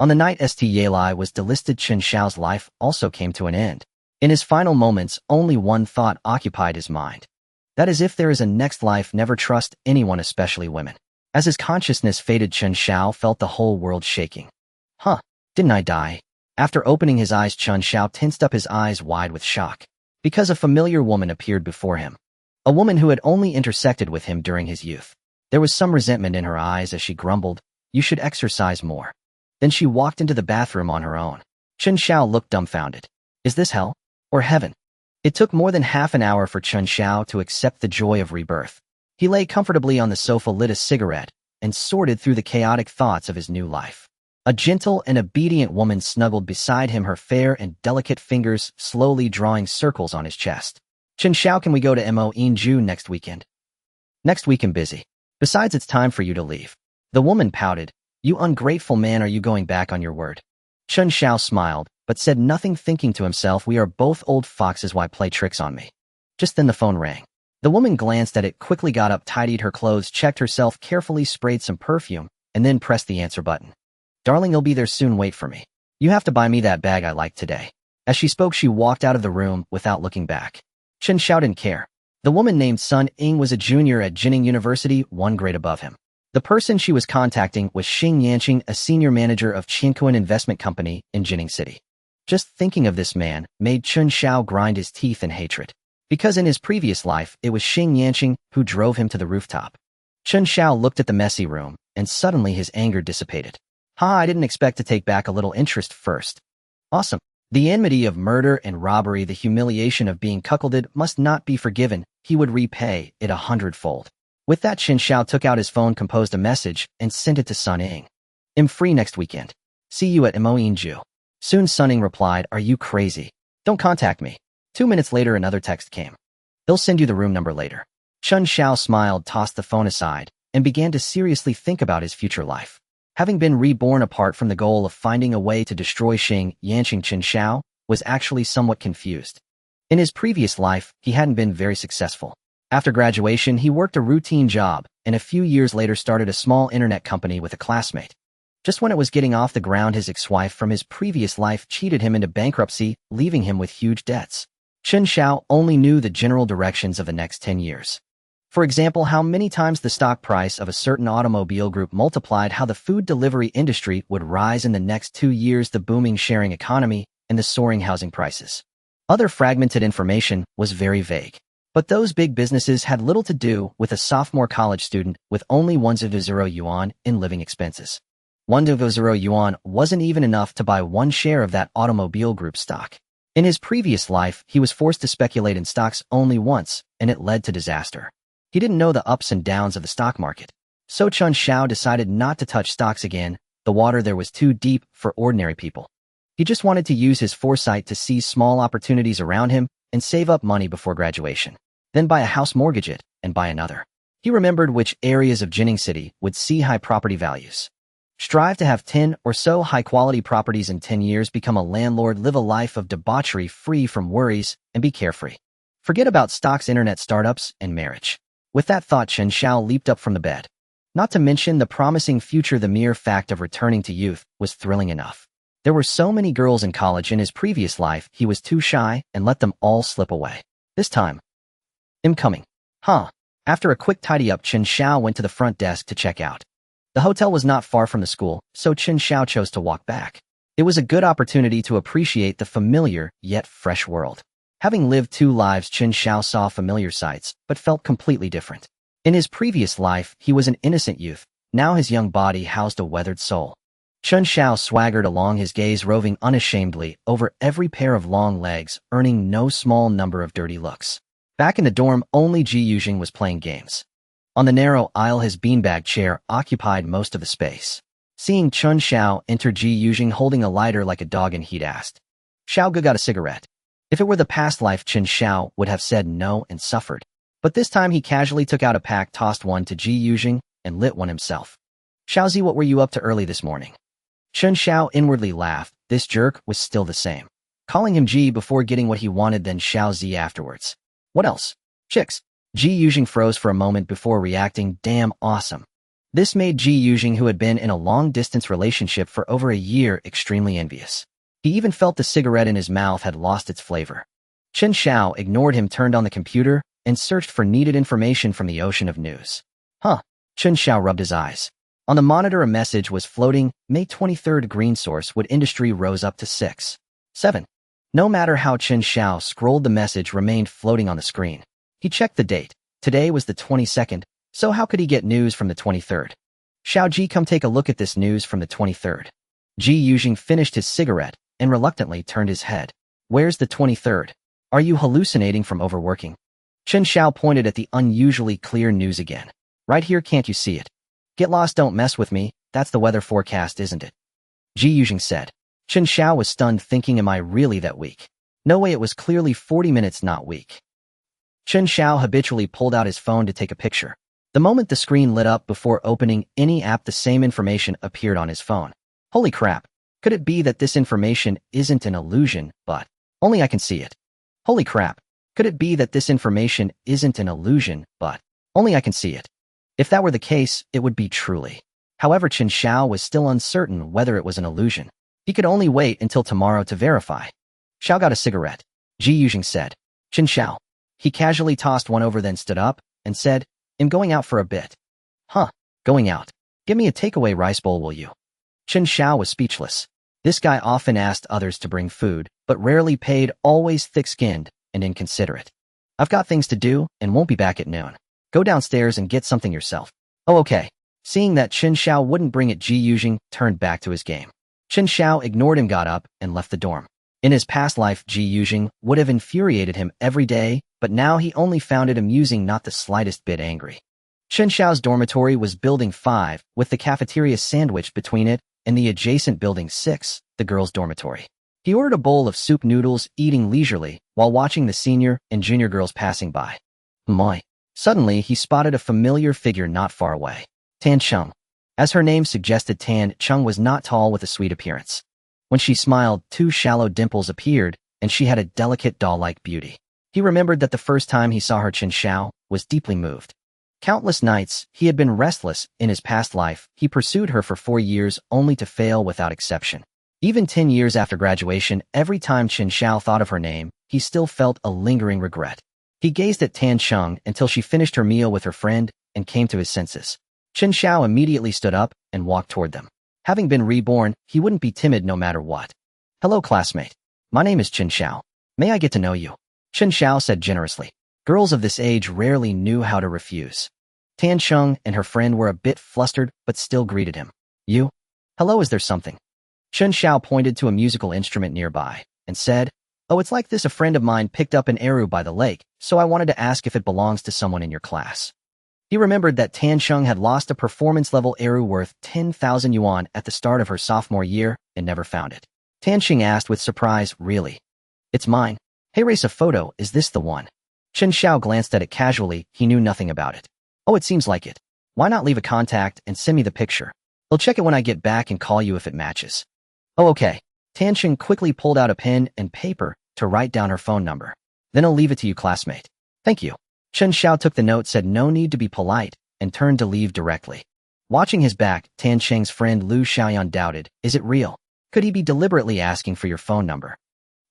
On the night St. Yali was delisted, Chen Xiao's life also came to an end. In his final moments, only one thought occupied his mind. That is, if there is a next life, never trust anyone, especially women. As his consciousness faded, Chen Xiao felt the whole world shaking. Huh, didn't I die? After opening his eyes, Chen Xiao tensed up, his eyes wide with shock, because a familiar woman appeared before him. A woman who had only intersected with him during his youth. There was some resentment in her eyes as she grumbled, "You should exercise more." Then she walked into the bathroom on her own. Chen Xiao looked dumbfounded. Is this hell? Or heaven? It took more than half an hour for Chen Xiao to accept the joy of rebirth. He lay comfortably on the sofa, lit a cigarette, and sorted through the chaotic thoughts of his new life. A gentle and obedient woman snuggled beside him, her fair and delicate fingers slowly drawing circles on his chest. Chen Xiao, can we go to Mo Inju next weekend? Next week I'm busy. Besides, it's time for you to leave. The woman pouted. You ungrateful man, are you going back on your word? Chen Xiao smiled, but said nothing, thinking to himself, we are both old foxes, why play tricks on me? Just then the phone rang. The woman glanced at it, quickly got up, tidied her clothes, checked herself carefully, sprayed some perfume, and then pressed the answer button. Darling, he'll be there soon, wait for me. You have to buy me that bag I like today. As she spoke, she walked out of the room without looking back. Chen Xiao didn't care. The woman named Sun Ying was a junior at Jining University, one grade above him. The person she was contacting was Xing Yanqing, a senior manager of Qinkuan Investment Company in Jining City. Just thinking of this man made Chen Xiao grind his teeth in hatred, because in his previous life, it was Xing Yanqing who drove him to the rooftop. Chen Xiao looked at the messy room, and suddenly his anger dissipated. I didn't expect to take back a little interest first. Awesome. The enmity of murder and robbery, the humiliation of being cuckolded must not be forgiven. He would repay it 100-fold. With that, Chen Xiao took out his phone, composed a message, and sent it to Sun Ying. I'm free next weekend. See you at Mo Inju. Soon. Sun Ying replied, are you crazy? Don't contact me. 2 minutes later, another text came. They'll send you the room number later. Chen Xiao smiled, tossed the phone aside, and began to seriously think about his future life. Having been reborn, apart from the goal of finding a way to destroy Xing Yanqing, Chen Xiao was actually somewhat confused. In his previous life, he hadn't been very successful. After graduation, he worked a routine job, and a few years later started a small internet company with a classmate. Just when it was getting off the ground, his ex-wife from his previous life cheated him into bankruptcy, leaving him with huge debts. Chen Xiao only knew the general directions of the next 10 years. For example, how many times the stock price of a certain automobile group multiplied, how the food delivery industry would rise in the next 2 years, the booming sharing economy, and the soaring housing prices. Other fragmented information was very vague. But those big businesses had little to do with a sophomore college student with only 100 yuan in living expenses. 100 yuan wasn't even enough to buy one share of that automobile group stock. In his previous life, he was forced to speculate in stocks only once, and it led to disaster. He didn't know the ups and downs of the stock market. So Chen Xiao decided not to touch stocks again. The water there was too deep for ordinary people. He just wanted to use his foresight to seize small opportunities around him and save up money before graduation. Then buy a house, mortgage it, and buy another. He remembered which areas of Jining City would see high property values. Strive to have 10 or so high-quality properties in 10 years, become a landlord, live a life of debauchery free from worries, and be carefree. Forget about stocks, internet startups, and marriage. With that thought, Chen Xiao leaped up from the bed. Not to mention the promising future, the mere fact of returning to youth was thrilling enough. There were so many girls in college. In his previous life, he was too shy and let them all slip away. This time, I'm coming. After a quick tidy-up, Chen Xiao went to the front desk to check out. The hotel was not far from the school, so Chen Xiao chose to walk back. It was a good opportunity to appreciate the familiar yet fresh world. Having lived 2 lives, Chen Xiao saw familiar sights, but felt completely different. In his previous life, he was an innocent youth. Now his young body housed a weathered soul. Chen Xiao swaggered along, his gaze roving unashamedly over every pair of long legs, earning no small number of dirty looks. Back in the dorm, only Ji Yujing was playing games. On the narrow aisle, his beanbag chair occupied most of the space. Seeing Chen Xiao enter, Ji Yujing holding a lighter like a dog in heat asked, "Xiao Ge got a cigarette?" If it were the past life, Chen Xiao would have said no and suffered. But this time he casually took out a pack, tossed one to Ji Yujing, and lit one himself. "Xiaozi, what were you up to early this morning?" Chen Xiao inwardly laughed. This jerk was still the same. Calling him Ji before getting what he wanted, then Xiaozi afterwards. What else? Chicks. Ji Yujing froze for a moment before reacting, damn awesome. This made Ji Yujing, who had been in a long-distance relationship for over a year, extremely envious. He even felt the cigarette in his mouth had lost its flavor. Chen Xiao ignored him, turned on the computer, and searched for needed information from the ocean of news. Chen Xiao rubbed his eyes. On the monitor, a message was floating: May 23rd, green source, wood industry rose up to 6.7. No matter how Chen Xiao scrolled, the message remained floating on the screen. He checked the date. Today was the 22nd, so how could he get news from the 23rd? Xiao Ji, come take a look at this news from the 23rd. Ji Yujing finished his cigarette and reluctantly turned his head. Where's the 23rd? Are you hallucinating from overworking? Chen Xiao pointed at the unusually clear news again. Right here, can't you see it? Get lost, don't mess with me, that's the weather forecast, isn't it? Ji Yujing said. Chen Xiao was stunned, thinking, am I really that weak? No way, it was clearly 40 minutes, not weak. Chen Xiao habitually pulled out his phone to take a picture. The moment the screen lit up before opening any app, the same information appeared on his phone. Holy crap! Could it be that this information isn't an illusion, but only I can see it? Holy crap! Could it be that this information isn't an illusion, but only I can see it? If that were the case, it would be truly. However, Chen Xiao was still uncertain whether it was an illusion. He could only wait until tomorrow to verify. Xiao got a cigarette. Ji Yujing said. Chen Xiao. He casually tossed one over, then stood up and said, I'm going out for a bit. Going out? Give me a takeaway rice bowl, will you? Chen Xiao was speechless. This guy often asked others to bring food, but rarely paid, always thick-skinned and inconsiderate. I've got things to do and won't be back at noon. Go downstairs and get something yourself. Oh, okay. Seeing that Chen Xiao wouldn't bring it, Ji Yujing turned back to his game. Chen Xiao ignored him, got up, and left the dorm. In his past life, Ji Yujing would have infuriated him every day, but now he only found it amusing, not the slightest bit angry. Chen Xiao's dormitory was Building 5, with the cafeteria sandwiched between it and the adjacent Building 6, the girls' dormitory. He ordered a bowl of soup noodles, eating leisurely, while watching the senior and junior girls passing by. Moi. Suddenly, he spotted a familiar figure not far away. Tan Cheng. As her name suggested, Tan Cheng was not tall, with a sweet appearance. When she smiled, 2 shallow dimples appeared, and she had a delicate doll-like beauty. He remembered that the first time he saw her, Chen Xiao was deeply moved. Countless nights, he had been restless. In his past life, he pursued her for 4 years, only to fail without exception. Even 10 years after graduation, every time Chen Xiao thought of her name, he still felt a lingering regret. He gazed at Tan Cheng until she finished her meal with her friend and came to his senses. Chen Xiao immediately stood up and walked toward them. Having been reborn, he wouldn't be timid no matter what. Hello, classmate. My name is Chen Xiao. May I get to know you? Chen Xiao said generously. Girls of this age rarely knew how to refuse. Tan Cheng and her friend were a bit flustered, but still greeted him. You? Hello, is there something? Chen Xiao pointed to a musical instrument nearby and said, Oh, it's like this. A friend of mine picked up an eru by the lake, so I wanted to ask if it belongs to someone in your class. He remembered that Tan Cheng had lost a performance-level eru worth 10,000 yuan at the start of her sophomore year and never found it. Tan Cheng asked with surprise, Really? It's mine. Hey, race a photo, is this the one? Chen Xiao glanced at it casually, he knew nothing about it. Oh, it seems like it. Why not leave a contact and send me the picture? I'll check it when I get back and call you if it matches. Oh, okay. Tan Cheng quickly pulled out a pen and paper to write down her phone number. Then I'll leave it to you, classmate. Thank you. Chen Xiao took the note, said no need to be polite, and turned to leave directly. Watching his back, Tan Cheng's friend Lu Xiaoyan doubted, is it real? Could he be deliberately asking for your phone number?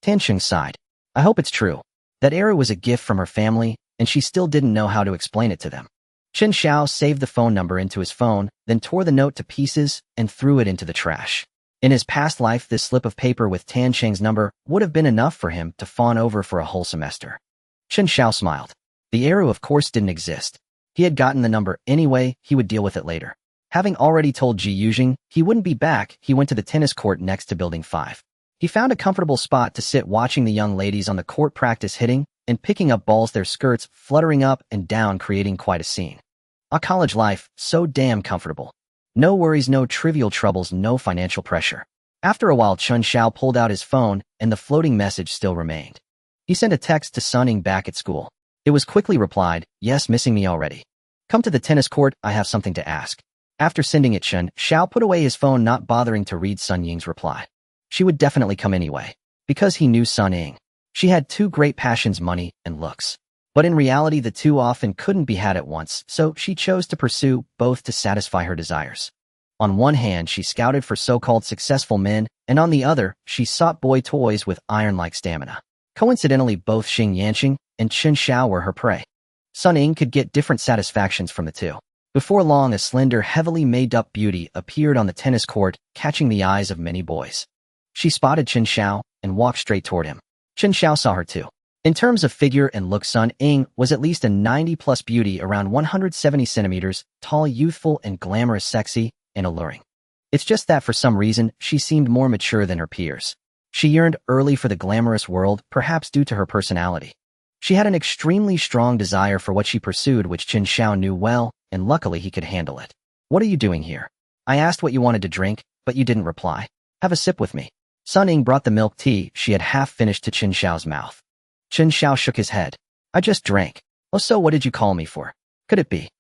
Tan Cheng sighed. I hope it's true. That era was a gift from her family, and she still didn't know how to explain it to them. Chen Xiao saved the phone number into his phone, then tore the note to pieces and threw it into the trash. In his past life, this slip of paper with Tan Cheng's number would have been enough for him to fawn over for a whole semester. Chen Xiao smiled. The arrow, of course, didn't exist. He had gotten the number anyway, he would deal with it later. Having already told Ji Yujing he wouldn't be back, he went to the tennis court next to Building 5. He found a comfortable spot to sit, watching the young ladies on the court practice hitting and picking up balls, their skirts fluttering up and down, creating quite a scene. A college life, so damn comfortable. No worries, no trivial troubles, no financial pressure. After a while, Chen Xiao pulled out his phone, and the floating message still remained. He sent a text to Sunning back at school. It was quickly replied, Yes, missing me already. Come to the tennis court, I have something to ask. After sending it, Chen Xiao put away his phone, not bothering to read Sun Ying's reply. She would definitely come anyway, because he knew Sun Ying. She had 2 great passions, money and looks. But in reality, the two often couldn't be had at once, so she chose to pursue both to satisfy her desires. On one hand, she scouted for so-called successful men, and on the other, she sought boy toys with iron-like stamina. Coincidentally, both Xing Yanqing and Chen Xiao were her prey. Sun Ying could get different satisfactions from the two. Before long, a slender, heavily made-up beauty appeared on the tennis court, catching the eyes of many boys. She spotted Chen Xiao and walked straight toward him. Chen Xiao saw her too. In terms of figure and look, Sun Ying was at least a 90-plus beauty, around 170 centimeters, tall, youthful, and glamorous, sexy, and alluring. It's just that for some reason, she seemed more mature than her peers. She yearned early for the glamorous world, perhaps due to her personality. She had an extremely strong desire for what she pursued, which Chen Xiao knew well, and luckily he could handle it. "What are you doing here? I asked what you wanted to drink, but you didn't reply. Have a sip with me." Sun Ying brought the milk tea she had half finished to Chen Xiao's mouth. Chen Xiao shook his head. "I just drank." "Oh, so what did you call me for? Could it be?"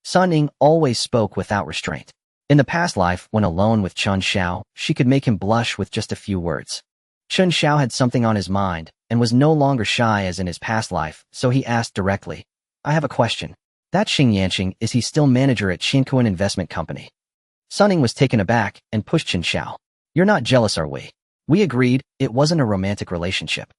Sun Ying always spoke without restraint. In the past life, when alone with Chen Xiao, she could make him blush with just a few words. Chen Xiao had something on his mind, and was no longer shy as in his past life, so he asked directly, "I have a question. That Xing Yanqing, is he still manager at Qinkuan Investment Company?" Sun Ying was taken aback and pushed Chen Xiao. "You're not jealous, are we?" "We agreed, it wasn't a romantic relationship."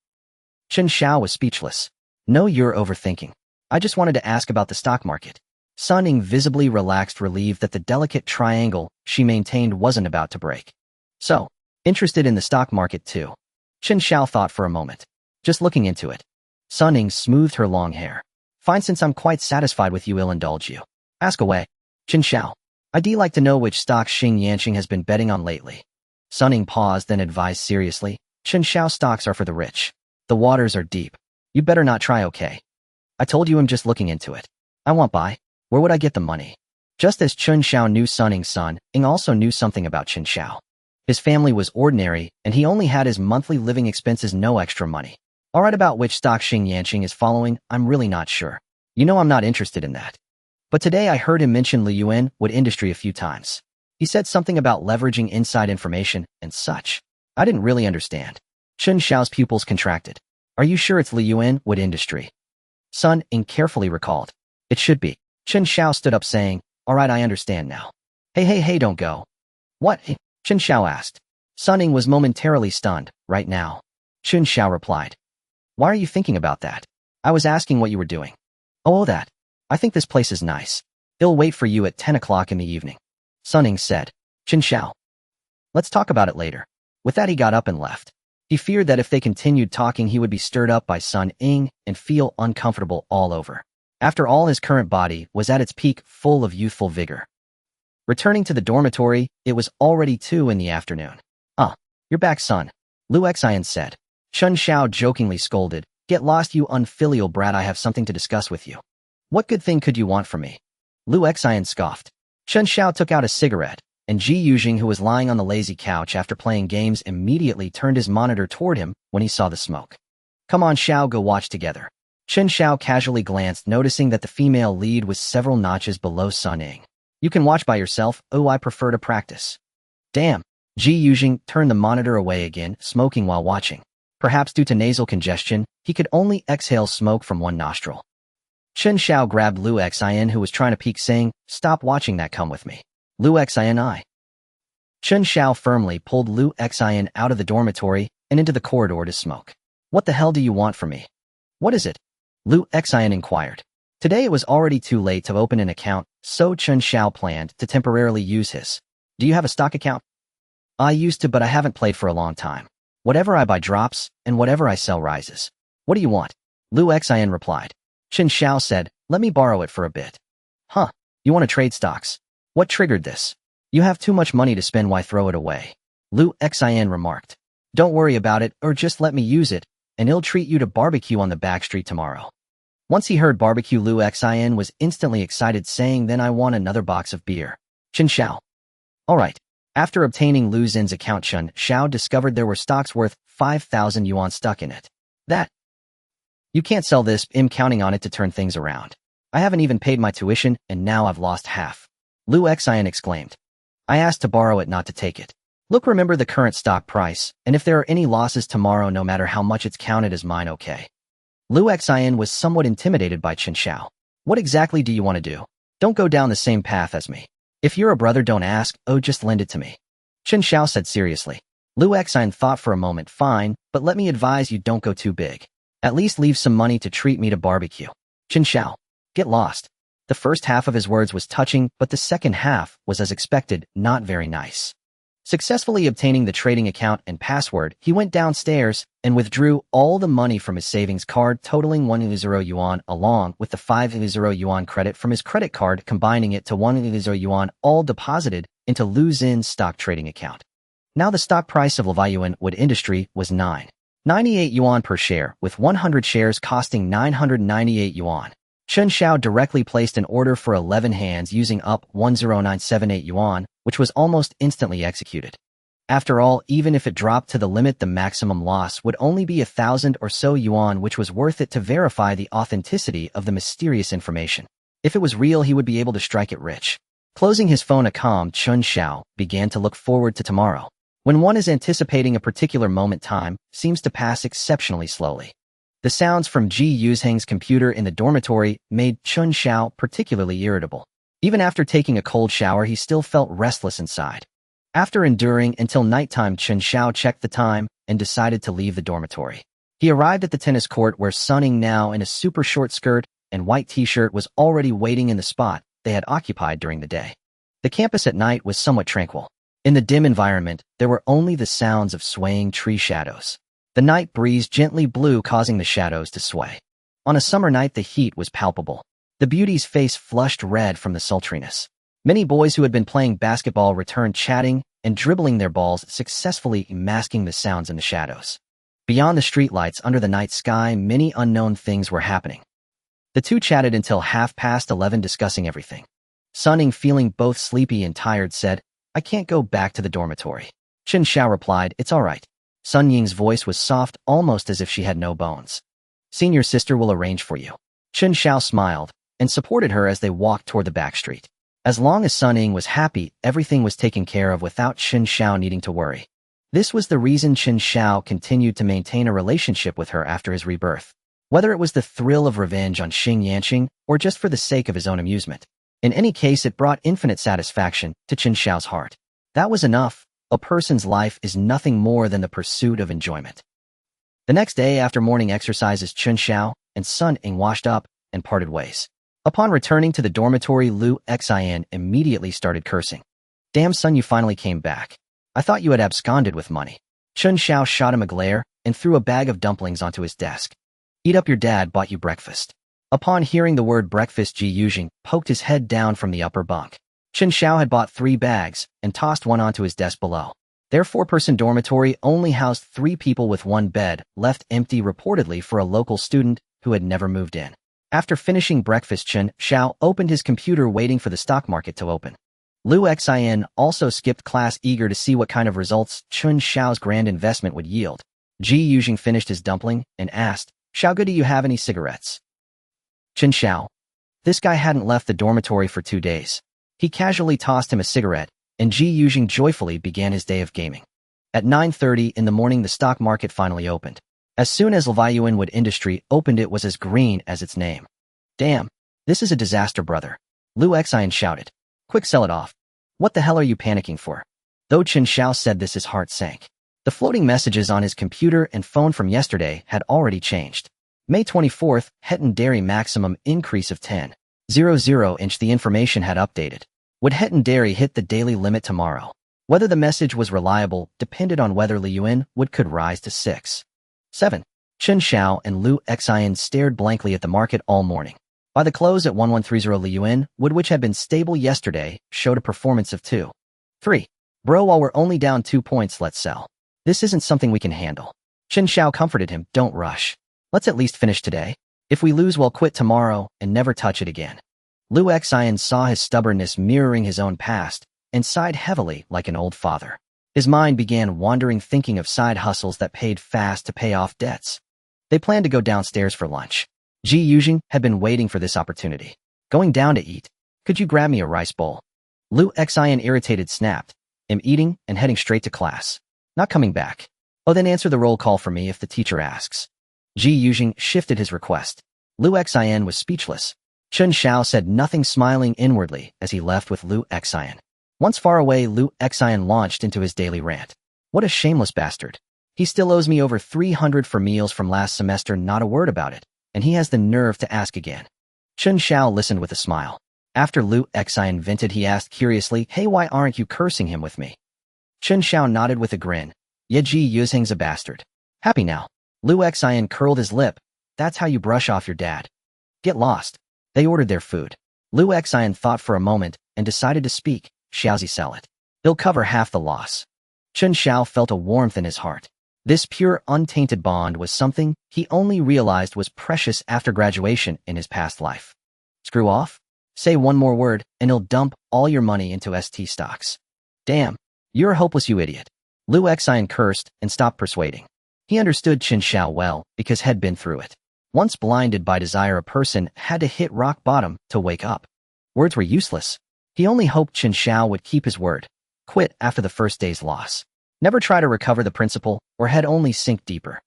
Chen Xiao was speechless. "No, you're overthinking. I just wanted to ask about the stock market." Sun Ying visibly relaxed, relieved that the delicate triangle she maintained wasn't about to break. "So, interested in the stock market too?" Chen Xiao thought for a moment. "Just looking into it." Sun Ying smoothed her long hair. "Fine, since I'm quite satisfied with you, I'll indulge you. Ask away." "Chen Xiao, I'd like to know which stocks Xing Yanqing has been betting on lately." Sun Ying paused, then advised seriously, "Chen Xiao, stocks are for the rich. The waters are deep. You'd better not try, okay? I told you I'm just looking into it. I won't buy. Where would I get the money?" Just as Chen Xiao knew, Sun Ying also knew something about Chen Xiao. His family was ordinary, and he only had his monthly living expenses, no extra money. "Alright, about which stock Xing Yanqing is following, I'm really not sure. You know I'm not interested in that. But today I heard him mention Liyuan Wood Industry a few times. He said something about leveraging inside information and such. I didn't really understand." Chen Xiao's pupils contracted. "Are you sure it's Liyuan Wood Industry?" Sun Ying carefully recalled. "It should be." Chen Xiao stood up, saying, "Alright, I understand now." Hey, don't go." "What?" Chen Xiao asked. Sun Ying was momentarily stunned. "Right now." Chen Xiao replied. "Why are you thinking about that?" "I was asking what you were doing." "Oh, that. I think this place is nice. It'll wait for you at 10 o'clock in the evening." Sun Ying said. "Chen Xiao, let's talk about it later." With that, he got up and left. He feared that if they continued talking, he would be stirred up by Sun Ying and feel uncomfortable all over. After all, his current body was at its peak, full of youthful vigor. Returning to the dormitory, it was already 2 in the afternoon. "Ah, you're back, son," Lu Xian said. Chen Xiao jokingly scolded, "Get lost, you unfilial brat, I have something to discuss with you." "What good thing could you want from me?" Lu Xian scoffed. Chen Xiao took out a cigarette, and Ji Yujing, who was lying on the lazy couch after playing games, immediately turned his monitor toward him when he saw the smoke. "Come on, Xiao, go watch together." Chen Xiao casually glanced, noticing that the female lead was several notches below Sun Ying. "You can watch by yourself. Oh, I prefer to practice." "Damn." Ji Yujing turned the monitor away again, smoking while watching. Perhaps due to nasal congestion, he could only exhale smoke from one nostril. Chen Xiao grabbed Lu Xian, who was trying to peek, saying, "Stop watching that, come with me." Lu Xian. Chen Xiao firmly pulled Lu Xian out of the dormitory and into the corridor to smoke. "What the hell do you want from me?" "What is it?" Lu Xian inquired. Today it was already too late to open an account, so Chen Xiao planned to temporarily use his. "Do you have a stock account?" "I used to, but I haven't played for a long time. Whatever I buy drops, and whatever I sell rises." "What do you want?" Lu Xian replied. Chen Xiao said, "Let me borrow it for a bit." "Huh, you want to trade stocks? What triggered this?" "You have too much money to spend, why throw it away?" Lu Xian remarked. "Don't worry about it, or just let me use it, and he'll treat you to barbecue on the back street tomorrow." Once he heard barbecue, Lu Xian was instantly excited, saying, "Then I want another box of beer." Chen Xiao. "All right." After obtaining Lu Xin's account, Chen Xiao discovered there were stocks worth 5,000 yuan stuck in it. "That. You can't sell this, I'm counting on it to turn things around. I haven't even paid my tuition, and now I've lost half." Lu Xian exclaimed. "I asked to borrow it, not to take it. Look, remember the current stock price, and if there are any losses tomorrow, no matter how much, it's counted as mine, okay?" Lu Xian was somewhat intimidated by Chen Xiao. What exactly do you want to do? Don't go down the same path as me. If you're a brother, don't ask, oh, just lend it to me. Chen Xiao said seriously. Lu Xian thought for a moment, fine, but let me advise you don't go too big. At least leave some money to treat me to barbecue. Chen Xiao, get lost. The first half of his words was touching, but the second half was as expected, not very nice. Successfully obtaining the trading account and password, he went downstairs and withdrew all the money from his savings card totaling 100 yuan along with the 50 yuan credit from his credit card, combining it to 100 yuan, all deposited into Lu Xin's stock trading account. Now the stock price of Leviuan Wood Industry was 9.98 yuan per share, with 100 shares costing 998 yuan. Chen Xiao directly placed an order for 11 hands using up 10978 yuan, which was almost instantly executed. After all, even if it dropped to the limit, the maximum loss would only be 1,000 or so yuan, which was worth it to verify the authenticity of the mysterious information. If it was real, he would be able to strike it rich. Closing his phone, a calm Chen Xiao began to look forward to tomorrow. When one is anticipating a particular moment, time seems to pass exceptionally slowly. The sounds from Ji Yuzheng's computer in the dormitory made Chen Xiao particularly irritable. Even after taking a cold shower, he still felt restless inside. After enduring until nighttime, Chen Xiao checked the time and decided to leave the dormitory. He arrived at the tennis court where Sun Ying, now in a super short skirt and white t-shirt, was already waiting in the spot they had occupied during the day. The campus at night was somewhat tranquil. In the dim environment, there were only the sounds of swaying tree shadows. The night breeze gently blew, causing the shadows to sway. On a summer night, the heat was palpable. The beauty's face flushed red from the sultriness. Many boys who had been playing basketball returned, chatting and dribbling their balls, successfully masking the sounds in the shadows. Beyond the streetlights, under the night sky, many unknown things were happening. The two chatted until 11:30, discussing everything. Sun Ying, feeling both sleepy and tired, said, I can't go back to the dormitory. Chen Xiao replied, it's all right. Sun Ying's voice was soft, almost as if she had no bones. Senior sister will arrange for you. Chen Xiao smiled and supported her as they walked toward the back street. As long as Sun Ying was happy, everything was taken care of without Chen Xiao needing to worry. This was the reason Chen Xiao continued to maintain a relationship with her after his rebirth. Whether it was the thrill of revenge on Xing Yanqing or just for the sake of his own amusement. In any case, it brought infinite satisfaction to Chen Xiao's heart. That was enough. A person's life is nothing more than the pursuit of enjoyment. The next day, after morning exercises, Chen Xiao and Sun Ying washed up and parted ways. Upon returning to the dormitory, Lu Xian immediately started cursing. Damn, son, you finally came back. I thought you had absconded with money. Chen Xiao shot him a glare and threw a bag of dumplings onto his desk. Eat up, your dad bought you breakfast. Upon hearing the word breakfast, Ji Yuzheng poked his head down from the upper bunk. Chen Xiao had bought 3 bags and tossed one onto his desk below. Their 4-person dormitory only housed 3 people with 1 bed, left empty reportedly for a local student who had never moved in. After finishing breakfast, Chen Xiao opened his computer, waiting for the stock market to open. Lu Xian also skipped class, eager to see what kind of results Chen Xiao's grand investment would yield. Ji Yuzheng finished his dumpling and asked, Xiao, good, do you have any cigarettes? Chen Xiao. This guy hadn't left the dormitory for 2 days. He casually tossed him a cigarette, and Ji Yuzheng joyfully began his day of gaming. At 9:30 in the morning, the stock market finally opened. As soon as Leviuan Wood Industry opened, it was as green as its name. Damn, this is a disaster, brother. Lu Xian shouted. Quick, sell it off. What the hell are you panicking for? Though Chen Xiao said this, his heart sank. The floating messages on his computer and phone from yesterday had already changed. May 24th, Hetton Dairy maximum increase of 10.00 inch. The information had updated. Would Hetton Dairy hit the daily limit tomorrow? Whether the message was reliable depended on whether Liyuan Wood could rise to 6.7. Chen Xiao and Lu Xian stared blankly at the market all morning. By the close at 1130, Liyuan Wood, which had been stable yesterday, showed a performance of 2.3. Bro, while we're only down 2 points, let's sell. This isn't something we can handle. Chen Xiao comforted him, don't rush. Let's at least finish today. If we lose, we'll quit tomorrow and never touch it again. Lu Xian saw his stubbornness mirroring his own past and sighed heavily like an old father. His mind began wandering, thinking of side hustles that paid fast to pay off debts. They planned to go downstairs for lunch. Ji Yuzheng had been waiting for this opportunity. Going down to eat. Could you grab me a rice bowl? Lu Xian, irritated, snapped. Am eating and heading straight to class. Not coming back. Oh, then answer the roll call for me if the teacher asks. Ji Yuzheng shifted his request. Lu Xian was speechless. Chen Xiao said nothing, smiling inwardly as he left with Lu Xian. Once far away, Lu Xian launched into his daily rant. What a shameless bastard. He still owes me over 300 for meals from last semester, not a word about it, and he has the nerve to ask again. Chen Xiao listened with a smile. After Lu Xian vented, he asked curiously, hey, why aren't you cursing him with me? Chen Xiao nodded with a grin. Yeah, Ji Yuzheng's a bastard. Happy now. Lu Xian curled his lip. That's how you brush off your dad. Get lost. They ordered their food. Lu Xian thought for a moment and decided to speak. Xiaozi, sell it. He'll cover half the loss. Chen Xiao felt a warmth in his heart. This pure, untainted bond was something he only realized was precious after graduation in his past life. Screw off? Say one more word, and he'll dump all your money into ST stocks. Damn, you're hopeless, you idiot. Lu Xian cursed and stopped persuading. He understood Chen Xiao well because had been through it. Once blinded by desire, a person had to hit rock bottom to wake up. Words were useless. He only hoped Chen Xiao would keep his word. Quit after the first day's loss. Never try to recover the principal, or head only sink deeper.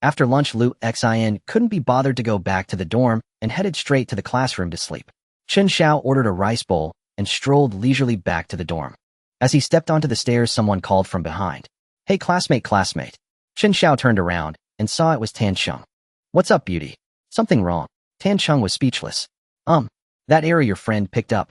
After lunch, Lu Xian couldn't be bothered to go back to the dorm and headed straight to the classroom to sleep. Chen Xiao ordered a rice bowl and strolled leisurely back to the dorm. As he stepped onto the stairs, someone called from behind. Hey, classmate. Chen Xiao turned around and saw it was Tan Cheng. What's up, beauty? Something wrong? Tan Cheng was speechless. That error your friend picked up.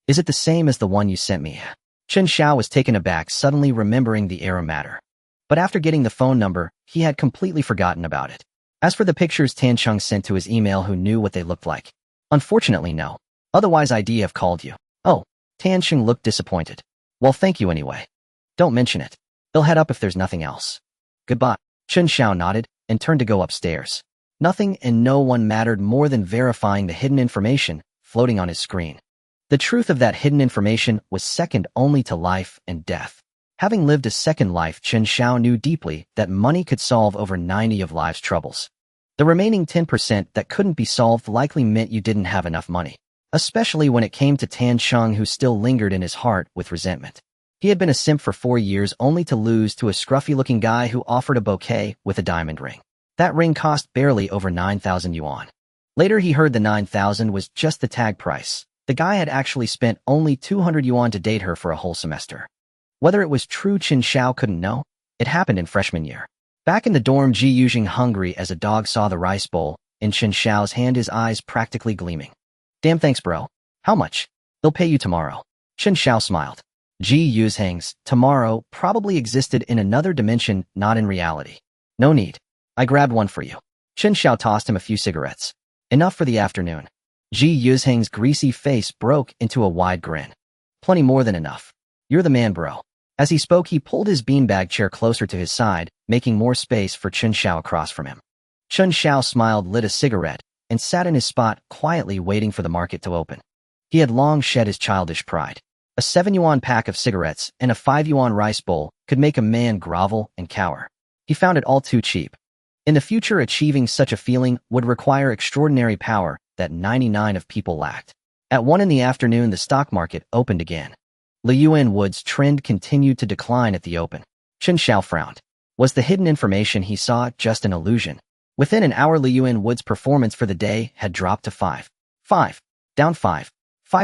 Is it the same as the one you sent me? Chen Xiao was taken aback, suddenly remembering the error matter. But after getting the phone number, he had completely forgotten about it. As for the pictures Tan Cheng sent to his email, who knew what they looked like? Unfortunately, no. Otherwise, I'd have called you. Oh, Tan Cheng looked disappointed. Well, thank you anyway. Don't mention it. He'll head up if there's nothing else. Goodbye. Chen Xiao nodded and turned to go upstairs. Nothing and no one mattered more than verifying the hidden information floating on his screen. The truth of that hidden information was second only to life and death. Having lived a second life, Chen Xiao knew deeply that money could solve over 90 of life's troubles. The remaining 10% that couldn't be solved likely meant you didn't have enough money, especially when it came to Tan Cheng, who still lingered in his heart with resentment. He had been a simp for 4 years, only to lose to a scruffy-looking guy who offered a bouquet with a diamond ring. That ring cost barely over 9,000 yuan. Later, he heard the 9,000 was just the tag price. The guy had actually spent only 200 yuan to date her for a whole semester. Whether it was true, Chen Xiao couldn't know. It happened in freshman year. Back in the dorm, Ji Yuzheng, hungry as a dog, saw the rice bowl in Chen Xiao's hand, his eyes practically gleaming. Damn, thanks, bro. How much? They'll pay you tomorrow. Chen Xiao smiled. Ji Yuzheng's tomorrow probably existed in another dimension, not in reality. No need. I grabbed one for you. Chen Xiao tossed him a few cigarettes. Enough for the afternoon. Ji Yuzheng's greasy face broke into a wide grin. Plenty more than enough. You're the man, bro. As he spoke, he pulled his beanbag chair closer to his side, making more space for Chen Xiao across from him. Chen Xiao smiled, lit a cigarette, and sat in his spot, quietly waiting for the market to open. He had long shed his childish pride. A 7 yuan pack of cigarettes and a 5 yuan rice bowl could make a man grovel and cower. He found it all too cheap. In the future, achieving such a feeling would require extraordinary power that 99 of people lacked. At 1 in the afternoon, the stock market opened again. Liyuan Wood's trend continued to decline at the open. Chen Xiao frowned. Was the hidden information he saw just an illusion? Within an hour, Liyuan Wood's performance for the day had dropped to 5. Down 5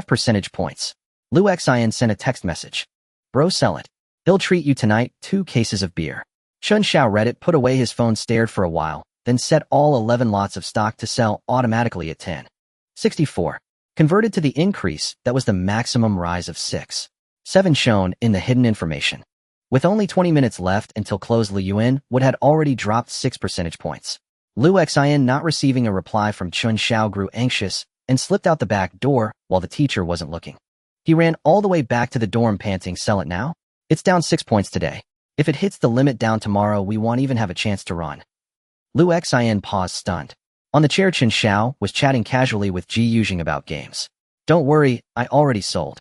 percentage points. Lu Xian sent a text message. Bro, sell it. He'll treat you tonight, 2 cases of beer. Chen Xiao read it, put away his phone, stared for a while, then set all 11 lots of stock to sell automatically at 10.64. Converted to the increase that was the maximum rise of 6.7 shown in the hidden information. With only 20 minutes left until close, Liyuan Wood had already dropped 6 percentage points. Lu Xian, not receiving a reply from Chen Xiao, grew anxious and slipped out the back door while the teacher wasn't looking. He ran all the way back to the dorm, panting, sell it now? It's down 6 points today. If it hits the limit down tomorrow, we won't even have a chance to run. Lu Xian paused, stunned. On the chair, Chen Xiao was chatting casually with Ji Yuzheng about games. Don't worry, I already sold.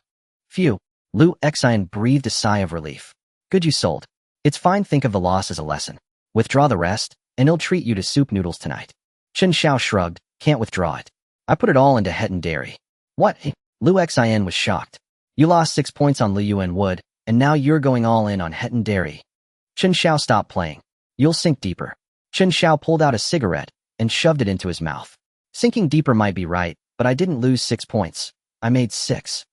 Phew. Lu Xian breathed a sigh of relief. Good, you sold. It's fine, think of the loss as a lesson. Withdraw the rest, and he'll treat you to soup noodles tonight. Chen Xiao shrugged. Can't withdraw it. I put it all into Hetton Dairy. What? Lu Xian was shocked. You lost 6 points on Liyuan Wood, and now you're going all in on Hetton Dairy. Chen Xiao, stop playing. You'll sink deeper. Chen Xiao pulled out a cigarette and shoved it into his mouth. Sinking deeper might be right, but I didn't lose 6 points. I made 6.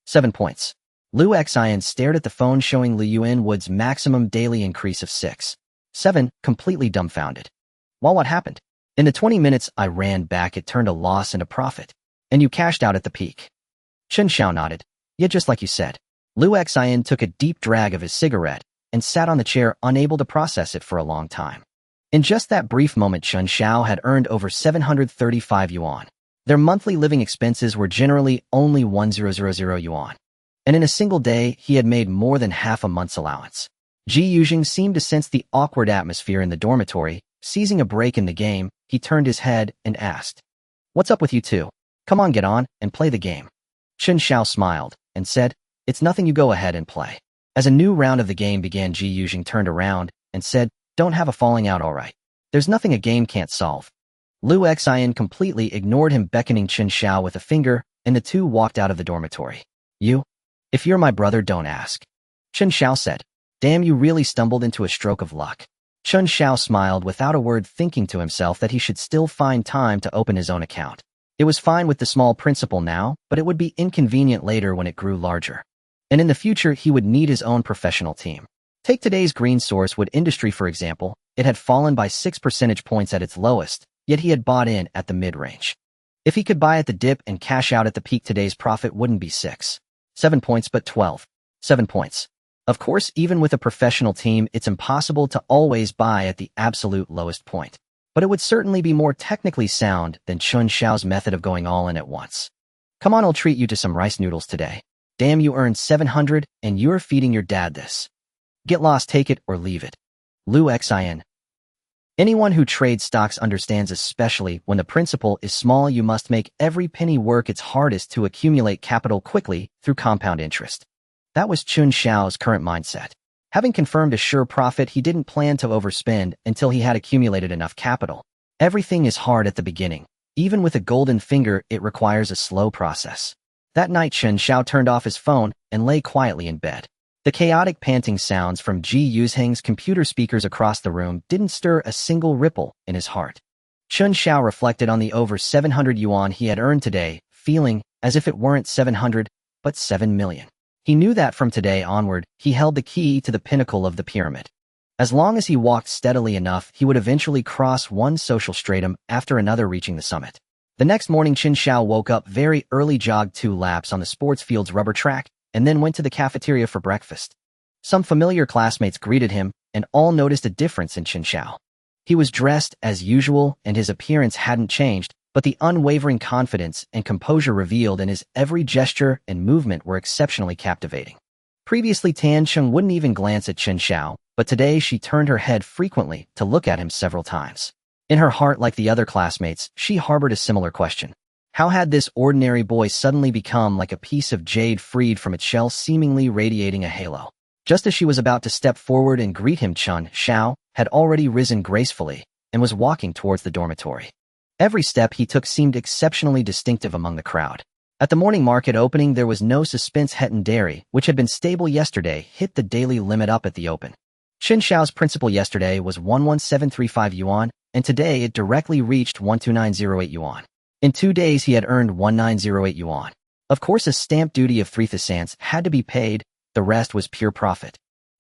7 points. Lu Xian stared at the phone showing Liu Yunwood's maximum daily increase of 6. 7, completely dumbfounded. Well, what happened? In the 20 minutes I ran back, it turned a loss into profit. And you cashed out at the peak. Chen Xiao nodded. Yeah, just like you said. Lu Xian took a deep drag of his cigarette and sat on the chair, unable to process it for a long time. In just that brief moment, Chen Xiao had earned over 735 yuan. Their monthly living expenses were generally only 1,000 yuan. And in a single day, he had made more than half a month's allowance. Ji Yuzheng seemed to sense the awkward atmosphere in the dormitory. Seizing a break in the game, he turned his head and asked, "What's up with you two? Come on, get on and play the game." Chen Xiao smiled and said, "It's nothing, you go ahead and play." As a new round of the game began, Ji Yuzheng turned around and said, "Don't have a falling out, all right? There's nothing a game can't solve." Lu Xian completely ignored him, beckoning Chen Xiao with a finger, and the two walked out of the dormitory. "You? If you're my brother, don't ask." Chen Xiao said. "Damn, you really stumbled into a stroke of luck." Chen Xiao smiled without a word, thinking to himself that he should still find time to open his own account. It was fine with the small principal now, but it would be inconvenient later when it grew larger. And in the future, he would need his own professional team. Take today's green source wood industry, for example. It had fallen by 6 percentage points at its lowest, yet he had bought in at the mid-range. If he could buy at the dip and cash out at the peak, today's profit wouldn't be 6, 7 points, but 12, 7 points. Of course, even with a professional team, it's impossible to always buy at the absolute lowest point. But it would certainly be more technically sound than Chen Xiao's method of going all in at once. "Come on, I'll treat you to some rice noodles today. Damn, you earned 700 and you're feeding your dad this. Get lost, take it or leave it." Lu Xian. Anyone who trades stocks understands, especially when the principal is small, you must make every penny work its hardest to accumulate capital quickly through compound interest. That was Chen Xiao's current mindset. Having confirmed a sure profit, he didn't plan to overspend until he had accumulated enough capital. Everything is hard at the beginning. Even with a golden finger, it requires a slow process. That night, Chen Xiao turned off his phone and lay quietly in bed. The chaotic panting sounds from Ji Yuzheng's computer speakers across the room didn't stir a single ripple in his heart. Chen Xiao reflected on the over 700 yuan he had earned today, feeling as if it weren't 700, but 7 million. He knew that from today onward, he held the key to the pinnacle of the pyramid. As long as he walked steadily enough, he would eventually cross one social stratum after another, reaching the summit. The next morning, Chen Xiao woke up very early, jogged 2 laps on the sports field's rubber track, and then went to the cafeteria for breakfast. Some familiar classmates greeted him, and all noticed a difference in Chen Xiao. He was dressed as usual, and his appearance hadn't changed, but the unwavering confidence and composure revealed in his every gesture and movement were exceptionally captivating. Previously, Tan Cheng wouldn't even glance at Chen Xiao, but today she turned her head frequently to look at him several times. In her heart, like the other classmates, she harbored a similar question. How had this ordinary boy suddenly become like a piece of jade freed from its shell, seemingly radiating a halo? Just as she was about to step forward and greet him, Chen Xiao had already risen gracefully and was walking towards the dormitory. Every step he took seemed exceptionally distinctive among the crowd. At the morning market opening, there was no suspense. Hetton Dairy, which had been stable yesterday, hit the daily limit up at the open. Chen Xiao's principal yesterday was 11735 yuan, and today it directly reached 12908 yuan. In 2 days, he had earned 1908 yuan. Of course, a stamp duty of 3 cents had to be paid. The rest was pure profit.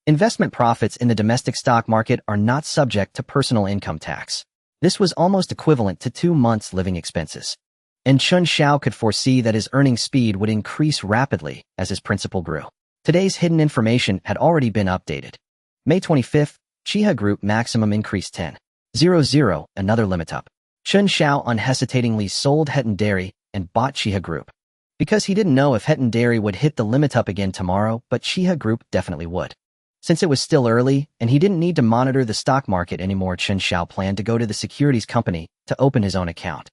Investment profits in the domestic stock market are not subject to personal income tax. This was almost equivalent to 2 months' living expenses. And Chen Xiao could foresee that his earning speed would increase rapidly as his principal grew. Today's hidden information had already been updated. May 25th, Chiha Group maximum increase 10.00, another limit up. Chen Xiao unhesitatingly sold Hetton Dairy and bought Chiha Group. Because he didn't know if Hetton Dairy would hit the limit up again tomorrow, but Chiha Group definitely would. Since it was still early and he didn't need to monitor the stock market anymore, Chen Xiao planned to go to the securities company to open his own account.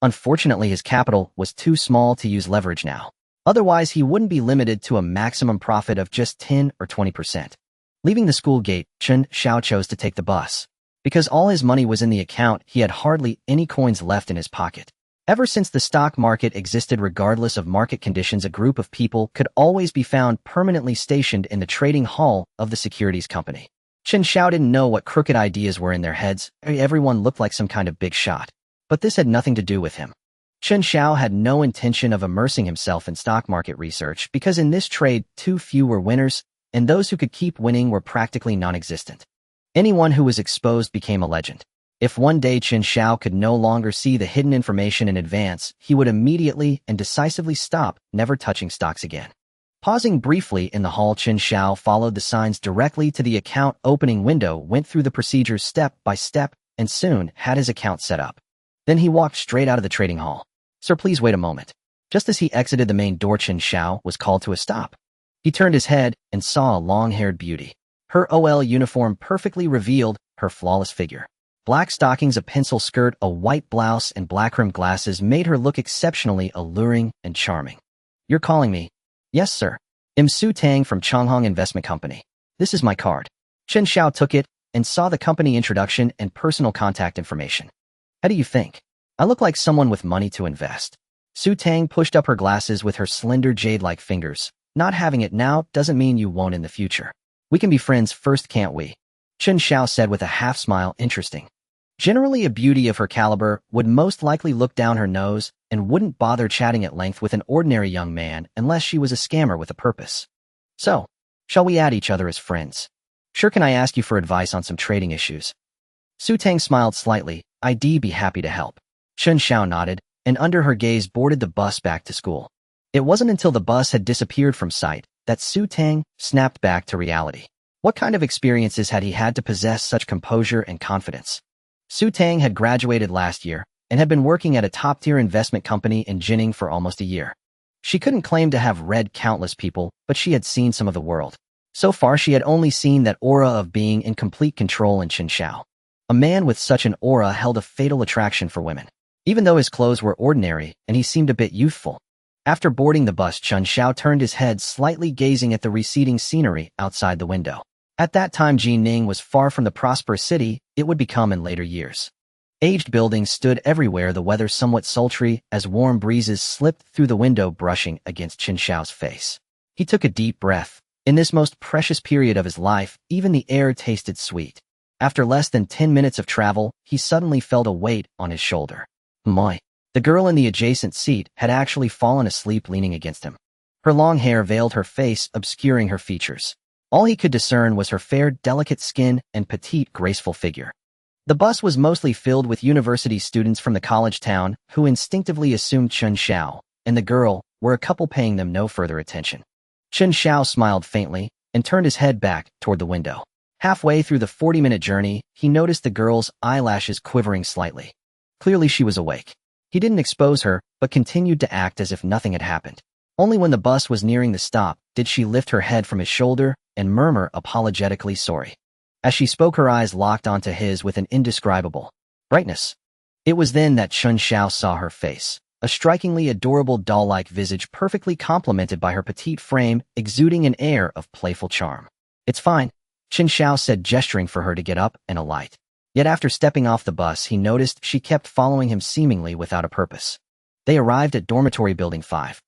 Unfortunately, his capital was too small to use leverage now. Otherwise, he wouldn't be limited to a maximum profit of just 10 or 20%. Leaving the school gate, Chen Xiao chose to take the bus. Because all his money was in the account, he had hardly any coins left in his pocket. Ever since the stock market existed, regardless of market conditions, a group of people could always be found permanently stationed in the trading hall of the securities company. Chen Xiao didn't know what crooked ideas were in their heads. Everyone looked like some kind of big shot. But this had nothing to do with him. Chen Xiao had no intention of immersing himself in stock market research because in this trade, too few were winners, and those who could keep winning were practically non-existent. Anyone who was exposed became a legend. If one day Chen Xiao could no longer see the hidden information in advance, he would immediately and decisively stop, never touching stocks again. Pausing briefly in the hall, Chen Xiao followed the signs directly to the account opening window, went through the procedures step by step, and soon had his account set up. Then he walked straight out of the trading hall. "Sir, please wait a moment." Just as he exited the main door, Chen Xiao was called to a stop. He turned his head and saw a long-haired beauty. Her OL uniform perfectly revealed her flawless figure. Black stockings, a pencil skirt, a white blouse, and black-rimmed glasses made her look exceptionally alluring and charming. "You're calling me?" "Yes, sir. I'm Su Tang from Changhong Investment Company. This is my card." Chen Xiao took it and saw the company introduction and personal contact information. "How do you think? I look like someone with money to invest." Su Tang pushed up her glasses with her slender jade-like fingers. "Not having it now doesn't mean you won't in the future. We can be friends first, can't we?" Chen Xiao said with a half-smile. "Interesting." Generally, a beauty of her caliber would most likely look down her nose and wouldn't bother chatting at length with an ordinary young man unless she was a scammer with a purpose. "So, shall we add each other as friends?" "Sure. Can I ask you for advice on some trading issues?" Su Tang smiled slightly. "I'd be happy to help." Chen Xiao nodded, and under her gaze boarded the bus back to school. It wasn't until the bus had disappeared from sight that Su Tang snapped back to reality. What kind of experiences had he had to possess such composure and confidence? Su Tang had graduated last year and had been working at a top-tier investment company in Jining for almost a year. She couldn't claim to have read countless people, but she had seen some of the world. So far, she had only seen that aura of being in complete control in Chen Xiao. A man with such an aura held a fatal attraction for women, even though his clothes were ordinary and he seemed a bit youthful. After boarding the bus, Chen Xiao turned his head slightly, gazing at the receding scenery outside the window. At that time, Jining was far from the prosperous city it would become in later years. Aged buildings stood everywhere, the weather somewhat sultry as warm breezes slipped through the window, brushing against Chen Xiao's face. He took a deep breath. In this most precious period of his life, even the air tasted sweet. After less than 10 minutes of travel, he suddenly felt a weight on his shoulder. My! The girl in the adjacent seat had actually fallen asleep, leaning against him. Her long hair veiled her face, obscuring her features. All he could discern was her fair, delicate skin and petite, graceful figure. The bus was mostly filled with university students from the college town who instinctively assumed Chen Xiao and the girl were a couple, paying them no further attention. Chen Xiao smiled faintly and turned his head back toward the window. Halfway through the 40-minute journey, he noticed the girl's eyelashes quivering slightly. Clearly she was awake. He didn't expose her, but continued to act as if nothing had happened. Only when the bus was nearing the stop did she lift her head from his shoulder and murmur apologetically sorry. As she spoke, her eyes locked onto his with an indescribable brightness. It was then that Chen Xiao saw her face, a strikingly adorable doll-like visage perfectly complemented by her petite frame, exuding an air of playful charm. "It's fine," Chen Xiao said, gesturing for her to get up and alight. Yet after stepping off the bus, he noticed she kept following him seemingly without a purpose. They arrived at dormitory building 5.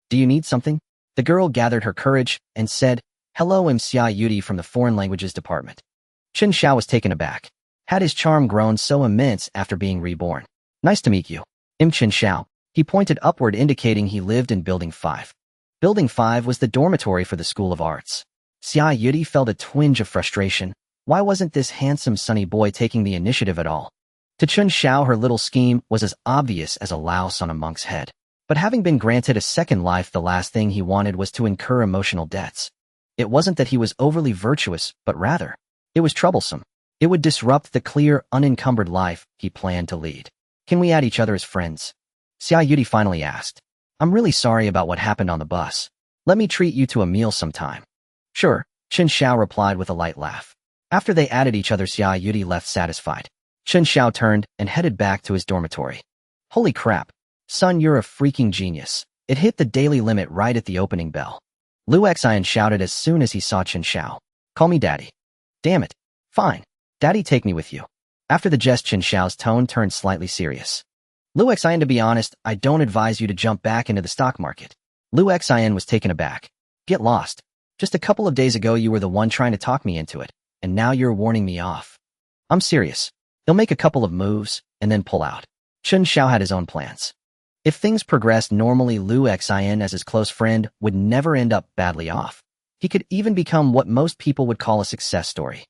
Do you need something?" The girl gathered her courage and said, "Hello, I'm Xia Yudi from the Foreign Languages Department." Chen Xiao was taken aback. Had his charm grown so immense after being reborn? "Nice to meet you. I'm Chen Xiao." He pointed upward, indicating he lived in Building 5. Building 5 was the dormitory for the School of Arts. Xia Yudi felt a twinge of frustration. Why wasn't this handsome, sunny boy taking the initiative at all? To Chen Xiao, her little scheme was as obvious as a louse on a monk's head. But having been granted a second life, the last thing he wanted was to incur emotional debts. It wasn't that he was overly virtuous, but rather, it was troublesome. It would disrupt the clear, unencumbered life he planned to lead. "Can we add each other as friends?" Xia Yudi finally asked. "I'm really sorry about what happened on the bus. Let me treat you to a meal sometime." "Sure," Chen Xiao replied with a light laugh. After they added each other, Xia Yudi left satisfied. Chen Xiao turned and headed back to his dormitory. "Holy crap. Son, you're a freaking genius." It hit the daily limit right at the opening bell. Lu Xian shouted as soon as he saw Chen Xiao. "Call me Daddy." "Damn it. Fine. Daddy, take me with you." After the jest, Chen Xiao's tone turned slightly serious. "Lu Xian, to be honest, I don't advise you to jump back into the stock market." Lu Xian was taken aback. "Get lost. Just a couple of days ago you were the one trying to talk me into it." and now you're warning me off. I'm serious. He'll make a couple of moves, and then pull out. Chen Xiao had his own plans. If things progressed normally, Lu Xin as his close friend would never end up badly off. He could even become what most people would call a success story.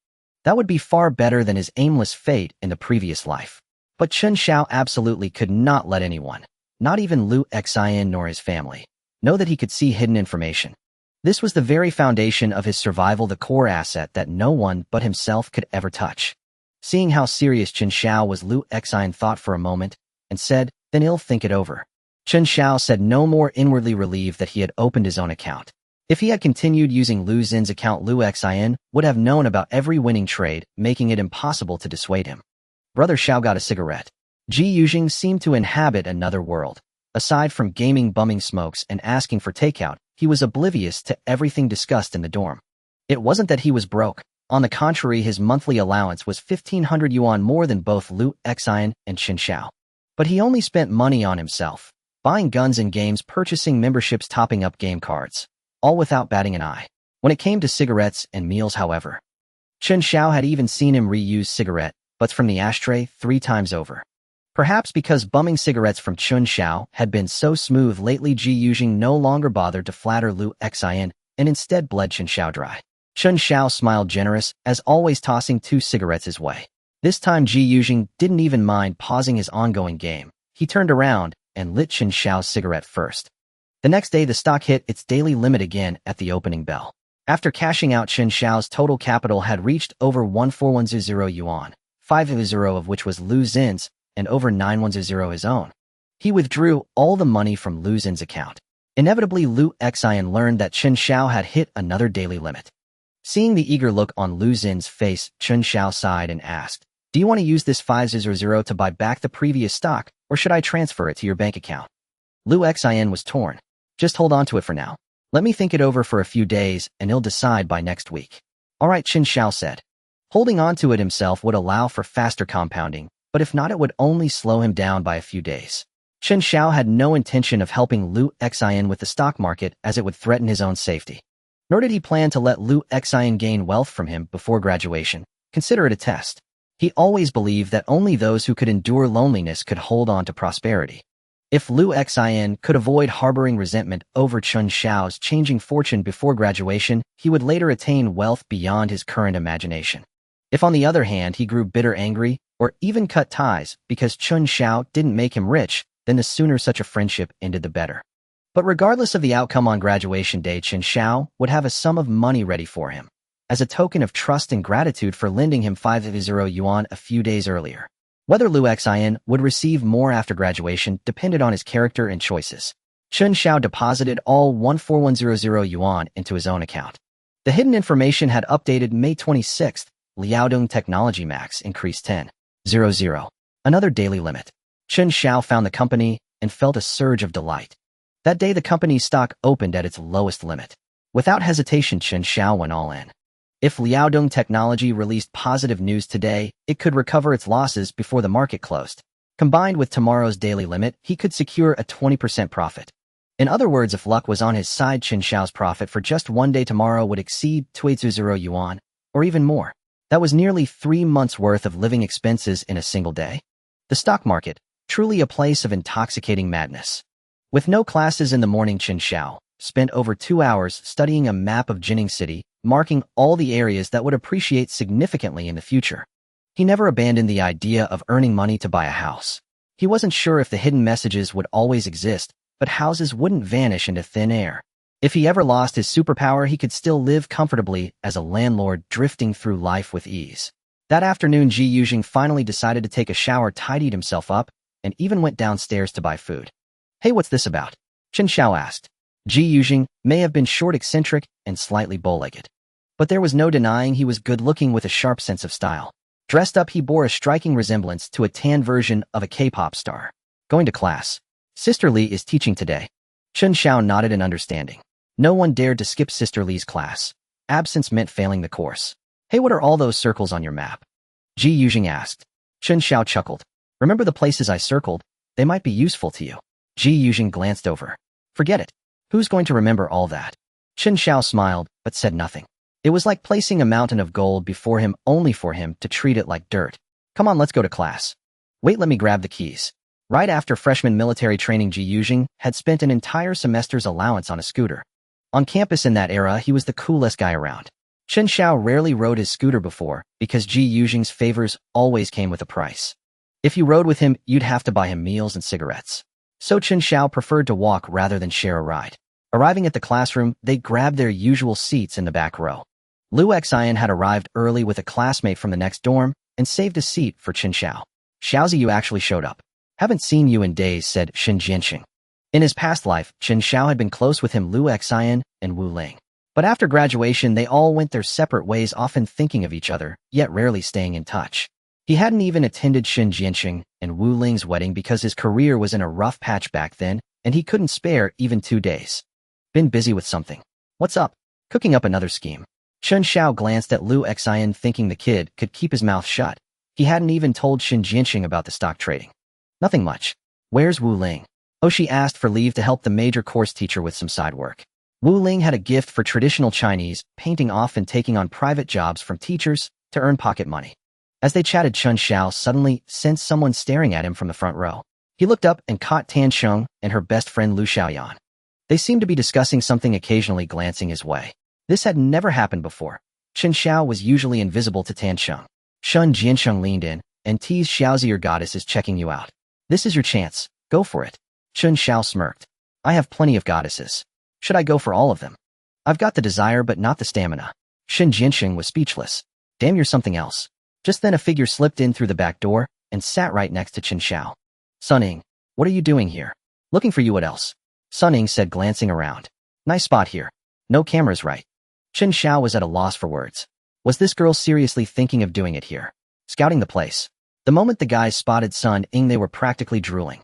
That would be far better than his aimless fate in the previous life. But Chen Xiao absolutely could not let anyone, not even Lu Xin nor his family, know that he could see hidden information. This was the very foundation of his survival, the core asset that no one but himself could ever touch. Seeing how serious Chen Xiao was, Lu Xin thought for a moment and said, "Then he'll think it over." Chen Xiao said no more, inwardly relieved that he had opened his own account. If he had continued using Lu Xin's account, Lu Xin would have known about every winning trade, making it impossible to dissuade him. Brother Xiao got a cigarette. Ji Yujing seemed to inhabit another world. Aside from gaming, bumming smokes, and asking for takeout, he was oblivious to everything discussed in the dorm. It wasn't that he was broke. On the contrary, his monthly allowance was 1,500 yuan more than both Lu Xin and Chen Xiao. But he only spent money on himself, buying guns and games, purchasing memberships, topping up game cards, all without batting an eye. When it came to cigarettes and meals, however, Chen Xiao had even seen him reuse cigarette butts from the ashtray 3 times over. Perhaps because bumming cigarettes from Chen Xiao had been so smooth lately, Ji Yujing no longer bothered to flatter Lu Xin and instead bled Chen Xiao dry. Chen Xiao smiled, generous, as always, tossing 2 cigarettes his way. This time Ji Yujing didn't even mind pausing his ongoing game. He turned around and lit Chen Xiao's cigarette first. The next day, the stock hit its daily limit again at the opening bell. After cashing out, Chen Xiao's total capital had reached over 14100 yuan, 500 of which was Lu Xin's, and over 9100 his own. He withdrew all the money from Lu Xin's account. Inevitably, Lu Xin learned that Chen Xiao had hit another daily limit. Seeing the eager look on Lu Xin's face, Chen Xiao sighed and asked, "Do you want to use this 500 to buy back the previous stock, or should I transfer it to your bank account?" Lu Xin was torn. "Just hold on to it for now. Let me think it over for a few days, and he'll decide by next week." "All right," Chen Xiao said. Holding on to it himself would allow for faster compounding, but if not, it would only slow him down by a few days. Chen Xiao had no intention of helping Lu Xin with the stock market, as it would threaten his own safety. Nor did he plan to let Lu Xin gain wealth from him before graduation. Consider it a test. He always believed that only those who could endure loneliness could hold on to prosperity. If Lu Xin could avoid harboring resentment over Chen Xiao's changing fortune before graduation, he would later attain wealth beyond his current imagination. If, on the other hand, he grew bitter, angry, or even cut ties because Chen Xiao didn't make him rich, then the sooner such a friendship ended, the better. But regardless of the outcome, on graduation day, Chen Xiao would have a sum of money ready for him, as a token of trust and gratitude for lending him 500 yuan a few days earlier. Whether Lu Xin would receive more after graduation depended on his character and choices. Chen Xiao deposited all 14100 yuan into his own account. The hidden information had updated May 26th. Liaodong Technology Max increased 10.00. Another daily limit. Chen Xiao found the company and felt a surge of delight. That day, the company's stock opened at its lowest limit. Without hesitation, Chen Xiao went all in. If Liaodong Technology released positive news today, it could recover its losses before the market closed. Combined with tomorrow's daily limit, he could secure a 20% profit. In other words, if luck was on his side, Chen Xiao's profit for just one day tomorrow would exceed 280 yuan, or even more. That was nearly 3 months' worth of living expenses in a single day. The stock market, truly a place of intoxicating madness. With no classes in the morning, Chen Xiao spent over 2 hours studying a map of Jining City, marking all the areas that would appreciate significantly in the future. He never abandoned the idea of earning money to buy a house. He wasn't sure if the hidden messages would always exist, but houses wouldn't vanish into thin air. If he ever lost his superpower, he could still live comfortably as a landlord, drifting through life with ease. That afternoon, Ji Yujing finally decided to take a shower, tidied himself up, and even went downstairs to buy food. "Hey, what's this about?" Chen Xiao asked. Ji Yujing may have been short, eccentric, and slightly bow-legged, but there was no denying he was good-looking with a sharp sense of style. Dressed up, he bore a striking resemblance to a tan version of a K-pop star. "Going to class. Sister Li is teaching today." Chen Xiao nodded in understanding. No one dared to skip Sister Li's class. Absence meant failing the course. "Hey, what are all those circles on your map?" Ji Yujing asked. Chen Xiao chuckled. "Remember the places I circled? They might be useful to you." Ji Yujing glanced over. "Forget it. Who's going to remember all that?" Chen Xiao smiled, but said nothing. It was like placing a mountain of gold before him only for him to treat it like dirt. Come on, let's go to class. Wait, let me grab the keys. Right after freshman military training, Ji Yujing had spent an entire semester's allowance on a scooter. On campus in that era, he was the coolest guy around. Chen Xiao rarely rode his scooter before because Ji Yujing's favors always came with a price. If you rode with him, you'd have to buy him meals and cigarettes. So Chen Xiao preferred to walk rather than share a ride. Arriving at the classroom, they grabbed their usual seats in the back row. Lu Xian had arrived early with a classmate from the next dorm and saved a seat for Chen Xiao. Xiaozi, you actually showed up. Haven't seen you in days, said Shen Jianxing. In his past life, Chen Xiao had been close with him, Lu Xian and Wu Ling. But after graduation, they all went their separate ways, often thinking of each other, yet rarely staying in touch. He hadn't even attended Shen Jianxing and Wu Ling's wedding because his career was in a rough patch back then, and he couldn't spare even 2 days. Been busy with something. What's up? Cooking up another scheme. Chen Xiao glanced at Lu Xian, thinking the kid could keep his mouth shut. He hadn't even told Shen Jianxing about the stock trading. Nothing much. Where's Wu Ling? Oh, she asked for leave to help the major course teacher with some side work. Wu Ling had a gift for traditional Chinese, painting off and taking on private jobs from teachers to earn pocket money. As they chatted, Chen Xiao suddenly sensed someone staring at him from the front row. He looked up and caught Tan Sheng and her best friend Lu Xiaoyan. They seemed to be discussing something, occasionally glancing his way. This had never happened before. Chen Xiao was usually invisible to Tan Sheng. Shen Jiansheng leaned in and teased, Xiaozi, your goddess is checking you out. This is your chance. Go for it. Chen Xiao smirked. I have plenty of goddesses. Should I go for all of them? I've got the desire but not the stamina. Shen Jianxing was speechless. Damn, you're something else. Just then a figure slipped in through the back door and sat right next to Chen Xiao. Sunning, what are you doing here? Looking for you, what else? Sunning said, glancing around. Nice spot here. No cameras, right? Chen Xiao was at a loss for words. Was this girl seriously thinking of doing it here? Scouting the place. The moment the guys spotted Sun Ying, they were practically drooling.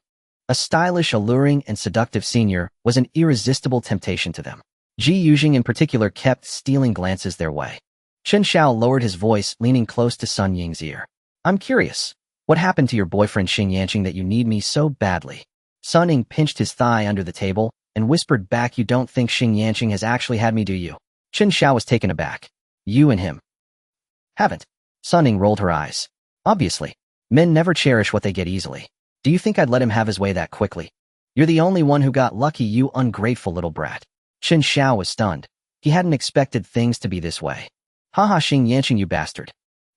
A stylish, alluring, and seductive senior was an irresistible temptation to them. Ji Yujing in particular kept stealing glances their way. Chen Xiao lowered his voice, leaning close to Sun Ying's ear. I'm curious. What happened to your boyfriend Xing Yanqing that you need me so badly? Sun Ying pinched his thigh under the table and whispered back, you don't think Xing Yanqing has actually had me, do you? Chen Xiao was taken aback. You and him haven't. Sun Ying rolled her eyes. Obviously. Men never cherish what they get easily. Do you think I'd let him have his way that quickly? You're the only one who got lucky, you ungrateful little brat. Chen Xiao was stunned. He hadn't expected things to be this way. Haha, Xing Yanqing, you bastard.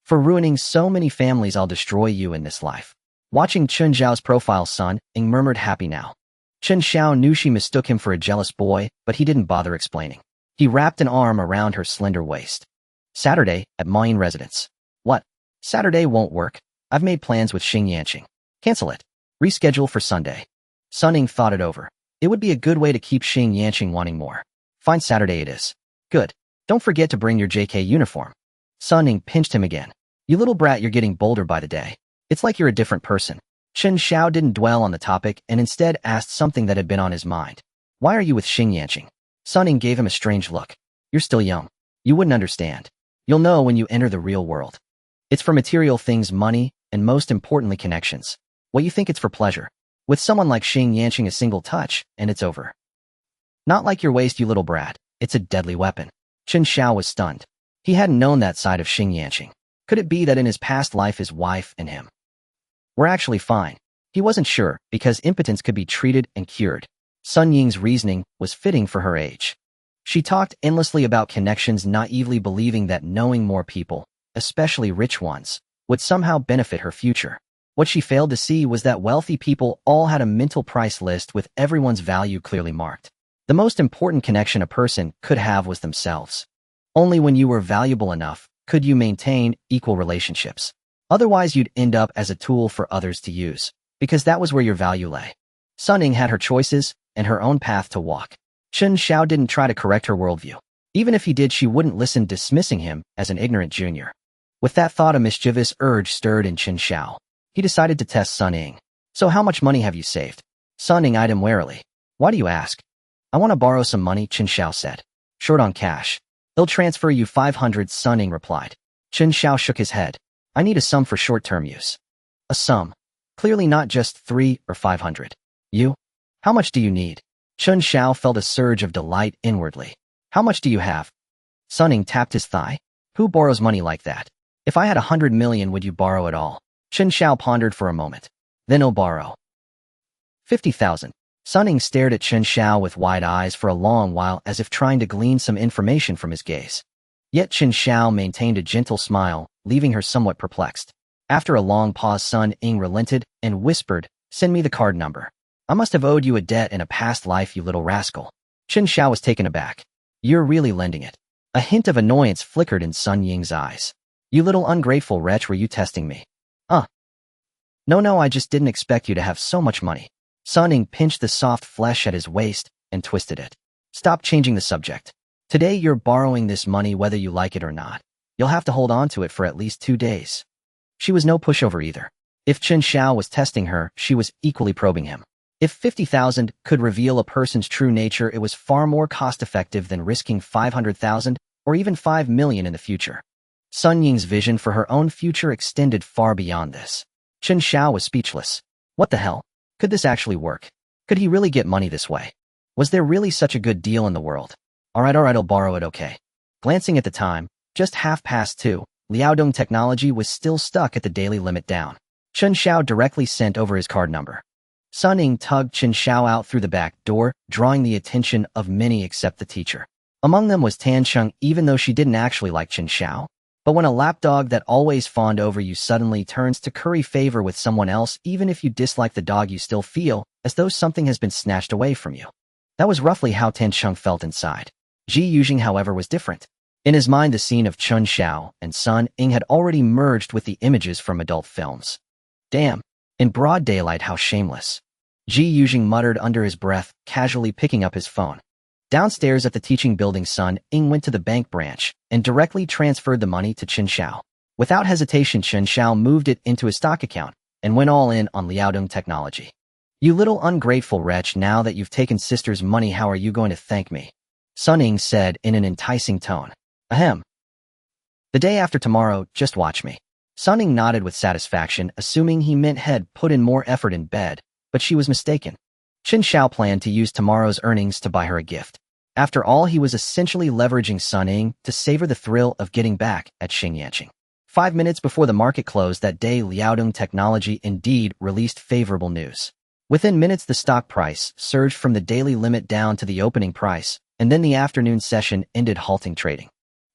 For ruining so many families, I'll destroy you in this life. Watching Chen Xiao's profile, Sun Ying murmured, happy now. Chen Xiao knew she mistook him for a jealous boy, but he didn't bother explaining. He wrapped an arm around her slender waist. Saturday, at Mayin residence. What? Saturday won't work. I've made plans with Xing Yanqing. Cancel it. Reschedule for Sunday. Sun Ying thought it over. It would be a good way to keep Xing Yanqing wanting more. Fine, Saturday it is. Good. Don't forget to bring your JK uniform. Sun Ying pinched him again. You little brat, you're getting bolder by the day. It's like you're a different person. Chen Xiao didn't dwell on the topic and instead asked something that had been on his mind. Why are you with Xing Yanqing? Sun Ying gave him a strange look. You're still young. You wouldn't understand. You'll know when you enter the real world. It's for material things, money, and most importantly, connections. What you think it's for pleasure. With someone like Xing Yanqing, a single touch, and it's over. Not like your waist, you little brat. It's a deadly weapon. Chen Xiao was stunned. He hadn't known that side of Xing Yanqing. Could it be that in his past life his wife and him were actually fine? He wasn't sure, because impotence could be treated and cured. Sun Ying's reasoning was fitting for her age. She talked endlessly about connections, naively believing that knowing more people, especially rich ones, would somehow benefit her future. What she failed to see was that wealthy people all had a mental price list with everyone's value clearly marked. The most important connection a person could have was themselves. Only when you were valuable enough could you maintain equal relationships. Otherwise, you'd end up as a tool for others to use, because that was where your value lay. Sun Ying had her choices and her own path to walk. Chen Xiao didn't try to correct her worldview. Even if he did, she wouldn't listen, dismissing him as an ignorant junior. With that thought, a mischievous urge stirred in Chen Xiao. He decided to test Sun Ying. So how much money have you saved? Sun Ying eyed him warily. Why do you ask? I want to borrow some money, Chen Xiao said. Short on cash. They'll transfer you 500, Sun Ying replied. Chen Xiao shook his head. I need a sum for short-term use. A sum. Clearly not just 3 or 500. You? How much do you need? Chen Xiao felt a surge of delight inwardly. How much do you have? Sun Ying tapped his thigh. Who borrows money like that? If I had 100 million, would you borrow it all? Chen Xiao pondered for a moment. Then I'll borrow 50,000. Sun Ying stared at Chen Xiao with wide eyes for a long while as if trying to glean some information from his gaze. Yet Chen Xiao maintained a gentle smile, leaving her somewhat perplexed. After a long pause, Sun Ying relented and whispered, "Send me the card number. I must have owed you a debt in a past life, you little rascal." Chen Xiao was taken aback. "You're really lending it?" A hint of annoyance flickered in Sun Ying's eyes. "You little ungrateful wretch, were you testing me?" No, I just didn't expect you to have so much money." Sun Ying pinched the soft flesh at his waist and twisted it. "Stop changing the subject. Today you're borrowing this money whether you like it or not. You'll have to hold on to it for at least 2 days." She was no pushover either. If Chen Xiao was testing her, she was equally probing him. If 50,000 could reveal a person's true nature, it was far more cost-effective than risking 500,000 or even 5 million in the future. Sun Ying's vision for her own future extended far beyond this. Chen Xiao was speechless. What the hell? Could this actually work? Could he really get money this way? Was there really such a good deal in the world? All right, I'll borrow it, okay. Glancing at the time, just 2:30, Liaodong Technology was still stuck at the daily limit down. Chen Xiao directly sent over his card number. Sun Ying tugged Chen Xiao out through the back door, drawing the attention of many except the teacher. Among them was Tan Cheng, even though she didn't actually like Chen Xiao. But when a lapdog that always fawned over you suddenly turns to curry favor with someone else, even if you dislike the dog, you still feel as though something has been snatched away from you. That was roughly how Tan Cheng felt inside. Ji Yujing, however, was different. In his mind, the scene of Chen Xiao and Sun Ying had already merged with the images from adult films. Damn, in broad daylight, how shameless. Ji Yujing muttered under his breath, casually picking up his phone. Downstairs at the teaching building, Sun Ying went to the bank branch and directly transferred the money to Chen Xiao. Without hesitation, Chen Xiao moved it into his stock account and went all in on Liaodong Technology. "You little ungrateful wretch, now that you've taken sister's money, how are you going to thank me?" Sun Ying said in an enticing tone. "Ahem. The day after tomorrow, just watch me." Sun Ying nodded with satisfaction, assuming he meant had put in more effort in bed, but she was mistaken. Chen Xiao planned to use tomorrow's earnings to buy her a gift. After all, he was essentially leveraging Sun Ying to savor the thrill of getting back at Xingyanqing. 5 minutes before the market closed that day, Liaodong Technology indeed released favorable news. Within minutes, the stock price surged from the daily limit down to the opening price, and then the afternoon session ended, halting trading.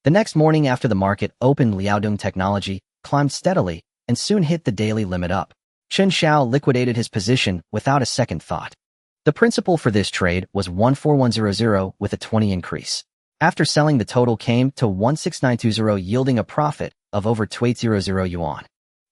The next morning after the market opened, Liaodong Technology climbed steadily and soon hit the daily limit up. Chen Xiao liquidated his position without a second thought. The principal for this trade was 14100 with a 20 increase. After selling, the total came to 16920, yielding a profit of over 2800 yuan.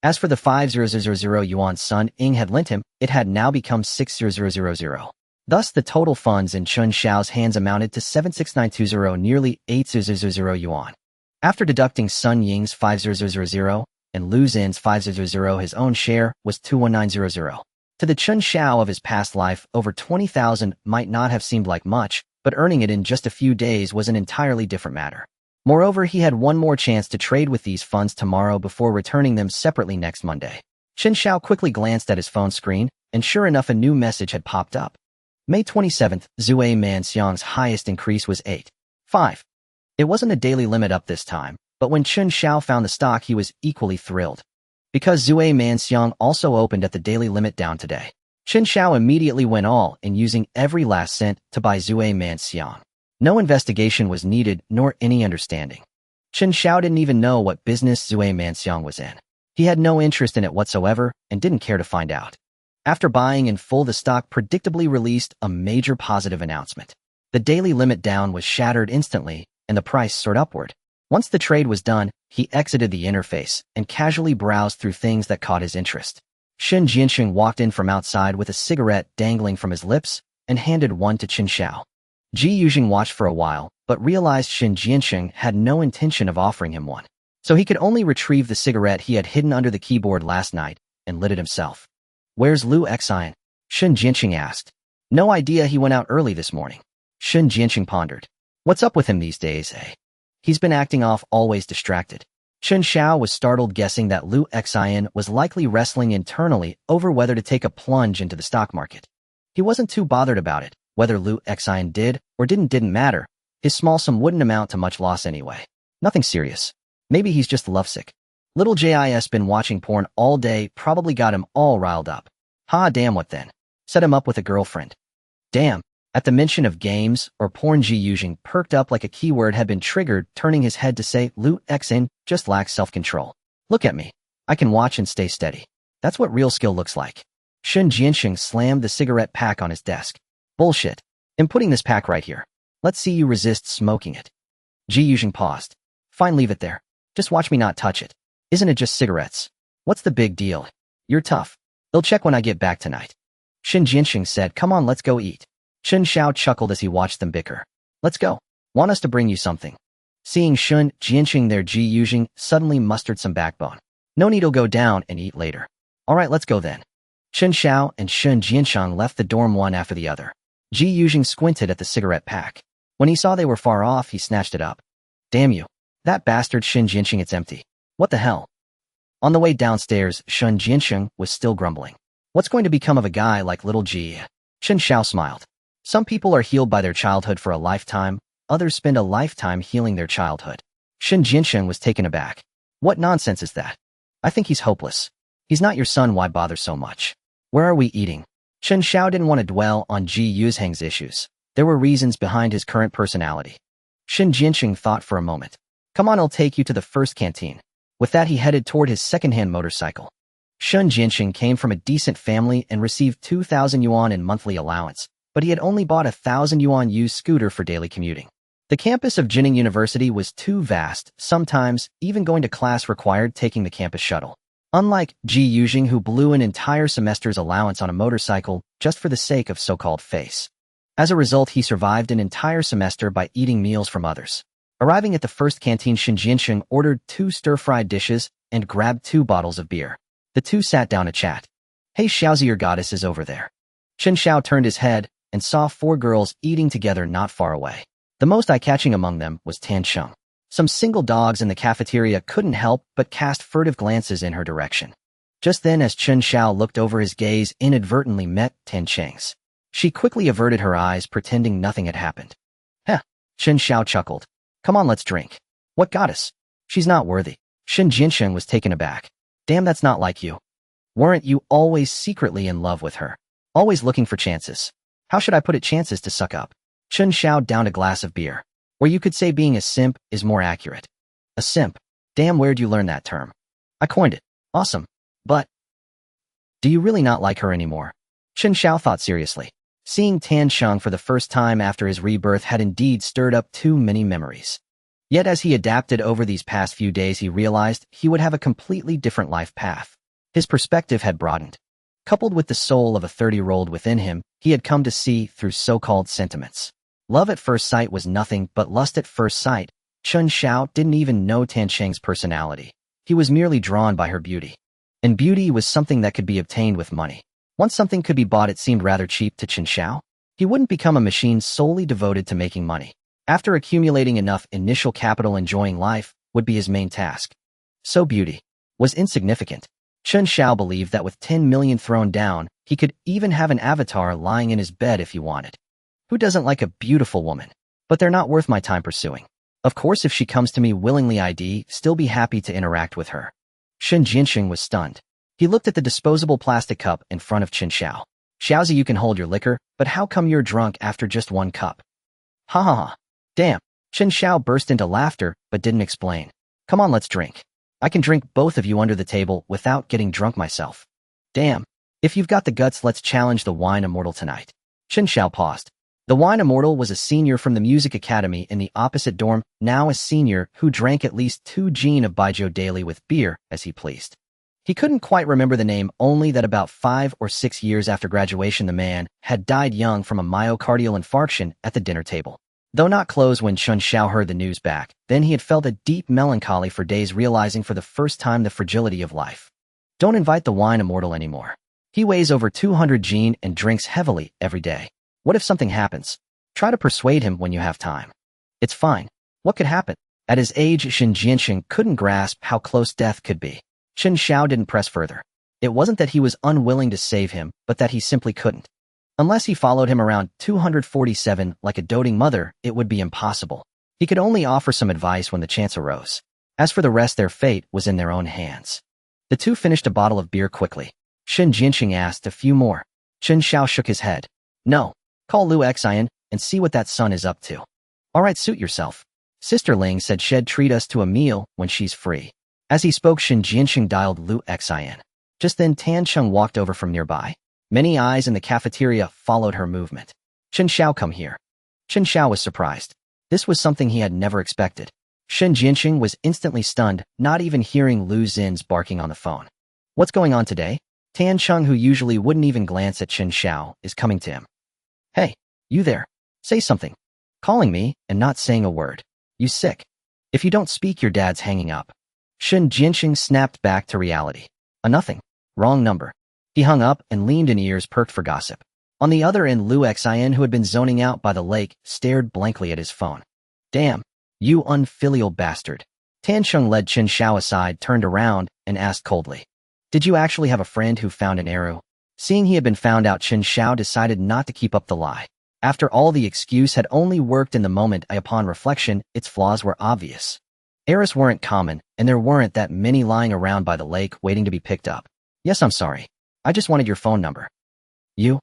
As for the 5000 yuan Sun Ying had lent him, it had now become 6000. Thus, the total funds in Chen Xiao's hands amounted to 76920, nearly 8000 yuan. After deducting Sun Ying's 5000 and Lu Xin's 5000, his own share was 21900. To the Chen Xiao of his past life, over 20,000 might not have seemed like much, but earning it in just a few days was an entirely different matter. Moreover, he had one more chance to trade with these funds tomorrow before returning them separately next Monday. Chen Xiao quickly glanced at his phone screen, and sure enough, a new message had popped up. May 27th, Zui Manxiang's highest increase was 8.5. It wasn't a daily limit up this time, but when Chen Xiao found the stock, he was equally thrilled. Because Zui Manxiang also opened at the daily limit down today, Chen Xiao immediately went all in, using every last cent to buy Zui Manxiang. No investigation was needed, nor any understanding. Chen Xiao didn't even know what business Zui Manxiang was in. He had no interest in it whatsoever and didn't care to find out. After buying in full, the stock predictably released a major positive announcement. The daily limit down was shattered instantly, and the price soared upward. Once the trade was done, he exited the interface and casually browsed through things that caught his interest. Chen Xiao walked in from outside with a cigarette dangling from his lips and handed one to Chen Xiao. Ji Yujing watched for a while, but realized Chen Xiao had no intention of offering him one. So he could only retrieve the cigarette he had hidden under the keyboard last night and lit it himself. "Where's Lu Xian?" Chen Xiao asked. "No idea, he went out early this morning." Chen Xiao pondered. "What's up with him these days, eh? He's been acting off, always distracted." Chen Xiao was startled, guessing that Lu Xian was likely wrestling internally over whether to take a plunge into the stock market. He wasn't too bothered about it. Whether Lu Xian did or didn't matter, His small sum wouldn't amount to much loss anyway. Nothing serious. Maybe he's just lovesick. Little Jis been watching porn all day, probably got him all riled up. Ha, damn, what then? Set him up with a girlfriend. Damn. At the mention of games or porn, Ji Yuzheng perked up like a keyword had been triggered, turning his head to say, Loot Xin, just lacks self-control. Look at me. I can watch and stay steady. That's what real skill looks like. Chen Xiao slammed the cigarette pack on his desk. Bullshit. I'm putting this pack right here. Let's see you resist smoking it. Ji Yuzheng paused. Fine, leave it there. Just watch me not touch it. Isn't it just cigarettes? What's the big deal? You're tough. They'll check when I get back tonight. Chen Xiao said, come on, let's go eat. Chen Xiao chuckled as he watched them bicker. Let's go. Want us to bring you something? Seeing Chen Xiao there, Ji Yuzheng suddenly mustered some backbone. No need, to go down and eat later. All right, let's go then. Chen Xiao and Chen Xiao left the dorm one after the other. Ji Yuzheng squinted at the cigarette pack. When he saw they were far off, he snatched it up. Damn you. That bastard Chen Xiao, it's empty. What the hell? On the way downstairs, Chen Xiao was still grumbling. What's going to become of a guy like little Ji? Chen Xiao smiled. Some people are healed by their childhood for a lifetime, others spend a lifetime healing their childhood. Chen Xiao was taken aback. What nonsense is that? I think he's hopeless. He's not your son, why bother so much? Where are we eating? Chen Xiao didn't want to dwell on Ji Yuzheng's issues. There were reasons behind his current personality. Chen Xiao thought for a moment. Come on, I'll take you to the first canteen. With that, he headed toward his second-hand motorcycle. Chen Xiao came from a decent family and received 2,000 yuan in monthly allowance, but he had only bought a 1,000 yuan used scooter for daily commuting. The campus of Jining University was too vast, sometimes even going to class required taking the campus shuttle. Unlike Ji Yuzheng, who blew an entire semester's allowance on a motorcycle just for the sake of so-called face. As a result, he survived an entire semester by eating meals from others. Arriving at the first canteen, Chen Xiao ordered 2 stir-fried dishes and grabbed 2 bottles of beer. The two sat down to chat. Hey Xiaozi, your goddess is over there. Chen Xiao turned his head and saw 4 girls eating together not far away. The most eye-catching among them was Tan Cheng. Some single dogs in the cafeteria couldn't help but cast furtive glances in her direction. Just then, as Chen Xiao looked over, his gaze inadvertently met Tan Cheng's. She quickly averted her eyes, pretending nothing had happened. Heh, Chen Xiao chuckled. Come on, let's drink. What goddess? She's not worthy. Chen Xiao was taken aback. Damn, that's not like you. Weren't you always secretly in love with her? Always looking for chances. How should I put it, chances to suck up? Chen Xiao downed a glass of beer. Or you could say being a simp is more accurate. A simp? Damn, where'd you learn that term? I coined it. Awesome. But do you really not like her anymore? Chen Xiao thought seriously. Seeing Tan Cheng for the first time after his rebirth had indeed stirred up too many memories. Yet as he adapted over these past few days, he realized he would have a completely different life path. His perspective had broadened. Coupled with the soul of a 30-year-old within him, he had come to see through so-called sentiments. Love at first sight was nothing but lust at first sight. Chen Xiao didn't even know Tan Cheng's personality. He was merely drawn by her beauty. And beauty was something that could be obtained with money. Once something could be bought, it seemed rather cheap to Chen Xiao. He wouldn't become a machine solely devoted to making money. After accumulating enough initial capital, enjoying life would be his main task. So beauty was insignificant. Chen Xiao believed that with 10 million thrown down, he could even have an avatar lying in his bed if he wanted. Who doesn't like a beautiful woman? But they're not worth my time pursuing. Of course, if she comes to me willingly, I'd still be happy to interact with her. Chen Xiao was stunned. He looked at the disposable plastic cup in front of Chen Xiao. Xiaozi, you can hold your liquor, but how come you're drunk after just 1 cup? Ha ha ha. Damn. Chen Xiao burst into laughter, but didn't explain. Come on, let's drink. I can drink both of you under the table without getting drunk myself. Damn. If you've got the guts, let's challenge the wine immortal tonight. Chen Xiao paused. The wine immortal was a senior from the music academy in the opposite dorm, now a senior who drank at least 2 gin of baijiu daily with beer as he pleased. He couldn't quite remember the name, only that about 5 or 6 years after graduation the man had died young from a myocardial infarction at the dinner table. Though not close when Chen Xiao heard the news back, then he had felt a deep melancholy for days, realizing for the first time the fragility of life. Don't invite the wine immortal anymore. He weighs over 200 gin and drinks heavily every day. What if something happens? Try to persuade him when you have time. It's fine. What could happen? At his age, Chen Xiao couldn't grasp how close death could be. Chen Xiao didn't press further. It wasn't that he was unwilling to save him, but that he simply couldn't. Unless he followed him around 247 like a doting mother, it would be impossible. He could only offer some advice when the chance arose. As for the rest, their fate was in their own hands. The two finished a bottle of beer quickly. Chen Xiao asked a few more. Chen Xiao shook his head. No. Call Lu Xian and see what that son is up to. All right, suit yourself. Sister Ling said she'd treat us to a meal when she's free. As he spoke, Chen Xiao dialed Lu Xian. Just then Tan Cheng walked over from nearby. Many eyes in the cafeteria followed her movement. Chen Xiao, come here. Chen Xiao was surprised. This was something he had never expected. Chen Xiao was instantly stunned, not even hearing Lu Xin's barking on the phone. What's going on today? Tan Cheng, who usually wouldn't even glance at Chen Xiao, is coming to him. Hey, you there. Say something. Calling me and not saying a word. You sick? If you don't speak, your dad's hanging up. Chen Xiao snapped back to reality. A nothing. Wrong number. He hung up and leaned in, ears perked for gossip. On the other end, Lu Xian, who had been zoning out by the lake, stared blankly at his phone. Damn, you unfilial bastard. Tan Cheng led Chen Xiao aside, turned around, and asked coldly. Did you actually have a friend who found an arrow? Seeing he had been found out, Chen Xiao decided not to keep up the lie. After all, the excuse had only worked in the moment. Upon reflection, its flaws were obvious. Arrows weren't common, and there weren't that many lying around by the lake waiting to be picked up. Yes, I'm sorry. I just wanted your phone number. You.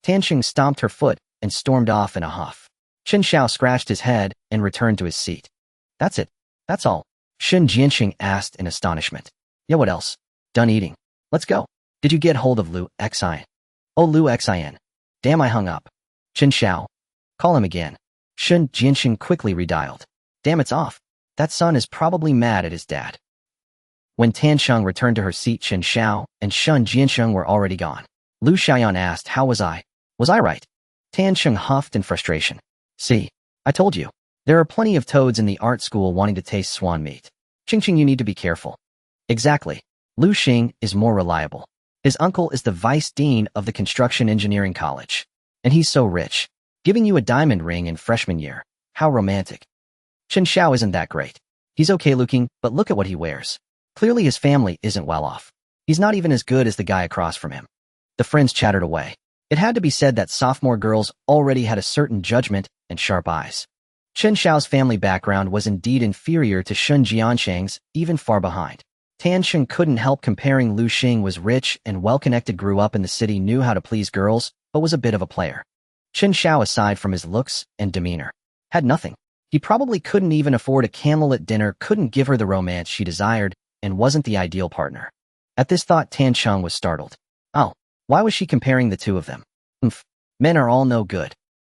Tan Cheng stomped her foot and stormed off in a huff. Chen Xiao scratched his head and returned to his seat. That's it. That's all. Chen Xiao asked in astonishment. Yeah, what else? Done eating. Let's go. Did you get hold of Lu Xian? Oh, Lu Xian. Damn, I hung up. Chen Xiao. Call him again. Chen Xiao quickly redialed. Damn, it's off. That son is probably mad at his dad. When Tan Cheng returned to her seat, Chen Xiao and Chen Xiao were already gone. Lu Xian asked, how was I? Was I right? Tan Cheng huffed in frustration. See, I told you. There are plenty of toads in the art school wanting to taste swan meat. Ching, you need to be careful. Exactly. Lu Xing is more reliable. His uncle is the vice dean of the construction engineering college. And he's so rich. Giving you a diamond ring in freshman year. How romantic. Chen Xiao isn't that great. He's okay looking, but look at what he wears. Clearly his family isn't well off. He's not even as good as the guy across from him. The friends chattered away. It had to be said that sophomore girls already had a certain judgment and sharp eyes. Chen Xiao's family background was indeed inferior to Chen Jiansheng's, even far behind. Tan Cheng couldn't help comparing. Lu Xing was rich and well-connected, grew up in the city, knew how to please girls, but was a bit of a player. Chen Xiao, aside from his looks and demeanor, had nothing. He probably couldn't even afford a candlelit dinner, couldn't give her the romance she desired, and wasn't the ideal partner. At this thought, Tan Cheng was startled. Oh, why was she comparing the two of them? Men are all no good.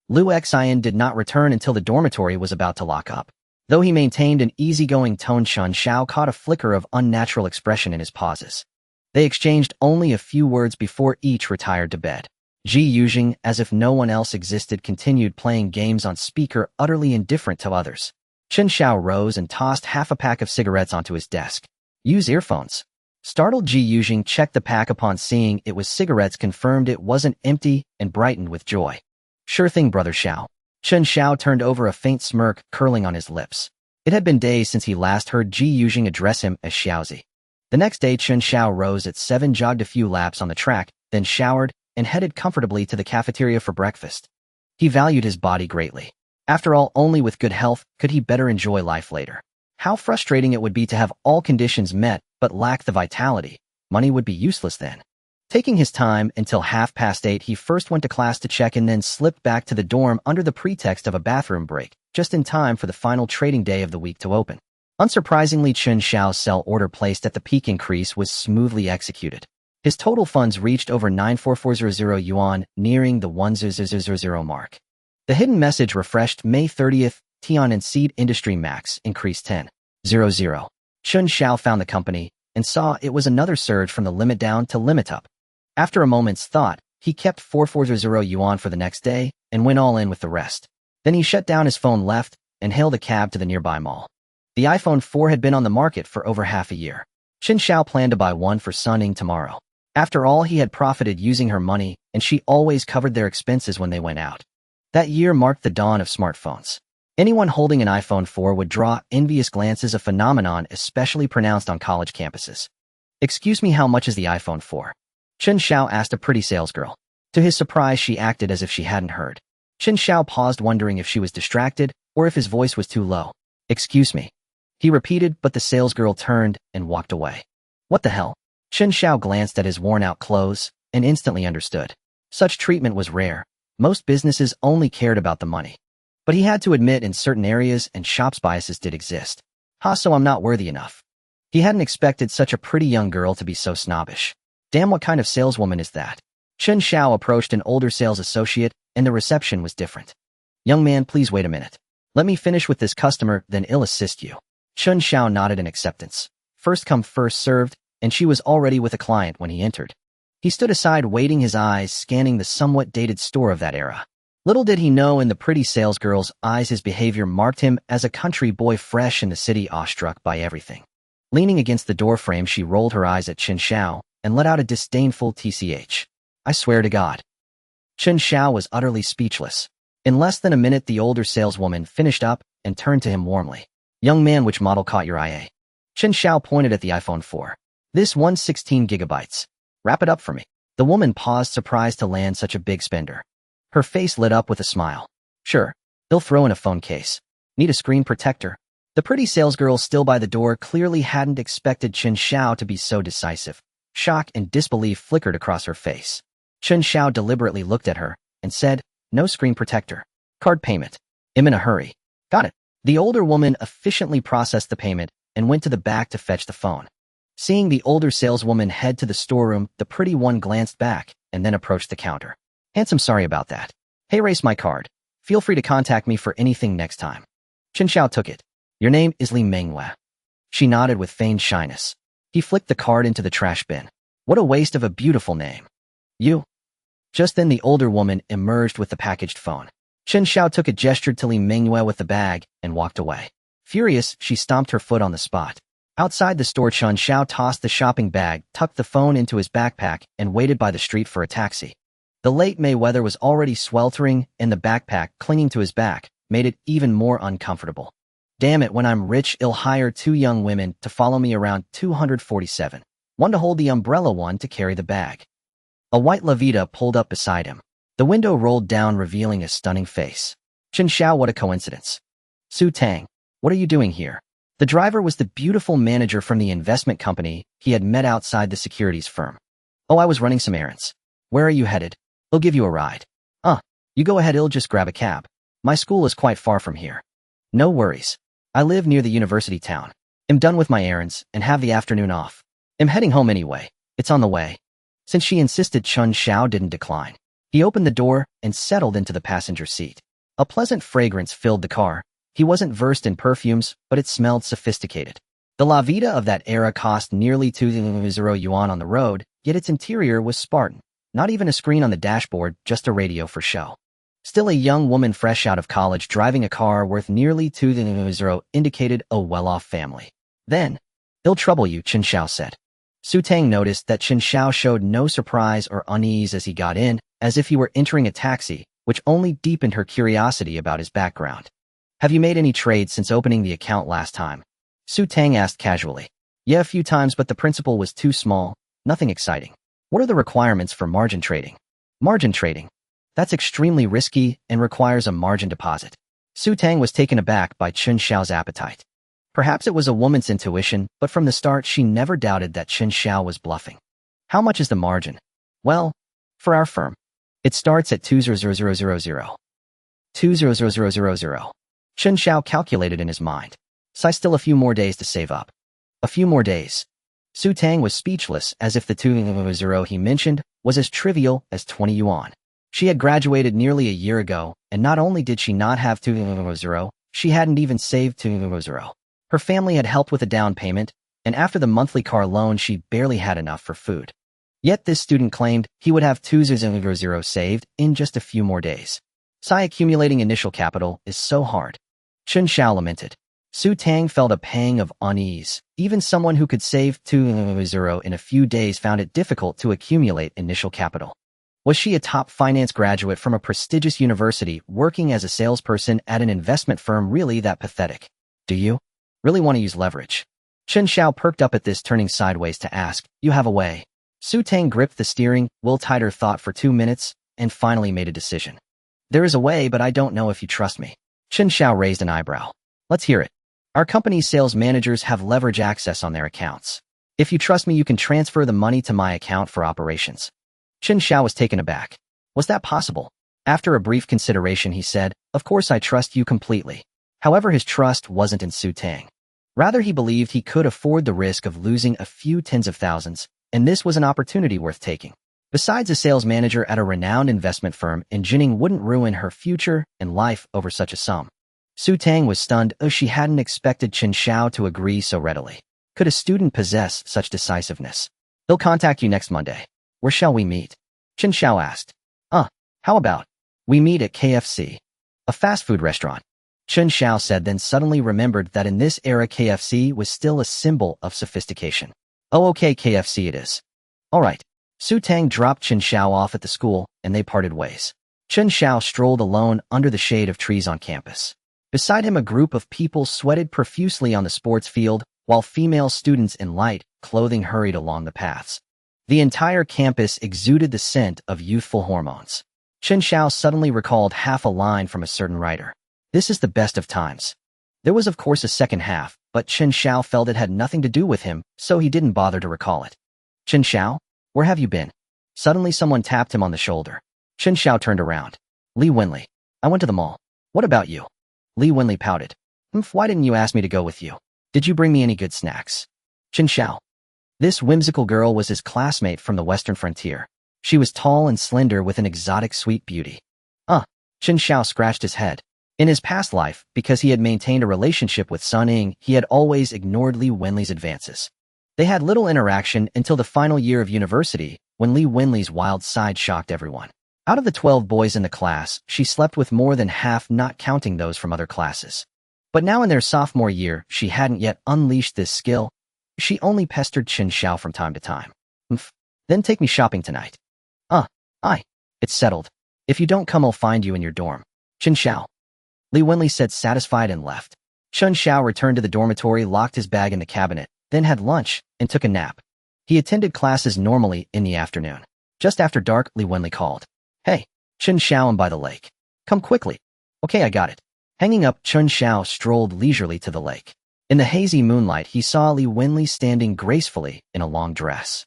Lu Xian did not return until the dormitory was about to lock up. Though he maintained an easygoing tone, Chen Xiao caught a flicker of unnatural expression in his pauses. They exchanged only a few words before each retired to bed. Ji Yuzhing, as if no one else existed, continued playing games on speaker, utterly indifferent to others. Chen Xiao rose and tossed half a pack of cigarettes onto his desk. Use earphones. Startled, Ji Yuzhing checked the pack. Upon seeing it was cigarettes, confirmed it wasn't empty, and brightened with joy. Sure thing, brother Xiao. Chen Xiao turned over, a faint smirk curling on his lips. It had been days since he last heard Ji Yuzhing address him as Xiaozi. The next day, Chen Xiao rose at 7, jogged a few laps on the track, then showered, and headed comfortably to the cafeteria for breakfast. He valued his body greatly. After all, only with good health could he better enjoy life later. How frustrating it would be to have all conditions met, but lack the vitality. Money would be useless then. Taking his time until 8:30, he first went to class to check and then slipped back to the dorm under the pretext of a bathroom break, just in time for the final trading day of the week to open. Unsurprisingly, Chen Xiao's sell order placed at the peak increase was smoothly executed. His total funds reached over 94400 yuan, nearing the 1000 mark. The hidden message refreshed May 30th, Tian and Seed Industry Max increased 10.00. Chen Xiao found the company and saw it was another surge from the limit down to limit up. After a moment's thought, he kept 4400 yuan for the next day and went all in with the rest. Then he shut down his phone, left, and hailed a cab to the nearby mall. The iPhone 4 had been on the market for over half a year. Chen Xiao planned to buy one for Sun Ning tomorrow. After all, he had profited using her money, and she always covered their expenses when they went out. That year marked the dawn of smartphones. Anyone holding an iPhone 4 would draw envious glances, a phenomenon especially pronounced on college campuses. Excuse me, how much is the iPhone 4? Chen Xiao asked a pretty salesgirl. To his surprise, she acted as if she hadn't heard. Chen Xiao paused, wondering if she was distracted or if his voice was too low. "Excuse me," he repeated, but the salesgirl turned and walked away. "What the hell?" Chen Xiao glanced at his worn-out clothes and instantly understood. Such treatment was rare. Most businesses only cared about the money. But he had to admit in certain areas and shops biases did exist. So I'm not worthy enough. He hadn't expected such a pretty young girl to be so snobbish. Damn, what kind of saleswoman is that? Chen Xiao approached an older sales associate, and the reception was different. "Young man, please wait a minute. Let me finish with this customer, then I'll assist you." Chen Xiao nodded in acceptance. First come, first served, and she was already with a client when he entered. He stood aside, waiting, his eyes scanning the somewhat dated store of that era. Little did he know, in the pretty salesgirl's eyes, his behavior marked him as a country boy fresh in the city, awestruck by everything. Leaning against the doorframe, she rolled her eyes at Chen Xiao and let out a disdainful "tch. I swear to God." Chen Xiao was utterly speechless. In less than a minute, the older saleswoman finished up and turned to him warmly. "Young man, which model caught your eye?" Chen Xiao pointed at the iPhone 4. "This one's 16 gigabytes. Wrap it up for me." The woman paused, surprised to land such a big spender. Her face lit up with a smile. "Sure. They'll throw in a phone case. Need a screen protector?" The pretty salesgirl still by the door clearly hadn't expected Chen Xiao to be so decisive. Shock and disbelief flickered across her face. Chen Xiao deliberately looked at her and said, "No screen protector. Card payment. I'm in a hurry." "Got it." The older woman efficiently processed the payment and went to the back to fetch the phone. Seeing the older saleswoman head to the storeroom, the pretty one glanced back and then approached the counter. "Handsome, sorry about that. Hey, race my card. Feel free to contact me for anything next time." Chen Xiao took it. "Your name is Li Mengyue." She nodded with feigned shyness. He flicked the card into the trash bin. "What a waste of a beautiful name." "You?" Just then the older woman emerged with the packaged phone. Chen Xiao took it, gestured to Li Mengyue with the bag, and walked away. Furious, she stomped her foot on the spot. Outside the store, Chen Xiao tossed the shopping bag, tucked the phone into his backpack, and waited by the street for a taxi. The late May weather was already sweltering, and the backpack clinging to his back made it even more uncomfortable. "Damn it, when I'm rich, I'll hire 2 young women to follow me around. 247. One to hold the umbrella, one to carry the bag." A white Lavita pulled up beside him. The window rolled down, revealing a stunning face. "Chen Xiao, what a coincidence." "Su Tang, what are you doing here?" The driver was the beautiful manager from the investment company he had met outside the securities firm. "Oh, I was running some errands." "Where are you headed?" "I'll give you a ride." You go ahead, I'll just grab a cab. My school is quite far from here." "No worries. I live near the university town. I'm done with my errands and have the afternoon off. I'm heading home anyway. It's on the way." Since she insisted, Chen Xiao didn't decline. He opened the door and settled into the passenger seat. A pleasant fragrance filled the car. He wasn't versed in perfumes, but it smelled sophisticated. The La Vida of that era cost nearly 2,000 yuan on the road, yet its interior was Spartan. Not even a screen on the dashboard, just a radio for show. Still, a young woman fresh out of college driving a car worth nearly 2,000 indicated a well-off family. "Then, he'll trouble you," Chen Xiao said. Su Tang noticed that Chen Xiao showed no surprise or unease as he got in, as if he were entering a taxi, which only deepened her curiosity about his background. "Have you made any trades since opening the account last time?" Su Tang asked casually. "Yeah, a few times, but the principal was too small. Nothing exciting." "What are the requirements for margin trading?" "Margin trading? That's extremely risky and requires a margin deposit." Su Tang was taken aback by Chen Xiao's appetite. Perhaps it was a woman's intuition, but from the start she never doubted that Chen Xiao was bluffing. "How much is the margin?" "Well, for our firm, it starts at 200,000. 200,000. Chen Xiao calculated in his mind. "So still a few more days to save up." "A few more days?" Su Tang was speechless, as if the 200 he mentioned was as trivial as 20 yuan. She had graduated nearly a year ago, and not only did she not have 200, she hadn't even saved 200. Her family had helped with a down payment, and after the monthly car loan she barely had enough for food. Yet this student claimed he would have 200 saved in just a few more days. Accumulating initial capital is so hard." Chen Xiao lamented. Su Tang felt a pang of unease. Even someone who could save 200 in a few days found it difficult to accumulate initial capital. Was she a top finance graduate from a prestigious university working as a salesperson at an investment firm really that pathetic? "Do you really want to use leverage?" Chen Xiao perked up at this, turning sideways to ask, "You have a way?" Su Tang gripped the steering wheel tighter, thought for 2 minutes, and finally made a decision. There is a way, but I don't know if you trust me. Chen Xiao raised an eyebrow. Let's hear it. Our company's sales managers have leverage access on their accounts. If you trust me, you can transfer the money to my account for operations. Chen Xiao was taken aback. Was that possible? After a brief consideration, he said, of course I trust you completely. However, his trust wasn't in Su Tang. Rather, he believed he could afford the risk of losing a few tens of thousands, and this was an opportunity worth taking. Besides, a sales manager at a renowned investment firm in Jining wouldn't ruin her future and life over such a sum. Su Tang was stunned as she hadn't expected Chen Xiao to agree so readily. Could a student possess such decisiveness? He'll contact you next Monday. Where shall we meet? Chen Xiao asked. How about we meet at KFC, a fast food restaurant? Chen Xiao said, then suddenly remembered that in this era KFC was still a symbol of sophistication. Oh, okay, KFC it is. All right. Su Tang dropped Chen Xiao off at the school, and they parted ways. Chen Xiao strolled alone under the shade of trees on campus. Beside him, a group of people sweated profusely on the sports field, while female students in light clothing hurried along the paths. The entire campus exuded the scent of youthful hormones. Chen Xiao suddenly recalled half a line from a certain writer. This is the best of times. There was of course a second half, but Chen Xiao felt it had nothing to do with him, so he didn't bother to recall it. Chen Xiao, where have you been? Suddenly someone tapped him on the shoulder. Chen Xiao turned around. Li Wenli. I went to the mall. What about you? Li Wenli pouted. Why didn't you ask me to go with you? Did you bring me any good snacks? Chen Xiao. This whimsical girl was his classmate from the Western frontier. She was tall and slender with an exotic sweet beauty. Chen Xiao scratched his head. In his past life, because he had maintained a relationship with Sun Ying, he had always ignored Li Wenli's advances. They had little interaction until the final year of university, when Li Wenli's wild side shocked everyone. Out of the 12 boys in the class, she slept with more than half, not counting those from other classes. But now in their sophomore year, she hadn't yet unleashed this skill. She only pestered Chen Xiao from time to time. Then take me shopping tonight. It's settled. If you don't come, I'll find you in your dorm. Chen Xiao. Li Wenli said, satisfied, and left. Chen Xiao returned to the dormitory, locked his bag in the cabinet, then had lunch, and took a nap. He attended classes normally in the afternoon. Just after dark, Li Wenli called. Hey, Chen Xiao, I'm by the lake. Come quickly. Okay, I got it. Hanging up, Chen Xiao strolled leisurely to the lake. In the hazy moonlight, he saw Li Wenli standing gracefully in a long dress.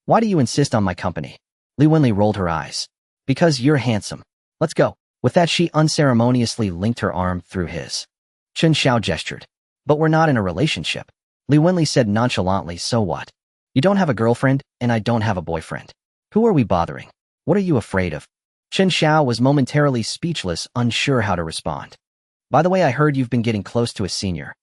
Why do you insist on my company? Li Wenli rolled her eyes. Because you're handsome. Let's go. With that, she unceremoniously linked her arm through his. Chen Xiao gestured. But we're not in a relationship. Li Wenli said nonchalantly, so what? You don't have a girlfriend, and I don't have a boyfriend. Who are we bothering? What are you afraid of? Chen Xiao was momentarily speechless, unsure how to respond. By the way, I heard you've been getting close to a senior.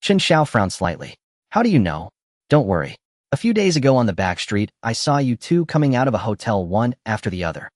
Chen Xiao frowned slightly. How do you know? Don't worry. A few days ago on the back street, I saw you two coming out of a hotel one after the other.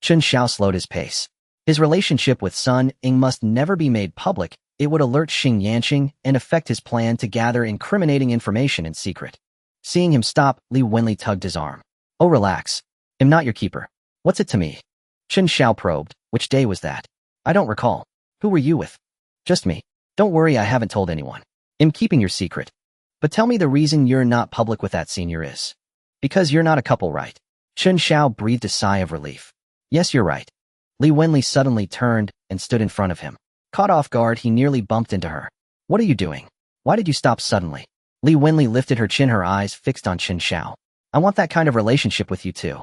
Chen Xiao slowed his pace. His relationship with Sun Ying must never be made public. It would alert Xing Yanqing and affect his plan to gather incriminating information in secret. Seeing him stop, Li Wenli tugged his arm. Oh, relax. I'm not your keeper. What's it to me? Chen Xiao probed. Which day was that? I don't recall. Who were you with? Just me. Don't worry, I haven't told anyone. I'm keeping your secret. But tell me the reason you're not public with that senior is. Because you're not a couple, right? Chen Xiao breathed a sigh of relief. Yes, you're right. Li Wenli suddenly turned and stood in front of him. Caught off guard, he nearly bumped into her. What are you doing? Why did you stop suddenly? Li Wenli lifted her chin, her eyes fixed on Chen Xiao. I want that kind of relationship with you too.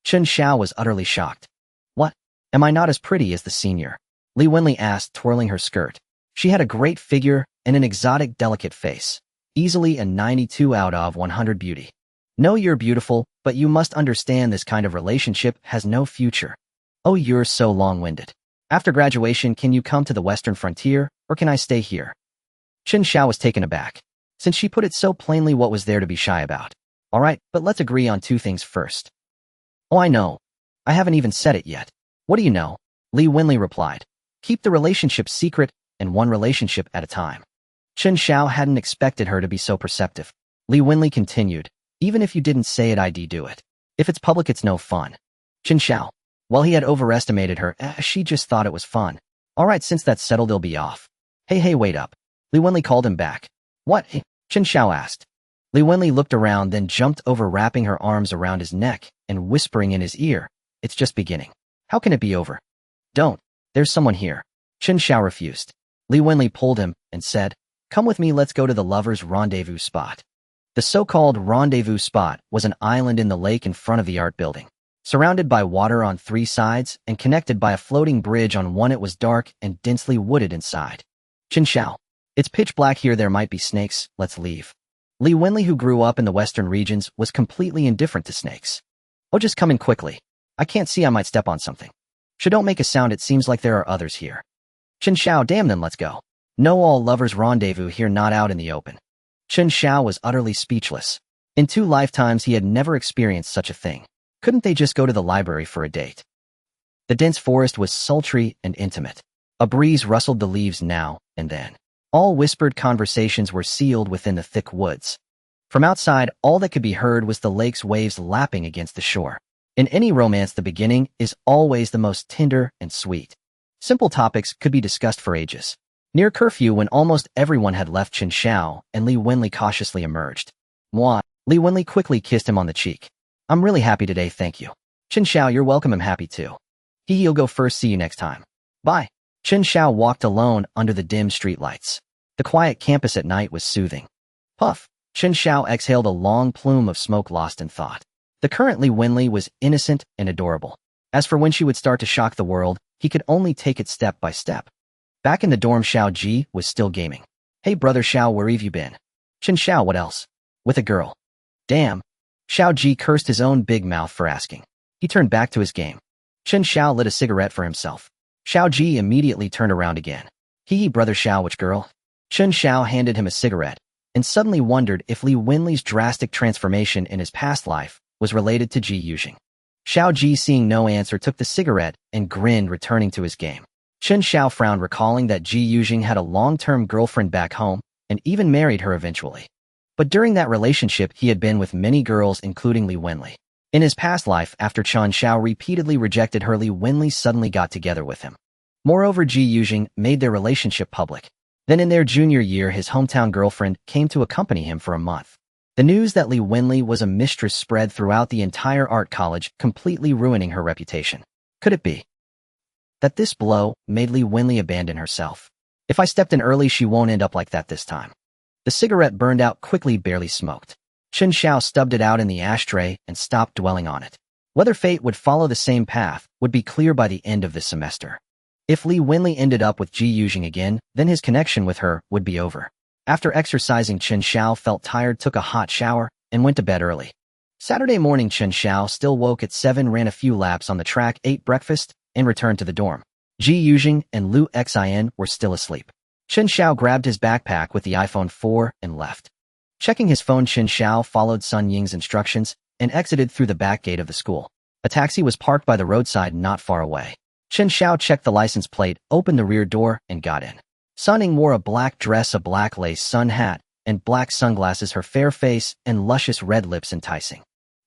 Chen Xiao was utterly shocked. What? Am I not as pretty as the senior? Li Wenli asked, twirling her skirt. She had a great figure and an exotic, delicate face. Easily a 92 out of 100 beauty. No, you're beautiful, but you must understand this kind of relationship has no future. Oh, you're so long-winded. After graduation, can you come to the Western frontier, or can I stay here? Chen Xiao was taken aback. Since she put it so plainly, what was there to be shy about? All right, but let's agree on two things first. Oh, I know. I haven't even said it yet. What do you know? Li Wenli replied. Keep the relationship secret, and one relationship at a time. Chen Xiao hadn't expected her to be so perceptive. Li Wenli continued. Even if you didn't say it, I'd do it. If it's public, it's no fun. Chen Xiao. While he had overestimated her, she just thought it was fun. All right, since that's settled, they'll be off. Hey, wait up. Li Wenli called him back. What? Chen Xiao asked. Li Wenli looked around, then jumped over, wrapping her arms around his neck and whispering in his ear, it's just beginning. How can it be over? Don't. There's someone here. Chen Xiao refused. Li Wenli pulled him and said, come with me, let's go to the lovers' rendezvous spot. The so-called rendezvous spot was an island in the lake in front of the art building. Surrounded by water on 3 sides and connected by a floating bridge on one, it was dark and densely wooded inside. Chen Xiao. It's pitch black here, there might be snakes, let's leave. Li Wenli, who grew up in the western regions, was completely indifferent to snakes. Oh, just come in quickly. I can't see, I might step on something. Don't make a sound, it seems like there are others here. Chen Xiao, damn, then let's go. No, all lovers rendezvous here, not out in the open. Chen Xiao was utterly speechless. In 2 lifetimes he had never experienced such a thing. Couldn't they just go to the library for a date? The dense forest was sultry and intimate. A breeze rustled the leaves now and then. All whispered conversations were sealed within the thick woods. From outside, all that could be heard was the lake's waves lapping against the shore. In any romance, the beginning is always the most tender and sweet. Simple topics could be discussed for ages. Near curfew, when almost everyone had left, Chen Xiao and Li Wenli cautiously emerged. Moi. Li Wenli quickly kissed him on the cheek. I'm really happy today, thank you. Chen Xiao, you're welcome, I'm happy too. You'll go first, see you next time. Bye. Chen Xiao walked alone under the dim streetlights. The quiet campus at night was soothing. Puff. Chen Xiao exhaled a long plume of smoke, lost in thought. The current Li Wenli was innocent and adorable. As for when she would start to shock the world, he could only take it step by step. Back in the dorm, Xiao Ji was still gaming. Hey brother Xiao, where have you been? Chen Xiao, what else? With a girl. Damn. Xiao Ji cursed his own big mouth for asking. He turned back to his game. Chen Xiao lit a cigarette for himself. Xiao Ji immediately turned around again. Brother Xiao, which girl? Chen Xiao handed him a cigarette, and suddenly wondered if Li Wenli's drastic transformation in his past life was related to Ji Yuzhing. Xiao Ji, seeing no answer, took the cigarette and grinned, returning to his game. Chen Xiao frowned, recalling that Ji Yuzhing had a long-term girlfriend back home and even married her eventually. But during that relationship, he had been with many girls, including Li Wenli. In his past life, after Chen Xiao repeatedly rejected her, Li Wenli suddenly got together with him. Moreover, Ji Yuzhing made their relationship public. Then in their junior year, his hometown girlfriend came to accompany him for a month. The news that Li Wenli was a mistress spread throughout the entire art college, completely ruining her reputation. Could it be that this blow made Li Wenli abandon herself? If I stepped in early, she won't end up like that this time. The cigarette burned out quickly, barely smoked. Chen Xiao stubbed it out in the ashtray and stopped dwelling on it. Whether fate would follow the same path would be clear by the end of this semester. If Li Wenli ended up with Ji Yuzhing again, then his connection with her would be over. After exercising, Chen Xiao felt tired, took a hot shower, and went to bed early. Saturday morning, Chen Xiao still woke at 7, ran a few laps on the track, ate breakfast, and returned to the dorm. Ji Yuzhing and Lu Xin were still asleep. Chen Xiao grabbed his backpack with the iPhone 4 and left. Checking his phone, Chen Xiao followed Sun Ying's instructions and exited through the back gate of the school. A taxi was parked by the roadside not far away. Chen Xiao checked the license plate, opened the rear door, and got in. Sun Ying wore a black dress, a black lace sun hat, and black sunglasses, her fair face and luscious red lips enticing.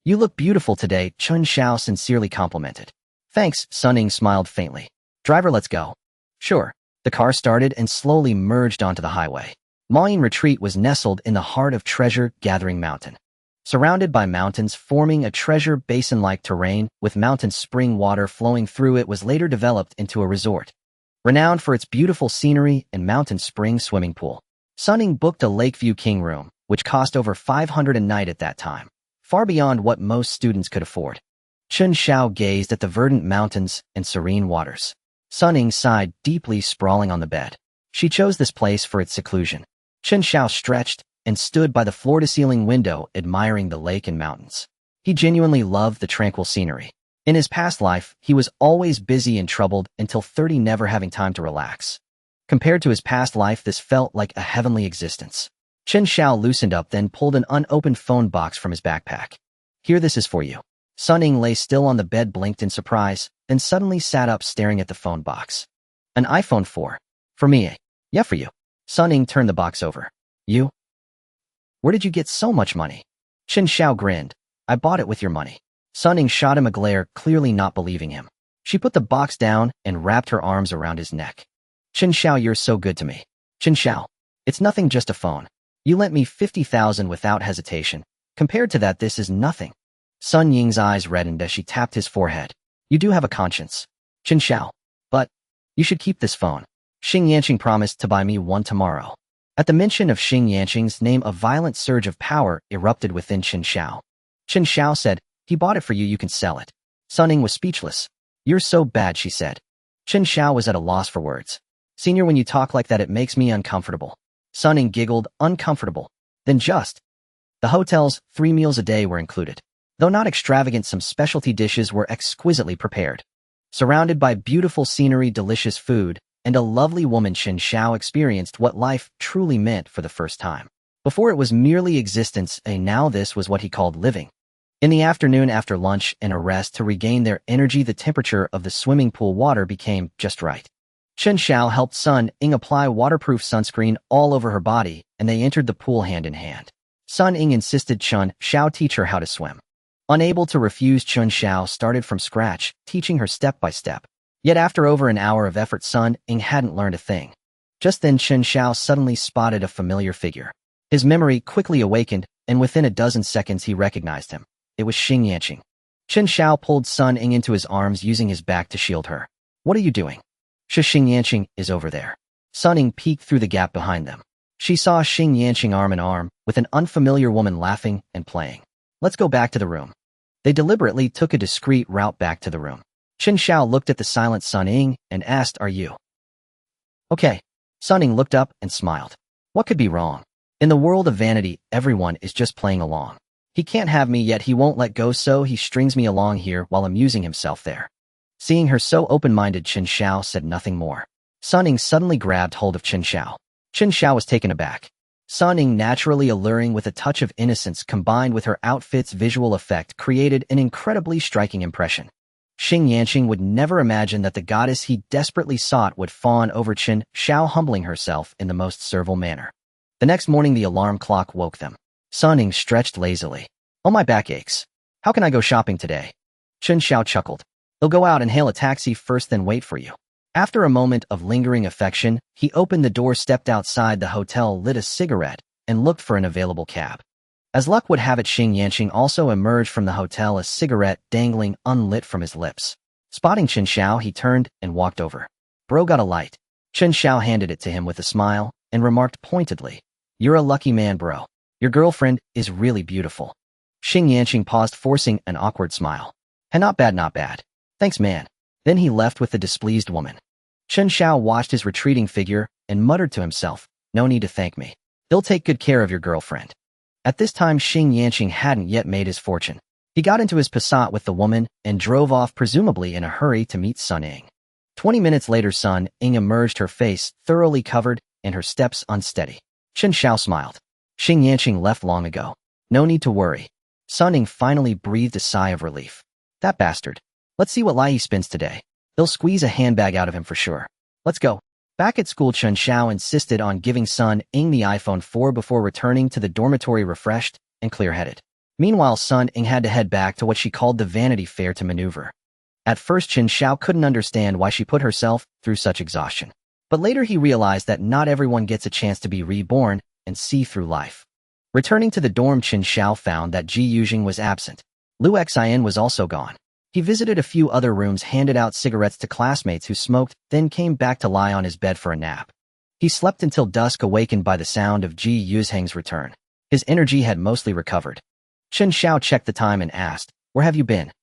You look beautiful today, Chen Xiao sincerely complimented. Thanks, Sun Ying smiled faintly. Driver, let's go. Sure. The car started and slowly merged onto the highway. Mayan Retreat was nestled in the heart of treasure-gathering mountain. Surrounded by mountains forming a treasure basin-like terrain with mountain spring water flowing through, it was later developed into a resort. Renowned for its beautiful scenery and mountain spring swimming pool, Sun Ying booked a Lakeview King room, which cost over 500 a night at that time, far beyond what most students could afford. Chen Xiao gazed at the verdant mountains and serene waters. Sun Ying sighed deeply, sprawling on the bed. She chose this place for its seclusion. Chen Xiao stretched and stood by the floor-to-ceiling window, admiring the lake and mountains. He genuinely loved the tranquil scenery. In his past life, he was always busy and troubled until 30, never having time to relax. Compared to his past life, this felt like a heavenly existence. Chen Xiao loosened up, then pulled an unopened phone box from his backpack. Here, this is for you. Sun Ying lay still on the bed, blinked in surprise, then suddenly sat up, staring at the phone box. An iPhone 4. For me? Yeah, for you. Sun Ying turned the box over. You? Where did you get so much money? Chen Xiao grinned. I bought it with your money. Sun Ying shot him a glare, clearly not believing him. She put the box down and wrapped her arms around his neck. Chen Xiao, you're so good to me. Chen Xiao, it's nothing, just a phone. You lent me 50,000 without hesitation. Compared to that, this is nothing. Sun Ying's eyes reddened as she tapped his forehead. You do have a conscience. Chen Xiao. But you should keep this phone. Xing Yanqing promised to buy me one tomorrow. At the mention of Xing Yanqing's name, a violent surge of power erupted within Chen Xiao. Chen Xiao said, he bought it for you, you can sell it. Sun Ying was speechless. You're so bad, she said. Chen Xiao was at a loss for words. Senior, when you talk like that, it makes me uncomfortable. Sun Ying giggled, uncomfortable. Then just. The hotel's 3 meals a day were included. Though not extravagant, some specialty dishes were exquisitely prepared. Surrounded by beautiful scenery, delicious food, and a lovely woman, Chen Xiao experienced what life truly meant for the first time. Before it was merely existence, and now this was what he called living. In the afternoon, after lunch and a rest to regain their energy, the temperature of the swimming pool water became just right. Chen Xiao helped Sun Ying apply waterproof sunscreen all over her body, and they entered the pool hand in hand. Sun Ying insisted Chen Xiao teach her how to swim. Unable to refuse, Chen Xiao started from scratch, teaching her step by step. Yet after over an hour of effort, Sun Ying hadn't learned a thing. Just then Chen Xiao suddenly spotted a familiar figure. His memory quickly awakened, and within a dozen seconds he recognized him. It was Xing Yanqing. Chen Xiao pulled Sun Ying into his arms, using his back to shield her. What are you doing? Xing Yanqing is over there. Sun Ying peeked through the gap behind them. She saw Xing Yanqing arm in arm, with an unfamiliar woman laughing and playing. Let's go back to the room. They deliberately took a discreet route back to the room. Chen Xiao looked at the silent Sun Ying and asked, are you okay? Sun Ying looked up and smiled. What could be wrong? In the world of vanity, everyone is just playing along. He can't have me, yet he won't let go, so he strings me along here while amusing himself there. Seeing her so open-minded, Chen Xiao said nothing more. Sun Ying suddenly grabbed hold of Chen Xiao. Chen Xiao was taken aback. Sun Ying, naturally alluring with a touch of innocence combined with her outfit's visual effect, created an incredibly striking impression. Xing Yanqing would never imagine that the goddess he desperately sought would fawn over Chen Xiao, humbling herself in the most servile manner. The next morning, the alarm clock woke them. Sun Ying stretched lazily. Oh, my back aches. How can I go shopping today? Chen Xiao chuckled. They'll go out and hail a taxi first, then wait for you. After a moment of lingering affection, he opened the door, stepped outside the hotel, lit a cigarette, and looked for an available cab. As luck would have it, Xing Yanqing also emerged from the hotel, a cigarette dangling unlit from his lips. Spotting Chen Xiao, he turned and walked over. Bro, got a light. Chen Xiao handed it to him with a smile and remarked pointedly, you're a lucky man, bro. Your girlfriend is really beautiful. Xing Yanqing paused, forcing an awkward smile. And not bad, not bad. Thanks, man. Then he left with the displeased woman. Chen Xiao watched his retreating figure and muttered to himself, no need to thank me. He'll take good care of your girlfriend. At this time, Xing Yanqing hadn't yet made his fortune. He got into his Passat with the woman and drove off, presumably in a hurry to meet Sun Ying. 20 minutes later, Sun Ying emerged, her face thoroughly covered and her steps unsteady. Chen Xiao smiled. Xing Yanqing left long ago. No need to worry. Sun Ying finally breathed a sigh of relief. That bastard. Let's see what lie he spins today. They'll squeeze a handbag out of him for sure. Let's go. Back at school, Chen Xiao insisted on giving Sun Ying the iPhone 4 before returning to the dormitory refreshed and clear-headed. Meanwhile, Sun Ying had to head back to what she called the Vanity Fair to maneuver. At first, Chen Xiao couldn't understand why she put herself through such exhaustion. But later he realized that not everyone gets a chance to be reborn and see through life. Returning to the dorm, Chen Xiao found that Ji Yujing was absent. Liu Xian was also gone. He visited a few other rooms, handed out cigarettes to classmates who smoked, then came back to lie on his bed for a nap. He slept until dusk, awakened by the sound of Ji Yuzheng's return. His energy had mostly recovered. Chen Xiao checked the time and asked, where have you been?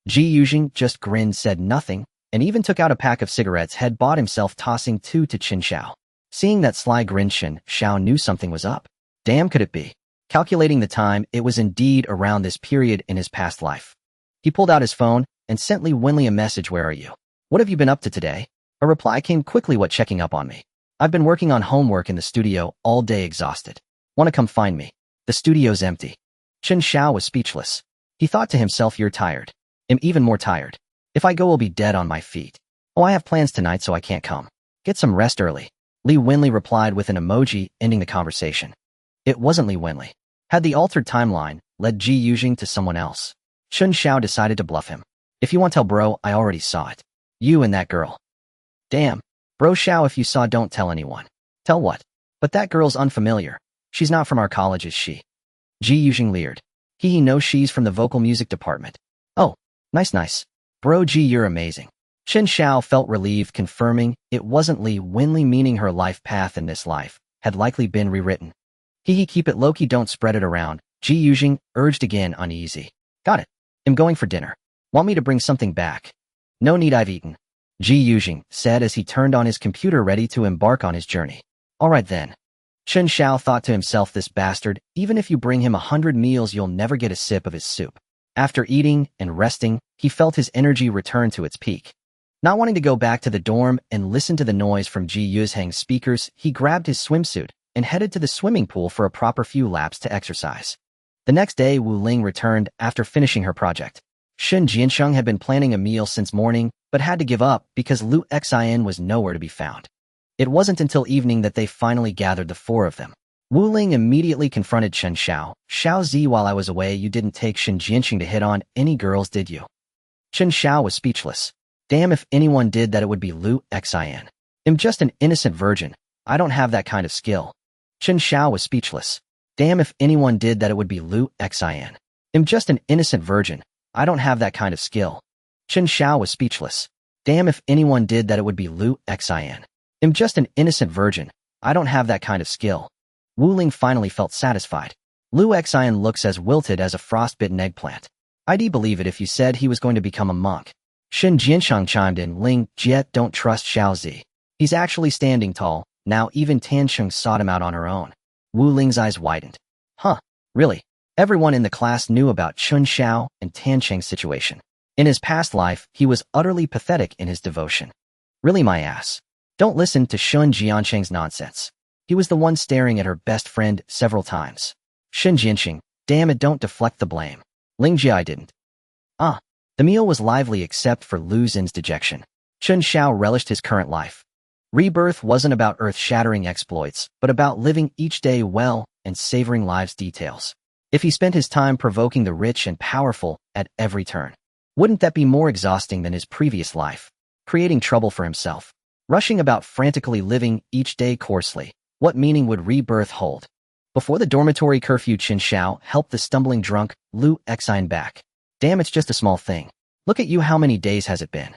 Ji Yuzheng just grinned, said nothing, and even took out a pack of cigarettes he'd bought himself, tossing 2 to Chen Xiao. Seeing that sly grin, Chen Xiao knew something was up. Damn, could it be? Calculating the time, it was indeed around this period in his past life. He pulled out his phone and sent Li Wenli a message. Where are you? What have you been up to today? A reply came quickly. What, checking up on me? I've been working on homework in the studio all day, exhausted. Want to come find me? The studio's empty. Chen Xiao was speechless. He thought to himself, you're tired. I'm even more tired. If I go, I'll be dead on my feet. Oh, I have plans tonight, so I can't come. Get some rest early. Li Wenli replied with an emoji, ending the conversation. It wasn't Li Wenli. Had the altered timeline led Ji Yuzheng to someone else? Chen Xiao decided to bluff him. If you want to tell bro, I already saw it. You and that girl. Damn. Bro Xiao, if you saw, don't tell anyone. Tell what? But that girl's unfamiliar. She's not from our college, is she? Ji Yuzheng leered. He knows she's from the vocal music department. Oh, nice. Bro G, you're amazing. Chen Xiao felt relieved, confirming it wasn't Li Winli, meaning her life path in this life had likely been rewritten. Hee, keep it low-key, don't spread it around. Ji Yujing urged again, uneasy. Got it. I'm going for dinner. Want me to bring something back? No need, I've eaten. Ji Yujing said as he turned on his computer ready to embark on his journey. All right then. Chen Xiao thought to himself, this bastard, even if you bring him 100 meals, you'll never get a sip of his soup. After eating and resting, he felt his energy return to its peak. Not wanting to go back to the dorm and listen to the noise from Ji Yuzhang's speakers, he grabbed his swimsuit and headed to the swimming pool for a proper few laps to exercise. The next day, Wu Ling returned after finishing her project. Shen Jiansheng had been planning a meal since morning, but had to give up because Lu Xin was nowhere to be found. It wasn't until evening that they finally gathered, the four of them. Wu Ling immediately confronted Chen Xiao. Xiao Zi, while I was away, you didn't take Shen Jiansheng to hit on any girls, did you? Chen Xiao was speechless. Damn, if anyone did that, it would be Lu Xin. I'm just an innocent virgin. I don't have that kind of skill. Chen Xiao was speechless. Damn, if anyone did that, it would be Lu Xin. I'm just an innocent virgin. I don't have that kind of skill. Chen Xiao was speechless. Damn, if anyone did that, it would be Lu Xin. I'm just an innocent virgin. I don't have that kind of skill. Wu Ling finally felt satisfied. Lu Xin looks as wilted as a frostbitten eggplant. I'd believe it if you said he was going to become a monk. Shen Jiansheng chimed in. Ling Jie, don't trust Xiao Zi. He's actually standing tall. Now even Tansheng sought him out on her own. Wu Ling's eyes widened. Huh, really? Everyone in the class knew about Chen Xiao and Tansheng's situation. In his past life, he was utterly pathetic in his devotion. Really, my ass. Don't listen to Shen Jiansheng's nonsense. He was the one staring at her best friend several times. Shen Jiansheng, damn it, don't deflect the blame. Ling Jie, I didn't. The meal was lively except for Lu Xin's dejection. Chen Xiao relished his current life. Rebirth wasn't about earth-shattering exploits, but about living each day well and savoring life's details. If he spent his time provoking the rich and powerful at every turn, wouldn't that be more exhausting than his previous life? Creating trouble for himself, rushing about frantically, living each day coarsely. What meaning would rebirth hold? Before the dormitory curfew, Chen Xiao helped the stumbling drunk Lu Xin back. Damn, it's just a small thing. Look at you, how many days has it been?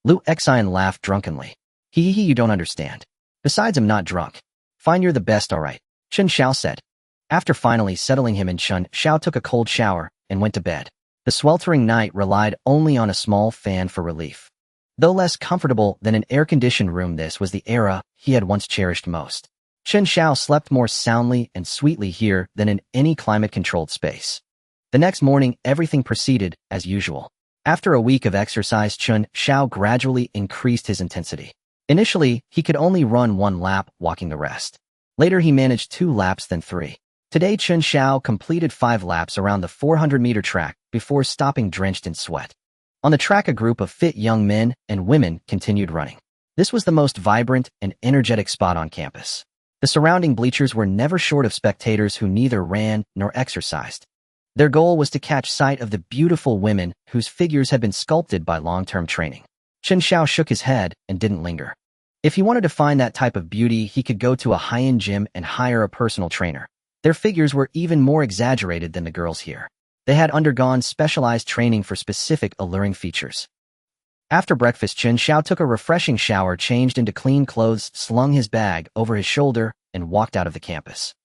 Lu Xin laughed drunkenly. Hee, you don't understand. Besides, I'm not drunk. Fine, you're the best, alright, Chen Xiao said. After finally settling him in, Chen Xiao took a cold shower and went to bed. The sweltering night relied only on a small fan for relief. Though less comfortable than an air-conditioned room, this was the era he had once cherished most. Chen Xiao slept more soundly and sweetly here than in any climate-controlled space. The next morning, everything proceeded as usual. After a week of exercise, Chen Xiao gradually increased his intensity. Initially, he could only run 1 lap, walking the rest. Later, he managed 2 laps, then 3. Today, Chen Xiao completed 5 laps around the 400-meter track before stopping drenched in sweat. On the track, a group of fit young men and women continued running. This was the most vibrant and energetic spot on campus. The surrounding bleachers were never short of spectators who neither ran nor exercised. Their goal was to catch sight of the beautiful women whose figures had been sculpted by long-term training. Chen Xiao shook his head and didn't linger. If he wanted to find that type of beauty, he could go to a high-end gym and hire a personal trainer. Their figures were even more exaggerated than the girls here. They had undergone specialized training for specific alluring features. After breakfast, Chen Xiao took a refreshing shower, changed into clean clothes, slung his bag over his shoulder, and walked out of the campus.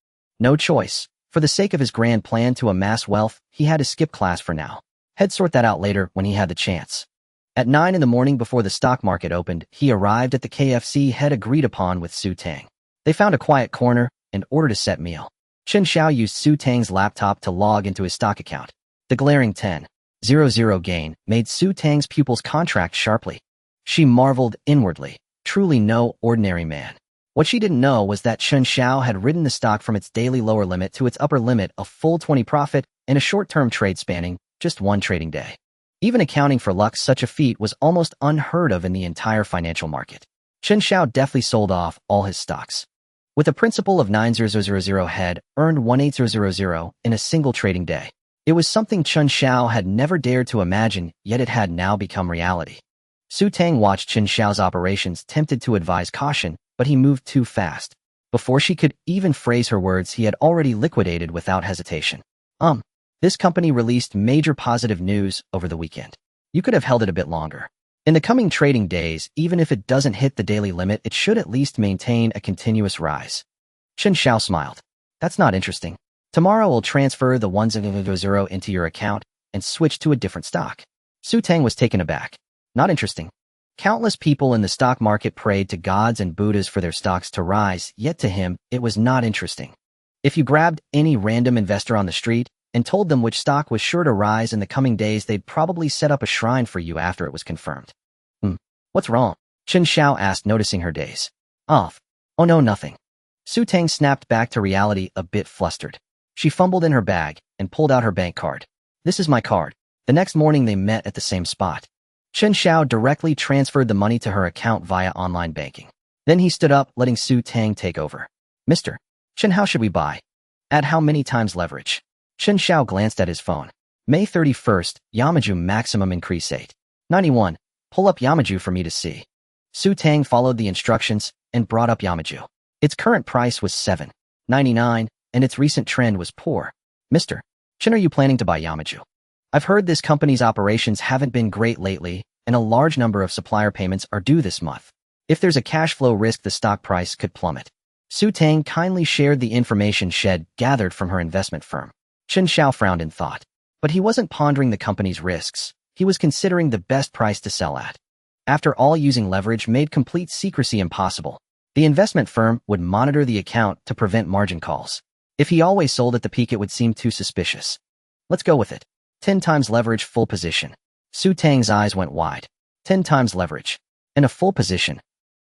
No choice. For the sake of his grand plan to amass wealth, he had to skip class for now. He'd sort that out later when he had the chance. At 9 in the morning, before the stock market opened, he arrived at the KFC head agreed upon with Su Tang. They found a quiet corner and ordered a set meal. Chen Xiao used Su Tang's laptop to log into his stock account. The glaring 10,000 gain made Su Tang's pupils contract sharply. She marveled inwardly. Truly no ordinary man. What she didn't know was that Chen Xiao had ridden the stock from its daily lower limit to its upper limit, a full 20 profit, in a short-term trade spanning just 1 trading day. Even accounting for luck, such a feat was almost unheard of in the entire financial market. Chen Xiao deftly sold off all his stocks. With a principal of 9,000 head, earned 18,000 in a single trading day. It was something Chen Xiao had never dared to imagine, yet it had now become reality. Su Tang watched Chen Xiao's operations, tempted to advise caution, but he moved too fast. Before she could even phrase her words, he had already liquidated without hesitation. This company released major positive news over the weekend. You could have held it a bit longer. In the coming trading days, even if it doesn't hit the daily limit, it should at least maintain a continuous rise. Chen Xiao smiled. That's not interesting. Tomorrow we'll transfer the 100 into your account and switch to a different stock. Su Tang was taken aback. Not interesting. Countless people in the stock market prayed to gods and Buddhas for their stocks to rise, yet to him, it was not interesting. If you grabbed any random investor on the street and told them which stock was sure to rise in the coming days, they'd probably set up a shrine for you after it was confirmed. What's wrong? Chen Xiao asked, noticing her daze. Off. Oh no, nothing. Su Tang snapped back to reality, a bit flustered. She fumbled in her bag and pulled out her bank card. This is my card. The next morning they met at the same spot. Chen Xiao directly transferred the money to her account via online banking. Then he stood up, letting Su Tang take over. Mr. Chen, how should we buy? At how many times leverage? Chen Xiao glanced at his phone. May 31st, Yamaju maximum increase 8.91. Pull up Yamaju for me to see. Su Tang followed the instructions and brought up Yamaju. Its current price was 7.99, and its recent trend was poor. Mr. Chen, are you planning to buy Yamaju? I've heard this company's operations haven't been great lately, and a large number of supplier payments are due this month. If there's a cash flow risk, the stock price could plummet. Su Tang kindly shared the information she'd gathered from her investment firm. Chen Xiao frowned in thought. But he wasn't pondering the company's risks. He was considering the best price to sell at. After all, using leverage made complete secrecy impossible. The investment firm would monitor the account to prevent margin calls. If he always sold at the peak, it would seem too suspicious. Let's go with it. 10 times leverage, full position. Su Tang's eyes went wide. 10 times leverage. In a full position.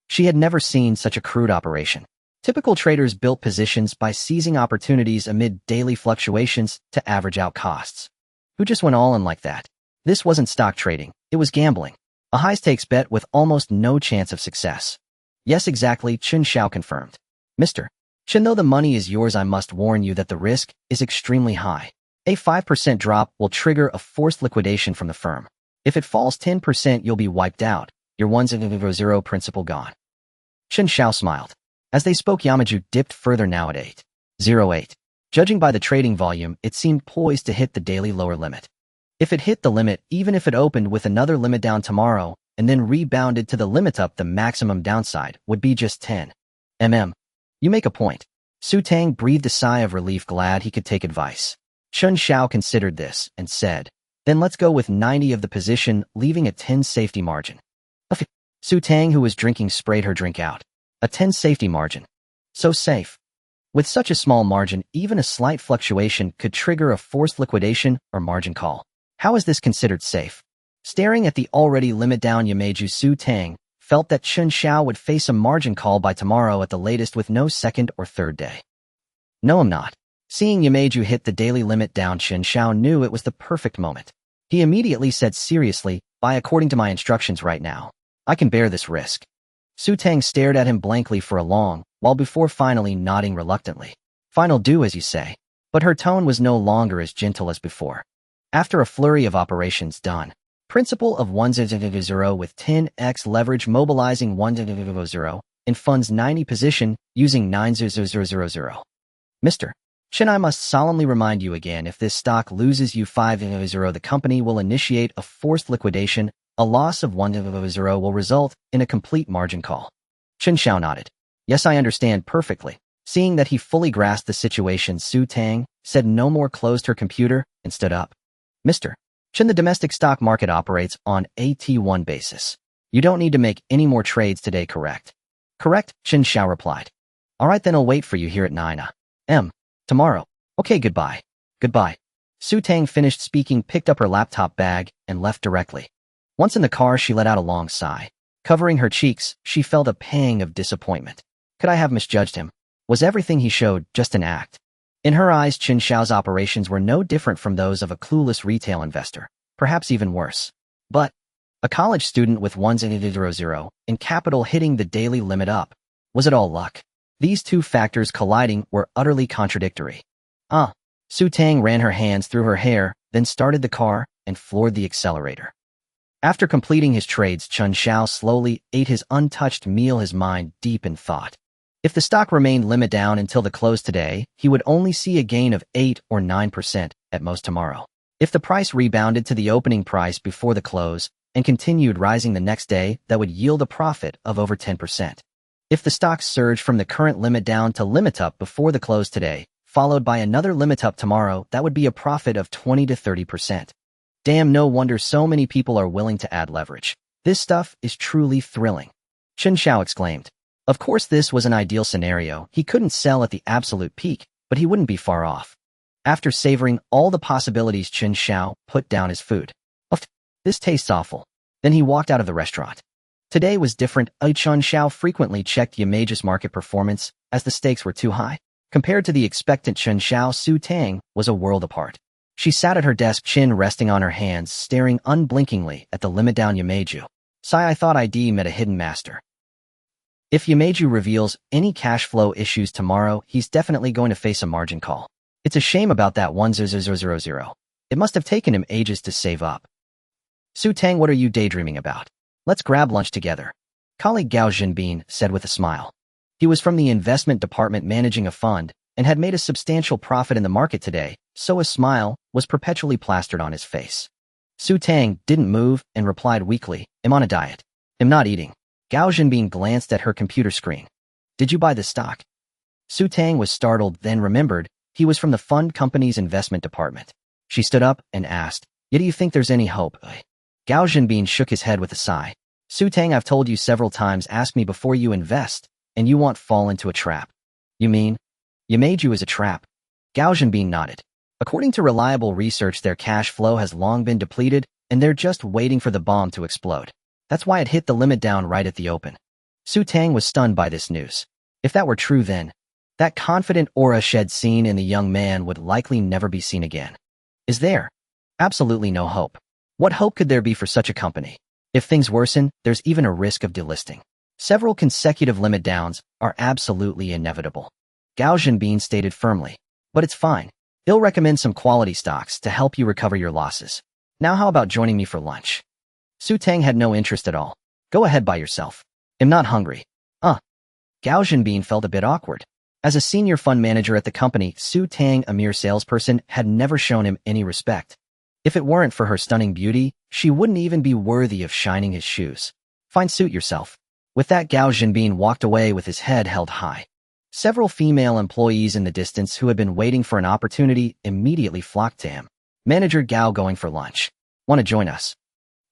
She had never seen such a crude operation. Typical traders built positions by seizing opportunities amid daily fluctuations to average out costs. Who just went all in like that? This wasn't stock trading, it was gambling. A high-stakes bet with almost no chance of success. Yes, exactly, Chen Xiao confirmed. Mr. Chen, though the money is yours, I must warn you that the risk is extremely high. A 5% drop will trigger a forced liquidation from the firm. If it falls 10%, you'll be wiped out. Your 100 principal gone. Chen Xiao smiled. As they spoke, Yamaju dipped further, now at 8.08. Judging by the trading volume, it seemed poised to hit the daily lower limit. If it hit the limit, even if it opened with another limit down tomorrow, and then rebounded to the limit up, the maximum downside would be just 10 mm. You make a point. Su Tang breathed a sigh of relief, glad he could take advice. Chen Xiao considered this and said, then let's go with 90 of the position, leaving a 10 safety margin. Su Tang, who was drinking, sprayed her drink out. A 10 safety margin. So safe. With such a small margin, even a slight fluctuation could trigger a forced liquidation or margin call. How is this considered safe? Staring at the already limit down Yamaju, Su Tang felt that Chen Xiao would face a margin call by tomorrow at the latest, with no second or third day. No, I'm not. Seeing Yamaju hit the daily limit down, Chen Xiao knew it was the perfect moment. He immediately said seriously, buy according to my instructions right now. I can bear this risk. Su Tang stared at him blankly for a long while before finally nodding reluctantly. Final, do as you say. But her tone was no longer as gentle as before. After a flurry of operations done, principal of 100 with 10x leverage, mobilizing 100 in funds 90 position using 9000. Mr. Chen, I must solemnly remind you again, if this stock loses you 50, the company will initiate a forced liquidation. A loss of 100 will result in a complete margin call. Chen Xiao nodded. Yes, I understand perfectly. Seeing that he fully grasped the situation, Su Tang said no more, closed her computer, and stood up. Mr. Chen, the domestic stock market operates on a T1 basis. You don't need to make any more trades today, correct? Correct, Chen Xiao replied. All right, then I'll wait for you here at 9 a.m. tomorrow. Okay, goodbye. Goodbye. Su Tang finished speaking, picked up her laptop bag, and left directly. Once in the car, she let out a long sigh. Covering her cheeks, she felt a pang of disappointment. Could I have misjudged him? Was everything he showed just an act? In her eyes, Chen Xiao's operations were no different from those of a clueless retail investor, perhaps even worse. But a college student with 100 in capital hitting the daily limit up. Was it all luck? These two factors colliding were utterly contradictory. Su Tang ran her hands through her hair, then started the car and floored the accelerator. After completing his trades, Chen Xiao slowly ate his untouched meal, his mind deep in thought. If the stock remained limit down until the close today, he would only see a gain of 8 or 9% at most tomorrow. If the price rebounded to the opening price before the close and continued rising the next day, that would yield a profit of over 10%. If the stock surged from the current limit down to limit up before the close today, followed by another limit up tomorrow, that would be a profit of 20 to 30%. Damn, no wonder so many people are willing to add leverage. This stuff is truly thrilling. Chen Xiao exclaimed. Of course, this was an ideal scenario. He couldn't sell at the absolute peak, but he wouldn't be far off. After savoring all the possibilities, Chen Xiao put down his food. Oh, this tastes awful. Then he walked out of the restaurant. Today was different. Chen Xiao frequently checked Yamage's market performance as the stakes were too high. Compared to the expectant Chen Xiao, Su Tang was a world apart. She sat at her desk, chin resting on her hands, staring unblinkingly at the limit down Yamaju. I thought ID met a hidden master. If Yamaju reveals any cash flow issues tomorrow, he's definitely going to face a margin call. It's a shame about that 10000. It must have taken him ages to save up. Su Tang, what are you daydreaming about? Let's grab lunch together. Colleague Gao Jinbin said with a smile. He was from the investment department managing a fund and had made a substantial profit in the market today, so a smile was perpetually plastered on his face. Su Tang didn't move and replied weakly, I'm on a diet. I'm not eating. Gao Jinbin glanced at her computer screen. Did you buy the stock? Su Tang was startled, then remembered he was from the fund company's investment department. She stood up and asked, do you think there's any hope? Gao Jinbin shook his head with a sigh. Su Tang, I've told you several times, ask me before you invest, and you won't fall into a trap. You mean? Yamaju is a trap. Gao Jinbin nodded. According to reliable research, their cash flow has long been depleted, and they're just waiting for the bomb to explode. That's why it hit the limit down right at the open. Su Tang was stunned by this news. If that were true, then that confident aura shed seen in the young man would likely never be seen again. Is there? Absolutely no hope. What hope could there be for such a company? If things worsen, there's even a risk of delisting. Several consecutive limit downs are absolutely inevitable. Gao Jinbin stated firmly. But it's fine. I'll recommend some quality stocks to help you recover your losses. Now how about joining me for lunch? Su Tang had no interest at all. Go ahead by yourself. I'm not hungry. Gao Jinbin felt a bit awkward. As a senior fund manager at the company, Su Tang, a mere salesperson, had never shown him any respect. If it weren't for her stunning beauty, she wouldn't even be worthy of shining his shoes. Fine, suit yourself. With that, Gao Jinbin walked away with his head held high. Several female employees in the distance who had been waiting for an opportunity immediately flocked to him. Manager Gao going for lunch. Want to join us?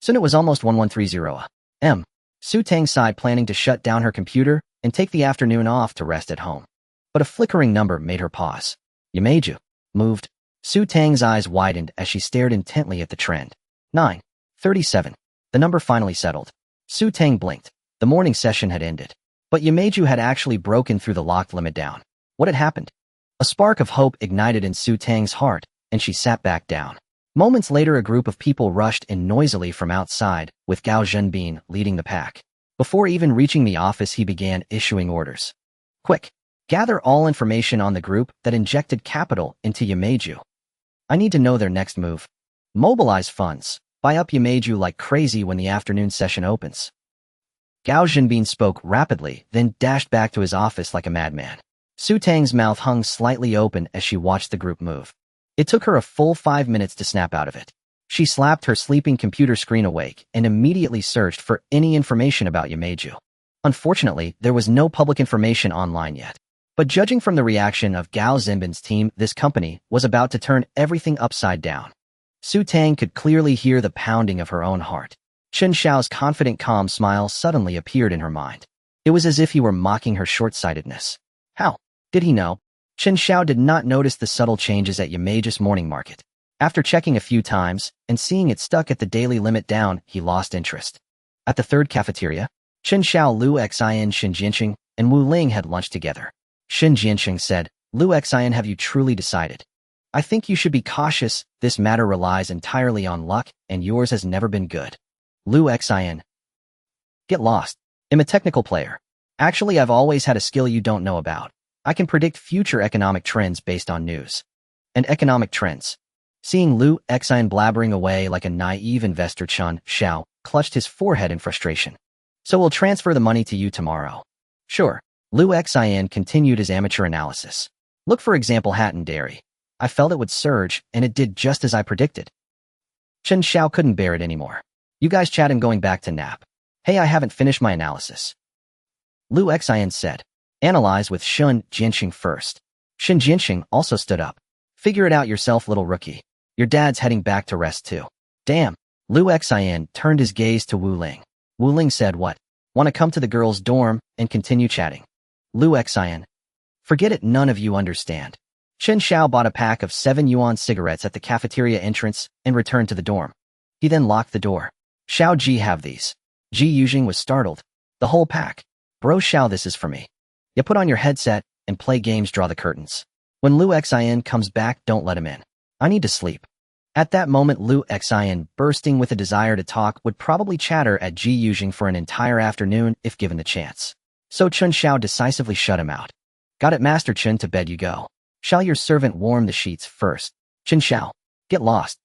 Soon it was almost 1130 a.m. Su Tang sighed, planning to shut down her computer and take the afternoon off to rest at home. But a flickering number made her pause. Yamaju moved. Su Tang's eyes widened as she stared intently at the trend. 9:37. The number finally settled. Su Tang blinked. The morning session had ended. But Yamaju had actually broken through the locked limit down. What had happened? A spark of hope ignited in Su Tang's heart, and she sat back down. Moments later, a group of people rushed in noisily from outside, with Gao Jinbin leading the pack. Before even reaching the office, he began issuing orders. Quick! Gather all information on the group that injected capital into Yamaju. I need to know their next move. Mobilize funds. Buy up Yamaju like crazy when the afternoon session opens. Gao Jinbin spoke rapidly, then dashed back to his office like a madman. Su Tang's mouth hung slightly open as she watched the group move. It took her a full 5 minutes to snap out of it. She slapped her sleeping computer screen awake and immediately searched for any information about Yamaju. Unfortunately, there was no public information online yet. But judging from the reaction of Gao Jinbin's team, this company was about to turn everything upside down. Su Tang could clearly hear the pounding of her own heart. Chen Xiao's confident, calm smile suddenly appeared in her mind. It was as if he were mocking her short-sightedness. How did he know? Chen Xiao did not notice the subtle changes at Yamaju's morning market. After checking a few times and seeing it stuck at the daily limit down, he lost interest. At the third cafeteria, Chen Xiao, Lu Xin, Shen Jianqing, and Wu Ling had lunch together. Shen Jianqing said, Lu Xin, have you truly decided? I think you should be cautious. This matter relies entirely on luck, and yours has never been good. Lu Xin. Get lost. I'm a technical player. Actually, I've always had a skill you don't know about. I can predict future economic trends based on news. And economic trends. Seeing Lu Xin blabbering away like a naive investor, Chen Xiao clutched his forehead in frustration. So we'll transfer the money to you tomorrow. Sure. Lu Xin continued his amateur analysis. Look, for example, Hatton Dairy. I felt it would surge, and it did just as I predicted. Chen Xiao couldn't bear it anymore. You guys chat and going back to nap. Hey, I haven't finished my analysis. Lu Xian said. Analyze with Chen Jianxing first. Chen Jianxing also stood up. Figure it out yourself, little rookie. Your dad's heading back to rest too. Damn. Lu Xian turned his gaze to Wu Ling. Wu Ling said, what? Want to come to the girls' dorm and continue chatting? Lu Xian. Forget it, none of you understand. Chen Xiao bought a pack of 7 yuan cigarettes at the cafeteria entrance and returned to the dorm. He then locked the door. Xiao Ji, have these. Ji Yujing was startled. The whole pack. Bro Xiao, this is for me. You put on your headset and play games, draw the curtains. When Lu Xian comes back, don't let him in. I need to sleep. At that moment, Lu Xian, bursting with a desire to talk, would probably chatter at Ji Yujing for an entire afternoon if given the chance. So Chen Xiao decisively shut him out. Got it, Master Chen, to bed you go. Shall your servant warm the sheets first? Chen Xiao. Get lost.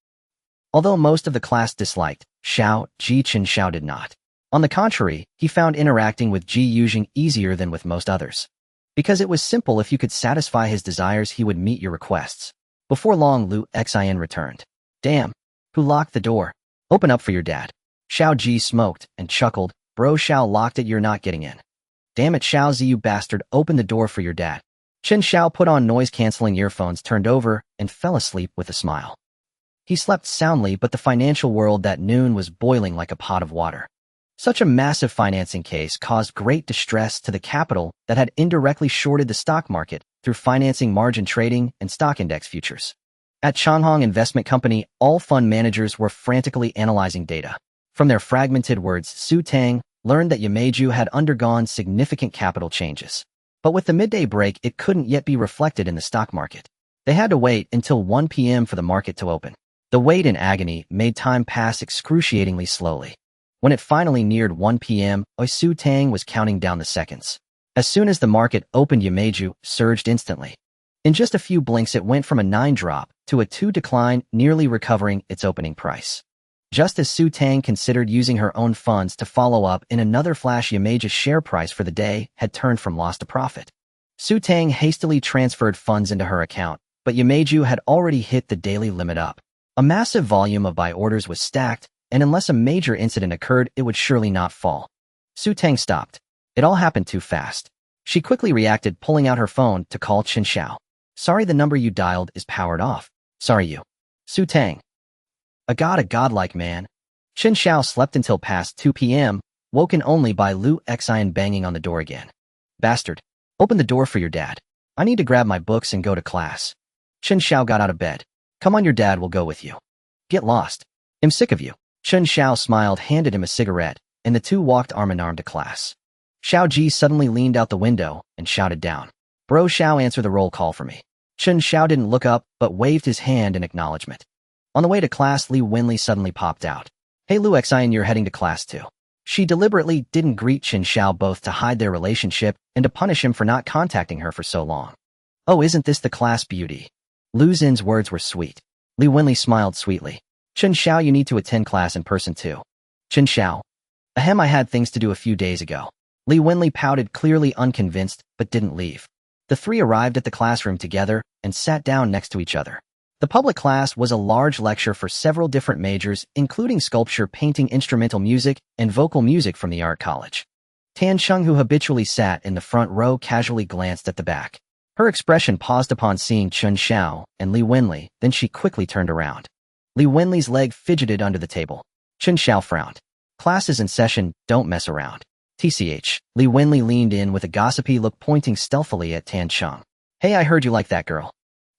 Although most of the class disliked Xiao Ji, Chen Xiao did not. On the contrary, he found interacting with Ji Yujing easier than with most others. Because it was simple, if you could satisfy his desires, he would meet your requests. Before long, Lu Xian returned. Damn. Who locked the door? Open up for your dad. Xiao Ji smoked and chuckled. Bro Xiao locked it, you're not getting in. Damn it, Xiao Zi, you bastard, open the door for your dad. Chen Xiao put on noise-canceling earphones, turned over, and fell asleep with a smile. He slept soundly, but the financial world that noon was boiling like a pot of water. Such a massive financing case caused great distress to the capital that had indirectly shorted the stock market through financing margin trading and stock index futures. At Changhong Investment Company, all fund managers were frantically analyzing data. From their fragmented words, Su Tang learned that Yameju had undergone significant capital changes. But with the midday break, it couldn't yet be reflected in the stock market. They had to wait until 1 p.m. for the market to open. The wait and agony made time pass excruciatingly slowly. When it finally neared 1 p.m., Su Tang was counting down the seconds. As soon as the market opened, Yameju surged instantly. In just a few blinks, it went from a 9 drop to a 2 decline, nearly recovering its opening price. Just as Su Tang considered using her own funds to follow up, in another flash, Yameju's share price for the day had turned from loss to profit. Su Tang hastily transferred funds into her account, but Yameju had already hit the daily limit up. A massive volume of buy orders was stacked, and unless a major incident occurred, it would surely not fall. Su Tang stopped. It all happened too fast. She quickly reacted, pulling out her phone to call Chen Xiao. Sorry, the number you dialed is powered off. Sorry, you. Su Tang. A godlike man. Chen Xiao slept until past 2 p.m., woken only by Lu Xian banging on the door again. Bastard. Open the door for your dad. I need to grab my books and go to class. Chen Xiao got out of bed. Come on, your dad will go with you. Get lost. I'm sick of you. Chen Xiao smiled, handed him a cigarette, and the two walked arm in arm to class. Xiao Ji suddenly leaned out the window and shouted down. Bro Xiao, answer the roll call for me. Chen Xiao didn't look up, but waved his hand in acknowledgement. On the way to class, Li Wenli suddenly popped out. Hey Lu Xian, you're heading to class too. She deliberately didn't greet Chen Xiao, both to hide their relationship and to punish him for not contacting her for so long. Oh, isn't this the class beauty? Lu Xin's words were sweet. Li Wenli smiled sweetly. Chen Xiao, you need to attend class in person too. Chen Xiao. Ahem, I had things to do a few days ago. Li Wenli pouted, clearly unconvinced, but didn't leave. The three arrived at the classroom together and sat down next to each other. The public class was a large lecture for several different majors, including sculpture, painting, instrumental music, and vocal music from the art college. Tan Cheng, who habitually sat in the front row, casually glanced at the back. Her expression paused upon seeing Chen Xiao and Li Wenli, then she quickly turned around. Li Wenli's leg fidgeted under the table. Chen Xiao frowned. Class is in session, don't mess around. TCH. Li Wenli leaned in with a gossipy look, pointing stealthily at Tan Cheng. Hey, I heard you like that girl.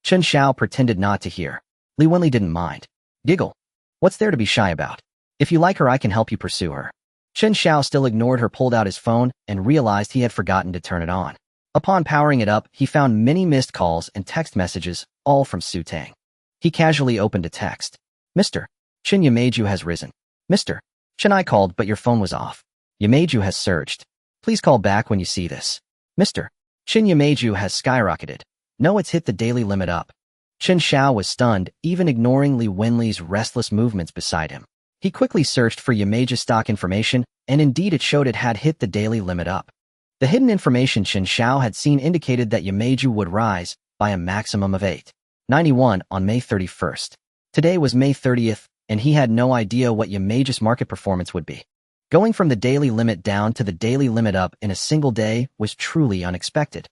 Chen Xiao pretended not to hear. Li Wenli didn't mind. Giggle. What's there to be shy about? If you like her, I can help you pursue her. Chen Xiao still ignored her, pulled out his phone, and realized he had forgotten to turn it on. Upon powering it up, he found many missed calls and text messages, all from Su Tang. He casually opened a text. Mr. Chen, Yameju has risen. Mr. Chen, I called, but your phone was off. Yameju has surged. Please call back when you see this. Mr. Chen, Yameju has skyrocketed. No, it's hit the daily limit up. Chen Xiao was stunned, even ignoring Li Wenli's restless movements beside him. He quickly searched for Yameju's stock information, and indeed it showed it had hit the daily limit up. The hidden information Chen Xiao had seen indicated that Yameju would rise by a maximum of 8.91 on May 31st. Today was May 30th, and he had no idea what Yamage's market performance would be. Going from the daily limit down to the daily limit up in a single day was truly unexpected.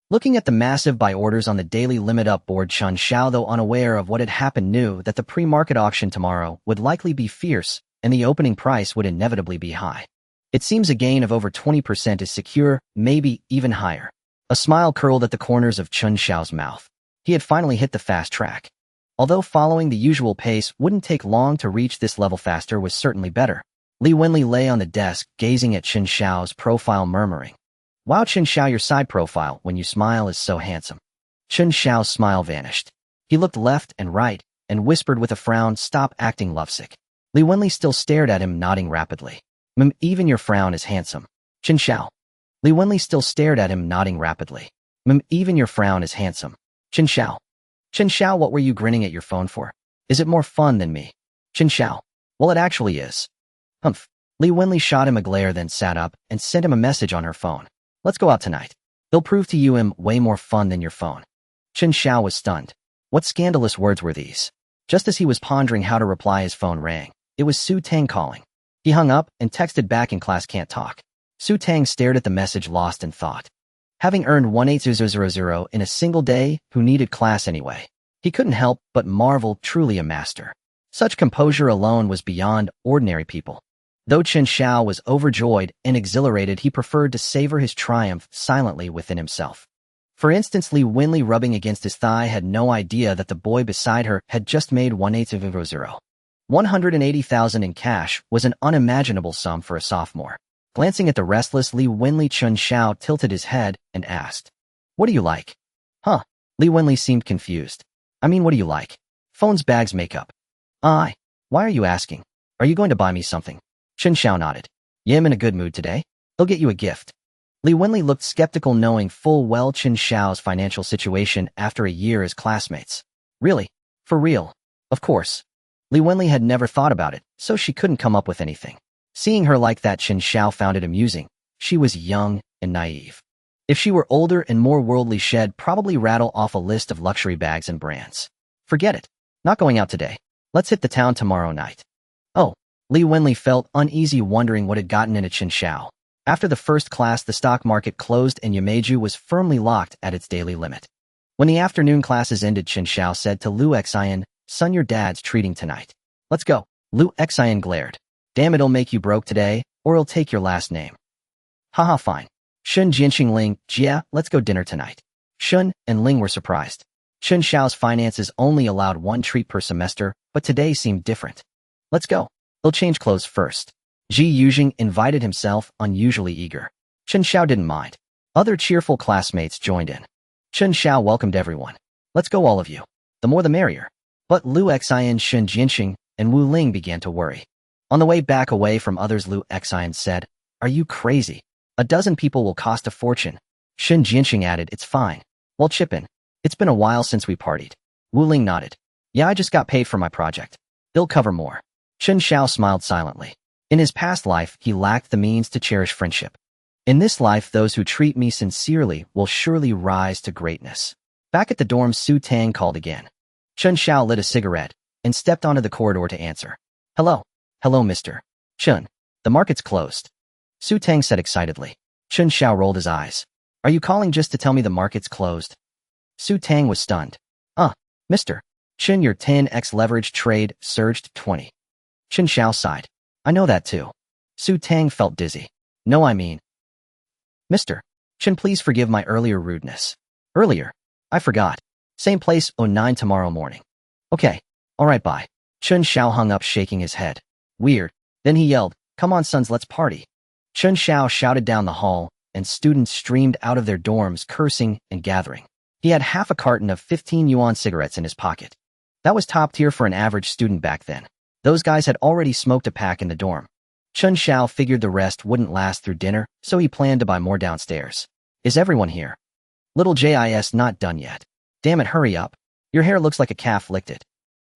Looking at the massive buy orders on the daily limit up board, Chen Xiao, though unaware of what had happened, knew that the pre-market auction tomorrow would likely be fierce and the opening price would inevitably be high. It seems a gain of over 20% is secure, maybe even higher. A smile curled at the corners of Chen Xiao's mouth. He had finally hit the fast track. Although following the usual pace wouldn't take long to reach this level, faster was certainly better. Li Wenli lay on the desk, gazing at Chen Xiao's profile, murmuring, "Wow, Chen Xiao, your side profile when you smile is so handsome." Chen Xiao's smile vanished. He looked left and right and whispered with a frown, "Stop acting lovesick." Li Wenli still stared at him, nodding rapidly. Even your frown is handsome." Chen Xiao. Li Wenli still stared at him, nodding rapidly. Even your frown is handsome." Chen Xiao. Chen Xiao, what were you grinning at your phone for? Is it more fun than me? Chen Xiao. Well, it actually is. Humph. Li Wenli shot him a glare, then sat up and sent him a message on her phone. "Let's go out tonight. They'll prove to you I'm way more fun than your phone." Chen Xiao was stunned. What scandalous words were these? Just as he was pondering how to reply, his phone rang. It was Su Tang calling. He hung up and texted back, "In class, can't talk." Su Tang stared at the message, lost in thought. Having earned 18000 in a single day, who needed class anyway? He couldn't help but marvel, truly a master. Such composure alone was beyond ordinary people. Though Chen Xiao was overjoyed and exhilarated, he preferred to savor his triumph silently within himself. For instance, Li Wenli, rubbing against his thigh, had no idea that the boy beside her had just made 18000. 180,000 in cash was an unimaginable sum for a sophomore. Glancing at the restless Li Wenli, Chen Xiao tilted his head and asked, "What do you like?" "Huh?" Li Wenli seemed confused. "I mean, what do you like?" "Phones, bags, makeup." "Why are you asking? Are you going to buy me something?" Chen Xiao nodded. "Yeah, I'm in a good mood today. I'll get you a gift." Li Wenli looked skeptical, knowing full well Chen Xiao's financial situation after a year as classmates. Really? For real? Of course. Li Wenli had never thought about it, so she couldn't come up with anything. Seeing her like that, Chen Xiao found it amusing. She was young and naive. If she were older and more worldly, she'd probably rattle off a list of luxury bags and brands. "Forget it. Not going out today. Let's hit the town tomorrow night." "Oh." Li Wenli felt uneasy, wondering what had gotten into Chen Xiao. After the first class, the stock market closed and Yamage's was firmly locked at its daily limit. When the afternoon classes ended, Chen Xiao said to Lu Xian, "Son, your dad's treating tonight. Let's go." Lu Xian glared. "Damn, it'll make you broke today, or it'll take your last name." "Haha, fine." Shun, Jianxing, Ling, "Yeah, let's go dinner tonight." Shun and Ling were surprised. Chen Xiao's finances only allowed one treat per semester, but today seemed different. "Let's go. They'll change clothes first." Ji Yuzhing invited himself, unusually eager. Chen Xiao didn't mind. Other cheerful classmates joined in. Chen Xiao welcomed everyone. "Let's go, all of you. The more the merrier." But Lu Xian, Shun Jianxing, and Wu Ling began to worry. On the way back away from others, Lu Xian said, "Are you crazy? A dozen people will cost a fortune." Shun Jianxing added, "It's fine. We'll chip in. It's been a while since we partied." Wu Ling nodded. "Yeah, I just got paid for my project. They'll cover more." Chen Xiao smiled silently. In his past life, he lacked the means to cherish friendship. In this life, those who treat me sincerely will surely rise to greatness. Back at the dorm, Su Tang called again. Chen Xiao lit a cigarette and stepped onto the corridor to answer. "Hello. Hello, Mr. Chen. The market's closed." Su Tang said excitedly. Chen Xiao rolled his eyes. "Are you calling just to tell me the market's closed?" Su Tang was stunned. Mr. Chen, your 10x leverage trade surged 20. Chen Xiao sighed. "I know that too." Su Tang felt dizzy. "No, I mean, Mr. Chen, please forgive my earlier rudeness. Earlier? I forgot. Same place, 09 tomorrow morning." "Okay. All right, bye." Chen Xiao hung up, shaking his head. "Weird." Then he yelled, "Come on, sons, let's party." Chen Xiao shouted down the hall, and students streamed out of their dorms, cursing and gathering. He had half a carton of 15 yuan cigarettes in his pocket. That was top tier for an average student back then. Those guys had already smoked a pack in the dorm. Chen Xiao figured the rest wouldn't last through dinner, so he planned to buy more downstairs. "Is everyone here?" "Little JIS, not done yet." "Damn it, hurry up. Your hair looks like a calf licked it."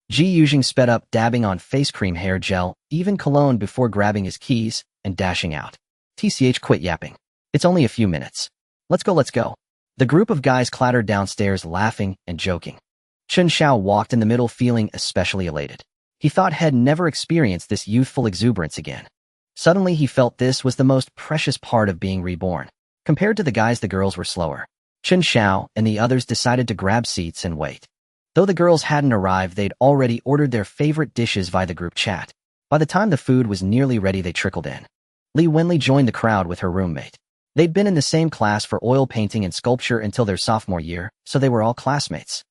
Ji Yuzhing sped up, dabbing on face cream, hair gel, even cologne before grabbing his keys and dashing out. "TCH, quit yapping. It's only a few minutes. Let's go, let's go." The group of guys clattered downstairs, laughing and joking. Chen Xiao walked in the middle, feeling especially elated. He thought he'd never experienced this youthful exuberance again. Suddenly he felt this was the most precious part of being reborn. Compared to the guys, the girls were slower. Chen Xiao and the others decided to grab seats and wait. Though the girls hadn't arrived, they'd already ordered their favorite dishes via the group chat. By the time the food was nearly ready, they trickled in. Li Wenli joined the crowd with her roommate. They'd been in the same class for oil painting and sculpture until their sophomore year, so they were all classmates.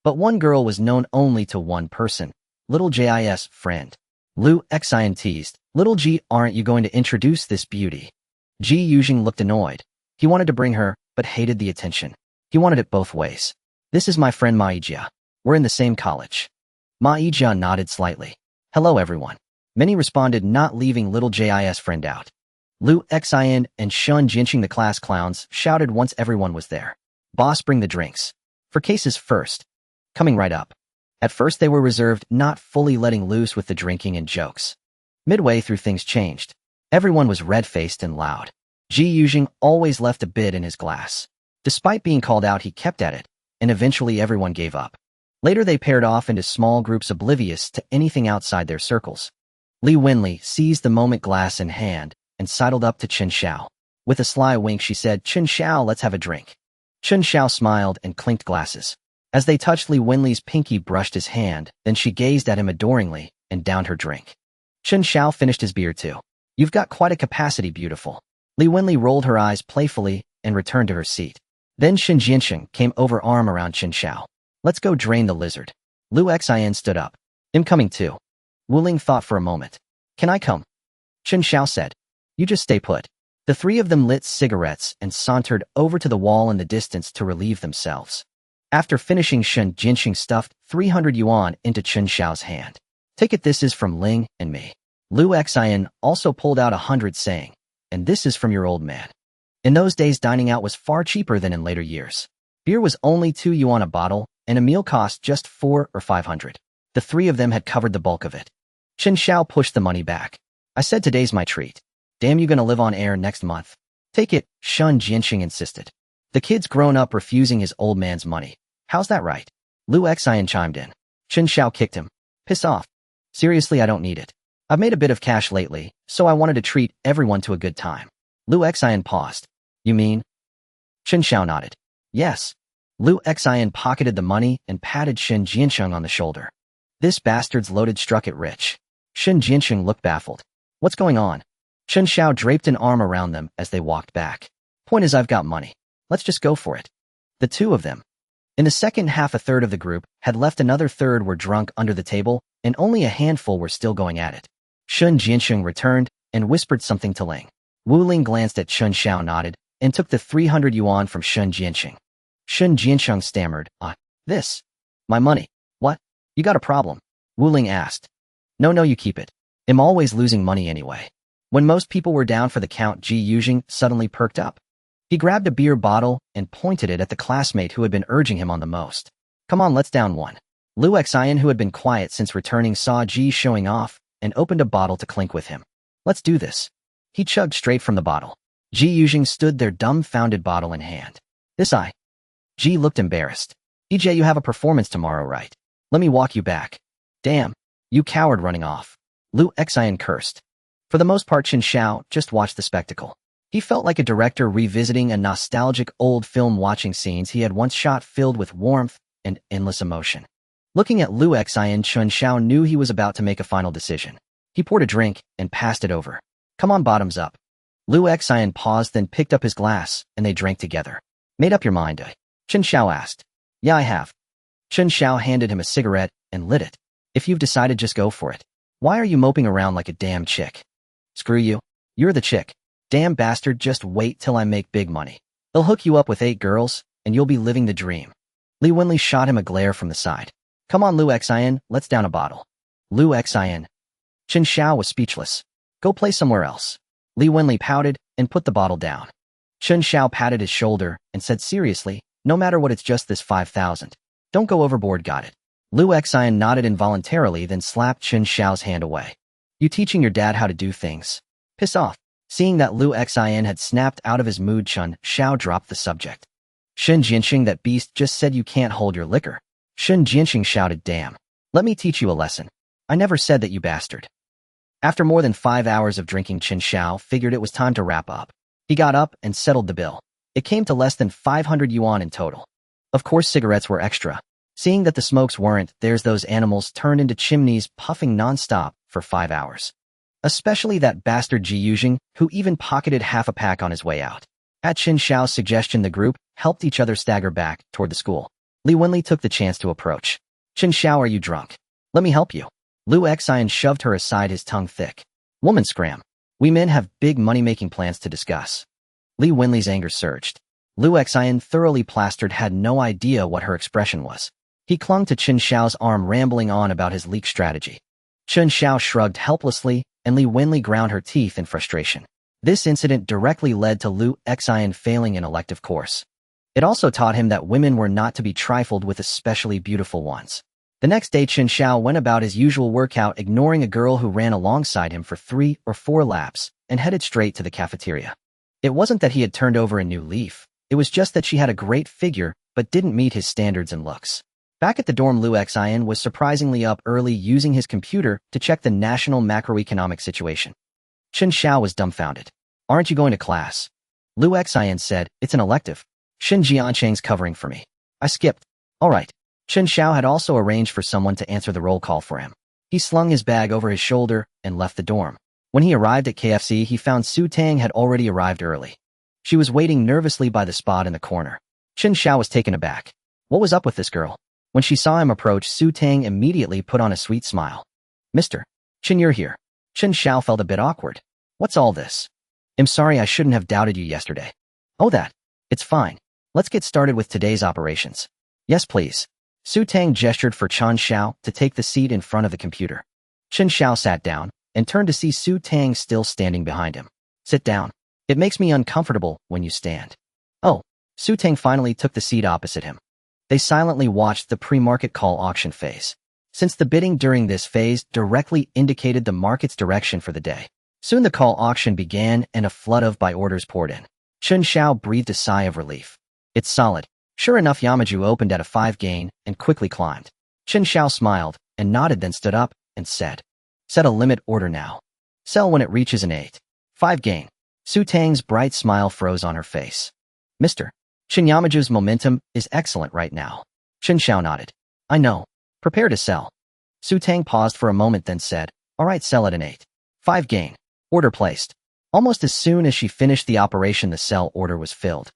But one girl was known only to one person, little Jis friend. Lu Xian teased, "Little G, aren't you going to introduce this beauty?" Ji Yujing looked annoyed. He wanted to bring her, but hated the attention. He wanted it both ways. "This is my friend Ma Yijia. We're in the same college." Ma Yijia nodded slightly. "Hello everyone." Many responded, not leaving little Jis friend out. Lu Xian and Shun Jinqing, the class clowns, shouted once everyone was there. "Boss, bring the drinks. For cases first." Coming right up. At first they were reserved, not fully letting loose with the drinking and jokes. Midway through, things changed. Everyone was red-faced and loud. Ji Yujing always left a bit in his glass. Despite being called out, he kept at it, and eventually everyone gave up. Later they paired off into small groups oblivious to anything outside their circles. Li Wenli seized the moment, glass in hand, and sidled up to Chen Xiao. With a sly wink she said, "Chen Xiao, let's have a drink." Chen Xiao smiled and clinked glasses. As they touched, Li Wenli's pinky brushed his hand, then she gazed at him adoringly and downed her drink. Chen Xiao finished his beer too. "You've got quite a capacity, beautiful." Li Wenli rolled her eyes playfully and returned to her seat. Then Shen Jiansheng came over, arm around Chen Xiao. "Let's go drain the lizard." Lu Xian stood up. "I'm coming too." Wu Ling thought for a moment. "Can I come?" Chen Xiao said. "You just stay put." The three of them lit cigarettes and sauntered over to the wall in the distance to relieve themselves. After finishing, Shen Jiansheng stuffed 300 yuan into Chen Xiao's hand. "Take it, this is from Ling and me." Lu Xian also pulled out 100, saying, "And this is from your old man." In those days, dining out was far cheaper than in later years. Beer was only 2 yuan a bottle, and a meal cost just 4 or 500. The three of them had covered the bulk of it. Chen Xiao pushed the money back. "I said today's my treat. Damn, you gonna live on air next month." "Take it," Shun Jiansheng insisted. "The kid's grown up refusing his old man's money. How's that right?" Lu Xian chimed in. Chen Xiao kicked him. "Piss off. Seriously, I don't need it. I've made a bit of cash lately, so I wanted to treat everyone to a good time." Lu Xian paused. "You mean?" Chen Xiao nodded. "Yes." Lu Xian pocketed the money and patted Shen Jiansheng on the shoulder. "This bastard's loaded," struck it rich. Shen Jiansheng looked baffled. "What's going on?" Chen Xiao draped an arm around them as they walked back. "Point is, I've got money. Let's just go for it." The two of them. In the second half, a third of the group had left, another third were drunk under the table, and only a handful were still going at it. Shen Jiansheng returned and whispered something to Ling. Wu Ling glanced at Chen Xiao, nodded, and took the 300 yuan from Shen Jiansheng. Shen Jiansheng stammered, "This? My money. What? You got a problem?" Wu Ling asked. No, you keep it. I'm always losing money anyway." When most people were down for the count, Ji Yujing suddenly perked up. He grabbed a beer bottle and pointed it at the classmate who had been urging him on the most. "Come on, let's down one." Lu Xian, who had been quiet since returning, saw Ji showing off and opened a bottle to clink with him. "Let's do this." He chugged straight from the bottle. Ji Yujing stood there, dumbfounded, bottle in hand. "This I..." Ji looked embarrassed. "EJ, you have a performance tomorrow, right? Let me walk you back." "Damn, you coward, running off." Lu Xian cursed. For the most part, Chen Xiao just watched the spectacle. He felt like a director revisiting a nostalgic old film, watching scenes he had once shot, filled with warmth and endless emotion. Looking at Lu Xian, Chen Xiao knew he was about to make a final decision. He poured a drink and passed it over. "Come on, bottoms up." Lu Xian paused, then picked up his glass, and they drank together. "Made up your mind, eh?" Chen Xiao asked. "Yeah, I have." Chen Xiao handed him a cigarette and lit it. "If you've decided, just go for it. Why are you moping around like a damn chick?" "Screw you. You're the chick. Damn bastard, just wait till I make big money. They'll hook you up with 8 girls, and you'll be living the dream." Li Wenli shot him a glare from the side. "Come on, Lu Xian, let's down a bottle." Lu Xian. Chen Xiao was speechless. "Go play somewhere else." Li Wenli pouted and put the bottle down. Chen Xiao patted his shoulder and said seriously, "No matter what, it's just this 5,000. Don't go overboard, got it?" Lu Xian nodded involuntarily, then slapped Chen Xiao's hand away. "You teaching your dad how to do things? Piss off." Seeing that Lu Xian had snapped out of his mood, Chen Xiao dropped the subject. "Shen Jiansheng, that beast just said you can't hold your liquor." Shen Jiansheng shouted, "Damn. Let me teach you a lesson." I never said that, you bastard. After more than 5 hours of drinking, Chen Xiao figured it was time to wrap up. He got up and settled the bill. It came to less than 500 yuan in total. Of course, cigarettes were extra. Seeing that the smokes weren't, there's those animals turned into chimneys puffing non-stop for 5 hours. Especially that bastard Ji Yuzheng, who even pocketed half a pack on his way out. At Chen Xiao's suggestion, the group helped each other stagger back toward the school. Li Wenli took the chance to approach. Chen Xiao, are you drunk? Let me help you. Lu Xian shoved her aside, his tongue thick. Woman scram. We men have big money-making plans to discuss. Li Wenli's anger surged. Lu Xian, thoroughly plastered, had no idea what her expression was. He clung to Chen Xiao's arm, rambling on about his leak strategy. Chen Xiao shrugged helplessly, and Li Wenli ground her teeth in frustration. This incident directly led to Lu Xian failing an elective course. It also taught him that women were not to be trifled with, especially beautiful ones. The next day, Chen Xiao went about his usual workout, ignoring a girl who ran alongside him for 3 or 4 laps, and headed straight to the cafeteria. It wasn't that he had turned over a new leaf. It was just that she had a great figure, but didn't meet his standards and looks. Back at the dorm, Lu Xian was surprisingly up early, using his computer to check the national macroeconomic situation. Chen Xiao was dumbfounded. Aren't you going to class? Lu Xian said, it's an elective. Xin Jiancheng's covering for me. I skipped. All right. Chen Xiao had also arranged for someone to answer the roll call for him. He slung his bag over his shoulder and left the dorm. When he arrived at KFC, he found Su Tang had already arrived early. She was waiting nervously by the spot in the corner. Chen Xiao was taken aback. What was up with this girl? When she saw him approach, Su Tang immediately put on a sweet smile. Mr. Chen, you're here. Chen Xiao felt a bit awkward. What's all this? I'm sorry, I shouldn't have doubted you yesterday. Oh, that. It's fine. Let's get started with today's operations. Yes, please. Su Tang gestured for Chen Xiao to take the seat in front of the computer. Chen Xiao sat down and turned to see Su Tang still standing behind him. Sit down. It makes me uncomfortable when you stand. Oh, Su Tang finally took the seat opposite him. They silently watched the pre-market call auction phase. Since the bidding during this phase directly indicated the market's direction for the day. Soon the call auction began and a flood of buy orders poured in. Chen Xiao breathed a sigh of relief. It's solid. Sure enough, Yamaju opened at a 5 gain and quickly climbed. Chen Xiao smiled and nodded, then stood up and said, set a limit order now. Sell when it reaches an 8. 5 gain. Su Tang's bright smile froze on her face. Mr. Chen, Yamaju's momentum is excellent right now. Chen Xiao nodded. I know. Prepare to sell. Su Tang paused for a moment, then said, all right, sell at an 8. 5 gain. Order placed. Almost as soon as she finished the operation, the sell order was filled.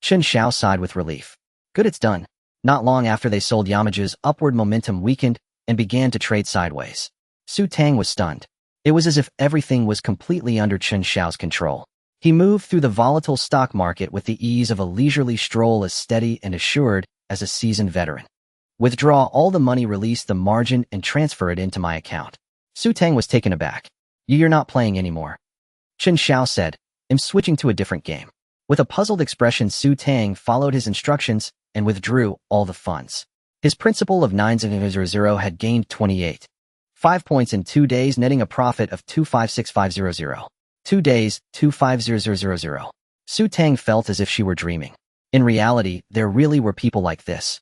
Chen Xiao sighed with relief. Good, it's done. Not long after they sold, Yamaju's upward momentum weakened and began to trade sideways. Su Tang was stunned. It was as if everything was completely under Chen Xiao's control. He moved through the volatile stock market with the ease of a leisurely stroll, as steady and assured as a seasoned veteran. Withdraw all the money, release the margin, and transfer it into my account. Su Tang was taken aback. You're not playing anymore. Chen Xiao said, I'm switching to a different game. With a puzzled expression, Su Tang followed his instructions and withdrew all the funds. His principal of 900 had gained 28. 5 points in 2 days, netting a profit of 256500. 2 days, 250000. Su Tang felt as if she were dreaming. In reality, there really were people like this.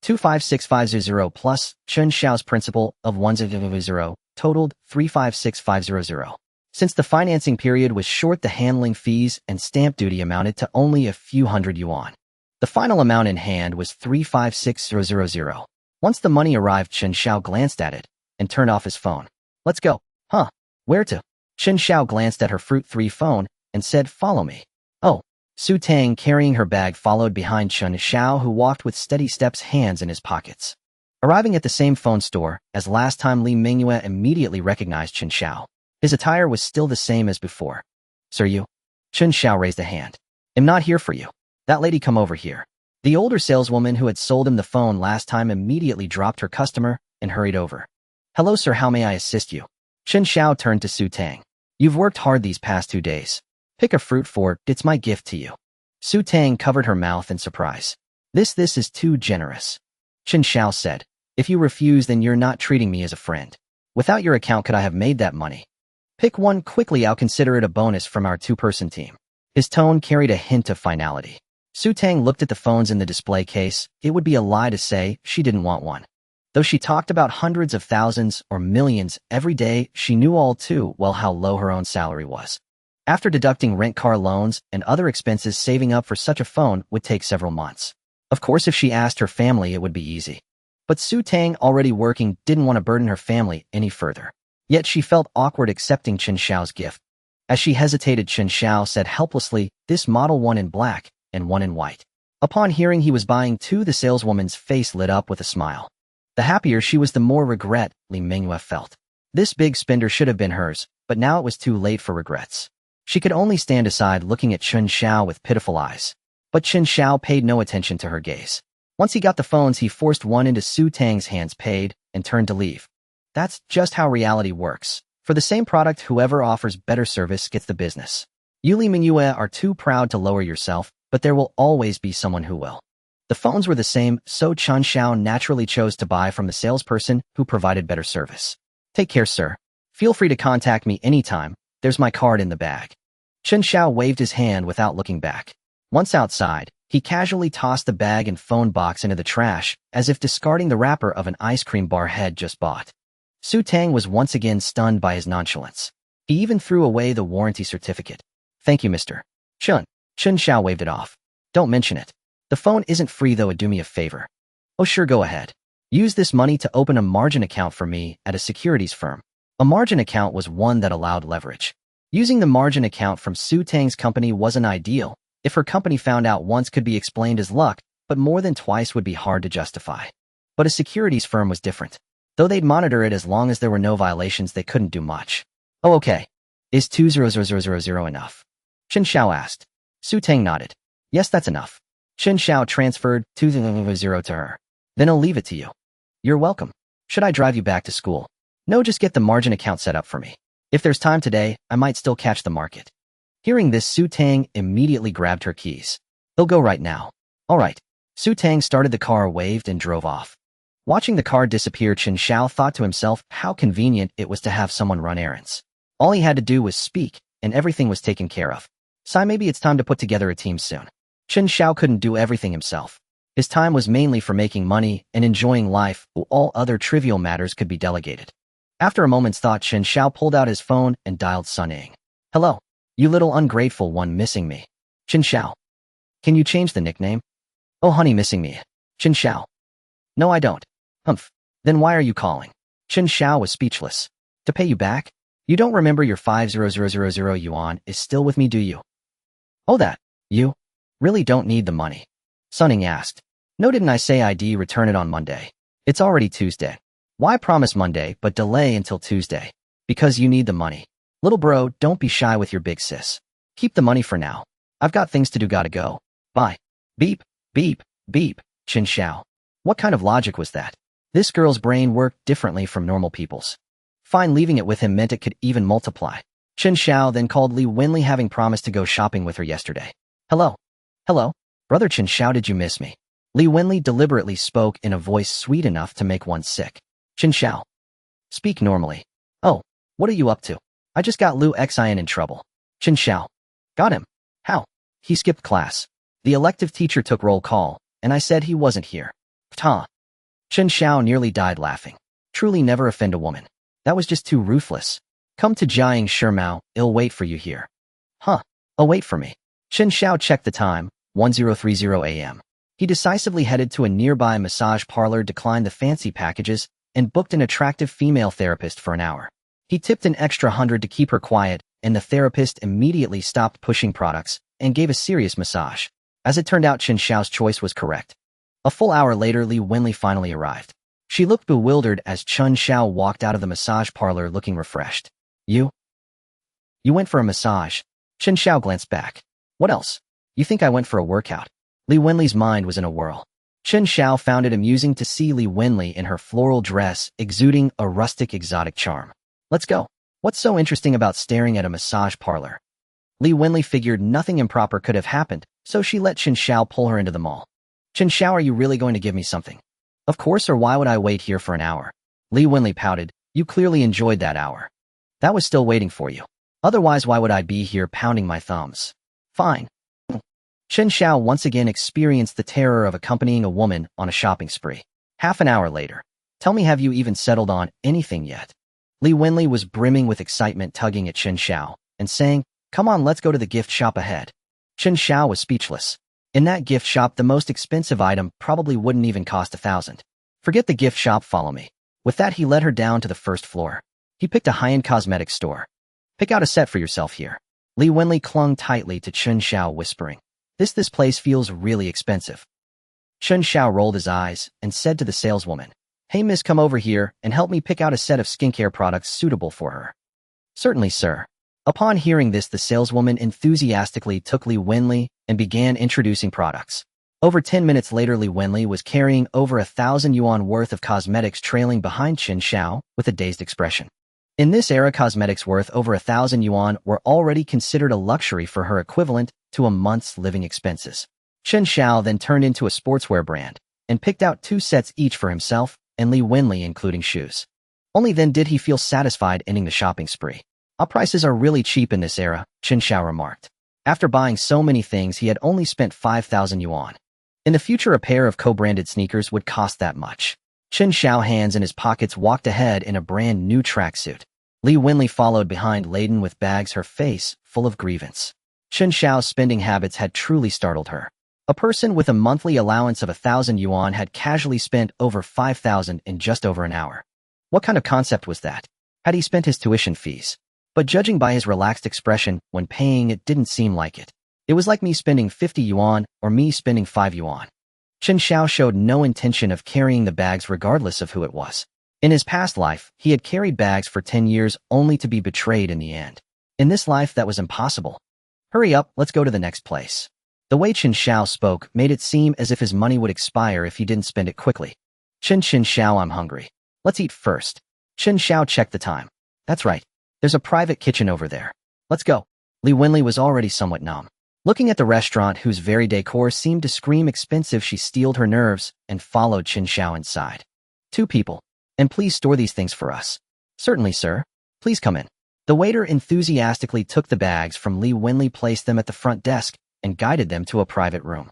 256500 plus Chen Xiao's principal of 100 totaled 356,500. Since the financing period was short, the handling fees and stamp duty amounted to only a few hundred yuan. The final amount in hand was 356,000. Once the money arrived, Chen Xiao glanced at it and turned off his phone. Let's go. Huh? Where to? Chen Xiao glanced at her Fruit 3 phone and said, follow me. Oh. Su Tang, carrying her bag, followed behind Chen Xiao, who walked with steady steps, hands in his pockets. Arriving at the same phone store as last time, Li Mingyue immediately recognized Chen Xiao. His attire was still the same as before. Sir, you? Chen Xiao raised a hand. I'm not here for you. That lady, come over here. The older saleswoman who had sold him the phone last time immediately dropped her customer and hurried over. Hello, sir, how may I assist you? Chen Xiao turned to Su Tang. You've worked hard these past 2 days. Pick a fruit for it, it's my gift to you. Su Tang covered her mouth in surprise. This is too generous. Chen Xiao said. If you refuse, then you're not treating me as a friend. Without your account, could I have made that money? Pick one quickly, I'll consider it a bonus from our 2-person team. His tone carried a hint of finality. Su Tang looked at the phones in the display case. It would be a lie to say she didn't want one. Though she talked about hundreds of thousands or millions every day, she knew all too well how low her own salary was. After deducting rent car loans and other expenses, saving up for such a phone would take several months. Of course, if she asked her family, it would be easy. But Su Tang, already working, didn't want to burden her family any further. Yet she felt awkward accepting Chen Xiao's gift. As she hesitated, Chen Xiao said helplessly, "This model, one in black and one in white." Upon hearing he was buying two, the saleswoman's face lit up with a smile. The happier she was, the more regret Li Mingyue felt. This big spender should have been hers, but now it was too late for regrets. She could only stand aside looking at Chen Xiao with pitiful eyes. But Chen Xiao paid no attention to her gaze. Once he got the phones, he forced one into Su Tang's hands, paid, and turned to leave. That's just how reality works. For the same product, whoever offers better service gets the business. You, Li Mingyue, are too proud to lower yourself, but there will always be someone who will. The phones were the same, so Chen Xiao naturally chose to buy from the salesperson who provided better service. "Take care, sir. Feel free to contact me anytime. There's my card in the bag." Chen Xiao waved his hand without looking back. Once outside, he casually tossed the bag and phone box into the trash, as if discarding the wrapper of an ice cream bar head just bought. Su Tang was once again stunned by his nonchalance. He even threw away the warranty certificate. "Thank you, Mr. Chen." Chen Xiao waved it off. "Don't mention it. The phone isn't free though. Do me a favor." "Oh sure, go ahead. Use this money to open a margin account for me at a securities firm." A margin account was one that allowed leverage. Using the margin account from Su Tang's company wasn't ideal. If her company found out once, could be explained as luck, but more than twice would be hard to justify. But a securities firm was different. Though they'd monitor it, as long as there were no violations, they couldn't do much. "Oh okay. Is 200,000 enough?" Chen Xiao asked. Su Tang nodded. "Yes, that's enough." Chen Xiao transferred 200 to her. "Then I'll leave it to you." "You're welcome. Should I drive you back to school?" "No, just get the margin account set up for me. If there's time today, I might still catch the market." Hearing this, Su Tang immediately grabbed her keys. "They'll go right now." "All right." Su Tang started the car, waved, and drove off. Watching the car disappear, Chen Xiao thought to himself how convenient it was to have someone run errands. All he had to do was speak, and everything was taken care of. So maybe it's time to put together a team soon. Chen Xiao couldn't do everything himself. His time was mainly for making money and enjoying life, while all other trivial matters could be delegated. After a moment's thought, Chen Xiao pulled out his phone and dialed Sun Ying. "Hello. You little ungrateful one, missing me." "Chen Xiao. Can you change the nickname?" "Oh honey, missing me." "Chen Xiao. No, I don't." "Humph. Then why are you calling?" Chen Xiao was speechless. "To pay you back? You don't remember your 500,000 yuan is still with me, do you?" "Oh that. You really don't need the money?" Sun Ying asked. "No, didn't I say I'd return it on Monday? It's already Tuesday." "Why promise Monday but delay until Tuesday?" "Because you need the money. Little bro, don't be shy with your big sis. Keep the money for now. I've got things to do, gotta go. Bye." Beep, beep, beep. Chen Xiao. What kind of logic was that? This girl's brain worked differently from normal people's. Fine, leaving it with him meant it could even multiply. Chen Xiao then called Li Wenli, having promised to go shopping with her yesterday. "Hello. Hello. Brother Chen Xiao, did you miss me?" Li Wenli deliberately spoke in a voice sweet enough to make one sick. "Chen Xiao. Speak normally." "Oh, what are you up to?" "I just got Lu Xian in trouble." Chen Xiao. "Got him? How?" "He skipped class. The elective teacher took roll call, and I said he wasn't here." "Ta." Chen Xiao nearly died laughing. Truly never offend a woman. That was just too ruthless. "Come to Jiang Shimao, I'll wait for you here." "Huh. Oh, wait for me." Chen Xiao checked the time, 10:30 a.m. He decisively headed to a nearby massage parlor, declined the fancy packages, and booked an attractive female therapist for an hour. He tipped an extra 100 to keep her quiet, and the therapist immediately stopped pushing products and gave a serious massage. As it turned out, Chen Xiao's choice was correct. A full hour later, Li Wenli finally arrived. She looked bewildered as Chen Xiao walked out of the massage parlor looking refreshed. You went for a massage?" Chen Xiao glanced back. "What else? You think I went for a workout?" Li Wenli's mind was in a whirl. Chen Xiao found it amusing to see Li Wenli in her floral dress, exuding a rustic exotic charm. "Let's go. What's so interesting about staring at a massage parlor?" Li Wenli figured nothing improper could have happened, so she let Chen Xiao pull her into the mall. "Chen Xiao, are you really going to give me something?" "Of course, or why would I wait here for an hour?" Li Wenli pouted. "You clearly enjoyed that hour. That was still waiting for you. Otherwise, why would I be here pounding my thumbs?" "Fine." Chen Xiao once again experienced the terror of accompanying a woman on a shopping spree. Half an hour later. Tell me, have you even settled on anything yet? Li Wenli was brimming with excitement, tugging at Chen Xiao and saying, come on, let's go to the gift shop ahead. Chen Xiao was speechless. In that gift shop, the most expensive item probably wouldn't even cost 1,000. Forget the gift shop, follow me. With that, he led her down to the first floor. He picked a high-end cosmetics store. Pick out a set for yourself here. Li Wenli clung tightly to Chen Xiao, whispering, This place feels really expensive. Chen Xiao rolled his eyes and said to the saleswoman, Hey miss, come over here and help me pick out a set of skincare products suitable for her. Certainly, sir. Upon hearing this, the saleswoman enthusiastically took Li Wenli and began introducing products. Over 10 minutes later, Li Wenli was carrying over 1,000 yuan worth of cosmetics, trailing behind Chen Xiao with a dazed expression. In this era, cosmetics worth over 1,000 yuan were already considered a luxury for her, equivalent to a month's living expenses. Chen Xiao then turned into a sportswear brand and picked out 2 sets each for himself and Li Wenli, including shoes. Only then did he feel satisfied, ending the shopping spree. Our prices are really cheap in this era, Chen Xiao remarked. After buying so many things, he had only spent 5,000 yuan. In the future, a pair of co-branded sneakers would cost that much. Chen Xiao, hands in his pockets, walked ahead in a brand new tracksuit. Li Wenli followed behind, laden with bags, her face full of grievance. Chen Xiao's spending habits had truly startled her. A person with a monthly allowance of 1,000 yuan had casually spent over 5,000 in just over an hour. What kind of concept was that? Had he spent his tuition fees? But judging by his relaxed expression when paying, it didn't seem like it. It was like me spending 50 yuan or me spending 5 yuan. Chen Xiao showed no intention of carrying the bags regardless of who it was. In his past life, he had carried bags for 10 years only to be betrayed in the end. In this life, that was impossible. Hurry up, let's go to the next place. The way Chen Xiao spoke made it seem as if his money would expire if he didn't spend it quickly. Chen Xiao, I'm hungry. Let's eat first. Chen Xiao checked the time. That's right. There's a private kitchen over there. Let's go. Li Wenli was already somewhat numb. Looking at the restaurant, whose very decor seemed to scream expensive, she steeled her nerves and followed Chen Xiao inside. 2 people. And please store these things for us. Certainly, sir. Please come in. The waiter enthusiastically took the bags from Li Wenli, placed them at the front desk, and guided them to a private room.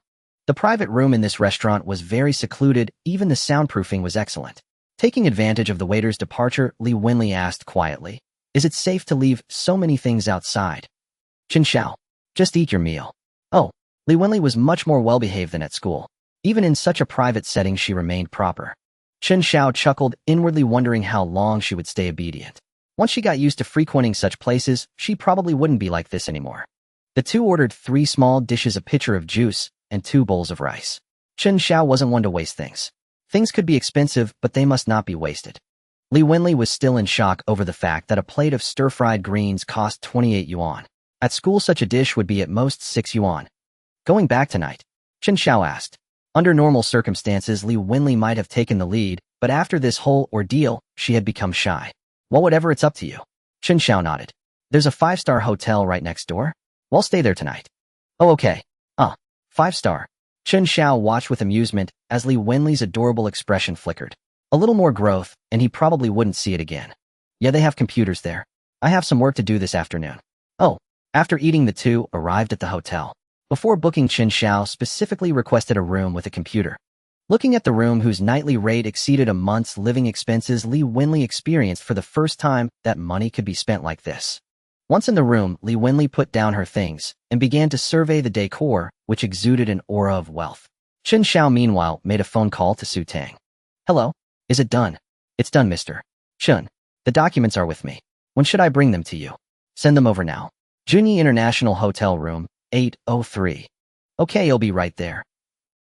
The private room in this restaurant was very secluded, even the soundproofing was excellent. Taking advantage of the waiter's departure, Li Wenli asked quietly, Is it safe to leave so many things outside? Chen Xiao, just eat your meal. Oh, Li Wenli was much more well-behaved than at school. Even in such a private setting, she remained proper. Chen Xiao chuckled, inwardly wondering how long she would stay obedient. Once she got used to frequenting such places, she probably wouldn't be like this anymore. The 2 ordered 3 small dishes, a pitcher of juice, and 2 bowls of rice. Chen Xiao wasn't one to waste things. Things could be expensive, but they must not be wasted. Li Wenli was still in shock over the fact that a plate of stir-fried greens cost 28 yuan. At school, such a dish would be at most 6 yuan. Going back tonight? Chen Xiao asked. Under normal circumstances, Li Wenli might have taken the lead, but after this whole ordeal, she had become shy. Well, whatever, it's up to you. Chen Xiao nodded. There's a 5-star hotel right next door. We'll stay there tonight. Oh, okay. 5-star. Chen Xiao watched with amusement as Li Wenli's adorable expression flickered. A little more growth, and he probably wouldn't see it again. Yeah, they have computers there. I have some work to do this afternoon. Oh, after eating, the 2 arrived at the hotel. Before booking, Chen Xiao specifically requested a room with a computer. Looking at the room, whose nightly rate exceeded a month's living expenses, Li Wenli experienced for the first time that money could be spent like this. Once in the room, Li Wenli put down her things and began to survey the decor, which exuded an aura of wealth. Chen Xiao, meanwhile, made a phone call to Su Tang. Hello? Is it done? It's done, Mr. Chen. The documents are with me. When should I bring them to you? Send them over now. Junyi International Hotel Room, 803. Okay, I'll be right there.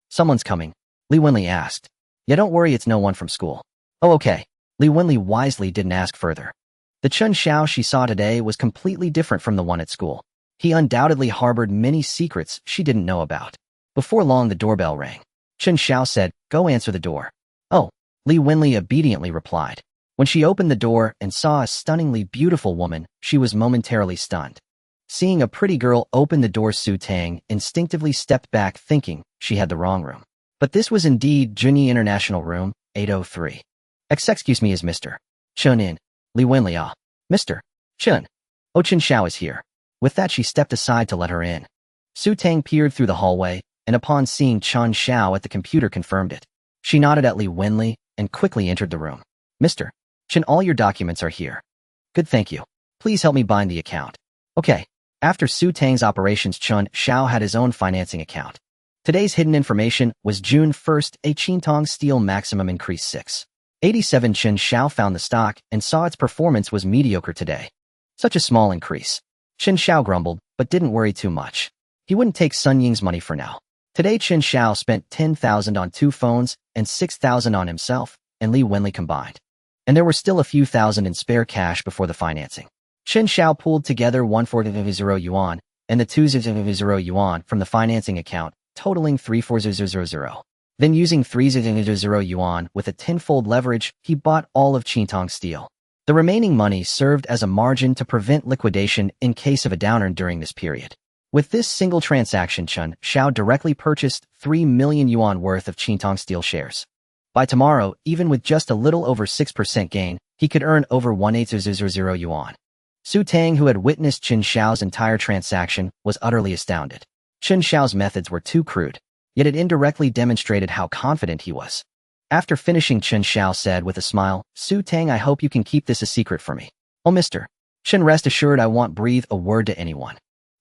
Someone's coming. Li Wenli asked. Yeah, don't worry, it's no one from school. Oh, okay. Li Wenli wisely didn't ask further. The Chen Xiao she saw today was completely different from the one at school. He undoubtedly harbored many secrets she didn't know about. Before long, the doorbell rang. Chen Xiao said, Go answer the door. Oh, Li Wenli obediently replied. When she opened the door and saw a stunningly beautiful woman, she was momentarily stunned. Seeing a pretty girl open the door, Su Tang instinctively stepped back, thinking she had the wrong room. But this was indeed Junyi International Room, 803. Excuse me, is Mr. Chen in? Li Wenli, Mr. Chen. Oh, Chen Xiao is here. With that, she stepped aside to let her in. Su Tang peered through the hallway, and upon seeing Chen Xiao at the computer, confirmed it. She nodded at Li Wenli and quickly entered the room. Mr. Chen, all your documents are here. Good, thank you. Please help me bind the account. Okay. After Su Tang's operations, Chen Xiao had his own financing account. Today's hidden information was June 1st, a Qintong Steel maximum increase 6.87. Chen Xiao found the stock and saw its performance was mediocre today. Such a small increase. Chen Xiao grumbled, but didn't worry too much. He wouldn't take Sun Ying's money for now. Today Chen Xiao spent 10,000 on 2 phones and 6,000 on himself and Li Wenli combined. And there were still a few thousand in spare cash before the financing. Chen Xiao pulled together 140 yuan and the 200 yuan from the financing account, totaling 34000. Then using 300 yuan with a tenfold leverage, he bought all of Qintong Steel. The remaining money served as a margin to prevent liquidation in case of a downturn during this period. With this single transaction, Chen Xiao directly purchased 3 million yuan worth of Qintong Steel shares. By tomorrow, even with just a little over 6% gain, he could earn over 18000 yuan. Su Tang, who had witnessed Chen Xiao's entire transaction, was utterly astounded. Chen Xiao's methods were too crude, yet it indirectly demonstrated how confident he was. After finishing, Chen Xiao said with a smile, Su Tang, I hope you can keep this a secret for me. Oh, Mr. Chen, rest assured I won't breathe a word to anyone.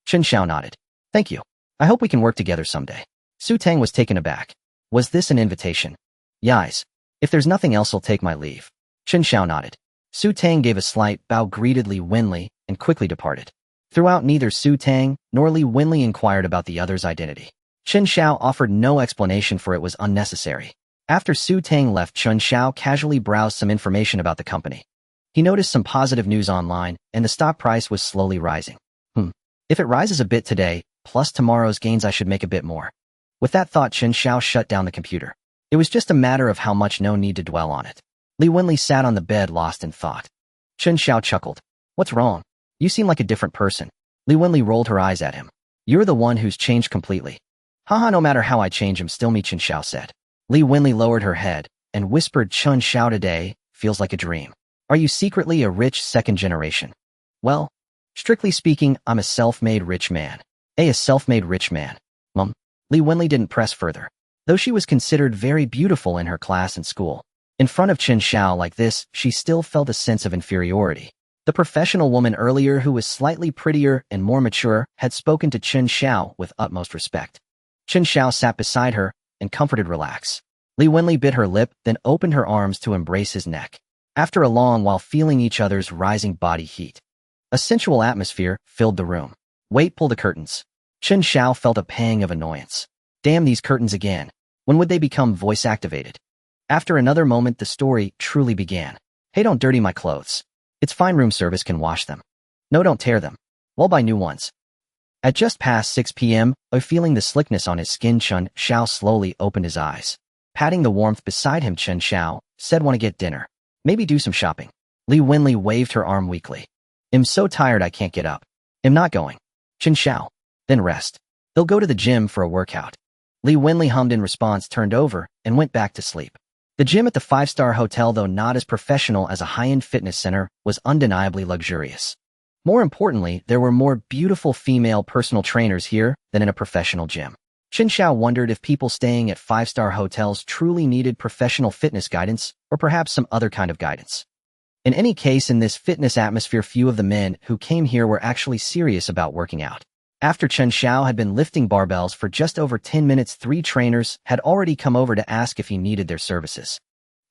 Chen Xiao nodded. Thank you. I hope we can work together someday. Su Tang was taken aback. Was this an invitation? Yes. If there's nothing else, I'll take my leave. Chen Xiao nodded. Su Tang gave a slight bow, greeted Li Wenli, and quickly departed. Throughout, neither Su Tang nor Li Wenli inquired about the other's identity. Chen Xiao offered no explanation, for it was unnecessary. After Su Tang left, Chen Xiao casually browsed some information about the company. He noticed some positive news online, and the stock price was slowly rising. If it rises a bit today, plus tomorrow's gains, I should make a bit more. With that thought, Chen Xiao shut down the computer. It was just a matter of how much, no need to dwell on it. Li Wenli sat on the bed, lost in thought. Chen Xiao chuckled. What's wrong? You seem like a different person. Li Wenli rolled her eyes at him. You're the one who's changed completely. Haha, no matter how I change, I'm still me, Chen Xiao said. Li Wenli lowered her head and whispered, Chen Xiao, today feels like a dream. Are you secretly a rich second generation? Well, strictly speaking, I'm a self-made rich man. A self-made rich man. Li Wenli didn't press further. Though she was considered very beautiful in her class and school, in front of Chen Xiao like this, she still felt a sense of inferiority. The professional woman earlier, who was slightly prettier and more mature, had spoken to Chen Xiao with utmost respect. Chen Xiao sat beside her and comforted, relax. Li Wenli bit her lip, then opened her arms to embrace his neck. After a long while, feeling each other's rising body heat, a sensual atmosphere filled the room. Wait, pull the curtains. Chen Xiao felt a pang of annoyance. Damn these curtains again. When would they become voice-activated? After another moment, the story truly began. Hey, don't dirty my clothes. It's fine, room service can wash them. No, don't tear them. We'll buy new ones. At just past 6 p.m., feeling the slickness on his skin, Chen Xiao slowly opened his eyes. Patting the warmth beside him, Chen Xiao said, want to get dinner? Maybe do some shopping. Li Wenli waved her arm weakly. I'm so tired I can't get up. I'm not going. Chen Xiao. Then rest. They'll go to the gym for a workout. Li Wenli hummed in response, turned over, and went back to sleep. The gym at the 5-star hotel, though not as professional as a high-end fitness center, was undeniably luxurious. More importantly, there were more beautiful female personal trainers here than in a professional gym. Chen Xiao wondered if people staying at 5-star hotels truly needed professional fitness guidance, or perhaps some other kind of guidance. In any case, in this fitness atmosphere, few of the men who came here were actually serious about working out. After Chen Xiao had been lifting barbells for just over 10 minutes, 3 trainers had already come over to ask if he needed their services.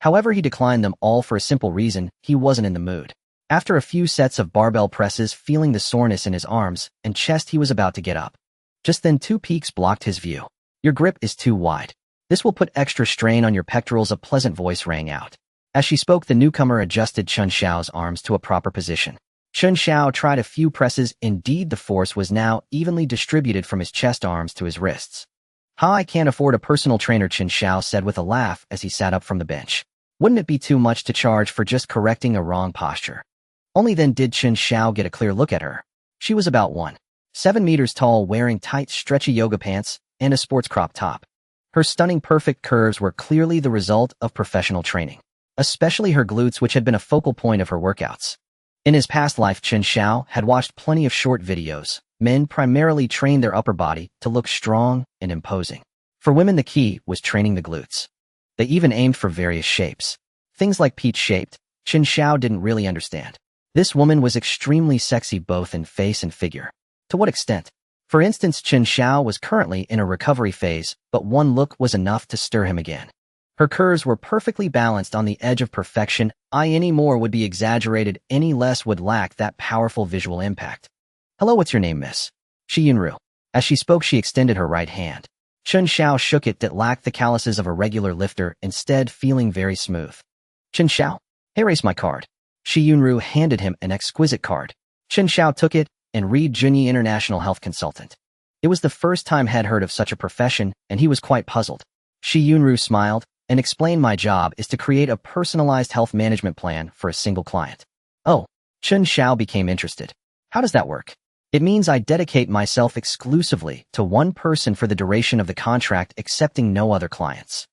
However, he declined them all for a simple reason: he wasn't in the mood. After a few sets of barbell presses, feeling the soreness in his arms and chest, he was about to get up. Just then 2 peaks blocked his view. Your grip is too wide. This will put extra strain on your pectorals, a pleasant voice rang out. As she spoke, the newcomer adjusted Chen Xiao's arms to a proper position. Chen Xiao tried a few presses. Indeed, the force was now evenly distributed from his chest arms to his wrists. I can't afford a personal trainer, Chen Xiao said with a laugh as he sat up from the bench. Wouldn't it be too much to charge for just correcting a wrong posture? Only then did Chen Xiao get a clear look at her. She was about 1.7 meters tall, wearing tight, stretchy yoga pants and a sports crop top. Her stunning perfect curves were clearly the result of professional training, especially her glutes, which had been a focal point of her workouts. In his past life, Chen Xiao had watched plenty of short videos. Men primarily trained their upper body to look strong and imposing. For women, the key was training the glutes. They even aimed for various shapes. Things like peach-shaped. Chen Xiao didn't really understand. This woman was extremely sexy both in face and figure. To what extent? For instance, Chen Xiao was currently in a recovery phase, but one look was enough to stir him again. Her curves were perfectly balanced on the edge of perfection. Any more would be exaggerated, any less would lack that powerful visual impact. Hello, what's your name, miss? Shi Yunru. As she spoke, she extended her right hand. Chen Xiao shook it that lacked the calluses of a regular lifter, instead feeling very smooth. Chen Xiao, erase my card. Shi Yunru handed him an exquisite card. Chen Xiao took it and read Junyi International Health Consultant. It was the first time had heard of such a profession, and he was quite puzzled. Shi Yunru smiled and explained, my job is to create a personalized health management plan for a single client. Oh, Chen Xiao became interested. How does that work? It means I dedicate myself exclusively to one person for the duration of the contract, accepting no other clients.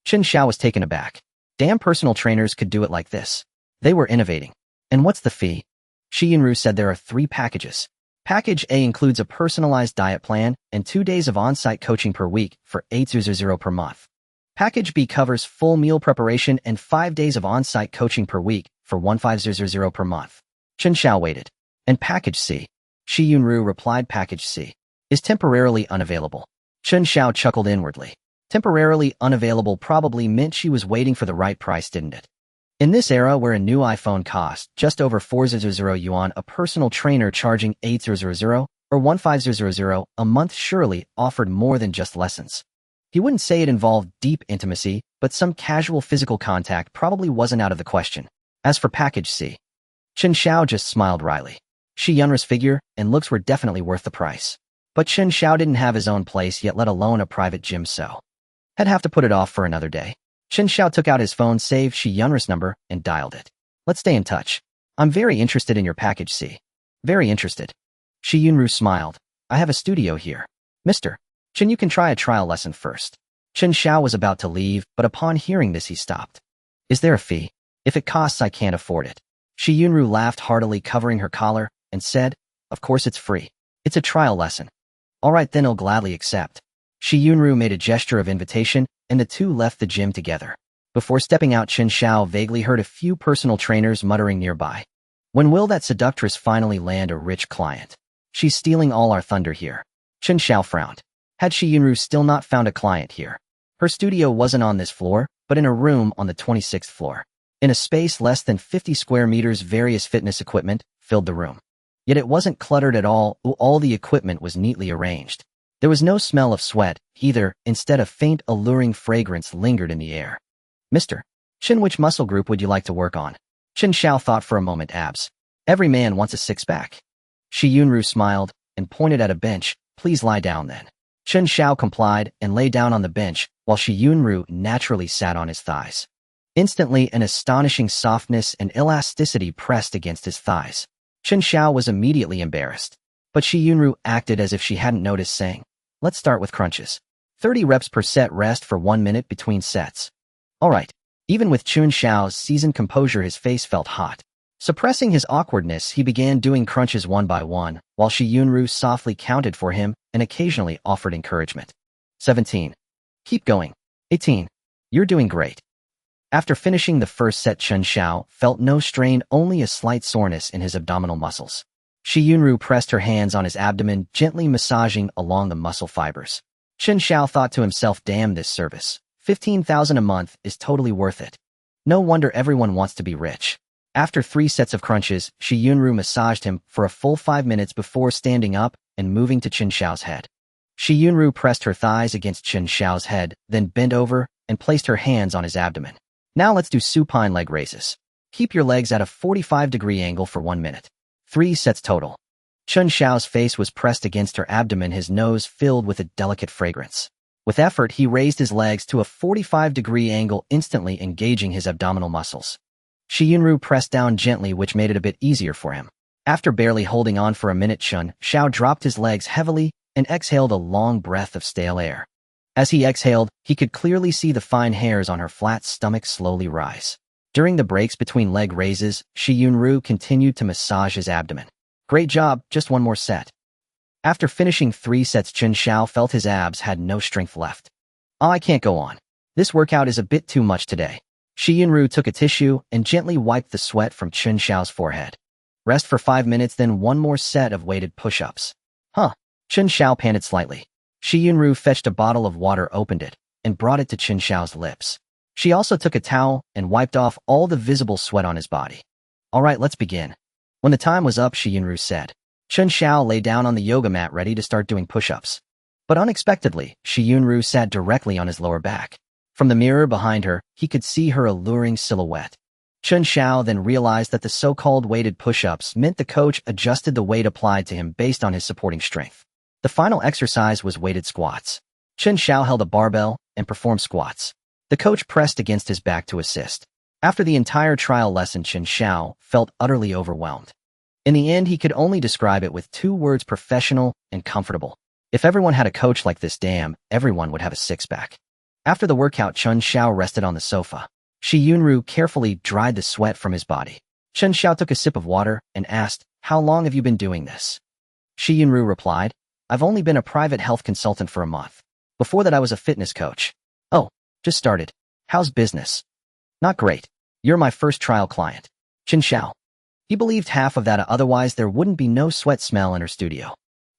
Chen Xiao was taken aback. Damn, personal trainers could do it like this. They were innovating. And what's the fee? Shi Yunru said there are 3 packages. Package A includes a personalized diet plan and 2 days of on-site coaching per week for 800 per month. Package B covers full meal preparation and 5 days of on-site coaching per week for 1500 per month. Chen Xiao waited. And Package C? Shi Yunru replied, Package C is temporarily unavailable. Chen Xiao chuckled inwardly. Temporarily unavailable probably meant she was waiting for the right price, didn't it? In this era where a new iPhone cost just over 400 yuan, a personal trainer charging 800 or 1500 a month surely offered more than just lessons. He wouldn't say it involved deep intimacy, but some casual physical contact probably wasn't out of the question. As for Package C, Chen Xiao just smiled wryly. Shi Yunru's figure and looks were definitely worth the price. But Chen Xiao didn't have his own place yet, let alone a private gym, so I'd have to put it off for another day. Chen Xiao took out his phone, saved Shi Yunru's number, and dialed it. Let's stay in touch. I'm very interested in your Package C. Very interested. Shi Yunru smiled. I have a studio here. Mr. Chen, you can try a trial lesson first. Chen Xiao was about to leave, but upon hearing this he stopped. Is there a fee? If it costs, I can't afford it. Shi Yunru laughed heartily, covering her collar, and said, of course it's free. It's a trial lesson. All right, then I'll gladly accept. Shi Yunru made a gesture of invitation, and the two left the gym together. Before stepping out, Chen Xiao vaguely heard a few personal trainers muttering nearby. When will that seductress finally land a rich client? She's stealing all our thunder here. Chen Xiao frowned. Had Shi Yunru still not found a client here? Her studio wasn't on this floor, but in a room on the 26th floor. In a space less than 50 square meters, various fitness equipment filled the room. Yet it wasn't cluttered at all. All the equipment was neatly arranged. There was no smell of sweat, either. Instead, a faint, alluring fragrance lingered in the air. Mr. Chen, which muscle group would you like to work on? Chen Xiao thought for a moment. Abs. Every man wants a six-pack. Shi Yunru smiled and pointed at a bench. Please lie down then. Chen Xiao complied and lay down on the bench, while Shi Yunru naturally sat on his thighs. Instantly, an astonishing softness and elasticity pressed against his thighs. Chen Xiao was immediately embarrassed, but Shi Yunru acted as if she hadn't noticed, saying, let's start with crunches. 30 reps per set, rest for 1 minute between sets. All right. Even with Chen Xiao's seasoned composure, his face felt hot. Suppressing his awkwardness, he began doing crunches one by one, while Shi Yunru softly counted for him and occasionally offered encouragement. 17. Keep going. 18. You're doing great. After finishing the first set, Chen Xiao felt no strain, only a slight soreness in his abdominal muscles. Shi Yunru pressed her hands on his abdomen, gently massaging along the muscle fibers. Chen Xiao thought to himself, damn, this service. 15,000 a month is totally worth it. No wonder everyone wants to be rich. After 3 sets of crunches, Shi Yunru massaged him for a full 5 minutes before standing up and moving to Chen Xiao's head. Shi Yunru pressed her thighs against Chen Xiao's head, then bent over and placed her hands on his abdomen. Now let's do supine leg raises. Keep your legs at a 45-degree angle for 1 minute. 3 sets total. Chen Xiao's face was pressed against her abdomen, his nose filled with a delicate fragrance. With effort, he raised his legs to a 45-degree angle, instantly engaging his abdominal muscles. Shi Yunru pressed down gently, which made it a bit easier for him. After barely holding on for a minute, Chen Xiao dropped his legs heavily and exhaled a long breath of stale air. As he exhaled, he could clearly see the fine hairs on her flat stomach slowly rise. During the breaks between leg raises, Shi Yunru continued to massage his abdomen. Great job, just 1 more set. After finishing 3 sets, Chen Xiao felt his abs had no strength left. Oh, I can't go on. This workout is a bit too much today. Shi Yunru took a tissue and gently wiped the sweat from Chen Xiao's forehead. Rest for 5 minutes, then one more set of weighted push-ups. Huh. Chen Xiao panted slightly. Shi Yunru fetched a bottle of water, opened it, and brought it to Chen Xiao's lips. She also took a towel and wiped off all the visible sweat on his body. All right, let's begin. When the time was up, Shi Yunru said. Chen Xiao lay down on the yoga mat ready to start doing push-ups. But unexpectedly, Shi Yunru sat directly on his lower back. From the mirror behind her, he could see her alluring silhouette. Chen Xiao then realized that the so-called weighted push-ups meant the coach adjusted the weight applied to him based on his supporting strength. The final exercise was weighted squats. Chen Xiao held a barbell and performed squats. The coach pressed against his back to assist. After the entire trial lesson, Chen Xiao felt utterly overwhelmed. In the end, he could only describe it with 2 words: professional and comfortable. If everyone had a coach like this, damn, everyone would have a six-pack. After the workout, Chen Xiao rested on the sofa. Shi Yunru carefully dried the sweat from his body. Chen Xiao took a sip of water and asked, "How long have you been doing this?" Shi Yunru replied, "I've only been a private health consultant for a month. Before that, I was a fitness coach." "Oh, just started. How's business?" "Not great. You're my first trial client." Chen Xiao. He believed half of that, otherwise there wouldn't be no sweat smell in her studio.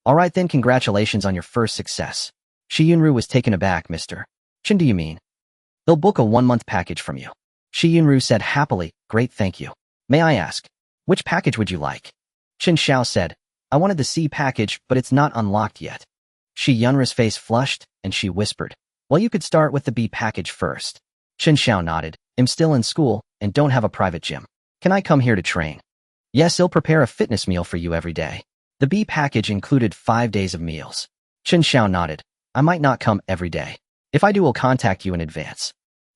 "All right then, congratulations on your first success." Shi Yunru was taken aback. "Mr. Chen, do you mean? They'll book a 1-month package from you?" Shi Yunru said happily, "Great, thank you. May I ask, which package would you like?" Chen Xiao said, "I wanted the C package, but it's not unlocked yet." Shi Yunru's face flushed, and she whispered, "Well, you could start with the B package first." Chen Xiao nodded. "I'm still in school and don't have a private gym. Can I come here to train?" "Yes, he'll prepare a fitness meal for you every day." The B package included 5 days of meals. Chen Xiao nodded. "I might not come every day. If I do, we'll contact you in advance."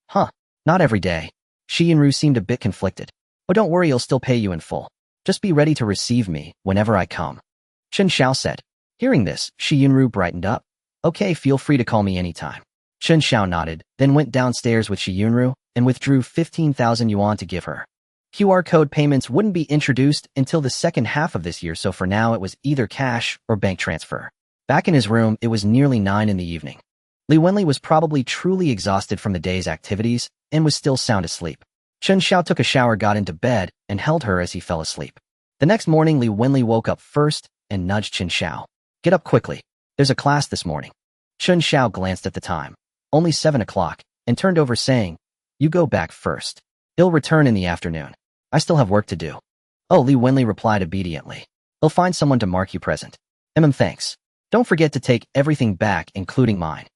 "Huh, not every day." Shi Yunru seemed a bit conflicted. "Oh, don't worry, he'll still pay you in full. Just be ready to receive me whenever I come," Chen Xiao said. Hearing this, Shi Yunru brightened up. "Okay, feel free to call me anytime." Chen Xiao nodded, then went downstairs with Shi Yunru and withdrew 15,000 yuan to give her. QR code payments wouldn't be introduced until the second half of this year, so for now it was either cash or bank transfer. Back in his room, it was nearly 9 in the evening. Li Wenli was probably truly exhausted from the day's activities and was still sound asleep. Chen Xiao took a shower, got into bed, and held her as he fell asleep. The next morning, Li Wenli woke up first and nudged Chen Xiao. "Get up quickly. There's a class this morning." Chen Xiao glanced at the time. Only 7 o'clock, and turned over saying, "You go back first. He'll return in the afternoon. I still have work to do." "Oh," Li Wenli replied obediently. "He'll find someone to mark you present." Thanks. Don't forget to take everything back, including mine."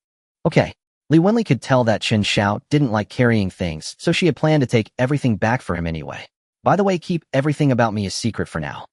"Okay." Li Wenli could tell that Chen Xiao didn't like carrying things, so she had planned to take everything back for him anyway. "By the way, keep everything about me a secret for now,"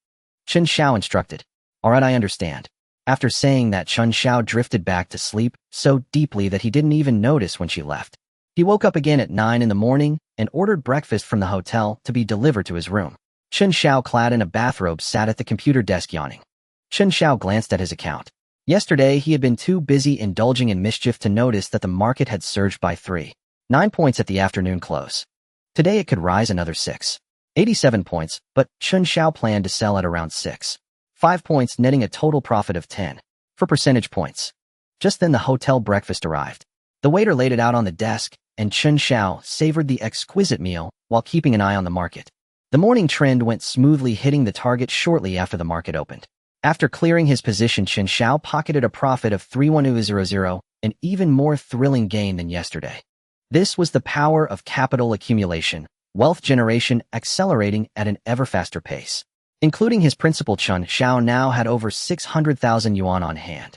Chen Xiao instructed. "All right, I understand." After saying that, Chen Xiao drifted back to sleep so deeply that he didn't even notice when she left. He woke up again at 9 in the morning and ordered breakfast from the hotel to be delivered to his room. Chen Xiao, clad in a bathrobe, sat at the computer desk yawning. Chen Xiao glanced at his account. Yesterday, he had been too busy indulging in mischief to notice that the market had surged by 3.9 points at the afternoon close. Today it could rise another 6.87 points, but Chen Xiao planned to sell at around 6.5 points, netting a total profit of 10 percentage points. Just then the hotel breakfast arrived. The waiter laid it out on the desk, and Chen Xiao savored the exquisite meal while keeping an eye on the market. The morning trend went smoothly, hitting the target shortly after the market opened. After clearing his position, Chen Xiao pocketed a profit of 3,100, an even more thrilling gain than yesterday. This was the power of capital accumulation, wealth generation accelerating at an ever faster pace. Including his principal, Chen Xiao now had over 600,000 yuan on hand.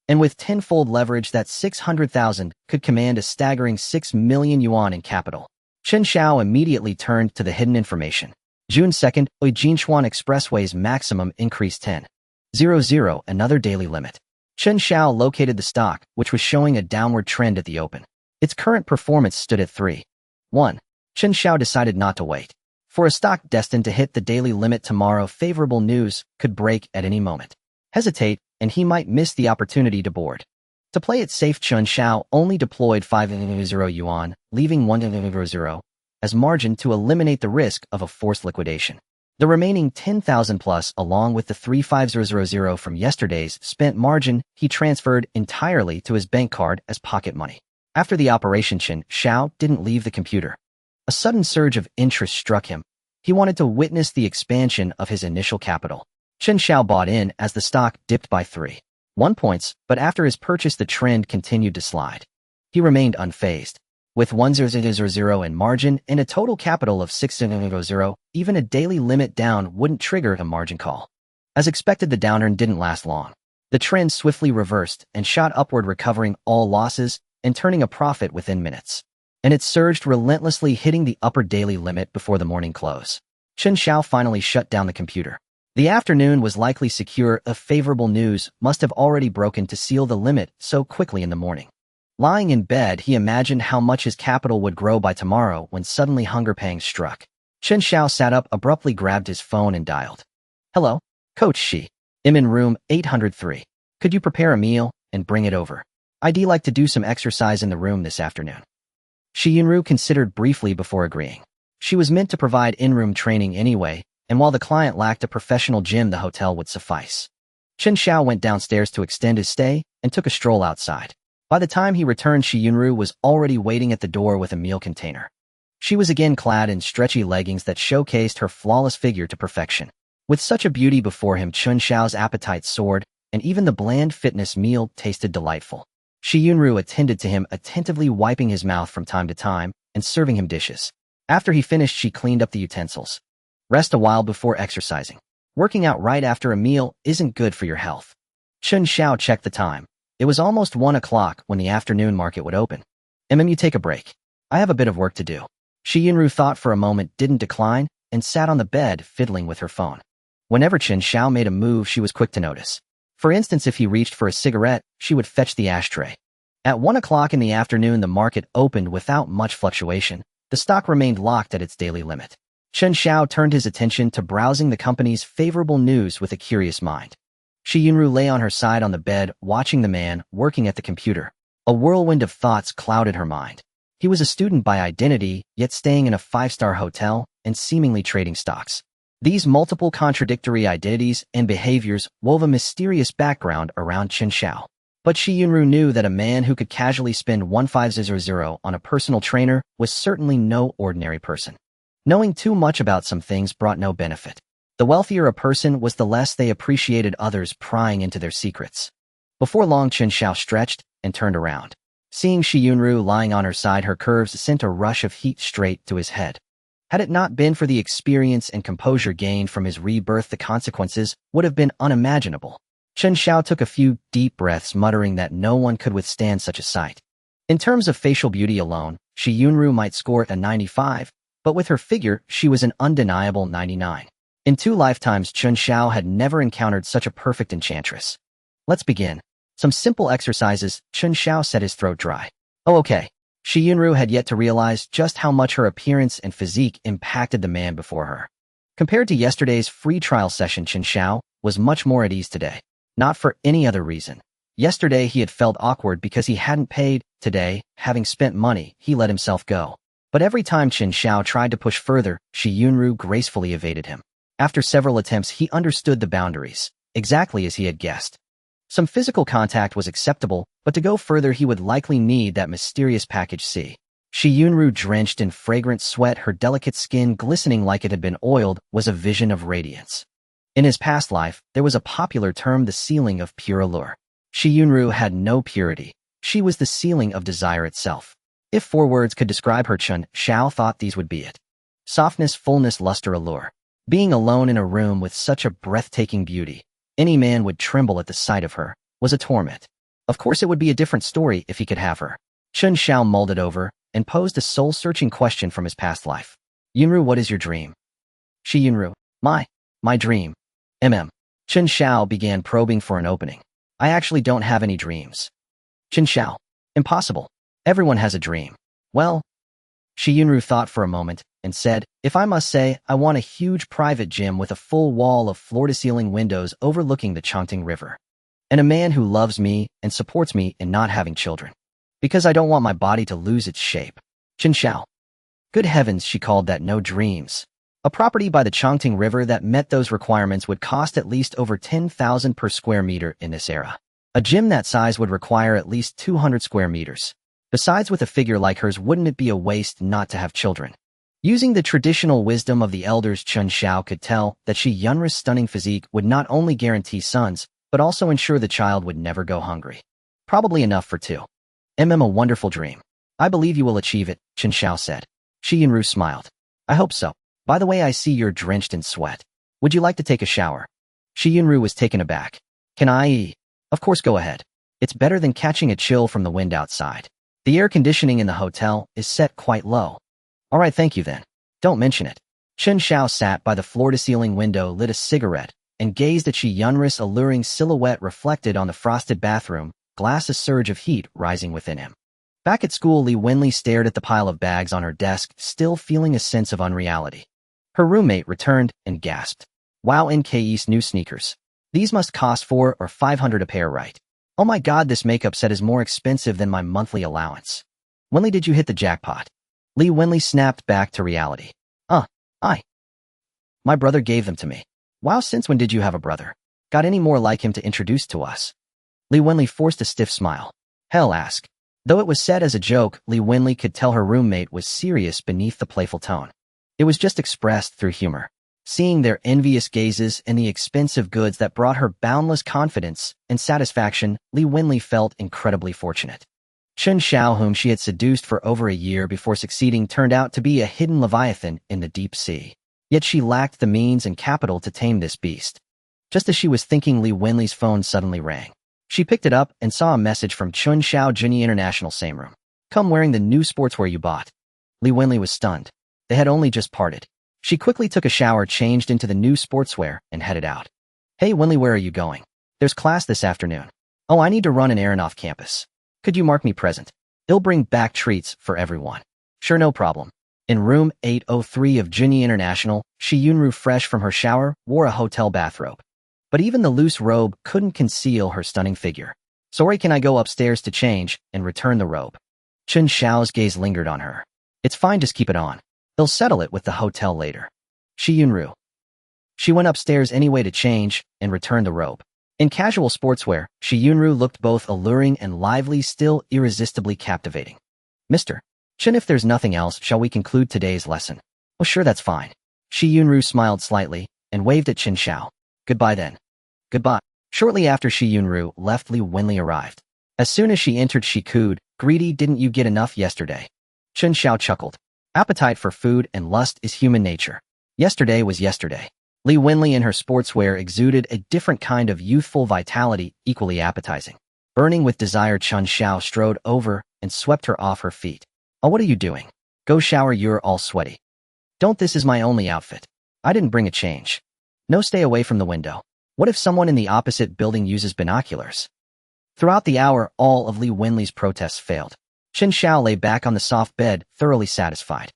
And with tenfold leverage, that 600,000 could command a staggering 6 million yuan in capital. Chen Xiao immediately turned to the hidden information. June 2nd, Jinchuan Expressway's maximum increase 10.00, another daily limit. Chen Xiao located the stock, which was showing a downward trend at the open. Its current performance stood at 3.1. Chen Xiao decided not to wait. For a stock destined to hit the daily limit tomorrow, favorable news could break at any moment. Hesitate, and he might miss the opportunity to board. To play it safe, Chen Xiao only deployed 500 yuan, leaving 100 as margin to eliminate the risk of a forced liquidation. The remaining 10,000 plus, along with the 3500 from yesterday's spent margin, he transferred entirely to his bank card as pocket money. After the operation, Chen Xiao didn't leave the computer. A sudden surge of interest struck him. He wanted to witness the expansion of his initial capital. Chen Xiao bought in as the stock dipped by 3.1 points, but after his purchase the trend continued to slide. He remained unfazed. With 1,000 in margin and a total capital of 6,000, even a daily limit down wouldn't trigger a margin call. As expected, the downturn didn't last long. The trend swiftly reversed and shot upward, recovering all losses and turning a profit within minutes. And it surged relentlessly, hitting the upper daily limit before the morning close. Chen Xiao finally shut down the computer. The afternoon was likely secure. A favorable news must have already broken to seal the limit so quickly in the morning. Lying in bed, he imagined how much his capital would grow by tomorrow when suddenly hunger pangs struck. Chen Xiao sat up, abruptly grabbed his phone and dialed. Hello, Coach Shi. I'm in room 803. Could you prepare a meal and bring it over? I'd like to do some exercise in the room this afternoon. Shi Yunru considered briefly before agreeing. She was meant to provide in-room training anyway, and while the client lacked a professional gym, the hotel would suffice. Chen Xiao went downstairs to extend his stay and took a stroll outside. By the time he returned, Shi Yunru was already waiting at the door with a meal container. She was again clad in stretchy leggings that showcased her flawless figure to perfection. With such a beauty before him, Chen Xiao's appetite soared, and even the bland fitness meal tasted delightful. Shi Yunru attended to him, attentively wiping his mouth from time to time and serving him dishes. After he finished, she cleaned up the utensils. Rest a while before exercising. Working out right after a meal isn't good for your health. Chen Xiao checked the time. It was almost 1 o'clock when the afternoon market would open. You take a break. I have a bit of work to do. Shi Yunru thought for a moment, didn't decline, and sat on the bed fiddling with her phone. Whenever Chen Xiao made a move, she was quick to notice. For instance, if he reached for a cigarette, she would fetch the ashtray. At 1 o'clock in the afternoon, the market opened without much fluctuation. The stock remained locked at its daily limit. Chen Xiao turned his attention to browsing the company's favorable news with a curious mind. Shi Yunru lay on her side on the bed, watching the man working at the computer. A whirlwind of thoughts clouded her mind. He was a student by identity, yet staying in a 5-star hotel and seemingly trading stocks. These multiple contradictory identities and behaviors wove a mysterious background around Chen Xiao. But Shi Yunru knew that a man who could casually spend 1,500 on a personal trainer was certainly no ordinary person. Knowing too much about some things brought no benefit. The wealthier a person was, the less they appreciated others prying into their secrets. Before long, Chen Xiao stretched and turned around. Seeing Shi Yunru lying on her side, her curves sent a rush of heat straight to his head. Had it not been for the experience and composure gained from his rebirth, the consequences would have been unimaginable. Chen Xiao took a few deep breaths, muttering that no one could withstand such a sight. In terms of facial beauty alone, Shi Yunru might score a 95, but with her figure, she was an undeniable 99. In 2 lifetimes, Chen Xiao had never encountered such a perfect enchantress. Let's begin. Some simple exercises. Chen Xiao set his throat dry. Oh, okay. Shi Yunru had yet to realize just how much her appearance and physique impacted the man before her. Compared to yesterday's free trial session, Chen Xiao was much more at ease today. Not for any other reason. Yesterday he had felt awkward because he hadn't paid. Today, having spent money, he let himself go. But every time Chen Xiao tried to push further, Shi Yunru gracefully evaded him. After several attempts, he understood the boundaries, exactly as he had guessed. Some physical contact was acceptable, but to go further he would likely need that mysterious package C. Shi Yunru, drenched in fragrant sweat, her delicate skin glistening like it had been oiled, was a vision of radiance. In his past life, there was a popular term, the ceiling of pure allure. Shi Yunru had no purity. She was the ceiling of desire itself. If 4 words could describe her, Chen Xiao thought these would be it. Softness, fullness, luster, allure. Being alone in a room with such a breathtaking beauty, any man would tremble at the sight of her, was a torment. Of course, it would be a different story if he could have her. Chen Xiao mulled it over and posed a soul-searching question from his past life. Yunru, what is your dream? Shi Yunru, my dream. Chen Xiao began probing for an opening. I actually don't have any dreams. Chen Xiao, impossible. Everyone has a dream. Well, Shi Yunru thought for a moment and said, if I must say, I want a huge private gym with a full wall of floor-to-ceiling windows overlooking the Chongqing River. And a man who loves me and supports me in not having children. Because I don't want my body to lose its shape. Chen Xiao. Good heavens, she called that no dreams. A property by the Chongqing River that met those requirements would cost at least over 10,000 per square meter in this era. A gym that size would require at least 200 square meters. Besides, with a figure like hers, wouldn't it be a waste not to have children? Using the traditional wisdom of the elders, Chen Xiao could tell that Yunri's stunning physique would not only guarantee sons, but also ensure the child would never go hungry. Probably enough for two. A wonderful dream. I believe you will achieve it, Chen Xiao said. Yunri smiled. I hope so. By the way, I see you're drenched in sweat. Would you like to take a shower? Yunri was taken aback. Can I? Of course, go ahead. It's better than catching a chill from the wind outside. The air conditioning in the hotel is set quite low. All right, thank you then. Don't mention it. Chen Xiao sat by the floor-to-ceiling window, lit a cigarette, and gazed at Yunri's alluring silhouette reflected on the frosted bathroom glass, a surge of heat rising within him. Back at school, Li Wenli stared at the pile of bags on her desk, still feeling a sense of unreality. Her roommate returned and gasped. Wow, NKE's new sneakers. These must cost 400 or 500 a pair, right? Oh my god, this makeup set is more expensive than my monthly allowance. Wenli, did you hit the jackpot? Li Wenli snapped back to reality. My brother gave them to me. Wow, since when did you have a brother? Got any more like him to introduce to us? Li Wenli forced a stiff smile. Hell, ask. Though it was said as a joke, Li Wenli could tell her roommate was serious beneath the playful tone. It was just expressed through humor. Seeing their envious gazes and the expensive goods that brought her boundless confidence and satisfaction, Li Wenli felt incredibly fortunate. Chen Xiao, whom she had seduced for over a year before succeeding, turned out to be a hidden leviathan in the deep sea. Yet she lacked the means and capital to tame this beast. Just as she was thinking, Li Wenli's phone suddenly rang. She picked it up and saw a message from Chen Xiao, Juni International, same room. Come wearing the new sportswear you bought. Li Wenli was stunned. They had only just parted. She quickly took a shower, changed into the new sportswear, and headed out. Hey Wenli, where are you going? There's class this afternoon. Oh, I need to run an errand off campus. Could you mark me present? They'll bring back treats for everyone. Sure, no problem. In room 803 of Juni International, Yunru, fresh from her shower, wore a hotel bathrobe. But even the loose robe couldn't conceal her stunning figure. Sorry, can I go upstairs to change and return the robe? Chen Xiao's gaze lingered on her. It's fine, just keep it on. They'll settle it with the hotel later. Yunru. She went upstairs anyway to change and return the robe. In casual sportswear, Yunru looked both alluring and lively, still irresistibly captivating. Mr. Chen, if there's nothing else, shall we conclude today's lesson? Oh sure, that's fine. Yunru smiled slightly and waved at Chen Xiao. Goodbye then. Goodbye. Shortly after Yunru left, Li Wenli arrived. As soon as she entered, she cooed, Greedy, didn't you get enough yesterday? Chen Xiao chuckled. Appetite for food and lust is human nature. Yesterday was yesterday. Li Wenli in her sportswear exuded a different kind of youthful vitality, equally appetizing. Burning with desire, Chen Xiao strode over and swept her off her feet. Oh, what are you doing? Go shower, you're all sweaty. Don't, this is my only outfit. I didn't bring a change. No, stay away from the window. What if someone in the opposite building uses binoculars? Throughout the hour, all of Li Wenli's protests failed. Chen Xiao lay back on the soft bed, thoroughly satisfied.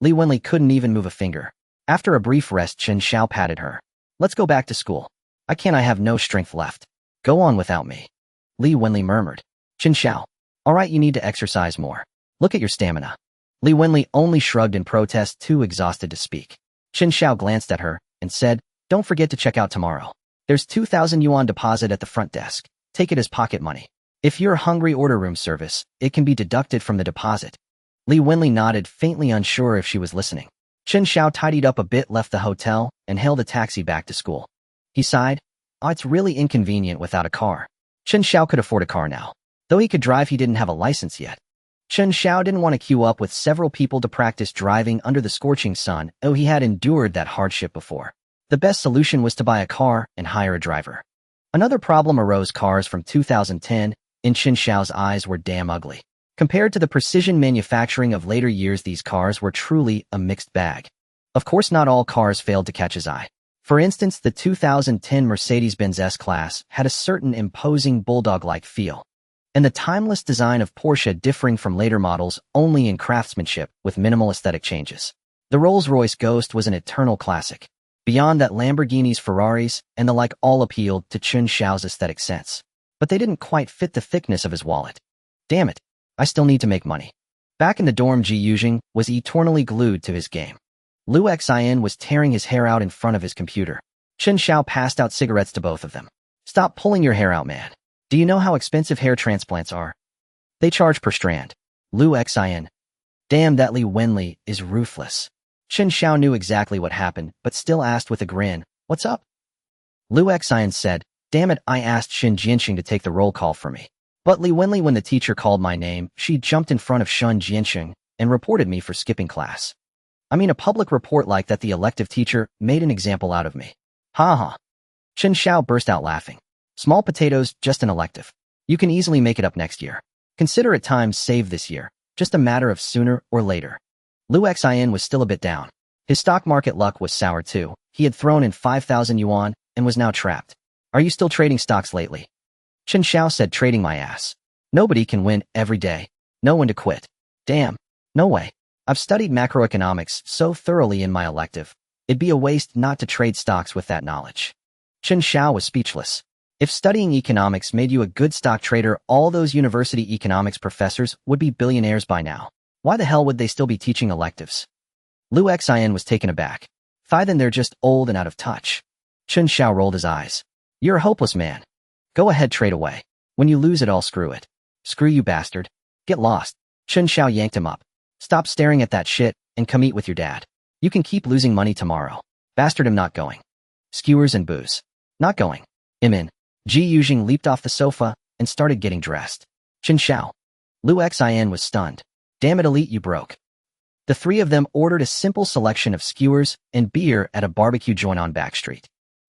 Li Wenli couldn't even move a finger. After a brief rest, Chen Xiao patted her. Let's go back to school. I have no strength left. Go on without me. Li Wenli murmured. Chen Xiao. All right, you need to exercise more. Look at your stamina. Li Wenli only shrugged in protest, too exhausted to speak. Chen Xiao glanced at her and said, don't forget to check out tomorrow. There's 2,000 yuan deposit at the front desk. Take it as pocket money. If you're hungry, order room service. It can be deducted from the deposit. Li Wenli nodded, faintly unsure if she was listening. Chen Xiao tidied up a bit, left the hotel, and hailed a taxi back to school. He sighed. Oh, it's really inconvenient without a car. Chen Xiao could afford a car now. Though he could drive, he didn't have a license yet. Chen Xiao didn't want to queue up with several people to practice driving under the scorching sun, though he had endured that hardship before. The best solution was to buy a car and hire a driver. Another problem arose. Cars from 2010, in Chen Xiao's eyes, were damn ugly. Compared to the precision manufacturing of later years, these cars were truly a mixed bag. Of course, not all cars failed to catch his eye. For instance, the 2010 Mercedes-Benz S-Class had a certain imposing bulldog-like feel, and the timeless design of Porsche differing from later models only in craftsmanship with minimal aesthetic changes. The Rolls-Royce Ghost was an eternal classic. Beyond that, Lamborghinis, Ferraris, and the like all appealed to Chen Xiao's aesthetic sense. But they didn't quite fit the thickness of his wallet. Damn it, I still need to make money. Back in the dorm, Ji Yuzheng was eternally glued to his game. Liu Xin was tearing his hair out in front of his computer. Chen Xiao passed out cigarettes to both of them. Stop pulling your hair out, man. Do you know how expensive hair transplants are? They charge per strand. Lu Xin. Damn, that Li Wenli is ruthless. Chen Xiao knew exactly what happened, but still asked with a grin, "What's up?" Lu Xian said, "Damn it, I asked Shen Jianxing to take the roll call for me. But Li Wenli, when the teacher called my name, she jumped in front of Shen Jianxing and reported me for skipping class. I mean, a public report like that, the elective teacher made an example out of me. Ha ha." Chen Xiao burst out laughing. "Small potatoes, just an elective. You can easily make it up next year. Consider it time saved this year, just a matter of sooner or later." Lu Xin was still a bit down. His stock market luck was sour too. He had thrown in 5,000 yuan and was now trapped. "Are you still trading stocks lately?" Chen Xiao said, "Trading my ass. Nobody can win every day. Know when to quit." "Damn. No way. I've studied macroeconomics so thoroughly in my elective. It'd be a waste not to trade stocks with that knowledge." Chen Xiao was speechless. If studying economics made you a good stock trader, all those university economics professors would be billionaires by now. Why the hell would they still be teaching electives? Lu Xin was taken aback. Then they're just old and out of touch." Chen Xiao rolled his eyes. "You're a hopeless man. Go ahead, trade away. When you lose it all, screw it." "Screw you, bastard. Get lost." Chen Xiao yanked him up. "Stop staring at that shit and come eat with your dad. You can keep losing money tomorrow." "Bastard, I'm not going." "Skewers and booze." "Not going." "I'm in." Ji Yuzhing leaped off the sofa and started getting dressed. "Chen Xiao." Lu Xin was stunned. "Damn it, Elite, you broke." The three of them ordered a simple selection of skewers and beer at a barbecue joint on Backstreet.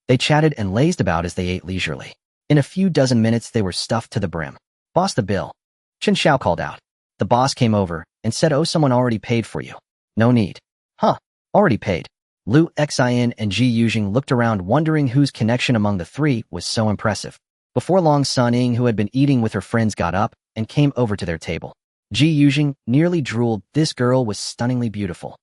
They chatted and lazed about as they ate leisurely. In a few dozen minutes, they were stuffed to the brim. "Boss, the bill." Chen Xiao called out. The boss came over and said, "Oh, someone already paid for you." "No need." "Huh, already paid." Lu Xin and Ji Yuzhing looked around, wondering whose connection among the three was so impressive. Before long, Sun Ying, who had been eating with her friends, got up and came over to their table. Ji Yuzhing nearly drooled. This girl was stunningly beautiful.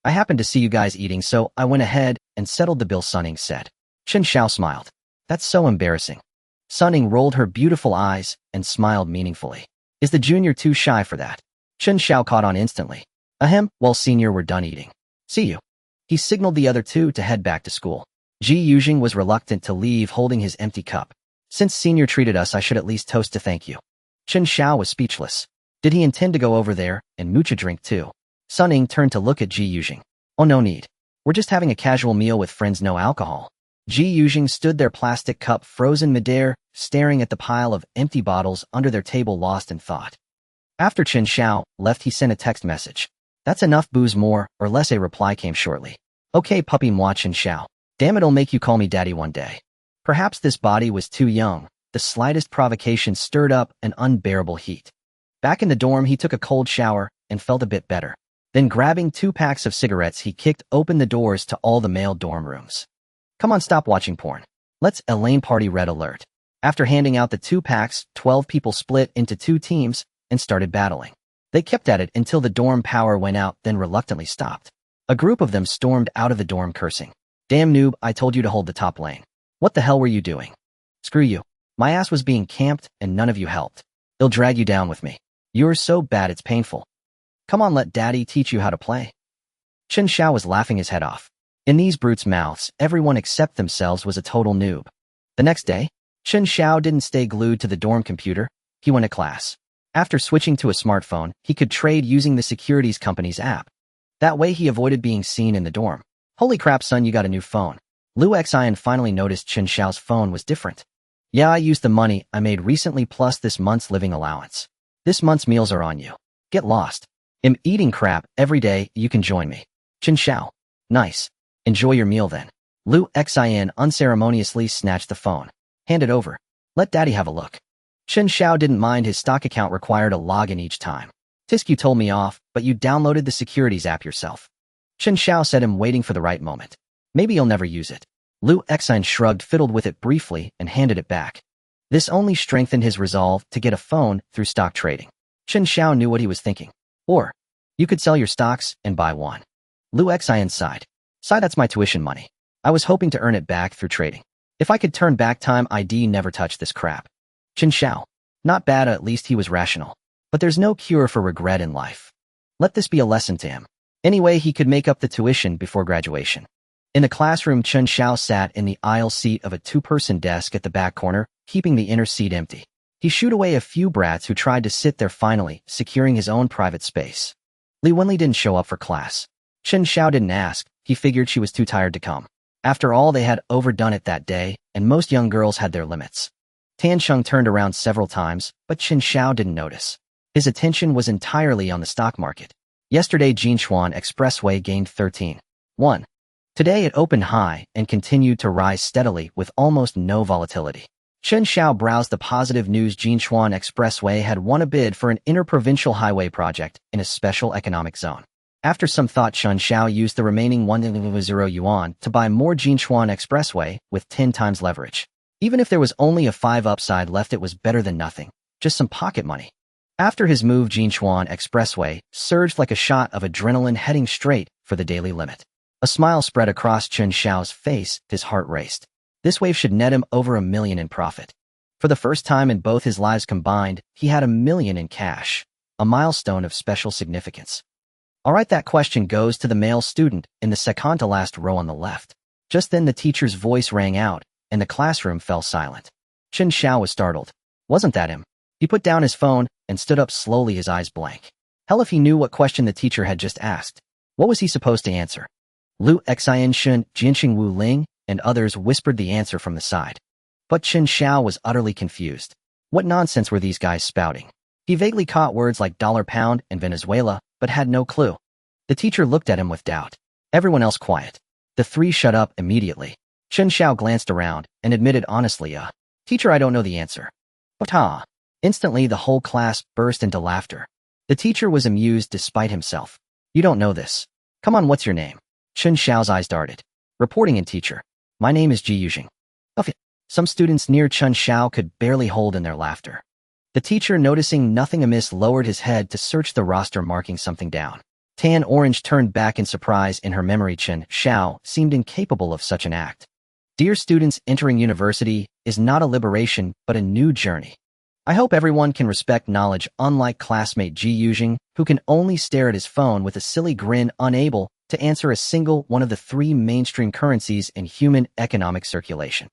"I happened to see you guys eating, so I went ahead and settled the bill," Sun Ying said. Chen Xiao smiled. "That's so embarrassing." Sun Ying rolled her beautiful eyes and smiled meaningfully. "Is the junior too shy for that?" Chen Xiao caught on instantly. "Ahem, well, senior, we're done eating. See you." He signaled the other two to head back to school. Ji Yuzhing was reluctant to leave, holding his empty cup. "Since senior treated us, I should at least toast to thank you." Chen Xiao was speechless. Did he intend to go over there and mooch a drink too? Sun Ying turned to look at Ji Yuzhing. "Oh, no need. We're just having a casual meal with friends, no alcohol." Ji Yuzhing stood their plastic cup frozen midair, staring at the pile of empty bottles under their table, lost in thought. After Chen Xiao left, he sent a text message. "That's enough booze, more or less." A reply came shortly. "Okay, puppy, moi Chen Xiao. Damn, it'll make you call me daddy one day." Perhaps this body was too young. The slightest provocation stirred up an unbearable heat. Back in the dorm, he took a cold shower and felt a bit better. Then, grabbing 2 packs of cigarettes, he kicked open the doors to all the male dorm rooms. "Come on, stop watching porn. Let's Elaine party." Red alert. After handing out the 2 packs, 12 people split into 2 teams and started battling. They kept at it until the dorm power went out, then reluctantly stopped. A group of them stormed out of the dorm cursing. "Damn noob, I told you to hold the top lane. What the hell were you doing?" "Screw you. My ass was being camped and none of you helped. I'll drag you down with me. You're so bad it's painful. Come on, let daddy teach you how to play." Chen Xiao was laughing his head off. In these brutes' mouths, everyone except themselves was a total noob. The next day, Chen Xiao didn't stay glued to the dorm computer. He went to class. After switching to a smartphone, he could trade using the securities company's app. That way he avoided being seen in the dorm. "Holy crap, son, you got a new phone." Lu Xin finally noticed Chen Xiao's phone was different. "Yeah, I used the money I made recently plus this month's living allowance. This month's meals are on you. Get lost. I'm eating crap every day, you can join me." Chen Xiao. "Nice. Enjoy your meal then." Lu Xin unceremoniously snatched the phone. "Hand it over. Let daddy have a look." Chen Xiao didn't mind his stock account required a login each time. "Tisk, you told me off, but you downloaded the securities app yourself." Chen Xiao said, him waiting for the right moment. "Maybe you'll never use it." Lu Xin shrugged, fiddled with it briefly, and handed it back. This only strengthened his resolve to get a phone through stock trading. Chen Xiao knew what he was thinking. "Or, you could sell your stocks and buy one." Lu Xin sighed. "That's my tuition money. I was hoping to earn it back through trading. If I could turn back time, I'd never touch this crap." Chen Xiao. Not bad, at least he was rational. But there's no cure for regret in life. Let this be a lesson to him. Anyway, he could make up the tuition before graduation. In the classroom, Chen Xiao sat in the aisle seat of a 2-person desk at the back corner, keeping the inner seat empty. He shooed away a few brats who tried to sit there finally, securing his own private space. Li Wenli didn't show up for class. Chen Xiao didn't ask, he figured she was too tired to come. After all, they had overdone it that day, and most young girls had their limits. Tan Sheng turned around several times, but Chen Xiao didn't notice. His attention was entirely on the stock market. Yesterday, Jinchuan Expressway gained 13.1. Today it opened high and continued to rise steadily with almost no volatility. Chen Xiao browsed the positive news. Jinchuan Expressway had won a bid for an interprovincial highway project in a special economic zone. After some thought, Chen Xiao used the remaining 1.0 yuan to buy more Jinchuan Expressway with 10 times leverage. Even if there was only a 5 upside left, it was better than nothing, just some pocket money. After his move, Jinchuan Expressway surged like a shot of adrenaline, heading straight for the daily limit. A smile spread across Chen Xiao's face, his heart raced. This wave should net him over $1 million in profit. For the first time in both his lives combined, he had $1 million in cash, a milestone of special significance. Alright, that question goes to the male student in the second to last row on the left. Just then the teacher's voice rang out, and the classroom fell silent. Chen Xiao was startled. Wasn't that him? He put down his phone and stood up slowly, his eyes blank. Hell if he knew what question the teacher had just asked. What was he supposed to answer? Lu Xian Shun, Jinxing Wu Ling, and others whispered the answer from the side. But Chen Xiao was utterly confused. What nonsense were these guys spouting? He vaguely caught words like dollar, pound, and Venezuela, but had no clue. The teacher looked at him with doubt. Everyone else quiet. The three shut up immediately. Chen Xiao glanced around and admitted honestly, Teacher, I don't know the answer. But Instantly, the whole class burst into laughter. The teacher was amused despite himself. You don't know this. Come on, what's your name? Chen Xiao's eyes darted. Reporting in, teacher. My name is Ji Yuzhing. Okay. Some students near Chen Xiao could barely hold in their laughter. The teacher, noticing nothing amiss, lowered his head to search the roster, marking something down. Tan Orange turned back in surprise. In her memory, Chen Xiao seemed incapable of such an act. Dear students, entering university is not a liberation, but a new journey. I hope everyone can respect knowledge, unlike classmate Ji Yuzhing, who can only stare at his phone with a silly grin, unable to answer a single one of the 3 mainstream currencies in human economic circulation.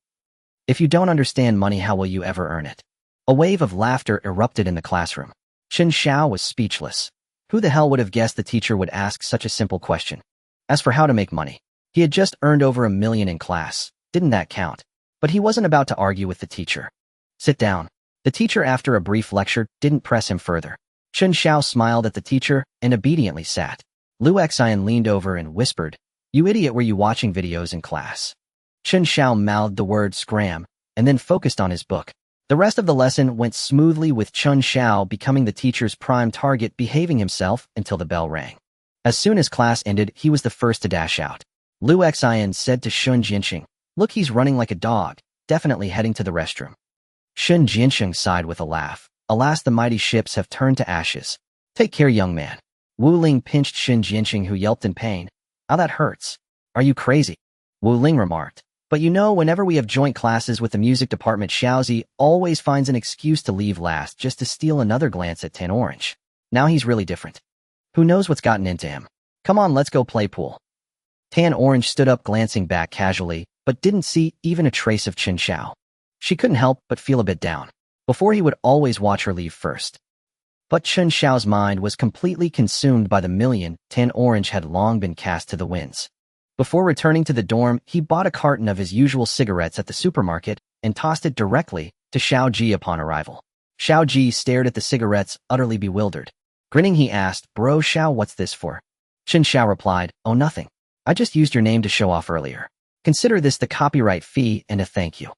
If you don't understand money, how will you ever earn it? A wave of laughter erupted in the classroom. Chen Xiao was speechless. Who the hell would have guessed the teacher would ask such a simple question? As for how to make money, he had just earned over $1 million in class. Didn't that count? But he wasn't about to argue with the teacher. Sit down. The teacher, after a brief lecture, didn't press him further. Chen Xiao smiled at the teacher and obediently sat. Lu Xian leaned over and whispered, You idiot, were you watching videos in class? Chen Xiao mouthed the word scram and then focused on his book. The rest of the lesson went smoothly, with Chen Xiao becoming the teacher's prime target, behaving himself until the bell rang. As soon as class ended, he was the first to dash out. Lu Xian said to Shun Jinxing, Look, he's running like a dog, definitely heading to the restroom. Shun Jinxing sighed with a laugh. Alas, the mighty ships have turned to ashes. Take care, young man. Wu Ling pinched Shun Jinxing, who yelped in pain. Ow, that hurts. Are you crazy? Wu Ling remarked. But you know, whenever we have joint classes with the music department, Xiaozi always finds an excuse to leave last just to steal another glance at Tan Orange. Now he's really different. Who knows what's gotten into him? Come on, let's go play pool. Tan Orange stood up, glancing back casually, but didn't see even a trace of Chen Xiao. She couldn't help but feel a bit down. Before, he would always watch her leave first. But Chen Xiao's mind was completely consumed by the $1 million. Tan Orange had long been cast to the winds. Before returning to the dorm, he bought a carton of his usual cigarettes at the supermarket and tossed it directly to Xiao Ji upon arrival. Xiao Ji stared at the cigarettes, utterly bewildered. Grinning, he asked, Bro Xiao, what's this for? Chen Xiao replied, Oh, nothing. I just used your name to show off earlier. Consider this the copyright fee and a thank you.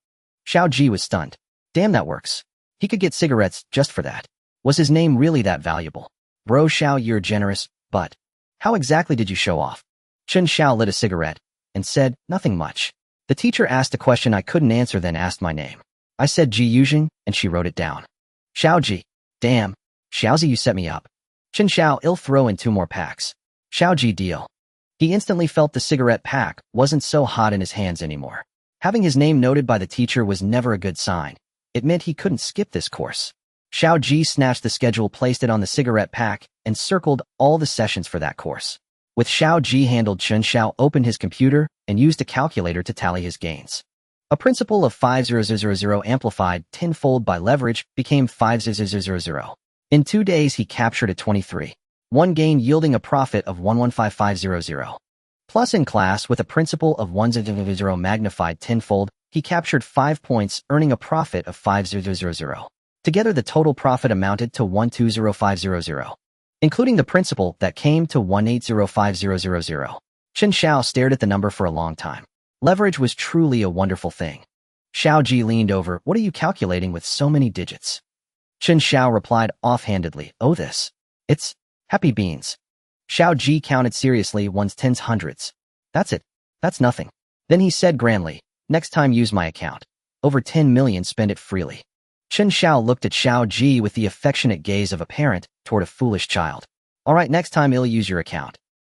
Xiao Ji was stunned. Damn, that works. He could get cigarettes just for that. Was his name really that valuable? Bro Xiao, you're generous, but how exactly did you show off? Chen Xiao lit a cigarette and said, Nothing much. The teacher asked a question I couldn't answer, then asked my name. I said Ji Yuzhing, and she wrote it down. Xiao Ji. Damn. Xiaozi, you set me up. Chen Xiao, I'll throw in 2 more packs. Xiao Ji, deal. He instantly felt the cigarette pack wasn't so hot in his hands anymore. Having his name noted by the teacher was never a good sign. It meant he couldn't skip this course. Xiao Ji snatched the schedule, placed it on the cigarette pack, and circled all the sessions for that course. With Xiao Ji handled, Chen Xiao opened his computer and used a calculator to tally his gains. A principal of 5,000 amplified tenfold by leverage became 5,000. In 2 days, he captured a 23-1 gain, yielding a profit of 115,500. Plus, in class, with a principal of 1,000 magnified tenfold, he captured 5 points, earning a profit of 5,000. Together, the total profit amounted to 120,500, including the principal that came to 180,500. Chen Xiao stared at the number for a long time. Leverage was truly a wonderful thing. Xiao Ji leaned over. What are you calculating with so many digits? Chen Xiao replied offhandedly, oh, it's happy beans. Xiao Ji counted seriously, ones, tens, hundreds. That's it. That's nothing. Then he said grandly, next time use my account. Over 10 million, spend it freely. Chen Xiao looked at Xiao Ji with the affectionate gaze of a parent toward a foolish child. All right, next time I'll use your account.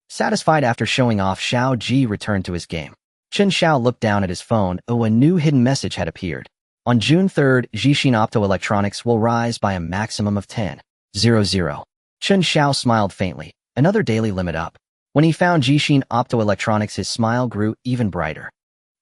Satisfied after showing off, Xiao Ji returned to his game. Chen Xiao looked down at his phone. Oh, a new hidden message had appeared. On June 3rd, Zhixin Optoelectronics will rise by a maximum of 10,000. Chen Xiao smiled faintly. Another daily limit up. When he found Zhixin Optoelectronics, his smile grew even brighter.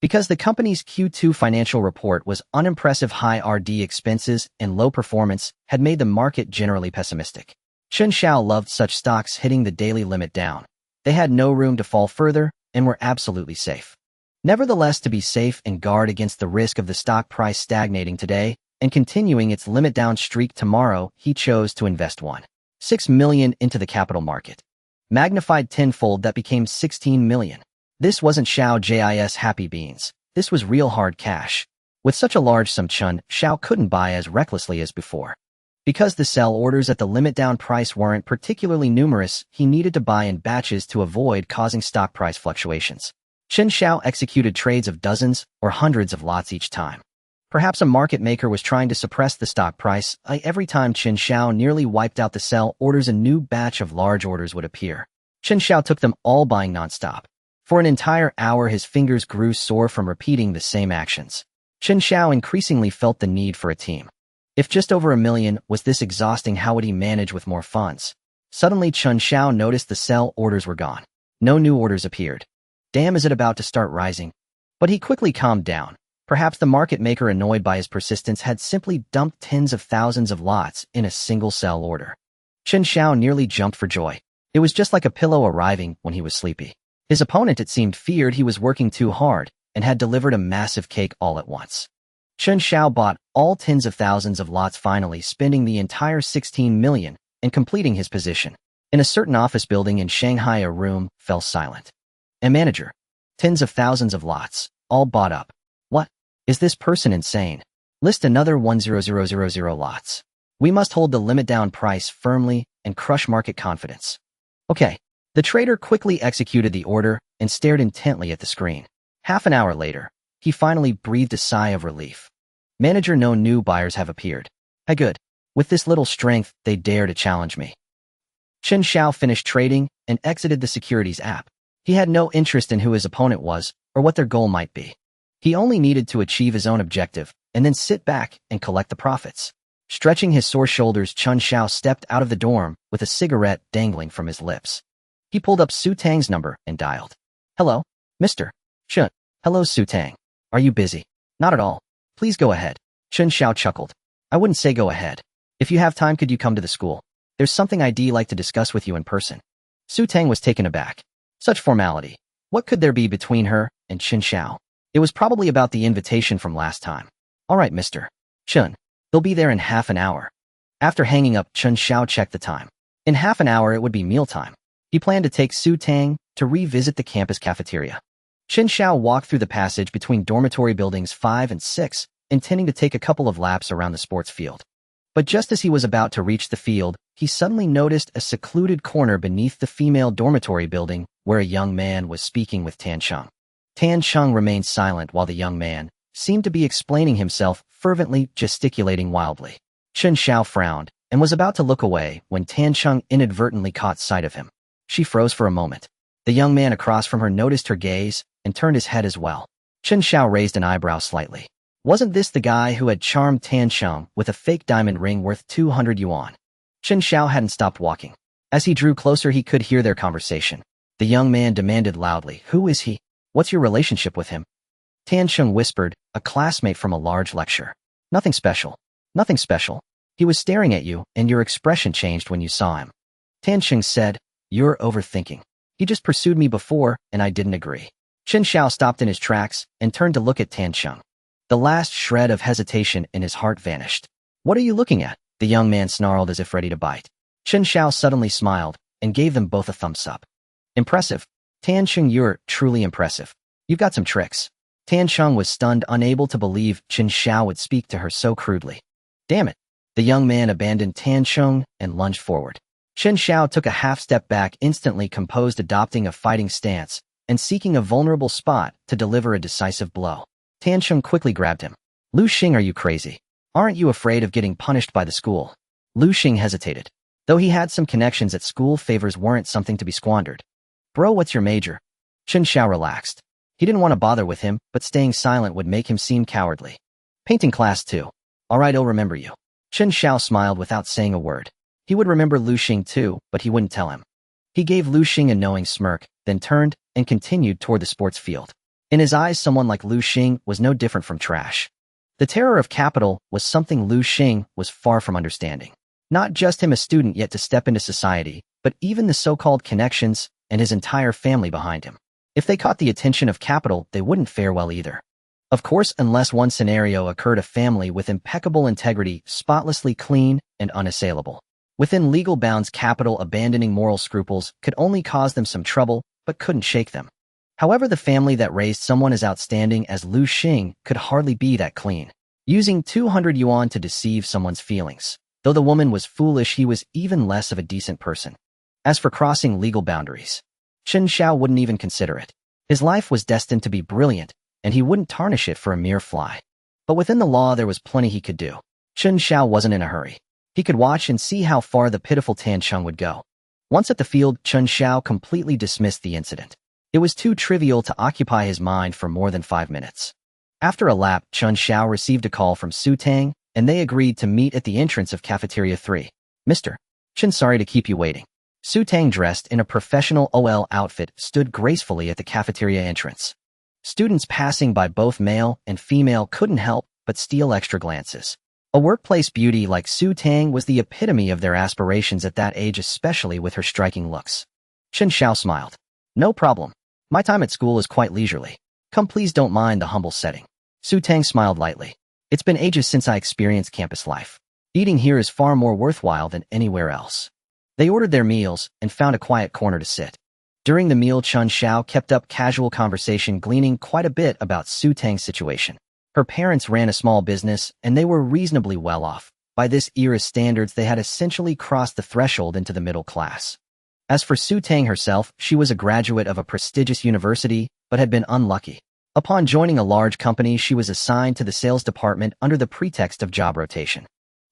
Because the company's Q2 financial report was unimpressive, high R&D expenses and low performance had made the market generally pessimistic. Chen Xiao loved such stocks hitting the daily limit down. They had no room to fall further and were absolutely safe. Nevertheless, to be safe and guard against the risk of the stock price stagnating today and continuing its limit down streak tomorrow, he chose to invest 1.6 million into the capital market. Magnified tenfold, that became 16 million. This wasn't Xiao Ji's happy beans. This was real hard cash. With such a large sum, Chen Xiao couldn't buy as recklessly as before. Because the sell orders at the limit down price weren't particularly numerous, he needed to buy in batches to avoid causing stock price fluctuations. Chen Xiao executed trades of dozens or hundreds of lots each time. Perhaps a market maker was trying to suppress the stock price. Every time Chen Xiao nearly wiped out the sell orders, a new batch of large orders would appear. Chen Xiao took them all, buying nonstop. For an entire hour, his fingers grew sore from repeating the same actions. Chen Xiao increasingly felt the need for a team. If just over 1 million was this exhausting, how would he manage with more funds? Suddenly, Chen Xiao noticed the sell orders were gone. No new orders appeared. Damn, is it about to start rising? But he quickly calmed down. Perhaps the market maker, annoyed by his persistence, had simply dumped tens of thousands of lots in a single sell order. Chen Xiao nearly jumped for joy. It was just like a pillow arriving when he was sleepy. His opponent, it seemed, feared he was working too hard and had delivered a massive cake all at once. Chen Xiao bought all tens of thousands of lots, finally spending the entire 16 million and completing his position. In a certain office building in Shanghai, a room fell silent. A manager. Tens of thousands of lots, all bought up. What? Is this person insane? List another 1,000 lots. We must hold the limit down price firmly and crush market confidence. Okay. The trader quickly executed the order and stared intently at the screen. Half an hour later, he finally breathed a sigh of relief. Manager, no new buyers have appeared. Hey, good. With this little strength, they dare to challenge me. Chen Xiao finished trading and exited the securities app. He had no interest in who his opponent was or what their goal might be. He only needed to achieve his own objective and then sit back and collect the profits. Stretching his sore shoulders, Chen Xiao stepped out of the dorm with a cigarette dangling from his lips. He pulled up Su Tang's number and dialed. Hello, Mr. Chen. Hello, Su Tang. Are you busy? Not at all. Please go ahead. Chen Xiao chuckled. I wouldn't say go ahead. If you have time, could you come to the school? There's something I'd like to discuss with you in person. Su Tang was taken aback. Such formality. What could there be between her and Chen Xiao? It was probably about the invitation from last time. All right, Mr. Chen. They'll be there in half an hour. After hanging up, Chen Xiao checked the time. In half an hour, it would be mealtime. He planned to take Su Tang to revisit the campus cafeteria. Chen Xiao walked through the passage between dormitory buildings 5 and 6, intending to take a couple of laps around the sports field. But just as he was about to reach the field, he suddenly noticed a secluded corner beneath the female dormitory building where a young man was speaking with Tan Cheng. Tan Cheng remained silent while the young man seemed to be explaining himself, fervently gesticulating wildly. Chen Xiao frowned and was about to look away when Tan Cheng inadvertently caught sight of him. She froze for a moment. The young man across from her noticed her gaze and turned his head as well. Chen Xiao raised an eyebrow slightly. Wasn't this the guy who had charmed Tan Cheng with a fake diamond ring worth 200 yuan? Chen Xiao hadn't stopped walking. As he drew closer, he could hear their conversation. The young man demanded loudly, "Who is he? What's your relationship with him?" Tiancheng whispered, a classmate from a large lecture. Nothing special. Nothing special. He was staring at you, and your expression changed when you saw him. Tiancheng said, you're overthinking. He just pursued me before, and I didn't agree. Chen Xiao stopped in his tracks and turned to look at Tiancheng. The last shred of hesitation in his heart vanished. What are you looking at? The young man snarled as if ready to bite. Chen Xiao suddenly smiled and gave them both a thumbs up. Impressive. Tiancheng, you're truly impressive. You've got some tricks. Tiancheng was stunned, unable to believe Chen Xiao would speak to her so crudely. Damn it. The young man abandoned Tiancheng and lunged forward. Chen Xiao took a half step back, instantly composed, adopting a fighting stance and seeking a vulnerable spot to deliver a decisive blow. Tiancheng quickly grabbed him. Lu Xing, are you crazy? Aren't you afraid of getting punished by the school? Lu Xing hesitated. Though he had some connections at school, favors weren't something to be squandered. Bro, what's your major? Chen Xiao relaxed. He didn't want to bother with him, but staying silent would make him seem cowardly. Painting class 2. All right, I'll remember you. Chen Xiao smiled without saying a word. He would remember Lu Xing too, but he wouldn't tell him. He gave Lu Xing a knowing smirk, then turned and continued toward the sports field. In his eyes, someone like Lu Xing was no different from trash. The terror of capital was something Lu Xing was far from understanding. Not just him, a student yet to step into society, but even the so-called connections and his entire family behind him. If they caught the attention of capital, they wouldn't fare well either. Of course, unless one scenario occurred, a family with impeccable integrity, spotlessly clean and unassailable. Within legal bounds, capital abandoning moral scruples could only cause them some trouble, but couldn't shake them. However, the family that raised someone as outstanding as Lu Xing could hardly be that clean. Using 200 yuan to deceive someone's feelings. Though the woman was foolish, he was even less of a decent person. As for crossing legal boundaries, Chen Xiao wouldn't even consider it. His life was destined to be brilliant, and he wouldn't tarnish it for a mere fly. But within the law, there was plenty he could do. Chen Xiao wasn't in a hurry. He could watch and see how far the pitiful Tiancheng would go. Once at the field, Chen Xiao completely dismissed the incident. It was too trivial to occupy his mind for more than 5 minutes. After a lap, Chen Xiao received a call from Su Tang, and they agreed to meet at the entrance of Cafeteria 3. Mr. Chen, sorry to keep you waiting. Su Tang, dressed in a professional OL outfit, stood gracefully at the cafeteria entrance. Students passing by, both male and female, couldn't help but steal extra glances. A workplace beauty like Su Tang was the epitome of their aspirations at that age, especially with her striking looks. Chen Xiao smiled. No problem. My time at school is quite leisurely. Come, please don't mind the humble setting. Su Tang smiled lightly. It's been ages since I experienced campus life. Eating here is far more worthwhile than anywhere else. They ordered their meals and found a quiet corner to sit. During the meal, Chen Xiao kept up casual conversation, gleaning quite a bit about Su Tang's situation. Her parents ran a small business, and they were reasonably well off. By this era's standards, they had essentially crossed the threshold into the middle class. As for Su Tang herself, she was a graduate of a prestigious university, but had been unlucky. Upon joining a large company, she was assigned to the sales department under the pretext of job rotation.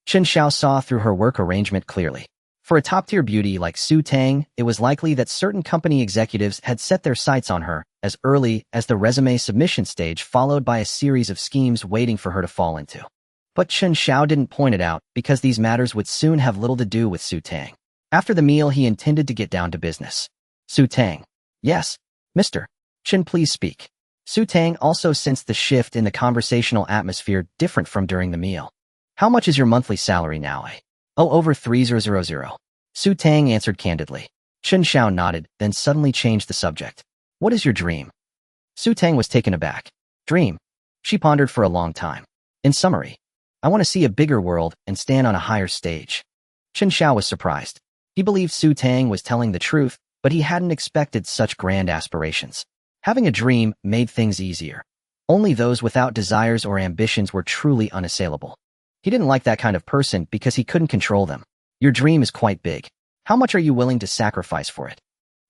Chen Xiao saw through her work arrangement clearly. For a top-tier beauty like Su Tang, it was likely that certain company executives had set their sights on her as early as the resume submission stage, followed by a series of schemes waiting for her to fall into. But Chen Xiao didn't point it out, because these matters would soon have little to do with Su Tang. After the meal, he intended to get down to business. Su Tang. Yes, Mr. Chen, please speak. Su Tang also sensed the shift in the conversational atmosphere, different from during the meal. How much is your monthly salary now? Oh, over 3,000. Su Tang answered candidly. Chen Xiao nodded, then suddenly changed the subject. What is your dream? Su Tang was taken aback. Dream? She pondered for a long time. In summary, I want to see a bigger world and stand on a higher stage. Chen Xiao was surprised. He believed Su Tang was telling the truth, but he hadn't expected such grand aspirations. Having a dream made things easier. Only those without desires or ambitions were truly unassailable. He didn't like that kind of person because he couldn't control them. Your dream is quite big. How much are you willing to sacrifice for it?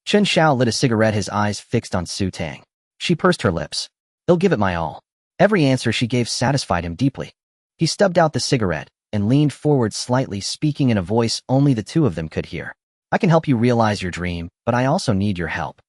Chen Xiao lit a cigarette, his eyes fixed on Su Tang. She pursed her lips. I'll give it my all. Every answer she gave satisfied him deeply. He stubbed out the cigarette and leaned forward slightly, speaking in a voice only the two of them could hear. I can help you realize your dream, but I also need your help.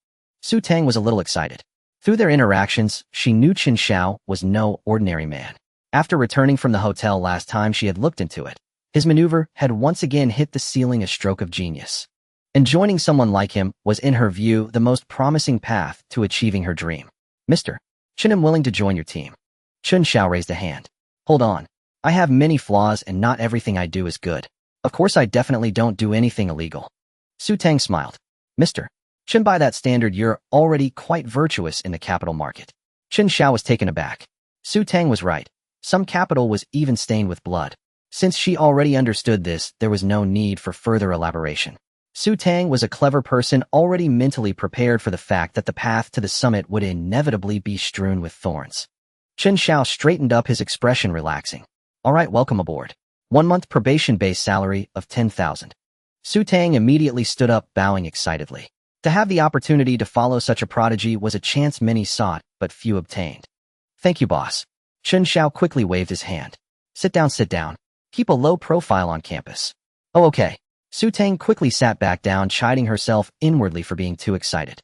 Su Tang was a little excited. Through their interactions, she knew Chen Xiao was no ordinary man. After returning from the hotel last time she had looked into it, his maneuver had once again hit the ceiling, a stroke of genius. And joining someone like him was, in her view, the most promising path to achieving her dream. Mr. Chen, I'm willing to join your team. Chen Xiao raised a hand. Hold on. I have many flaws and not everything I do is good. Of course I definitely don't do anything illegal. Su Tang smiled. Mr. Chen, by that standard you're already quite virtuous in the capital market. Chen Xiao was taken aback. Su Tang was right. Some capital was even stained with blood. Since she already understood this, there was no need for further elaboration. Su Tang was a clever person already mentally prepared for the fact that the path to the summit would inevitably be strewn with thorns. Chen Xiao straightened up, his expression relaxing. All right, welcome aboard. 1 month probation-based salary of 10,000. Su Tang immediately stood up, bowing excitedly. To have the opportunity to follow such a prodigy was a chance many sought, but few obtained. Thank you, boss. Chen Xiao quickly waved his hand. Sit down, sit down. Keep a low profile on campus. Oh, okay. Su Tang quickly sat back down, chiding herself inwardly for being too excited.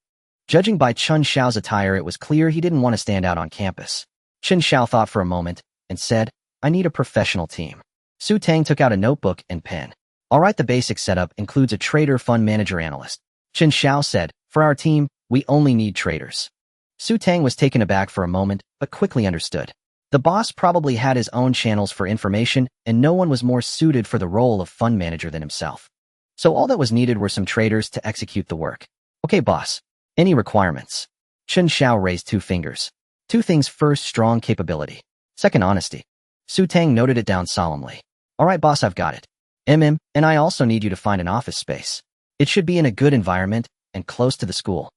Judging by Chen Xiao's attire, it was clear he didn't want to stand out on campus. Chen Xiao thought for a moment and said, I need a professional team. Su Tang took out a notebook and pen. All right, the basic setup includes a trader, fund manager, analyst. Chen Xiao said, for our team, we only need traders. Su Tang was taken aback for a moment, but quickly understood. The boss probably had his own channels for information, and no one was more suited for the role of fund manager than himself. So all that was needed were some traders to execute the work. Okay, boss. Any requirements? Chen Xiao raised 2 fingers. 2 things. First, strong capability. Second, honesty. Su Tang noted it down solemnly. All right, boss, I've got it. And I also need you to find an office space. It should be in a good environment and close to the school.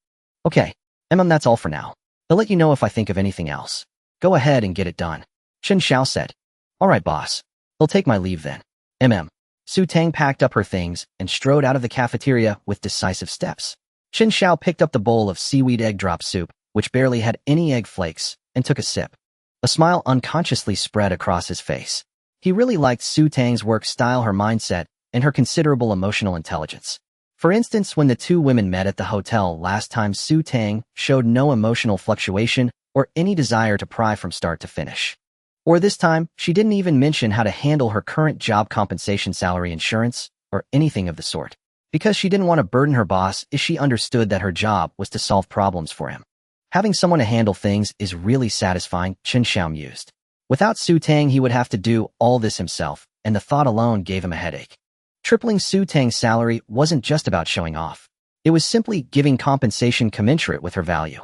Okay, that's all for now. I'll let you know if I think of anything else. Go ahead and get it done. Chen Xiao said. All right, boss. I'll take my leave then. Su Tang packed up her things and strode out of the cafeteria with decisive steps. Chen Xiao picked up the bowl of seaweed egg drop soup, which barely had any egg flakes, and took a sip. A smile unconsciously spread across his face. He really liked Su Tang's work style, her mindset, and her considerable emotional intelligence. For instance, when the 2 women met at the hotel last time, Su Tang showed no emotional fluctuation or any desire to pry from start to finish. Or this time, she didn't even mention how to handle her current job, compensation, salary, insurance, or anything of the sort. Because she didn't want to burden her boss, as she understood that her job was to solve problems for him. Having someone to handle things is really satisfying, Chen Xiao mused. Without Su Tang, he would have to do all this himself, and the thought alone gave him a headache. Tripling Su Tang's salary wasn't just about showing off. It was simply giving compensation commensurate with her value.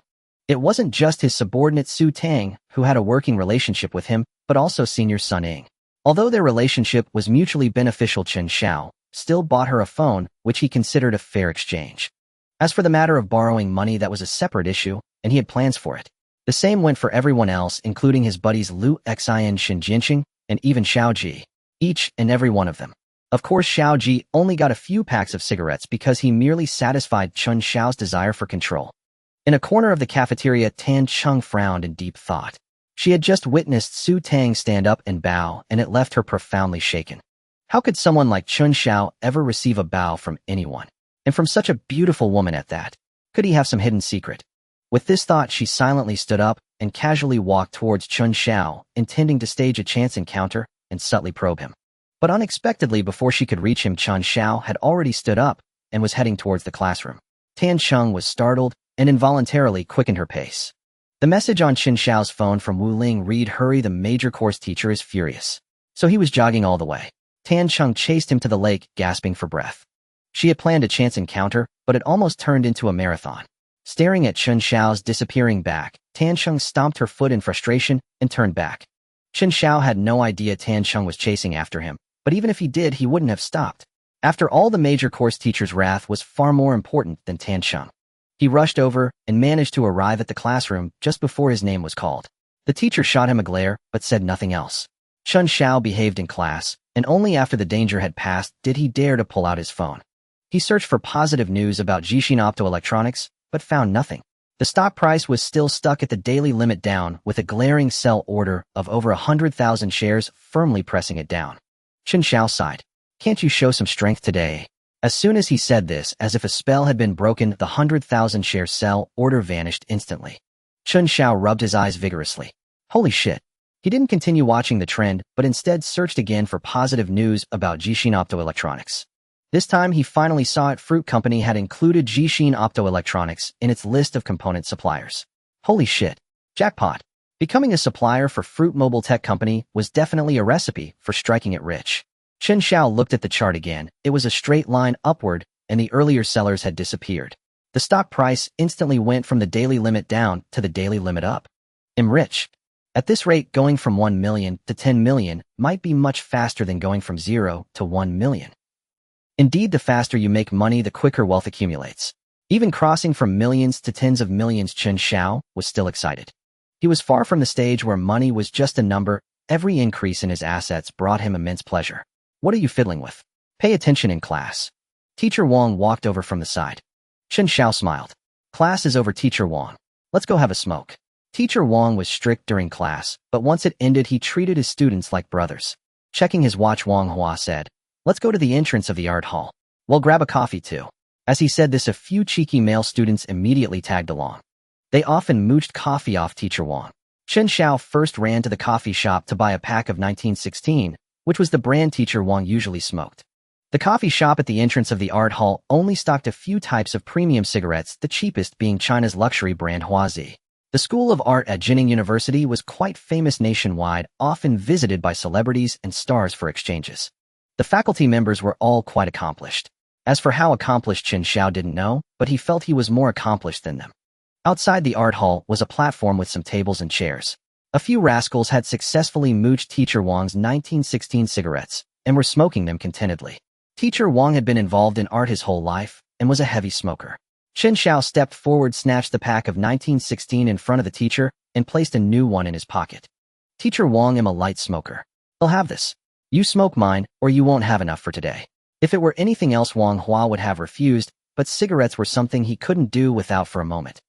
It wasn't just his subordinate Su Tang who had a working relationship with him, but also senior Sun Ying. Although their relationship was mutually beneficial, Chen Xiao still bought her a phone, which he considered a fair exchange. As for the matter of borrowing money, that was a separate issue, and he had plans for it. The same went for everyone else, including his buddies Lu Xin, Shin Jinqing, and even Xiao Ji. Each and every one of them. Of course, Xiao Ji only got a few packs of cigarettes because he merely satisfied Chen Xiao's desire for control. In a corner of the cafeteria, Tan Cheng frowned in deep thought. She had just witnessed Su Tang stand up and bow, and it left her profoundly shaken. How could someone like Chen Xiao ever receive a bow from anyone? And from such a beautiful woman at that? Could he have some hidden secret? With this thought, she silently stood up and casually walked towards Chen Xiao, intending to stage a chance encounter and subtly probe him. But unexpectedly, before she could reach him, Chen Xiao had already stood up and was heading towards the classroom. Tan Cheng was startled and involuntarily quickened her pace. The message on Chen Xiao's phone from Wu Ling read, "Hurry, the major course teacher is furious." So he was jogging all the way. Tan Cheng chased him to the lake, gasping for breath. She had planned a chance encounter, but it almost turned into a marathon. Staring at Chen Xiao's disappearing back, Tan Cheng stomped her foot in frustration and turned back. Chen Xiao had no idea Tan Cheng was chasing after him, but even if he did, he wouldn't have stopped. After all, the major course teacher's wrath was far more important than Tan Cheng. He rushed over and managed to arrive at the classroom just before his name was called. The teacher shot him a glare, but said nothing else. Chen Xiao behaved in class, and only after the danger had passed did he dare to pull out his phone. He searched for positive news about Jixin Optoelectronics, but found nothing. The stock price was still stuck at the daily limit, down, with a glaring sell order of over 100,000 shares firmly pressing it down. Chen Xiao sighed. "Can't you show some strength today?" As soon as he said this, as if a spell had been broken, the 100,000 share sell order vanished instantly. Chen Xiao rubbed his eyes vigorously. Holy shit. He didn't continue watching the trend, but instead searched again for positive news about Jixin Optoelectronics. This time he finally saw it. Fruit Company had included Jixin Optoelectronics in its list of component suppliers. Holy shit. Jackpot. Becoming a supplier for Fruit Mobile Tech Company was definitely a recipe for striking it rich. Chen Xiao looked at the chart again. It was a straight line upward, and the earlier sellers had disappeared. The stock price instantly went from the daily limit down to the daily limit up. I'm rich. At this rate, going from 1 million to 10 million might be much faster than going from 0 to 1 million. Indeed, the faster you make money, the quicker wealth accumulates. Even crossing from millions to tens of millions, Chen Xiao was still excited. He was far from the stage where money was just a number. Every increase in his assets brought him immense pleasure. What are you fiddling with? Pay attention in class. Teacher Wang walked over from the side. Chen Xiao smiled. Class is over, Teacher Wang. Let's go have a smoke. Teacher Wang was strict during class, but once it ended, he treated his students like brothers. Checking his watch, Wang Hua said, "Let's go to the entrance of the art hall. We'll grab a coffee too." As he said this, a few cheeky male students immediately tagged along. They often mooched coffee off Teacher Wang. Chen Xiao first ran to the coffee shop to buy a pack of 1916, which was the brand Teacher Wang usually smoked. The coffee shop at the entrance of the art hall only stocked a few types of premium cigarettes, the cheapest being China's luxury brand Huazi. The School of Art at Jining University was quite famous nationwide, often visited by celebrities and stars for exchanges. The faculty members were all quite accomplished. As for how accomplished, Chen Xiao didn't know, but he felt he was more accomplished than them. Outside the art hall was a platform with some tables and chairs. A few rascals had successfully mooched Teacher Wang's 1916 cigarettes and were smoking them contentedly. Teacher Wang had been involved in art his whole life and was a heavy smoker. Chen Xiao stepped forward, snatched the pack of 1916 in front of the teacher, and placed a new one in his pocket. Teacher Wang, I'm a light smoker. I'll have this. You smoke mine, or you won't have enough for today. If it were anything else, Wang Hua would have refused, but cigarettes were something he couldn't do without for a moment.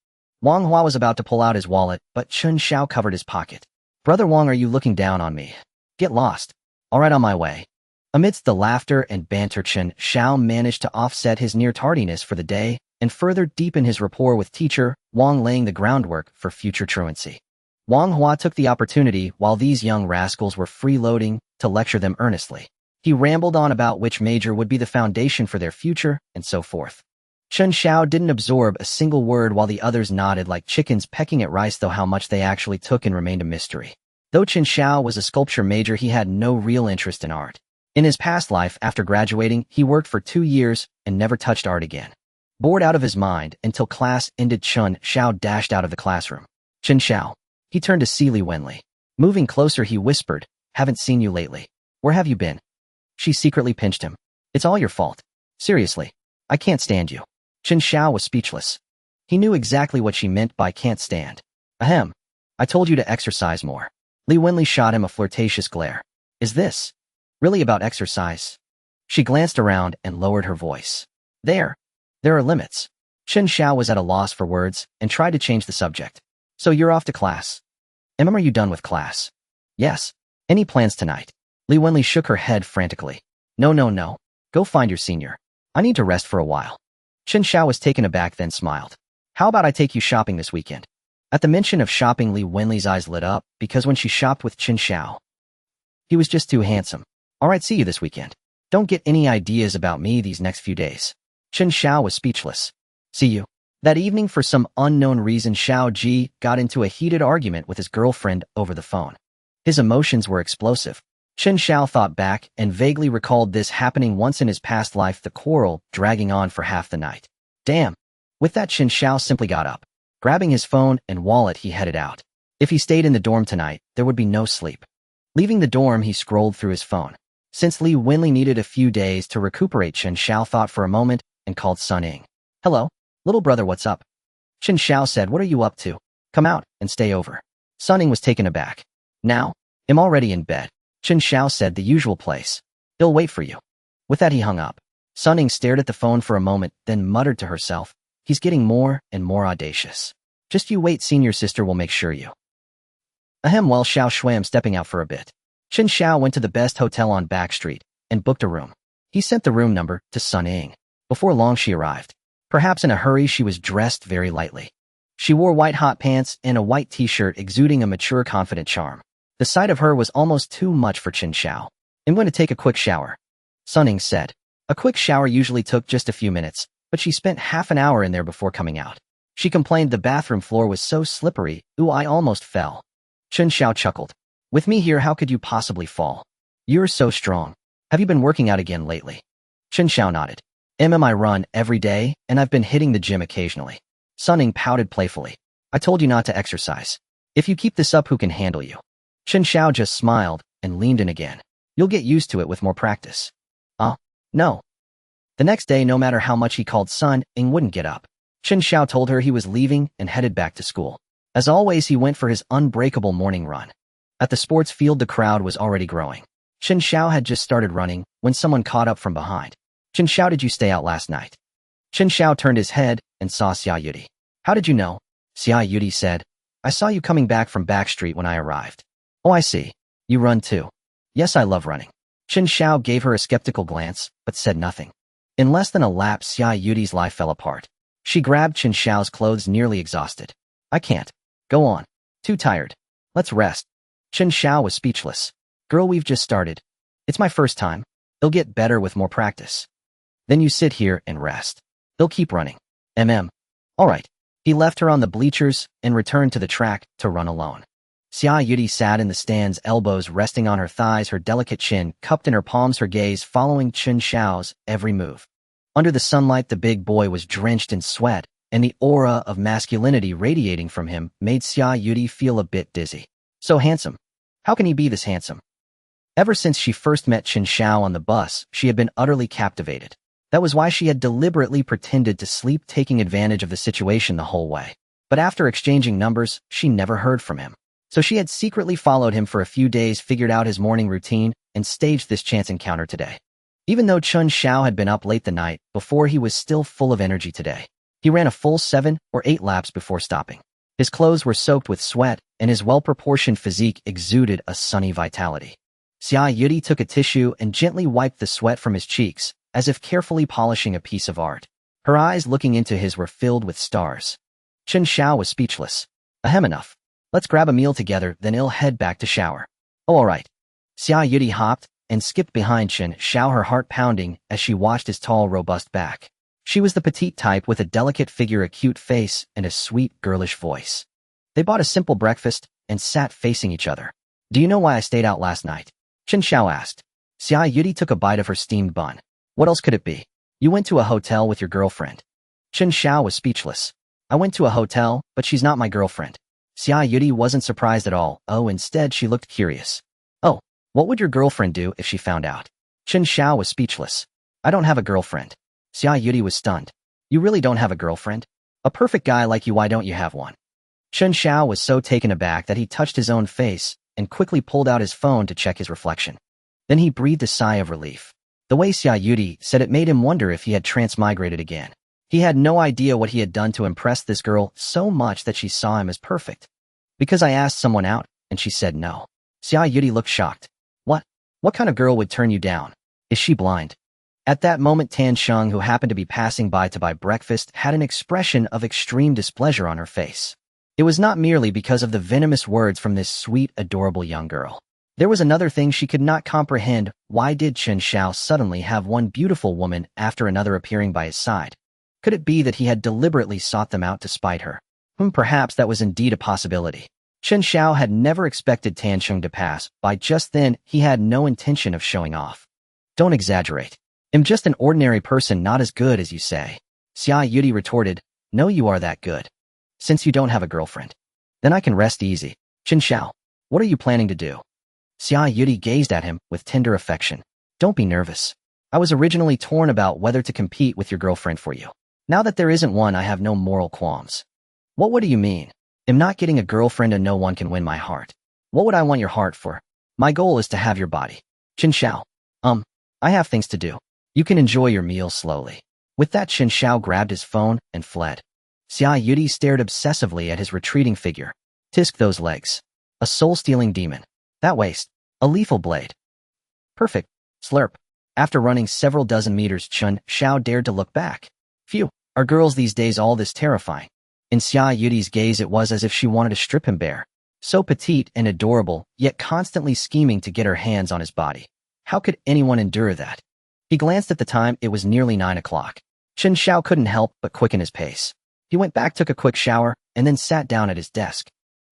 Wang Hua was about to pull out his wallet, but Chen Xiao covered his pocket. Brother Wang, are you looking down on me? Get lost. All right, on my way. Amidst the laughter and banter, Chen Xiao managed to offset his near tardiness for the day and further deepen his rapport with Teacher Wang, laying the groundwork for future truancy. Wang Hua took the opportunity while these young rascals were freeloading to lecture them earnestly. He rambled on about which major would be the foundation for their future and so forth. Chen Xiao didn't absorb a single word while the others nodded like chickens pecking at rice, though how much they actually took in remained a mystery. Though Chen Xiao was a sculpture major, he had no real interest in art. In his past life, after graduating, he worked for 2 years and never touched art again. Bored out of his mind until class ended, Chen Xiao dashed out of the classroom. Chen Xiao. He turned to see Li Wenli. Moving closer, he whispered, "Haven't seen you lately. Where have you been?" She secretly pinched him. "It's all your fault. Seriously. I can't stand you." Chen Xiao was speechless. He knew exactly what she meant by can't stand. Ahem. I told you to exercise more. Li Wenli shot him a flirtatious glare. Is this really about exercise? She glanced around and lowered her voice. There are limits. Chen Xiao was at a loss for words and tried to change the subject. So you're off to class. Are you done with class? Yes. Any plans tonight? Li Wenli shook her head frantically. No. Go find your senior. I need to rest for a while. Chen Xiao was taken aback, then smiled. How about I take you shopping this weekend? At the mention of shopping, Li Wenli's eyes lit up, because when she shopped with Chen Xiao, he was just too handsome. All right, see you this weekend. Don't get any ideas about me these next few days. Chen Xiao was speechless. See you. That evening, for some unknown reason, Xiao Ji got into a heated argument with his girlfriend over the phone. His emotions were explosive. Chen Xiao thought back and vaguely recalled this happening once in his past life, the quarrel dragging on for half the night. Damn. With that, Chen Xiao simply got up. Grabbing his phone and wallet, he headed out. If he stayed in the dorm tonight, there would be no sleep. Leaving the dorm, he scrolled through his phone. Since Li Wenli needed a few days to recuperate, Chen Xiao thought for a moment and called Sun Ying. Hello, little brother, what's up? Chen Xiao said, what are you up to? Come out and stay over. Sun Ying was taken aback. Now? I'm already in bed. Chen Xiao said, the usual place. He'll wait for you. With that, he hung up. Sun Ying stared at the phone for a moment, then muttered to herself, he's getting more and more audacious. Just you wait, senior sister will make sure you. Ahem. While Xiao Shuam stepping out for a bit, Chen Xiao went to the best hotel on Back Street and booked a room. He sent the room number to Sun Ying. Before long, she arrived. Perhaps in a hurry, she was dressed very lightly. She wore white hot pants and a white t-shirt, exuding a mature, confident charm. The sight of her was almost too much for Chen Xiao. I'm going to take a quick shower, Sun Ying said. A quick shower usually took just a few minutes, but she spent half an hour in there before coming out. She complained the bathroom floor was so slippery, ooh, I almost fell. Chen Xiao chuckled. With me here, how could you possibly fall? You're so strong. Have you been working out again lately? Chen Xiao nodded. I run every day, and I've been hitting the gym occasionally. Sun Ying pouted playfully. I told you not to exercise. If you keep this up, who can handle you? Chen Xiao just smiled and leaned in again. You'll get used to it with more practice. No. The next day, no matter how much he called, Sun Ying wouldn't get up. Chen Xiao told her he was leaving and headed back to school. As always, he went for his unbreakable morning run. At the sports field, the crowd was already growing. Chen Xiao had just started running when someone caught up from behind. Chen Xiao, did you stay out last night? Chen Xiao turned his head and saw Xia Yudi. How did you know? Xia Yudi said, I saw you coming back from Backstreet when I arrived. Oh, I see. You run too. Yes, I love running. Chen Xiao gave her a skeptical glance, but said nothing. In less than a lap, Xia Yudi's life fell apart. She grabbed Chen Xiao's clothes, nearly exhausted. I can't. Go on. Too tired. Let's rest. Chen Xiao was speechless. Girl, we've just started. It's my first time. It'll get better with more practice. Then you sit here and rest. They'll keep running. All right. He left her on the bleachers and returned to the track to run alone. Xia Yudi sat in the stands, elbows resting on her thighs, her delicate chin cupped in her palms, her gaze following Chen Xiao's every move. Under the sunlight, the big boy was drenched in sweat, and the aura of masculinity radiating from him made Xia Yudi feel a bit dizzy. So handsome. How can he be this handsome? Ever since she first met Chen Xiao on the bus, she had been utterly captivated. That was why she had deliberately pretended to sleep, taking advantage of the situation the whole way. But after exchanging numbers, she never heard from him. So she had secretly followed him for a few days, figured out his morning routine, and staged this chance encounter today. Even though Chen Xiao had been up late the night before, he was still full of energy today. He ran a full 7 or 8 laps before stopping. His clothes were soaked with sweat, and his well-proportioned physique exuded a sunny vitality. Xia Yudi took a tissue and gently wiped the sweat from his cheeks, as if carefully polishing a piece of art. Her eyes looking into his were filled with stars. Chen Xiao was speechless. Enough. Let's grab a meal together, then I'll head back to shower. Oh, all right. Xia Yudi hopped and skipped behind Chen Xiao, her heart pounding as she watched his tall, robust back. She was the petite type with a delicate figure, a cute face, and a sweet, girlish voice. They bought a simple breakfast and sat facing each other. Do you know why I stayed out last night? Chen Xiao asked. Xia Yudi took a bite of her steamed bun. What else could it be? You went to a hotel with your girlfriend. Chen Xiao was speechless. I went to a hotel, but she's not my girlfriend. Xia Yudi wasn't surprised at all. Oh, instead she looked curious. Oh, what would your girlfriend do if she found out? Chen Xiao was speechless. I don't have a girlfriend. Xia Yudi was stunned. You really don't have a girlfriend? A perfect guy like you, why don't you have one? Chen Xiao was so taken aback that he touched his own face and quickly pulled out his phone to check his reflection. Then he breathed a sigh of relief. The way Xia Yudi said it made him wonder if he had transmigrated again. He had no idea what he had done to impress this girl so much that she saw him as perfect. Because I asked someone out, and she said no. Xia Yudi looked shocked. What? What kind of girl would turn you down? Is she blind? At that moment, Tan Sheng, who happened to be passing by to buy breakfast, had an expression of extreme displeasure on her face. It was not merely because of the venomous words from this sweet, adorable young girl. There was another thing she could not comprehend. Why did Chen Xiao suddenly have one beautiful woman after another appearing by his side? Could it be that he had deliberately sought them out to spite her? Perhaps that was indeed a possibility. Chen Xiao had never expected Tan Sheng to pass by just then. He had no intention of showing off. Don't exaggerate. I'm just an ordinary person, not as good as you say. Xia Yudi retorted. No, you are that good. Since you don't have a girlfriend. Then I can rest easy. Chen Xiao, what are you planning to do? Xia Yudi gazed at him with tender affection. Don't be nervous. I was originally torn about whether to compete with your girlfriend for you. Now that there isn't one, I have no moral qualms. What do you mean? I'm not getting a girlfriend and no one can win my heart. What would I want your heart for? My goal is to have your body. Chen Xiao. I have things to do. You can enjoy your meal slowly. With that, Chen Xiao grabbed his phone and fled. Xia Yudi stared obsessively at his retreating figure. Tisk, those legs. A soul-stealing demon. That waist. A lethal blade. Perfect. Slurp. After running several dozen meters, Chen Xiao dared to look back. Phew. Are girls these days all this terrifying? In Xia Yudi's gaze, it was as if she wanted to strip him bare. So petite and adorable, yet constantly scheming to get her hands on his body. How could anyone endure that? He glanced at the time. It was nearly 9 o'clock. Chen Xiao couldn't help but quicken his pace. He went back, took a quick shower, and then sat down at his desk.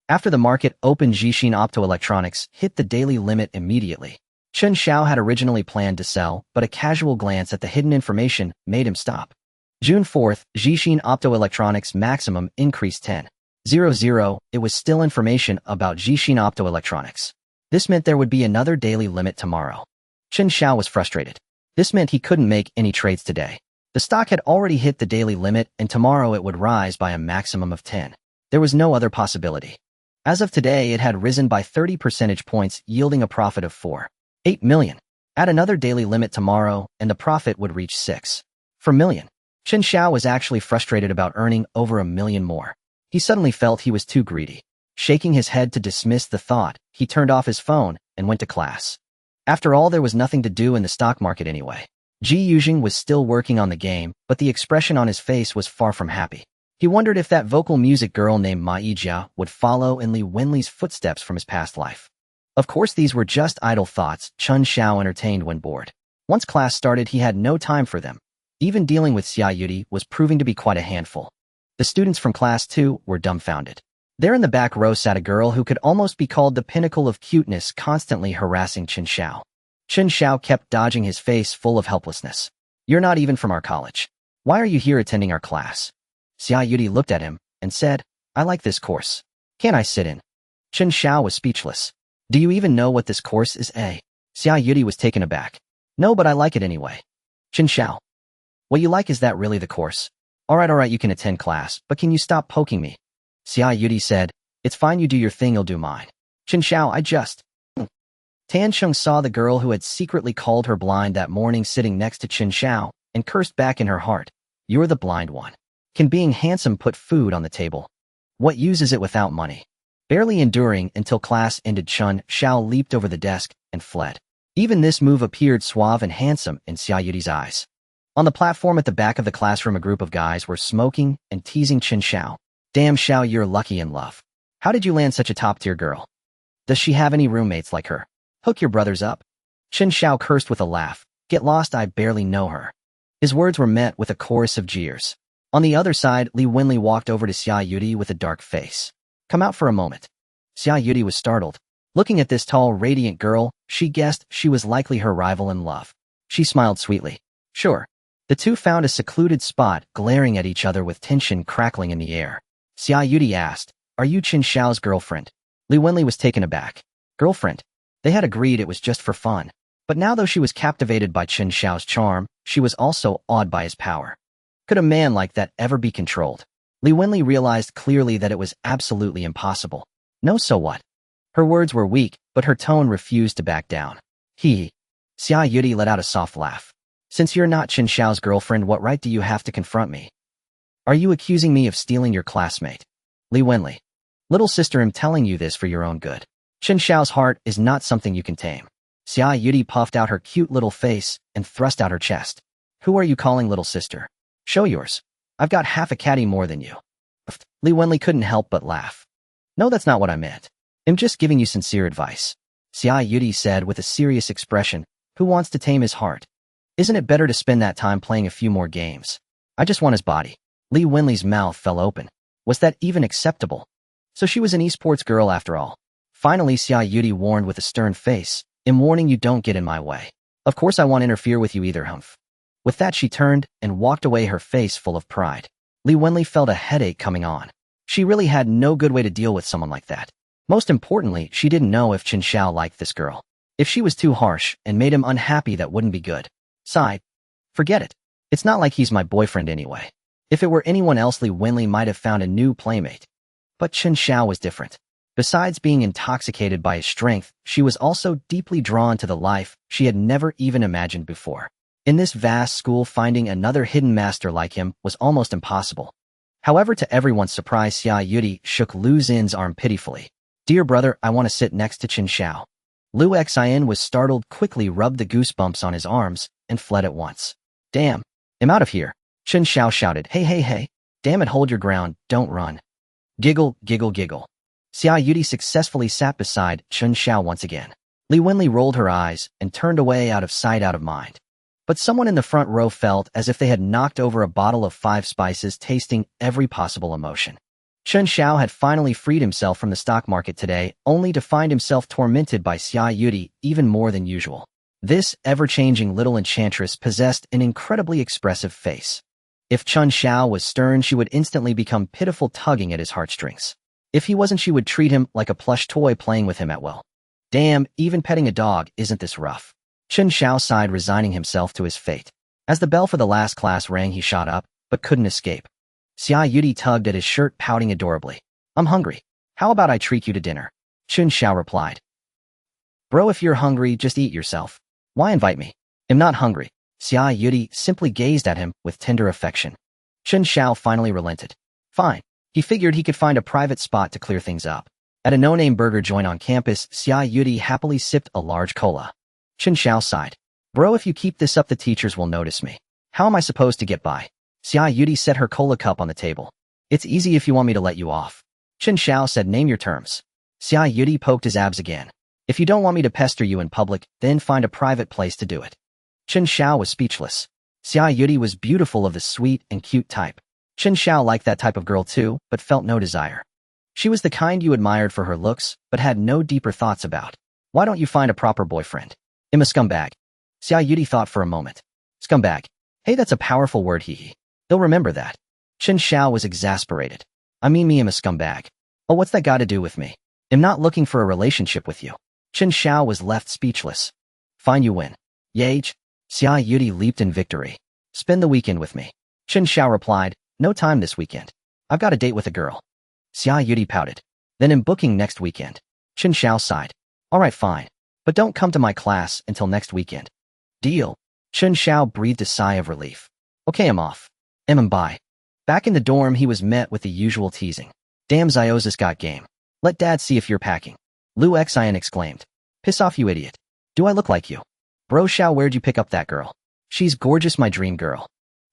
After the market opened, Zhixin Optoelectronics hit the daily limit immediately. Chen Xiao had originally planned to sell, but a casual glance at the hidden information made him stop. June 4th, Zhixin Optoelectronics maximum increased 10.00. It was still information about Zhixin Optoelectronics. This meant there would be another daily limit tomorrow. Chen Xiao was frustrated. This meant he couldn't make any trades today. The stock had already hit the daily limit, and tomorrow it would rise by a maximum of 10. There was no other possibility. As of today, it had risen by 30 percentage points, yielding a profit of 4.8 million. Add another daily limit tomorrow, and the profit would reach 6.4 million. Chen Xiao was actually frustrated about earning over $1 million more. He suddenly felt he was too greedy. Shaking his head to dismiss the thought, he turned off his phone and went to class. After all, there was nothing to do in the stock market anyway. Ji Yujing was still working on the game, but the expression on his face was far from happy. He wondered if that vocal music girl named Ma Yijia would follow in Li Wenli's footsteps from his past life. Of course, these were just idle thoughts Chen Xiao entertained when bored. Once class started, he had no time for them. Even dealing with Xia Yudi was proving to be quite a handful. The students from class 2 were dumbfounded. There in the back row sat a girl who could almost be called the pinnacle of cuteness, constantly harassing Chen Xiao. Chen Xiao kept dodging, his face full of helplessness. "You're not even from our college. Why are you here attending our class?" Xia Yudi looked at him and said, "I like this course. Can't I sit in?" Chen Xiao was speechless. "Do you even know what this course is, eh?" Xia Yudi was taken aback. "No, but I like it anyway." Chen Xiao, "What you like, is that really the course? Alright, you can attend class, but can you stop poking me?" Xia Yudi said, "It's fine, you do your thing, you'll do mine." Chen Xiao, "I just..." Tan Sheng saw the girl who had secretly called her blind that morning sitting next to Chen Xiao and cursed back in her heart. "You're the blind one. Can being handsome put food on the table? What use is it without money?" Barely enduring until class ended, Chen Xiao leaped over the desk and fled. Even this move appeared suave and handsome in Xia Yudi's eyes. On the platform at the back of the classroom, a group of guys were smoking and teasing Chen Xiao. "Damn, Xiao, you're lucky in love. How did you land such a top-tier girl? Does she have any roommates like her? Hook your brothers up." Chen Xiao cursed with a laugh. "Get lost, I barely know her." His words were met with a chorus of jeers. On the other side, Li Wenli walked over to Xia Yudi with a dark face. "Come out for a moment." Xia Yudi was startled. Looking at this tall, radiant girl, she guessed she was likely her rival in love. She smiled sweetly. "Sure." The two found a secluded spot, glaring at each other with tension crackling in the air. Xia Yudi asked, "Are you Chen Xiao's girlfriend?" Li Wenli was taken aback. Girlfriend? They had agreed it was just for fun. But now, though she was captivated by Chen Xiao's charm, she was also awed by his power. Could a man like that ever be controlled? Li Wenli realized clearly that it was absolutely impossible. No, so what? Her words were weak, but her tone refused to back down. Xia Yudi let out a soft laugh. "Since you're not Chen Xiao's girlfriend, what right do you have to confront me? Are you accusing me of stealing your classmate?" Li Wenli. "Little sister, I'm telling you this for your own good. Chen Xiao's heart is not something you can tame." Xia Yudi puffed out her cute little face and thrust out her chest. "Who are you calling little sister? Show yours. I've got half a caddy more than you." Li Wenli couldn't help but laugh. "No, that's not what I meant. I'm just giving you sincere advice." Xia Yudi said with a serious expression. "Who wants to tame his heart? Isn't it better to spend that time playing a few more games? I just want his body." Li Wenli's mouth fell open. Was that even acceptable? So she was an esports girl after all. Finally, Xia Yudi warned with a stern face, "I'm warning you, don't get in my way. Of course I won't interfere with you either, humph." With that, she turned and walked away, her face full of pride. Li Wenli felt a headache coming on. She really had no good way to deal with someone like that. Most importantly, she didn't know if Chen Xiao liked this girl. If she was too harsh and made him unhappy, that wouldn't be good. Sighed. "Forget it. It's not like he's my boyfriend anyway. If it were anyone else, Li Wenli might have found a new playmate. But Chen Xiao was different. Besides being intoxicated by his strength, she was also deeply drawn to the life she had never even imagined before. In this vast school, finding another hidden master like him was almost impossible. However, to everyone's surprise, Xia Yudi shook Lu Xin's arm pitifully. "Dear brother, I want to sit next to Chen Xiao." Lu Xin was startled, quickly rubbed the goosebumps on his arms, and fled at once. "Damn, I'm out of here." Chen Xiao shouted. Hey. Damn it, hold your ground, don't run." Giggle, giggle, giggle. Xia Yudi successfully sat beside Chen Xiao once again. Li Wenli rolled her eyes and turned away, out of sight, out of mind. But someone in the front row felt as if they had knocked over a bottle of 5 spices, tasting every possible emotion. Chen Xiao had finally freed himself from the stock market today, only to find himself tormented by Xia Yudi even more than usual. This ever-changing little enchantress possessed an incredibly expressive face. If Chen Xiao was stern, she would instantly become pitiful, tugging at his heartstrings. If he wasn't, she would treat him like a plush toy, playing with him at will. Damn, even petting a dog isn't this rough. Chen Xiao sighed, resigning himself to his fate. As the bell for the last class rang, he shot up, but couldn't escape. Xia Yudi tugged at his shirt, pouting adorably. I'm hungry. How about I treat you to dinner? Chen Xiao replied. Bro, if you're hungry, just eat yourself. Why invite me? I'm not hungry. Xia Yudi simply gazed at him with tender affection. Chen Xiao finally relented. Fine. He figured he could find a private spot to clear things up. At a no-name burger joint on campus, Xia Yudi happily sipped a large cola. Chen Xiao sighed. Bro, if you keep this up, the teachers will notice me. How am I supposed to get by? Xia Yudi set her cola cup on the table. It's easy if you want me to let you off. Chen Xiao said, name your terms. Xia Yudi poked his abs again. If you don't want me to pester you in public, then find a private place to do it. Chen Xiao was speechless. Xia Yudi was beautiful, of the sweet and cute type. Chen Xiao liked that type of girl too, but felt no desire. She was the kind you admired for her looks, but had no deeper thoughts about. Why don't you find a proper boyfriend? I'm a scumbag. Xia Yudi thought for a moment. Scumbag. Hey, that's a powerful word, hee. They'll remember that. Chen Xiao was exasperated. I mean, me, I'm a scumbag. Oh, what's that got to do with me? I'm not looking for a relationship with you. Chen Xiao was left speechless. Fine, you win. Yage. Xia Yudi leaped in victory. Spend the weekend with me. Chen Xiao replied, no time this weekend. I've got a date with a girl. Xia Yudi pouted. Then I'm booking next weekend. Chen Xiao sighed. All right, fine. But don't come to my class until next weekend. Deal. Chen Xiao breathed a sigh of relief. Okay, I'm off. Bye. Back in the dorm, he was met with the usual teasing. Damn, Ziosis got game. Let dad see if you're packing. Lu Xian exclaimed. Piss off, you idiot. Do I look like you? Bro Xiao, where'd you pick up that girl? She's gorgeous, my dream girl.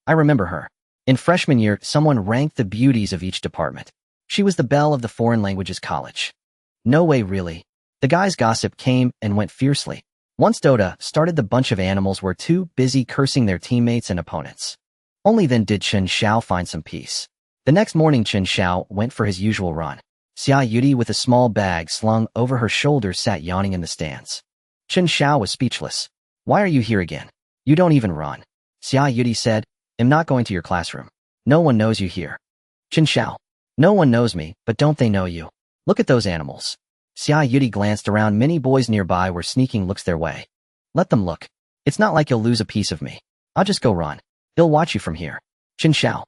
I remember her. In freshman year, someone ranked the beauties of each department. She was the belle of the foreign languages college. No way, really. The guys' gossip came and went fiercely. Once Dota started, the bunch of animals were too busy cursing their teammates and opponents. Only then did Chen Xiao find some peace. The next morning, Chen Xiao went for his usual run. Xia Yudi, with a small bag slung over her shoulders, sat yawning in the stands. Chen Xiao was speechless. Why are you here again? You don't even run. Xia Yudi said, I'm not going to your classroom. No one knows you here. Chen Xiao. No one knows me, but don't they know you? Look at those animals. Xia Yudi glanced around. Many boys nearby were sneaking looks their way. Let them look. It's not like you'll lose a piece of me. I'll just go run. They'll watch you from here. Chen Xiao.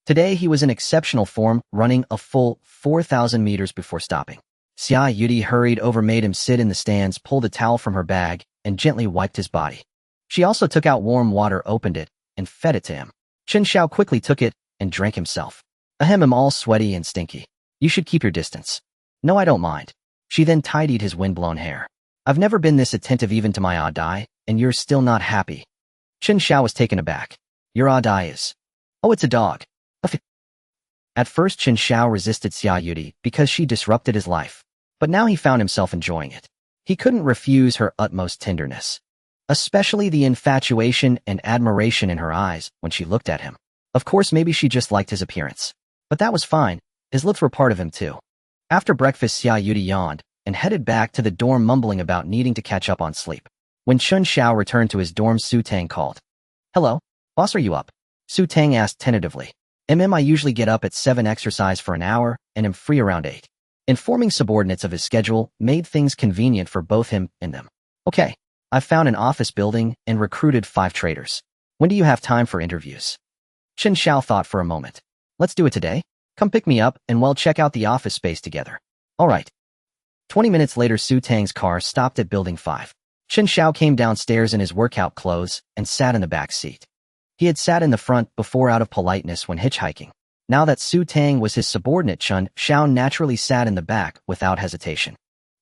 Today he was in exceptional form, running a full 4,000 meters before stopping. Xia Yudi hurried over, made him sit in the stands, pulled a towel from her bag, and gently wiped his body. She also took out warm water, opened it, and fed it to him. Chen Xiao quickly took it and drank himself. Ahem, I'm all sweaty and stinky. You should keep your distance. No, I don't mind. She then tidied his windblown hair. I've never been this attentive even to my odd eye, and you're still not happy. Chen Xiao was taken aback. Your odd eye is... Oh, it's a dog. At first, Chen Xiao resisted Xia Yudi because she disrupted his life. But now he found himself enjoying it. He couldn't refuse her utmost tenderness. Especially the infatuation and admiration in her eyes when she looked at him. Of course, maybe she just liked his appearance. But that was fine. His looks were part of him too. After breakfast, Xia Yudi yawned and headed back to the dorm, mumbling about needing to catch up on sleep. When Chen Xiao returned to his dorm, Su Tang called. Hello? Boss, are you up? Su Tang asked tentatively. I usually get up at 7, exercise for an hour, and am free around 8. Informing subordinates of his schedule made things convenient for both him and them. Okay, I've found an office building and recruited 5 traders. When do you have time for interviews? Chen Xiao thought for a moment. Let's do it today. Come pick me up and we'll check out the office space together. All right. 20 minutes later, Su Tang's car stopped at Building 5. Chen Xiao came downstairs in his workout clothes and sat in the back seat. He had sat in the front before out of politeness when hitchhiking. Now that Su Tang was his subordinate, Chen Xiao naturally sat in the back without hesitation.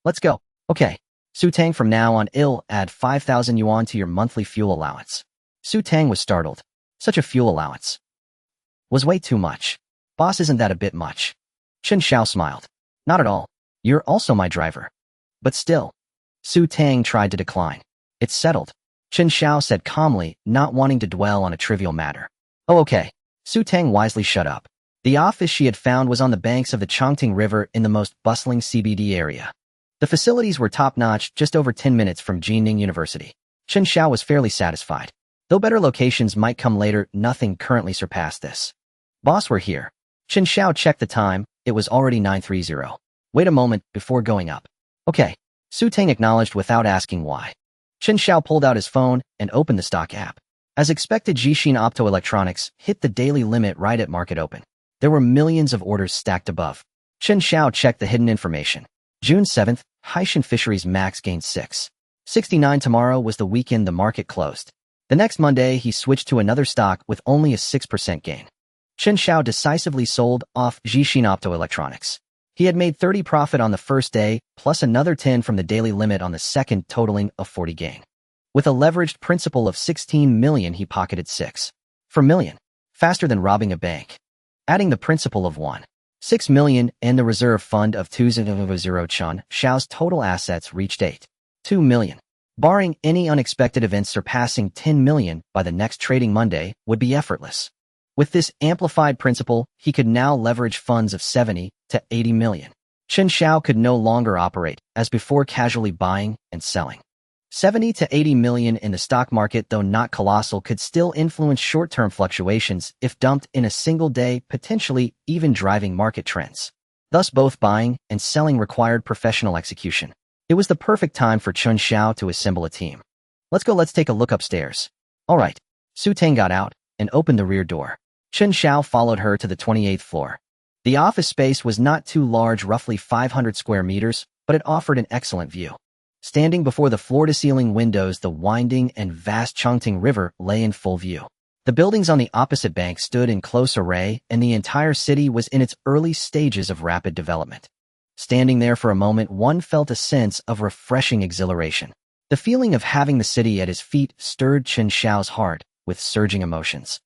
Let's go. Okay. Su Tang, from now on, I'll add 5,000 yuan to your monthly fuel allowance. Su Tang was startled. Such a fuel allowance was way too much. Boss, isn't that a bit much? Chen Xiao smiled. Not at all. You're also my driver. But still. Su Tang tried to decline. It's settled. Chen Xiao said calmly, not wanting to dwell on a trivial matter. Oh, okay. Su Tang wisely shut up. The office she had found was on the banks of the Chongqing River in the most bustling CBD area. The facilities were top-notch, just over 10 minutes from Jining University. Chen Xiao was fairly satisfied. Though better locations might come later, nothing currently surpassed this. Boss, we're here. Chen Xiao checked the time. It was already 9:30. Wait a moment before going up. Okay. Su Tang acknowledged without asking why. Chen Xiao pulled out his phone and opened the stock app. As expected, Jixin Optoelectronics hit the daily limit right at market open. There were millions of orders stacked above. Chen Xiao checked the hidden information. June 7th, Haitian Fisheries Max gained 6.69. Tomorrow was the weekend the market closed. The next Monday, he switched to another stock with only a 6% gain. Chen Xiao decisively sold off Jixin Optoelectronics. He had made 30 profit on the first day, plus another 10 from the daily limit on the second, totaling a 40 gain. With a leveraged principal of 16 million, he pocketed 6.4 million, faster than robbing a bank. Adding the principal of 1.6 million and the reserve fund of 2.0, Chen Xiao's total assets reached 8.2 million. Barring any unexpected events, surpassing 10 million by the next trading Monday would be effortless. With this amplified principal, he could now leverage funds of 70 to 80 million. Chen Xiao could no longer operate, as before, casually buying and selling. 70 to 80 million in the stock market, though not colossal, could still influence short-term fluctuations if dumped in a single day, potentially even driving market trends. Thus, both buying and selling required professional execution. It was the perfect time for Chen Xiao to assemble a team. Let's take a look upstairs. All right. Su Tang got out and opened the rear door. Chen Xiao followed her to the 28th floor. The office space was not too large, roughly 500 square meters, but it offered an excellent view. Standing before the floor-to-ceiling windows, the winding and vast Chongqing River lay in full view. The buildings on the opposite bank stood in close array, and the entire city was in its early stages of rapid development. Standing there for a moment, one felt a sense of refreshing exhilaration. The feeling of having the city at his feet stirred Chen Xiao's heart with surging emotions.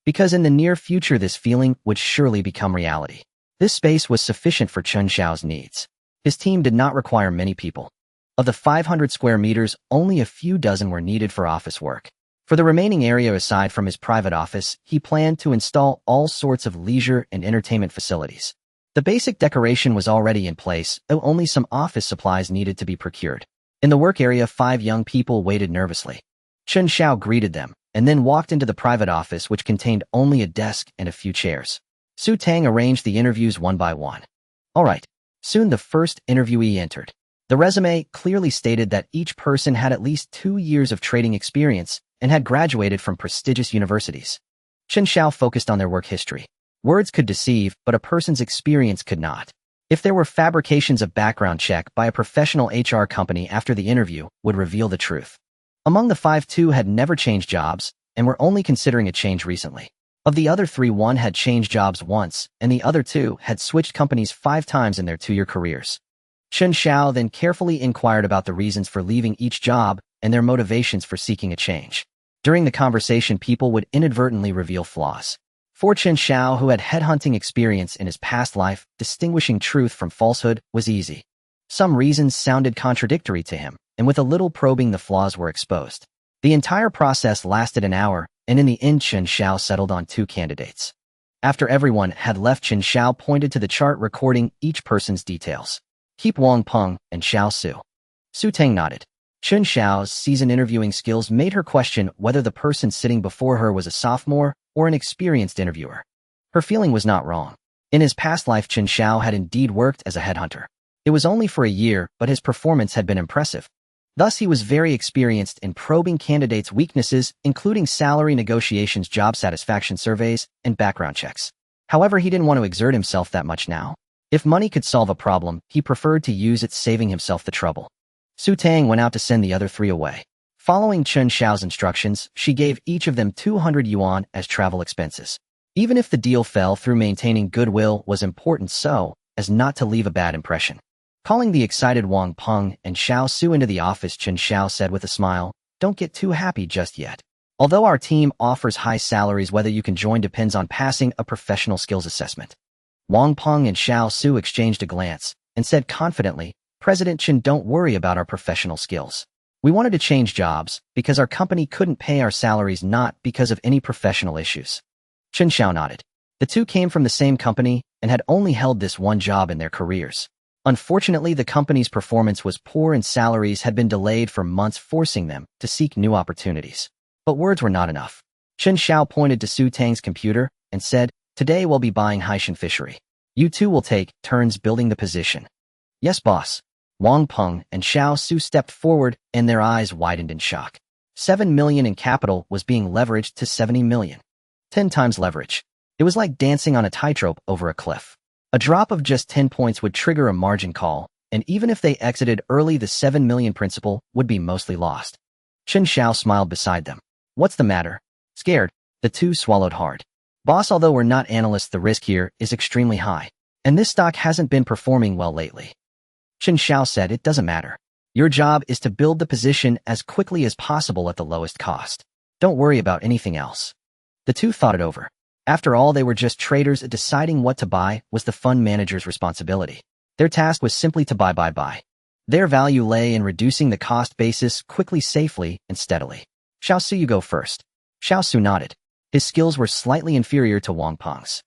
Because in the near future this feeling would surely become reality. This space was sufficient for Chen Xiao's needs. His team did not require many people. Of the 500 square meters, only a few dozen were needed for office work. For the remaining area, aside from his private office, he planned to install all sorts of leisure and entertainment facilities. The basic decoration was already in place, though only some office supplies needed to be procured. In the work area, 5 young people waited nervously. Chen Xiao greeted them, and then walked into the private office, which contained only a desk and a few chairs. Su Tang arranged the interviews one by one. All right. Soon the first interviewee entered. The resume clearly stated that each person had at least 2 years of trading experience and had graduated from prestigious universities. Chen Xiao focused on their work history. Words could deceive, but a person's experience could not. If there were fabrications, a background check by a professional HR company after the interview would reveal the truth. Among the 5, 2 had never changed jobs and were only considering a change recently. Of the other 3, 1 had changed jobs once, and the other 2 had switched companies 5 times in their 2-year careers. Chen Xiao then carefully inquired about the reasons for leaving each job and their motivations for seeking a change. During the conversation, people would inadvertently reveal flaws. For Chen Xiao, who had headhunting experience in his past life, distinguishing truth from falsehood was easy. Some reasons sounded contradictory to him, and with a little probing, the flaws were exposed. The entire process lasted an hour, and in the end, Chen Xiao settled on 2 candidates. After everyone had left, Chen Xiao pointed to the chart recording each person's details. Keep Wang Peng and Xiao Su. Su Tang nodded. Chen Xiao's seasoned interviewing skills made her question whether the person sitting before her was a sophomore or an experienced interviewer. Her feeling was not wrong. In his past life, Chen Xiao had indeed worked as a headhunter. It was only for a year, but his performance had been impressive. Thus, he was very experienced in probing candidates' weaknesses, including salary negotiations, job satisfaction surveys, and background checks. However, he didn't want to exert himself that much now. If money could solve a problem, he preferred to use it, saving himself the trouble. Su Tang went out to send the other 3 away. Following Chen Xiao's instructions, she gave each of them 200 yuan as travel expenses. Even if the deal fell through, maintaining goodwill was important so as not to leave a bad impression. Calling the excited Wang Peng and Xiao Su into the office, Chen Xiao said with a smile, "Don't get too happy just yet. Although our team offers high salaries, whether you can join depends on passing a professional skills assessment." Wang Peng and Xiao Su exchanged a glance and said confidently, "President Chen, don't worry about our professional skills. We wanted to change jobs because our company couldn't pay our salaries, not because of any professional issues. Chen Xiao nodded. The two came from the same company and had only held this one job in their careers. Unfortunately, the company's performance was poor and salaries had been delayed for months, forcing them to seek new opportunities. But words were not enough. Chen Xiao pointed to Su Tang's computer and said, "Today we'll be buying Haishan Fishery. You two will take turns building the position." "Yes, boss." Wang Peng and Xiao Su stepped forward and their eyes widened in shock. 7 million in capital was being leveraged to 70 million. 10 times leverage. It was like dancing on a tightrope over a cliff. A drop of just 10 points would trigger a margin call, and even if they exited early, the 7 million principal would be mostly lost. Chen Xiao smiled beside them. "What's the matter? Scared?" The two swallowed hard. "Boss, although we're not analysts, the risk here is extremely high, and this stock hasn't been performing well lately." Chen Xiao said, "It doesn't matter. Your job is to build the position as quickly as possible at the lowest cost. Don't worry about anything else." The two thought it over. After all, they were just traders. Deciding what to buy was the fund manager's responsibility. Their task was simply to buy. Their value lay in reducing the cost basis quickly, safely, and steadily. "Xiao Su, you go first." Xiao Su nodded. His skills were slightly inferior to Wang Peng's.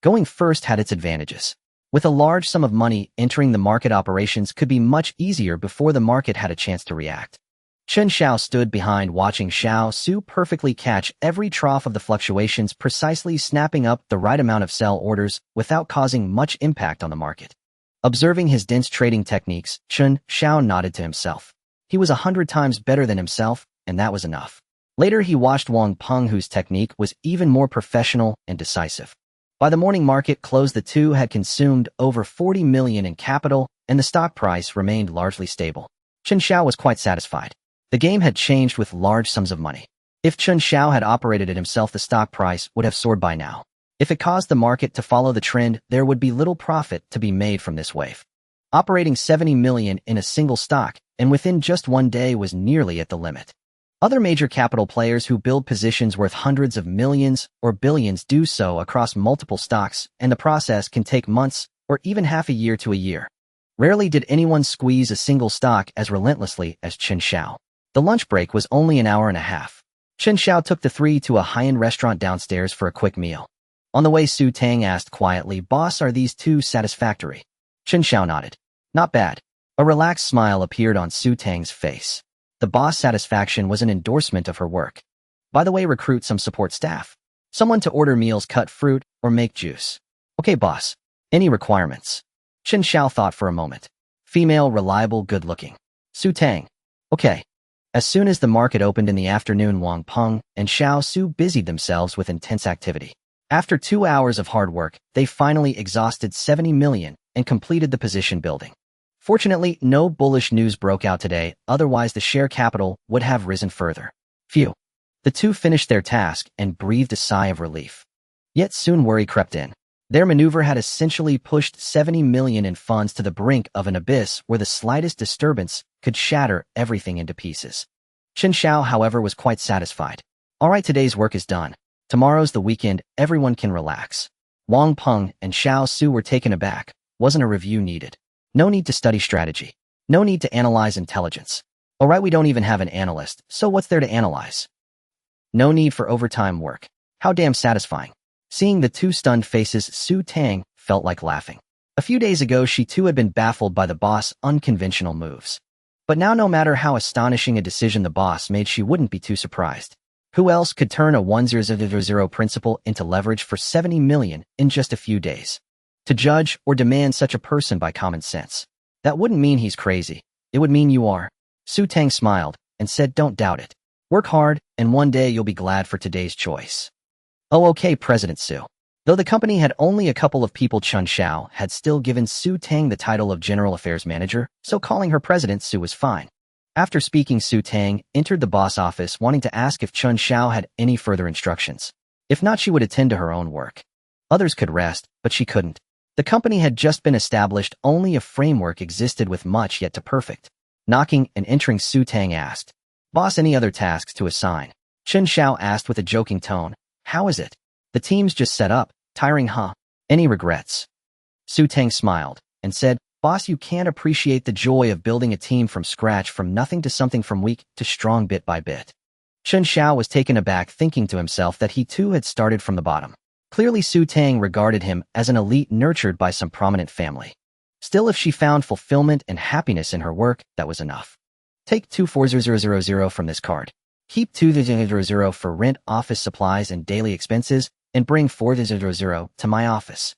Going first had its advantages. With a large sum of money, entering the market operations could be much easier before the market had a chance to react. Chen Xiao stood behind, watching Xiao Su perfectly catch every trough of the fluctuations, precisely snapping up the right amount of sell orders without causing much impact on the market. Observing his dense trading techniques, Chen Xiao nodded to himself. He was 100 times better than himself, and that was enough. Later, he watched Wang Peng, whose technique was even more professional and decisive. By the morning market close, the two had consumed over 40 million in capital, and the stock price remained largely stable. Chen Xiao was quite satisfied. The game had changed with large sums of money. If Chen Xiao had operated it himself, the stock price would have soared by now. If it caused the market to follow the trend, there would be little profit to be made from this wave. Operating 70 million in a single stock, and within just one day, was nearly at the limit. Other major capital players who build positions worth hundreds of millions or billions do so across multiple stocks, and the process can take months or even half a year to a year. Rarely did anyone squeeze a single stock as relentlessly as Chen Xiao. The lunch break was only an hour and a half. Chen Xiao took the three to a high-end restaurant downstairs for a quick meal. On the way, Su Tang asked quietly, "Boss, are these two satisfactory?" Chen Xiao nodded. "Not bad." A relaxed smile appeared on Su Tang's face. The boss' satisfaction was an endorsement of her work. "By the way, recruit some support staff. Someone to order meals, cut fruit, or make juice." "Okay, boss." "Any requirements?" Chen Xiao thought for a moment. "Female, reliable, good-looking." Su Tang. "Okay." As soon as the market opened in the afternoon, Wang Peng and Xiao Su busied themselves with intense activity. After 2 hours of hard work, they finally exhausted 70 million and completed the position building. Fortunately, no bullish news broke out today, otherwise the share capital would have risen further. Phew. The two finished their task and breathed a sigh of relief. Yet soon worry crept in. Their maneuver had essentially pushed 70 million in funds to the brink of an abyss where the slightest disturbance could shatter everything into pieces. Chen Xiao, however, was quite satisfied. "All right, today's work is done. Tomorrow's the weekend, everyone can relax." Wang Peng and Xiao Su were taken aback. Wasn't a review needed. No need to study strategy. No need to analyze intelligence. All right, we don't even have an analyst, so what's there to analyze? No need for overtime work. How damn satisfying. Seeing the two stunned faces, Su Tang felt like laughing. A few days ago, she too had been baffled by the boss' unconventional moves. But now, no matter how astonishing a decision the boss made, she wouldn't be too surprised. Who else could turn a 100 principal into leverage for 70 million in just a few days? To judge or demand such a person by common sense. That wouldn't mean he's crazy. It would mean you are. Su Tang smiled and said, "Don't doubt it. Work hard, and one day you'll be glad for today's choice." "Oh, okay, President Su." Though the company had only a couple of people, Chen Xiao had still given Su Tang the title of General Affairs Manager, so calling her President Su was fine. After speaking, Su Tang entered the boss office wanting to ask if Chen Xiao had any further instructions. If not, she would attend to her own work. Others could rest, but she couldn't. The company had just been established, only a framework existed with much yet to perfect. Knocking and entering, Su Tang asked, "Boss, any other tasks to assign?" Chen Xiao asked with a joking tone, "How is it? The team's just set up. Tiring, huh? Any regrets?" Su Tang smiled and said, Boss, you can't appreciate the joy of building a team from scratch, from nothing to something, from weak to strong, bit by bit. Chen Xiao was taken aback, thinking to himself that he too had started from the bottom. Clearly Su Tang regarded him as an elite nurtured by some prominent family. Still, if she found fulfillment and happiness in her work, that was enough. Take 24000 from this card. Keep 2000 for rent, office supplies, and daily expenses, and bring 4000 to my office.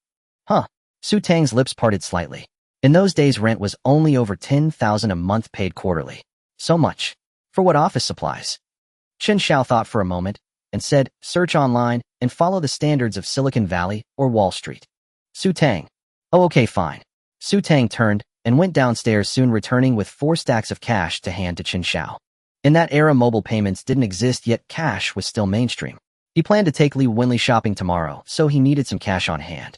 Huh. Su Tang's lips parted slightly. In those days, rent was only over 10,000 a month, paid quarterly. So much. For what office supplies? Chen Xiao thought for a moment and said, search online and follow the standards of Silicon Valley or Wall Street. Su Tang. Oh, okay, fine. Su Tang turned and went downstairs, soon returning with 4 stacks of cash to hand to Chen Xiao. In that era, mobile payments didn't exist, yet cash was still mainstream. He planned to take Li Wenli shopping tomorrow, so he needed some cash on hand.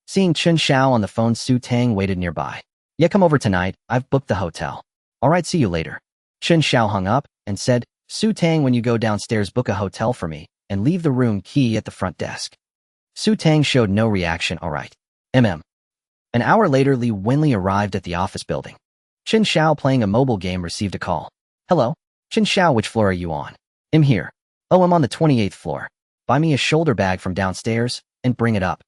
Seeing Chen Xiao on the phone, Su Tang waited nearby. Yeah, come over tonight. I've booked the hotel. All right, see you later. Chen Xiao hung up and said, Su Tang, when you go downstairs, book a hotel for me and leave the room key at the front desk. Su Tang showed no reaction. All right. An hour later, Li Wenli arrived at the office building. Chen Xiao, playing a mobile game, received a call. Hello? Chen Xiao, which floor are you on? I'm here. Oh, I'm on the 28th floor. Buy me a shoulder bag from downstairs and bring it up.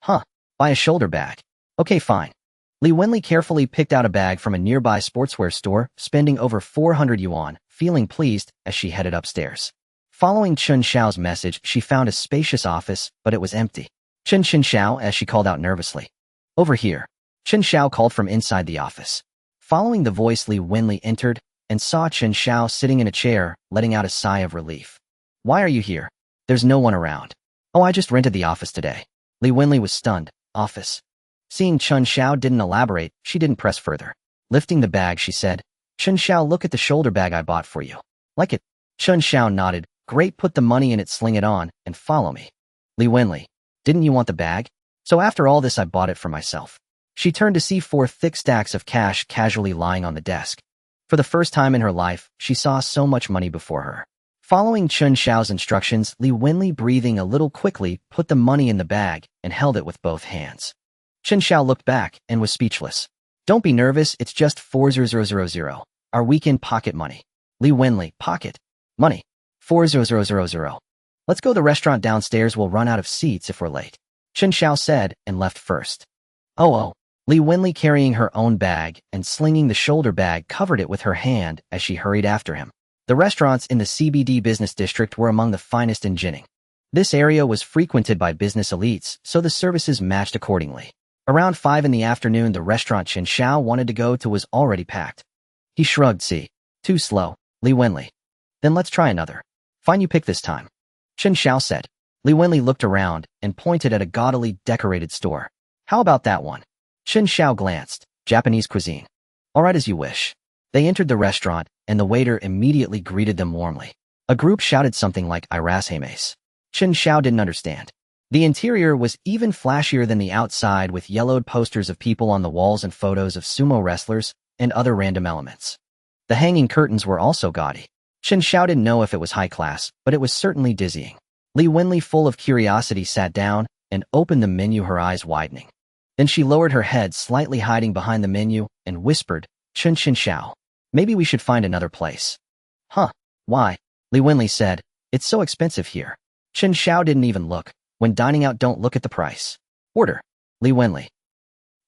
Huh. Buy a shoulder bag. Okay, fine. Li Wenli carefully picked out a bag from a nearby sportswear store, spending over 400 yuan, feeling pleased as she headed upstairs. Following Chen Xiao's message, she found a spacious office, but it was empty. Chen Xiao, as she called out nervously. Over here. Chen Xiao called from inside the office. Following the voice, Li Wenli entered and saw Chen Xiao sitting in a chair, letting out a sigh of relief. Why are you here? There's no one around. Oh, I just rented the office today. Li Wenli was stunned. Office. Seeing Chen Xiao didn't elaborate, she didn't press further. Lifting the bag, she said, Chen Xiao, look at the shoulder bag I bought for you. Like it? Chen Xiao nodded. Great, put the money in it, sling it on, and follow me. Li Wenli. Didn't you want the bag? So after all this, I bought it for myself. She turned to see 4 thick stacks of cash casually lying on the desk. For the first time in her life, she saw so much money before her. Following Chen Xiao's instructions, Li Wenli, breathing a little quickly, put the money in the bag and held it with both hands. Chen Xiao looked back and was speechless. Don't be nervous, it's just 4000. Our weekend pocket money. Li Wenli, pocket money. 4000. Let's go to the restaurant downstairs, we'll run out of seats if we're late. Chen Xiao said and left first. Oh. Li Wenli, carrying her own bag and slinging the shoulder bag, covered it with her hand as she hurried after him. The restaurants in the CBD business district were among the finest in Jining. This area was frequented by business elites, so the services matched accordingly. Around 5 in the afternoon, the restaurant Chen Xiao wanted to go to was already packed. He shrugged. See, too slow, Li Wenli. Then let's try another. Fine, you pick this time. Chen Xiao said. Li Wenli looked around and pointed at a gaudily decorated store. How about that one? Chen Xiao glanced. Japanese cuisine. All right, as you wish. They entered the restaurant, and the waiter immediately greeted them warmly. A group shouted something like "Irashames." Chen Xiao didn't understand. The interior was even flashier than the outside, with yellowed posters of people on the walls and photos of sumo wrestlers and other random elements. The hanging curtains were also gaudy. Chen Xiao didn't know if it was high class, but it was certainly dizzying. Li Wenli, full of curiosity, sat down and opened the menu, her eyes widening. Then she lowered her head, slightly hiding behind the menu, and whispered, Chen Xiao. Maybe we should find another place. Huh? Why? Li Wenli said. It's so expensive here. Chen Xiao didn't even look. When dining out, don't look at the price. Order. Li Wenli.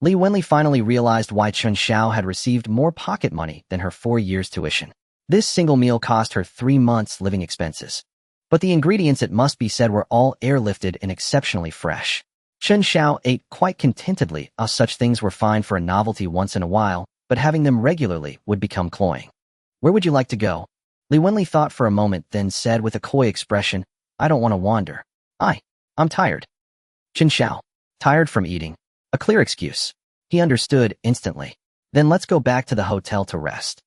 Li Wenli finally realized why Chen Xiao had received more pocket money than her 4 years' tuition. This single meal cost her 3 months' living expenses. But the ingredients, it must be said, were all airlifted and exceptionally fresh. Chen Xiao ate quite contentedly, as such things were fine for a novelty once in a while, but having them regularly would become cloying. Where would you like to go? Li Wenli thought for a moment, then said with a coy expression, I don't want to wander. I'm tired. Chen Xiao. Tired from eating. A clear excuse. He understood instantly. Then let's go back to the hotel to rest.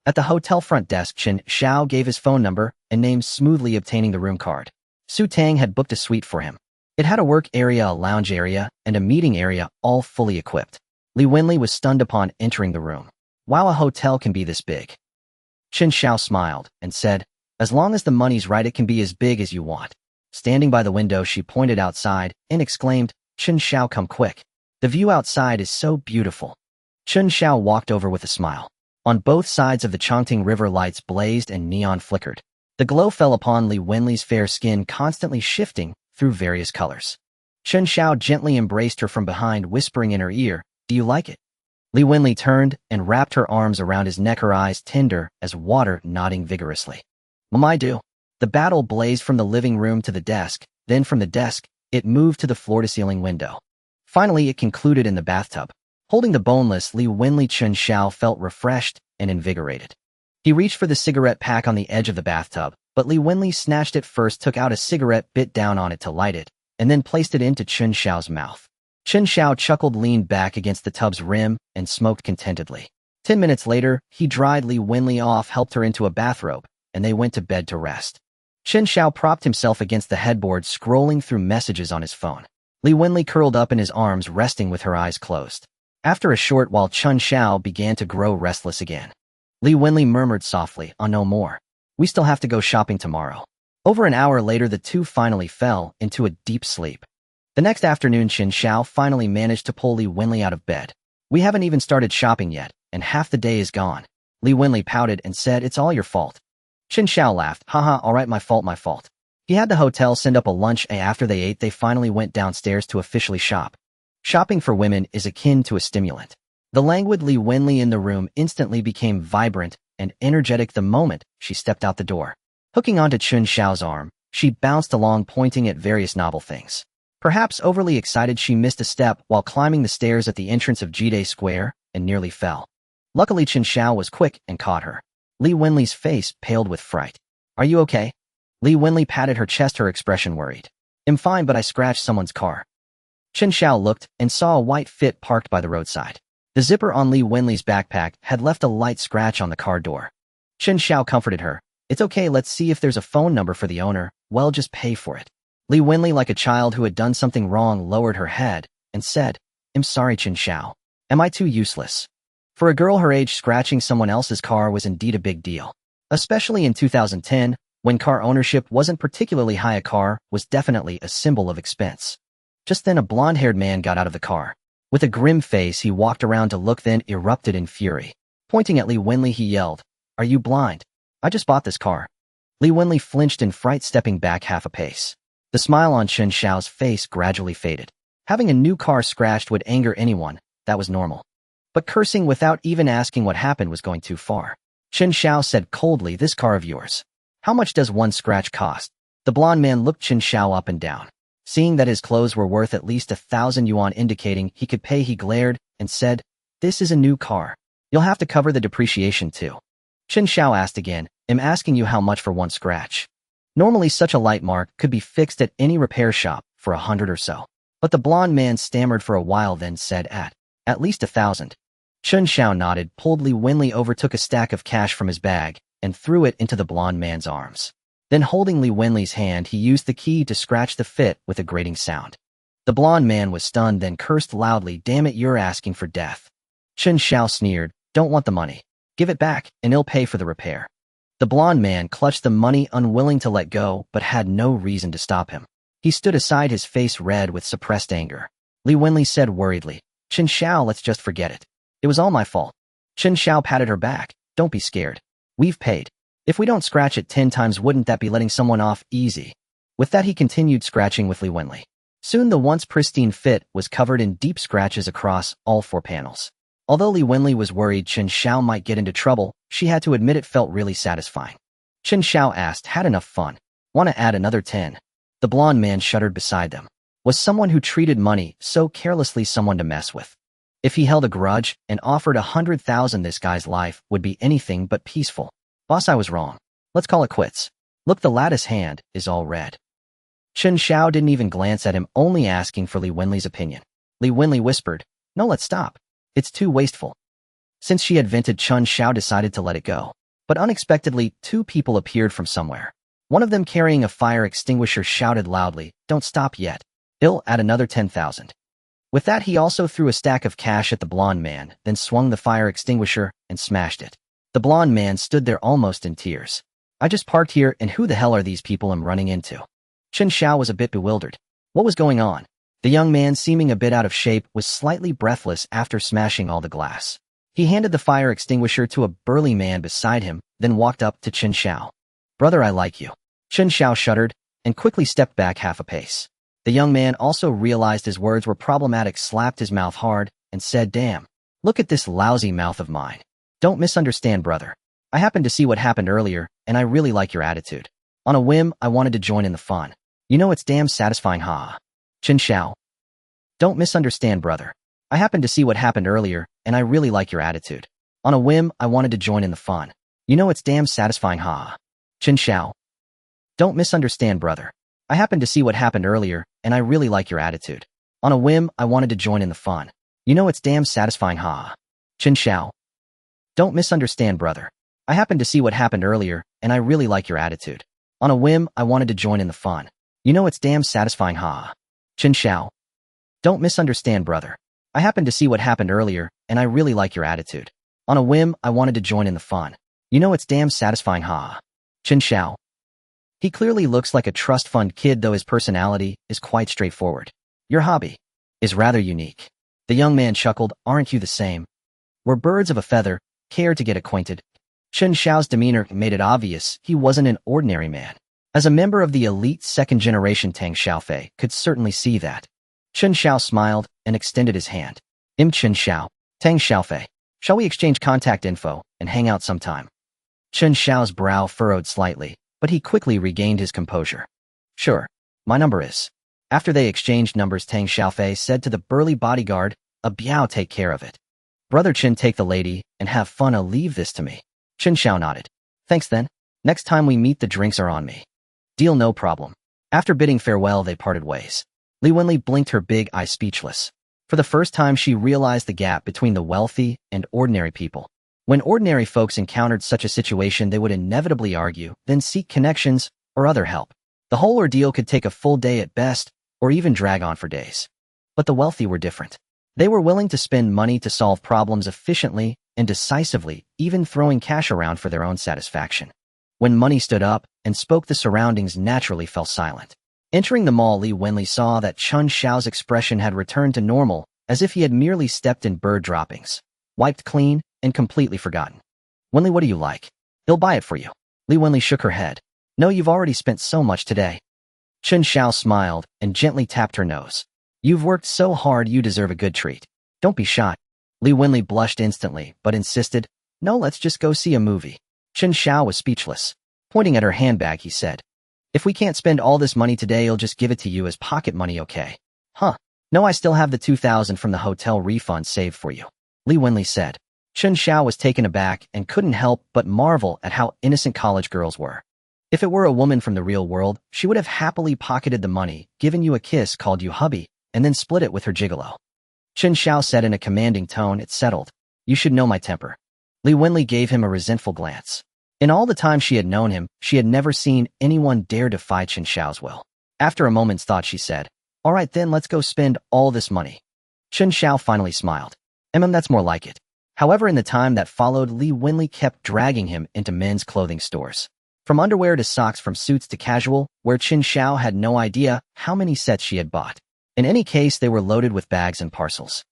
At the hotel front desk, Chen Xiao gave his phone number and name, smoothly obtaining the room card. Su Tang had booked a suite for him. It had a work area, a lounge area, and a meeting area, all fully equipped. Li Wenli was stunned upon entering the room. Wow, a hotel can be this big. Chen Xiao smiled and said, as long as the money's right, it can be as big as you want. Standing by the window, she pointed outside and exclaimed, Chen Xiao, come quick. The view outside is so beautiful. Chen Xiao walked over with a smile. On both sides of the Chongting River lights blazed and neon flickered. The glow fell upon Li Wenli's fair skin, constantly shifting through various colors. Chen Xiao gently embraced her from behind, whispering in her ear, "Do you like it?" Li Wenli turned and wrapped her arms around his neck, her eyes tender as water, nodding vigorously. "I do." The battle blazed from the living room to the desk, then from the desk, it moved to the floor-to-ceiling window. Finally, it concluded in the bathtub. Holding the boneless Li Wenli, Chen Xiao felt refreshed and invigorated. He reached for the cigarette pack on the edge of the bathtub, but Li Wenli snatched it first, took out a cigarette, bit down on it to light it, and then placed it into Chen Xiao's mouth. Chen Xiao chuckled, leaned back against the tub's rim, and smoked contentedly. 10 minutes later, he dried Li Wenli off, helped her into a bathrobe, and they went to bed to rest. Chen Xiao propped himself against the headboard, scrolling through messages on his phone. Li Wenli curled up in his arms, resting with her eyes closed. After a short while, Chen Xiao began to grow restless again. Li Wenli murmured softly, "Oh, no more. We still have to go shopping tomorrow." Over an hour later, the two finally fell into a deep sleep. The next afternoon, Chen Xiao finally managed to pull Li Wenli out of bed. "We haven't even started shopping yet, and half the day is gone." Li Wenli pouted and said, "It's all your fault." Chen Xiao laughed, "Haha, all right, my fault. He had the hotel send up a lunch, and after they ate, they finally went downstairs to officially shop. Shopping for women is akin to a stimulant. The languid Li Wenli in the room instantly became vibrant and energetic the moment she stepped out the door. Hooking onto Chen Xiao's arm, she bounced along, pointing at various novel things. Perhaps overly excited, she missed a step while climbing the stairs at the entrance of Jide Square and nearly fell. Luckily, Chen Xiao was quick and caught her. Li Wenli's face paled with fright. "Are you okay?" Li Wenli patted her chest, her expression worried. "I'm fine, but I scratched someone's car." Chen Xiao looked and saw a white Fit parked by the roadside. The zipper on Li Wenli's backpack had left a light scratch on the car door. Chen Xiao comforted her. "It's okay, let's see if there's a phone number for the owner. Well, just pay for it." Li Wenli, like a child who had done something wrong, lowered her head and said, "I'm sorry, Chen Xiao. Am I too useless?" For a girl her age, scratching someone else's car was indeed a big deal. Especially in 2010, when car ownership wasn't particularly high, a car was definitely a symbol of expense. Just then, a blonde-haired man got out of the car. With a grim face, he walked around to look, then erupted in fury. Pointing at Li Wenli, he yelled, "Are you blind? I just bought this car." Li Wenli flinched in fright, stepping back half a pace. The smile on Chen Xiao's face gradually faded. Having a new car scratched would anger anyone, that was normal. But cursing without even asking what happened was going too far. Chen Xiao said coldly, "This car of yours, how much does one scratch cost?" The blonde man looked Chen Xiao up and down. Seeing that his clothes were worth at least 1,000 yuan, indicating he could pay, he glared and said, "This is a new car. You'll have to cover the depreciation too." Chen Xiao asked again, "I'm asking you how much for one scratch." Normally, such a light mark could be fixed at any repair shop for 100 or so. But the blonde man stammered for a while, then said, At least 1,000. Chen Xiao nodded, pulled Li Wenli over, took a stack of cash from his bag, and threw it into the blonde man's arms. Then, holding Li Wenli's hand, he used the key to scratch the Fit with a grating sound. The blonde man was stunned, then cursed loudly, "Damn it, you're asking for death." Chen Xiao sneered, "Don't want the money. Give it back, and he'll pay for the repair." The blonde man clutched the money, unwilling to let go, but had no reason to stop him. He stood aside, his face red with suppressed anger. Li Wenli said worriedly, "Chen Xiao, let's just forget it. It was all my fault." Chen Xiao patted her back. "Don't be scared. We've paid. If we don't scratch it 10 times, wouldn't that be letting someone off easy?" With that, he continued scratching with Li Wenli. Soon the once pristine Fit was covered in deep scratches across all 4 panels. Although Li Wenli was worried Chen Xiao might get into trouble, she had to admit it felt really satisfying. Chen Xiao asked, "Had enough fun? Want to add another 10? The blonde man shuddered beside them. Was someone who treated money so carelessly someone to mess with? If he held a grudge and offered 100,000, this guy's life would be anything but peaceful. "Boss, I was wrong. Let's call it quits. Look, the lattice hand is all red." Chen Xiao didn't even glance at him, only asking for Li Wenli's opinion. Li Wenli whispered, "No, let's stop. It's too wasteful." Since she had vented, Chen Xiao decided to let it go. But unexpectedly, 2 people appeared from somewhere. One of them, carrying a fire extinguisher, shouted loudly, "Don't stop yet. I'll add another 10,000. With that, he also threw a stack of cash at the blonde man, then swung the fire extinguisher and smashed it. The blonde man stood there almost in tears. "I just parked here, and who the hell are these people I'm running into?" Chen Xiao was a bit bewildered. What was going on? The young man, seeming a bit out of shape, was slightly breathless after smashing all the glass. He handed the fire extinguisher to a burly man beside him, then walked up to Chen Xiao. "Brother, I like you." Chen Xiao shuddered and quickly stepped back half a pace. The young man also realized his words were problematic, slapped his mouth hard, and said, "Damn. Look at this lousy mouth of mine. Don't misunderstand, brother. I happened to see what happened earlier, and I really like your attitude. On a whim, I wanted to join in the fun. You know it's damn satisfying, ha." Chen Xiao. "Don't misunderstand, brother. I happened to see what happened earlier, and I really like your attitude. On a whim, I wanted to join in the fun. You know it's damn satisfying, ha." Chen Xiao. "Don't misunderstand, brother. I happened to see what happened earlier, and I really like your attitude. On a whim, I wanted to join in the fun. You know it's damn satisfying, ha." Chen Xiao. "Don't misunderstand, brother. I happened to see what happened earlier, and I really like your attitude. On a whim, I wanted to join in the fun. You know it's damn satisfying, ha." Chen Xiao. "Don't misunderstand, brother. I happened to see what happened earlier, and I really like your attitude. On a whim, I wanted to join in the fun. You know it's damn satisfying, ha." Chen Xiao. He clearly looks like a trust fund kid, though his personality is quite straightforward. "Your hobby is rather unique." The young man chuckled. "Aren't you the same? We're birds of a feather. Care to get acquainted?" Chen Xiao's demeanor made it obvious he wasn't an ordinary man. As a member of the elite second-generation Tang Xiaofei could certainly see that. Chen Xiao smiled and extended his hand. Chen Xiao, Tang Xiaofei. Shall we exchange contact info and hang out sometime?" Chen Xiao's brow furrowed slightly, but he quickly regained his composure. "Sure. My number is." After they exchanged numbers, Tang Xiaofei said to the burly bodyguard, "A Biao, take care of it. Brother Chen, take the lady and have fun. Leave this to me." Chen Xiao nodded. "Thanks then. Next time we meet, the drinks are on me." "Deal, no problem." After bidding farewell, they parted ways. Li Wenli blinked her big eyes, speechless. For the first time, she realized the gap between the wealthy and ordinary people. When ordinary folks encountered such a situation, they would inevitably argue, then seek connections or other help. The whole ordeal could take a full day at best, or even drag on for days. But the wealthy were different. They were willing to spend money to solve problems efficiently and decisively, even throwing cash around for their own satisfaction. When money stood up and spoke, the surroundings naturally fell silent. Entering the mall, Li Wenli saw that Chen Xiao's expression had returned to normal, as if he had merely stepped in bird droppings, wiped clean, and completely forgotten. "Wenli, what do you like? He'll buy it for you." Li Wenli shook her head. "No, you've already spent so much today." Chen Xiao smiled and gently tapped her nose. "You've worked so hard, you deserve a good treat. Don't be shy." Li Wenli blushed instantly, but insisted, "No, let's just go see a movie." Chen Xiao was speechless. Pointing at her handbag, he said, "If we can't spend all this money today, I'll just give it to you as pocket money, okay?" "Huh. No, I still have the 2,000 from the hotel refund saved for you," Li Wenli said. Chen Xiao was taken aback and couldn't help but marvel at how innocent college girls were. If it were a woman from the real world, she would have happily pocketed the money, given you a kiss, called you hubby, and then split it with her gigolo. Chen Xiao said in a commanding tone, "It's settled. You should know my temper." Li Wenli gave him a resentful glance. In all the time she had known him, she had never seen anyone dare defy Chen Xiao's will. After a moment's thought, she said, "All right then, let's go spend all this money." Chen Xiao finally smiled. That's more like it." However, in the time that followed, Li Wenli kept dragging him into men's clothing stores. From underwear to socks, from suits to casual, where Chen Xiao had no idea how many sets she had bought. In any case, they were loaded with bags and parcels.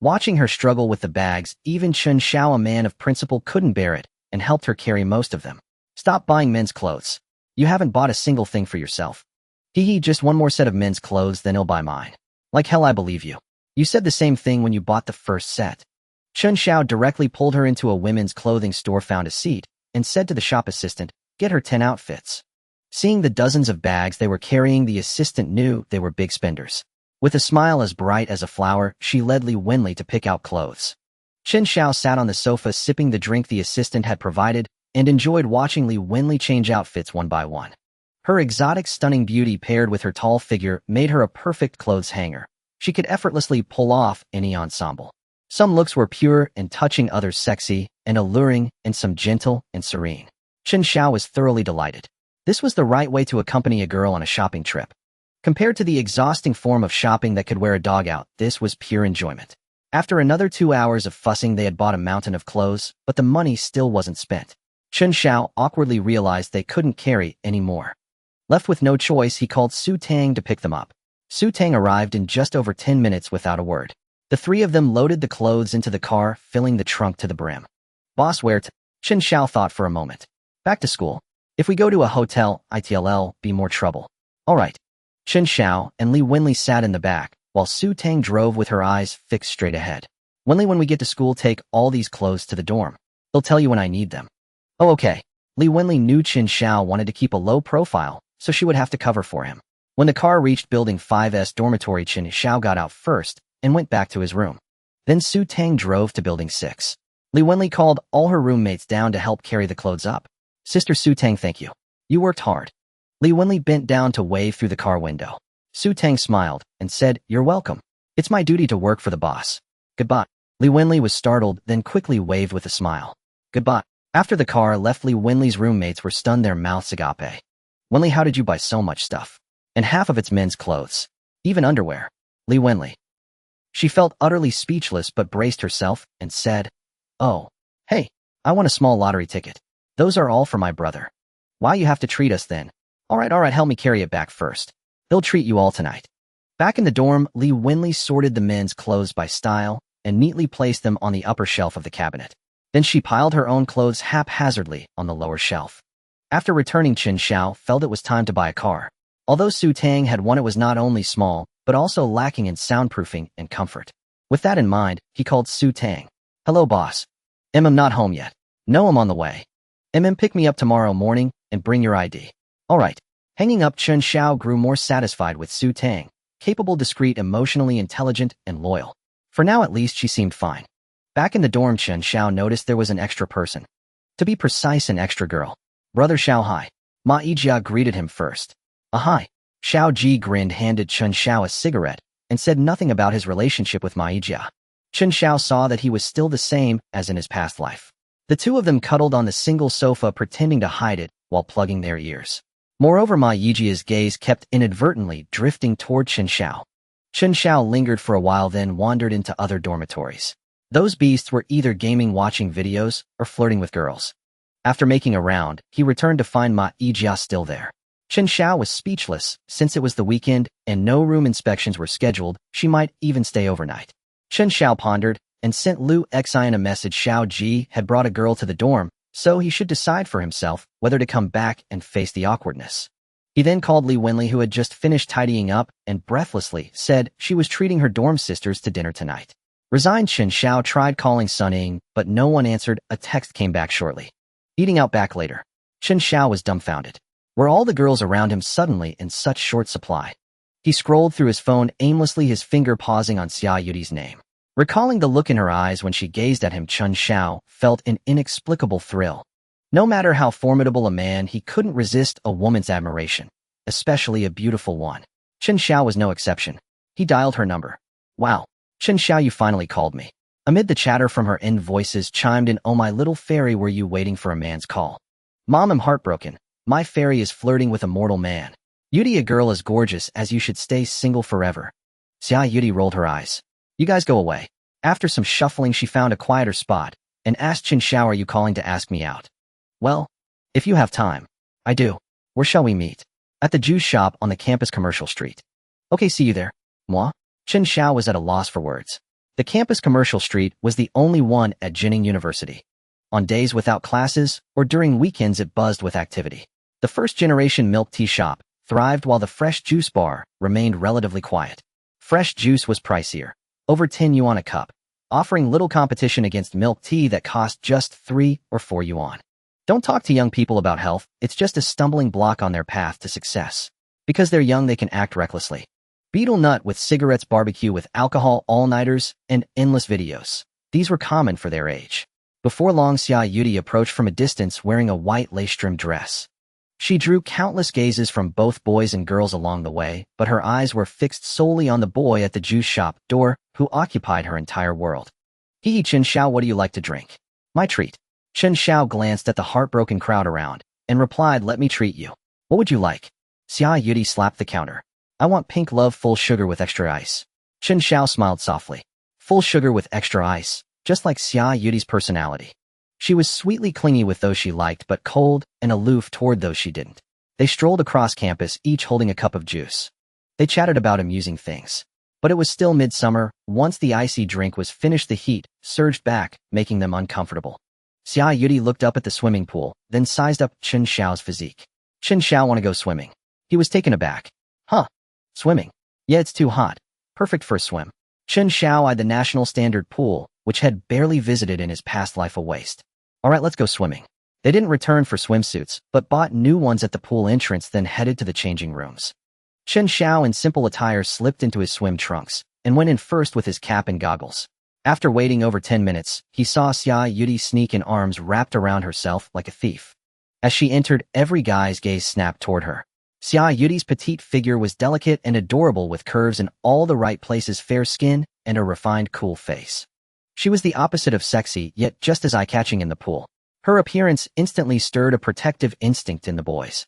Watching her struggle with the bags, even Chen Xiao, a man of principle, couldn't bear it and helped her carry most of them. "Stop buying men's clothes. You haven't bought a single thing for yourself." Just one more set of men's clothes, then he'll buy mine." "Like hell, I believe you. You said the same thing when you bought the first set." Chen Xiao directly pulled her into a women's clothing store, found a seat, and said to the shop assistant, "Get her 10 outfits." Seeing the dozens of bags they were carrying, the assistant knew they were big spenders. With a smile as bright as a flower, she led Li Wenli to pick out clothes. Chen Xiao sat on the sofa sipping the drink the assistant had provided and enjoyed watching Li Wenli change outfits one by one. Her exotic, stunning beauty paired with her tall figure made her a perfect clothes hanger. She could effortlessly pull off any ensemble. Some looks were pure and touching, others sexy and alluring, and some gentle and serene. Chen Xiao was thoroughly delighted. This was the right way to accompany a girl on a shopping trip. Compared to the exhausting form of shopping that could wear a dog out, this was pure enjoyment. After another 2 hours of fussing, they had bought a mountain of clothes, but the money still wasn't spent. Chen Xiao awkwardly realized they couldn't carry any more. Left with no choice, he called Su Tang to pick them up. Su Tang arrived in just over 10 minutes without a word. The three of them loaded the clothes into the car, filling the trunk to the brim. Boss, where to? Chen Xiao thought for a moment. Back to school. If we go to a hotel, it'll be more trouble. All right. Chen Xiao and Li Wenli sat in the back, while Su Tang drove with her eyes fixed straight ahead. Wenli, when we get to school, take all these clothes to the dorm. They'll tell you when I need them. Oh, okay. Li Wenli knew Chen Xiao wanted to keep a low profile, so she would have to cover for him. When the car reached Building 5's dormitory, Chen Xiao got out first and went back to his room. Then Su Tang drove to Building 6. Li Wenli called all her roommates down to help carry the clothes up. Sister Su Tang, thank you. You worked hard. Li Wenli bent down to wave through the car window. Su Tang smiled and said, You're welcome. It's my duty to work for the boss. Goodbye. Li Wenli was startled, then quickly waved with a smile. Goodbye. After the car left, Li Wenli's roommates were stunned, their mouths agape. Wenli, how did you buy so much stuff? And half of it's men's clothes. Even underwear. Li Wenli. She felt utterly speechless but braced herself and said, Oh, hey, I won a small lottery ticket. Those are all for my brother. Why you have to treat us then? All right, help me carry it back first. They'll treat you all tonight. Back in the dorm, Li Wenli sorted the men's clothes by style and neatly placed them on the upper shelf of the cabinet. Then she piled her own clothes haphazardly on the lower shelf. After returning, Chen Xiao felt it was time to buy a car. Although Su Tang had one, it was not only small, but also lacking in soundproofing and comfort. With that in mind, he called Su Tang. Hello, boss. I'm not home yet. No, I'm on the way. Pick me up tomorrow morning and bring your ID. All right. Hanging up, Chen Xiao grew more satisfied with Su Tang, capable, discreet, emotionally intelligent, and loyal. For now, at least, she seemed fine. Back in the dorm, Chen Xiao noticed there was an extra person. To be precise, an extra girl. Brother Xiao, hi. Ma Yijia greeted him first. Hi. Xiao Ji grinned, handed Chen Xiao a cigarette, and said nothing about his relationship with Ma Yijia. Chen Xiao saw that he was still the same as in his past life. The two of them cuddled on the single sofa, pretending to hide it while plugging their ears. Moreover, Ma Yijia's gaze kept inadvertently drifting toward Chen Xiao. Chen Xiao lingered for a while, then wandered into other dormitories. Those beasts were either gaming, watching videos, or flirting with girls. After making a round, he returned to find Ma Yijia still there. Chen Xiao was speechless. Since it was the weekend and no room inspections were scheduled, she might even stay overnight. Chen Xiao pondered and sent Lu Xian a message. Xiao Ji had brought a girl to the dorm, so he should decide for himself whether to come back and face the awkwardness. He then called Li Wenli, who had just finished tidying up, and breathlessly said she was treating her dorm sisters to dinner tonight. Resigned, Chen Xiao tried calling Sun Ying, but no one answered. A text came back shortly. Eating out back later. Chen Xiao was dumbfounded. Were all the girls around him suddenly in such short supply? He scrolled through his phone aimlessly, his finger pausing on Xia Yudi's name. Recalling the look in her eyes when she gazed at him, Chen Xiao felt an inexplicable thrill. No matter how formidable a man, he couldn't resist a woman's admiration, especially a beautiful one. Chen Xiao was no exception. He dialed her number. Wow. Chen Xiao, you finally called me. Amid the chatter from her end, voices chimed in. Oh, my little fairy, were you waiting for a man's call? Mom, I'm heartbroken. My fairy is flirting with a mortal man. Yudi, a girl as gorgeous as you should stay single forever. Xia Yudi rolled her eyes. You guys go away. After some shuffling, she found a quieter spot and asked Chen Xiao, are you calling to ask me out? Well, if you have time. I do. Where shall we meet? At the juice shop on the campus commercial street. Okay, see you there. Moi? Chen Xiao was at a loss for words. The campus commercial street was the only one at Jining University. On days without classes or during weekends, it buzzed with activity. The first-generation milk tea shop thrived while the fresh juice bar remained relatively quiet. Fresh juice was pricier, over 10 yuan a cup, offering little competition against milk tea that cost just 3 or 4 yuan. Don't talk to young people about health, it's just a stumbling block on their path to success. Because they're young, they can act recklessly. Beetle nut with cigarettes, barbecue with alcohol, all-nighters, and endless videos. These were common for their age. Before long, Xia Yudi approached from a distance wearing a white lace-trimmed dress. She drew countless gazes from both boys and girls along the way, but her eyes were fixed solely on the boy at the juice shop door, who occupied her entire world. Hee, Chen Xiao, what do you like to drink? My treat. Chen Xiao glanced at the heartbroken crowd around and replied, let me treat you. What would you like? Xia Yudi slapped the counter. I want pink love, full sugar with extra ice. Chen Xiao smiled softly. Full sugar with extra ice, just like Xia Yudi's personality. She was sweetly clingy with those she liked, but cold and aloof toward those she didn't. They strolled across campus, each holding a cup of juice. They chatted about amusing things. But it was still midsummer. Once the icy drink was finished, the heat surged back, making them uncomfortable. Xia Yudi looked up at the swimming pool, then sized up Chen Xiao's physique. Chen Xiao want to go swimming. He was taken aback. Huh? Swimming? Yeah, it's too hot. Perfect for a swim. Chen Xiao eyed the national standard pool, which had barely visited in his past life, a waste. Alright, let's go swimming. They didn't return for swimsuits, but bought new ones at the pool entrance, then headed to the changing rooms. Chen Xiao in simple attire slipped into his swim trunks, and went in first with his cap and goggles. After waiting over 10 minutes, he saw Xia Yudi sneak in, arms wrapped around herself like a thief. As she entered, every guy's gaze snapped toward her. Xia Yudi's petite figure was delicate and adorable, with curves in all the right places, fair skin, and a refined, cool face. She was the opposite of sexy, yet just as eye-catching in the pool. Her appearance instantly stirred a protective instinct in the boys.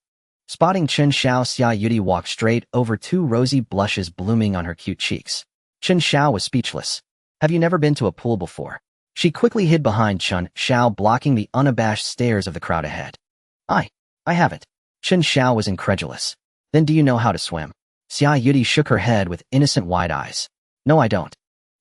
Spotting Chen Xiao, Xia Yudi walked straight over, two rosy blushes blooming on her cute cheeks. Chen Xiao was speechless. Have you never been to a pool before? She quickly hid behind Chen Xiao, blocking the unabashed stares of the crowd ahead. I haven't. Chen Xiao was incredulous. Then do you know how to swim? Xia Yudi shook her head with innocent wide eyes. No, I don't.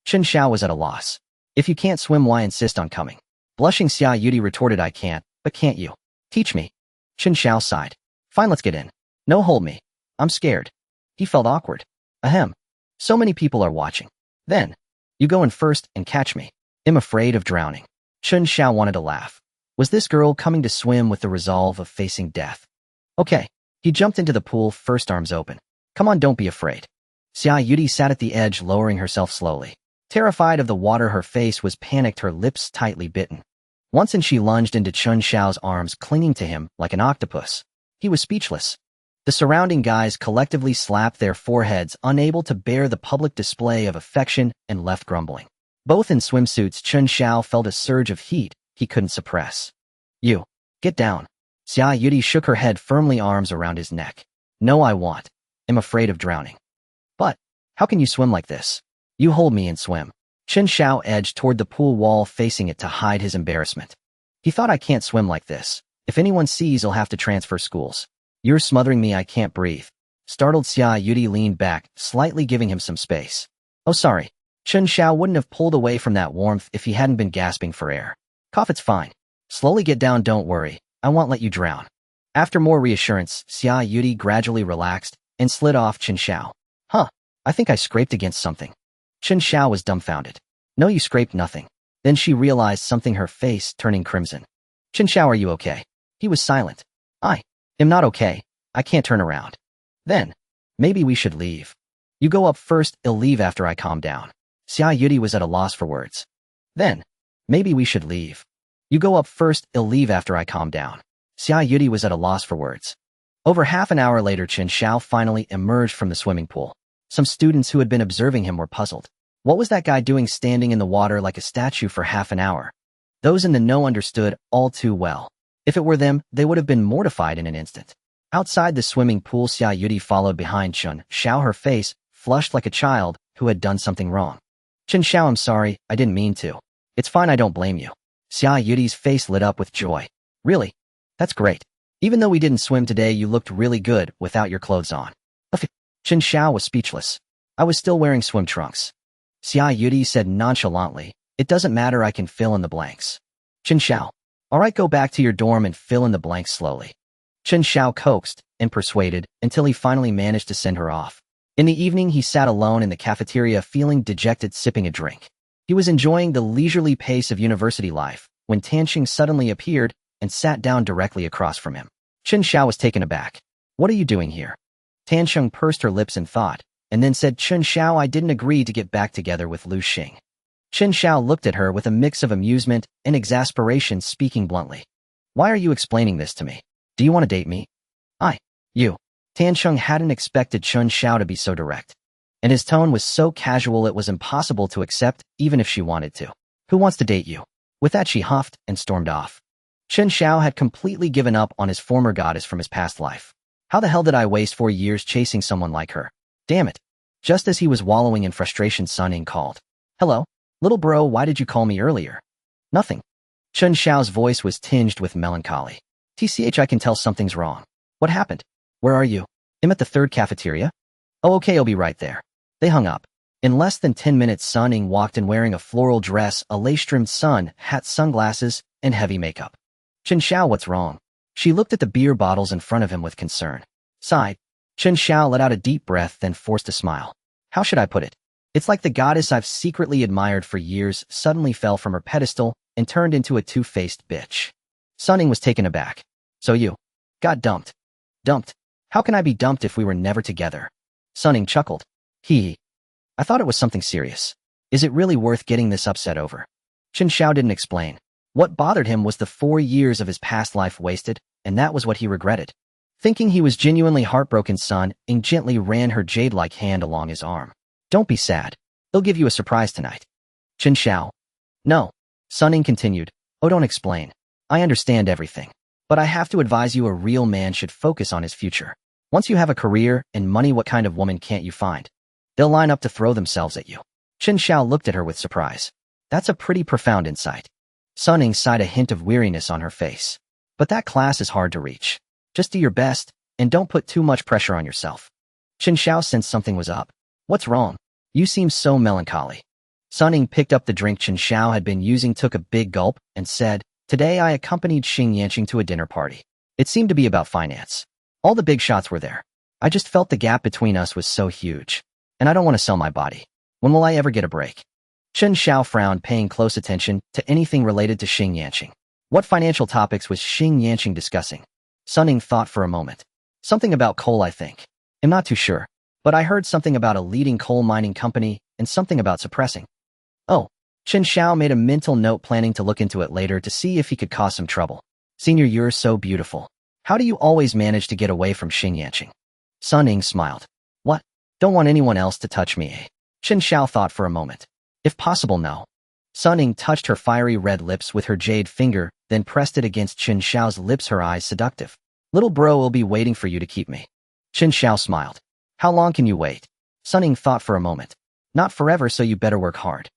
Chen Xiao was at a loss. If you can't swim, why insist on coming? Blushing, Xia Yudi retorted, I can't, but can't you? Teach me. Chen Xiao sighed. Fine, let's get in. No, hold me. I'm scared. He felt awkward. Ahem. So many people are watching. Then, you go in first and catch me. I'm afraid of drowning. Chen Xiao wanted to laugh. Was this girl coming to swim with the resolve of facing death? Okay. He jumped into the pool first, arms open. Come on, don't be afraid. Xia Yudi sat at the edge, lowering herself slowly. Terrified of the water, her face was panicked, her lips tightly bitten. Once in, she lunged into Chen Xiao's arms, clinging to him like an octopus. He was speechless. The surrounding guys collectively slapped their foreheads, unable to bear the public display of affection, and left grumbling. Both in swimsuits, Chen Xiao felt a surge of heat he couldn't suppress. You. Get down. Xia Yudi shook her head firmly, arms around his neck. No, I won't. I'm afraid of drowning. But, how can you swim like this? You hold me and swim. Chen Xiao edged toward the pool wall, facing it to hide his embarrassment. He thought, I can't swim like this. If anyone sees, he'll have to transfer schools. You're smothering me, I can't breathe. Startled, Xia Yudi leaned back, slightly giving him some space. Oh, sorry. Chen Xiao wouldn't have pulled away from that warmth if he hadn't been gasping for air. Cough, it's fine. Slowly get down, don't worry. I won't let you drown. After more reassurance, Xia Yudi gradually relaxed and slid off Chen Xiao. Huh. I think I scraped against something. Chen Xiao was dumbfounded. No, you scraped nothing. Then she realized something, her face turning crimson. Chen Xiao, are you okay? He was silent. I am not okay. I can't turn around. Then, maybe we should leave. You go up first, I'll leave after I calm down. Xia Yudi was at a loss for words. Then, maybe we should leave. You go up first, I'll leave after I calm down. Xia Yudi was at a loss for words. Over half an hour later, Chen Xiao finally emerged from the swimming pool. Some students who had been observing him were puzzled. What was that guy doing standing in the water like a statue for half an hour? Those in the know understood all too well. If it were them, they would have been mortified in an instant. Outside the swimming pool, Xia Yudi followed behind Chen Xiao, her face flushed like a child who had done something wrong. Chen Xiao, I'm sorry, I didn't mean to. It's fine, I don't blame you. Xia Yudi's face lit up with joy. Really? That's great. Even though we didn't swim today, you looked really good without your clothes on. Chen Xiao was speechless. I was still wearing swim trunks. Xia Yudi said nonchalantly, it doesn't matter, I can fill in the blanks. Chen Xiao. Alright, go back to your dorm and fill in the blanks slowly. Chen Xiao coaxed and persuaded until he finally managed to send her off. In the evening, he sat alone in the cafeteria, feeling dejected, sipping a drink. He was enjoying the leisurely pace of university life when Tanxing suddenly appeared and sat down directly across from him. Chen Xiao was taken aback. What are you doing here? Tanxing pursed her lips in thought, and then said, Chen Xiao, I didn't agree to get back together with Lu Xing. Chen Xiao looked at her with a mix of amusement and exasperation, speaking bluntly. Why are you explaining this to me? Do you want to date me? You. Tanxing hadn't expected Chen Xiao to be so direct. And his tone was so casual it was impossible to accept, even if she wanted to. Who wants to date you? With that, she huffed and stormed off. Chen Xiao had completely given up on his former goddess from his past life. How the hell did I waste 4 years chasing someone like her? Damn it. Just as he was wallowing in frustration, Sun Ying called. Hello? Little bro, why did you call me earlier? Nothing. Chen Xiao's voice was tinged with melancholy. TCH, I can tell something's wrong. What happened? Where are you? I'm at the third cafeteria. Oh, okay, I'll be right there. They hung up. In less than 10 minutes, Sun Ying walked in wearing a floral dress, a lace-trimmed sun hat, sunglasses, and heavy makeup. Chen Xiao, what's wrong? She looked at the beer bottles in front of him with concern. Sighed. Chen Xiao let out a deep breath, then forced a smile. How should I put it? It's like the goddess I've secretly admired for years suddenly fell from her pedestal and turned into a two-faced bitch. Sun Ying was taken aback. So you got dumped? Dumped? How can I be dumped if we were never together? Sun Ying chuckled. Hee. I thought it was something serious. Is it really worth getting this upset over? Chen Xiao didn't explain. What bothered him was the 4 years of his past life wasted, and that was what he regretted. Thinking he was genuinely heartbroken, Sun Ying gently ran her jade-like hand along his arm. Don't be sad. They'll give you a surprise tonight. Chen Xiao. No. Sun Ying continued. Oh, don't explain. I understand everything. But I have to advise you, a real man should focus on his future. Once you have a career and money, what kind of woman can't you find? They'll line up to throw themselves at you. Chen Xiao looked at her with surprise. That's a pretty profound insight. Sun Ying sighed, a hint of weariness on her face. But that class is hard to reach. Just do your best, and don't put too much pressure on yourself. Chen Xiao sensed something was up. What's wrong? You seem so melancholy. Sun Ying picked up the drink Chen Xiao had been using, took a big gulp, and said, Today I accompanied Xing Yanqing to a dinner party. It seemed to be about finance. All the big shots were there. I just felt the gap between us was so huge. And I don't want to sell my body. When will I ever get a break? Chen Xiao frowned, paying close attention to anything related to Xing Yanqing. What financial topics was Xing Yanqing discussing? Sun Ying thought for a moment. Something about coal, I think. I'm not too sure. But I heard something about a leading coal mining company and something about suppressing. Oh. Chen Xiao made a mental note, planning to look into it later to see if he could cause some trouble. Senior, you're so beautiful. How do you always manage to get away from Xing Yanqing? Sun Ying smiled. What? Don't want anyone else to touch me, eh? Chen Xiao thought for a moment. If possible, no. Sun Ying touched her fiery red lips with her jade finger, then pressed it against Chen Xiao's lips, her eyes seductive. Little bro will be waiting for you to keep me. Chen Xiao smiled. How long can you wait? Sun Ying thought for a moment. Not forever, so you better work hard.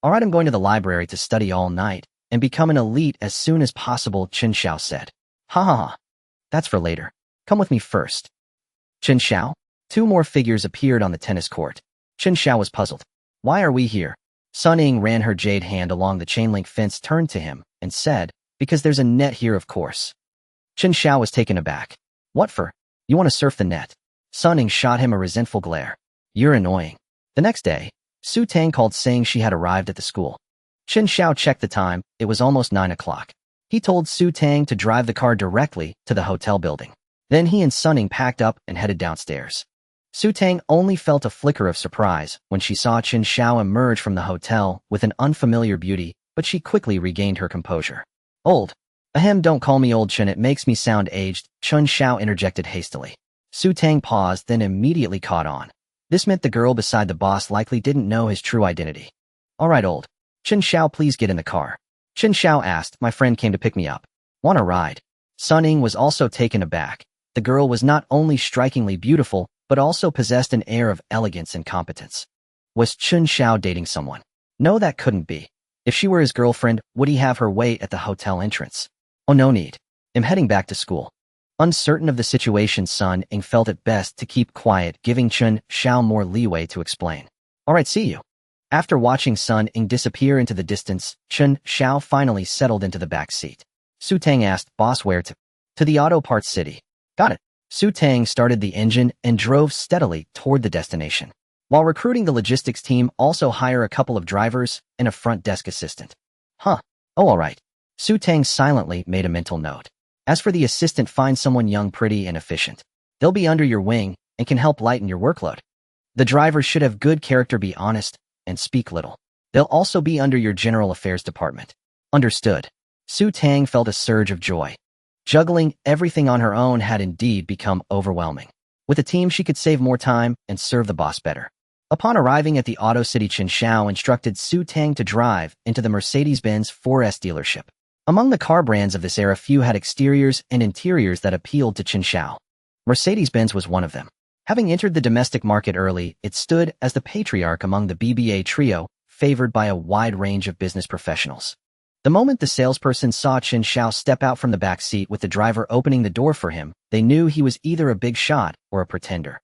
All right, I'm going to the library to study all night and become an elite as soon as possible, Chen Xiao said. Ha ha ha. That's for later. Come with me first. Chen Xiao? 2 more figures appeared on the tennis court. Chen Xiao was puzzled. Why are we here? Sun Ying ran her jade hand along the chain-link fence, turned to him, and said, Because there's a net here, of course. Chen Xiao was taken aback. What for? You want to surf the net? Sun Ying shot him a resentful glare. You're annoying. The next day, Su Tang called saying she had arrived at the school. Chen Xiao checked the time. It was almost 9 o'clock. He told Su Tang to drive the car directly to the hotel building. Then he and Sun Ying packed up and headed downstairs. Su Tang only felt a flicker of surprise when she saw Chen Xiao emerge from the hotel with an unfamiliar beauty, but she quickly regained her composure. Old. Ahem, don't call me old, Chen, it makes me sound aged, Chen Xiao interjected hastily. Su Tang paused, then immediately caught on. This meant the girl beside the boss likely didn't know his true identity. All right, old. Chen Xiao, please get in the car. Chen Xiao asked, my friend came to pick me up. Want a ride? Sun Ying was also taken aback. The girl was not only strikingly beautiful, but also possessed an air of elegance and competence. Was Chen Xiao dating someone? No, that couldn't be. If she were his girlfriend, would he have her wait at the hotel entrance? Oh, no need. I'm heading back to school. Uncertain of the situation, Sun Ying felt it best to keep quiet, giving Chen Xiao more leeway to explain. All right, see you. After watching Sun Ying disappear into the distance, Chen Xiao finally settled into the back seat. Su Tang asked, Boss, where to? To the auto parts city. Got it. Su Tang started the engine and drove steadily toward the destination. While recruiting the logistics team, also hire a couple of drivers and a front desk assistant. Huh. Oh, all right. Su Tang silently made a mental note. As for the assistant, find someone young, pretty, and efficient. They'll be under your wing and can help lighten your workload. The drivers should have good character, be honest, and speak little. They'll also be under your general affairs department. Understood. Su Tang felt a surge of joy. Juggling everything on her own had indeed become overwhelming. With a team, she could save more time and serve the boss better. Upon arriving at the Auto City, Chen Xiao instructed Su Tang to drive into the Mercedes-Benz 4S dealership. Among the car brands of this era, few had exteriors and interiors that appealed to Chen Xiao. Mercedes-Benz was one of them. Having entered the domestic market early, it stood as the patriarch among the BBA trio, favored by a wide range of business professionals. The moment the salesperson saw Chen Xiao step out from the back seat with the driver opening the door for him, they knew he was either a big shot or a pretender.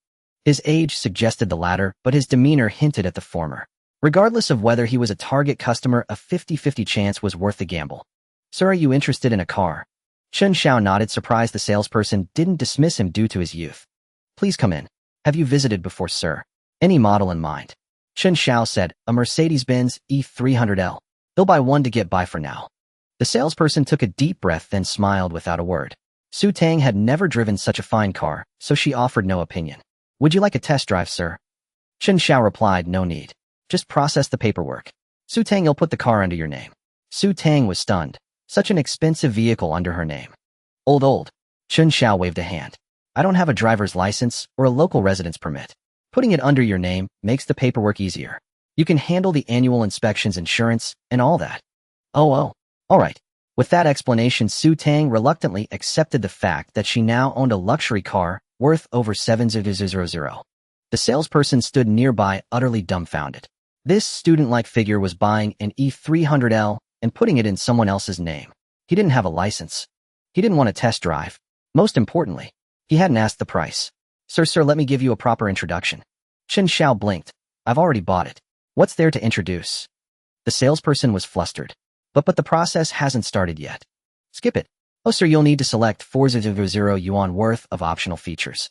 His age suggested the latter, but his demeanor hinted at the former. Regardless of whether he was a target customer, a 50-50 chance was worth the gamble. "Sir, are you interested in a car?" Chen Xiao nodded, surprised the salesperson didn't dismiss him due to his youth. "Please come in. Have you visited before, sir? Any model in mind?" Chen Xiao said, "A Mercedes-Benz E300L. He'll buy one to get by for now." The salesperson took a deep breath, then smiled without a word. Su Tang had never driven such a fine car, so she offered no opinion. "Would you like a test drive, sir?" Chen Xiao replied, "No need. Just process the paperwork. Su Tang, you'll put the car under your name." Su Tang was stunned. Such an expensive vehicle under her name. Old. Chen Xiao waved a hand. "I don't have a driver's license or a local residence permit. Putting it under your name makes the paperwork easier. You can handle the annual inspections, insurance, and all that." Oh. All right. With that explanation, Su Tang reluctantly accepted the fact that she now owned a luxury car worth over 7,000. The salesperson stood nearby, utterly dumbfounded. This student-like figure was buying an E300L and putting it in someone else's name. He didn't have a license. He didn't want a test drive. Most importantly, he hadn't asked the price. Sir, let me give you a proper introduction." Chen Xiao blinked. "I've already bought it. What's there to introduce?" The salesperson was flustered. But the process hasn't started yet." "Skip it." "Oh, sir, you'll need to select 4,000 yuan worth of optional features."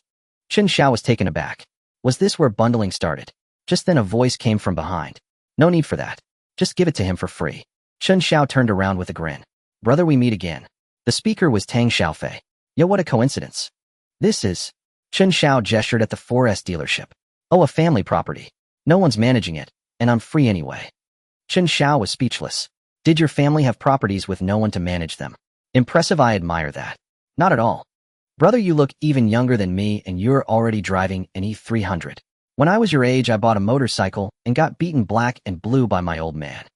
Chen Xiao was taken aback. Was this where bundling started? Just then a voice came from behind. "No need for that. Just give it to him for free." Chen Xiao turned around with a grin. "Brother, we meet again." The speaker was Tang Xiaofei. "Yo, what a coincidence. This is..." Chen Xiao gestured at the 4S dealership. "Oh, a family property. No one's managing it, and I'm free anyway." Chen Xiao was speechless. "Did your family have properties with no one to manage them?" "Impressive, I admire that." "Not at all. Brother, you look even younger than me and you're already driving an E300. When I was your age, I bought a motorcycle and got beaten black and blue by my old man."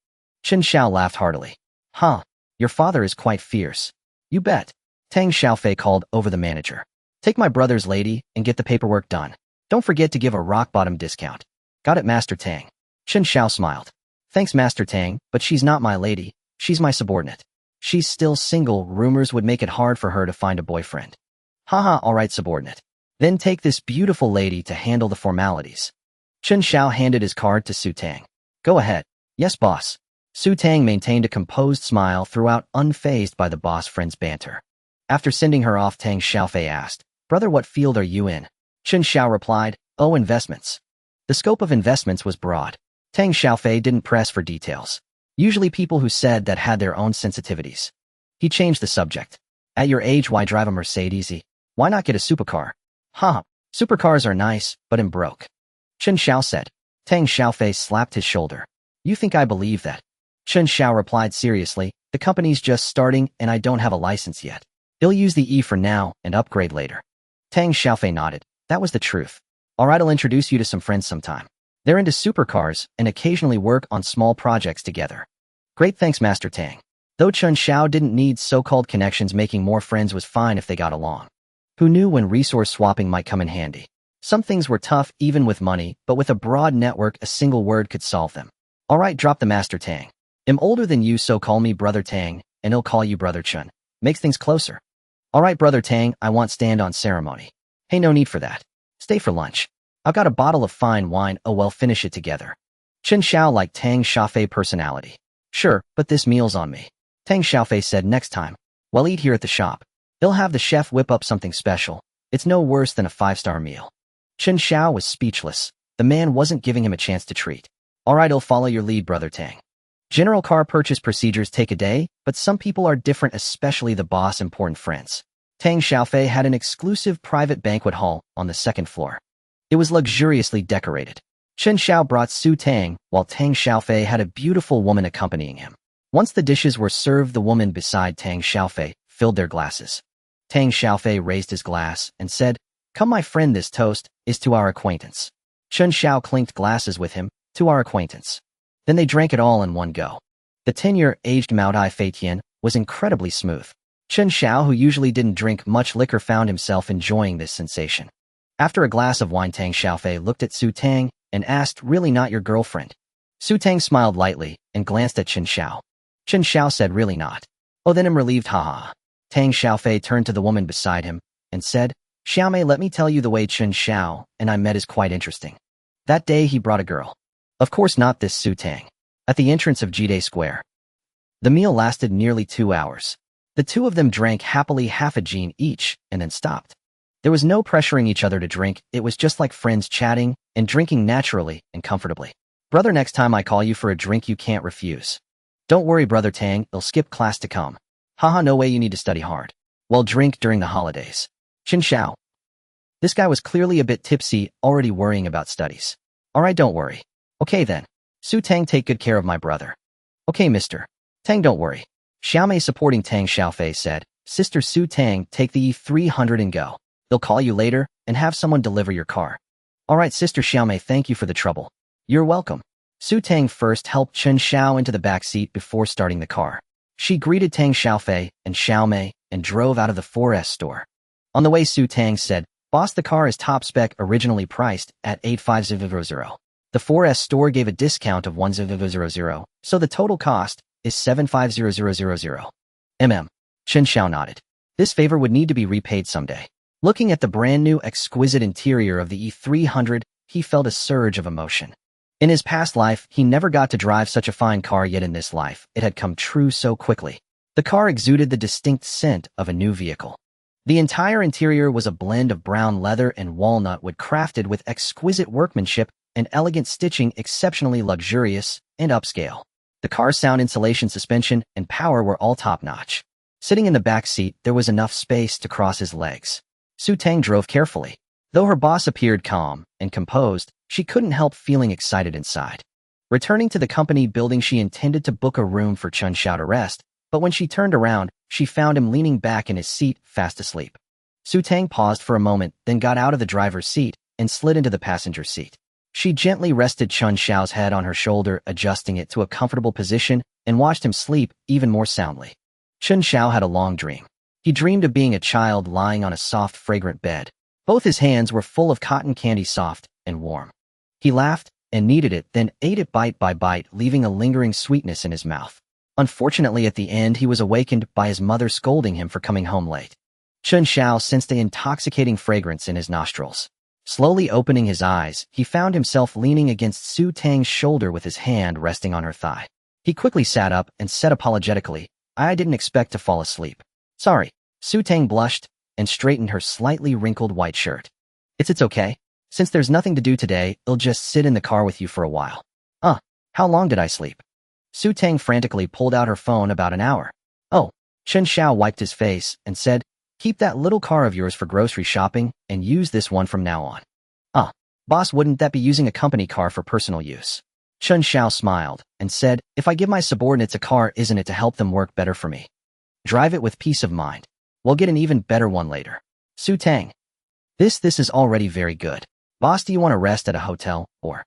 Chen Xiao laughed heartily. "Huh, your father is quite fierce." "You bet." Tang Xiaofei called over the manager. "Take my brother's lady and get the paperwork done. Don't forget to give a rock-bottom discount." "Got it, Master Tang." Chen Xiao smiled. "Thanks, Master Tang, but she's not my lady. She's my subordinate. She's still single. Rumors would make it hard for her to find a boyfriend." "Haha, all right, subordinate. Then take this beautiful lady to handle the formalities." Chen Xiao handed his card to Su Tang. "Go ahead." "Yes, boss." Su Tang maintained a composed smile throughout, unfazed by the boss friend's banter. After sending her off, Tang Xiaofei asked, "Brother, what field are you in?" Chen Xiao replied, "Oh, investments." The scope of investments was broad. Tang Xiaofei didn't press for details. Usually people who said that had their own sensitivities. He changed the subject. "At your age, why drive a Mercedes? Why not get a supercar?" "Huh, supercars are nice, but I'm broke." Chen Xiao said. Tang Xiaofei slapped his shoulder. "You think I believe that?" Chen Xiao replied seriously, "The company's just starting and I don't have a license yet. He'll use the E for now and upgrade later." Tang Xiaofei nodded. That was the truth. "All right, I'll introduce you to some friends sometime. They're into supercars and occasionally work on small projects together." "Great, thanks, Master Tang." Though Chen Xiao didn't need so-called connections, making more friends was fine if they got along. Who knew when resource swapping might come in handy? Some things were tough even with money, but with a broad network, a single word could solve them. "All right, drop the Master Tang. I'm older than you, so call me Brother Tang, and he'll call you Brother Chen. Makes things closer." "All right, Brother Tang, I want stand-on ceremony." "Hey, no need for that. Stay for lunch. I've got a bottle of fine wine. Oh well, finish it together." Chen Xiao liked Tang Xiaofei personality. "Sure, but this meal's on me." Tang Xiaofei said, "Next time, we'll eat here at the shop. He'll have the chef whip up something special. It's no worse than a 5-star meal." Chen Xiao was speechless. The man wasn't giving him a chance to treat. "All right, I'll follow your lead, Brother Tang." General car purchase procedures take a day, but some people are different, especially the boss' important friends. Tang Xiaofei had an exclusive private banquet hall on the second floor. It was luxuriously decorated. Chen Xiao brought Su Tang, while Tang Xiaofei had a beautiful woman accompanying him. Once the dishes were served, the woman beside Tang Xiaofei filled their glasses. Tang Xiaofei raised his glass and said, "Come, my friend, this toast is to our acquaintance." Chen Xiao clinked glasses with him, "To our acquaintance." Then they drank it all in one go. The 10-year-aged Maodai Feitian was incredibly smooth. Chen Xiao, who usually didn't drink much liquor, found himself enjoying this sensation. After a glass of wine, Tang Xiaofei looked at Su Tang and asked, "Really not your girlfriend?" Su Tang smiled lightly and glanced at Chen Xiao. Chen Xiao said, "Really not." "Oh, then I'm relieved, haha." Tang Xiaofei turned to the woman beside him and said, Xiaomei, let me tell you, the way Chen Xiao and I met is quite interesting. That day he brought a girl. Of course not this Su Tang. At the entrance of Jide Square. The meal lasted nearly 2 hours. The two of them drank happily half a gin each and then stopped. There was no pressuring each other to drink, it was just like friends chatting and drinking naturally and comfortably. Brother, next time I call you for a drink you can't refuse. Don't worry, Brother Tang, you'll skip class to come. Haha, no way, you need to study hard. Well, drink during the holidays. Chen Xiao. This guy was clearly a bit tipsy, already worrying about studies. Alright, don't worry. Okay then. Su Tang, take good care of my brother. Okay, Mr. Tang, don't worry. Xiaomei, supporting Tang Xiaofei, said, Sister Su Tang, take the E300 and go. They'll call you later and have someone deliver your car. Alright, Sister Xiaomei, thank you for the trouble. You're welcome. Su Tang first helped Chen Xiao into the back seat before starting the car. She greeted Tang Xiaofei and Xiaomei and drove out of the 4S store. On the way, Su Tang said, Boss, the car is top spec, originally priced at 85000. The 4S store gave a discount of 1000, so the total cost is 750,000. Chen Xiao nodded. This favor would need to be repaid someday. Looking at the brand new exquisite interior of the E300, he felt a surge of emotion. In his past life, he never got to drive such a fine car, yet in this life, it had come true so quickly. The car exuded the distinct scent of a new vehicle. The entire interior was a blend of brown leather and walnut wood, crafted with exquisite workmanship and elegant stitching, exceptionally luxurious and upscale. The car's sound insulation, suspension, and power were all top-notch. Sitting in the back seat, there was enough space to cross his legs. Su Tang drove carefully. Though her boss appeared calm and composed, she couldn't help feeling excited inside. Returning to the company building, she intended to book a room for Chen Xiao to rest, but when she turned around, she found him leaning back in his seat, fast asleep. Su Tang paused for a moment, then got out of the driver's seat and slid into the passenger seat. She gently rested Chen Xiao's head on her shoulder, adjusting it to a comfortable position, and watched him sleep even more soundly. Chen Xiao had a long dream. He dreamed of being a child lying on a soft, fragrant bed. Both his hands were full of cotton candy, soft and warm. He laughed and kneaded it, then ate it bite by bite, leaving a lingering sweetness in his mouth. Unfortunately, at the end, he was awakened by his mother scolding him for coming home late. Chen Xiao sensed the intoxicating fragrance in his nostrils. Slowly opening his eyes, he found himself leaning against Su Tang's shoulder with his hand resting on her thigh. He quickly sat up and said apologetically, I didn't expect to fall asleep. Sorry. Su Tang blushed and straightened her slightly wrinkled white shirt. It's okay. Since there's nothing to do today, I'll just sit in the car with you for a while. How long did I sleep? Su Tang frantically pulled out her phone. About an hour. Oh. Chen Xiao wiped his face and said, keep that little car of yours for grocery shopping and use this one from now on. Boss, wouldn't that be using a company car for personal use? Chen Xiao smiled and said, if I give my subordinates a car, isn't it to help them work better for me? Drive it with peace of mind. We'll get an even better one later. Su Tang. This is already very good. Boss, do you want to rest at a hotel, or?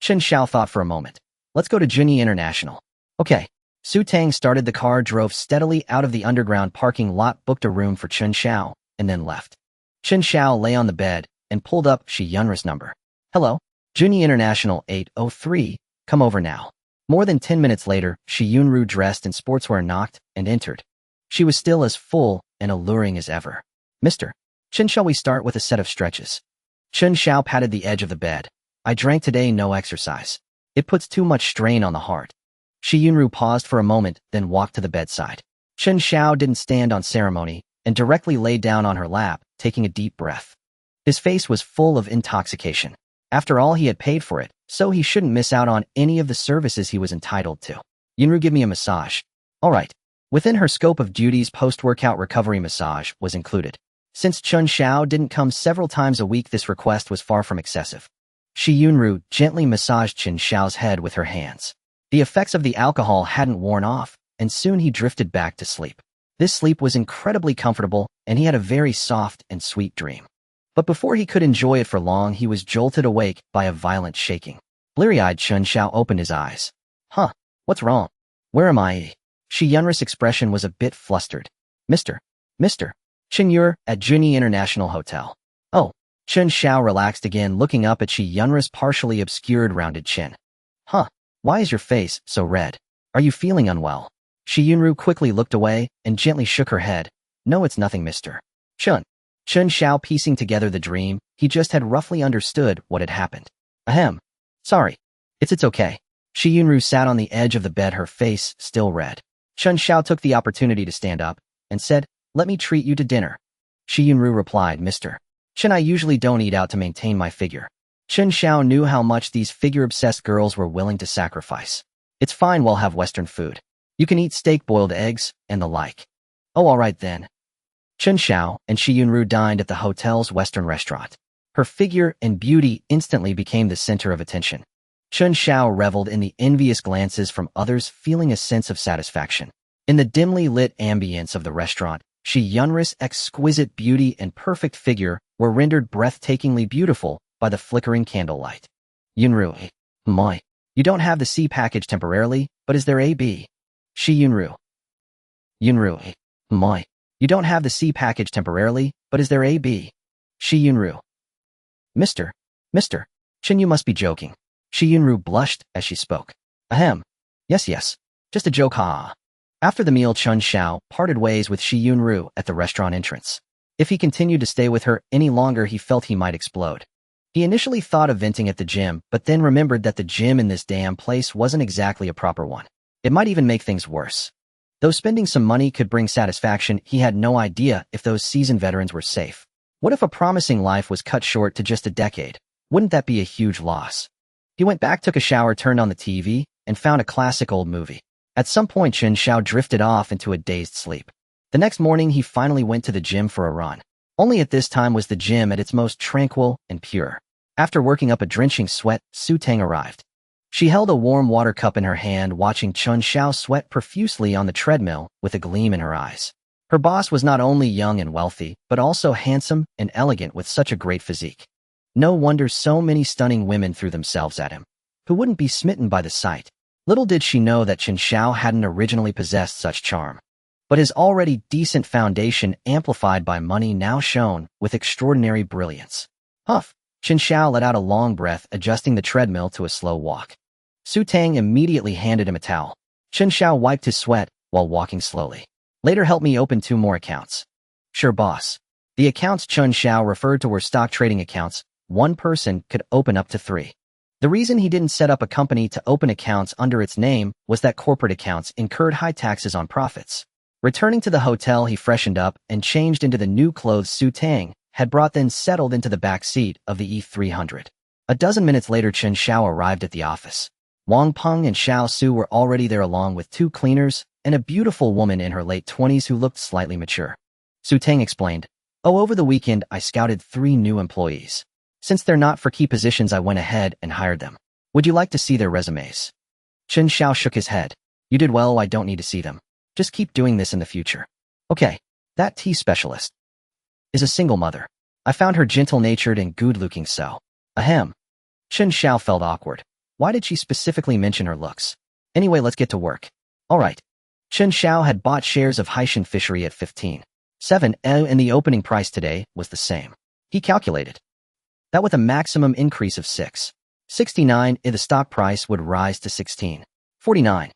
Chen Xiao thought for a moment. Let's go to Junyi International. Okay. Su Tang started the car, drove steadily out of the underground parking lot, booked a room for Chen Xiao, and then left. Chen Xiao lay on the bed and pulled up Shi Yunri's number. Hello? Junyi International 803, come over now. More than 10 minutes later, Shi Yunru, dressed in sportswear, knocked and entered. She was still as full and alluring as ever. Mr. Chen, shall we start with a set of stretches? Chen Xiao patted the edge of the bed. I drank today, no exercise. It puts too much strain on the heart. Shi Yunru paused for a moment, then walked to the bedside. Chen Xiao didn't stand on ceremony and directly lay down on her lap, taking a deep breath. His face was full of intoxication. After all, he had paid for it, so he shouldn't miss out on any of the services he was entitled to. Yunru, give me a massage. All right. Within her scope of duties, post-workout recovery massage was included. Since Chen Xiao didn't come several times a week, this request was far from excessive. Shi Yunru gently massaged Chen Xiao's head with her hands. The effects of the alcohol hadn't worn off, and soon he drifted back to sleep. This sleep was incredibly comfortable, and he had a very soft and sweet dream. But before he could enjoy it for long, he was jolted awake by a violent shaking. Bleary-eyed, Chen Xiao opened his eyes. What's wrong? Where am I? Shi Yunri's expression was a bit flustered. Mr. Chen, you're at Junyi International Hotel. Oh. Chen Xiao relaxed again, looking up at Shi Yunri's partially obscured rounded chin. Why is your face so red? Are you feeling unwell? Shi Yunru quickly looked away and gently shook her head. No, it's nothing, Mr. Chen. Chen Xiao piecing together the dream, he just had roughly understood what had happened. Ahem. Sorry. It's okay. Shi Yunru sat on the edge of the bed, her face still red. Chen Xiao took the opportunity to stand up and said, "Let me treat you to dinner." Shi Yunru replied, "Mr. Chen, I usually don't eat out to maintain my figure." Chen Xiao knew how much these figure-obsessed girls were willing to sacrifice. "It's fine, we'll have Western food. You can eat steak, boiled eggs, and the like." "Oh, all right then." Chen Xiao and Shi Yunru dined at the hotel's Western restaurant. Her figure and beauty instantly became the center of attention. Chen Xiao reveled in the envious glances from others, feeling a sense of satisfaction. In the dimly lit ambience of the restaurant, Shi Yunru's exquisite beauty and perfect figure were rendered breathtakingly beautiful by the flickering candlelight. "Yunru, moi, you don't have the C package temporarily, but is there a B?" Shi Yunru. "Yunru, moi, you don't have the C package temporarily, but is there a B?" Shi Yunru. Mr. Chen, you must be joking." Shi Yunru blushed as she spoke. "Ahem. Yes. Just a joke, ha." After the meal, Chen Xiao parted ways with Shi Yunru at the restaurant entrance. If he continued to stay with her any longer, he felt he might explode. He initially thought of venting at the gym, but then remembered that the gym in this damn place wasn't exactly a proper one. It might even make things worse. Though spending some money could bring satisfaction, he had no idea if those seasoned veterans were safe. What if a promising life was cut short to just a decade? Wouldn't that be a huge loss? He went back, took a shower, turned on the TV, and found a classic old movie. At some point, Chen Xiao drifted off into a dazed sleep. The next morning, he finally went to the gym for a run. Only at this time was the gym at its most tranquil and pure. After working up a drenching sweat, Su Tang arrived. She held a warm water cup in her hand, watching Chen Xiao sweat profusely on the treadmill with a gleam in her eyes. Her boss was not only young and wealthy, but also handsome and elegant with such a great physique. No wonder so many stunning women threw themselves at him. Who wouldn't be smitten by the sight? Little did she know that Chen Xiao hadn't originally possessed such charm. But his already decent foundation, amplified by money, now shone with extraordinary brilliance. Huff! Chen Xiao let out a long breath, adjusting the treadmill to a slow walk. Su Tang immediately handed him a towel. Chen Xiao wiped his sweat while walking slowly. "Later, help me open 2 more accounts." "Sure, boss." The accounts Chen Xiao referred to were stock trading accounts. One person could open up to 3. The reason he didn't set up a company to open accounts under its name was that corporate accounts incurred high taxes on profits. Returning to the hotel, he freshened up and changed into the new clothes Su Tang had brought, then settled into the back seat of the E300. A dozen minutes later, Chen Xiao arrived at the office. Wang Peng and Xiao Su were already there, along with 2 cleaners and a beautiful woman in her late 20s who looked slightly mature. Su Tang explained, "Oh, over the weekend, I scouted 3 new employees. Since they're not for key positions, I went ahead and hired them. Would you like to see their resumes?" Chen Xiao shook his head. "You did well, I don't need to see them. Just keep doing this in the future." "Okay, that tea specialist is a single mother. I found her gentle-natured and good-looking, so." Ahem. Chen Xiao felt awkward. Why did she specifically mention her looks? Anyway, let's get to work. All right. Chen Xiao had bought shares of Haishan Fishery at 15.7, and the opening price today was the same. He calculated that with a maximum increase of 6.69, the stock price would rise to 16.49.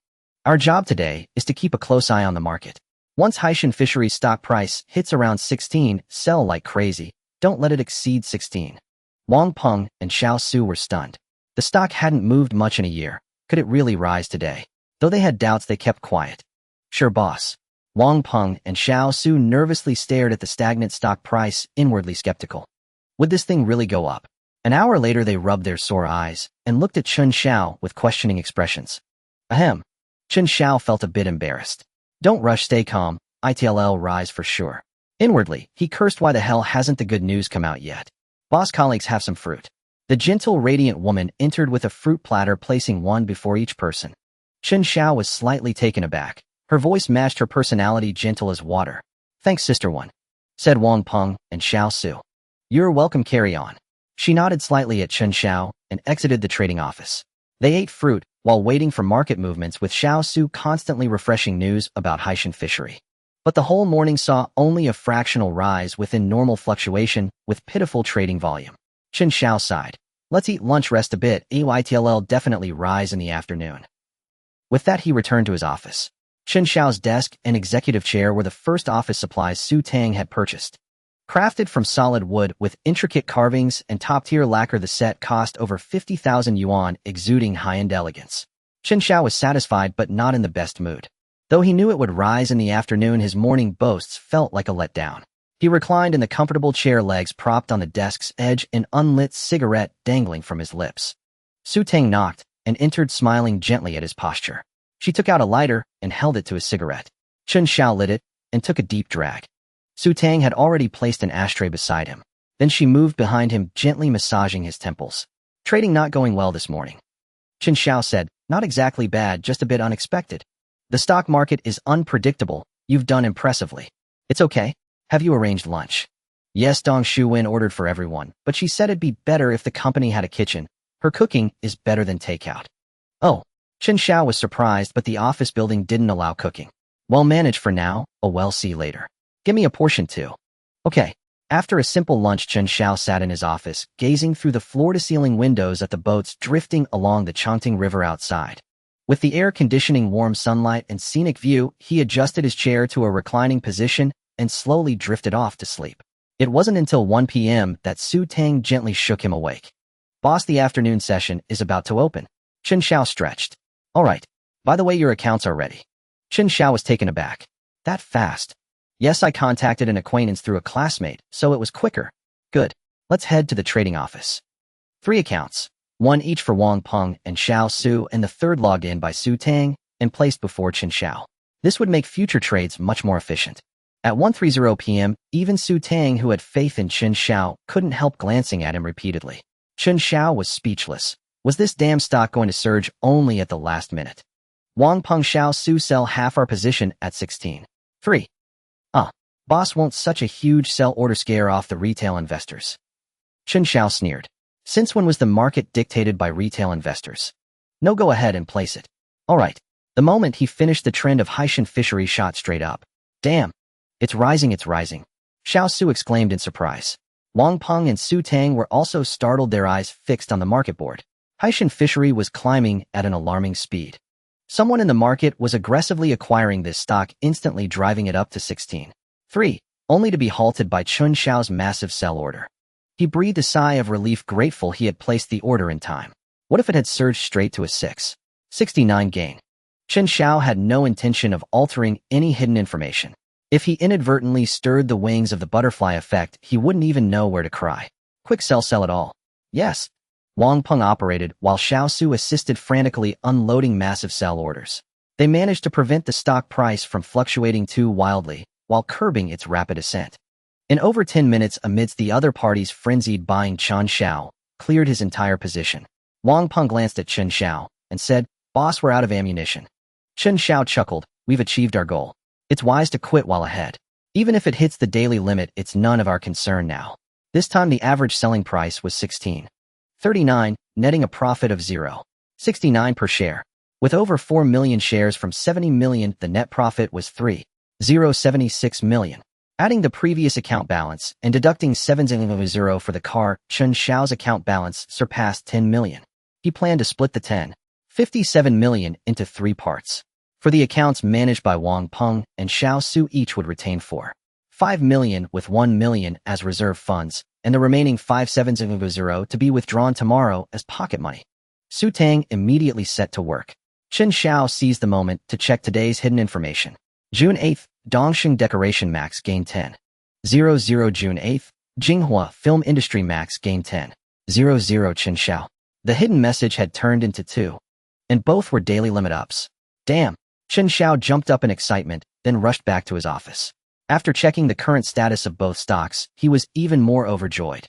Our job today is to keep a close eye on the market. Once Haishan Fishery's stock price hits around 16, sell like crazy. Don't let it exceed 16. Wang Peng and Xiao Su were stunned. The stock hadn't moved much in a year. Could it really rise today? Though they had doubts, they kept quiet. "Sure, boss." Wang Peng and Xiao Su nervously stared at the stagnant stock price, inwardly skeptical. Would this thing really go up? An hour later, they rubbed their sore eyes and looked at Chen Xiao with questioning expressions. Ahem. Chen Xiao felt a bit embarrassed. "Don't rush, stay calm. It'll rise for sure." Inwardly, he cursed, why the hell hasn't the good news come out yet? "Boss, colleagues, have some fruit." The gentle, radiant woman entered with a fruit platter, placing one before each person. Chen Xiao was slightly taken aback. Her voice matched her personality, gentle as water. "Thanks, Sister One," said Wang Peng and Xiao Su. "You're welcome, carry on." She nodded slightly at Chen Xiao and exited the trading office. They ate fruit while waiting for market movements, with Xiao Su constantly refreshing news about Haishan Fishery. But the whole morning saw only a fractional rise within normal fluctuation with pitiful trading volume. Chen Xiao sighed. "Let's eat lunch, rest a bit. It'll definitely rise in the afternoon." With that, he returned to his office. Chen Xiao's desk and executive chair were the first office supplies Su Tang had purchased. Crafted from solid wood with intricate carvings and top-tier lacquer, the set cost over 50,000 yuan, exuding high-end elegance. Chen Xiao was satisfied but not in the best mood. Though he knew it would rise in the afternoon, his morning boasts felt like a letdown. He reclined in the comfortable chair, legs propped on the desk's edge, an unlit cigarette dangling from his lips. Su Tang knocked and entered, smiling gently at his posture. She took out a lighter and held it to his cigarette. Chen Xiao lit it and took a deep drag. Su Tang had already placed an ashtray beside him. Then she moved behind him, gently massaging his temples. Trading not going well this morning. Chen Xiao said, not exactly bad, just a bit unexpected. The stock market is unpredictable. You've done impressively. It's okay. Have you arranged lunch? Yes, Dong Shuwen ordered for everyone, but she said it'd be better if the company had a kitchen. Her cooking is better than takeout. Oh, Chen Xiao was surprised, but the office building didn't allow cooking. Well managed for now, we'll see later. Give me a portion too. Okay. After a simple lunch, Chen Xiao sat in his office, gazing through the floor-to-ceiling windows at the boats drifting along the Chongqing River outside. With the air conditioning, warm sunlight, and scenic view, he adjusted his chair to a reclining position and slowly drifted off to sleep. It wasn't until 1 p.m. that Su Tang gently shook him awake. Boss, the afternoon session is about to open. Chen Xiao stretched. All right. By the way, your accounts are ready. Chen Xiao was taken aback. That fast? Yes, I contacted an acquaintance through a classmate, so it was quicker. Good. Let's head to the trading office. 3 accounts, 1 each for Wang Peng and Xiao Su, and the third logged in by Su Tang and placed before Chen Xiao. This would make future trades much more efficient. At 1:30 p.m., even Su Tang, who had faith in Chen Xiao, couldn't help glancing at him repeatedly. Chen Xiao was speechless. Was this damn stock going to surge only at the last minute? Wang Peng, Xiao Su, sell half our position at 16.3. Boss, won't such a huge sell order scare off the retail investors? Chen Xiao sneered. Since when was the market dictated by retail investors? No, go ahead and place it. All right. The moment he finished, the trend of Haitian fishery shot straight up. Damn. It's rising, it's rising. Xiao Su exclaimed in surprise. Wang Peng and Su Tang were also startled, their eyes fixed on the market board. Haitian fishery was climbing at an alarming speed. Someone in the market was aggressively acquiring this stock, instantly driving it up to 16.3, only to be halted by Chen Xiao's massive sell order. He breathed a sigh of relief, grateful he had placed the order in time. What if it had surged straight to a 6.69 gain? Chen Xiao had no intention of altering any hidden information. If he inadvertently stirred the wings of the butterfly effect, he wouldn't even know where to cry. Quick sell it all. Yes. Wang Peng operated while Xiao Su assisted, frantically unloading massive sell orders. They managed to prevent the stock price from fluctuating too wildly, while curbing its rapid ascent. In over 10 minutes, amidst the other party's frenzied buying, Chen Xiao cleared his entire position. Wang Peng glanced at Chen Xiao and said, Boss, we're out of ammunition. Chen Xiao chuckled, we've achieved our goal. It's wise to quit while ahead. Even if it hits the daily limit, it's none of our concern now. This time the average selling price was 16.39, netting a profit of 0.69 per share. With over 4 million shares from 70 million, the net profit was 3.076 million. Adding the previous account balance and deducting 7.0 for the car, Chen Xiao's account balance surpassed 10 million. He planned to split the 10.57 million into 3 parts. For the accounts managed by Wang Peng and Xiao Su, each would retain 4.5 million, with 1 million as reserve funds, and the remaining 5.7 to be withdrawn tomorrow as pocket money. Su Tang immediately set to work. Chen Xiao seized the moment to check today's hidden information. June 8th, Dongxing Decoration Max gained 10.00. June 8th, Jinghua Film Industry Max gained 10.00. Chen Xiao. The hidden message had turned into 2, and both were daily limit ups. Damn! Chen Xiao jumped up in excitement, then rushed back to his office. After checking the current status of both stocks, he was even more overjoyed.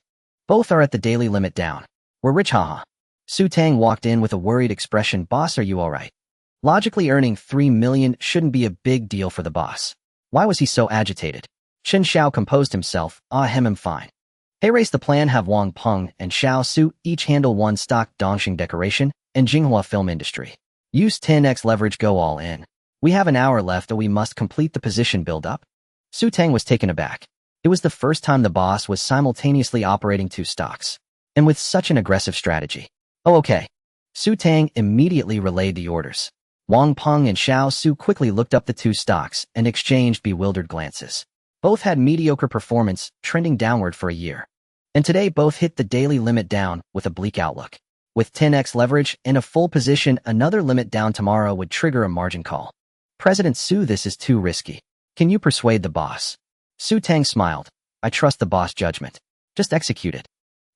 Both are at the daily limit down. We're rich, haha. Su Tang walked in with a worried expression. Boss, are you alright? Logically, earning 3 million shouldn't be a big deal for the boss. Why was he so agitated? Chen Xiao composed himself. I'm fine. Hey, race the plan. Have Wang Peng and Xiao Su each handle 1 stock, Dongxing Decoration and Jinghua Film Industry. Use 10x leverage, go all in. We have an hour left, or we must complete the position build-up. Su Tang was taken aback. It was the first time the boss was simultaneously operating 2 stocks, and with such an aggressive strategy. Oh, okay. Su Tang immediately relayed the orders. Wang Peng and Xiao Su quickly looked up the 2 stocks and exchanged bewildered glances. Both had mediocre performance, trending downward for a year. And today both hit the daily limit down with a bleak outlook. With 10x leverage and a full position, another limit down tomorrow would trigger a margin call. President Su, this is too risky. Can you persuade the boss? Su Tang smiled. I trust the boss' judgment. Just execute it.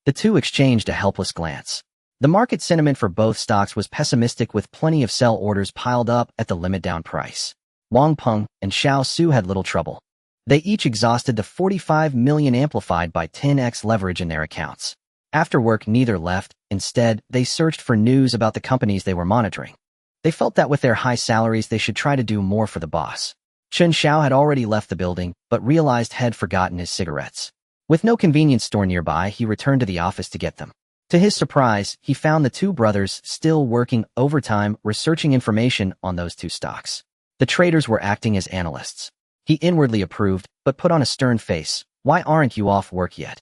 The two exchanged a helpless glance. The market sentiment for both stocks was pessimistic, with plenty of sell orders piled up at the limit down price. Wang Peng and Xiao Su had little trouble. They each exhausted the 45 million amplified by 10x leverage in their accounts. After work, neither left. Instead, they searched for news about the companies they were monitoring. They felt that with their high salaries, they should try to do more for the boss. Chen Xiao had already left the building, but realized had forgotten his cigarettes. With no convenience store nearby, he returned to the office to get them. To his surprise, he found the two brothers still working overtime, researching information on those two stocks. The traders were acting as analysts. He inwardly approved, but put on a stern face. Why aren't you off work yet?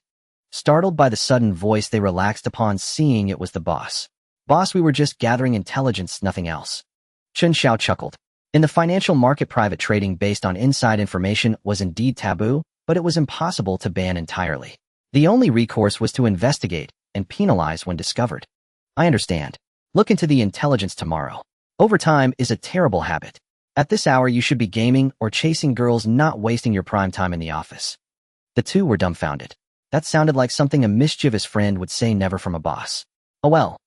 Startled by the sudden voice, they relaxed upon seeing it was the boss. Boss, we were just gathering intelligence, nothing else. Chen Xiao chuckled. In the financial market, private trading based on inside information was indeed taboo, but it was impossible to ban entirely. The only recourse was to investigate and penalize when discovered. I understand. Look into the intelligence tomorrow. Overtime is a terrible habit. At this hour, you should be gaming or chasing girls, not wasting your prime time in the office. The two were dumbfounded. That sounded like something a mischievous friend would say, never from a boss. Oh well.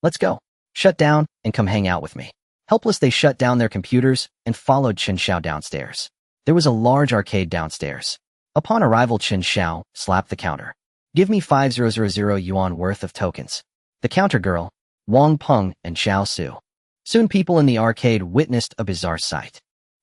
Let's go. Shut down and come hang out with me. Helpless, they shut down their computers and followed Chen Xiao downstairs. There was a large arcade downstairs. Upon arrival, Chen Xiao slapped the counter. Give me 5,000 yuan worth of tokens. The counter girl, Wang Peng and Xiao Su. Soon people in the arcade witnessed a bizarre sight.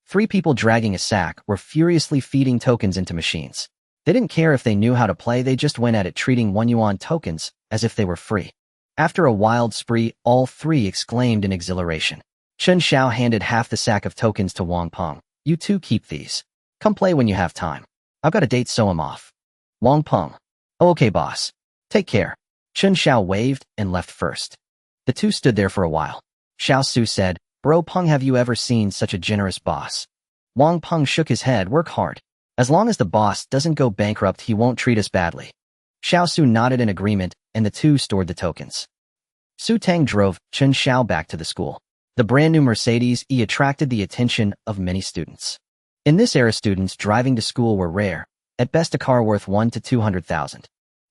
3 people dragging a sack were furiously feeding tokens into machines. They didn't care if they knew how to play, they just went at it, treating 1 yuan tokens as if they were free. After a wild spree, all 3 exclaimed in exhilaration. Chen Xiao handed half the sack of tokens to Wang Peng. You two keep these. Come play when you have time. I've got a date, so I'm off. Wang Peng. Oh, okay, boss. Take care. Chen Xiao waved and left first. The two stood there for a while. Xiao Su said, Bro Peng, have you ever seen such a generous boss? Wang Peng shook his head. Work hard. As long as the boss doesn't go bankrupt, he won't treat us badly. Xiao Su nodded in agreement, and the two stored the tokens. Su Tang drove Chen Xiao back to the school. The brand new Mercedes E attracted the attention of many students. In this era, students driving to school were rare, at best a car worth 1 to 200,000.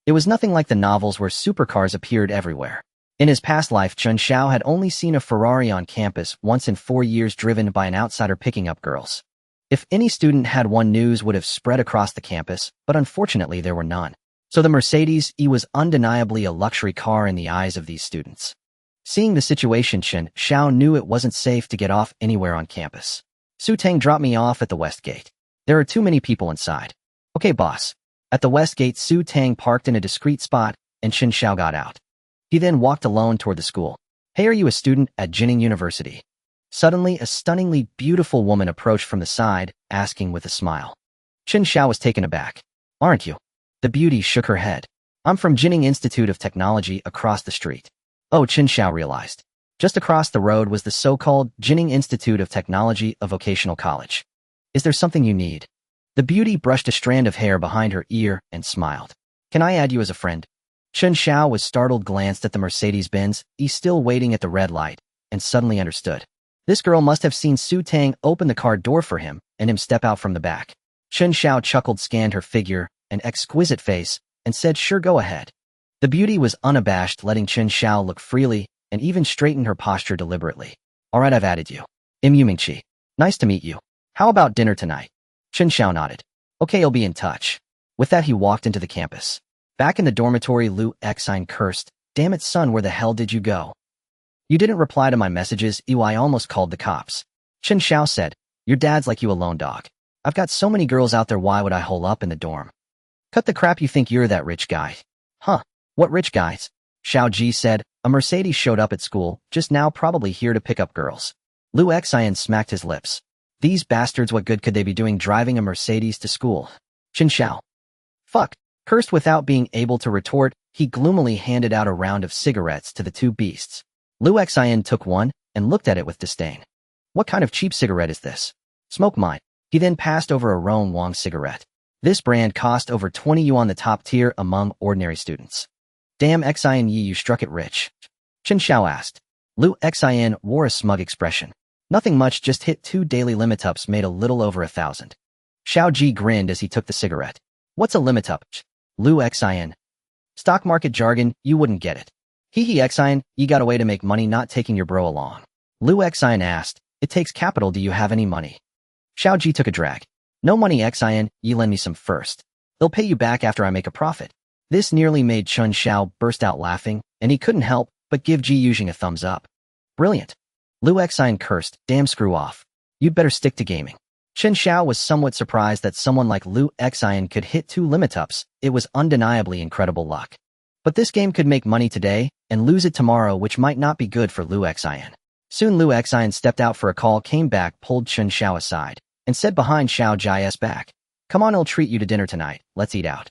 It was nothing like the novels where supercars appeared everywhere. In his past life, Chen Xiao had only seen a Ferrari on campus once in 4 years, driven by an outsider picking up girls. If any student had one, news would have spread across the campus, but unfortunately there were none. So the Mercedes E was undeniably a luxury car in the eyes of these students. Seeing the situation, Chen Xiao knew it wasn't safe to get off anywhere on campus. Su Tang dropped me off at the west gate. There are too many people inside. Okay, boss. At the west gate, Su Tang parked in a discreet spot, and Chen Xiao got out. He then walked alone toward the school. Hey, are you a student at Jining University? Suddenly, a stunningly beautiful woman approached from the side, asking with a smile. Chen Xiao was taken aback. Aren't you? The beauty shook her head. I'm from Jining Institute of Technology, across the street. Oh, Chen Xiao realized. Just across the road was the so-called Jining Institute of Technology, a vocational college. Is there something you need? The beauty brushed a strand of hair behind her ear and smiled. Can I add you as a friend? Chen Xiao was startled, glanced at the Mercedes-Benz E still waiting at the red light, and suddenly understood. This girl must have seen Su Tang open the car door for him and him step out from the back. Chen Xiao chuckled, scanned her figure, an exquisite face, and said, sure, go ahead. The beauty was unabashed, letting Chen Xiao look freely and even straightened her posture deliberately. All right, I've added you. Im Yumingqi. Nice to meet you. How about dinner tonight? Chen Xiao nodded. Okay, I'll be in touch. With that, he walked into the campus. Back in the dormitory, Lu Xine cursed. Damn it, son, where the hell did you go? You didn't reply to my messages. I almost called the cops. Chen Xiao said, your dad's like you, a lone dog. I've got so many girls out there, why would I hole up in the dorm? Cut the crap, you think you're that rich guy. Huh, what rich guys? Xiao Ji said, a Mercedes showed up at school, just now, probably here to pick up girls. Lu Xine smacked his lips. These bastards, what good could they be doing driving a Mercedes to school? Chen Xiao. Fuck. Cursed without being able to retort, he gloomily handed out a round of cigarettes to the two beasts. Lu Xine took one and looked at it with disdain. What kind of cheap cigarette is this? Smoke mine. He then passed over a Roan Wang cigarette. This brand cost over 20 yuan, the top tier among ordinary students. Damn Xian Yi, you struck it rich. Chen Xiao asked. Lu Xian wore a smug expression. Nothing much, just hit 2 daily limit ups, made a little over 1,000. Xiao Ji grinned as he took the cigarette. What's a limit up? Lu Xian. Stock market jargon, you wouldn't get it. Hee Xian, you got a way to make money not taking your bro along. Lu Xian asked, it takes capital, do you have any money? Xiao Ji took a drag. No money Xian, you lend me some first. They'll pay you back after I make a profit. This nearly made Chen Xiao burst out laughing, and he couldn't help but give Ji Yuxing a thumbs up. Brilliant. Lu Xian cursed, damn, screw off. You'd better stick to gaming. Chen Xiao was somewhat surprised that someone like Lu Xian could hit 2 limit ups. It was undeniably incredible luck. But this game could make money today and lose it tomorrow, which might not be good for Lu Xian. Soon Lu Xian stepped out for a call, came back, pulled Chen Xiao aside, and said behind Xiao Ji's back, come on, I'll treat you to dinner tonight, let's eat out.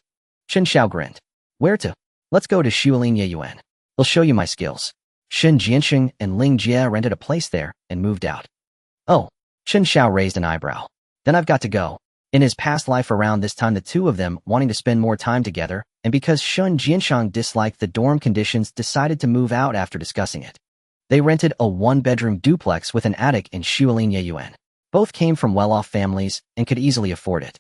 Chen Xiao grinned. Where to? Let's go to Xuelin Yuan. I'll show you my skills. Shen Jianxing and Ling Jie rented a place there and moved out. Oh. Chen Xiao raised an eyebrow. Then I've got to go. In his past life around this time, the two of them wanting to spend more time together, and because Shen Jianxing disliked the dorm conditions, decided to move out after discussing it. They rented a 1-bedroom duplex with an attic in Xuelin Yuan. Both came from well-off families and could easily afford it.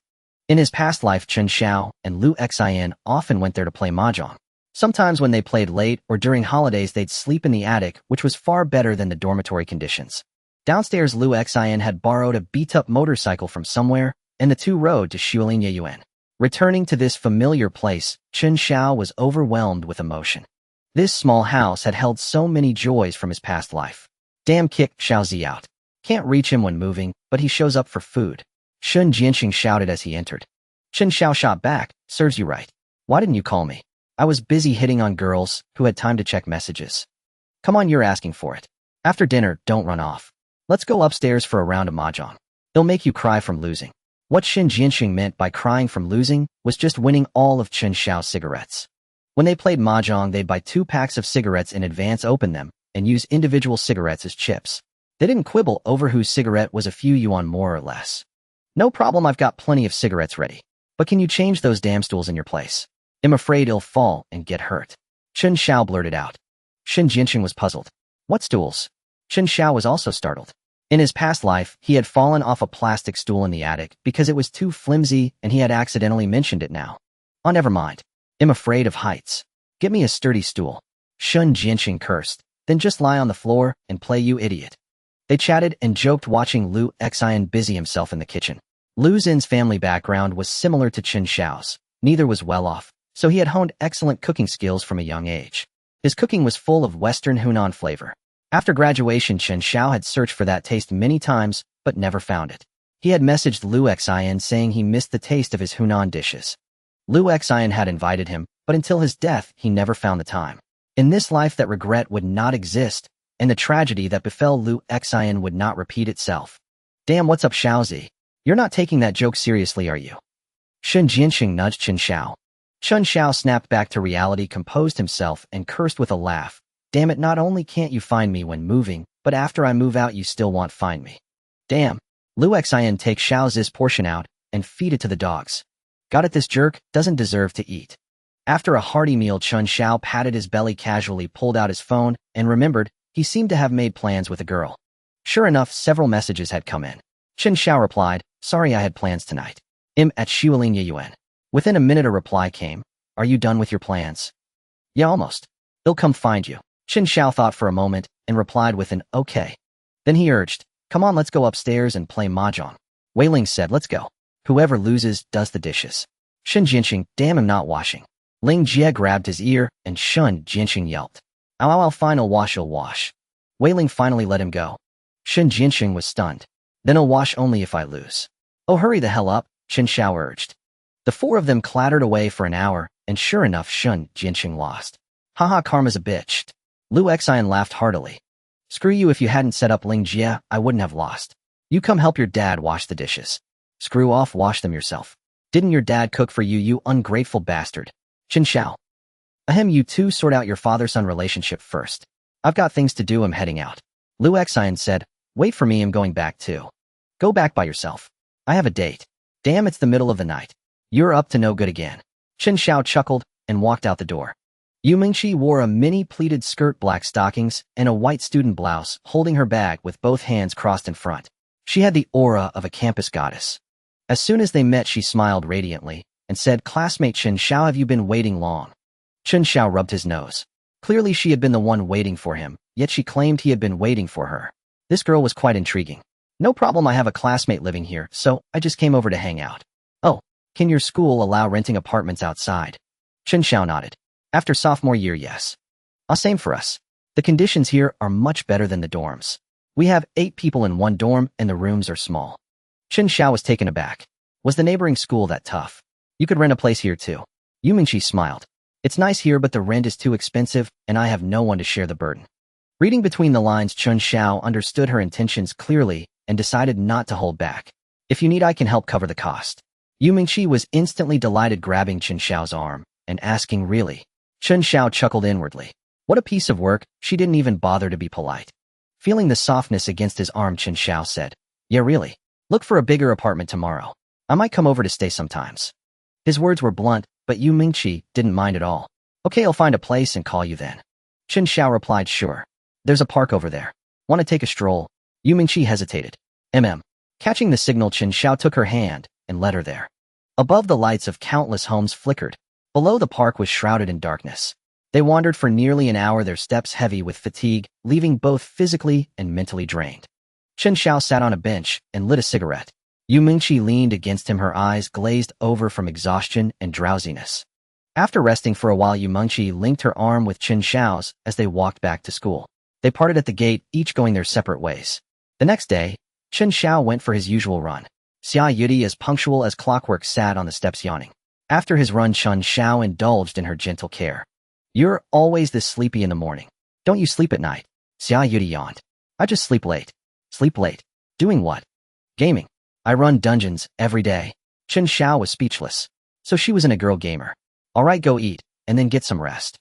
In his past life, Chen Xiao and Lu Xian often went there to play mahjong. Sometimes when they played late or during holidays, they'd sleep in the attic, which was far better than the dormitory conditions. Downstairs, Lu Xian had borrowed a beat-up motorcycle from somewhere, and the two rode to Xuelin Yuan. Returning to this familiar place, Chen Xiao was overwhelmed with emotion. This small house had held so many joys from his past life. Damn, kick Xiao Zi out. Can't reach him when moving, but he shows up for food. Shen Jianxing shouted as he entered. Chen Xiao shot back, serves you right. Why didn't you call me? I was busy hitting on girls who had time to check messages. Come on, you're asking for it. After dinner, don't run off. Let's go upstairs for a round of mahjong. It'll make you cry from losing. What Shen Jianxing meant by crying from losing was just winning all of Chen Xiao's cigarettes. When they played mahjong, they'd buy 2 packs of cigarettes in advance, open them, and use individual cigarettes as chips. They didn't quibble over whose cigarette was a few yuan more or less. No problem, I've got plenty of cigarettes ready. But can you change those damn stools in your place? I'm afraid he'll fall and get hurt. Chen Xiao blurted out. Shen Jianxing was puzzled. What stools? Chen Xiao was also startled. In his past life, he had fallen off a plastic stool in the attic because it was too flimsy and he had accidentally mentioned it now. Oh, never mind. I'm afraid of heights. Get me a sturdy stool. Shen Jianxing cursed. Then just lie on the floor and play, you idiot. They chatted and joked, watching Lu Xian busy himself in the kitchen. Lu Xin's family background was similar to Chen Xiao's. Neither was well off, so he had honed excellent cooking skills from a young age. His cooking was full of Western Hunan flavor. After graduation, Chen Xiao had searched for that taste many times, but never found it. He had messaged Lu Xian saying he missed the taste of his Hunan dishes. Lu Xian had invited him, but until his death, he never found the time. In this life, that regret would not exist, and the tragedy that befell Lu Xian would not repeat itself. Damn, what's up, Xiaozi? You're not taking that joke seriously, are you? Shen Jianxing nudged Chen Xiao. Chen Xiao snapped back to reality, composed himself, and cursed with a laugh. Damn it, not only can't you find me when moving, but after I move out you still won't find me. Damn. Lu Xian take Xiaozi's portion out and feed it to the dogs. Got it, this jerk doesn't deserve to eat. After a hearty meal, Chen Xiao patted his belly casually, pulled out his phone, and remembered he seemed to have made plans with a girl. Sure enough, several messages had come in. Chen Xiao replied, sorry, I had plans tonight. I'm at Xuelin Yuan. Within a minute a reply came, are you done with your plans? Yeah, almost. They'll come find you. Chen Xiao thought for a moment and replied with an okay. Then he urged, come on, let's go upstairs and play mahjong. Wei Ling said, let's go. Whoever loses does the dishes. Shen Jianxing, damn, I'm not washing. Ling Jie grabbed his ear and Shen Jianxing yelped. I'll fine, I'll wash. Wei Ling finally let him go. Shen Jianxing was stunned. Then I'll wash only if I lose. Oh, hurry the hell up, Chen Xiao urged. The 4 of them clattered away for an hour, and sure enough, Shen Jianxing lost. Haha, karma's a bitch. Lu Xian laughed heartily. Screw you, if you hadn't set up Ling Jie, I wouldn't have lost. You come help your dad wash the dishes. Screw off, wash them yourself. Didn't your dad cook for you, you ungrateful bastard? Chen Xiao. Ahem, you two sort out your father-son relationship first. I've got things to do, I'm heading out. Lu Xian said, wait for me, I'm going back too. Go back by yourself. I have a date. Damn, it's the middle of the night. You're up to no good again. Chen Xiao chuckled and walked out the door. Yu Mingqi wore a mini pleated skirt, black stockings, and a white student blouse, holding her bag with both hands crossed in front. She had the aura of a campus goddess. As soon as they met, she smiled radiantly and said, "Classmate Chen Xiao, have you been waiting long?" Chen Xiao rubbed his nose. Clearly she had been the one waiting for him, yet she claimed he had been waiting for her. This girl was quite intriguing. "No problem, I have a classmate living here, so I just came over to hang out." "Oh, can your school allow renting apartments outside?" Chen Xiao nodded. "After sophomore year, yes." Same for us. The conditions here are much better than the dorms. We have 8 people in one dorm and the rooms are small. Chen Xiao was taken aback. Was the neighboring school that tough? You could rent a place here too. Yu Mingqi smiled. "It's nice here, but the rent is too expensive and I have no one to share the burden." Reading between the lines, Chen Xiao understood her intentions clearly and decided not to hold back. "If you need, I can help cover the cost." Yu Mingqi was instantly delighted, grabbing Chen Xiao's arm and asking, "Really?" Chen Xiao chuckled inwardly. What a piece of work, she didn't even bother to be polite. Feeling the softness against his arm, Chen Xiao said, "Yeah, really. Look for a bigger apartment tomorrow. I might come over to stay sometimes." His words were blunt, but Yu Mingqi didn't mind at all. "Okay, I'll find a place and call you then." Chen Xiao replied, "Sure. There's a park over there. Want to take a stroll?" Yu Mingqi hesitated. Catching the signal, Chen Xiao took her hand and led her there. Above, the lights of countless homes flickered. Below, the park was shrouded in darkness. They wandered for nearly an hour, their steps heavy with fatigue, leaving both physically and mentally drained. Chen Xiao sat on a bench and lit a cigarette. Yu Mingqi leaned against him, her eyes glazed over from exhaustion and drowsiness. After resting for a while, Yu Mingqi linked her arm with Chen Xiao's as they walked back to school. They parted at the gate, each going their separate ways. The next day, Chen Xiao went for his usual run. Xia Yudi, as punctual as clockwork, sat on the steps yawning. After his run, Chen Xiao indulged in her gentle care. "You're always this sleepy in the morning. Don't you sleep at night?" Xia Yudi yawned. "I just sleep late." "Sleep late? Doing what?" "Gaming. I run dungeons every day." Chen Xiao was speechless. So she wasn't a girl gamer. "All right, go eat, and then get some rest."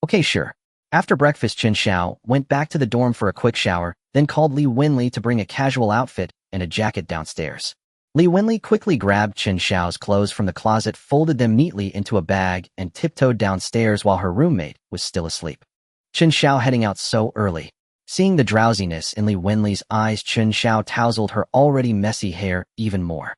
"Okay, sure." After breakfast, Chen Xiao went back to the dorm for a quick shower, then called Li Wenli to bring a casual outfit and a jacket downstairs. Li Wenli quickly grabbed Chen Xiao's clothes from the closet, folded them neatly into a bag, and tiptoed downstairs while her roommate was still asleep. Chen Xiao heading out so early. Seeing the drowsiness in Li Wenli's eyes, Chen Xiao tousled her already messy hair even more.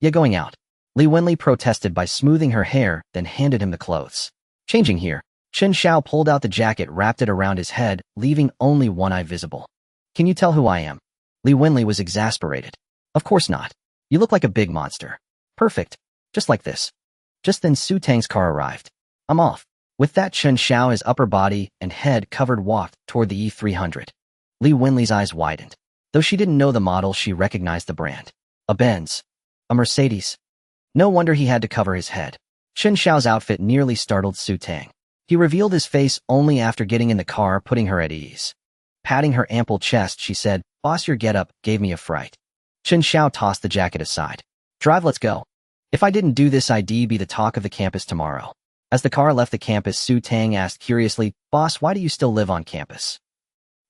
"Yeah, going out." Li Wenli protested by smoothing her hair, then handed him the clothes. "Changing here." Chen Xiao pulled out the jacket, wrapped it around his head, leaving only one eye visible. "Can you tell who I am?" Li Wenli was exasperated. "Of course not. You look like a big monster." "Perfect. Just like this." Just then Su Tang's car arrived. "I'm off." With that, Chen Xiao, his upper body and head covered, walked toward the E300. Li Wenli's eyes widened. Though she didn't know the model, she recognized the brand. A Benz. A Mercedes. No wonder he had to cover his head. Chen Xiao's outfit nearly startled Su Tang. He revealed his face only after getting in the car, putting her at ease. Patting her ample chest, she said, "Boss, your getup gave me a fright." Chen Xiao tossed the jacket aside. "Drive, let's go. If I didn't do this, I'd be the talk of the campus tomorrow." As the car left the campus, Su Tang asked curiously, "Boss, why do you still live on campus?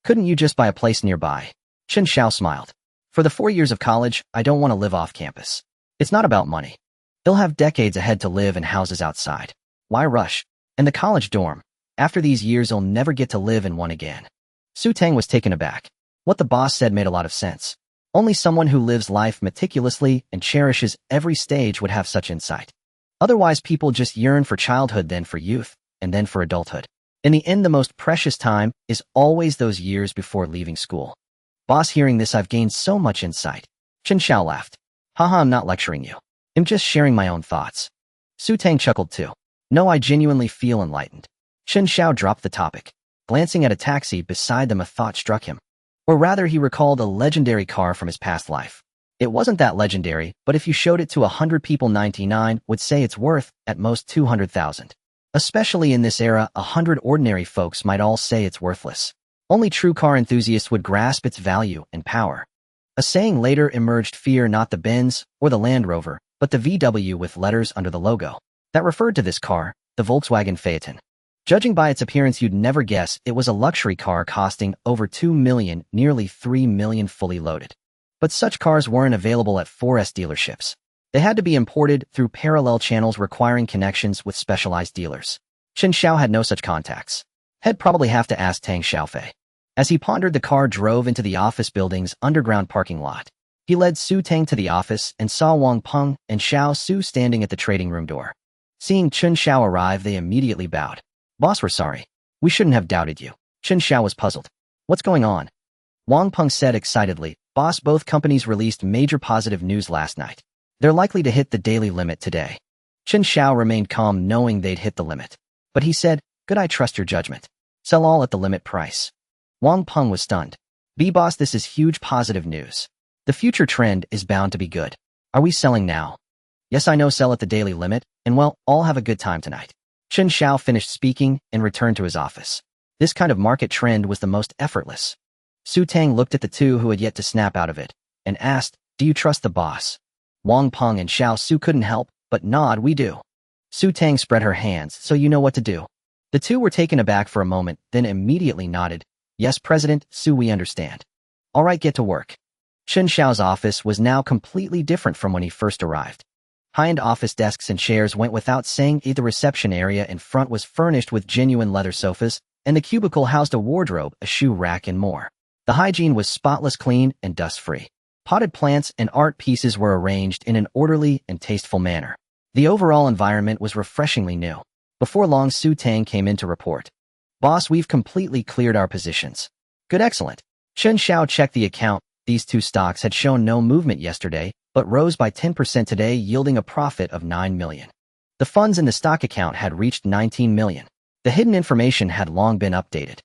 Couldn't you just buy a place nearby?" Chen Xiao smiled. "For the 4 years of college, I don't want to live off campus. It's not about money. They'll have decades ahead to live in houses outside. Why rush? And the college dorm. After these years, you'll never get to live in one again." Su Tang was taken aback. What the boss said made a lot of sense. Only someone who lives life meticulously and cherishes every stage would have such insight. Otherwise, people just yearn for childhood, then for youth, and then for adulthood. In the end, the most precious time is always those years before leaving school. "Boss, hearing this, I've gained so much insight." Chen Xiao laughed. "Haha, I'm not lecturing you. I'm just sharing my own thoughts." Su Tang chuckled too. "No, I genuinely feel enlightened." Chen Xiao dropped the topic. Glancing at a taxi beside them, a thought struck him. Or rather, he recalled a legendary car from his past life. It wasn't that legendary, but if you showed it to 100 people, 99 would say it's worth, at most, 200,000. Especially in this era, 100 ordinary folks might all say it's worthless. Only true car enthusiasts would grasp its value and power. A saying later emerged: fear not the Benz or the Land Rover, but the VW with letters under the logo. That referred to this car, the Volkswagen Phaeton. Judging by its appearance, you'd never guess it was a luxury car costing over $2 million, nearly $3 million fully loaded. But such cars weren't available at 4S dealerships. They had to be imported through parallel channels requiring connections with specialized dealers. Chen Xiao had no such contacts. He'd probably have to ask Tang Xiaofei. As he pondered, the car drove into the office building's underground parking lot. He led Su Tang to the office and saw Wang Peng and Xiao Su standing at the trading room door. Seeing Chen Xiao arrive, they immediately bowed. "Boss, we're sorry. We shouldn't have doubted you." Chen Xiao was puzzled. "What's going on?" Wang Peng said excitedly, "Boss, both companies released major positive news last night. They're likely to hit the daily limit today." Chen Xiao remained calm knowing they'd hit the limit. But he said, "Good, I trust your judgment. Sell all at the limit price." Wang Peng was stunned. "Boss, this is huge positive news. The future trend is bound to be good. Are we selling now?" "Yes, I know, sell at the daily limit, and well, all have a good time tonight." Chen Xiao finished speaking and returned to his office. This kind of market trend was the most effortless. Su Tang looked at the two who had yet to snap out of it and asked, "Do you trust the boss?" Wang Peng and Xiao Su couldn't help but nod. "We do." Su Tang spread her hands. "So you know what to do." The two were taken aback for a moment, then immediately nodded. "Yes, President Su, we understand." "All right, get to work." Chen Xiao's office was now completely different from when he first arrived. High-end office desks and chairs went without saying. The reception area in front was furnished with genuine leather sofas, and the cubicle housed a wardrobe, a shoe rack, and more. The hygiene was spotless clean and dust-free. Potted plants and art pieces were arranged in an orderly and tasteful manner. The overall environment was refreshingly new. Before long, Su Tang came in to report. "Boss, we've completely cleared our positions." "Good, excellent." Chen Xiao checked the account. These two stocks had shown no movement yesterday, but rose by 10% today, yielding a profit of 9 million. The funds in the stock account had reached 19 million. The hidden information had long been updated.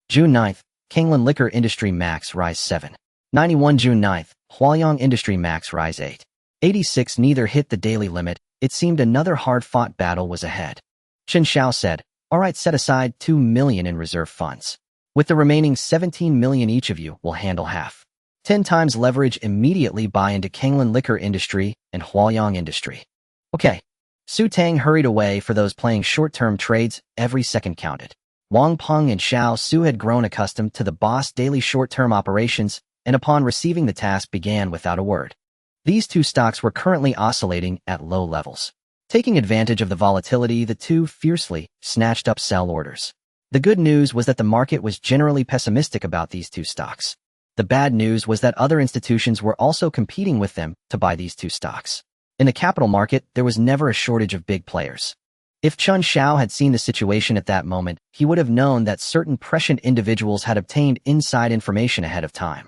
June 9th, Kanglan Liquor Industry Max rise 7.91. June 9th, Huaiyang Industry Max rise 8.86. Neither hit the daily limit. It seemed another hard-fought battle was ahead. Chen Xiao said, "All right, set aside 2 million in reserve funds. With the remaining 17 million, each of you will handle half. 10 times leverage, immediately buy into Kanglan Liquor Industry and Huaiyang Industry." "Okay." Su Tang hurried away. For those playing short-term trades, every second counted. Wang Peng and Xiao Su had grown accustomed to the boss daily short-term operations, and upon receiving the task began without a word. These two stocks were currently oscillating at low levels. Taking advantage of the volatility, the two fiercely snatched up sell orders. The good news was that the market was generally pessimistic about these two stocks. The bad news was that other institutions were also competing with them to buy these two stocks. In the capital market, there was never a shortage of big players. If Chen Xiao had seen the situation at that moment, he would have known that certain prescient individuals had obtained inside information ahead of time.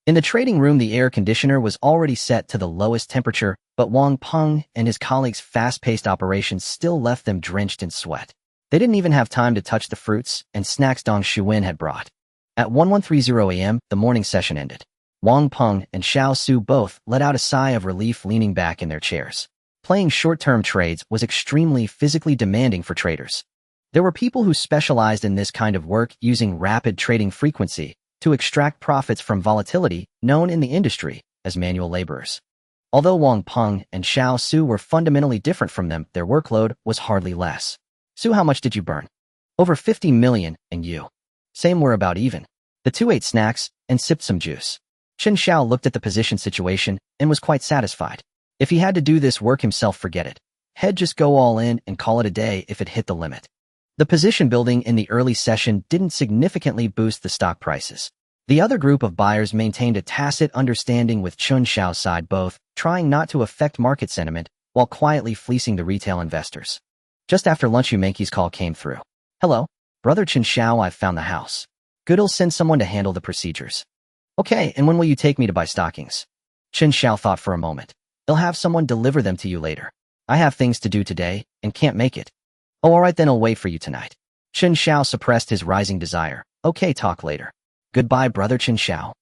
In the trading room, the air conditioner was already set to the lowest temperature, but Wang Peng and his colleagues' fast-paced operations still left them drenched in sweat. They didn't even have time to touch the fruits and snacks Dong Xuan had brought. At 11:30 a.m., the morning session ended. Wang Peng and Xiao Su both let out a sigh of relief, leaning back in their chairs. Playing short-term trades was extremely physically demanding for traders. There were people who specialized in this kind of work, using rapid trading frequency to extract profits from volatility, known in the industry as manual laborers. Although Wang Peng and Xiao Su were fundamentally different from them, their workload was hardly less. "Su, how much did you burn?" "Over 50 million, and you?" "Same, we're about even." The two ate snacks and sipped some juice. Chen Xiao looked at the position situation and was quite satisfied. If he had to do this work himself, forget it. He'd just go all in and call it a day if it hit the limit. The position building in the early session didn't significantly boost the stock prices. The other group of buyers maintained a tacit understanding with Chen Xiao's side, both trying not to affect market sentiment while quietly fleecing the retail investors. Just after lunch, Yumenki's call came through. "Hello, Brother Chen Xiao, I've found the house. Good, I'll send someone to handle the procedures." "Okay, and when will you take me to buy stockings?" Chen Xiao thought for a moment. "I'll have someone deliver them to you later. I have things to do today and can't make it." "Oh, all right, then I'll wait for you tonight." Chen Xiao suppressed his rising desire. "Okay, talk later." "Goodbye, Brother Chen Xiao."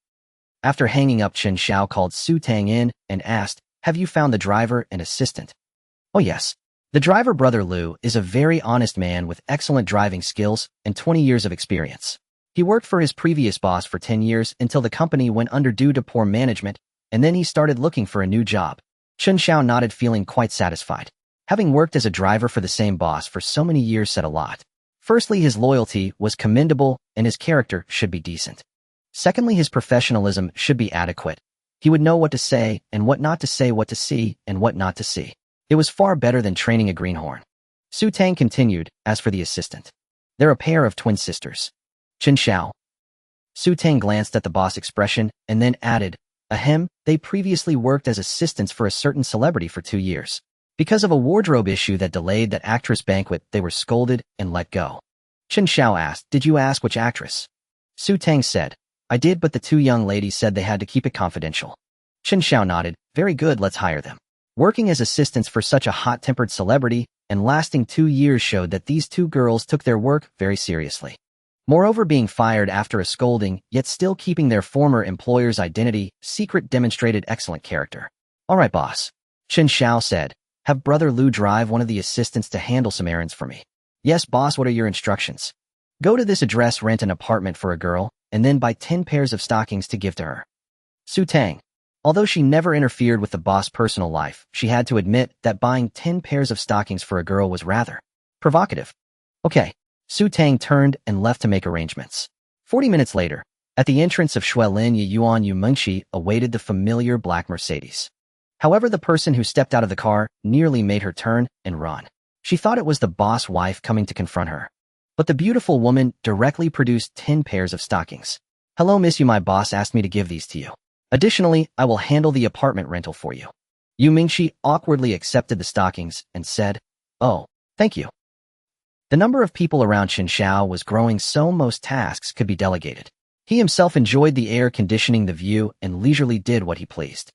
After hanging up, Chen Xiao called Su Tang in and asked, "Have you found the driver and assistant?" "Oh yes. The driver, Brother Liu, is a very honest man with excellent driving skills and 20 years of experience. He worked for his previous boss for 10 years until the company went under due to poor management, and then he started looking for a new job." Chen Xiao nodded, feeling quite satisfied. Having worked as a driver for the same boss for so many years said a lot. Firstly, his loyalty was commendable and his character should be decent. Secondly, his professionalism should be adequate. He would know what to say and what not to say, what to see and what not to see. It was far better than training a greenhorn. Su Tang continued, as for the assistant. They're a pair of twin sisters. Chen Xiao. Su Tang glanced at the boss expression and then added, ahem, they previously worked as assistants for a certain celebrity for 2 years. Because of a wardrobe issue that delayed that actress banquet, they were scolded and let go. Chen Xiao asked, did you ask which actress? Su Tang said, I did, but the 2 young ladies said they had to keep it confidential. Chen Xiao nodded, very good, let's hire them. Working as assistants for such a hot-tempered celebrity and lasting 2 years showed that these 2 girls took their work very seriously. Moreover, being fired after a scolding, yet still keeping their former employer's identity secret demonstrated excellent character. All right, boss. Chen Xiao said, have Brother Lu drive one of the assistants to handle some errands for me. Yes, boss, what are your instructions? Go to this address, rent an apartment for a girl, and then buy 10 pairs of stockings to give to her. Su Tang. Although she never interfered with the boss' personal life, she had to admit that buying 10 pairs of stockings for a girl was rather provocative. Okay. Su Tang turned and left to make arrangements. 40 minutes later, at the entrance of Shuelin Yuan Yu Mengshi awaited the familiar black Mercedes. However, the person who stepped out of the car nearly made her turn and run. She thought it was the boss wife coming to confront her. But the beautiful woman directly produced 10 pairs of stockings. Hello, miss, my boss asked me to give these to you. Additionally, I will handle the apartment rental for you. Yu Mingxi awkwardly accepted the stockings and said, oh, thank you. The number of people around Chen Xiao was growing, so most tasks could be delegated. He himself enjoyed the air conditioning, the view, and leisurely did what he pleased.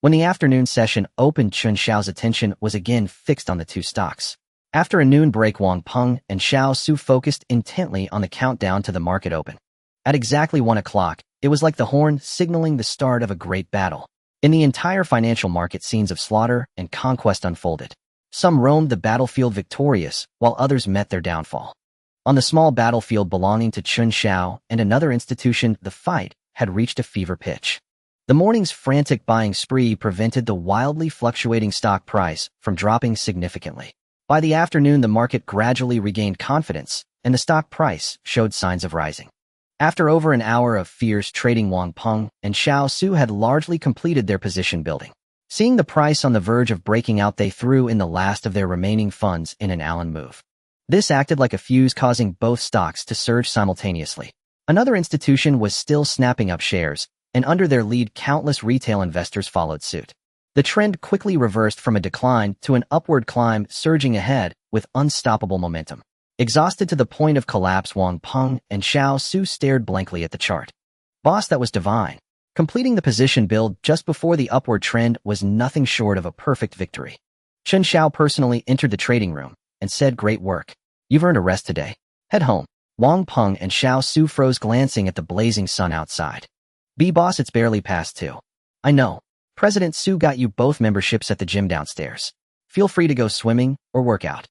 When the afternoon session opened, Chen Xiao's attention was again fixed on the 2 stocks. After a noon break, Wang Peng and Xiao Su focused intently on the countdown to the market open. At exactly 1 o'clock, it was like the horn signaling the start of a great battle. In the entire financial market, scenes of slaughter and conquest unfolded. Some roamed the battlefield victorious, while others met their downfall. On the small battlefield belonging to Chen Xiao and another institution, the fight had reached a fever pitch. The morning's frantic buying spree prevented the wildly fluctuating stock price from dropping significantly. By the afternoon, the market gradually regained confidence, and the stock price showed signs of rising. After over an hour of fierce trading, Wang Peng and Xiao Su had largely completed their position building. Seeing the price on the verge of breaking out, they threw in the last of their remaining funds in an Allen move. This acted like a fuse, causing both stocks to surge simultaneously. Another institution was still snapping up shares, and under their lead, countless retail investors followed suit. The trend quickly reversed from a decline to an upward climb, surging ahead with unstoppable momentum. Exhausted to the point of collapse, Wang Peng and Xiao Su stared blankly at the chart. Boss, that was divine. Completing the position build just before the upward trend was nothing short of a perfect victory. Chen Xiao personally entered the trading room and said, great work. You've earned a rest today. Head home. Wang Peng and Xiao Su froze, glancing at the blazing sun outside. Boss, it's barely past 2. I know. President Su got you both memberships at the gym downstairs. Feel free to go swimming or work out.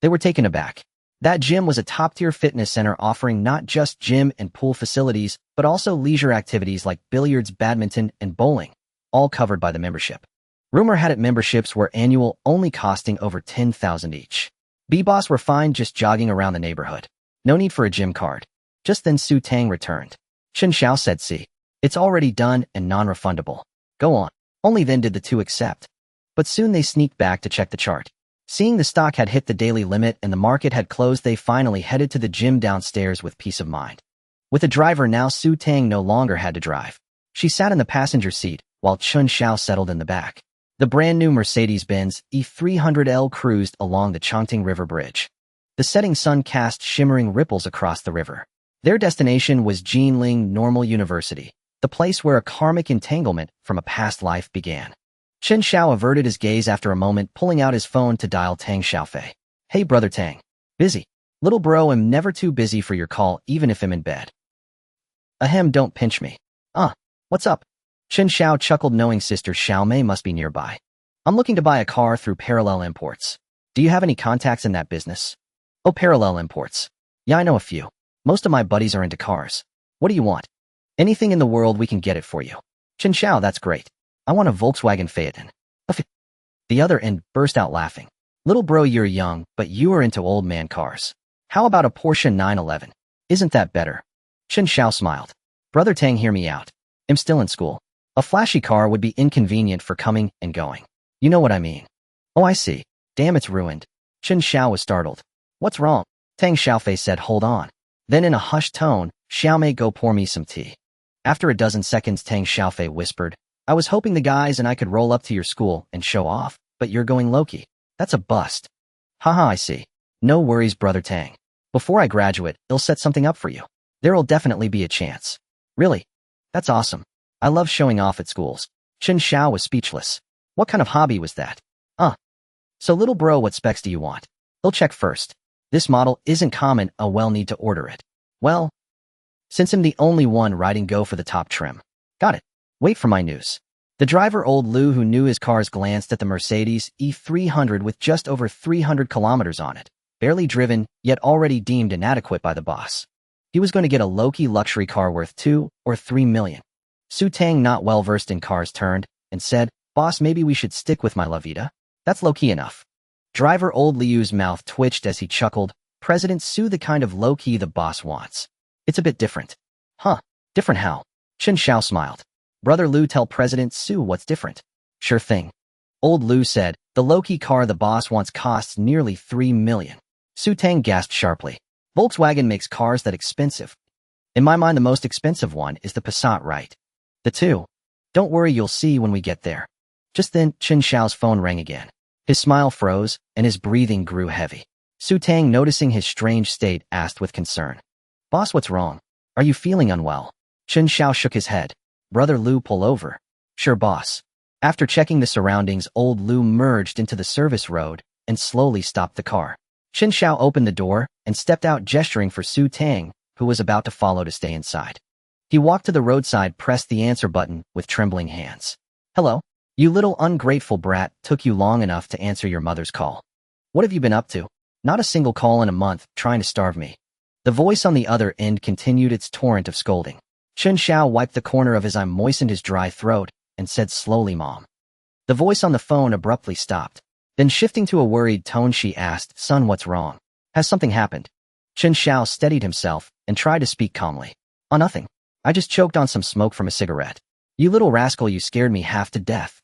They were taken aback. That gym was a top-tier fitness center offering not just gym and pool facilities, but also leisure activities like billiards, badminton, and bowling, all covered by the membership. Rumor had it memberships were annual, only costing over 10,000 each. Boss, were fine just jogging around the neighborhood. No need for a gym card. Just then Su Tang returned. Chen Xiao said, see, it's already done and non-refundable. Go on. Only then did the 2 accept. But soon they sneaked back to check the chart. Seeing the stock had hit the daily limit and the market had closed, they finally headed to the gym downstairs with peace of mind. With a driver now, Su Tang no longer had to drive. She sat in the passenger seat, while Chen Xiao settled in the back. The brand-new Mercedes-Benz E300L cruised along the Chongqing River Bridge. The setting sun cast shimmering ripples across the river. Their destination was Jinling Normal University, the place where a karmic entanglement from a past life began. Chen Xiao averted his gaze after a moment, pulling out his phone to dial Tang Xiaofei. Hey, brother Tang. Busy. Little bro, I'm never too busy for your call, even if I'm in bed. Ahem, don't pinch me. What's up? Chen Xiao chuckled, knowing sister Xiaomei must be nearby. I'm looking to buy a car through Parallel Imports. Do you have any contacts in that business? Oh, Parallel Imports. Yeah, I know a few. Most of my buddies are into cars. What do you want? Anything in the world, we can get it for you. Chen Xiao, that's great. I want a Volkswagen Phaeton. The other end burst out laughing. Little bro, you're young, but you are into old man cars. How about a Porsche 911? Isn't that better? Chen Xiao smiled. Brother Tang, hear me out. I'm still in school. A flashy car would be inconvenient for coming and going. You know what I mean. Oh, I see. Damn, it's ruined. Chen Xiao was startled. What's wrong? Tang Xiaofei said, hold on. Then in a hushed tone, Xiaomei, go pour me some tea. After a dozen seconds, Tang Xiaofei whispered, I was hoping the guys and I could roll up to your school and show off, but you're going low-key. That's a bust. Haha, I see. No worries, brother Tang. Before I graduate, I'll set something up for you. There'll definitely be a chance. Really? That's awesome. I love showing off at schools. Chen Xiao was speechless. What kind of hobby was that? So little bro, what specs do you want? He'll check first. This model isn't common, I'll need to order it. Well, since I'm the only one riding, go for the top trim. Got it. Wait for my news. The driver, old Lu, who knew his cars, glanced at the Mercedes E300 with just over 300 kilometers on it. Barely driven, yet already deemed inadequate by the boss. He was going to get a low-key luxury car worth 2 or 3 million. Su Tang, not well versed in cars, turned and said, boss, maybe we should stick with my La Vida. That's low-key enough. Driver old Liu's mouth twitched as he chuckled. President Su, the kind of low-key the boss wants. It's a bit different. Huh, different how? Chen Xiao smiled. Brother Lu, tell President Su what's different. Sure thing. Old Lu said, the low-key car the boss wants costs nearly 3 million. Su Tang gasped sharply. Volkswagen makes cars that expensive. In my mind, the most expensive one is the Passat, right? The two. Don't worry, you'll see when we get there. Just then, Chen Xiao's phone rang again. His smile froze, and his breathing grew heavy. Su Tang, noticing his strange state, asked with concern. Boss, what's wrong? Are you feeling unwell? Chen Xiao shook his head. Brother Lu, pull over. Sure, boss. After checking the surroundings, old Lu merged into the service road and slowly stopped the car. Chen Xiao opened the door and stepped out, gesturing for Su Tang, who was about to follow, to stay inside. He walked to the roadside, pressed the answer button with trembling hands. Hello? You little ungrateful brat, took you long enough to answer your mother's call. What have you been up to? Not a single call in a month, trying to starve me. The voice on the other end continued its torrent of scolding. Chen Xiao wiped the corner of his eye, moistened his dry throat, and said slowly, Mom. The voice on the phone abruptly stopped. Then, shifting to a worried tone, she asked, Son, what's wrong? Has something happened? Chen Xiao steadied himself and tried to speak calmly. Oh, nothing. I just choked on some smoke from a cigarette. You little rascal, you scared me half to death.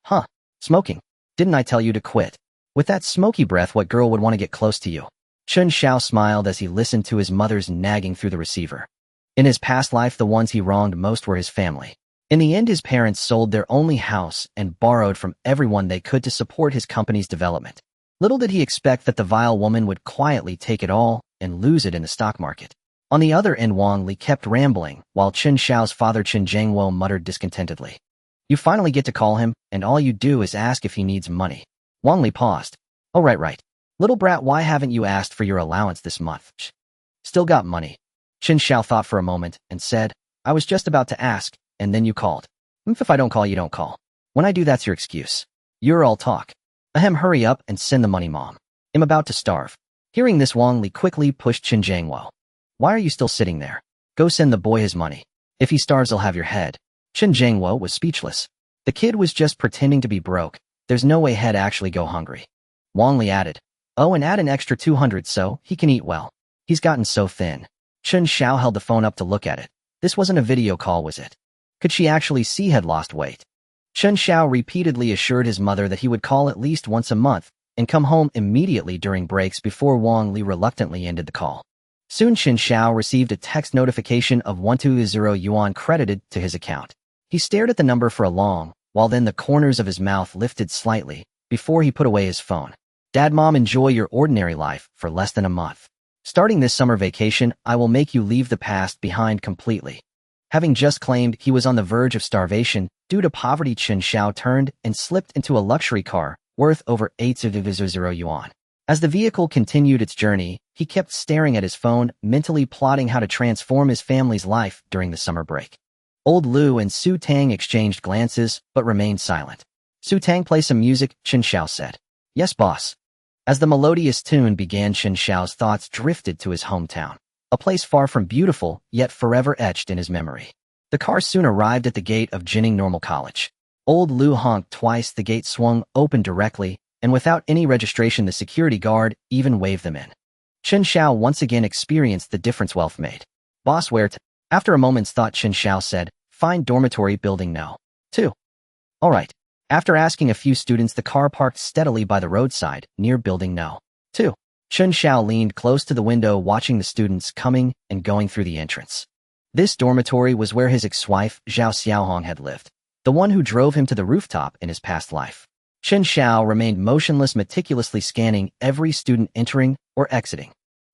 Huh, smoking. Didn't I tell you to quit? With that smoky breath, what girl would want to get close to you? Chen Xiao smiled as he listened to his mother's nagging through the receiver. In his past life, the ones he wronged most were his family. In the end, his parents sold their only house and borrowed from everyone they could to support his company's development. Little did he expect that the vile woman would quietly take it all and lose it in the stock market. On the other end, Wang Li kept rambling, while Chen Xiao's father Chen Zhengwo muttered discontentedly. You finally get to call him, and all you do is ask if he needs money. Wang Li paused. Oh, right. Little brat, why haven't you asked for your allowance this month? Still got money. Chen Xiao thought for a moment and said, I was just about to ask, and then you called. If I don't call, you don't call. When I do, that's your excuse. You're all talk. Ahem, hurry up and send the money, Mom. I'm about to starve. Hearing this, Wang Li quickly pushed Chen Zhengwo. Why are you still sitting there? Go send the boy his money. If he starves, I'll have your head. Chen Zhengwo was speechless. The kid was just pretending to be broke. There's no way he'd actually go hungry. Wang Li added, oh, and add an extra 200 so he can eat well. He's gotten so thin. Chen Xiao held the phone up to look at it. This wasn't a video call, was it? Could she actually see he'd lost weight? Chen Xiao repeatedly assured his mother that he would call at least once a month and come home immediately during breaks before Wang Li reluctantly ended the call. Soon Chen Xiao received a text notification of 120 yuan credited to his account. He stared at the number for a long while, then the corners of his mouth lifted slightly before he put away his phone. Dad, Mom, enjoy your ordinary life for less than a month. Starting this summer vacation, I will make you leave the past behind completely. Having just claimed he was on the verge of starvation due to poverty, Chen Xiao turned and slipped into a luxury car worth over 800 yuan. As the vehicle continued its journey, he kept staring at his phone, mentally plotting how to transform his family's life during the summer break. Old Lu and Su Tang exchanged glances, but remained silent. Su Tang, play some music, Chen Xiao said. Yes, boss. As the melodious tune began, Chen Xiao's thoughts drifted to his hometown, a place far from beautiful, yet forever etched in his memory. The car soon arrived at the gate of Jining Normal College. Old Lu honked twice, the gate swung open directly, and without any registration, the security guard even waved them in. Chen Xiao once again experienced the difference wealth made. Boss, where to? After a moment's thought, Chen Xiao said, find dormitory building no. 2. All right. After asking a few students, the car parked steadily by the roadside, near building No. 2. Chen Xiao leaned close to the window watching the students coming and going through the entrance. This dormitory was where his ex-wife, Zhao Xiaohong, had lived, the one who drove him to the rooftop in his past life. Chen Xiao remained motionless, meticulously scanning every student entering or exiting.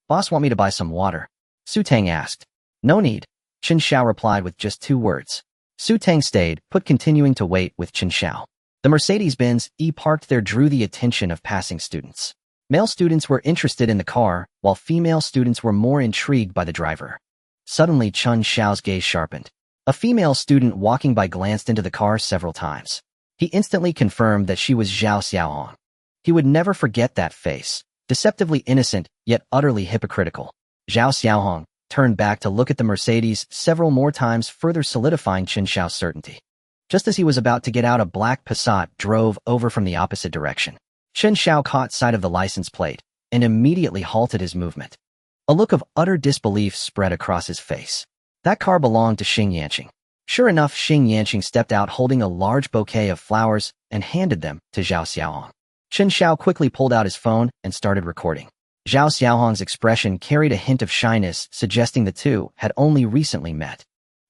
"Boss, want me to buy some water?" Su Tang asked. "No need," Chen Xiao replied with just 2 words. Su Tang stayed put, continuing to wait with Chen Xiao. The Mercedes-Benz E parked there drew the attention of passing students. Male students were interested in the car, while female students were more intrigued by the driver. Suddenly, Chen Xiao's gaze sharpened. A female student walking by glanced into the car several times. He instantly confirmed that she was Zhao Xiaohong. He would never forget that face, deceptively innocent, yet utterly hypocritical. Zhao Xiaohong turned back to look at the Mercedes several more times, further solidifying Chen Xiao's certainty. Just as he was about to get out, a black Passat drove over from the opposite direction. Chen Xiao caught sight of the license plate and immediately halted his movement. A look of utter disbelief spread across his face. That car belonged to Xing Yanqing. Sure enough, Xing Yanqing stepped out holding a large bouquet of flowers and handed them to Zhao Xiaohong. Chen Xiao quickly pulled out his phone and started recording. Zhao Xiaohong's expression carried a hint of shyness, suggesting the two had only recently met.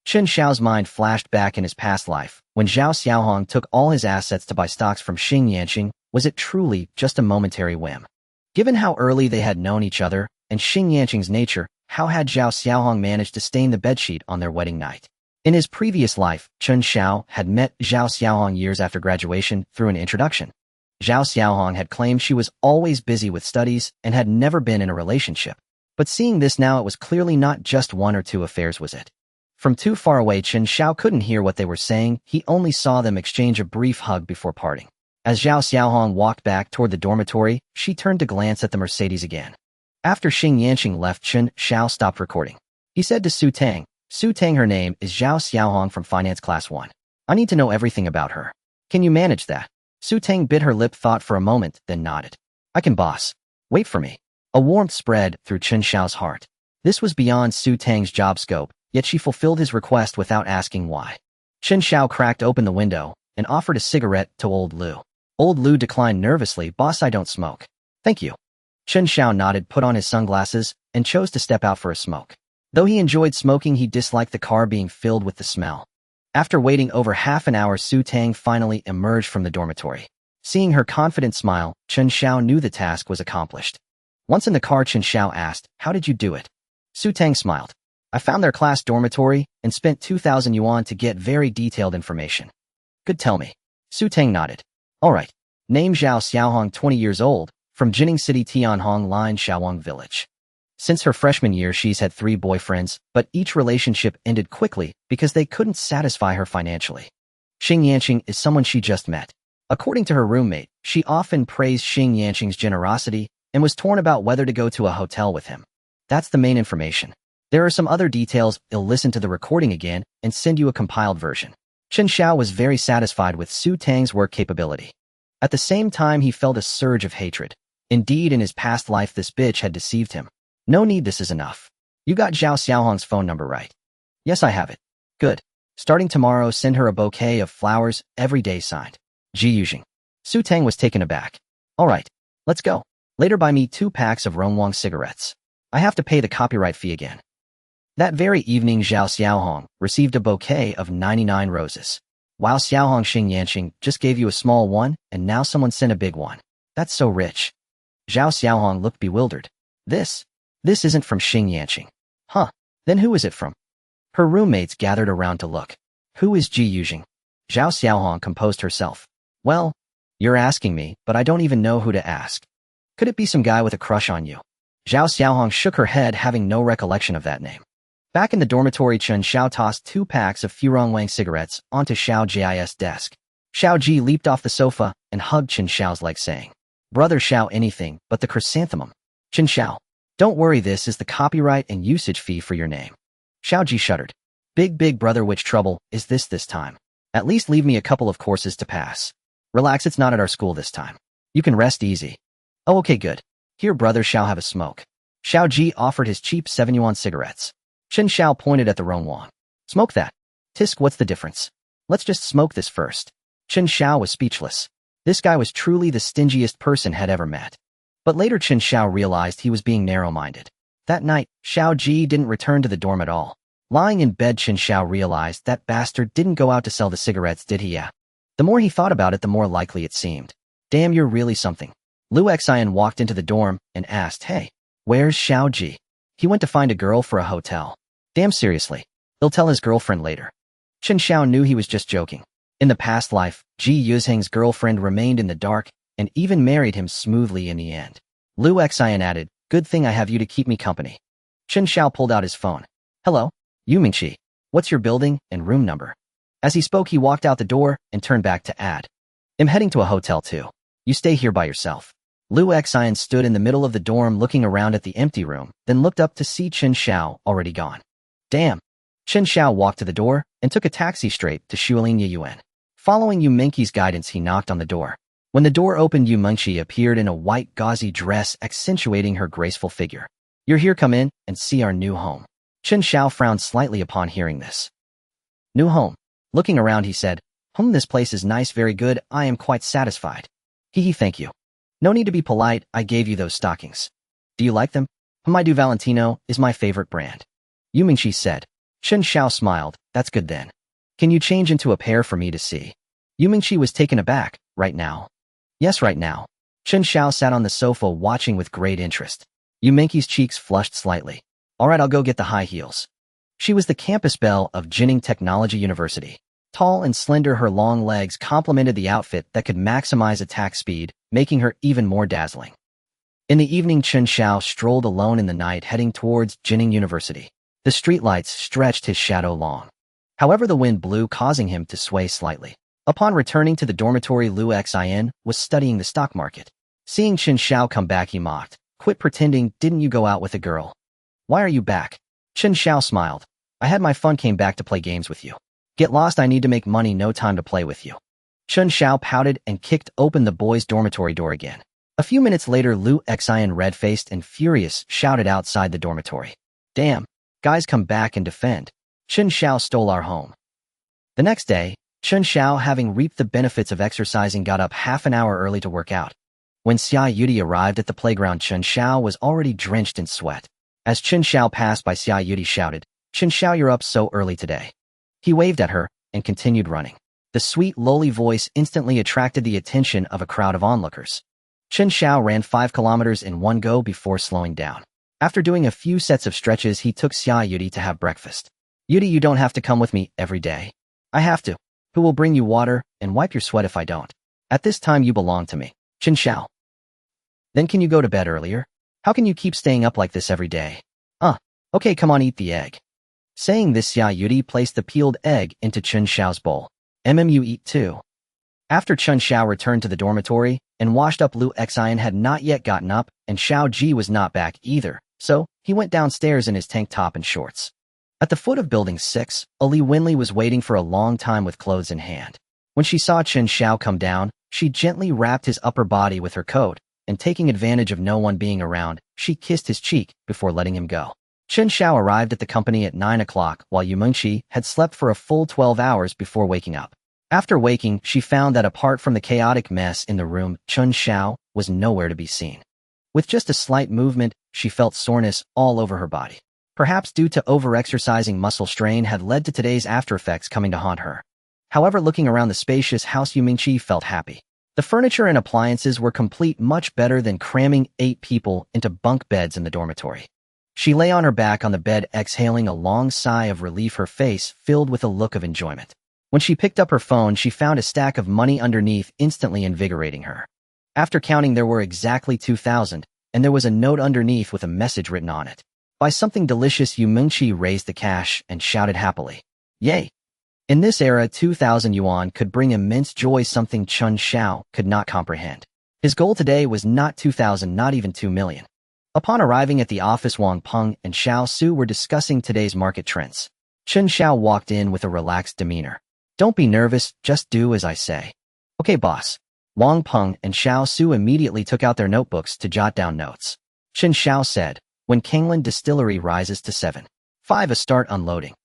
Chen Xiao's mind flashed back in his past life. When Zhao Xiaohong took all his assets to buy stocks from Xing Yanqing, was it truly just a momentary whim? Given how early they had known each other and Xing Yanqing's nature, how had Zhao Xiaohong managed to stain the bedsheet on their wedding night? In his previous life, Chen Xiao had met Zhao Xiaohong years after graduation through an introduction. Zhao Xiaohong had claimed she was always busy with studies and had never been in a relationship. But seeing this now, it was clearly not just 1 or 2 affairs, was it? From too far away, Chen Xiao couldn't hear what they were saying. He only saw them exchange a brief hug before parting. As Zhao Xiaohong walked back toward the dormitory, she turned to glance at the Mercedes again. After Xing Yanqing left, Chen Xiao stopped recording. He said to Su Tang, "Su Tang, her name is Zhao Xiaohong from Finance Class 1. I need to know everything about her. Can you manage that?" Su Tang bit her lip, thought for a moment, then nodded. "I can, boss. Wait for me." A warmth spread through Chen Xiao's heart. This was beyond Su Tang's job scope, yet she fulfilled his request without asking why. Chen Xiao cracked open the window and offered a cigarette to Old Lu. Old Lu declined nervously. "Boss, I don't smoke." "Thank you." Chen Xiao nodded, put on his sunglasses, and chose to step out for a smoke. Though he enjoyed smoking, he disliked the car being filled with the smell. After waiting over half an hour, Su Tang finally emerged from the dormitory. Seeing her confident smile, Chen Xiao knew the task was accomplished. Once in the car, Chen Xiao asked, "How did you do it?" Su Tang smiled. "I found their class dormitory and spent 2,000 yuan to get very detailed information." "Good, tell me." Su Tang nodded. "All right. Name Zhao Xiaohong, 20 years old, from Jining City, Tianhong Line, Shaowang Village. Since her freshman year, she's had 3 boyfriends, but each relationship ended quickly because they couldn't satisfy her financially. Xing Yanqing is someone she just met. According to her roommate, she often praised Xing Yanqing's generosity and was torn about whether to go to a hotel with him. That's the main information. There are some other details. I'll listen to the recording again and send you a compiled version." Chen Xiao was very satisfied with Su Tang's work capability. At the same time, he felt a surge of hatred. Indeed, in his past life, this bitch had deceived him. "No need, this is enough. You got Zhao Xiaohong's phone number, right?" "Yes, I have it." "Good. Starting tomorrow, send her a bouquet of flowers every day, signed Ji Yuzhing." Su Tang was taken aback. "All right, let's go. Later, buy me 2 packs of Rongwang cigarettes. I have to pay the copyright fee again." That very evening, Zhao Xiaohong received a bouquet of 99 roses. "Wow, Xiaohong, Xing Yanqing just gave you a small one, and now someone sent a big one. That's so rich." Zhao Xiaohong looked bewildered. This isn't from Xing Yanqing." "Huh, then who is it from?" Her roommates gathered around to look. "Who is Ji Yuzhing?" Zhao Xiaohong composed herself. "Well, you're asking me, but I don't even know who to ask. Could it be some guy with a crush on you?" Zhao Xiaohong shook her head, having no recollection of that name. Back in the dormitory, Chen Xiao tossed 2 packs of Furongwang cigarettes onto Xiao Ji's desk. Xiao Ji leaped off the sofa and hugged Chen Xiao's leg, saying, "Brother Xiao, anything but the chrysanthemum." "Chen Xiao, don't worry, this is the copyright and usage fee for your name." Xiao Ji shuddered. Big brother, which trouble is this time? At least leave me a couple of courses to pass." "Relax, it's not at our school this time. You can rest easy." "Oh, okay, good. Here, brother Xiao, have a smoke." Xiao Ji offered his cheap 7 yuan cigarettes. Chen Xiao pointed at the Rongwang. "Smoke that." "Tisk, what's the difference?" Let's just smoke this first. Chen Xiao was speechless. This guy was truly the stingiest person had ever met. But later Chen Xiao realized he was being narrow-minded. That night, Xiao Ji didn't return to the dorm at all. Lying in bed, Chen Xiao realized that bastard didn't go out to sell the cigarettes, did he? Yeah. The more he thought about it, the more likely it seemed. Damn, you're really something. Lu Xian walked into the dorm and asked, hey, where's Xiao Ji? He went to find a girl for a hotel. Damn, seriously. He'll tell his girlfriend later. Chen Xiao knew he was just joking. In the past life, Ji Yuzheng's girlfriend remained in the dark and even married him smoothly in the end. Lu Xian added, good thing I have you to keep me company. Chen Xiao pulled out his phone. Hello, Yu Mingqi. What's your building and room number? As he spoke, he walked out the door and turned back to add, I'm heading to a hotel too. You stay here by yourself. Lu Xian stood in the middle of the dorm looking around at the empty room, then looked up to see Chen Xiao already gone. Damn. Chen Xiao walked to the door and took a taxi straight to Shuling Yuan. Following Yu Mingqi's guidance, he knocked on the door. When the door opened, Yu Mingqi appeared in a white gauzy dress accentuating her graceful figure. You're here, come in and see our new home. Chen Xiao frowned slightly upon hearing this. New home. Looking around, he said, this place is nice, very good, I am quite satisfied. Hee, thank you. No need to be polite, I gave you those stockings. Do you like them? I do. Valentino is my favorite brand. Yu Mingqi said. Chen Xiao smiled, that's good then. Can you change into a pair for me to see? Yu Mingqi was taken aback, right now? Yes, right now. Chen Xiao sat on the sofa watching with great interest. Yu Mingqi's cheeks flushed slightly. All right, I'll go get the high heels. She was the campus belle of Jining Technology University. Tall and slender, her long legs complemented the outfit that could maximize attack speed, making her even more dazzling. In the evening, Chen Xiao strolled alone in the night heading towards Jining University. The streetlights stretched his shadow long. However, the wind blew, causing him to sway slightly. Upon returning to the dormitory, Lu Xian was studying the stock market. Seeing Chen Xiao come back, he mocked. Quit pretending, didn't you go out with a girl? Why are you back? Chen Xiao smiled. I had my fun, came back to play games with you. Get lost, I need to make money, no time to play with you. Chen Xiao pouted and kicked open the boys' dormitory door again. A few minutes later, Lu Xian, red-faced and furious, shouted outside the dormitory. Damn, guys, come back and defend. Chen Xiao stole our home. The next day, Chen Xiao, having reaped the benefits of exercising, got up half an hour early to work out. When Xia Yudi arrived at the playground, Chen Xiao was already drenched in sweat. As Chen Xiao passed by, Xia Yudi shouted, Chen Xiao, you're up so early today. He waved at her and continued running. The sweet, lowly voice instantly attracted the attention of a crowd of onlookers. Chen Xiao ran 5 kilometers in one go before slowing down. After doing a few sets of stretches, he took Xia Yudi to have breakfast. Yudi, you don't have to come with me every day. I have to. Who will bring you water and wipe your sweat if I don't? At this time, you belong to me. Chen Xiao. Then can you go to bed earlier? How can you keep staying up like this every day? Okay, come on, eat the egg. Saying this, Xia Yudi placed the peeled egg into Chen Xiao's bowl. You eat too. After Chen Xiao returned to the dormitory and washed up, Lu Xian had not yet gotten up, and Xiao Ji was not back either, so he went downstairs in his tank top and shorts. At the foot of Building 6, Li Wenli was waiting for a long time with clothes in hand. When she saw Chen Xiao come down, she gently wrapped his upper body with her coat, and taking advantage of no one being around, she kissed his cheek before letting him go. Chen Xiao arrived at the company at 9 o'clock, while Yu Mingqi had slept for a full 12 hours before waking up. After waking, she found that apart from the chaotic mess in the room, Chen Xiao was nowhere to be seen. With just a slight movement, she felt soreness all over her body. Perhaps due to overexercising, muscle strain had led to today's aftereffects coming to haunt her. However, looking around the spacious house, Yu Mingqi felt happy. The furniture and appliances were complete, much better than cramming 8 people into bunk beds in the dormitory. She lay on her back on the bed, exhaling a long sigh of relief, her face filled with a look of enjoyment. When she picked up her phone, she found a stack of money underneath, instantly invigorating her. After counting, there were exactly 2,000, and there was a note underneath with a message written on it. Buy something delicious. Yu Mingqi raised the cash and shouted happily. Yay! In this era, 2,000 yuan could bring immense joy, something Chen Xiao could not comprehend. His goal today was not 2,000, not even 2 million. Upon arriving at the office, Wang Peng and Xiao Su were discussing today's market trends. Chen Xiao walked in with a relaxed demeanor. Don't be nervous, just do as I say. Okay, boss. Wang Peng and Xiao Su immediately took out their notebooks to jot down notes. Chen Xiao said, when Kanglan Distillery rises to 7.5, start unloading.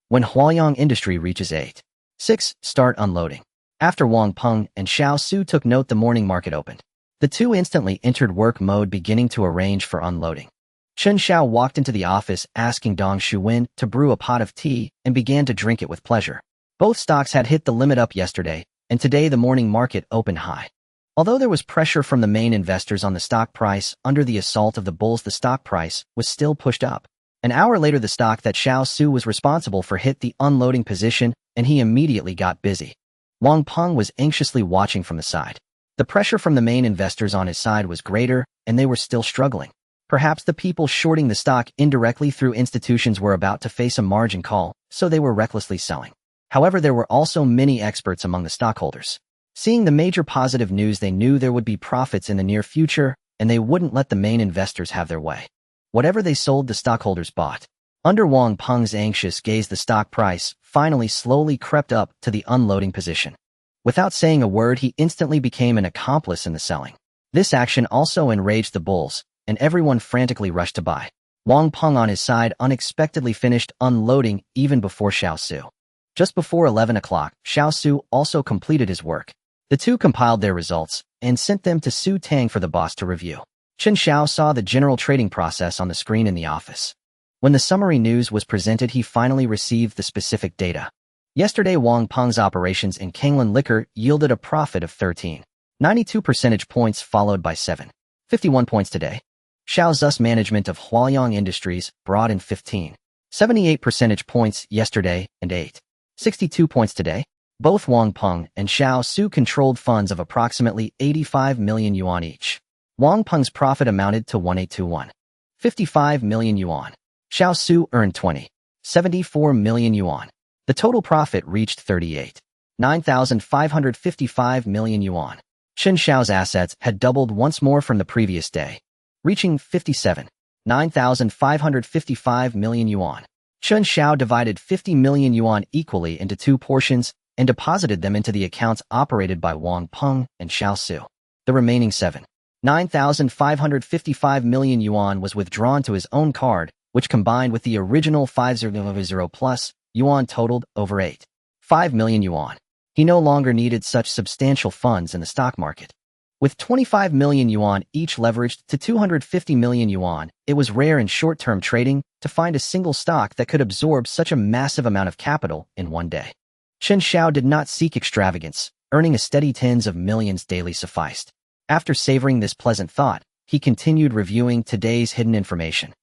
When Huayang Industry reaches 8. 6. Start unloading. After Wang Peng and Xiao Su took note the morning market opened. The two instantly entered work mode, beginning to arrange for unloading. Chen Xiao walked into the office asking Dong Shuwen to brew a pot of tea and began to drink it with pleasure. Both stocks had hit the limit up yesterday, and today the morning market opened high. Although there was pressure from the main investors on the stock price, under the assault of the bulls the stock price was still pushed up. An hour later the stock that Xiao Su was responsible for hit the unloading position, and he immediately got busy. Wang Peng was anxiously watching from the side. The pressure from the main investors on his side was greater, and they were still struggling. Perhaps the people shorting the stock indirectly through institutions were about to face a margin call, so they were recklessly selling. However, there were also many experts among the stockholders. Seeing the major positive news, they knew there would be profits in the near future, and they wouldn't let the main investors have their way. Whatever they sold, the stockholders bought. Under Wang Peng's anxious gaze, the stock price finally slowly crept up to the unloading position. Without saying a word, he instantly became an accomplice in the selling. This action also enraged the bulls, and everyone frantically rushed to buy. Wang Peng on his side unexpectedly finished unloading even before Xiao Su. Just before 11 o'clock, Xiao Su also completed his work. The two compiled their results and sent them to Su Tang for the boss to review. Chen Xiao saw the general trading process on the screen in the office. When the summary news was presented, he finally received the specific data. Yesterday, Wang Peng's operations in Kanglan Liquor yielded a profit of 13.92 percentage points, followed by 7.51 points today. Xiao Zu's management of Hualyang Industries brought in 15.78 percentage points yesterday and 8.62 points today. Both Wang Peng and Xiao Su controlled funds of approximately 85 million yuan each. Wang Peng's profit amounted to 18.55 million yuan. Xiao Su earned 20.74 million yuan. The total profit reached 38.9555 million yuan. Chen Xiao's assets had doubled once more from the previous day, reaching 57.9555 million yuan. Chen Xiao divided 50 million yuan equally into two portions and deposited them into the accounts operated by Wang Peng and Xiao Su. The remaining 7.9555 million yuan was withdrawn to his own card, which combined with the original 500 plus yuan totaled over 8.5 million yuan. He no longer needed such substantial funds in the stock market. With 25 million yuan each leveraged to 250 million yuan, it was rare in short-term trading to find a single stock that could absorb such a massive amount of capital in one day. Chen Xiao did not seek extravagance, earning a steady tens of millions daily sufficed. After savoring this pleasant thought, he continued reviewing today's hidden information.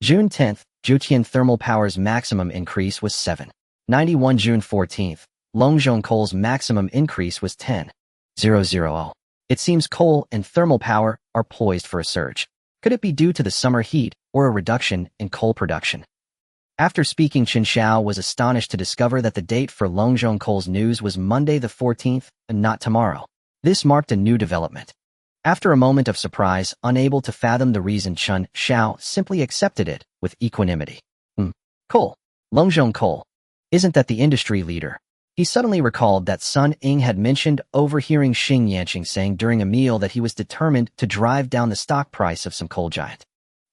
June 10th, Zhuqian Thermal Power's maximum increase was 7.91. June 14th, Longzhong Coal's maximum increase was 10.00. It seems coal and thermal power are poised for a surge. Could it be due to the summer heat or a reduction in coal production? After speaking, Chen Xiao was astonished to discover that the date for Longzhong Coal's news was Monday the 14th and not tomorrow. This marked a new development. After a moment of surprise, unable to fathom the reason, Chen Xiao simply accepted it with equanimity. Coal. Longzhong Coal. Isn't that the industry leader? He suddenly recalled that Sun Ying had mentioned overhearing Xing Yanqing saying during a meal that he was determined to drive down the stock price of some coal giant.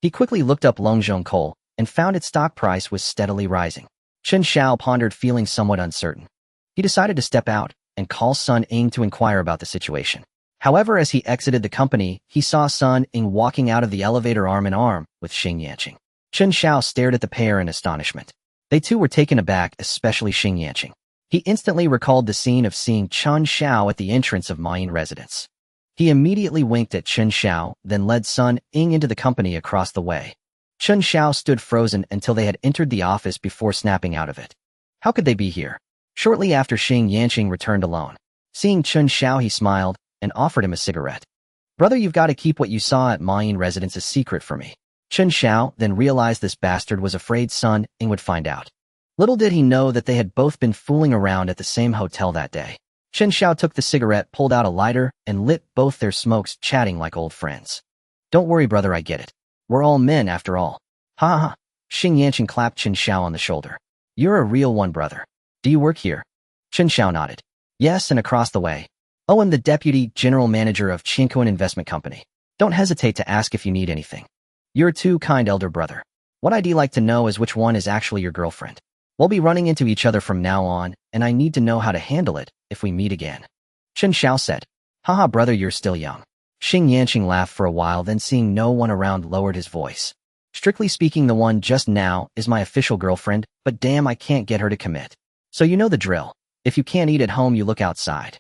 He quickly looked up Longzhong Coal and found its stock price was steadily rising. Chen Xiao pondered, feeling somewhat uncertain. He decided to step out and call Sun Ying to inquire about the situation. However, as he exited the company, he saw Sun Ying walking out of the elevator arm in arm with Xing Yanqing. Chen Xiao stared at the pair in astonishment. They too were taken aback, especially Xing Yanqing. He instantly recalled the scene of seeing Chen Xiao at the entrance of Mayin residence. He immediately winked at Chen Xiao, then led Sun Ying into the company across the way. Chen Xiao stood frozen until they had entered the office before snapping out of it. How could they be here? Shortly after, Xing Yanqing returned alone. Seeing Chen Xiao, he smiled and offered him a cigarette. Brother, you've got to keep what you saw at Mayin residence a secret for me. Chen Xiao then realized this bastard was afraid Sun Ying would find out. Little did he know that they had both been fooling around at the same hotel that day. Chen Xiao took the cigarette, pulled out a lighter, and lit both their smokes, chatting like old friends. Don't worry, brother, I get it. We're all men after all. Ha ha ha. Xing Yanqing clapped Chen Xiao on the shoulder. You're a real one, brother. Do you work here? Chen Xiao nodded. Yes, and across the way. Oh, I'm the deputy general manager of Qingkuan Investment Company. Don't hesitate to ask if you need anything. You're too kind, elder brother. What I'd like to know is which one is actually your girlfriend. We'll be running into each other from now on, and I need to know how to handle it if we meet again. Chen Xiao said. Haha, brother, you're still young. Xing Yanqing laughed for a while, then seeing no one around lowered his voice. Strictly speaking, the one just now is my official girlfriend, but damn, I can't get her to commit. So you know the drill. If you can't eat at home, you look outside.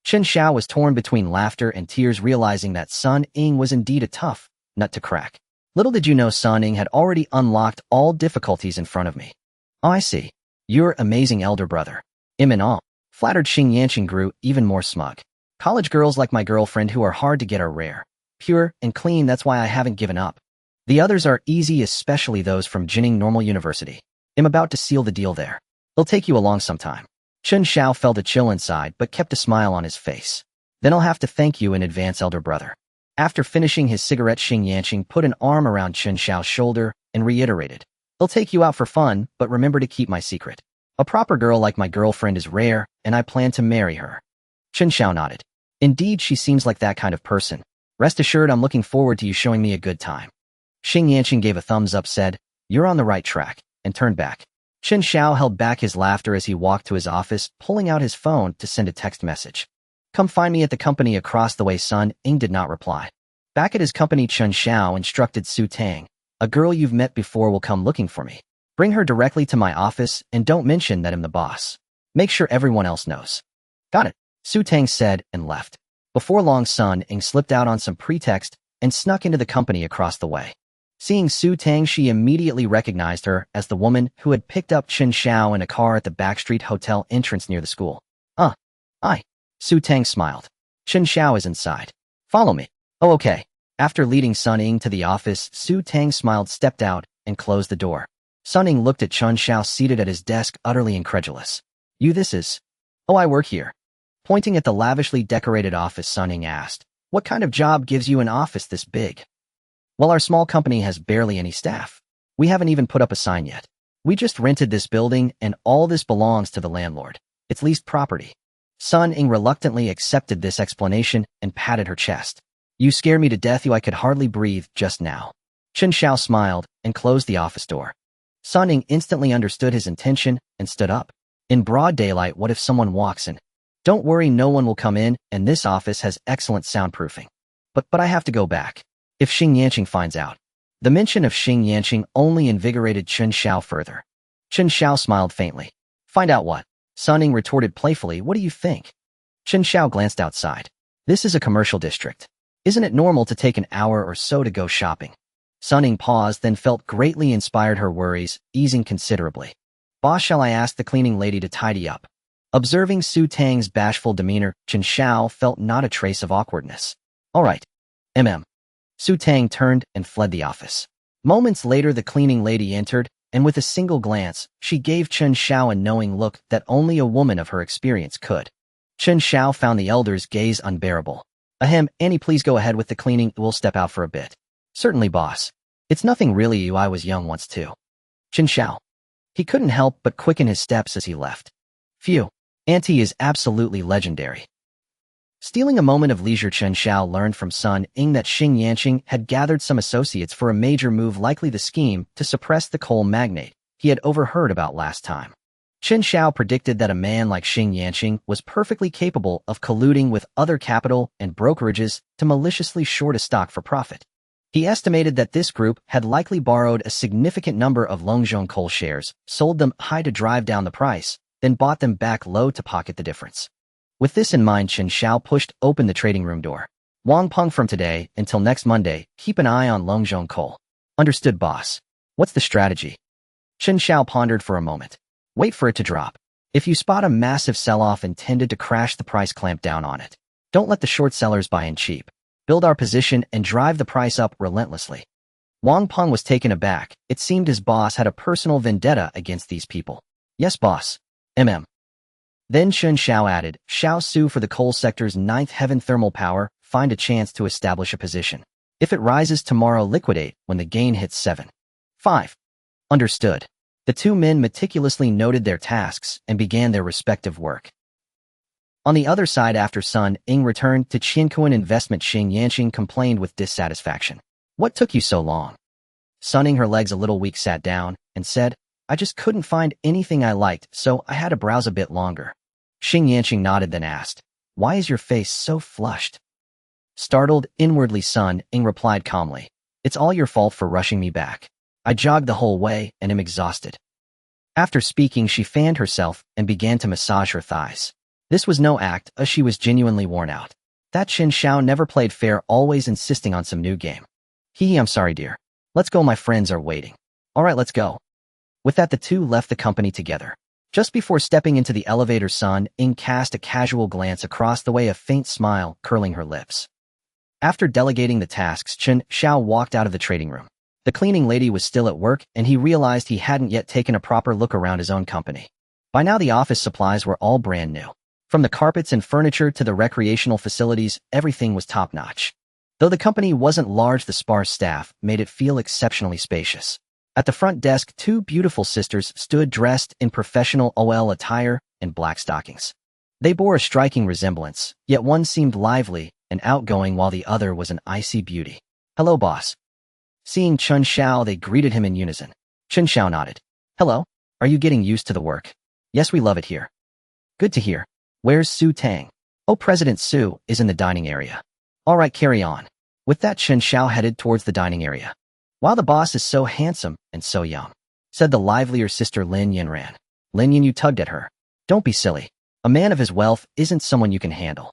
Chen Xiao was torn between laughter and tears, realizing that Sun Ying was indeed a tough nut to crack. Little did you know Sun Ying had already unlocked all difficulties in front of me. Oh, I see. You're amazing, elder brother. In all, flattered Xing Yanqing grew even more smug. College girls like my girlfriend who are hard to get are rare, pure, and clean. That's why I haven't given up. The others are easy, especially those from Jining Normal University. I'm about to seal the deal there. It'll take you along sometime. Chen Xiao felt a chill inside but kept a smile on his face. Then I'll have to thank you in advance, elder brother. After finishing his cigarette, Xing Yanqing put an arm around Chen Xiao's shoulder and reiterated, I'll take you out for fun, but remember to keep my secret. A proper girl like my girlfriend is rare, and I plan to marry her. Chen Xiao nodded. Indeed, she seems like that kind of person. Rest assured, I'm looking forward to you showing me a good time. Xing Yanqing gave a thumbs up, said, You're on the right track, and turned back. Chen Xiao held back his laughter as he walked to his office, pulling out his phone to send a text message. Come find me at the company across the way. Sun Ying did not reply. Back at his company, Chen Xiao instructed Su Tang, a girl you've met before will come looking for me. Bring her directly to my office and don't mention that I'm the boss. Make sure everyone else knows. Got it, Su Tang said and left. Before long, Sun Ying slipped out on some pretext and snuck into the company across the way. Seeing Su Tang, she immediately recognized her as the woman who had picked up Chen Xiao in a car at the Backstreet Hotel entrance near the school. Hi. Su Tang smiled. Chen Xiao is inside. Follow me. Oh, okay. After leading Sun Ying to the office, Su Tang smiled, stepped out, and closed the door. Sun Ying looked at Chen Xiao seated at his desk, utterly incredulous. This is? Oh, I work here. Pointing at the lavishly decorated office, Sun Ying asked, What kind of job gives you an office this big? Well, our small company has barely any staff. We haven't even put up a sign yet. We just rented this building, and all this belongs to the landlord. It's leased property. Sun Ying reluctantly accepted this explanation and patted her chest. You scare me to death. I could hardly breathe just now. Chen Xiao smiled and closed the office door. Sun Ying instantly understood his intention and stood up. In broad daylight, what if someone walks in? Don't worry, no one will come in, and this office has excellent soundproofing. But I have to go back. If Xing Yanqing finds out. The mention of Xing Yanqing only invigorated Chen Xiao further. Chen Xiao smiled faintly. Find out what? Sun Ying retorted playfully. What do you think? Chen Xiao glanced outside. This is a commercial district. Isn't it normal to take an hour or so to go shopping? Sun Ying paused, then felt greatly inspired, her worries easing considerably. Boss, shall I ask the cleaning lady to tidy up? Observing Su Tang's bashful demeanor, Chen Xiao felt not a trace of awkwardness. All right. Su Tang turned and fled the office. Moments later, the cleaning lady entered, and with a single glance, she gave Chen Xiao a knowing look that only a woman of her experience could. Chen Xiao found the elder's gaze unbearable. Annie, please go ahead with the cleaning. We'll step out for a bit. Certainly, boss. It's nothing really. I was young once too. Chen Xiao. He couldn't help but quicken his steps as he left. Phew. Auntie is absolutely legendary. Stealing a moment of leisure, Chen Xiao learned from Sun Ying that Xing Yanqing had gathered some associates for a major move, likely the scheme to suppress the coal magnate he had overheard about last time. Chen Xiao predicted that a man like Xing Yanqing was perfectly capable of colluding with other capital and brokerages to maliciously short a stock for profit. He estimated that this group had likely borrowed a significant number of Longzhong coal shares, sold them high to drive down the price, then bought them back low to pocket the difference. With this in mind, Chen Xiao pushed open the trading room door. Wang Peng, from today until next Monday, keep an eye on Longzhong coal. Understood, boss. What's the strategy? Chen Xiao pondered for a moment. Wait for it to drop. If you spot a massive sell-off intended to crash the price, clamp down on it. Don't let the short sellers buy in cheap. Build our position and drive the price up relentlessly. Wang Peng was taken aback. It seemed his boss had a personal vendetta against these people. Yes, boss. Then Chen Xiao added, Xiao Su, for the coal sector's 9th heaven thermal power, find a chance to establish a position. If it rises tomorrow, liquidate when the gain hits 7.5. Understood. The two men meticulously noted their tasks and began their respective work. On the other side, after Sun Ying returned to Qiankuan Investment, Xing Yanqing complained with dissatisfaction. What took you so long? Sun Ying, her legs a little weak, sat down and said, I just couldn't find anything I liked, so I had to browse a bit longer. Xing Yanqing nodded then asked, "Why is your face so flushed?" Startled, inwardly Sun Ing replied calmly, "It's all your fault for rushing me back. I jogged the whole way and am exhausted." After speaking, she fanned herself and began to massage her thighs. This was no act, as she was genuinely worn out. That Chen Xiao never played fair, always insisting on some new game. Hee, I'm sorry, dear. Let's go, my friends are waiting. All right, let's go. With that, the two left the company together. Just before stepping into the elevator, Sun Ing cast a casual glance across the way, a faint smile curling her lips. After delegating the tasks, Chen Xiao walked out of the trading room. The cleaning lady was still at work, and he realized he hadn't yet taken a proper look around his own company. By now, the office supplies were all brand new. From the carpets and furniture to the recreational facilities, everything was top-notch. Though the company wasn't large, the sparse staff made it feel exceptionally spacious. At the front desk, two beautiful sisters stood dressed in professional OL attire and black stockings. They bore a striking resemblance, yet one seemed lively and outgoing while the other was an icy beauty. "Hello, boss." Seeing Chen Xiao, they greeted him in unison. Chen Xiao nodded. "Hello. Are you getting used to the work?" "Yes, we love it here." "Good to hear. Where's Su Tang?" "Oh, President Su is in the dining area." "All right, carry on." With that, Chen Xiao headed towards the dining area. "Wow, the boss is so handsome and so young," said the livelier sister Lin Yanran. "Lin Yan, you tugged at her. Don't be silly. A man of his wealth isn't someone you can handle."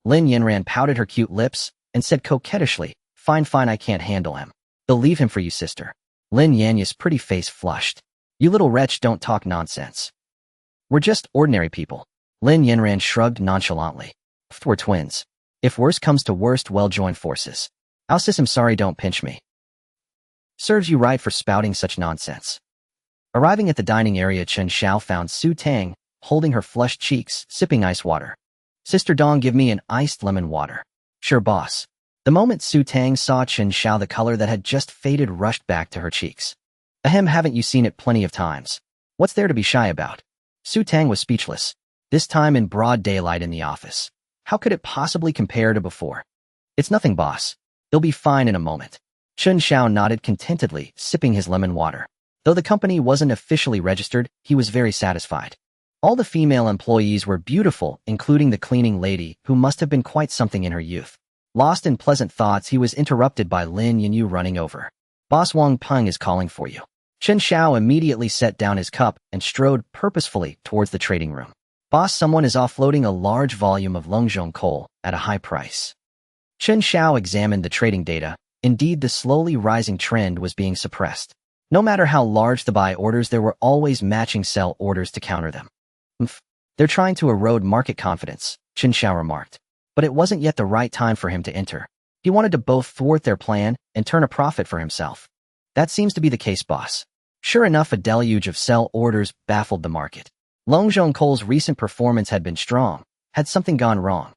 Lin Yanran pouted her cute lips and said coquettishly, Fine, I can't handle him. They'll leave him for you, sister." Lin Yanya's pretty face flushed. "You little wretch, don't talk nonsense. We're just ordinary people." Lin Yanran shrugged nonchalantly. "We're twins. If worst comes to worst, we'll join forces. I'll sis, I'm sorry, don't pinch me." "Serves you right for spouting such nonsense." Arriving at the dining area, Chen Xiao found Su Tang, holding her flushed cheeks, sipping ice water. "Sister Dong, give me an iced lemon water." "Sure, boss." The moment Su Tang saw Chen Xiao, the color that had just faded rushed back to her cheeks. "Ahem, haven't you seen it plenty of times? What's there to be shy about?" Su Tang was speechless, this time in broad daylight in the office. How could it possibly compare to before? "It's nothing, boss. They'll be fine in a moment." Chen Xiao nodded contentedly, sipping his lemon water. Though the company wasn't officially registered, he was very satisfied. All the female employees were beautiful, including the cleaning lady, who must have been quite something in her youth. Lost in pleasant thoughts, he was interrupted by Lin Yanyu running over. "Boss Wang Peng is calling for you." Chen Xiao immediately set down his cup and strode purposefully towards the trading room. "Boss, someone is offloading a large volume of Longzhong coal at a high price." Chen Xiao examined the trading data. Indeed, the slowly rising trend was being suppressed. No matter how large the buy orders, there were always matching sell orders to counter them. "They're trying to erode market confidence," Chen Xiao remarked. But it wasn't yet the right time for him to enter. He wanted to both thwart their plan and turn a profit for himself. "That seems to be the case, boss." Sure enough, a deluge of sell orders baffled the market. Longzhong Coal's recent performance had been strong. Had something gone wrong?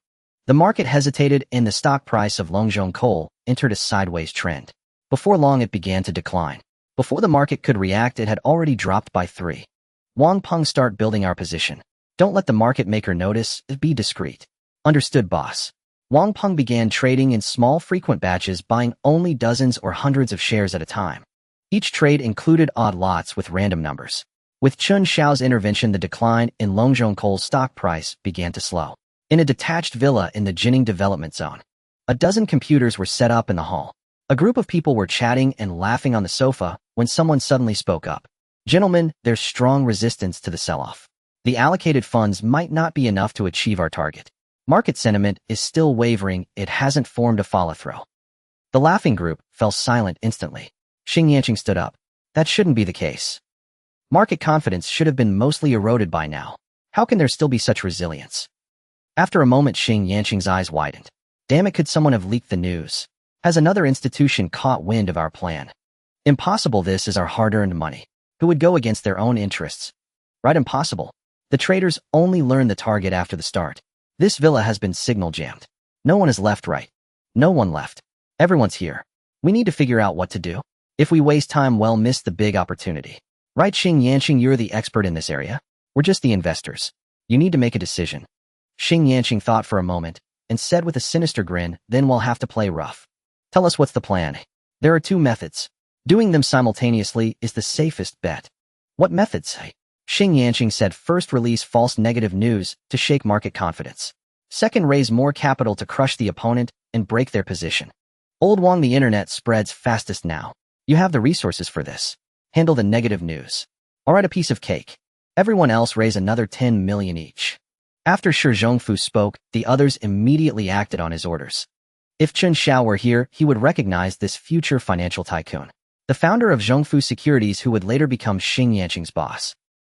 The market hesitated, and the stock price of Longzhong Coal entered a sideways trend. Before long, it began to decline. Before the market could react, it had already dropped by 3. "Wang Peng, start building our position. Don't let the market maker notice. Be discreet." "Understood, boss." Wang Peng began trading in small, frequent batches, buying only dozens or hundreds of shares at a time. Each trade included odd lots with random numbers. With Chen Xiao's intervention, the decline in Longzhong Coal's stock price began to slow. In a detached villa in the Jining development zone, a dozen computers were set up in the hall. A group of people were chatting and laughing on the sofa when someone suddenly spoke up. "Gentlemen, there's strong resistance to the sell-off. The allocated funds might not be enough to achieve our target. Market sentiment is still wavering, it hasn't formed a follow-through." The laughing group fell silent instantly. Xing Yanqing stood up. "That shouldn't be the case. Market confidence should have been mostly eroded by now. How can there still be such resilience?" After a moment, Xing Yanqing's eyes widened. "Damn it, could someone have leaked the news? Has another institution caught wind of our plan? Impossible, this is our hard-earned money. Who would go against their own interests? Right, impossible. The traders only learn the target after the start. This villa has been signal jammed. No one is left, right? No one left. Everyone's here. We need to figure out what to do. If we waste time, we'll miss the big opportunity. Right, Xing Yanqing, you're the expert in this area. We're just the investors. You need to make a decision." Xing Yanqing thought for a moment and said with a sinister grin, "Then we'll have to play rough. Tell us what's the plan." "There are 2 methods. Doing them simultaneously is the safest bet. What methods? Xing Yanqing said first release false negative news to shake market confidence. Second, raise more capital to crush the opponent and break their position. Old Wang, the internet spreads fastest now. You have the resources for this. Handle the negative news. Alright, a piece of cake. Everyone else raise another 10 million each. After Shi Zhongfu spoke, the others immediately acted on his orders. If Chen Xiao were here, he would recognize this future financial tycoon, the founder of Zhongfu Securities who would later become Xing Yanqing's boss.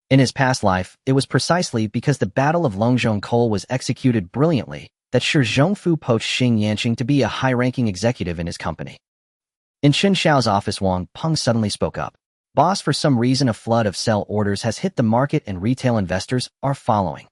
In his past life, it was precisely because the Battle of Longzhongkou was executed brilliantly that Shi Zhongfu poached Xing Yanqing to be a high-ranking executive in his company. In Chen Xiao's office, Wang Peng suddenly spoke up. Boss, for some reason a flood of sell orders has hit the market and retail investors are following.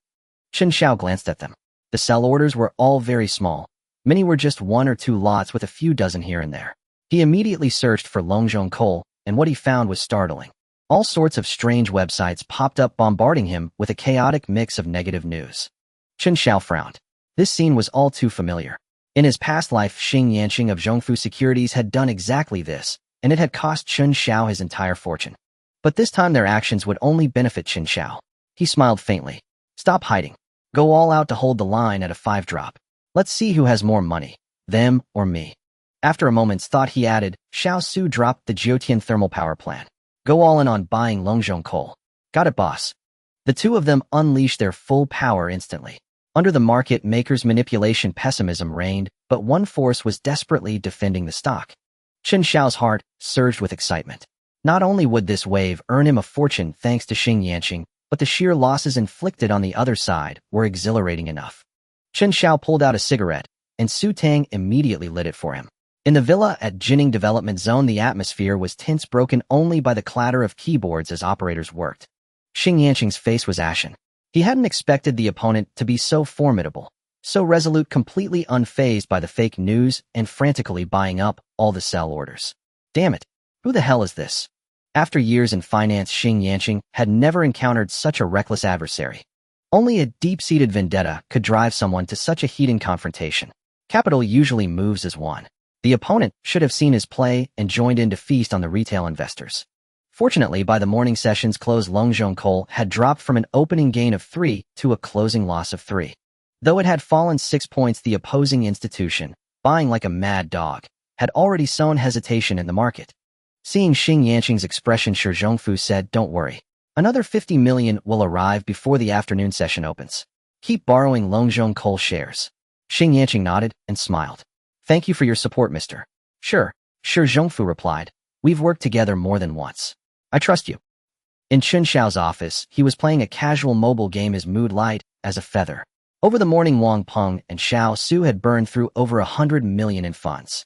Chen Xiao glanced at them. The sell orders were all very small. Many were just 1 or 2 lots with a few dozen here and there. He immediately searched for Longzhongkou, and what he found was startling. All sorts of strange websites popped up bombarding him with a chaotic mix of negative news. Chen Xiao frowned. This scene was all too familiar. In his past life, Xing Yanqing of Zhongfu Securities had done exactly this, and it had cost Chen Xiao his entire fortune. But this time their actions would only benefit Chen Xiao. He smiled faintly. Stop hiding. Go all out to hold the line at a 5-drop. Let's see who has more money, them or me. After a moment's thought, he added, Xiao Su dropped the Jiutian thermal power plant. Go all in on buying Longzhongkou. Got it, boss. The two of them unleashed their full power instantly. Under the market maker's manipulation, pessimism reigned, but one force was desperately defending the stock. Chen Xiao's heart surged with excitement. Not only would this wave earn him a fortune thanks to Xing Yanqing, but the sheer losses inflicted on the other side were exhilarating enough. Chen Xiao pulled out a cigarette, and Su Tang immediately lit it for him. In the villa at Jining Development Zone, the atmosphere was tense, broken only by the clatter of keyboards as operators worked. Xing Yanqing's face was ashen. He hadn't expected the opponent to be so formidable, so resolute, completely unfazed by the fake news and frantically buying up all the sell orders. Damn it, who the hell is this? After years in finance, Xing Yanqing had never encountered such a reckless adversary. Only a deep-seated vendetta could drive someone to such a heated confrontation. Capital usually moves as one. The opponent should have seen his play and joined in to feast on the retail investors. Fortunately, by the morning session's close, Longzhongkou had dropped from an opening gain of 3 to a closing loss of 3. Though it had fallen 6 points, the opposing institution, buying like a mad dog, had already sown hesitation in the market. Seeing Xing Yanqing's expression, Shi Zhongfu said, Don't worry. Another 50 million will arrive before the afternoon session opens. Keep borrowing Longzhongkou shares. Xing Yanqing nodded and smiled. Thank you for your support, mister. Sure, Shi Zhongfu replied. We've worked together more than once. I trust you. In Chen Xiao's office, he was playing a casual mobile game, his mood light as a feather. Over the morning, Wang Peng and Xiao Su had burned through over 100 million in funds.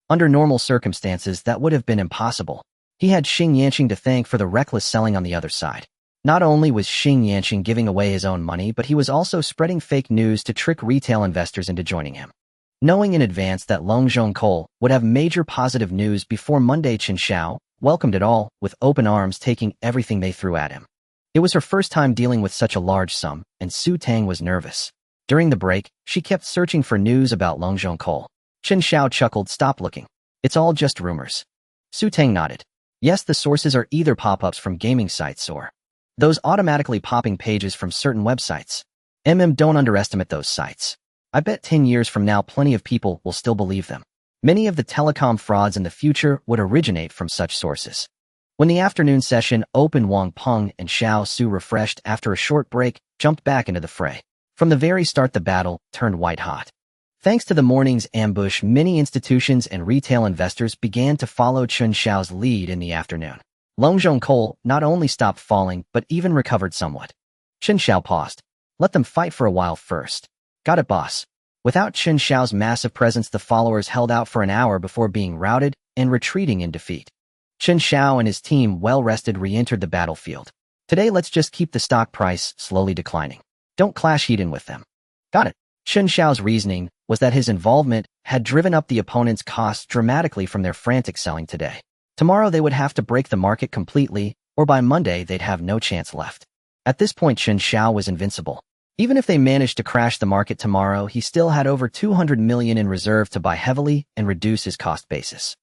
Under normal circumstances, that would have been impossible. He had Xing Yanqing to thank for the reckless selling on the other side. Not only was Xing Yanqing giving away his own money, but he was also spreading fake news to trick retail investors into joining him. Knowing in advance that Longzhongkou would have major positive news before Monday, Chen Xiao welcomed it all with open arms, taking everything they threw at him. It was her first time dealing with such a large sum, and Su Tang was nervous. During the break, she kept searching for news about Longzhongkou. Chen Xiao chuckled, Stop looking. It's all just rumors. Su Tang nodded. Yes, the sources are either pop-ups from gaming sites or those automatically popping pages from certain websites. Don't underestimate those sites. I bet 10 years from now plenty of people will still believe them. Many of the telecom frauds in the future would originate from such sources. When the afternoon session opened, Wang Peng and Xiao Su, refreshed after a short break, jumped back into the fray. From the very start, the battle turned white hot. Thanks to the morning's ambush, many institutions and retail investors began to follow Chen Xiao's lead in the afternoon. Longzhongkou not only stopped falling, but even recovered somewhat. Chen Xiao paused. Let them fight for a while first. Got it, boss. Without Chen Xiao's massive presence, the followers held out for an hour before being routed and retreating in defeat. Chen Xiao and his team, well rested, re-entered the battlefield. Today, let's just keep the stock price slowly declining. Don't clash heat in with them. Got it. Chen Xiao's reasoning was that his involvement had driven up the opponent's costs dramatically from their frantic selling today. Tomorrow they would have to break the market completely, or by Monday they'd have no chance left. At this point, Chen Xiao was invincible. Even if they managed to crash the market tomorrow, he still had over 200 million in reserve to buy heavily and reduce his cost basis.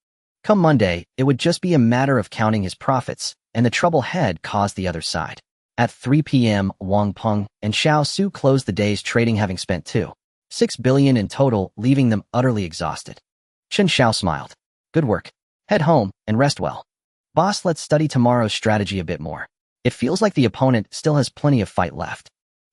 Come Monday, it would just be a matter of counting his profits and the trouble had caused the other side. At 3 p.m., Wang Peng and Xiao Su closed the day's trading, having spent 2.6 billion in total, leaving them utterly exhausted. Chen Xiao smiled. Good work. Head home and rest well. Boss, let's study tomorrow's strategy a bit more. It feels like the opponent still has plenty of fight left.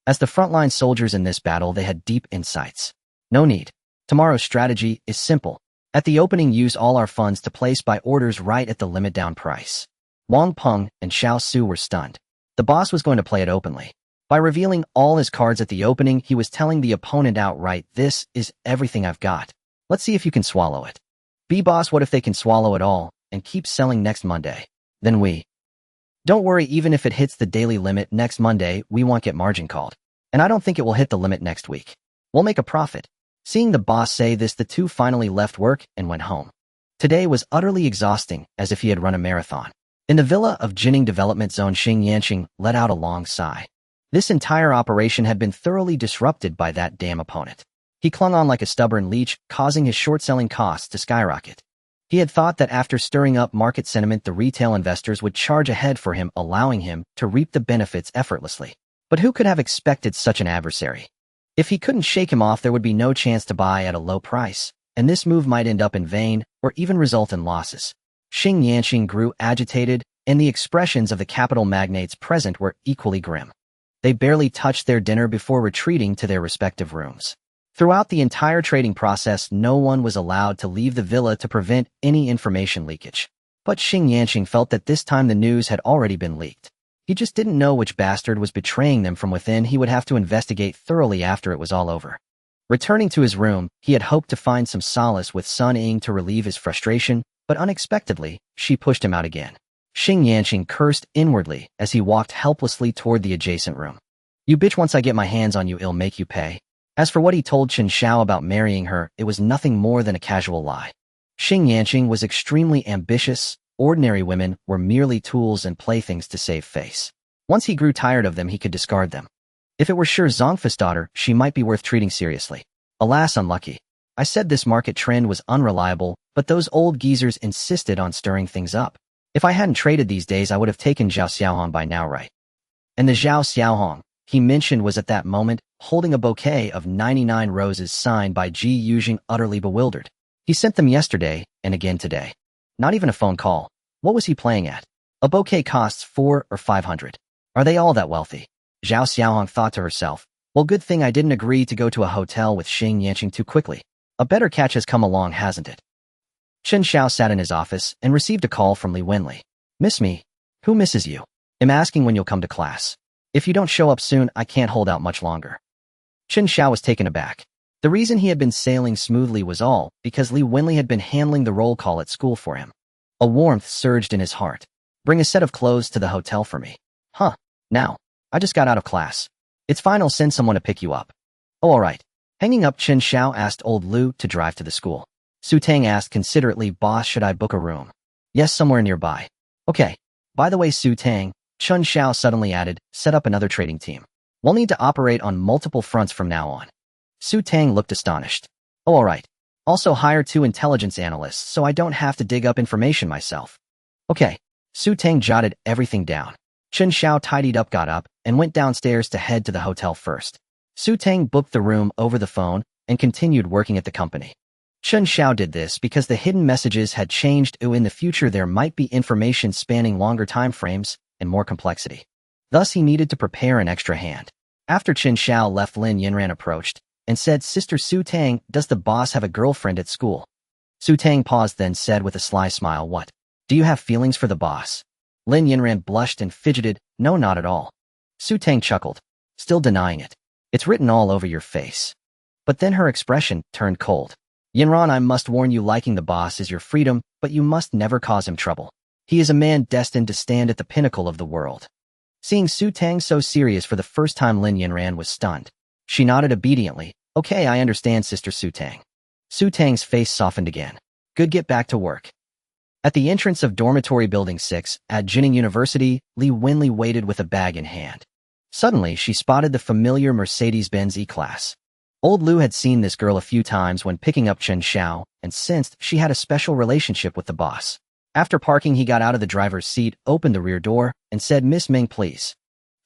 As the frontline soldiers in this battle, they had deep insights. No need. Tomorrow's strategy is simple. At the opening, use all our funds to place buy orders right at the limit down price. Wang Peng and Xiao Su were stunned. The boss was going to play it openly. By revealing all his cards at the opening, he was telling the opponent outright, this is everything I've got. Let's see if you can swallow it. Boss, what if they can swallow it all and keep selling next Monday? Then we. Don't worry, even if it hits the daily limit next Monday, we won't get margin called. And I don't think it will hit the limit next week. We'll make a profit. Seeing the boss say this, the two finally left work and went home. Today was utterly exhausting, as if he had run a marathon. In the villa of Jining Development Zone, Xing Yanqing let out a long sigh. This entire operation had been thoroughly disrupted by that damn opponent. He clung on like a stubborn leech, causing his short-selling costs to skyrocket. He had thought that after stirring up market sentiment, the retail investors would charge ahead for him, allowing him to reap the benefits effortlessly. But who could have expected such an adversary? If he couldn't shake him off, there would be no chance to buy at a low price, and this move might end up in vain or even result in losses. Xing Yanqing grew agitated, and the expressions of the capital magnates present were equally grim. They barely touched their dinner before retreating to their respective rooms. Throughout the entire trading process, no one was allowed to leave the villa to prevent any information leakage. But Xing Yanqing felt that this time the news had already been leaked. He just didn't know which bastard was betraying them from within. He would have to investigate thoroughly after it was all over. Returning to his room, he had hoped to find some solace with Sun Ying to relieve his frustration, but unexpectedly, she pushed him out again. Xing Yanqing cursed inwardly as he walked helplessly toward the adjacent room. You bitch, once I get my hands on you, I'll make you pay. As for what he told Chen Xiao about marrying her, it was nothing more than a casual lie. Xing Yanqing was extremely ambitious. Ordinary women were merely tools and playthings to save face. Once he grew tired of them, he could discard them. If it were Shi Zongfa's daughter, she might be worth treating seriously. Alas, unlucky. I said this market trend was unreliable, but those old geezers insisted on stirring things up. If I hadn't traded these days, I would have taken Zhao Xiaohong by now, right? And the Zhao Xiaohong he mentioned was at that moment holding a bouquet of 99 roses signed by Ji Yuzhing, utterly bewildered. He sent them yesterday and again today. Not even a phone call. What was he playing at? A bouquet costs 400 or 500. Are they all that wealthy? Zhao Xiaohong thought to herself. Well, good thing I didn't agree to go to a hotel with Xing Yanqing too quickly. A better catch has come along, hasn't it? Chen Xiao sat in his office and received a call from Li Wenli. Miss me? Who misses you? I'm asking when you'll come to class. If you don't show up soon, I can't hold out much longer. Chen Xiao was taken aback. The reason he had been sailing smoothly was all because Li Wenli had been handling the roll call at school for him. A warmth surged in his heart. Bring a set of clothes to the hotel for me. Huh, now. I just got out of class. It's fine, I'll send someone to pick you up. Oh, all right. Hanging up, Chen Xiao asked old Lu to drive to the school. Su Tang asked considerately, boss, should I book a room? Yes, somewhere nearby. Okay. By the way, Su Tang, Chen Xiao suddenly added, set up another trading team. We'll need to operate on multiple fronts from now on. Su Tang looked astonished. Oh, all right. Also hire 2 intelligence analysts so I don't have to dig up information myself. Okay. Su Tang jotted everything down. Chen Xiao tidied up, got up, and went downstairs to head to the hotel first. Su Tang booked the room over the phone and continued working at the company. Chen Xiao did this because the hidden messages had changed. In the future there might be information spanning longer time frames and more complexity. Thus he needed to prepare an extra hand. After Chen Xiao left, Lin Yinran approached and said, Sister Su Tang, does the boss have a girlfriend at school? Su Tang paused, then said with a sly smile, what? Do you have feelings for the boss? Lin Yinran blushed and fidgeted, no, not at all. Su Tang chuckled, still denying it. It's written all over your face. But then her expression turned cold. Yinran, I must warn you, liking the boss is your freedom, but you must never cause him trouble. He is a man destined to stand at the pinnacle of the world. Seeing Su Tang so serious for the first time, Lin Yinran was stunned. She nodded obediently. Okay, I understand, Sister Su Tang. Su Tang's face softened again. Good, get back to work. At the entrance of Dormitory Building 6 at Jining University, Li Wenli waited with a bag in hand. Suddenly, she spotted the familiar Mercedes-Benz E-Class. Old Lu had seen this girl a few times when picking up Chen Xiao, and sensed she had a special relationship with the boss. After parking, he got out of the driver's seat, opened the rear door, and said, "Miss Ming, please."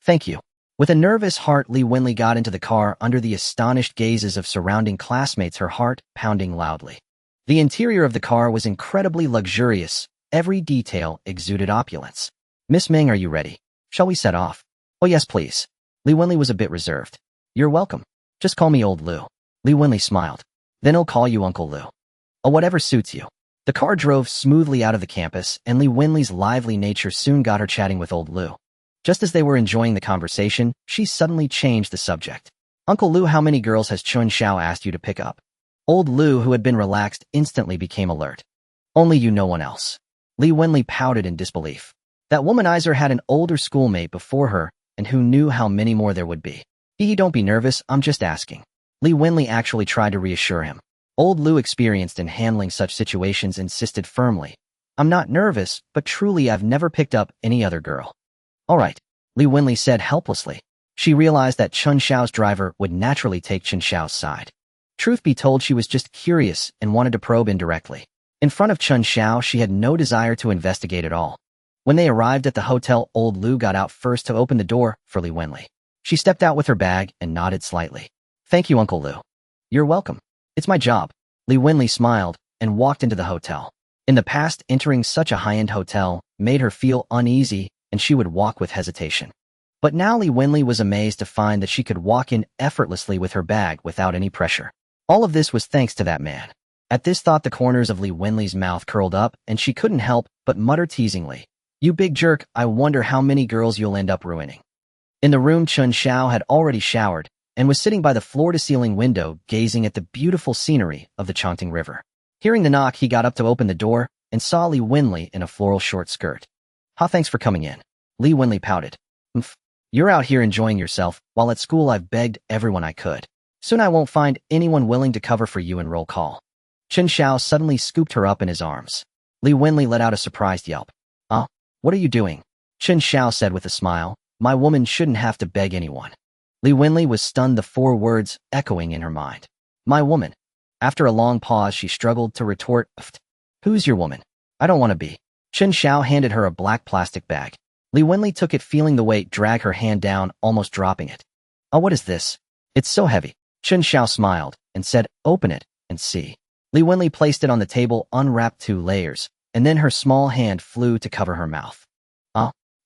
"Thank you." With a nervous heart, Li Wenli got into the car under the astonished gazes of surrounding classmates, her heart pounding loudly. The interior of the car was incredibly luxurious. Every detail exuded opulence. "Miss Ming, are you ready? Shall we set off?" "Oh yes, please." Li Wenli was a bit reserved. "You're welcome. Just call me Old Lu." Li Wenli smiled. "Then I'll call you Uncle Lu." "Oh, whatever suits you." The car drove smoothly out of the campus, and Li Wenli's lively nature soon got her chatting with Old Lu. Just as they were enjoying the conversation, she suddenly changed the subject. "Uncle Lu, how many girls has Chen Xiao asked you to pick up?" Old Lu, who had been relaxed, instantly became alert. "Only you, no one else." Li Wenli pouted in disbelief. That womanizer had an older schoolmate before her, and who knew how many more there would be. Don't be nervous, I'm just asking." Li Wenli actually tried to reassure him. Old Lu, experienced in handling such situations, insisted firmly. "I'm not nervous, but truly I've never picked up any other girl." "All right," Li Wenli said helplessly. She realized that Chen Xiao's driver would naturally take Chen Xiao's side. Truth be told, she was just curious and wanted to probe indirectly. In front of Chen Xiao, she had no desire to investigate at all. When they arrived at the hotel, Old Lu got out first to open the door for Li Wenli. She stepped out with her bag and nodded slightly. "Thank you, Uncle Lu." "You're welcome. It's my job." Li Wenli smiled and walked into the hotel. In the past, entering such a high-end hotel made her feel uneasy, and she would walk with hesitation. But now Li Wenli was amazed to find that she could walk in effortlessly with her bag without any pressure. All of this was thanks to that man. At this thought, the corners of Li Wenli's mouth curled up, and she couldn't help but mutter teasingly, "You big jerk, I wonder how many girls you'll end up ruining." In the room, Chen Xiao had already showered and was sitting by the floor-to-ceiling window, gazing at the beautiful scenery of the Chongting River. Hearing the knock, he got up to open the door and saw Li Wenli in a floral short skirt. "Ha, thanks for coming in." Li Wenli pouted. "You're out here enjoying yourself, while at school I've begged everyone I could. Soon I won't find anyone willing to cover for you in roll call." Chen Xiao suddenly scooped her up in his arms. Li Wenli let out a surprised yelp. What are you doing?" Chen Xiao said with a smile. "My woman shouldn't have to beg anyone." Li Wenli was stunned, the 4 words echoing in her mind. "My woman." After a long pause, she struggled to retort, "Who's your woman? I don't want to be." Chen Xiao handed her a black plastic bag. Li Wenli took it, feeling the weight drag her hand down, almost dropping it. "Oh, what is this? It's so heavy." Chen Xiao smiled and said, "Open it and see." Li Wenli placed it on the table, unwrapped 2 layers, and then her small hand flew to cover her mouth.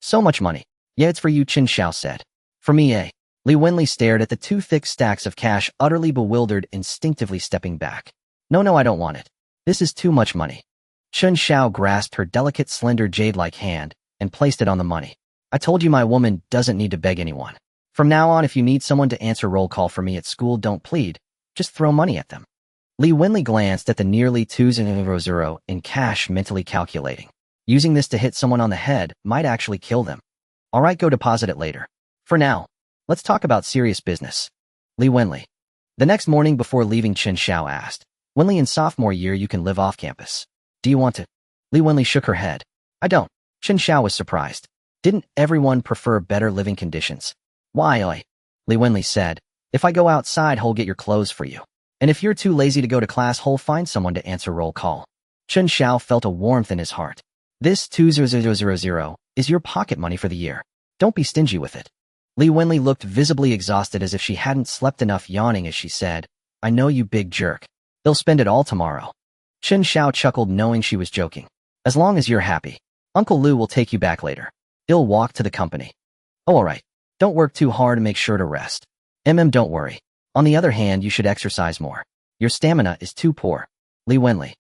So much money." "Yeah, it's for you," Chen Xiao said. "For me, eh?" Li Wenli stared at the 2 thick stacks of cash, utterly bewildered, instinctively stepping back. No, I don't want it. This is too much money." Chen Xiao grasped her delicate, slender, jade-like hand and placed it on the money. "I told you my woman doesn't need to beg anyone. From now on, if you need someone to answer roll call for me at school, don't plead. Just throw money at them." Li Wenli glanced at the nearly 2,000 in cash, mentally calculating. Using this to hit someone on the head might actually kill them. "All right, go deposit it later. For now, let's talk about serious business." Li Wenli. The next morning before leaving, Chen Xiao asked, "Wenli, in sophomore year you can live off campus. Do you want to?" Li Wenli shook her head. "I don't." Chen Xiao was surprised. Didn't everyone prefer better living conditions? "Why, oi?" Li Wenli said, "If I go outside, he'll get your clothes for you. And if you're too lazy to go to class, he'll find someone to answer roll call." Chen Xiao felt a warmth in his heart. "This 2,000 is your pocket money for the year. Don't be stingy with it." Li Wenli looked visibly exhausted, as if she hadn't slept enough, yawning as she said, "I know, you big jerk. They'll spend it all tomorrow." Chen Xiao chuckled, knowing she was joking. "As long as you're happy, Uncle Lu will take you back later. He'll walk to the company." "Oh, all right. Don't work too hard and make sure to rest." Don't worry. On the other hand, you should exercise more. Your stamina is too poor." Li Wenli.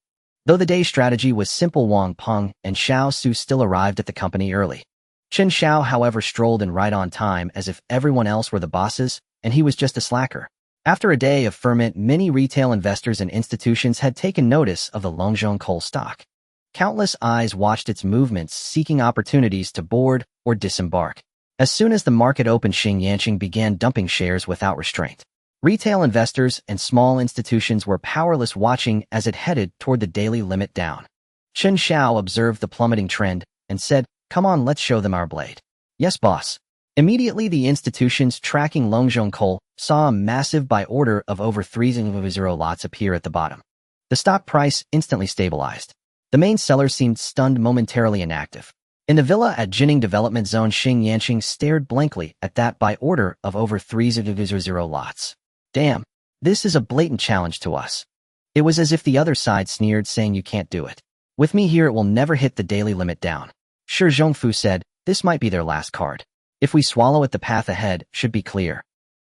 Though the day's strategy was simple, Wang Peng and Xiao Su still arrived at the company early. Chen Xiao, however, strolled in right on time, as if everyone else were the bosses, and he was just a slacker. After a day of ferment, many retail investors and institutions had taken notice of the Longzhong coal stock. Countless eyes watched its movements, seeking opportunities to board or disembark. As soon as the market opened, Xing Yanqing began dumping shares without restraint. Retail investors and small institutions were powerless, watching as it headed toward the daily limit down. Chen Xiao observed the plummeting trend and said, "Come on, let's show them our blade." "Yes, boss." Immediately, the institutions tracking Longzhong coal saw a massive buy order of over 3,000 lots appear at the bottom. The stock price instantly stabilized. The main seller seemed stunned, momentarily inactive. In the villa at Jining Development Zone, Xing Yanqing stared blankly at that buy order of over 300 lots. Damn, this is a blatant challenge to us. It was as if the other side sneered, saying you can't do it. With me here it will never hit the daily limit down. Shi Zhongfu said, this might be their last card. If we swallow it, the path ahead should be clear.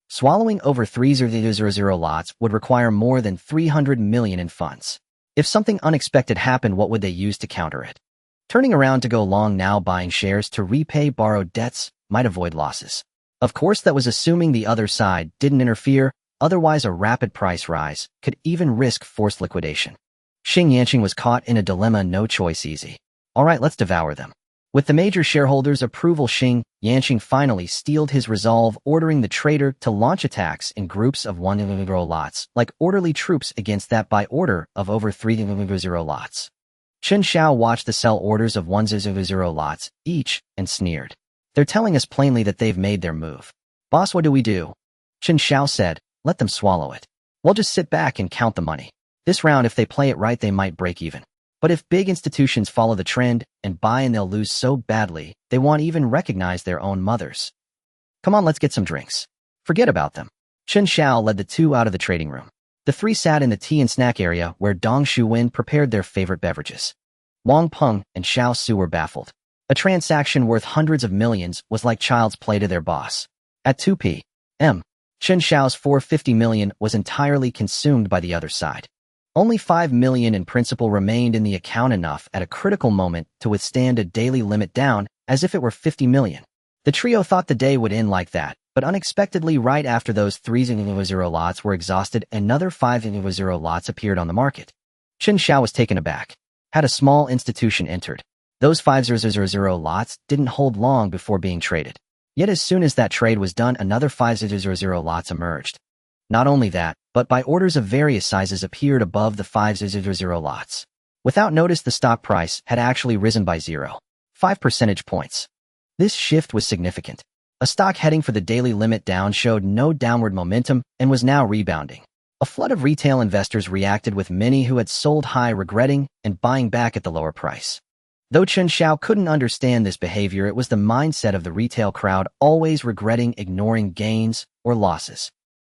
Swallowing over 300 lots would require more than 300 million in funds. If something unexpected happened, what would they use to counter it? Turning around to go long now, buying shares to repay borrowed debts might avoid losses. Of course, that was assuming the other side didn't interfere, otherwise a rapid price rise could even risk forced liquidation. Xing Yanqing was caught in a dilemma, no choice easy. All right, let's devour them. With the major shareholders' approval, Xing Yanqing finally steeled his resolve, ordering the trader to launch attacks in groups of 100 lots, like orderly troops against that buy order of over 300 lots. Chen Xiao watched the sell orders of 100 lots each and sneered. They're telling us plainly that they've made their move. Boss, what do we do? Chen Xiao said, let them swallow it. We'll just sit back and count the money. This round, if they play it right, they might break even. But if big institutions follow the trend and buy in, they'll lose so badly, they won't even recognize their own mothers. Come on, let's get some drinks. Forget about them. Chen Xiao led the two out of the trading room. The three sat in the tea and snack area where Dong Shuwen prepared their favorite beverages. Wang Peng and Xiao Su were baffled. A transaction worth hundreds of millions was like child's play to their boss. At 2 p.m., Chen Xiao's 450 million was entirely consumed by the other side. Only 5 million in principal remained in the account, enough at a critical moment to withstand a daily limit down as if it were 50 million. The trio thought the day would end like that, but unexpectedly, right after those 300 lots were exhausted, another 500 lots appeared on the market. Chen Xiao was taken aback. Had a small institution entered. Those 500 lots didn't hold long before being traded. Yet as soon as that trade was done, another 500 lots emerged. Not only that, but buy orders of various sizes appeared above the 500 lots. Without notice, the stock price had actually risen by 0.5 percentage points. This shift was significant. A stock heading for the daily limit down showed no downward momentum and was now rebounding. A flood of retail investors reacted, with many who had sold high regretting and buying back at the lower price. Though Chen Xiao couldn't understand this behavior, it was the mindset of the retail crowd, always regretting ignoring gains or losses.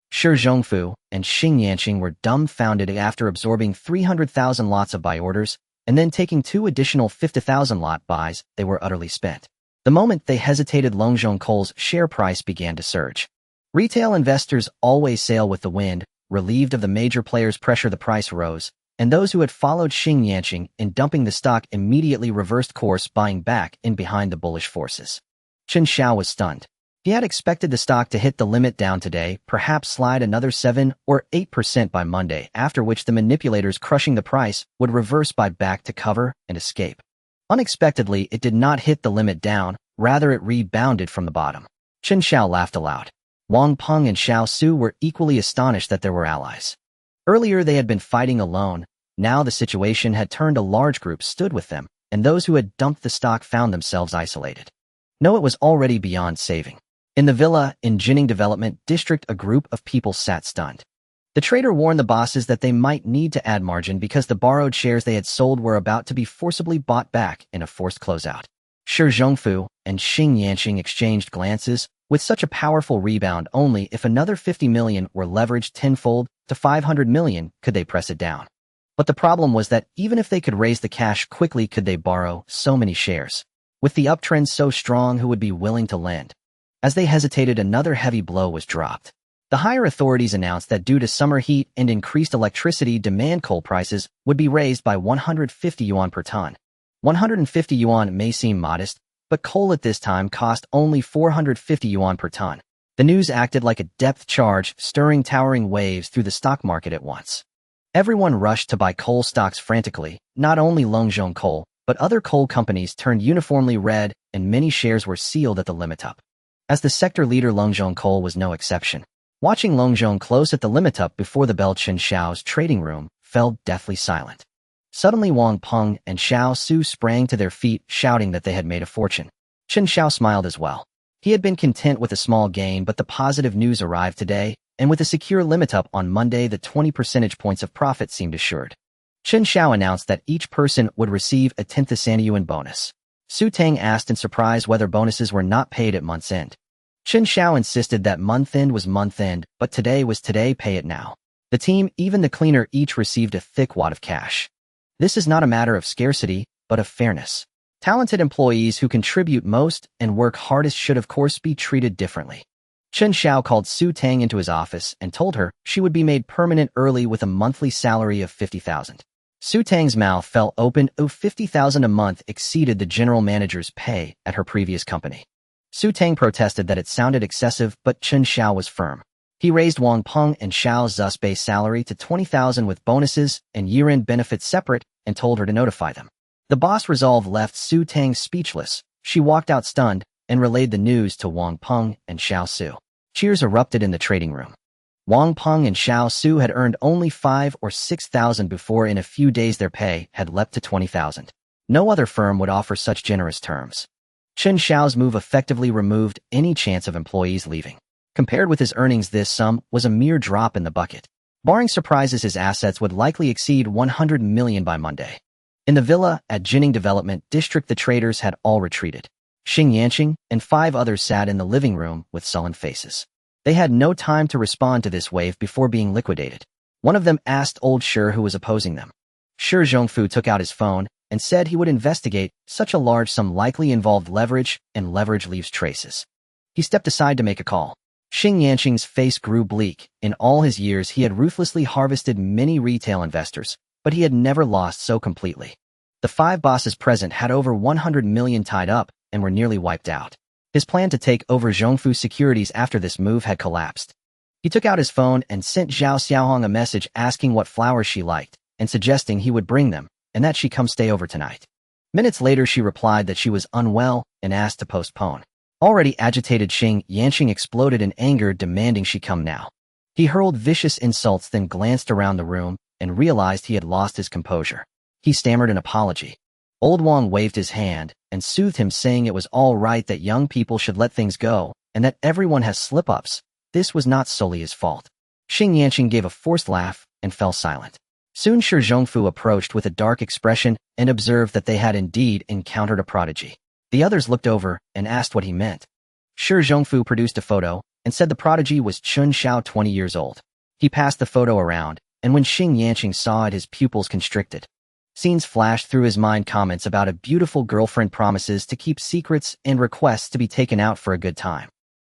Shi Zhongfu and Xing Yanqing were dumbfounded after absorbing 300,000 lots of buy orders and then taking 2 additional 50,000 lot buys. They were utterly spent. The moment they hesitated, Longzhong Coal's share price began to surge. Retail investors always sail with the wind. Relieved of the major players' pressure, the price rose, and those who had followed Xing Yanqing in dumping the stock immediately reversed course, buying back in behind the bullish forces. Chen Xiao was stunned. He had expected the stock to hit the limit down today, perhaps slide another 7 or 8% by Monday, after which the manipulators crushing the price would reverse buy back to cover and escape. Unexpectedly, it did not hit the limit down, rather it rebounded from the bottom. Chen Xiao laughed aloud. Wang Peng and Xiao Su were equally astonished that there were allies. Earlier they had been fighting alone, now the situation had turned. A large group stood with them, and those who had dumped the stock found themselves isolated. No, it was already beyond saving. In the villa in Jining Development District, a group of people sat stunned. The trader warned the bosses that they might need to add margin because the borrowed shares they had sold were about to be forcibly bought back in a forced closeout. Shi Zhongfu and Xing Yanqing exchanged glances. With such a powerful rebound, only if another 50 million were leveraged tenfold to 500 million could they press it down. But the problem was that even if they could raise the cash quickly, could they borrow so many shares? With the uptrend so strong, who would be willing to lend? As they hesitated, another heavy blow was dropped. The higher authorities announced that due to summer heat and increased electricity demand, coal prices would be raised by 150 yuan per ton. 150 yuan may seem modest, but coal at this time cost only 450 yuan per ton. The news acted like a depth charge, stirring towering waves through the stock market at once. Everyone rushed to buy coal stocks frantically. Not only Longzhong Coal, but other coal companies turned uniformly red, and many shares were sealed at the limit up. As the sector leader, Longzhong Coal was no exception. Watching Longzhong close at the limit up before the bell, Chen Xiao's trading room fell deathly silent. Suddenly, Wang Peng and Xiao Su sprang to their feet, shouting that they had made a fortune. Chen Xiao smiled as well. He had been content with a small gain, but the positive news arrived today, and with a secure limit up on Monday, the 20 percentage points of profit seemed assured. Chen Xiao announced that each person would receive a 10th Yuan bonus. Su Tang asked in surprise whether bonuses were not paid at month's end. Chen Xiao insisted that month end was month end, but today was today, pay it now. The team, even the cleaner, each received a thick wad of cash. This is not a matter of scarcity, but of fairness. Talented employees who contribute most and work hardest should of course be treated differently. Chen Xiao called Su Tang into his office and told her she would be made permanent early with a monthly salary of 50,000. Su Tang's mouth fell open. 50,000 a month exceeded the general manager's pay at her previous company. Su Tang protested that it sounded excessive, but Chen Xiao was firm. He raised Wang Peng and Xiao Zu's base salary to 20,000 with bonuses and year-end benefits separate and told her to notify them. The boss resolve left Su Tang speechless. She walked out stunned and relayed the news to Wang Peng and Xiao Su. Cheers erupted in the trading room. Wang Peng and Xiao Su had earned only 5 or 6,000 before. In a few days their pay had leapt to 20,000. No other firm would offer such generous terms. Chen Xiao's move effectively removed any chance of employees leaving. Compared with his earnings, this sum was a mere drop in the bucket. Barring surprises, his assets would likely exceed 100 million by Monday. In the villa at Jining Development District, the traders had all retreated. Xing Yanqing and 5 others sat in the living room with sullen faces. They had no time to respond to this wave before being liquidated. One of them asked old Shi who was opposing them. Shi Zhongfu took out his phone and said he would investigate. Such a large sum likely involved leverage, and leverage leaves traces. He stepped aside to make a call. Xing Yanqing's face grew bleak. In all his years, he had ruthlessly harvested many retail investors, but he had never lost so completely. The 5 bosses present had over 100 million tied up and were nearly wiped out. His plan to take over Zhongfu Securities after this move had collapsed. He took out his phone and sent Zhao Xiaohong a message asking what flowers she liked and suggesting he would bring them and that she come stay over tonight. Minutes later, she replied that she was unwell and asked to postpone. Already agitated Xing Yanqing exploded in anger, demanding she come now. He hurled vicious insults, then glanced around the room and realized he had lost his composure. He stammered an apology. Old Wang waved his hand and soothed him, saying it was all right, that young people should let things go and that everyone has slip-ups. This was not solely his fault. Xing Yanqing gave a forced laugh and fell silent. Soon Shi Zhongfu approached with a dark expression and observed that they had indeed encountered a prodigy. The others looked over and asked what he meant. Shi Zhongfu produced a photo and said the prodigy was Chen Xiao, 20 years old. He passed the photo around, and when Xing Yanqing saw it, his pupils constricted. Scenes flashed through his mind, comments about a beautiful girlfriend, promises to keep secrets, and requests to be taken out for a good time.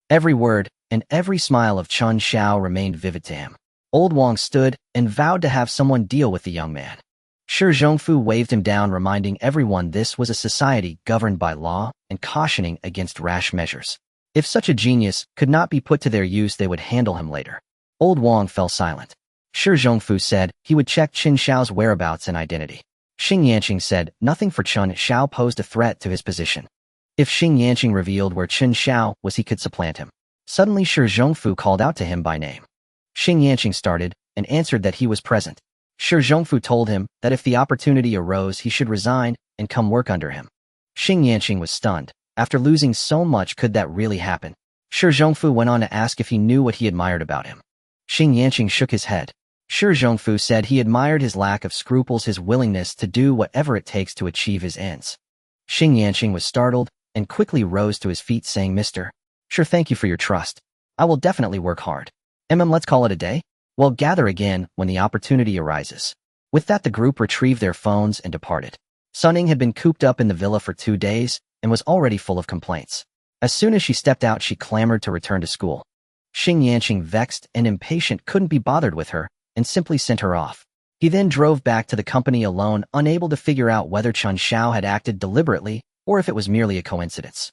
Every word and every smile of Chen Xiao remained vivid to him. Old Wang stood and vowed to have someone deal with the young man. Shi Zhongfu waved him down, reminding everyone this was a society governed by law and cautioning against rash measures. If such a genius could not be put to their use, they would handle him later. Old Wang fell silent. Shi Zhongfu said he would check Chen Xiao's whereabouts and identity. Xing Yanqing said nothing, for Chen Xiao posed a threat to his position. If Xing Yanqing revealed where Chen Xiao was, he could supplant him. Suddenly, Shi Zhongfu called out to him by name. Xing Yanqing started and answered that he was present. Shi Zhongfu told him that if the opportunity arose, he should resign and come work under him. Xing Yanqing was stunned. After losing so much, could that really happen? Shi Zhongfu went on to ask if he knew what he admired about him. Xing Yanqing shook his head. Shi Zhongfu said he admired his lack of scruples, his willingness to do whatever it takes to achieve his ends. Xing Yanqing was startled and quickly rose to his feet, saying, "Mr. Sure, thank you for your trust. I will definitely work hard. Let's call it a day? We'll gather again when the opportunity arises." With that, the group retrieved their phones and departed. Sunning had been cooped up in the villa for 2 days and was already full of complaints. As soon as she stepped out, she clamored to return to school. Xing Yanqing, vexed and impatient, couldn't be bothered with her and simply sent her off. He then drove back to the company alone, unable to figure out whether Chen Xiao had acted deliberately or if it was merely a coincidence.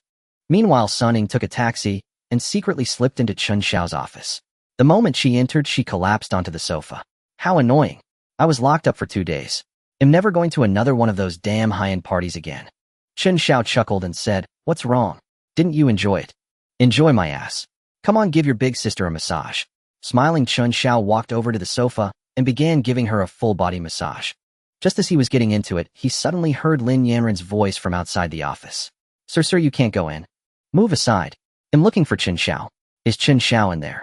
Meanwhile, Sunning took a taxi and secretly slipped into Chen Xiao's office. The moment she entered, she collapsed onto the sofa. "How annoying. I was locked up for 2 days. I'm never going to another one of those damn high-end parties again." Chen Xiao chuckled and said, "What's wrong? Didn't you enjoy it?" "Enjoy my ass. Come on, give your big sister a massage." Smiling, Chen Xiao walked over to the sofa and began giving her a full-body massage. Just as he was getting into it, he suddenly heard Lin Yanren's voice from outside the office. Sir, you can't go in. Move aside. I'm looking for Chen Xiao." "Is Chen Xiao in there?"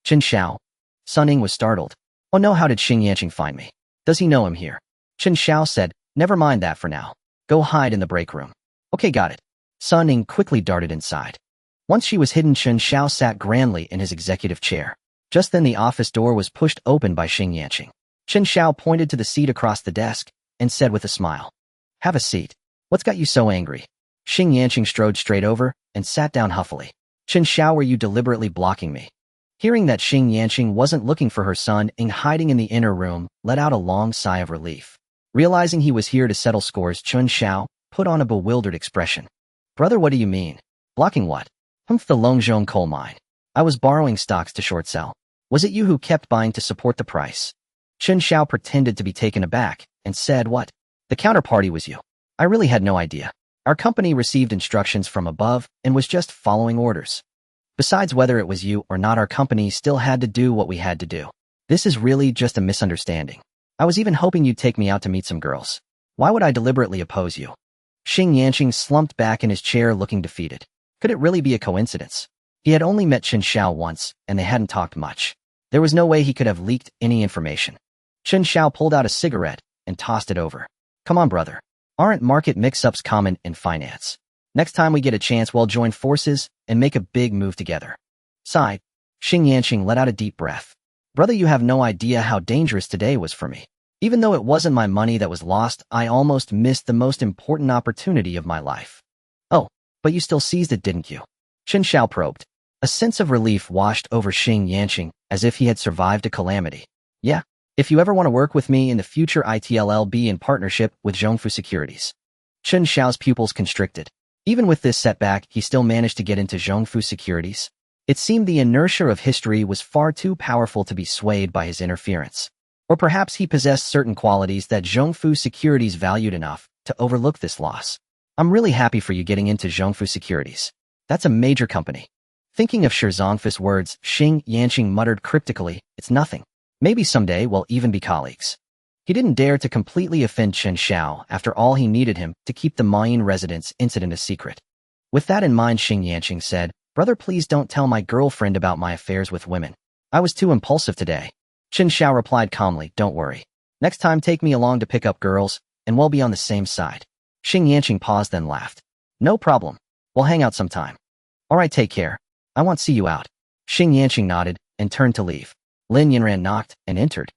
"Chen Xiao?" Sunning was startled. "Oh no, how did Xing Yanqing find me? Does he know I'm here?" Chen Xiao said, never mind that for now. Go hide in the break room. Okay, got it. Sun Ying quickly darted inside. Once she was hidden, Chen Xiao sat grandly in his executive chair. Just then the office door was pushed open by Xing Yanqing. Chen Xiao pointed to the seat across the desk and said with a smile, have a seat. What's got you so angry? Xing Yanqing strode straight over and sat down huffily. Chen Xiao, were you deliberately blocking me? Hearing that Xing Yanqing wasn't looking for her son, Ying, hiding in the inner room, let out a long sigh of relief. Realizing he was here to settle scores, Chen Xiao put on a bewildered expression. Brother, what do you mean? Blocking what? The Longzhong coal mine. I was borrowing stocks to short sell. Was it you who kept buying to support the price? Chen Xiao pretended to be taken aback and said, what? The counterparty was you. I really had no idea. Our company received instructions from above and was just following orders. Besides, whether it was you or not, our company still had to do what we had to do. This is really just a misunderstanding. I was even hoping you'd take me out to meet some girls. Why would I deliberately oppose you? Xing Yanqing slumped back in his chair looking defeated. Could it really be a coincidence? He had only met Chen Xiao once, and they hadn't talked much. There was no way he could have leaked any information. Chen Xiao pulled out a cigarette and tossed it over. Come on, brother. Aren't market mix-ups common in finance? Next time we get a chance, we'll join forces and make a big move together. Sighed. Xing Yanqing let out a deep breath. Brother, you have no idea how dangerous today was for me. Even though it wasn't my money that was lost, I almost missed the most important opportunity of my life. Oh, but you still seized it, didn't you? Chen Xiao probed. A sense of relief washed over Xing Yanqing, as if he had survived a calamity. Yeah. If you ever want to work with me in the future, I'll be in partnership with Zhongfu Securities. Chen Xiao's pupils constricted. Even with this setback, he still managed to get into Zhongfu Securities. It seemed the inertia of history was far too powerful to be swayed by his interference. Or perhaps he possessed certain qualities that Zhongfu Securities valued enough to overlook this loss. I'm really happy for you getting into Zhongfu Securities. That's a major company. Thinking of Zhongfu's words, Xing Yanqing muttered cryptically, it's nothing. Maybe someday we'll even be colleagues. He didn't dare to completely offend Chen Xiao. After all, he needed him to keep the Mayan residence incident a secret. With that in mind, Xing Yanqing said, brother, please don't tell my girlfriend about my affairs with women. I was too impulsive today. Chen Xiao replied calmly, don't worry. Next time take me along to pick up girls, and we'll be on the same side. Xing Yanqing paused, then laughed. No problem. We'll hang out sometime. All right, take care. I won't see you out. Xing Yanqing nodded and turned to leave. Lin Yinran knocked and entered.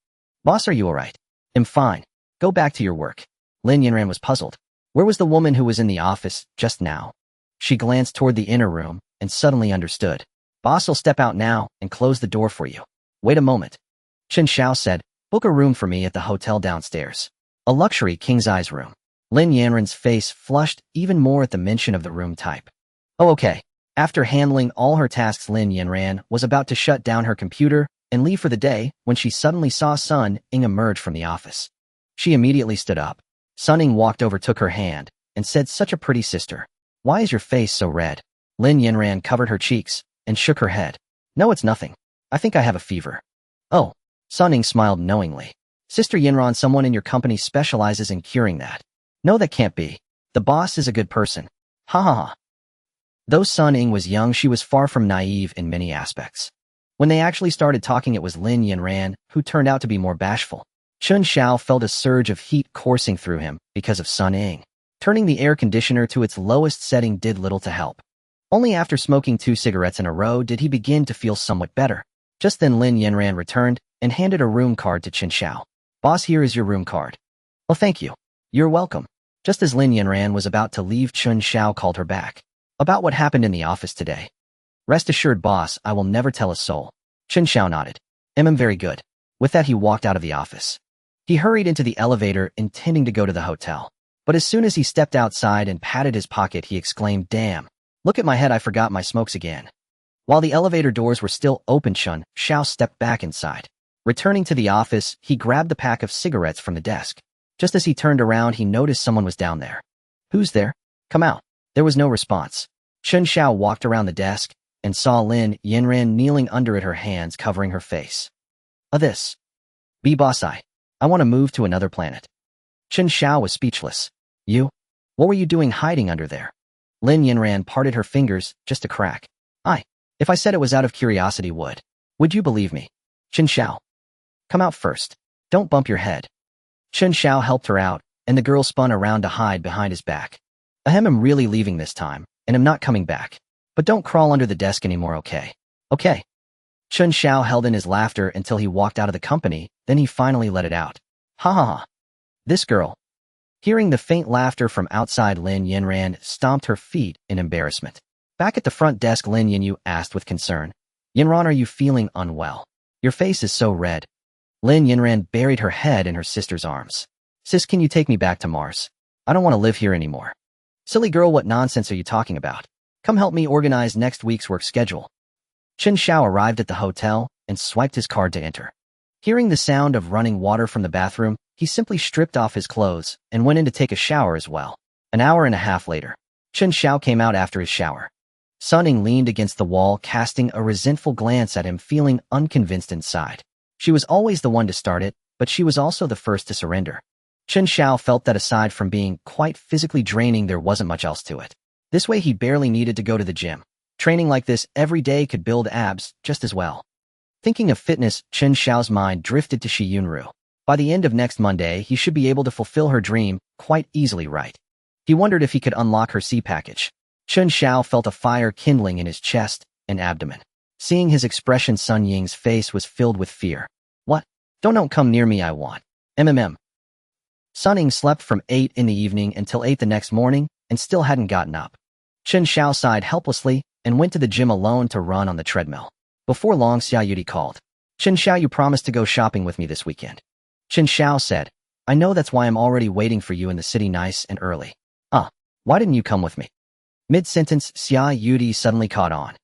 Boss, are you all right? I'm fine. Go back to your work. Lin Yinran was puzzled. Where was the woman who was in the office just now? She glanced toward the inner room and suddenly understood. Boss will step out now and close the door for you. Wait a moment. Chen Xiao said, book a room for me at the hotel downstairs. A luxury king-size room. Lin Yanran's face flushed even more at the mention of the room type. Oh, okay. After handling all her tasks, Lin Yanran was about to shut down her computer and leave for the day when she suddenly saw Sun Ying emerge from the office. She immediately stood up. Sun Ying walked over, took her hand, and said, such a pretty sister. Why is your face so red? Lin Yanran covered her cheeks and shook her head. No, it's nothing. I think I have a fever. Oh. Sun Ying smiled knowingly. Sister Yinran, someone in your company specializes in curing that. No, that can't be. The boss is a good person. Ha ha ha. Though Sun Ying was young, she was far from naive in many aspects. When they actually started talking, it was Lin Yinran who turned out to be more bashful. Chen Xiao felt a surge of heat coursing through him because of Sun Ying. Turning the air conditioner to its lowest setting did little to help. Only after smoking 2 cigarettes in a row did he begin to feel somewhat better. Just then Lin Yinran returned and handed a room card to Chen Xiao. Boss, here is your room card. Oh, thank you. You're welcome. Just as Lin Yinran was about to leave, Chen Xiao called her back. About what happened in the office today. Rest assured, boss, I will never tell a soul. Chen Xiao nodded. Very good. With that, he walked out of the office. He hurried into the elevator, intending to go to the hotel. But as soon as he stepped outside and patted his pocket, he exclaimed, damn. Look at my head, I forgot my smokes again. While the elevator doors were still open, Chen Xiao stepped back inside. Returning to the office, he grabbed the pack of cigarettes from the desk. Just as he turned around, he noticed someone was down there. Who's there? Come out. There was no response. Chen Xiao walked around the desk and saw Lin Yinran kneeling under it, her hands covering her face. This. Boss, I want to move to another planet. Chen Xiao was speechless. You? What were you doing hiding under there? Lin Yinran parted her fingers just a crack. If I said it was out of curiosity, would you believe me? Chen Xiao. Come out first. Don't bump your head. Chen Xiao helped her out, and the girl spun around to hide behind his back. Ahem, I'm really leaving this time, and I'm not coming back. But don't crawl under the desk anymore, okay? Okay. Chen Xiao held in his laughter until he walked out of the company, then he finally let it out. Ha ha ha. This girl. Hearing the faint laughter from outside, Lin Yinran stomped her feet in embarrassment. Back at the front desk, Lin Yinyu asked with concern, Yinran, are you feeling unwell? Your face is so red. Lin Yinran buried her head in her sister's arms. Sis, can you take me back to Mars? I don't want to live here anymore. Silly girl, what nonsense are you talking about? Come help me organize next week's work schedule. Chen Xiao arrived at the hotel and swiped his card to enter. Hearing the sound of running water from the bathroom, he simply stripped off his clothes and went in to take a shower as well. An hour and a half later, Chen Xiao came out after his shower. Sunning leaned against the wall, casting a resentful glance at him, feeling unconvinced inside. She was always the one to start it, but she was also the first to surrender. Chen Xiao felt that aside from being quite physically draining, there wasn't much else to it. This way he barely needed to go to the gym. Training like this every day could build abs just as well. Thinking of fitness, Chen Xiao's mind drifted to Shi Yunru. By the end of next Monday, he should be able to fulfill her dream quite easily, right? He wondered if he could unlock her C package. Chen Xiao felt a fire kindling in his chest and abdomen. Seeing his expression, Sun Ying's face was filled with fear. What? Don't come near me, I want. Sun Ying slept from 8 in the evening until 8 the next morning and still hadn't gotten up. Chen Xiao sighed helplessly and went to the gym alone to run on the treadmill. Before long, Xia Yudi called. Chen Xiao, you promised to go shopping with me this weekend. Chen Xiao said, I know, that's why I'm already waiting for you in the city nice and early. Why didn't you come with me? Mid-sentence, Xia Yudi suddenly caught on.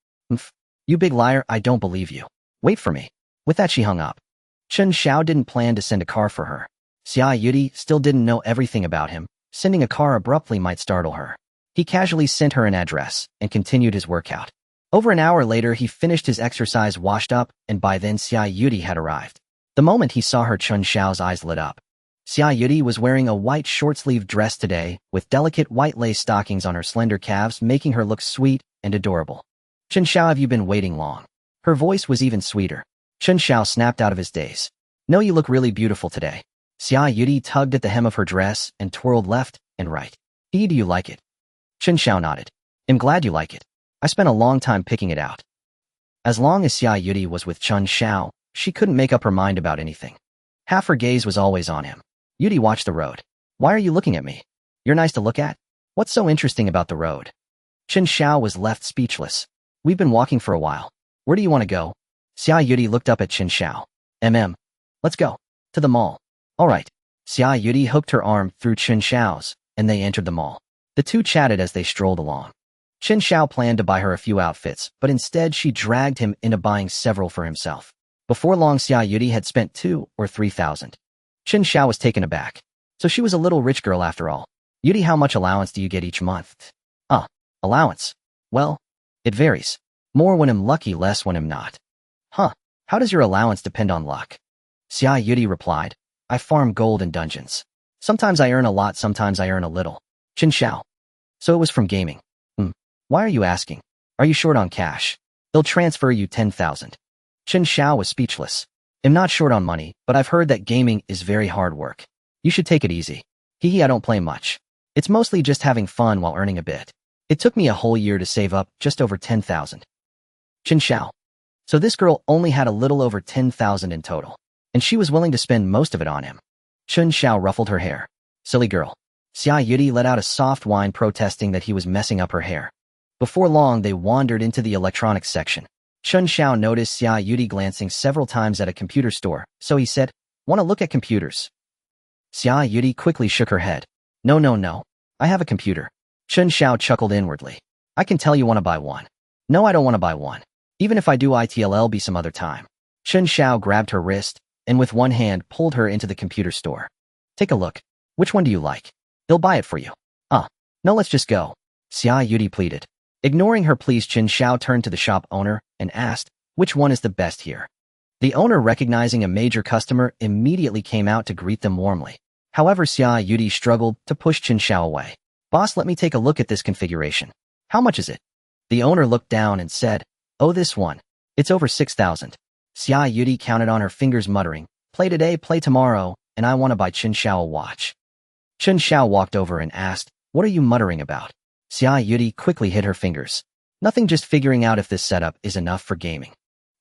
You big liar, I don't believe you. Wait for me. With that, she hung up. Chen Xiao didn't plan to send a car for her. Xia Yudi still didn't know everything about him. Sending a car abruptly might startle her. He casually sent her an address and continued his workout. Over an hour later, he finished his exercise, washed up, and by then Xia Yudi had arrived. The moment he saw her, Chen Xiao's eyes lit up. Xia Yudi was wearing a white short-sleeved dress today, with delicate white lace stockings on her slender calves, making her look sweet and adorable. Chen Xiao, have you been waiting long? Her voice was even sweeter. Chen Xiao snapped out of his daze. No, you look really beautiful today. Xia Yudi tugged at the hem of her dress and twirled left and right. Do you like it? Chen Xiao nodded. I'm glad you like it. I spent a long time picking it out. As long as Xia Yudi was with Chen Xiao, she couldn't make up her mind about anything. Half her gaze was always on him. Yudi watched the road. Why are you looking at me? You're nice to look at. What's so interesting about the road? Chen Xiao was left speechless. We've been walking for a while. Where do you want to go? Xia Yudi looked up at Chen Xiao. Let's go. To the mall. All right. Xia Yudi hooked her arm through Chen Xiao's, and they entered the mall. The two chatted as they strolled along. Chen Xiao planned to buy her a few outfits, but instead she dragged him into buying several for himself. Before long, Xia Yudi had spent 2,000 or 3,000. Chen Xiao was taken aback. So she was a little rich girl after all. Yudi, how much allowance do you get each month? Allowance. Well, it varies. More when I'm lucky, less when I'm not. How does your allowance depend on luck? Xia Yudi replied, I farm gold in dungeons. Sometimes I earn a lot, sometimes I earn a little. Chen Xiao. So it was from gaming. Why are you asking? Are you short on cash? They'll transfer you 10,000. Chen Xiao was speechless. I'm not short on money, but I've heard that gaming is very hard work. You should take it easy. I don't play much. It's mostly just having fun while earning a bit. It took me a whole year to save up just over 10,000. Chen Xiao. So this girl only had a little over 10,000 in total, and she was willing to spend most of it on him. Chen Xiao ruffled her hair. Silly girl. Xia Yudi let out a soft whine, protesting that he was messing up her hair. Before long, they wandered into the electronics section. Chen Xiao noticed Xia Yudi glancing several times at a computer store, so he said, Want to look at computers? Xia Yudi quickly shook her head. No. I have a computer. Chen Xiao chuckled inwardly. I can tell you want to buy one. No, I don't want to buy one. Even if I do, it'll be some other time. Chen Xiao grabbed her wrist and with one hand pulled her into the computer store. Take a look. Which one do you like? They'll buy it for you. No, let's just go. Xia Yudi pleaded. Ignoring her pleas, Chen Xiao turned to the shop owner and asked, which one is the best here? The owner, recognizing a major customer, immediately came out to greet them warmly. However, Xia Yudi struggled to push Chen Xiao away. Boss, let me take a look at this configuration. How much is it? The owner looked down and said, Oh, this one. It's over 6,000. Xia Yudi counted on her fingers, muttering, Play today, play tomorrow, and I want to buy Chen Xiao a watch. Chen Xiao walked over and asked, "What are you muttering about?" Xia Yudi quickly hid her fingers. "Nothing, just figuring out if this setup is enough for gaming."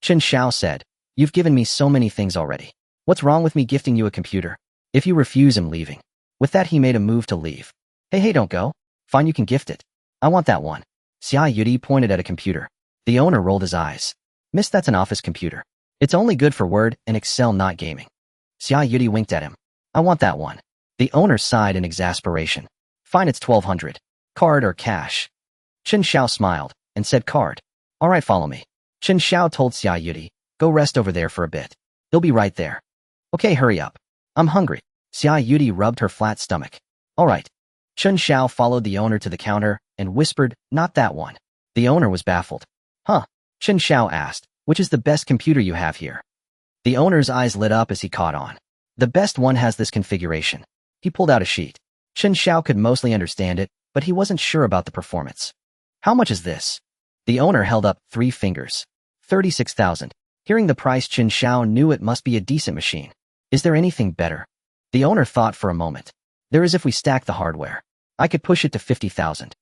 Chen Xiao said, "You've given me so many things already. What's wrong with me gifting you a computer? If you refuse, I'm leaving." With that, he made a move to leave. Hey, don't go. Fine, you can gift it. I want that one." Xia Yudi pointed at a computer. The owner rolled his eyes. "Miss, that's an office computer. It's only good for Word and Excel, not gaming." Xia Yudi winked at him. "I want that one." The owner sighed in exasperation. "Fine, it's 1,200. Card or cash?" Chen Xiao smiled and said card. "All right, follow me." Chen Xiao told Xia Yudi, "Go rest over there for a bit. He'll be right there." "Okay, hurry up. I'm hungry." Xia Yudi rubbed her flat stomach. "All right." Chen Xiao followed the owner to the counter and whispered, "Not that one." The owner was baffled. "Huh?" Chen Xiao asked, "Which is the best computer you have here?" The owner's eyes lit up as he caught on. "The best one has this configuration." He pulled out a sheet. Chen Xiao could mostly understand it, but he wasn't sure about the performance. "How much is this?" The owner held up 3 fingers. 36,000. Hearing the price, Chen Xiao knew it must be a decent machine. "Is there anything better?" The owner thought for a moment. "There is if we stack the hardware. I could push it to 50,000.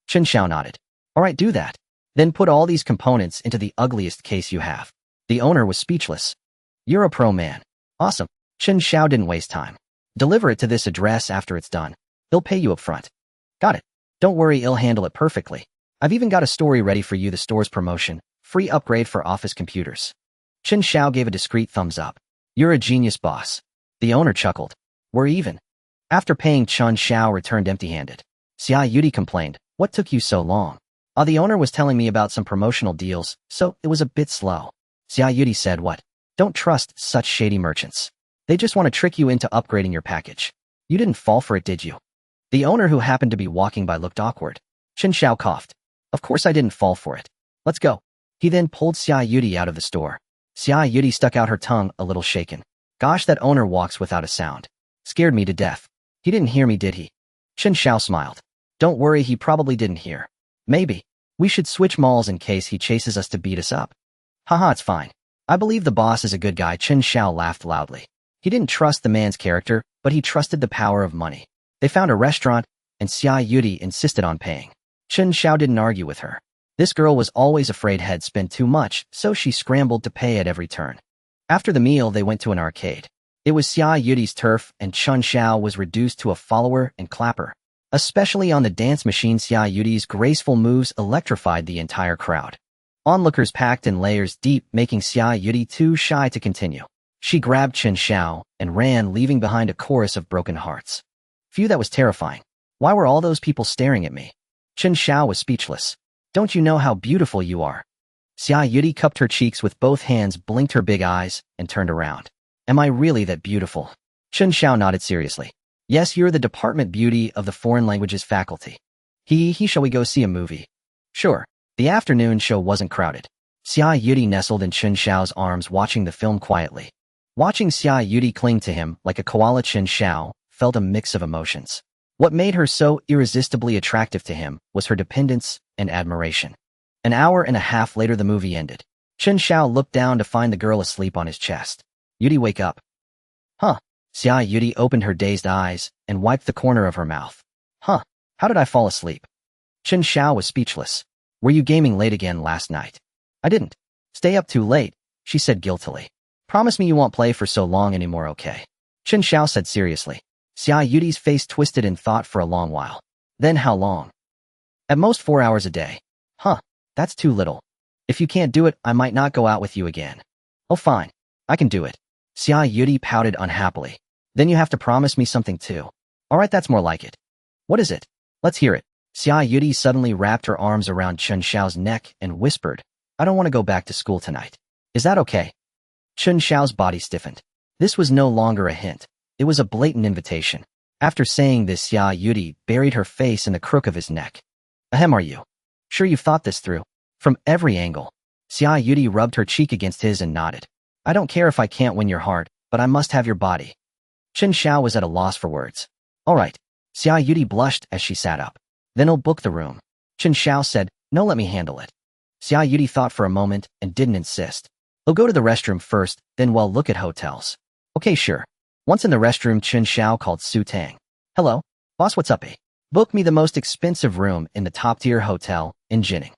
Chen Xiao nodded. "All right, do that. Then put all these components into the ugliest case you have." The owner was speechless. "You're a pro, man. Awesome." Chen Xiao didn't waste time. "Deliver it to this address after it's done. They'll pay you up front." "Got it. Don't worry, I'll handle it perfectly. I've even got a story ready for you, the store's promotion. Free upgrade for office computers." Chen Xiao gave a discreet thumbs up. "You're a genius, boss." The owner chuckled. "We're even." After paying, Chen Xiao returned empty-handed. Xia Yudi complained, "What took you so long?" The owner was telling me about some promotional deals, so it was a bit slow." Xia Yudi said, "What? Don't trust such shady merchants. They just want to trick you into upgrading your package. You didn't fall for it, did you?" The owner, who happened to be walking by, looked awkward. Chen Xiao coughed. "Of course I didn't fall for it. Let's go." He then pulled Xia Yudi out of the store. Xia Yudi stuck out her tongue, a little shaken. "Gosh, that owner walks without a sound. Scared me to death. He didn't hear me, did he?" Chen Xiao smiled. "Don't worry, he probably didn't hear. Maybe. We should switch malls in case he chases us to beat us up." "Haha, it's fine. I believe the boss is a good guy." Chen Xiao laughed loudly. He didn't trust the man's character, but he trusted the power of money. They found a restaurant, and Xia Yudi insisted on paying. Chen Xiao didn't argue with her. This girl was always afraid he'd spend too much, so she scrambled to pay at every turn. After the meal, they went to an arcade. It was Xia Yudi's turf, and Chen Xiao was reduced to a follower and clapper. Especially on the dance machine, Xia Yudi's graceful moves electrified the entire crowd. Onlookers packed in layers deep, making Xia Yudi too shy to continue. She grabbed Chen Xiao and ran, leaving behind a chorus of broken hearts. Phew, that was terrifying. Why were all those people staring at me? Chen Xiao was speechless. "Don't you know how beautiful you are?" Xia Yudi cupped her cheeks with both hands, blinked her big eyes, and turned around. "Am I really that beautiful?" Chen Xiao nodded seriously. "Yes, you're the department beauty of the foreign languages faculty." Shall we go see a movie?" "Sure." The afternoon show wasn't crowded. Xia Yudi nestled in Chen Xiao's arms, watching the film quietly. Watching Xia Yudi cling to him like a koala, Chen Xiao felt a mix of emotions. What made her so irresistibly attractive to him was her dependence and admiration. An hour and a half later, the movie ended. Chen Xiao looked down to find the girl asleep on his chest. "Yudi, wake up." "Huh?" Xia Yudi opened her dazed eyes and wiped the corner of her mouth. "Huh? How did I fall asleep?" Chen Xiao was speechless. "Were you gaming late again last night?" "I didn't stay up too late," she said guiltily. "Promise me you won't play for so long anymore, okay?" Chen Xiao said seriously. Xia Yudi's face twisted in thought for a long while. "Then how long?" "At most 4 hours a day." "Huh, that's too little. If you can't do it, I might not go out with you again." "Oh, fine. I can do it." Xia Yudi pouted unhappily. "Then you have to promise me something too." "All right, that's more like it." "What is it? Let's hear it." Xia Yudi suddenly wrapped her arms around Chen Xiao's neck and whispered, "I don't want to go back to school tonight. Is that okay?" Chen Xiao's body stiffened. This was no longer a hint. It was a blatant invitation. After saying this, Xia Yudi buried her face in the crook of his neck. "Ahem, are you sure you've thought this through?" From every angle. Xia Yudi rubbed her cheek against his and nodded. "I don't care if I can't win your heart, but I must have your body." Chen Xiao was at a loss for words. "All right." Xia Yudi blushed as she sat up. "Then I'll book the room." Chen Xiao said, "No, let me handle it." Xia Yudi thought for a moment and didn't insist. "I'll go to the restroom first, then we'll look at hotels." "Okay, sure. Once in the restroom, Chen Xiao called Su Tang. Hello, boss, what's up, eh? Book me the most expensive room in the top-tier hotel in Jining.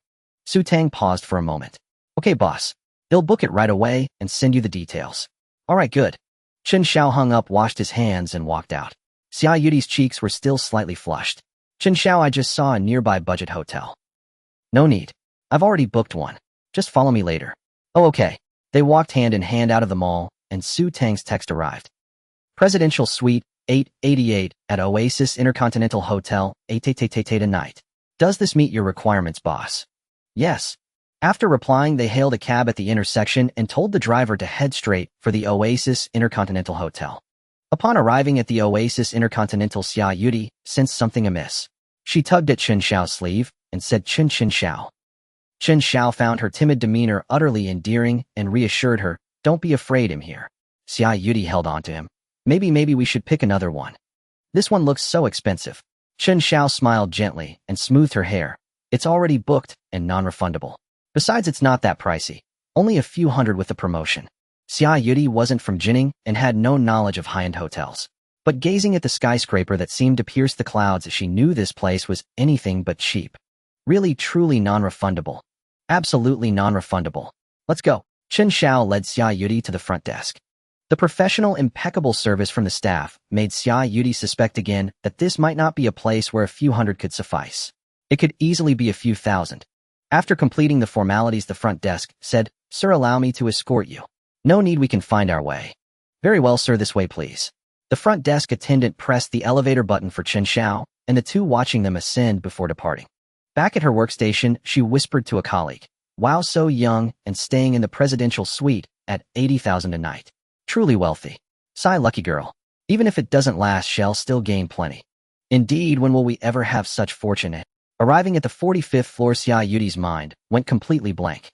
Su Tang paused for a moment. Okay, boss. They'll book it right away and send you the details. All right, good. Chen Xiao hung up, washed his hands, and walked out. Xia Yudi's cheeks were still slightly flushed. Chen Xiao, I just saw a nearby budget hotel. No need. I've already booked one. Just follow me later. Oh, okay. They walked hand in hand out of the mall, and Su Tang's text arrived. Presidential Suite, 888 at Oasis Intercontinental Hotel, 888 tonight. Does this meet your requirements, boss? Yes. After replying, they hailed a cab at the intersection and told the driver to head straight for the Oasis Intercontinental Hotel. Upon arriving at the Oasis Intercontinental, Xia Yudi sensed something amiss. She tugged at Chen Xiao's sleeve and said, Chen Xiao. Chen Xiao found her timid demeanor utterly endearing and reassured her, don't be afraid, I'm here. Xia Yudi held on to him. Maybe we should pick another one. This one looks so expensive. Chen Xiao smiled gently and smoothed her hair. It's already booked and non-refundable. Besides, it's not that pricey. Only a few hundred with the promotion. Xia Yudi wasn't from Jining and had no knowledge of high-end hotels. But gazing at the skyscraper that seemed to pierce the clouds, she knew this place was anything but cheap. Really, truly non-refundable. Absolutely non-refundable. Let's go. Chen Xiao led Xia Yudi to the front desk. The professional, impeccable service from the staff made Xia Yudi suspect again that this might not be a place where a few hundred could suffice. It could easily be a few thousand. After completing the formalities, the front desk said, Sir, allow me to escort you. No need, we can find our way. Very well, sir, this way, please. The front desk attendant pressed the elevator button for Chen Xiao, and the two watching them ascend before departing. Back at her workstation, she whispered to a colleague, wow, so young and staying in the presidential suite at 80,000 a night. Truly wealthy. Sigh, lucky girl. Even if it doesn't last, she'll still gain plenty. Indeed, when will we ever have such fortune? Arriving at the 45th floor, Xia Yudi's mind went completely blank.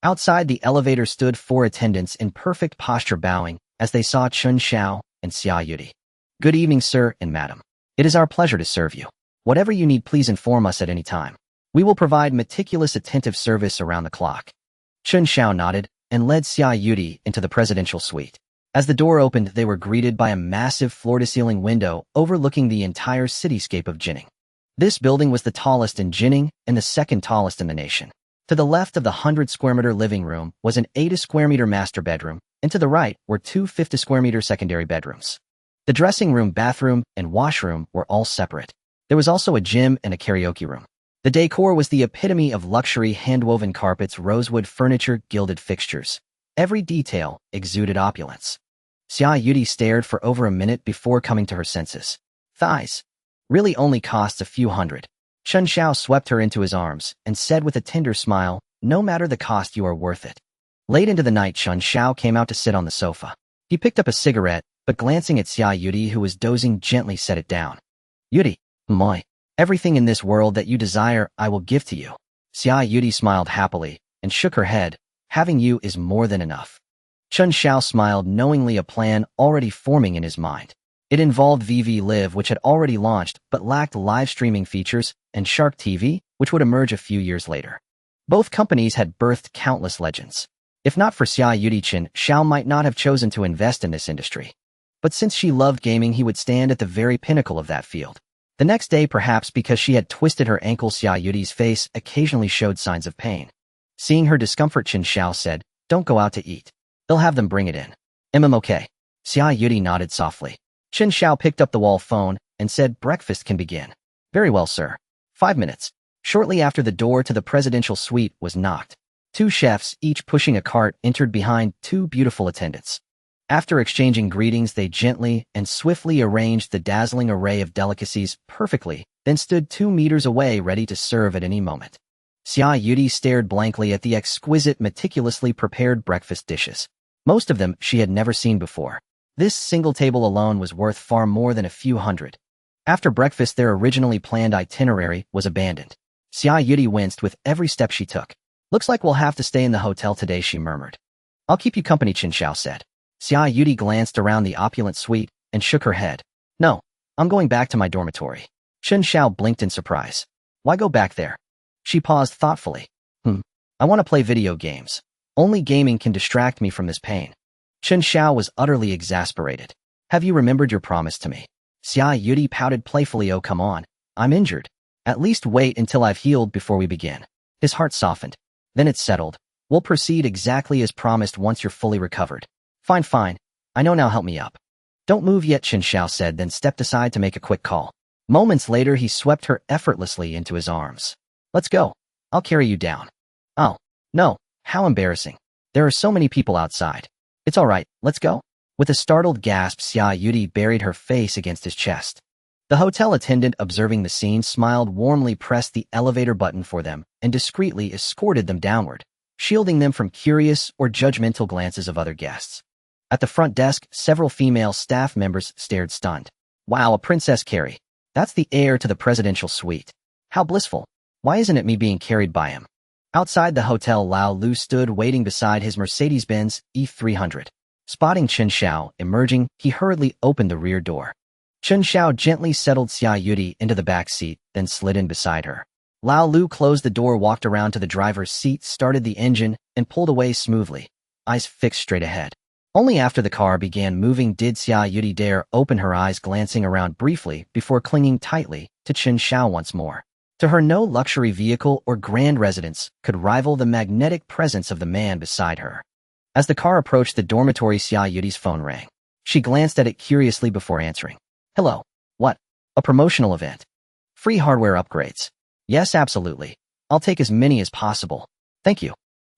Outside the elevator stood four attendants in perfect posture, bowing as they saw Chen Xiao and Xia Yudi. Good evening, sir and madam. It is our pleasure to serve you. Whatever you need, please inform us at any time. We will provide meticulous, attentive service around the clock. Chen Xiao nodded and led Xia Yudi into the presidential suite. As the door opened, they were greeted by a massive floor-to-ceiling window overlooking the entire cityscape of Jining. This building was the tallest in Jining and the second tallest in the nation. To the left of the 100-square-meter living room was an 80-square-meter master bedroom, and to the right were two 50-square-meter secondary bedrooms. The dressing room, bathroom, and washroom were all separate. There was also a gym and a karaoke room. The decor was the epitome of luxury: hand-woven carpets, rosewood furniture, gilded fixtures. Every detail exuded opulence. Xia Yudi stared for over a minute before coming to her senses. Thighs. Really only costs a few hundred. Chen Xiao swept her into his arms and said with a tender smile, no matter the cost, you are worth it. Late into the night, Chen Xiao came out to sit on the sofa. He picked up a cigarette, but glancing at Xia Yudi, who was dozing, gently set it down. Yudi, moi. Everything in this world that you desire, I will give to you. Xia Yudi smiled happily and shook her head. Having you is more than enough. Chen Xiao smiled knowingly, a plan already forming in his mind. It involved VV Live, which had already launched but lacked live streaming features, and Shark TV, which would emerge a few years later. Both companies had birthed countless legends. If not for Xia Yudi, Chen Xiao might not have chosen to invest in this industry. But since she loved gaming, he would stand at the very pinnacle of that field. The next day, perhaps because she had twisted her ankle, Xia Yudi's face occasionally showed signs of pain. Seeing her discomfort, Chen Xiao said, don't go out to eat. They'll have them bring it in. Okay. Xia Yudi nodded softly. Chen Xiao picked up the wall phone and said, breakfast can begin. Very well, sir. 5 minutes. Shortly after, the door to the presidential suite was knocked. Two chefs, each pushing a cart, entered behind two beautiful attendants. After exchanging greetings, they gently and swiftly arranged the dazzling array of delicacies perfectly, then stood 2 meters away, ready to serve at any moment. Xia Yudi stared blankly at the exquisite, meticulously prepared breakfast dishes. Most of them she had never seen before. This single table alone was worth far more than a few hundred. After breakfast, their originally planned itinerary was abandoned. Xia Yudi winced with every step she took. Looks like we'll have to stay in the hotel today, she murmured. I'll keep you company, Chen Xiao said. Xia Yudi glanced around the opulent suite and shook her head. No, I'm going back to my dormitory. Chen Xiao blinked in surprise. Why go back there? She paused thoughtfully. I want to play video games. Only gaming can distract me from this pain. Chen Xiao was utterly exasperated. Have you remembered your promise to me? Xia Yudi pouted playfully. Oh, come on. I'm injured. At least wait until I've healed before we begin. His heart softened. Then it settled. We'll proceed exactly as promised once you're fully recovered. Fine, fine. I know now, help me up. Don't move yet, Chen Xiao said, then stepped aside to make a quick call. Moments later, he swept her effortlessly into his arms. Let's go. I'll carry you down. Oh, no. How embarrassing. There are so many people outside. It's all right, let's go. With a startled gasp, Xia Yudi buried her face against his chest. The hotel attendant, observing the scene, smiled warmly, pressed the elevator button for them, and discreetly escorted them downward, shielding them from curious or judgmental glances of other guests. At the front desk, several female staff members stared stunned. Wow, a Princess Carrie. That's the heir to the presidential suite. How blissful. Why isn't it me being carried by him? Outside the hotel, Lao Lu stood waiting beside his Mercedes-Benz E300. Spotting Chen Xiao emerging, he hurriedly opened the rear door. Chen Xiao gently settled Xia Yudi into the back seat, then slid in beside her. Lao Lu closed the door, walked around to the driver's seat, started the engine, and pulled away smoothly, eyes fixed straight ahead. Only after the car began moving did Xia Yudi dare open her eyes, glancing around briefly before clinging tightly to Chen Xiao once more. To her, no luxury vehicle or grand residence could rival the magnetic presence of the man beside her. As the car approached the dormitory, Xia Yudi's phone rang. She glanced at it curiously before answering. Hello. What? A promotional event? Free hardware upgrades? Yes, absolutely. I'll take as many as possible. Thank you.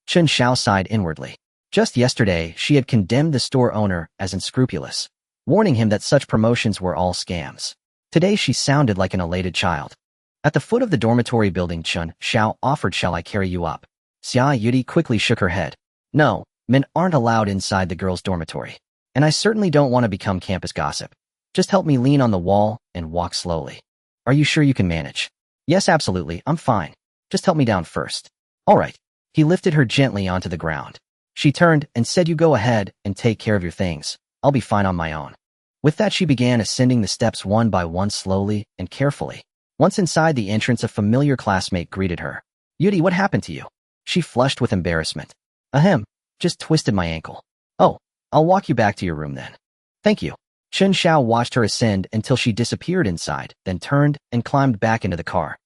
Chen Xiao sighed inwardly. Just yesterday, she had condemned the store owner as unscrupulous, warning him that such promotions were all scams. Today she sounded like an elated child. At the foot of the dormitory building, Chen Xiao offered, "Shall I carry you up?" Xia Yudi quickly shook her head. No, men aren't allowed inside the girls' dormitory. And I certainly don't want to become campus gossip. Just help me lean on the wall and walk slowly. Are you sure you can manage? Yes, absolutely, I'm fine. Just help me down first. All right. He lifted her gently onto the ground. She turned and said, "You go ahead and take care of your things. I'll be fine on my own." With that, she began ascending the steps one by one, slowly and carefully. Once inside the entrance, a familiar classmate greeted her. Yudi, what happened to you? She flushed with embarrassment. Ahem, just twisted my ankle. Oh, I'll walk you back to your room then. Thank you. Chen Xiao watched her ascend until she disappeared inside, then turned and climbed back into the car.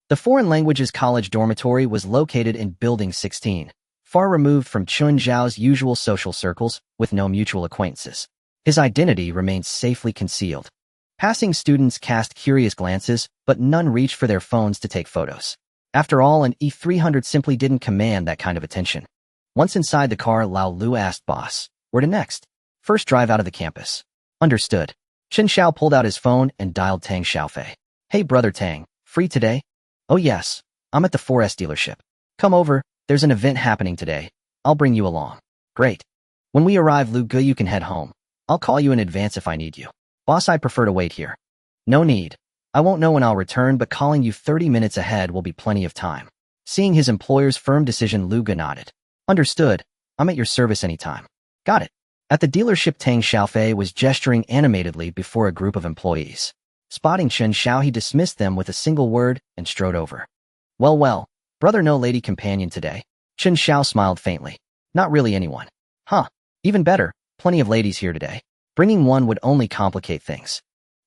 The Foreign Languages College dormitory was located in Building 16, far removed from Chen Xiao's usual social circles, with no mutual acquaintances. His identity remained safely concealed. Passing students cast curious glances, but none reached for their phones to take photos. After all, an E300 simply didn't command that kind of attention. Once inside the car, Lao Lu asked, "Boss, where to next?" "First drive out of the campus." Understood. Chen Xiao pulled out his phone and dialed Tang Xiaofei. "Hey brother Tang, free today?" "Oh yes, I'm at the 4S dealership. Come over, there's an event happening today. I'll bring you along." "Great. When we arrive, Lu Gu, you can head home. I'll call you in advance if I need you." "Boss, I'd prefer to wait here." "No need. I won't know when I'll return, but calling you 30 minutes ahead will be plenty of time." Seeing his employer's firm decision, Lu Gu nodded. "Understood. I'm at your service anytime." "Got it." At the dealership, Tang Xiaofei was gesturing animatedly before a group of employees. Spotting Chen Xiao, he dismissed them with a single word and strode over. Well, well, brother, no lady companion today?" Chen Xiao smiled faintly. "Not really anyone." "Huh. Even better. Plenty of ladies here today. Bringing one would only complicate things."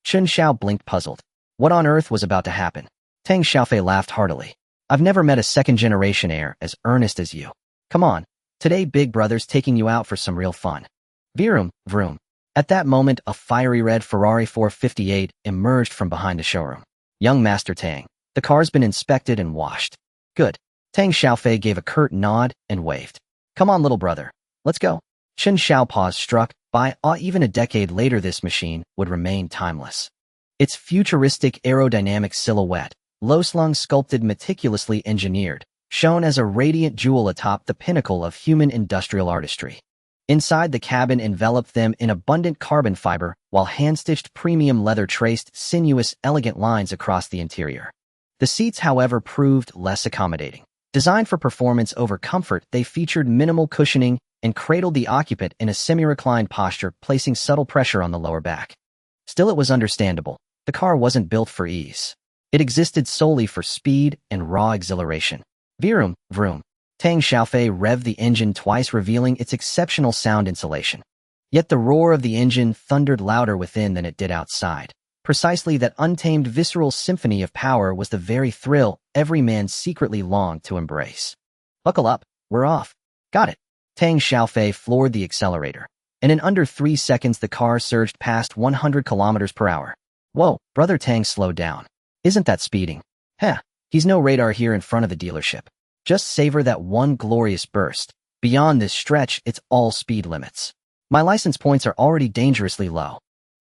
Chen Xiao blinked, puzzled. What on earth was about to happen? Tang Xiaofei laughed heartily. "I've never met a second-generation heir as earnest as you. Come on. Today, big brother's taking you out for some real fun." Vroom, vroom. At that moment, a fiery red Ferrari 458 emerged from behind the showroom. "Young Master Tang, the car's been inspected and washed." "Good." Tang Xiaofei gave a curt nod and waved. "Come on, little brother. Let's go." Chen Xiao paused, struck by awe. Even a decade later, this machine would remain timeless. Its futuristic aerodynamic silhouette, low-slung, sculpted, meticulously engineered, shone as a radiant jewel atop the pinnacle of human industrial artistry. Inside, the cabin enveloped them in abundant carbon fiber, while hand-stitched premium leather traced sinuous, elegant lines across the interior. The seats, however, proved less accommodating. Designed for performance over comfort, they featured minimal cushioning and cradled the occupant in a semi-reclined posture, placing subtle pressure on the lower back. Still, it was understandable. The car wasn't built for ease. It existed solely for speed and raw exhilaration. Vroom, vroom. Tang Xiaofei revved the engine twice, revealing its exceptional sound insulation. Yet the roar of the engine thundered louder within than it did outside. Precisely that untamed visceral symphony of power was the very thrill every man secretly longed to embrace. Buckle up, we're off. Got it. Chen Xiao floored the accelerator, and in under 3 seconds the car surged past 100 kilometers per hour. Whoa, brother Tang slowed down. Isn't that speeding? Heh, he's no radar here in front of the dealership. Just savor that one glorious burst. Beyond this stretch, it's all speed limits. My license points are already dangerously low.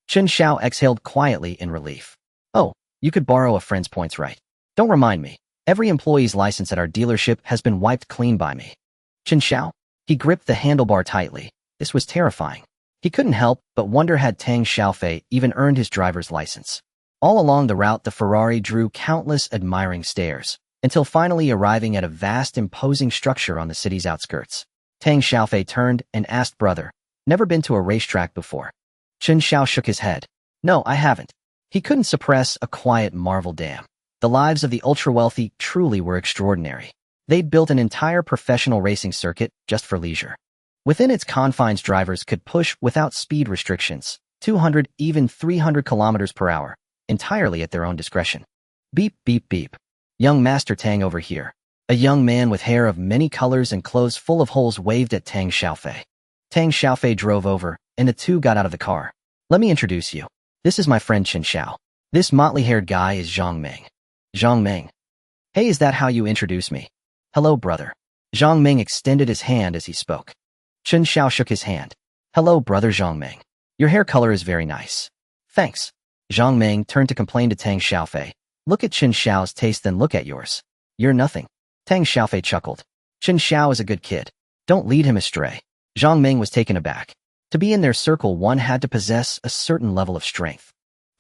Chen Xiao exhaled quietly in relief. Oh, you could borrow a friend's points, right? Don't remind me. Every employee's license at our dealership has been wiped clean by me. Chen Xiao? He gripped the handlebar tightly. This was terrifying. He couldn't help but wonder had Chen Xiao even earned his driver's license. All along the route, the Ferrari drew countless admiring stares, until finally arriving at a vast, imposing structure on the city's outskirts. Chen Xiao turned and asked, brother, never been to a racetrack before? Chen Xiao shook his head. No, I haven't. He couldn't suppress a quiet marvel. Damn. The lives of the ultra-wealthy truly were extraordinary. They'd built an entire professional racing circuit just for leisure. Within its confines, drivers could push without speed restrictions, 200, even 300 kilometers per hour, entirely at their own discretion. Beep, beep, beep. Young Master Tang over here. A young man with hair of many colors and clothes full of holes waved at Chen Xiao. Chen Xiao drove over, and the two got out of the car. Let me introduce you. This is my friend Chen Xiao. This motley-haired guy is Zhang Meng. Zhang Meng. Hey, is that how you introduce me? Hello, brother. Zhang Meng extended his hand as he spoke. Chen Xiao shook his hand. Hello, brother Zhang Meng. Your hair color is very nice. Thanks. Zhang Meng turned to complain to Chen Xiao. Look at Chen Xiao's taste, then look at yours. You're nothing. Chen Xiao chuckled. Chen Xiao is a good kid. Don't lead him astray. Zhang Meng was taken aback. To be in their circle, one had to possess a certain level of strength.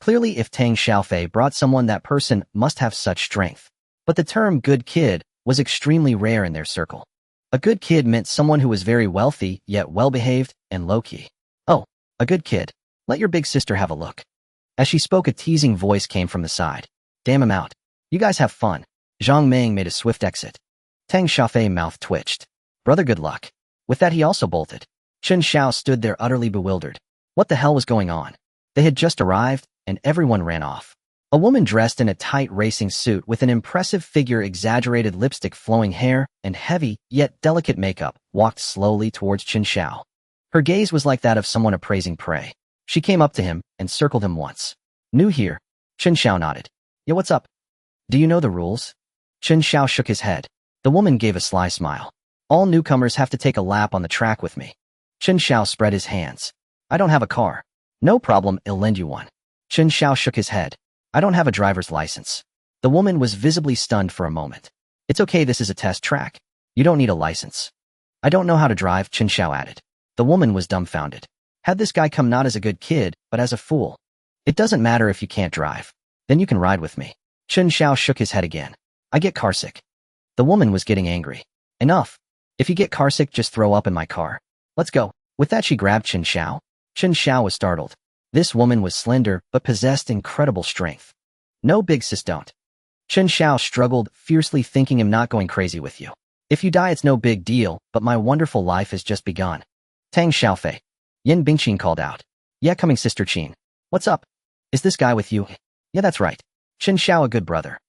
Clearly, if Chen Xiao brought someone, that person must have such strength. But the term good kid was extremely rare in their circle. A good kid meant someone who was very wealthy, yet well-behaved and low-key. Oh, a good kid. Let your big sister have a look. As she spoke, a teasing voice came from the side. Damn him out. You guys have fun. Zhang Meng made a swift exit. Chen Xiao's mouth twitched. Brother, good luck. With that, he also bolted. Chen Xiao stood there utterly bewildered. What the hell was going on? They had just arrived, and everyone ran off. A woman dressed in a tight racing suit with an impressive figure, exaggerated lipstick, flowing hair, and heavy, yet delicate makeup, walked slowly towards Chen Xiao. Her gaze was like that of someone appraising prey. She came up to him and circled him once. New here? Chen Xiao nodded. Yeah, what's up? Do you know the rules? Chen Xiao shook his head. The woman gave a sly smile. All newcomers have to take a lap on the track with me. Chen Xiao spread his hands. I don't have a car. No problem, I'll lend you one. Chen Xiao shook his head. I don't have a driver's license. The woman was visibly stunned for a moment. It's okay, this is a test track. You don't need a license. I don't know how to drive, Chen Xiao added. The woman was dumbfounded. Had this guy come not as a good kid, but as a fool. It doesn't matter if you can't drive. Then you can ride with me. Chen Xiao shook his head again. I get carsick. The woman was getting angry. Enough. If you get carsick, just throw up in my car. Let's go. With that, she grabbed Chen Xiao. Chen Xiao was startled. This woman was slender, but possessed incredible strength. No, big sis, don't. Chen Xiao struggled, fiercely, thinking, I'm not going crazy with you. If you die, it's no big deal, but my wonderful life has just begun. Tang Xiaofei. Yan Bingqin called out. Yeah, coming, Sister Qin. What's up? Is this guy with you? Yeah, that's right. Chen Xiao, a good brother.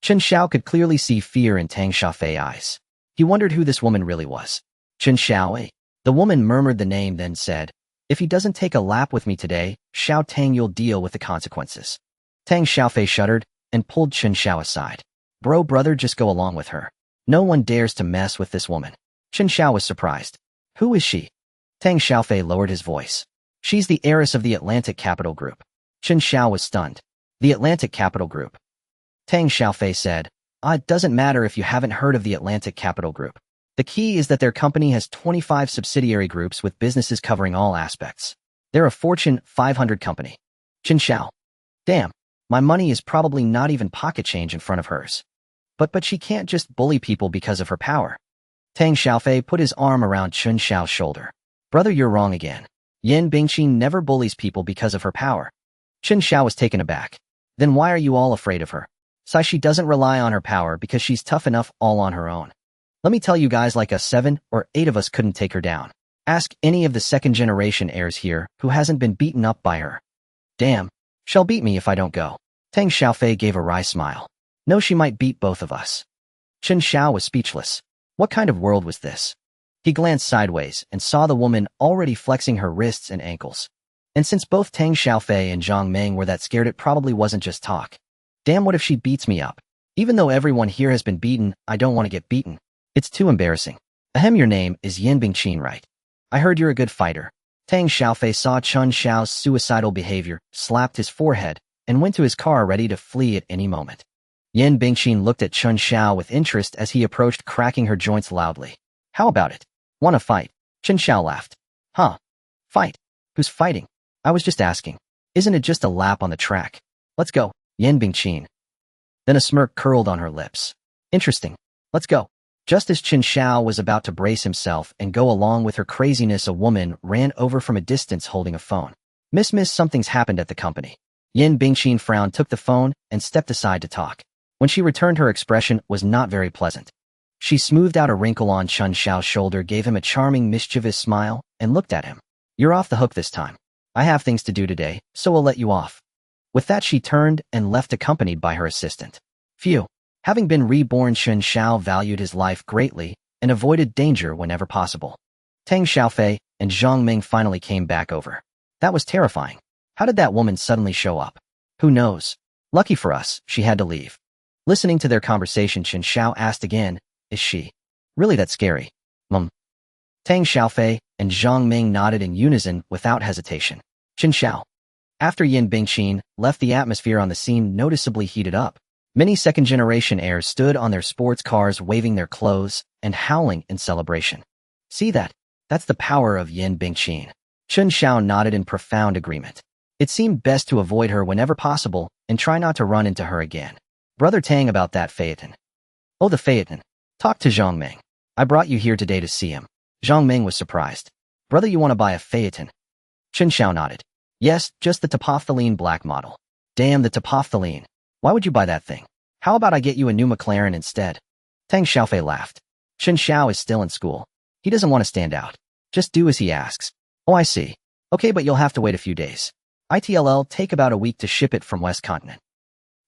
Chen Xiao could clearly see fear in Tang Xiaofei's eyes. He wondered who this woman really was. Chen Xiao. The woman murmured the name, then said, if he doesn't take a lap with me today, Xiao Tang, you'll deal with the consequences. Tang Xiaofei shuddered and pulled Chen Xiao aside. Bro, brother, just go along with her. No one dares to mess with this woman. Chen Xiao was surprised. Who is she? Tang Xiaofei lowered his voice. She's the heiress of the Atlantic Capital Group. Chen Xiao was stunned. The Atlantic Capital Group. Tang Xiaofei said, it doesn't matter if you haven't heard of the Atlantic Capital Group. The key is that their company has 25 subsidiary groups with businesses covering all aspects. They're a Fortune 500 company. Chen Xiao. Damn, my money is probably not even pocket change in front of hers. But she can't just bully people because of her power. Tang Xiaofei put his arm around Chen Xiao's shoulder. Brother, you're wrong again. Yan Bingqin never bullies people because of her power. Chen Xiao was taken aback. Then why are you all afraid of her? She doesn't rely on her power because she's tough enough all on her own. Let me tell you guys, like us 7 or 8 of us couldn't take her down. Ask any of the second-generation heirs here who hasn't been beaten up by her. Damn, she'll beat me if I don't go. Chen Xiao gave a wry smile. No, she might beat both of us. Chen Xiao was speechless. What kind of world was this? He glanced sideways and saw the woman already flexing her wrists and ankles. And since both Chen Xiao and Zhang Meng were that scared, it probably wasn't just talk. Damn, what if she beats me up? Even though everyone here has been beaten, I don't want to get beaten. It's too embarrassing. Ahem, your name is Yin Bingqin, right? I heard you're a good fighter. Chen Xiao saw Chen Xiao's suicidal behavior, slapped his forehead, and went to his car ready to flee at any moment. Yin Bingqin looked at Chen Xiao with interest as he approached, cracking her joints loudly. How about it? Want to fight? Chen Xiao laughed. Huh? Fight? Who's fighting? I was just asking. Isn't it just a lap on the track? Let's go, Yin Bingqin. Then a smirk curled on her lips. Interesting. Let's go. Just as Chen Xiao was about to brace himself and go along with her craziness, a woman ran over from a distance holding a phone. Miss, something's happened at the company. Yin Bingqin frowned, took the phone, and stepped aside to talk. When she returned, her expression was not very pleasant. She smoothed out a wrinkle on Chen Xiao's shoulder, gave him a charming, mischievous smile, and looked at him. You're off the hook this time. I have things to do today, so I'll let you off. With that, she turned and left, accompanied by her assistant. Phew. Having been reborn, Chen Xiao valued his life greatly and avoided danger whenever possible. Chen Xiao and Zhang Meng finally came back over. That was terrifying. How did that woman suddenly show up? Who knows? Lucky for us, she had to leave. Listening to their conversation, Chen Xiao asked again, is she really that scary? Chen Xiao and Zhang Meng nodded in unison without hesitation. Chen Xiao. After Yin Bingqin left, the atmosphere on the scene noticeably heated up. Many second-generation heirs stood on their sports cars, waving their clothes and howling in celebration. See that? That's the power of Yin Bingqin. Chen Xiao nodded in profound agreement. It seemed best to avoid her whenever possible and try not to run into her again. Brother Tang, about that Phaeton. Oh, the Phaeton. Talk to Zhang Meng. I brought you here today to see him. Zhang Meng was surprised. Brother, you want to buy a Phaeton? Chen Xiao nodded. Yes, just the Topophthalene black model. Damn, the Topophthalene. Why would you buy that thing? How about I get you a new McLaren instead? Chen Xiao laughed. Chen Xiao is still in school. He doesn't want to stand out. Just do as he asks. Oh, I see. Okay, but you'll have to wait a few days. It'll take about a week to ship it from West Continent.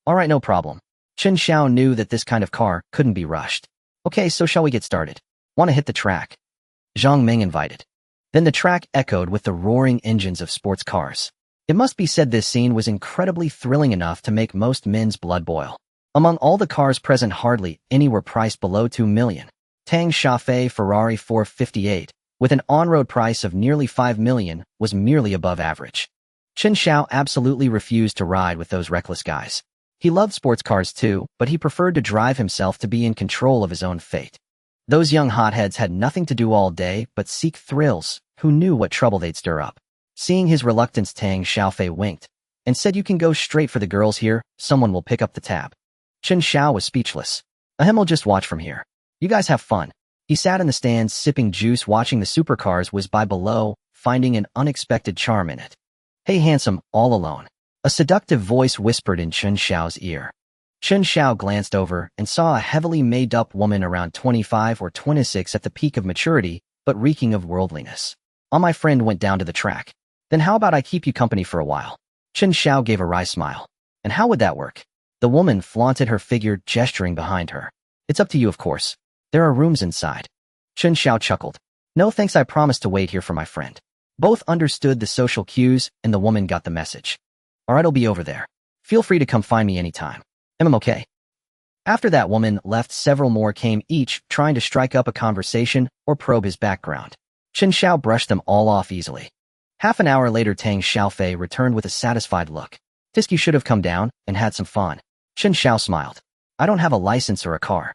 All right, no problem. Chen Xiao knew that this kind of car couldn't be rushed. Okay, so shall we get started? Want to hit the track? Zhang Meng invited. Then the track echoed with the roaring engines of sports cars. It must be said this scene was incredibly thrilling, enough to make most men's blood boil. Among all the cars present, hardly any were priced below 2 million. Chen Xiao Ferrari 458, with an on-road price of nearly 5 million, was merely above average. Chen Xiao absolutely refused to ride with those reckless guys. He loved sports cars too, but he preferred to drive himself, to be in control of his own fate. Those young hotheads had nothing to do all day but seek thrills. Who knew what trouble they'd stir up? Seeing his reluctance, Chen Xiao winked and said, you can go straight for the girls here. Someone will pick up the tab. Chen Xiao was speechless. Ahem, I'll just watch from here. You guys have fun. He sat in the stands sipping juice, watching the supercars whiz by below, finding an unexpected charm in it. Hey, handsome, all alone. A seductive voice whispered in Chen Xiao's ear. Chen Xiao glanced over and saw a heavily made-up woman around 25 or 26 at the peak of maturity, but reeking of worldliness. My friend went down to the track. Then how about I keep you company for a while? Chen Xiao gave a wry smile. And how would that work? The woman flaunted her figure, gesturing behind her. It's up to you, of course. There are rooms inside. Chen Xiao chuckled. No thanks, I promised to wait here for my friend. Both understood the social cues, and the woman got the message. Alright, I'll be over there. Feel free to come find me anytime. Okay. After that woman left, several more came, each trying to strike up a conversation or probe his background. Chen Xiao brushed them all off easily. Half an hour later, Chen Xiao returned with a satisfied look. Tisk, you should have come down and had some fun. Chen Xiao smiled. I don't have a license or a car.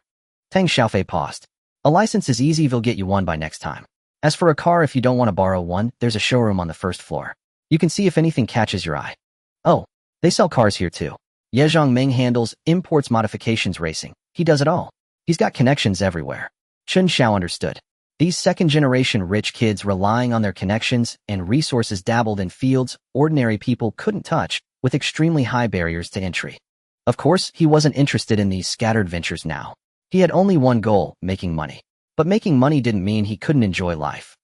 Chen Xiao paused. A license is easy, we'll get you one by next time. As for a car, if you don't want to borrow one, there's a showroom on the first floor. You can see if anything catches your eye. Oh, they sell cars here too. Ye Zhangming handles imports, modifications, racing. He does it all. He's got connections everywhere. Chen Xiao understood. These second-generation rich kids, relying on their connections and resources, dabbled in fields ordinary people couldn't touch, with extremely high barriers to entry. Of course, he wasn't interested in these scattered ventures now. He had only one goal, making money. But making money didn't mean he couldn't enjoy life.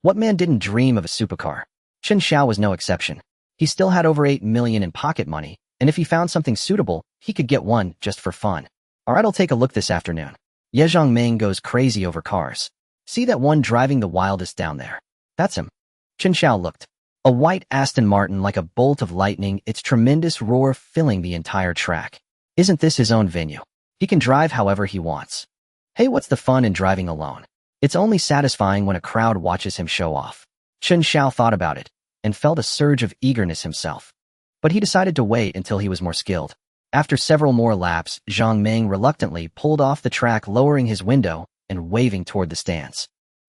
What man didn't dream of a supercar? Chen Xiao was no exception. He still had over 8 million in pocket money, and if he found something suitable, he could get one just for fun. Alright, I'll take a look this afternoon. Ye Zhongming goes crazy over cars. See that one driving the wildest down there? That's him. Chen Xiao looked. A white Aston Martin like a bolt of lightning, its tremendous roar filling the entire track. Isn't this his own venue? He can drive however he wants. Hey, what's the fun in driving alone? It's only satisfying when a crowd watches him show off. Chen Xiao thought about it and felt a surge of eagerness himself. But he decided to wait until he was more skilled. After several more laps, Zhang Meng reluctantly pulled off the track, lowering his window and waving toward the stands.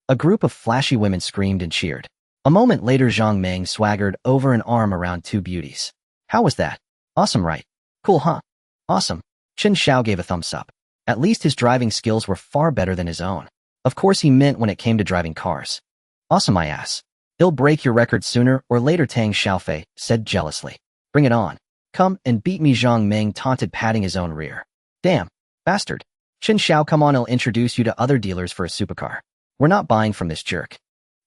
A group of flashy women screamed and cheered. A moment later, Zhang Meng swaggered over an arm around two beauties. How was that? Awesome, right? Cool, huh? Awesome. Chen Xiao gave a thumbs up. At least his driving skills were far better than his own. Of course he meant when it came to driving cars. Awesome, my ass. He'll break your record sooner or later, Tang Xiaofei said jealously. Bring it on. Come and beat me, Zhang Meng taunted, patting his own rear. Damn, bastard. Chen Xiao, come on, I'll introduce you to other dealers for a supercar. We're not buying from this jerk.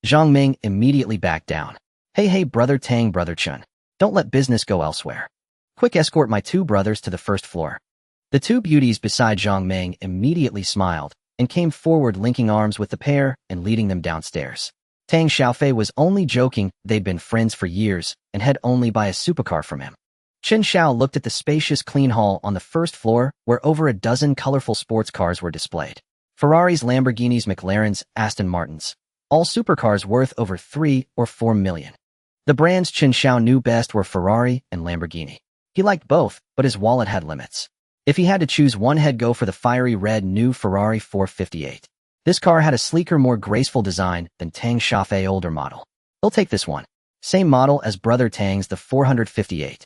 Zhang Meng immediately backed down. Hey, brother Tang, brother Chen. Don't let business go elsewhere. Quick, escort my two brothers to the first floor. The two beauties beside Zhang Meng immediately smiled and came forward, linking arms with the pair and leading them downstairs. Tang Xiaofei was only joking. They'd been friends for years and had only buy a supercar from him. Chen Xiao looked at the spacious, clean hall on the first floor where over a dozen colorful sports cars were displayed. Ferraris, Lamborghinis, McLarens, Aston Martins. All supercars worth over 3 or 4 million. The brands Chen Xiao knew best were Ferrari and Lamborghini. He liked both, but his wallet had limits. If he had to choose one, he'd go for the fiery red new Ferrari 458. This car had a sleeker, more graceful design than Tang Xiaofei older model. He'll take this one. Same model as brother Tang's, the 458.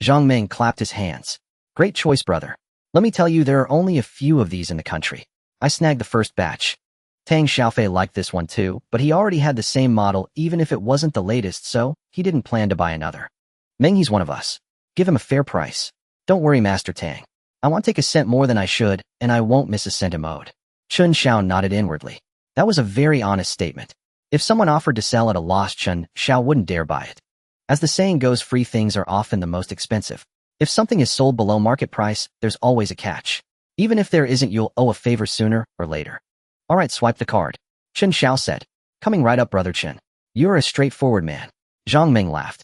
Zhang Meng clapped his hands. Great choice, brother. Let me tell you, there are only a few of these in the country. I snagged the first batch. Tang Xiaofei liked this one too, but he already had the same model even if it wasn't the latest, so he didn't plan to buy another. Meng, he's one of us. Give him a fair price. Don't worry, Master Tang. I won't take a cent more than I should, and I won't miss a cent a mode. Chen Xiao nodded inwardly. That was a very honest statement. If someone offered to sell at a loss, Chen Xiao wouldn't dare buy it. As the saying goes, free things are often the most expensive. If something is sold below market price, there's always a catch. Even if there isn't, you'll owe a favor sooner or later. Alright, swipe the card. Chen Xiao said. Coming right up, brother Chen. You're a straightforward man. Zhang Meng laughed.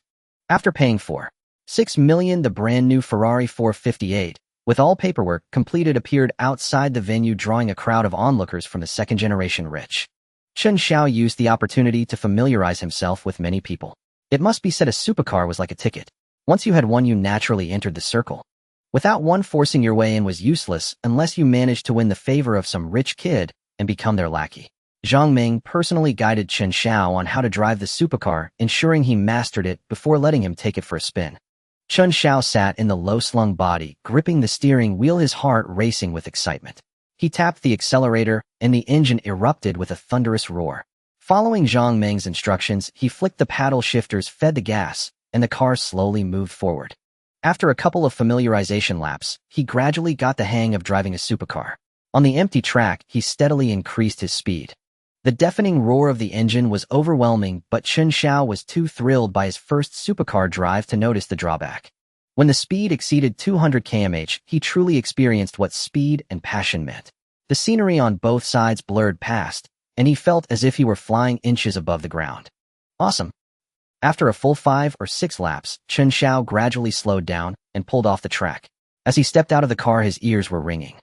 After paying for 6 million, the brand new Ferrari 458, with all paperwork completed, appeared outside the venue, drawing a crowd of onlookers from the second-generation rich. Chen Xiao used the opportunity to familiarize himself with many people. It must be said a supercar was like a ticket. Once you had one, you naturally entered the circle. Without one, forcing your way in was useless unless you managed to win the favor of some rich kid and become their lackey. Zhang Meng personally guided Chen Xiao on how to drive the supercar, ensuring he mastered it before letting him take it for a spin. Chen Xiao sat in the low-slung body, gripping the steering wheel, his heart racing with excitement. He tapped the accelerator, and the engine erupted with a thunderous roar. Following Zhang Meng's instructions, he flicked the paddle shifters, fed the gas, and the car slowly moved forward. After a couple of familiarization laps, he gradually got the hang of driving a supercar. On the empty track, he steadily increased his speed. The deafening roar of the engine was overwhelming, but Chen Xiao was too thrilled by his first supercar drive to notice the drawback. When the speed exceeded 200 km/h, he truly experienced what speed and passion meant. The scenery on both sides blurred past, and he felt as if he were flying inches above the ground. Awesome. After a full 5 or 6 laps, Chen Xiao gradually slowed down and pulled off the track. As he stepped out of the car, his ears were ringing.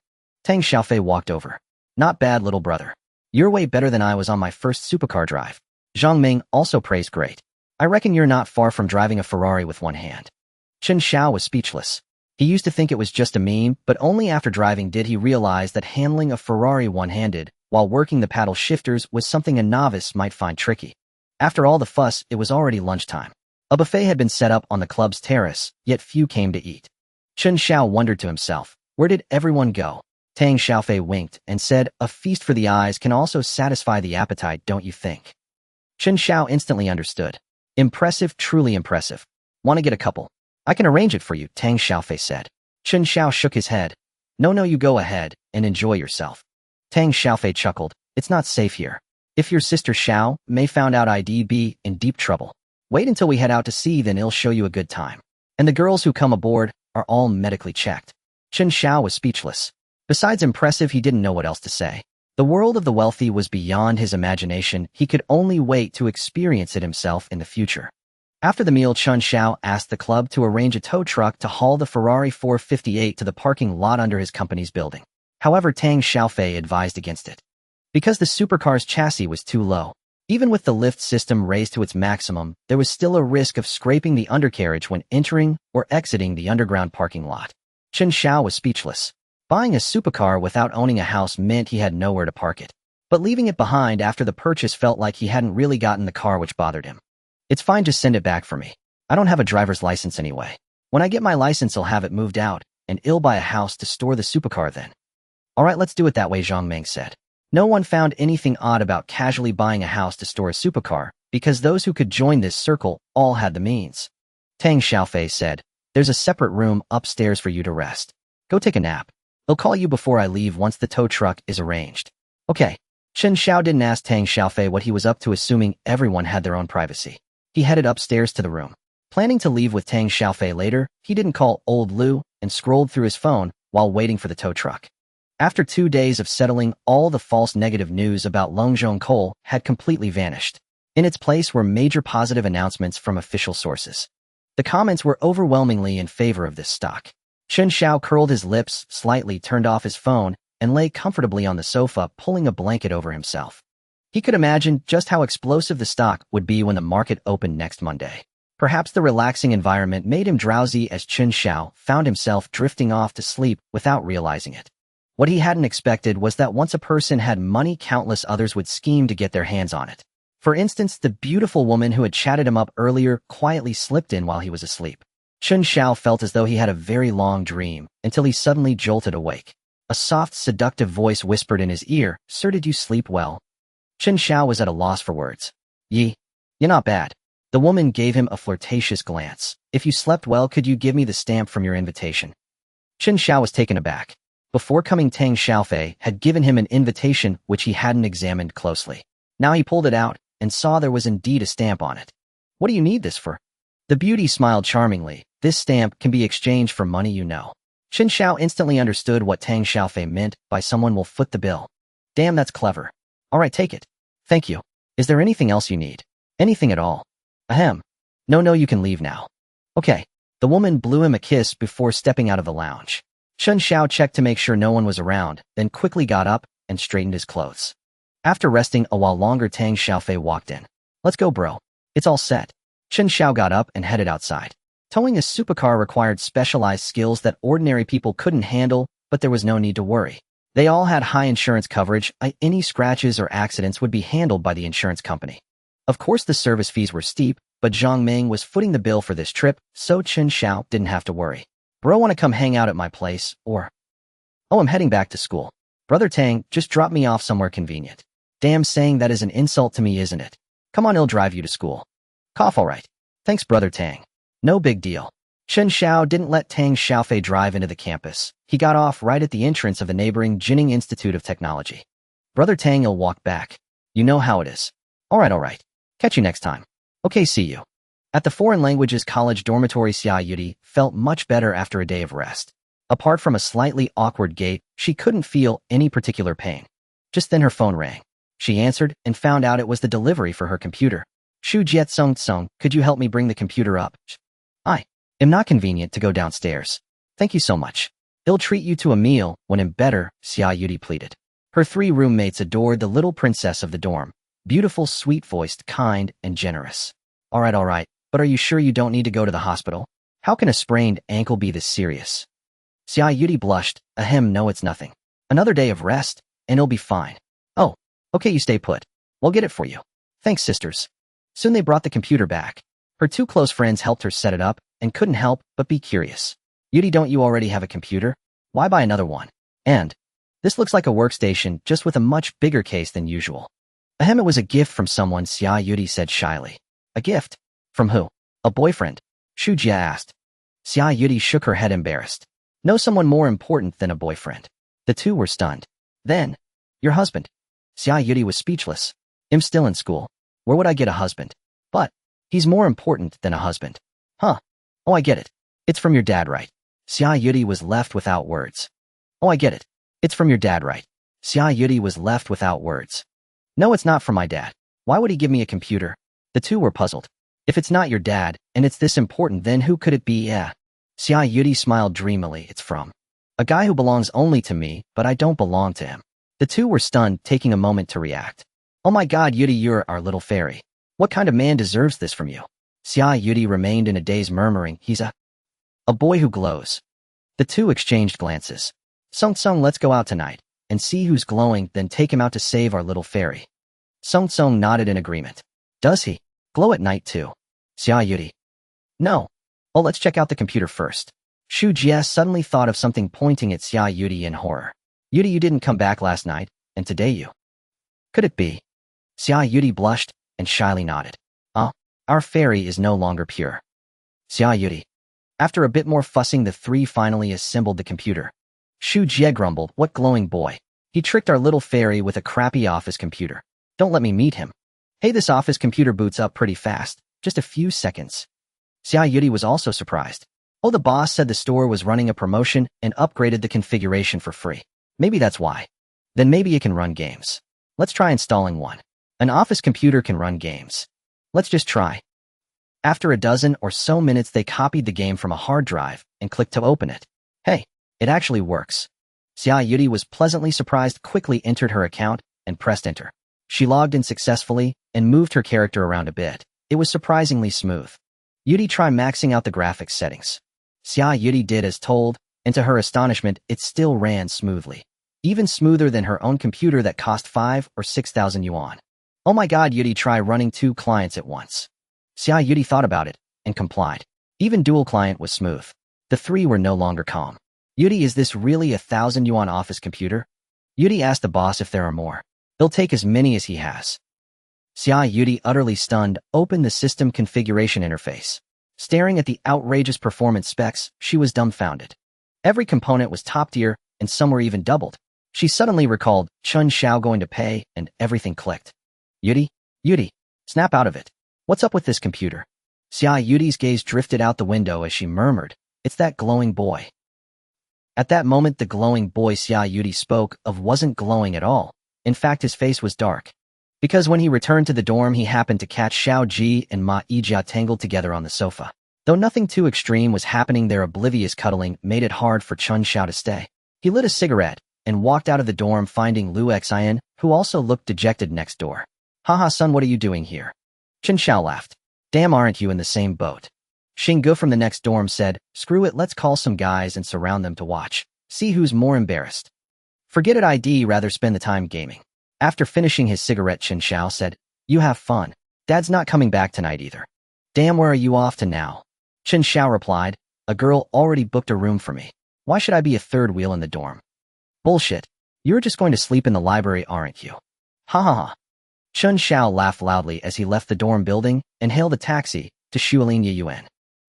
Tang Xiaofei walked over. Not bad, little brother. You're way better than I was on my first supercar drive. Zhang Meng also praised great. I reckon you're not far from driving a Ferrari with one hand. Chen Xiao was speechless. He used to think it was just a meme, but only after driving did he realize that handling a Ferrari one-handed while working the paddle shifters was something a novice might find tricky. After all the fuss, it was already lunchtime. A buffet had been set up on the club's terrace, yet few came to eat. Chen Xiao wondered to himself, where did everyone go? Tang Xiaofei winked and said, a feast for the eyes can also satisfy the appetite, don't you think? Chen Xiao instantly understood. Impressive, truly impressive. Want to get a couple? I can arrange it for you, Tang Xiaofei said. Chen Xiao shook his head. No, you go ahead and enjoy yourself. Tang Xiaofei chuckled. It's not safe here. If your sister Xiao Mei found out I'd be in deep trouble. Wait until we head out to sea, then I'll show you a good time. And the girls who come aboard are all medically checked. Chen Xiao was speechless. Besides impressive, he didn't know what else to say. The world of the wealthy was beyond his imagination. He could only wait to experience it himself in the future. After the meal, Chen Xiao asked the club to arrange a tow truck to haul the Ferrari 458 to the parking lot under his company's building. However, Tang Xiaofei advised against it, because the supercar's chassis was too low. Even with the lift system raised to its maximum, there was still a risk of scraping the undercarriage when entering or exiting the underground parking lot. Chen Xiao was speechless. Buying a supercar without owning a house meant he had nowhere to park it. But leaving it behind after the purchase felt like he hadn't really gotten the car, which bothered him. It's fine, just send it back for me. I don't have a driver's license anyway. When I get my license, I'll have it moved out, and I'll buy a house to store the supercar then. Alright, let's do it that way, Zhang Meng said. No one found anything odd about casually buying a house to store a supercar, because those who could join this circle all had the means. Tang Xiaofei said, there's a separate room upstairs for you to rest. Go take a nap. They'll call you before I leave once the tow truck is arranged. Okay. Chen Xiao didn't ask Tang Xiaofei what he was up to, assuming everyone had their own privacy. He headed upstairs to the room. Planning to leave with Tang Xiaofei later, he didn't call old Lu and scrolled through his phone while waiting for the tow truck. After 2 days of settling, all the false negative news about Longzhong coal had completely vanished. In its place were major positive announcements from official sources. The comments were overwhelmingly in favor of this stock. Chen Xiao curled his lips, slightly turned off his phone, and lay comfortably on the sofa, pulling a blanket over himself. He could imagine just how explosive the stock would be when the market opened next Monday. Perhaps the relaxing environment made him drowsy as Chen Xiao found himself drifting off to sleep without realizing it. What he hadn't expected was that once a person had money, countless others would scheme to get their hands on it. For instance, the beautiful woman who had chatted him up earlier quietly slipped in while he was asleep. Chen Xiao felt as though he had a very long dream until he suddenly jolted awake. A soft, seductive voice whispered in his ear, "Sir, did you sleep well?" Chen Xiao was at a loss for words. You're not bad." The woman gave him a flirtatious glance. "If you slept well, could you give me the stamp from your invitation?" Chen Xiao was taken aback. Before coming, Tang Xiaofei had given him an invitation which he hadn't examined closely. Now he pulled it out and saw there was indeed a stamp on it. "What do you need this for?" The beauty smiled charmingly. "This stamp can be exchanged for money, you know." Chen Xiao instantly understood what Tang Xiaofei meant by "someone will foot the bill." "Damn, that's clever. All right, take it." "Thank you. Is there anything else you need?" "Anything at all." "Ahem. No, you can leave now." "Okay." The woman blew him a kiss before stepping out of the lounge. Chen Xiao checked to make sure no one was around, then quickly got up and straightened his clothes. After resting a while longer, Tang Xiaofei walked in. "Let's go, bro. It's all set." Chen Xiao got up and headed outside. Towing a supercar required specialized skills that ordinary people couldn't handle, but there was no need to worry. They all had high insurance coverage. Any scratches or accidents would be handled by the insurance company. Of course, the service fees were steep, but Zhang Meng was footing the bill for this trip, so Chen Xiao didn't have to worry. "Bro, want to come hang out at my place, or?" "Oh, I'm heading back to school. Brother Tang, just drop me off somewhere convenient." "Damn, saying that is an insult to me, isn't it? Come on, I'll drive you to school." "Cough, all right. Thanks, Brother Tang. No big deal." Chen Xiao didn't let Tang Xiaofei drive into the campus. He got off right at the entrance of the neighboring Jining Institute of Technology. Brother Tang will walk back. "You know how it is." All right. Catch you next time." "Okay, see you." At the Foreign Languages College dormitory, Xia Yudi felt much better after a day of rest. Apart from a slightly awkward gait, she couldn't feel any particular pain. Just then her phone rang. She answered and found out it was the delivery for her computer. "Shu Jietsung, could you help me bring the computer up?" "I am not convenient to go downstairs." "Thank you so much. I'll treat you to a meal when I'm better," Xia Yudi pleaded. Her 3 roommates adored the little princess of the dorm. Beautiful, sweet-voiced, kind, and generous. All right. But are you sure you don't need to go to the hospital? How can a sprained ankle be this serious?" Xia Yudi blushed. "Ahem, no, it's nothing. Another day of rest, and it'll be fine." "Oh, okay, you stay put. We'll get it for you." "Thanks, sisters." Soon they brought the computer back. Her 2 close friends helped her set it up and couldn't help but be curious. "Yudi, don't you already have a computer? Why buy another one? And this looks like a workstation, just with a much bigger case than usual." "Ahem, it was a gift from someone," Xia Yudi said shyly. "A gift? From who?" "A boyfriend," Shu Jia asked. Xia Yudi shook her head, embarrassed. "Know someone more important than a boyfriend." The 2 were stunned. "Then, your husband?" Xia Yudi was speechless. I'm still in school. Where would I get a husband? But he's more important than a husband. Huh. Oh, I get it. It's from your dad, right? Xia Yudi was left without words. Oh, I get it. It's from your dad, right? Xia Yudi was left without words. No, it's not from my dad. Why would he give me a computer? The two were puzzled. If it's not your dad, and it's this important, then who could it be? Yeah. Xia Yudi smiled dreamily. It's from a guy who belongs only to me, but I don't belong to him. The two were stunned, taking a moment to react. Oh my god, Yudi, you're our little fairy. What kind of man deserves this from you? Xia Yudi remained in a daze, murmuring, he's a boy who glows. The two exchanged glances. Sung Sung, let's go out tonight and see who's glowing, then take him out to save our little fairy. Sung Sung nodded in agreement. Does he glow at night too? Xia Yudi. No. Oh, let's check out the computer first. Shu Jie suddenly thought of something, pointing at Xia Yudi in horror. Yudi, you didn't come back last night, and today you. Could it be? Xia Yudi blushed and shyly nodded. Our fairy is no longer pure. Xia Yudi. After a bit more fussing, the three finally assembled the computer. Shu Jie grumbled, what glowing boy. He tricked our little fairy with a crappy office computer. Don't let me meet him. Hey, this office computer boots up pretty fast. Just a few seconds. Xia Yudi was also surprised. Oh, the boss said the store was running a promotion and upgraded the configuration for free. Maybe that's why. Then maybe it can run games. Let's try installing one. An office computer can run games. Let's just try. After a dozen or so minutes, they copied the game from a hard drive and clicked to open it. Hey, it actually works. Xia Yudi was pleasantly surprised, quickly entered her account and pressed enter. She logged in successfully and moved her character around a bit. It was surprisingly smooth. Yudi, try maxing out the graphics settings. Xia Yudi did as told, and to her astonishment, it still ran smoothly. Even smoother than her own computer that cost 5,000 or 6,000 yuan. Oh my god, Yudi, try running 2 clients at once. Xia Yudi thought about it and complied. Even dual client was smooth. The three were no longer calm. Yudi, is this really 1,000 yuan office computer? Yudi asked the boss if there are more. He'll take as many as he has. Xia Yudi, utterly stunned, opened the system configuration interface. Staring at the outrageous performance specs, she was dumbfounded. Every component was top tier, and some were even doubled. She suddenly recalled Chen Xiao going to pay, and everything clicked. Yudi, snap out of it. What's up with this computer? Xia Yudi's gaze drifted out the window as she murmured, it's that glowing boy. At that moment, the glowing boy Xia Yudi spoke of wasn't glowing at all. In fact, his face was dark. Because when he returned to the dorm, he happened to catch Xiao Ji and Ma Yijia tangled together on the sofa. Though nothing too extreme was happening, their oblivious cuddling made it hard for Chen Xiao to stay. He lit a cigarette and walked out of the dorm, finding Lu Xian, who also looked dejected, next door. Haha, son, what are you doing here? Chen Xiao laughed. Damn, aren't you in the same boat? Xing Gu from the next dorm said, screw it, let's call some guys and surround them to watch. See who's more embarrassed. Forget it, I'd rather spend the time gaming. After finishing his cigarette, Chen Xiao said, you have fun. Dad's not coming back tonight either. Damn, where are you off to now? Chen Xiao replied, a girl already booked a room for me. Why should I be a third wheel in the dorm? Bullshit. You're just going to sleep in the library, aren't you? Ha ha ha. Chen Xiao laughed loudly as he left the dorm building and hailed a taxi to Shuilin Yuan.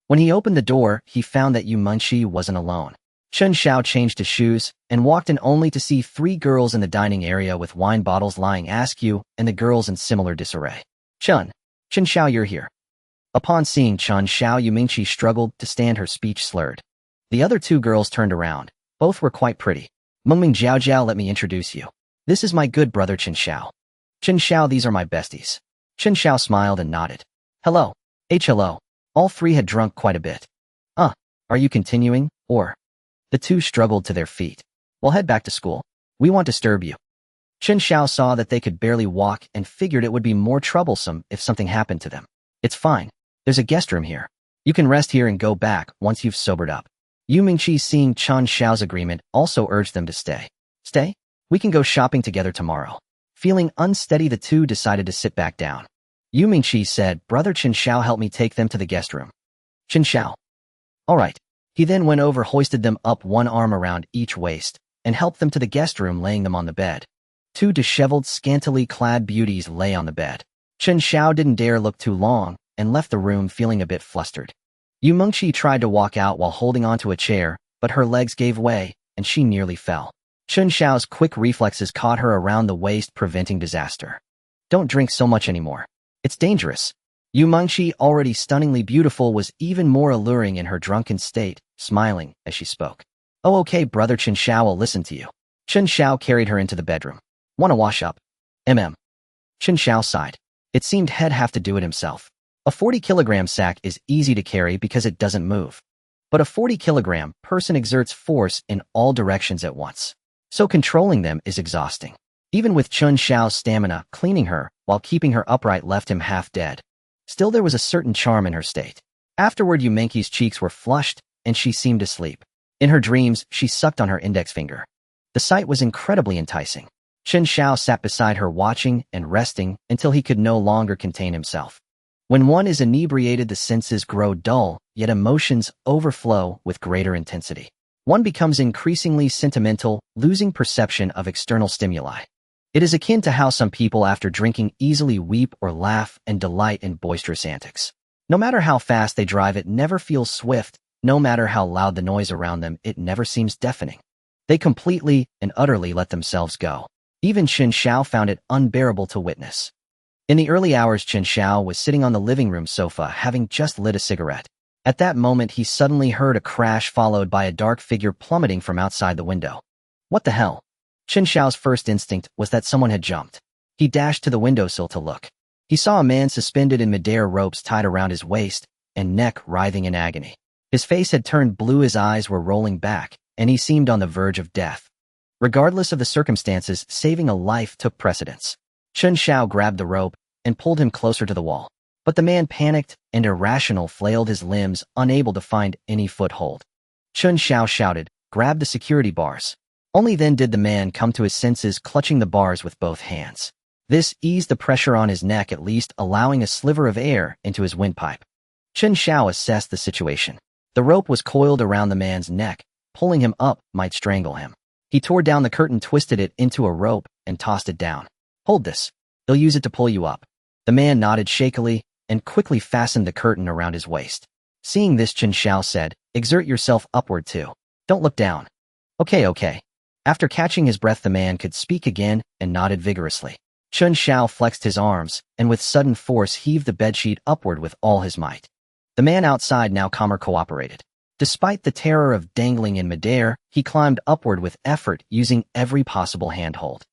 When he opened the door, he found that Yu Munchi wasn't alone. Chen Xiao changed his shoes and walked in, only to see 3 girls in the dining area with wine bottles lying askew and the girls in similar disarray. Chen Xiao, you're here. Upon seeing Chen Xiao, Yu Mingqi struggled to stand, her speech slurred. The other 2 girls turned around. Both were quite pretty. Mengming Jiao Jiao, let me introduce you. This is my good brother Chen Xiao. Chen Xiao, these are my besties. Chen Xiao smiled and nodded. Hello. Hello. All 3 had drunk quite a bit. Are you continuing, or? The 2 struggled to their feet. Well, head back to school. We won't disturb you. Chen Xiao saw that they could barely walk and figured it would be more troublesome if something happened to them. It's fine. There's a guest room here. You can rest here and go back once you've sobered up. Yu Mingqi, seeing Chen Xiao's agreement, also urged them to stay. Stay? We can go shopping together tomorrow. Feeling unsteady, the 2 decided to sit back down. Yu Mingqi said, brother Chen Xiao, help me take them to the guest room. Chen Xiao. All right. He then went over, hoisted them up, one arm around each waist, and helped them to the guest room, laying them on the bed. 2 disheveled, scantily clad beauties lay on the bed. Chen Xiao didn't dare look too long and left the room feeling a bit flustered. Yu Mengqi tried to walk out while holding onto a chair, but her legs gave way, and she nearly fell. Chen Xiao's quick reflexes caught her around the waist, preventing disaster. Don't drink so much anymore. It's dangerous. Yu Mengqi, already stunningly beautiful, was even more alluring in her drunken state, smiling as she spoke. Oh, okay, brother, Chen Xiao will listen to you. Chen Xiao carried her into the bedroom. Wanna wash up? Chen Xiao sighed. It seemed he'd have to do it himself. A 40-kilogram sack is easy to carry because it doesn't move. But a 40-kilogram person exerts force in all directions at once. So controlling them is exhausting. Even with Chen Xiao's stamina, cleaning her while keeping her upright left him half dead. Still, there was a certain charm in her state. Afterward, Yu Mengqi's cheeks were flushed, and she seemed asleep. In her dreams, she sucked on her index finger. The sight was incredibly enticing. Chen Xiao sat beside her watching and resting until he could no longer contain himself. When one is inebriated, the senses grow dull, yet emotions overflow with greater intensity. One becomes increasingly sentimental, losing perception of external stimuli. It is akin to how some people after drinking easily weep or laugh and delight in boisterous antics. No matter how fast they drive, it never feels swift. No matter how loud the noise around them, it never seems deafening. They completely and utterly let themselves go. Even Chen Xiao found it unbearable to witness. In the early hours, Chen Xiao was sitting on the living room sofa, having just lit a cigarette. At that moment, he suddenly heard a crash followed by a dark figure plummeting from outside the window. What the hell? Chen Xiao's first instinct was that someone had jumped. He dashed to the windowsill to look. He saw a man suspended in midair, ropes tied around his waist and neck, writhing in agony. His face had turned blue, his eyes were rolling back, and he seemed on the verge of death. Regardless of the circumstances, saving a life took precedence. Chen Xiao grabbed the rope and pulled him closer to the wall. But the man, panicked and irrational, flailed his limbs, unable to find any foothold. Chen Xiao shouted, "Grab the security bars." Only then did the man come to his senses, clutching the bars with both hands. This eased the pressure on his neck, at least allowing a sliver of air into his windpipe. Chen Xiao assessed the situation. The rope was coiled around the man's neck. Pulling him up might strangle him. He tore down the curtain, twisted it into a rope, and tossed it down. "Hold this. They'll use it to pull you up." The man nodded shakily and quickly fastened the curtain around his waist. Seeing this, Chen Xiao said, "Exert yourself upward too. Don't look down." Okay. After catching his breath, the man could speak again and nodded vigorously. Chen Xiao flexed his arms and with sudden force heaved the bedsheet upward with all his might. The man outside, now calmer, cooperated. Despite the terror of dangling in midair, he climbed upward with effort, using every possible handhold.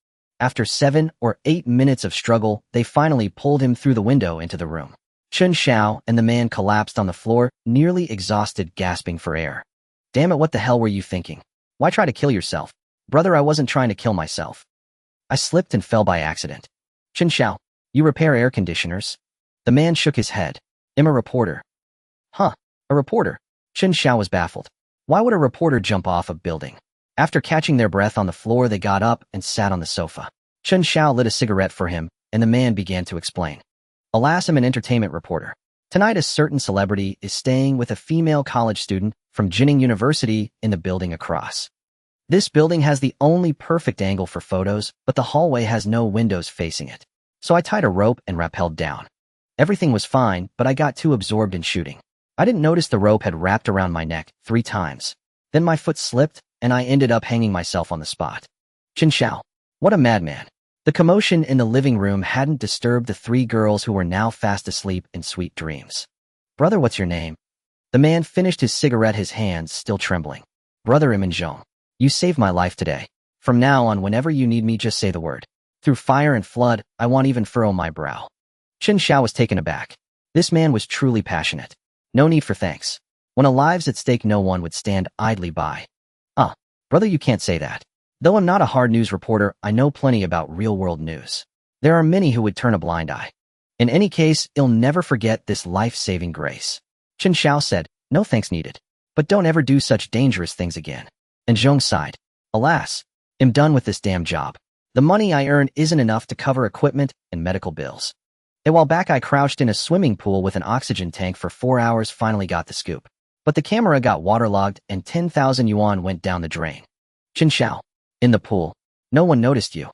After 7 or 8 minutes of struggle, they finally pulled him through the window into the room. Chen Xiao and the man collapsed on the floor, nearly exhausted, gasping for air. "Damn it, what the hell were you thinking? Why try to kill yourself?" "Brother, I wasn't trying to kill myself. I slipped and fell by accident." "Chen Xiao, you repair air conditioners?" The man shook his head. "I'm a reporter." "Huh, a reporter?" Chen Xiao was baffled. Why would a reporter jump off a building? After catching their breath on the floor, they got up and sat on the sofa. Chen Xiao lit a cigarette for him, and the man began to explain. "Alas, I'm an entertainment reporter. Tonight, a certain celebrity is staying with a female college student from Jining University in the building across. This building has the only perfect angle for photos, but the hallway has no windows facing it. So I tied a rope and rappelled down. Everything was fine, but I got too absorbed in shooting. I didn't notice the rope had wrapped around my neck 3 times. Then my foot slipped, and I ended up hanging myself on the spot." Chen Xiao, what a madman. The commotion in the living room hadn't disturbed the 3 girls, who were now fast asleep in sweet dreams. "Brother, what's your name?" The man finished his cigarette, his hands still trembling. "Brother Imanzhong. You saved my life today. From now on, whenever you need me, just say the word. Through fire and flood, I won't even furrow my brow." Chen Xiao was taken aback. This man was truly passionate. No need for thanks. When a life's at stake, no one would stand idly by. Brother, you can't say that. Though I'm not a hard news reporter, I know plenty about real-world news. There are many who would turn a blind eye. In any case, you'll never forget this life-saving grace." Chen Xiao said, "No thanks needed. But don't ever do such dangerous things again." And Zhong sighed. "Alas, I'm done with this damn job. The money I earn isn't enough to cover equipment and medical bills. A while back, I crouched in a swimming pool with an oxygen tank for 4 hours, finally got the scoop. But the camera got waterlogged and 10,000 yuan went down the drain." Chen Xiao, "In the pool. No one noticed you."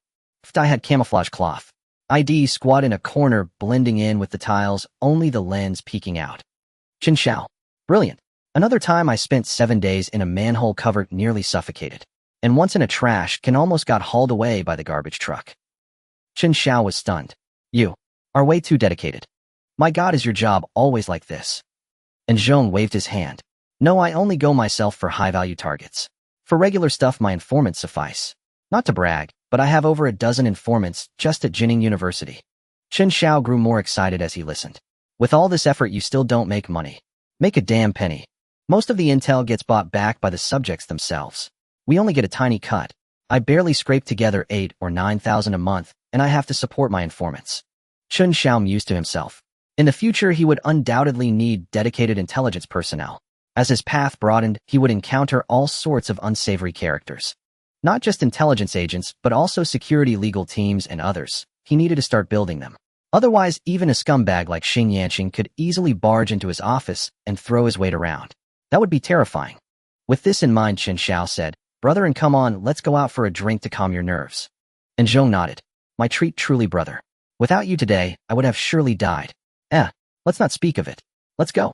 "I had camouflage cloth. ID squat in a corner, blending in with the tiles, only the lens peeking out." Chen Xiao, "Brilliant. Another time I spent 7 days in a manhole covered, nearly suffocated. And once in a trash can, almost got hauled away by the garbage truck." Chen Xiao was stunned. You are way too dedicated. My God, is your job always like this? And Zhong waved his hand. No, I only go myself for high-value targets. For regular stuff, my informants suffice. Not to brag, but I have over a dozen informants just at Jining University. Chen Xiao grew more excited as he listened. With all this effort, you still don't make money. Make a damn penny. Most of the intel gets bought back by the subjects themselves. We only get a tiny cut. I barely scrape together 8 or 9,000 a month, and I have to support my informants. Chen Xiao mused to himself. In the future, he would undoubtedly need dedicated intelligence personnel. As his path broadened, he would encounter all sorts of unsavory characters. Not just intelligence agents, but also security legal teams and others. He needed to start building them. Otherwise, even a scumbag like Xing Yanqing could easily barge into his office and throw his weight around. That would be terrifying. With this in mind, Chen Xiao said, "Brother, and come on, let's go out for a drink to calm your nerves." And Zhong nodded. "My treat truly, brother. Without you today, I would have surely died." Let's not speak of it. Let's go.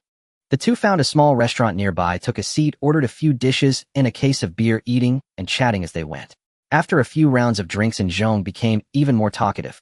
The two found a small restaurant nearby, took a seat, ordered a few dishes and a case of beer, eating and chatting as they went. After a few rounds of drinks, and Zhong became even more talkative.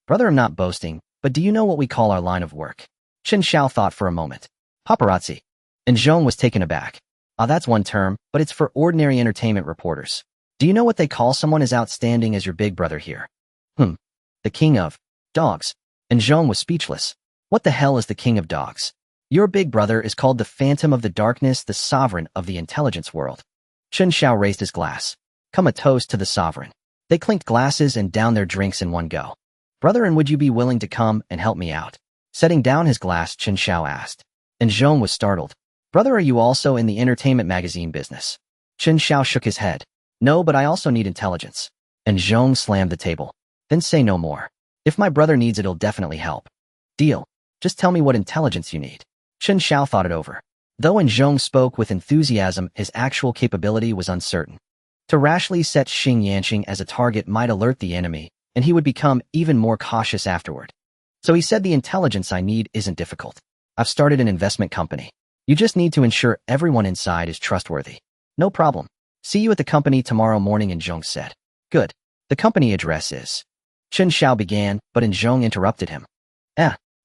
"Brother, I'm not boasting, but do you know what we call our line of work?" Chen Xiao thought for a moment. "Paparazzi." And Zhong was taken aback. That's one term, but it's for ordinary entertainment reporters. Do you know what they call someone as outstanding as your big brother here? The king of dogs. And Zhong was speechless. What the hell is the king of dogs? Your big brother is called the Phantom of the Darkness, the sovereign of the intelligence world. Chen Xiao raised his glass. "Come, a toast to the sovereign." They clinked glasses and downed their drinks in one go. "Brother, and would you be willing to come and help me out?" Setting down his glass, Chen Xiao asked. And Zhong was startled. "Brother, are you also in the entertainment magazine business?" Chen Xiao shook his head. "No, but I also need intelligence." And Zhong slammed the table. "Then say no more. If my brother needs it, it'll definitely help." "Deal. Just tell me what intelligence you need." Chen Xiao thought it over. Though Zhong spoke with enthusiasm, his actual capability was uncertain. To rashly set Xing Yanqing as a target might alert the enemy, and he would become even more cautious afterward. So he said, "The intelligence I need isn't difficult. I've started an investment company. You just need to ensure everyone inside is trustworthy." "No problem. See you at the company tomorrow morning," and Zhong said. "Good. The company address is..." Chen Xiao began, but Zhong interrupted him.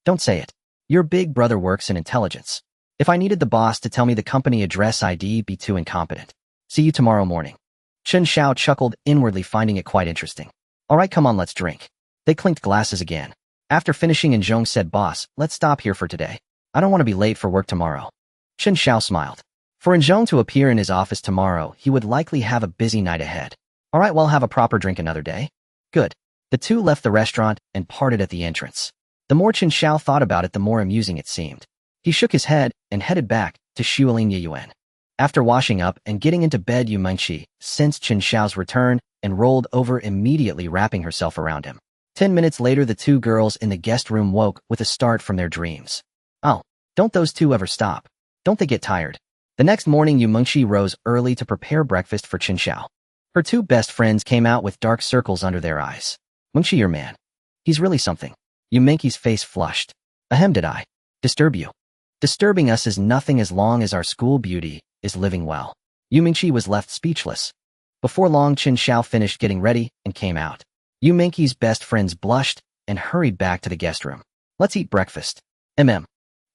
Don't say it. Your big brother works in intelligence. If I needed the boss to tell me the company address, I'd be too incompetent. See you tomorrow morning." Chen Xiao chuckled inwardly, finding it quite interesting. "All right, come on, let's drink." They clinked glasses again. After finishing, Zhong said, "Boss, let's stop here for today. I don't want to be late for work tomorrow." Chen Xiao smiled. For Zhong to appear in his office tomorrow, he would likely have a busy night ahead. "All right, well, have a proper drink another day." "Good." The two left the restaurant and parted at the entrance. The more Chen Xiao thought about it, the more amusing it seemed. He shook his head and headed back to Shuilin Yiyuan. After washing up and getting into bed, Yu Mengqi sensed Chen Xiao's return and rolled over, immediately wrapping herself around him. 10 minutes later, the two girls in the guest room woke with a start from their dreams. "Oh, don't those two ever stop? Don't they get tired?" The next morning, Yu Mengqi rose early to prepare breakfast for Chen Xiao. Her two best friends came out with dark circles under their eyes. "Mengqi, your man. He's really something." Yu Mengqi's face flushed. "Ahem, did I disturb you?" "Disturbing us is nothing as long as our school beauty is living well." Yu Mengqi was left speechless. Before long, Chen Xiao finished getting ready and came out. Yu Mengqi's best friends blushed and hurried back to the guest room. "Let's eat breakfast."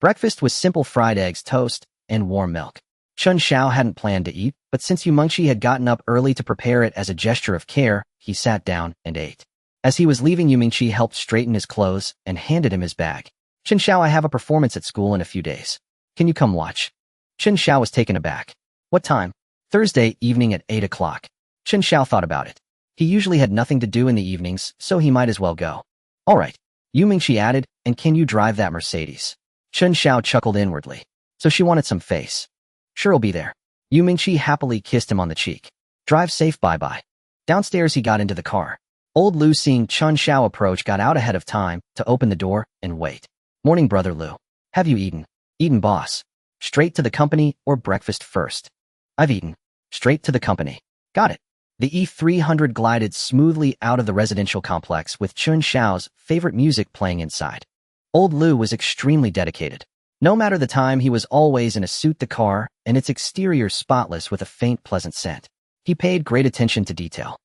Breakfast was simple fried eggs, toast, and warm milk. Chen Xiao hadn't planned to eat, but since Yu Mengqi had gotten up early to prepare it as a gesture of care, he sat down and ate. As he was leaving, Yu Mengqi helped straighten his clothes and handed him his bag. "Chen Xiao, I have a performance at school in a few days. Can you come watch?" Chen Xiao was taken aback. "What time?" "Thursday evening at 8 o'clock. Chen Xiao thought about it. He usually had nothing to do in the evenings, so he might as well go. "All right," Yu Mengqi added, "and can you drive that Mercedes?" Chen Xiao chuckled inwardly. So she wanted some face. "Sure, I'll be there." Yu Mengqi happily kissed him on the cheek. "Drive safe, bye-bye." Downstairs, he got into the car. Old Lu, seeing Chen Xiao approach, got out ahead of time to open the door and wait. "Morning, brother Lu. Have you eaten?" "Eaten, boss." "Straight to the company or breakfast first?" "I've eaten." "Straight to the company." "Got it." The E300 glided smoothly out of the residential complex with Chen Xiao's favorite music playing inside. Old Lu was extremely dedicated. No matter the time, he was always in a suit. The car and its exterior spotless with a faint, pleasant scent. He paid great attention to detail.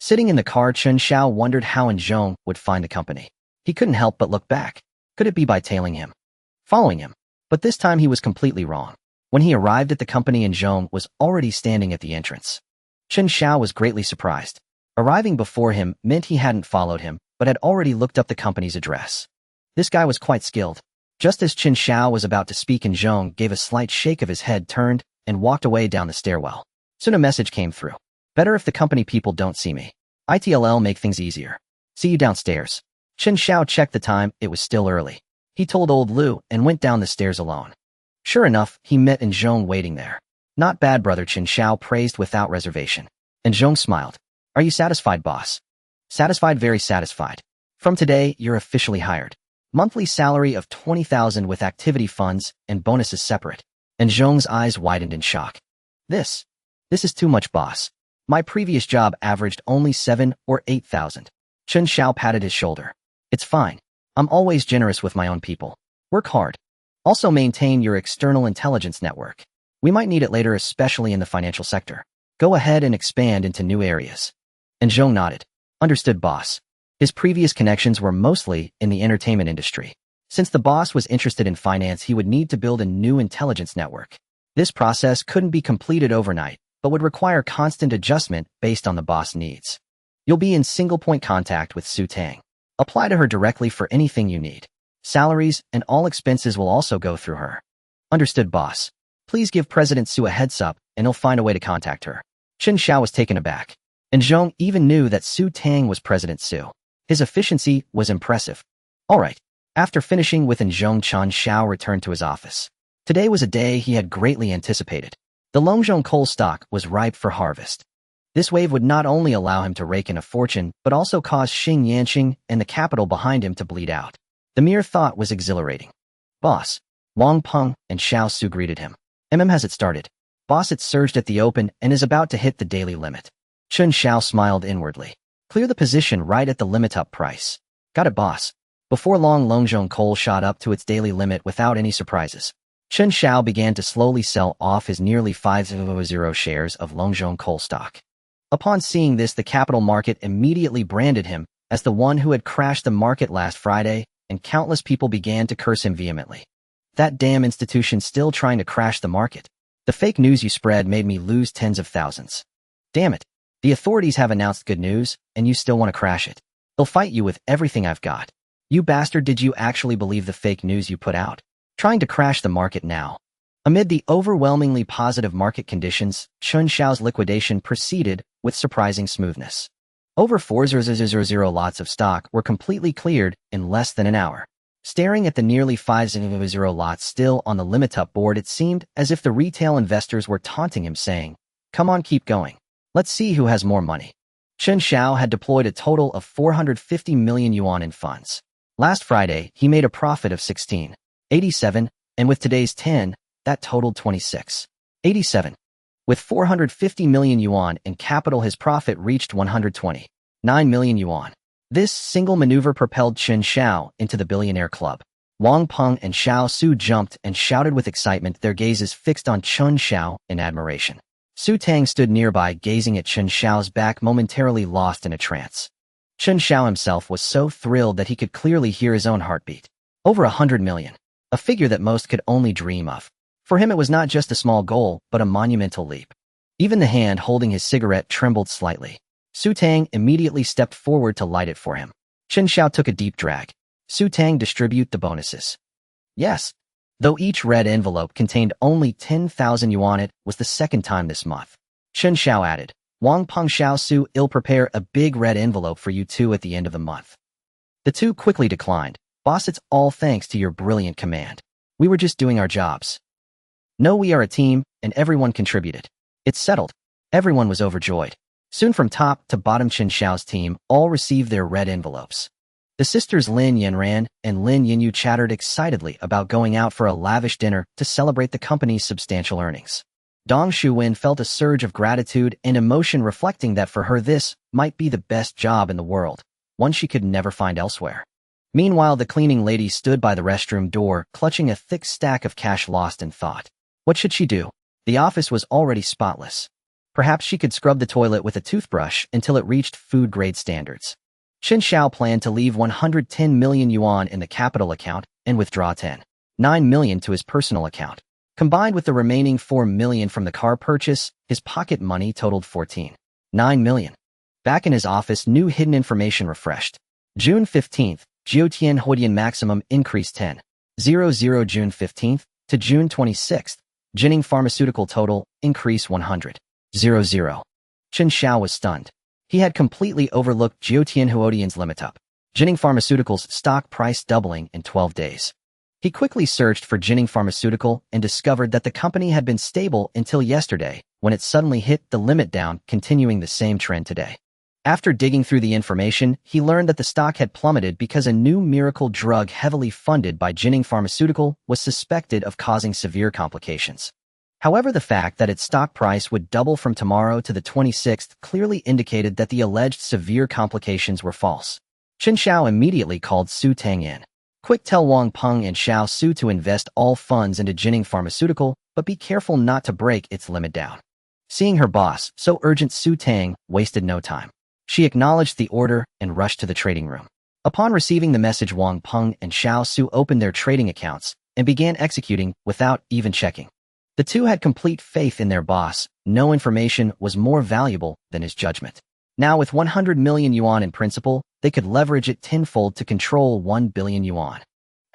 Sitting in the car, Chen Xiao wondered how Zhong would find the company. He couldn't help but look back. Could it be by tailing him? Following him? But this time he was completely wrong. When he arrived at the company and Zhong was already standing at the entrance. Chen Xiao was greatly surprised. Arriving before him meant he hadn't followed him, but had already looked up the company's address. This guy was quite skilled. Just as Chen Xiao was about to speak and Zhong gave a slight shake of his head, turned, and walked away down the stairwell. Soon a message came through. Better if the company people don't see me. ITLL make things easier. See you downstairs. Chen Xiao checked the time, it was still early. He told old Lu and went down the stairs alone. Sure enough, he met and Zhong waiting there. Not bad, brother, Chen Xiao praised without reservation. And Zhong smiled. Are you satisfied, boss? Satisfied, very satisfied. From today, you're officially hired. Monthly salary of 20,000 with activity funds and bonuses separate. And Zhong's eyes widened in shock. This is too much, boss. My previous job averaged only 7 or 8,000. Chen Xiao patted his shoulder. It's fine. I'm always generous with my own people. Work hard. Also maintain your external intelligence network. We might need it later, especially in the financial sector. Go ahead and expand into new areas. And Zhong nodded. Understood, boss. His previous connections were mostly in the entertainment industry. Since the boss was interested in finance, he would need to build a new intelligence network. This process couldn't be completed overnight, but would require constant adjustment based on the boss' needs. You'll be in single-point contact with Su Tang. Apply to her directly for anything you need. Salaries and all expenses will also go through her. Understood, boss. Please give President Su a heads up, and he'll find a way to contact her. Chen Xiao was taken aback. And Zhong even knew that Su Tang was President Su. His efficiency was impressive. All right. After finishing with Zhong, Chen Xiao returned to his office. Today was a day he had greatly anticipated. The Longzhong coal stock was ripe for harvest. This wave would not only allow him to rake in a fortune, but also cause Xing Yanqing and the capital behind him to bleed out. The mere thought was exhilarating. Boss. Wang Peng and Xiao Su greeted him. Has it started? Boss, it surged at the open and is about to hit the daily limit. Chen Xiao smiled inwardly. Clear the position right at the limit up price. Got it, boss. Before long, Longzhong coal shot up to its daily limit without any surprises. Chen Xiao began to slowly sell off his nearly 500 shares of Longzhong coal stock. Upon seeing this, the capital market immediately branded him as the one who had crashed the market last Friday, and countless people began to curse him vehemently. That damn institution still trying to crash the market. The fake news you spread made me lose tens of thousands. Damn it. The authorities have announced good news, and you still want to crash it. They'll fight you with everything I've got. You bastard, did you actually believe the fake news you put out? Trying to crash the market now. Amid the overwhelmingly positive market conditions, Chen Xiao's liquidation proceeded with surprising smoothness. Over 4,000 lots of stock were completely cleared in less than an hour. Staring at the nearly 5,000 lots still on the limit up board, it seemed as if the retail investors were taunting him, saying, "Come on, keep going. Let's see who has more money." Chen Xiao had deployed a total of 450 million yuan in funds. Last Friday, he made a profit of 16.87, and with today's 10, that totaled 26.87. With 450 million yuan in capital, his profit reached 129 million yuan. This single maneuver propelled Chen Xiao into the billionaire club. Wang Peng and Xiao Su jumped and shouted with excitement, their gazes fixed on Chen Xiao in admiration. Su Tang stood nearby, gazing at Chen Xiao's back, momentarily lost in a trance. Chen Xiao himself was so thrilled that he could clearly hear his own heartbeat. Over 100 million. A figure that most could only dream of. For him, it was not just a small goal, but a monumental leap. Even the hand holding his cigarette trembled slightly. Su Tang immediately stepped forward to light it for him. Chen Xiao took a deep drag. Su Tang, distribute the bonuses. Yes. Though each red envelope contained only 10,000 yuan, it was the second time this month. Chen Xiao added, Wang Peng, Xiao Su, I'll prepare a big red envelope for you two at the end of the month. The two quickly declined. Boss, it's all thanks to your brilliant command. We were just doing our jobs. No, we are a team, and everyone contributed. It's settled. Everyone was overjoyed. Soon from top to bottom, Chen Xiao's team all received their red envelopes. The sisters Lin Yanran and Lin Yinyu chattered excitedly about going out for a lavish dinner to celebrate the company's substantial earnings. Dong Shuwen felt a surge of gratitude and emotion, reflecting that for her this might be the best job in the world, one she could never find elsewhere. Meanwhile, the cleaning lady stood by the restroom door, clutching a thick stack of cash, lost in thought. What should she do? The office was already spotless. Perhaps she could scrub the toilet with a toothbrush until it reached food-grade standards. Chen Xiao planned to leave 110 million yuan in the capital account and withdraw 10.9 million to his personal account. Combined with the remaining 4 million from the car purchase, his pocket money totaled 14.9 million. Back in his office, new hidden information refreshed. June 15th, Jiutian Huodian maximum increased 10.00 June 15th to June 26th. Jinning Pharmaceutical total increase 100.00. Chen Xiao was stunned. He had completely overlooked Jiutian Huodian's limit up. Jinning Pharmaceutical's stock price doubling in 12 days. He quickly searched for Jinning Pharmaceutical and discovered that the company had been stable until yesterday, when it suddenly hit the limit down, continuing the same trend today. After digging through the information, he learned that the stock had plummeted because a new miracle drug heavily funded by Jinning Pharmaceutical was suspected of causing severe complications. However, the fact that its stock price would double from tomorrow to the 26th clearly indicated that the alleged severe complications were false. Chen Xiao immediately called Su Tang in. Quick, tell Wang Peng and Xiao Su to invest all funds into Jinning Pharmaceutical, but be careful not to break its limit down. Seeing her boss so urgent, Su Tang wasted no time. She acknowledged the order and rushed to the trading room. Upon receiving the message, Wang Peng and Xiao Su opened their trading accounts and began executing without even checking. The two had complete faith in their boss. No information was more valuable than his judgment. Now, with 100 million yuan in principal, they could leverage it tenfold to control 1 billion yuan.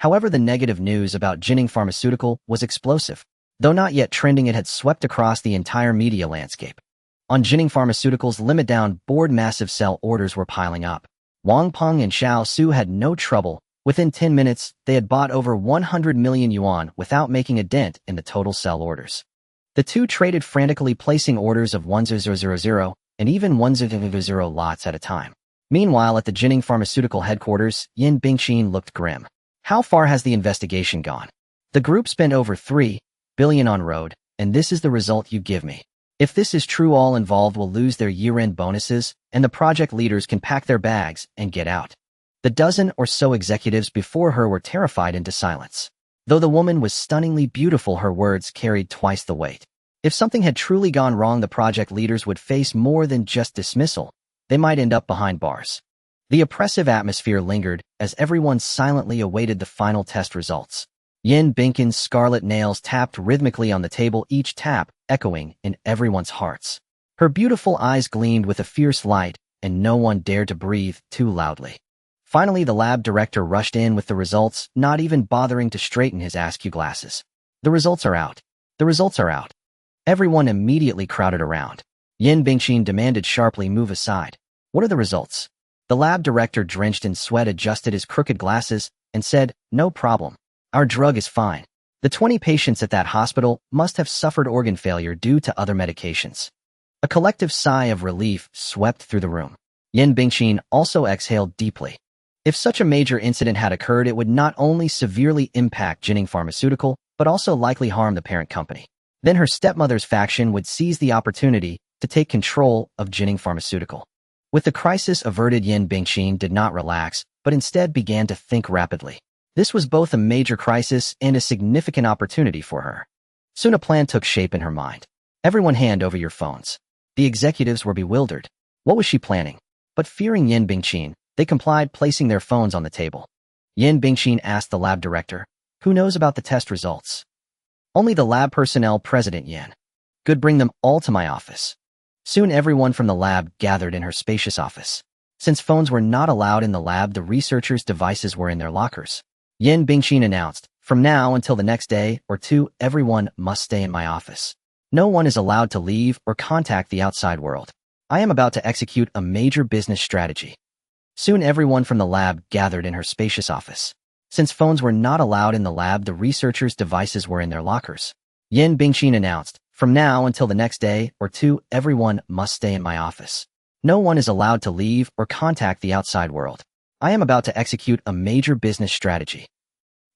However, the negative news about Jinning Pharmaceutical was explosive. Though not yet trending, it had swept across the entire media landscape. On Jinning Pharmaceutical's limit down board, massive sell orders were piling up. Wang Peng and Xiao Su had no trouble. Within 10 minutes, they had bought over 100 million yuan without making a dent in the total sell orders. The two traded frantically, placing orders of 1,000 and even 1,000 lots at a time. Meanwhile, at the Jinning Pharmaceutical headquarters, Yin Bingqin looked grim. How far has the investigation gone? The group spent over 3 billion on road, and this is the result you give me. If this is true, all involved will lose their year-end bonuses, and the project leaders can pack their bags and get out. The dozen or so executives before her were terrified into silence. Though the woman was stunningly beautiful, her words carried twice the weight. If something had truly gone wrong, the project leaders would face more than just dismissal. They might end up behind bars. The oppressive atmosphere lingered as everyone silently awaited the final test results. Yin Bingqin's scarlet nails tapped rhythmically on the table, each tap echoing in everyone's hearts. Her beautiful eyes gleamed with a fierce light, and no one dared to breathe too loudly. Finally, the lab director rushed in with the results, not even bothering to straighten his askew glasses. The results are out. The results are out. Everyone immediately crowded around. Yin Bingqin demanded sharply, move aside. What are the results? The lab director, drenched in sweat, adjusted his crooked glasses and said, no problem. Our drug is fine. The 20 patients at that hospital must have suffered organ failure due to other medications. A collective sigh of relief swept through the room. Yin Bingqin also exhaled deeply. If such a major incident had occurred, it would not only severely impact Jinning Pharmaceutical, but also likely harm the parent company. Then her stepmother's faction would seize the opportunity to take control of Jinning Pharmaceutical. With the crisis averted, Yin Bingqin did not relax, but instead began to think rapidly. This was both a major crisis and a significant opportunity for her. Soon a plan took shape in her mind. Everyone hand over your phones. The executives were bewildered. What was she planning? But fearing Yin Bingqin, they complied, placing their phones on the table. Yin Bingqin asked the lab director, who knows about the test results? Only the lab personnel, President Yin. Good, bring them all to my office. Soon everyone from the lab gathered in her spacious office. Since phones were not allowed in the lab, the researchers' devices were in their lockers. Yin Bingqin announced, from now until the next day or two, everyone must stay in my office. No one is allowed to leave or contact the outside world. I am about to execute a major business strategy. Soon everyone from the lab gathered in her spacious office. Since phones were not allowed in the lab, the researchers' devices were in their lockers. Yin Bingqin announced, from now until the next day or two, everyone must stay in my office. No one is allowed to leave or contact the outside world. I am about to execute a major business strategy.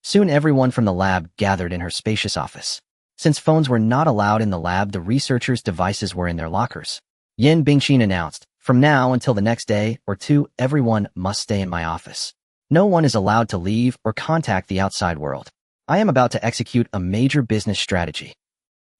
Soon everyone from the lab gathered in her spacious office. Since phones were not allowed in the lab, the researchers' devices were in their lockers. Yin Bingqin announced, from now until the next day or two, everyone must stay in my office. No one is allowed to leave or contact the outside world. I am about to execute a major business strategy.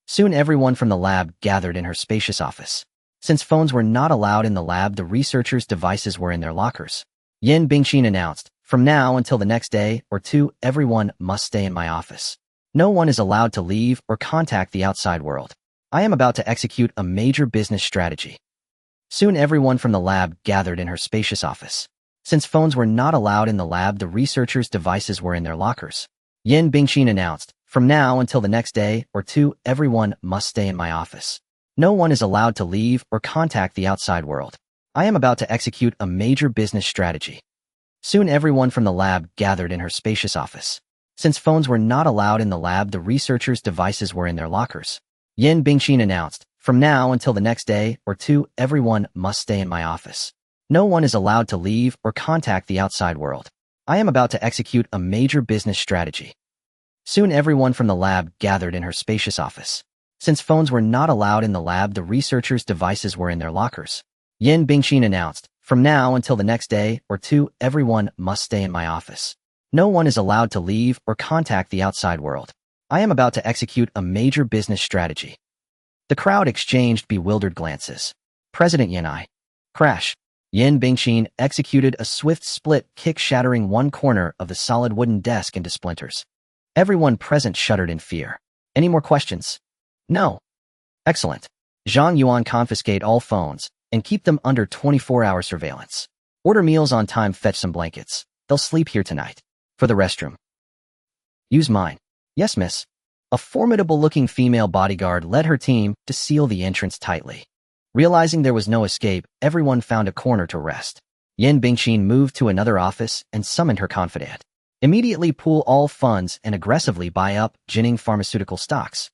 Soon everyone from the lab gathered in her spacious office. Since phones were not allowed in the lab, the researchers' devices were in their lockers. Yin Bingqin announced, "From now until the next day or two, everyone must stay in my office. No one is allowed to leave or contact the outside world. I am about to execute a major business strategy." Soon everyone from the lab gathered in her spacious office. Since phones were not allowed in the lab, the researchers' devices were in their lockers. Yin Bingqin announced, "From now until the next day or two, everyone must stay in my office. No one is allowed to leave or contact the outside world. I am about to execute a major business strategy." Soon everyone from the lab gathered in her spacious office. Since phones were not allowed in the lab, the researchers' devices were in their lockers. Yin Bingqin announced, "From now until the next day or two, everyone must stay in my office. No one is allowed to leave or contact the outside world. I am about to execute a major business strategy." Soon everyone from the lab gathered in her spacious office. Since phones were not allowed in the lab, the researchers' devices were in their lockers. Yin Bingqin announced, "From now until the next day or two, everyone must stay in my office. No one is allowed to leave or contact the outside world. I am about to execute a major business strategy." The crowd exchanged bewildered glances. President Yin crash. Yin Bingqin executed a swift split kick, shattering one corner of the solid wooden desk into splinters. Everyone present shuddered in fear. Any more questions? No. Excellent. Zhang Yuan, confiscate all phones and keep them under 24-hour surveillance. Order meals on time, fetch some blankets. They'll sleep here tonight. For the restroom. Use mine. Yes, miss. A formidable-looking female bodyguard led her team to seal the entrance tightly. Realizing there was no escape, everyone found a corner to rest. Yin Bingqin moved to another office and summoned her confidant. Immediately pool all funds and aggressively buy up Jinning Pharmaceutical stocks.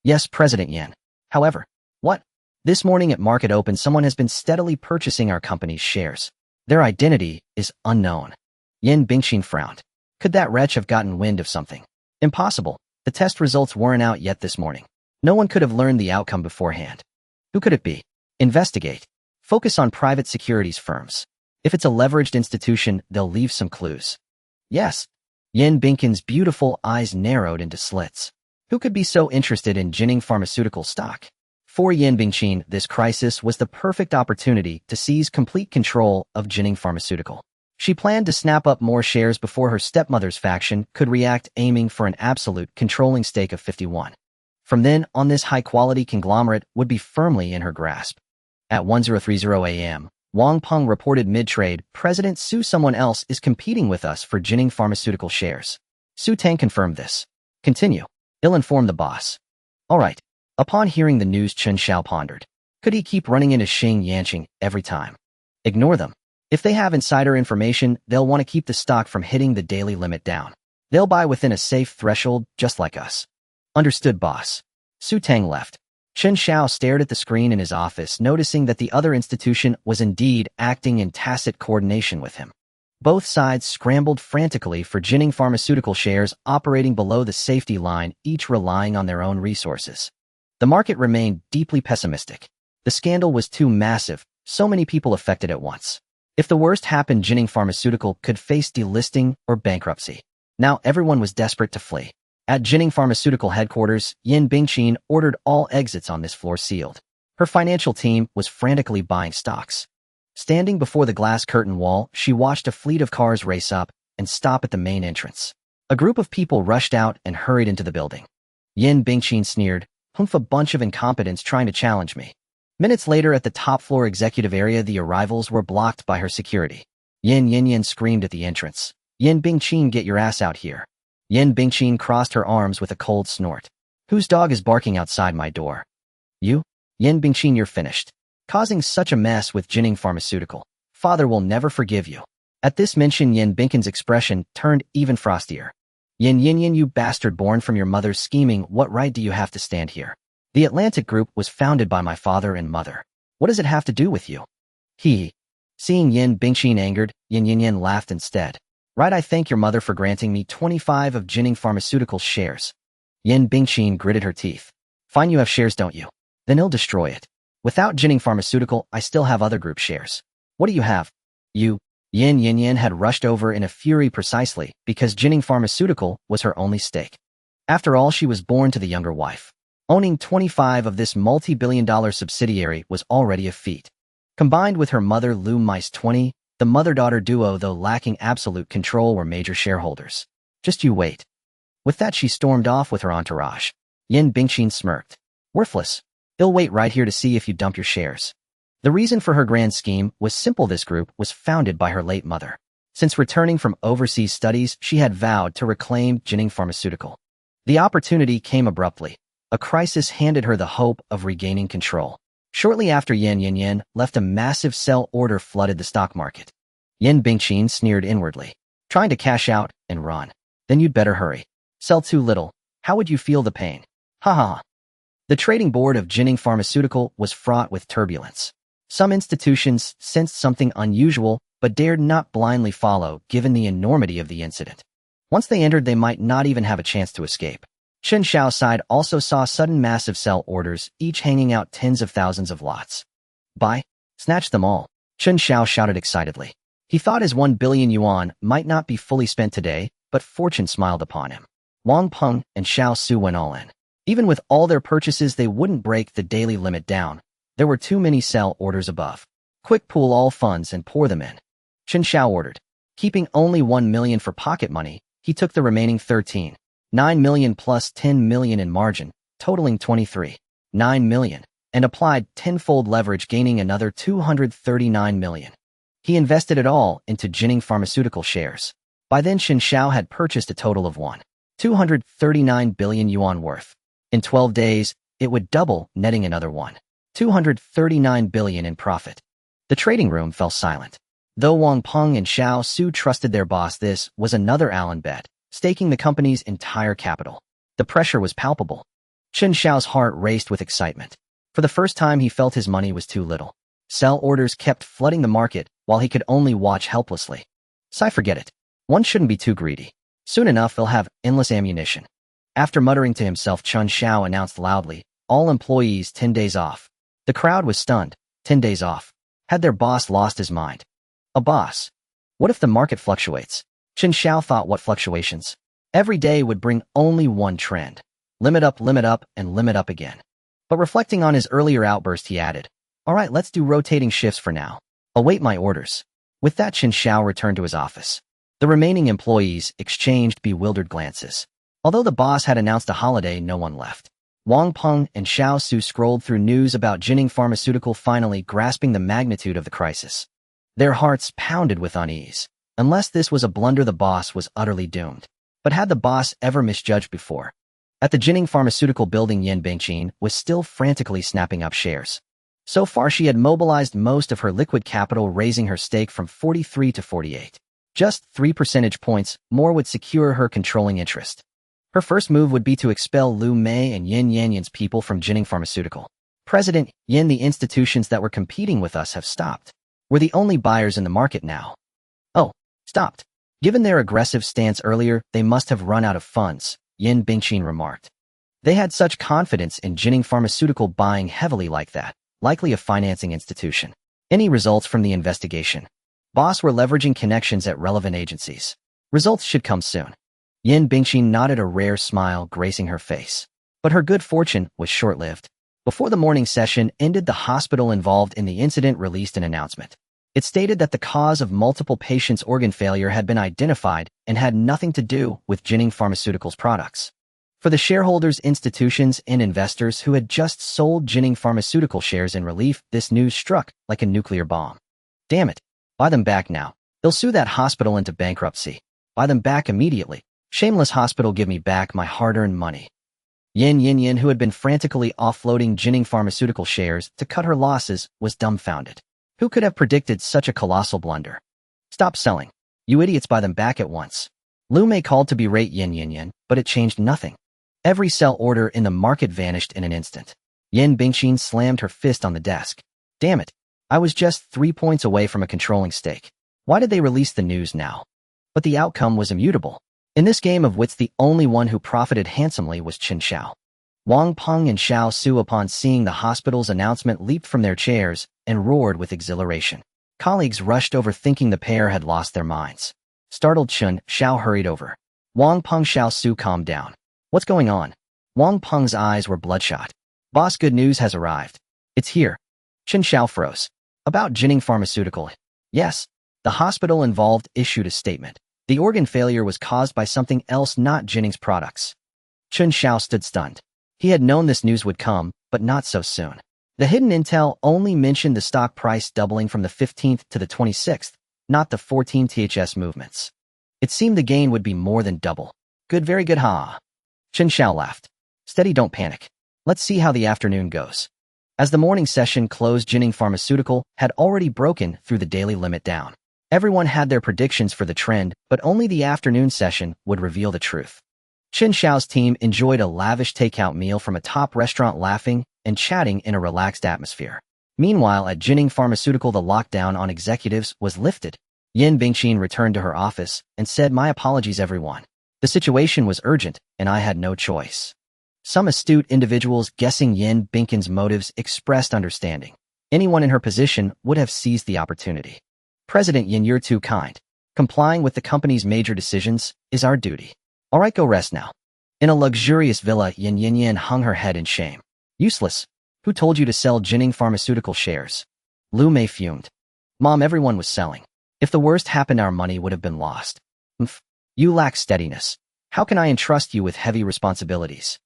Yes, President Yin. However, what? This morning at market open, someone has been steadily purchasing our company's shares. Their identity is unknown. Yin Bingqin frowned. Could that wretch have gotten wind of something? Impossible. The test results weren't out yet this morning. No one could have learned the outcome beforehand. Who could it be? Investigate. Focus on private securities firms. If it's a leveraged institution, they'll leave some clues. Yes. Yin Bingqin's beautiful eyes narrowed into slits. Who could be so interested in Jinning Pharmaceutical stock? For Yin Bingqin, this crisis was the perfect opportunity to seize complete control of Jinning Pharmaceutical. She planned to snap up more shares before her stepmother's faction could react, aiming for an absolute controlling stake of 51. From then on, this high-quality conglomerate would be firmly in her grasp. At 10:30 a.m., Wang Peng reported mid-trade, "President Su, someone else is competing with us for Jinning Pharmaceutical shares." Su Tang confirmed this. Continue. Ill-inform the boss. All right. Upon hearing the news, Chen Xiao pondered. Could he keep running into Xing Yanqing every time? Ignore them. If they have insider information, they'll want to keep the stock from hitting the daily limit down. They'll buy within a safe threshold, just like us. Understood, boss. Su Tang left. Chen Xiao stared at the screen in his office, noticing that the other institution was indeed acting in tacit coordination with him. Both sides scrambled frantically for Jinning Pharmaceutical shares operating below the safety line, each relying on their own resources. The market remained deeply pessimistic. The scandal was too massive, so many people affected at once. If the worst happened, Jinning Pharmaceutical could face delisting or bankruptcy. Now everyone was desperate to flee. At Jinning Pharmaceutical headquarters, Yin Bingqin ordered all exits on this floor sealed. Her financial team was frantically buying stocks. Standing before the glass curtain wall, she watched a fleet of cars race up and stop at the main entrance. A group of people rushed out and hurried into the building. Yin Bingqin sneered, "Humph, a bunch of incompetents trying to challenge me." Minutes later, at the top floor executive area, the arrivals were blocked by her security. Yin Yin screamed at the entrance. "Yin Bingqin, get your ass out here." Yin Bingqin crossed her arms with a cold snort. "Whose dog is barking outside my door?" "You?" "Yin Bingqin, you're finished. Causing such a mess with Jinning Pharmaceutical. Father will never forgive you." At this mention, Yin Bingqin's expression turned even frostier. "Yin, you bastard born from your mother's scheming, what right do you have to stand here? The Atlantic Group was founded by my father and mother. What does it have to do with you?" Seeing Yin Bingqin angered, Yin laughed instead. "Right, I thank your mother for granting me 25 of Jinning Pharmaceutical shares." Yin Bingqin gritted her teeth. "Fine, you have shares, don't you? Then he'll destroy it. Without Jinning Pharmaceutical, I still have other group shares. What do you have?" "You." Yin had rushed over in a fury precisely because Jinning Pharmaceutical was her only stake. After all, she was born to the younger wife. Owning 25 of this multi-billion-dollar subsidiary was already a feat. Combined with her mother Lu Mai's 20, The mother-daughter duo, though lacking absolute control, were major shareholders. Just you wait. With that, she stormed off with her entourage. Yan Bingqin smirked. Worthless. I'll wait right here to see if you dump your shares. The reason for her grand scheme was simple. This group was founded by her late mother. Since returning from overseas studies, she had vowed to reclaim Jining Pharmaceutical. The opportunity came abruptly. A crisis handed her the hope of regaining control. Shortly after, Yan left, a massive sell order flooded the stock market. Yan Bingqin sneered inwardly. Trying to cash out and run. Then you'd better hurry. Sell too little. How would you feel the pain? Ha ha. The trading board of Jining Pharmaceutical was fraught with turbulence. Some institutions sensed something unusual, but dared not blindly follow, given the enormity of the incident. Once they entered, they might not even have a chance to escape. Chen Xiao's side also saw sudden massive sell orders, each hanging out tens of thousands of lots. Buy? Snatch them all. Chen Xiao shouted excitedly. He thought his 1 billion yuan might not be fully spent today, but fortune smiled upon him. Wang Peng and Xiao Su went all in. Even with all their purchases, they wouldn't break the daily limit down. There were too many sell orders above. Quick, pool all funds and pour them in. Chen Xiao ordered. Keeping only 1 million for pocket money, he took the remaining 13.9 million plus 10 million in margin, totaling 23.9 million, and applied tenfold leverage, gaining another 239 million. He invested it all into Jining Pharmaceutical shares. By then, Chen Xiao had purchased a total of 239 billion yuan worth. In 12 days, it would double, netting another 239 billion in profit. The trading room fell silent. Though Wang Peng and Xiao Su trusted their boss, this was another Allen bet, staking the company's entire capital. The pressure was palpable. Chen Xiao's heart raced with excitement. For the first time, he felt his money was too little. Sell orders kept flooding the market, while he could only watch helplessly. Forget it. One shouldn't be too greedy. Soon enough, they'll have endless ammunition. After muttering to himself, Chen Xiao announced loudly, all employees 10 days off. The crowd was stunned. 10 days off. Had their boss lost his mind? A boss? What if the market fluctuates? Chen Xiao thought, what fluctuations? Every day would bring only one trend. Limit up, and limit up again. But reflecting on his earlier outburst, he added, all right, let's do rotating shifts for now. Await my orders. With that, Chen Xiao returned to his office. The remaining employees exchanged bewildered glances. Although the boss had announced a holiday, no one left. Wang Peng and Xiao Su scrolled through news about Jining Pharmaceutical, finally grasping the magnitude of the crisis. Their hearts pounded with unease. Unless this was a blunder, the boss was utterly doomed. But had the boss ever misjudged before? At the Jining Pharmaceutical building, Yan Bingqin was still frantically snapping up shares. So far, she had mobilized most of her liquid capital, raising her stake from 43 to 48. Just 3 percentage points more would secure her controlling interest. Her first move would be to expel Lu Mei and Yin Yanyan's people from Jining Pharmaceutical. President Yin, the institutions that were competing with us have stopped. We're the only buyers in the market now. Oh, stopped. Given their aggressive stance earlier, they must have run out of funds, Yan Bingqin remarked. They had such confidence in Jining Pharmaceutical buying heavily like that, likely a financing institution. Any results from the investigation? Boss, were leveraging connections at relevant agencies. Results should come soon. Yan Bingqin nodded, a rare smile gracing her face. But her good fortune was short-lived. Before the morning session ended, the hospital involved in the incident released an announcement. It stated that the cause of multiple patients' organ failure had been identified and had nothing to do with Jining Pharmaceutical's products. For the shareholders, institutions, and investors who had just sold Jining Pharmaceutical shares in relief, this news struck like a nuclear bomb. Damn it. Buy them back now. They'll sue that hospital into bankruptcy. Buy them back immediately. Shameless hospital, give me back my hard-earned money. Yan, who had been frantically offloading Jining Pharmaceutical shares to cut her losses, was dumbfounded. Who could have predicted such a colossal blunder? Stop selling. You idiots, buy them back at once. Lu Mei called to berate Yan, but it changed nothing. Every sell order in the market vanished in an instant. Yan Bingqin slammed her fist on the desk. Damn it. I was just 3 points away from a controlling stake. Why did they release the news now? But the outcome was immutable. In this game of wits, the only one who profited handsomely was Chen Xiao. Wang Peng and Xiao Su, upon seeing the hospital's announcement, leaped from their chairs and roared with exhilaration. Colleagues rushed over, thinking the pair had lost their minds. Startled, Chen Xiao hurried over. Wang Peng, Xiao Su, calm down. What's going on? Wang Peng's eyes were bloodshot. Boss, good news has arrived. It's here. Chen Xiao froze. About Jining Pharmaceutical. Yes. The hospital involved issued a statement. The organ failure was caused by something else, not Jennings' products. Chen Xiao stood stunned. He had known this news would come, but not so soon. The hidden intel only mentioned the stock price doubling from the 15th to the 26th, not the 14 THS movements. It seemed the gain would be more than double. Good, very good, ha. Chen Xiao laughed. Steady, don't panic. Let's see how the afternoon goes. As the morning session closed, Jennings Pharmaceutical had already broken through the daily limit down. Everyone had their predictions for the trend, but only the afternoon session would reveal the truth. Chen Xiao's team enjoyed a lavish takeout meal from a top restaurant, laughing and chatting in a relaxed atmosphere. Meanwhile, at Jennings Pharmaceutical, the lockdown on executives was lifted. Yan Bingqin returned to her office and said, "My apologies, everyone. The situation was urgent, and I had no choice." Some astute individuals, guessing Yan Bingqin's motives, expressed understanding. Anyone in her position would have seized the opportunity. "President Yin, you're too kind. Complying with the company's major decisions is our duty. All right, go rest now." In a luxurious villa, Yin hung her head in shame. "Useless. Who told you to sell Jennings Pharmaceutical shares?" Lu Mei fumed. "Mom, everyone was selling. If the worst happened, our money would have been lost." "Mph. You lack steadiness. How can I entrust you with heavy responsibilities?"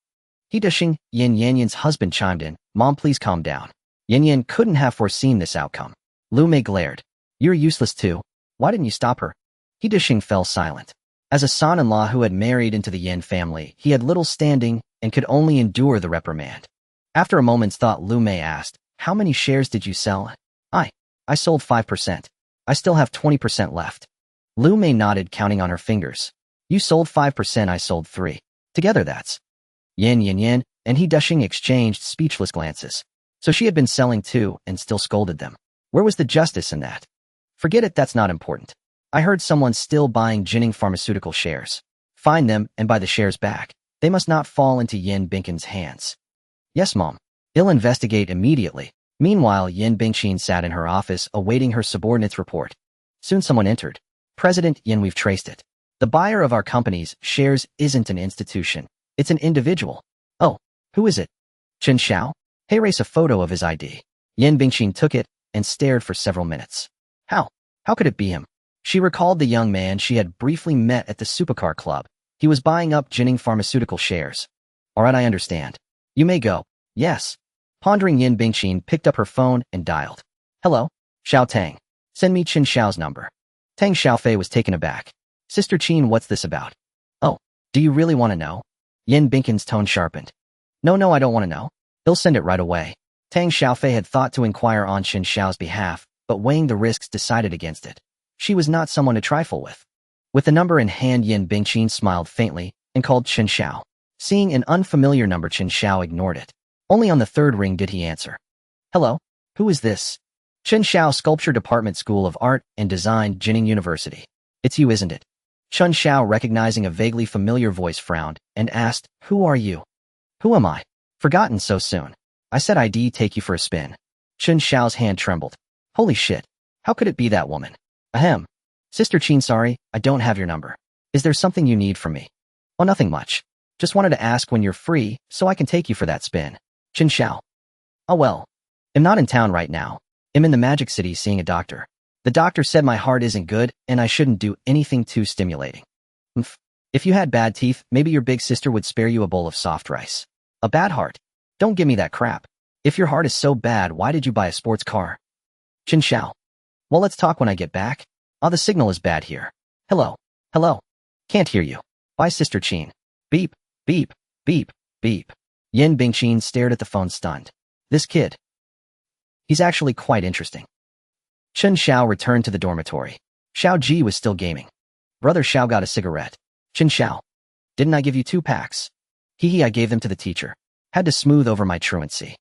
He Dishing, Yan's husband chimed in. "Mom, please calm down." Yan couldn't have foreseen this outcome. Lu Mei glared. "You're useless too. Why didn't you stop her?" He Dishing fell silent. As a son-in-law who had married into the Yan family, he had little standing and could only endure the reprimand. After a moment's thought, Lu Mei asked, "How many shares did you sell?" I sold 5%. I still have 20% left." Lu Mei nodded, counting on her fingers. "You sold 5%, I sold 3. Together that's..." Yan and He Dishing exchanged speechless glances. So she had been selling too and still scolded them. Where was the justice in that? "Forget it, that's not important. I heard someone's still buying Jennings Pharmaceutical shares. Find them and buy the shares back. They must not fall into Yan Bingqin's hands." "Yes, Mom. I'll investigate immediately." Meanwhile, Yan Bingqin sat in her office awaiting her subordinate's report. Soon someone entered. "President Yan, we've traced it. The buyer of our company's shares isn't an institution. It's an individual." "Oh, who is it?" "Chen Xiao." He raised a photo of his ID. Yan Bingqin took it and stared for several minutes. How could it be him? She recalled the young man she had briefly met at the supercar club. He was buying up Jennings Pharmaceutical shares. "All right, I understand. You may go." "Yes." Pondering, Yan Bingqin picked up her phone and dialed. "Hello? Xiao Tang. Send me Chen Xiao's number." Tang Xiaofei was taken aback. "Sister Qin, what's this about?" "Oh, do you really want to know?" Yan Bingqin's tone sharpened. No, I don't want to know. He'll send it right away." Tang Xiaofei had thought to inquire on Chen Xiao's behalf, but weighing the risks decided against it. She was not someone to trifle with. With the number in hand, Yan Bingqin smiled faintly and called Chen Xiao. Seeing an unfamiliar number, Chen Xiao ignored it. Only on the third ring did he answer. "Hello? Who is this?" "Chen Xiao, Sculpture Department, School of Art and Design, Jennings University. It's you, isn't it?" Chen Xiao, recognizing a vaguely familiar voice, frowned and asked, "Who are you?" "Who am I? Forgotten so soon. I said I'd take you for a spin." Chen Xiao's hand trembled. "Holy shit. How could it be that woman?" "Ahem. Sister Qin, sorry, I don't have your number. Is there something you need from me?" "Oh, nothing much. Just wanted to ask when you're free so I can take you for that spin." Chen Xiao. "Oh well. I'm not in town right now. I'm in the Magic City seeing a doctor. The doctor said my heart isn't good and I shouldn't do anything too stimulating." "Mph. If you had bad teeth, maybe your big sister would spare you a bowl of soft rice." "A bad heart? Don't give me that crap. If your heart is so bad, why did you buy a sports car?" Chen Xiao. "Well, let's talk when I get back. The signal is bad here. Hello. Can't hear you. Bye, Sister Qin." Beep, beep, beep, beep. Yan Bingqin stared at the phone, stunned. This kid. He's actually quite interesting. Chen Xiao returned to the dormitory. Xiao Ji was still gaming. Brother Xiao got a cigarette. Chen Xiao. "Didn't I give you 2 packs? I gave them to the teacher. Had to smooth over my truancy."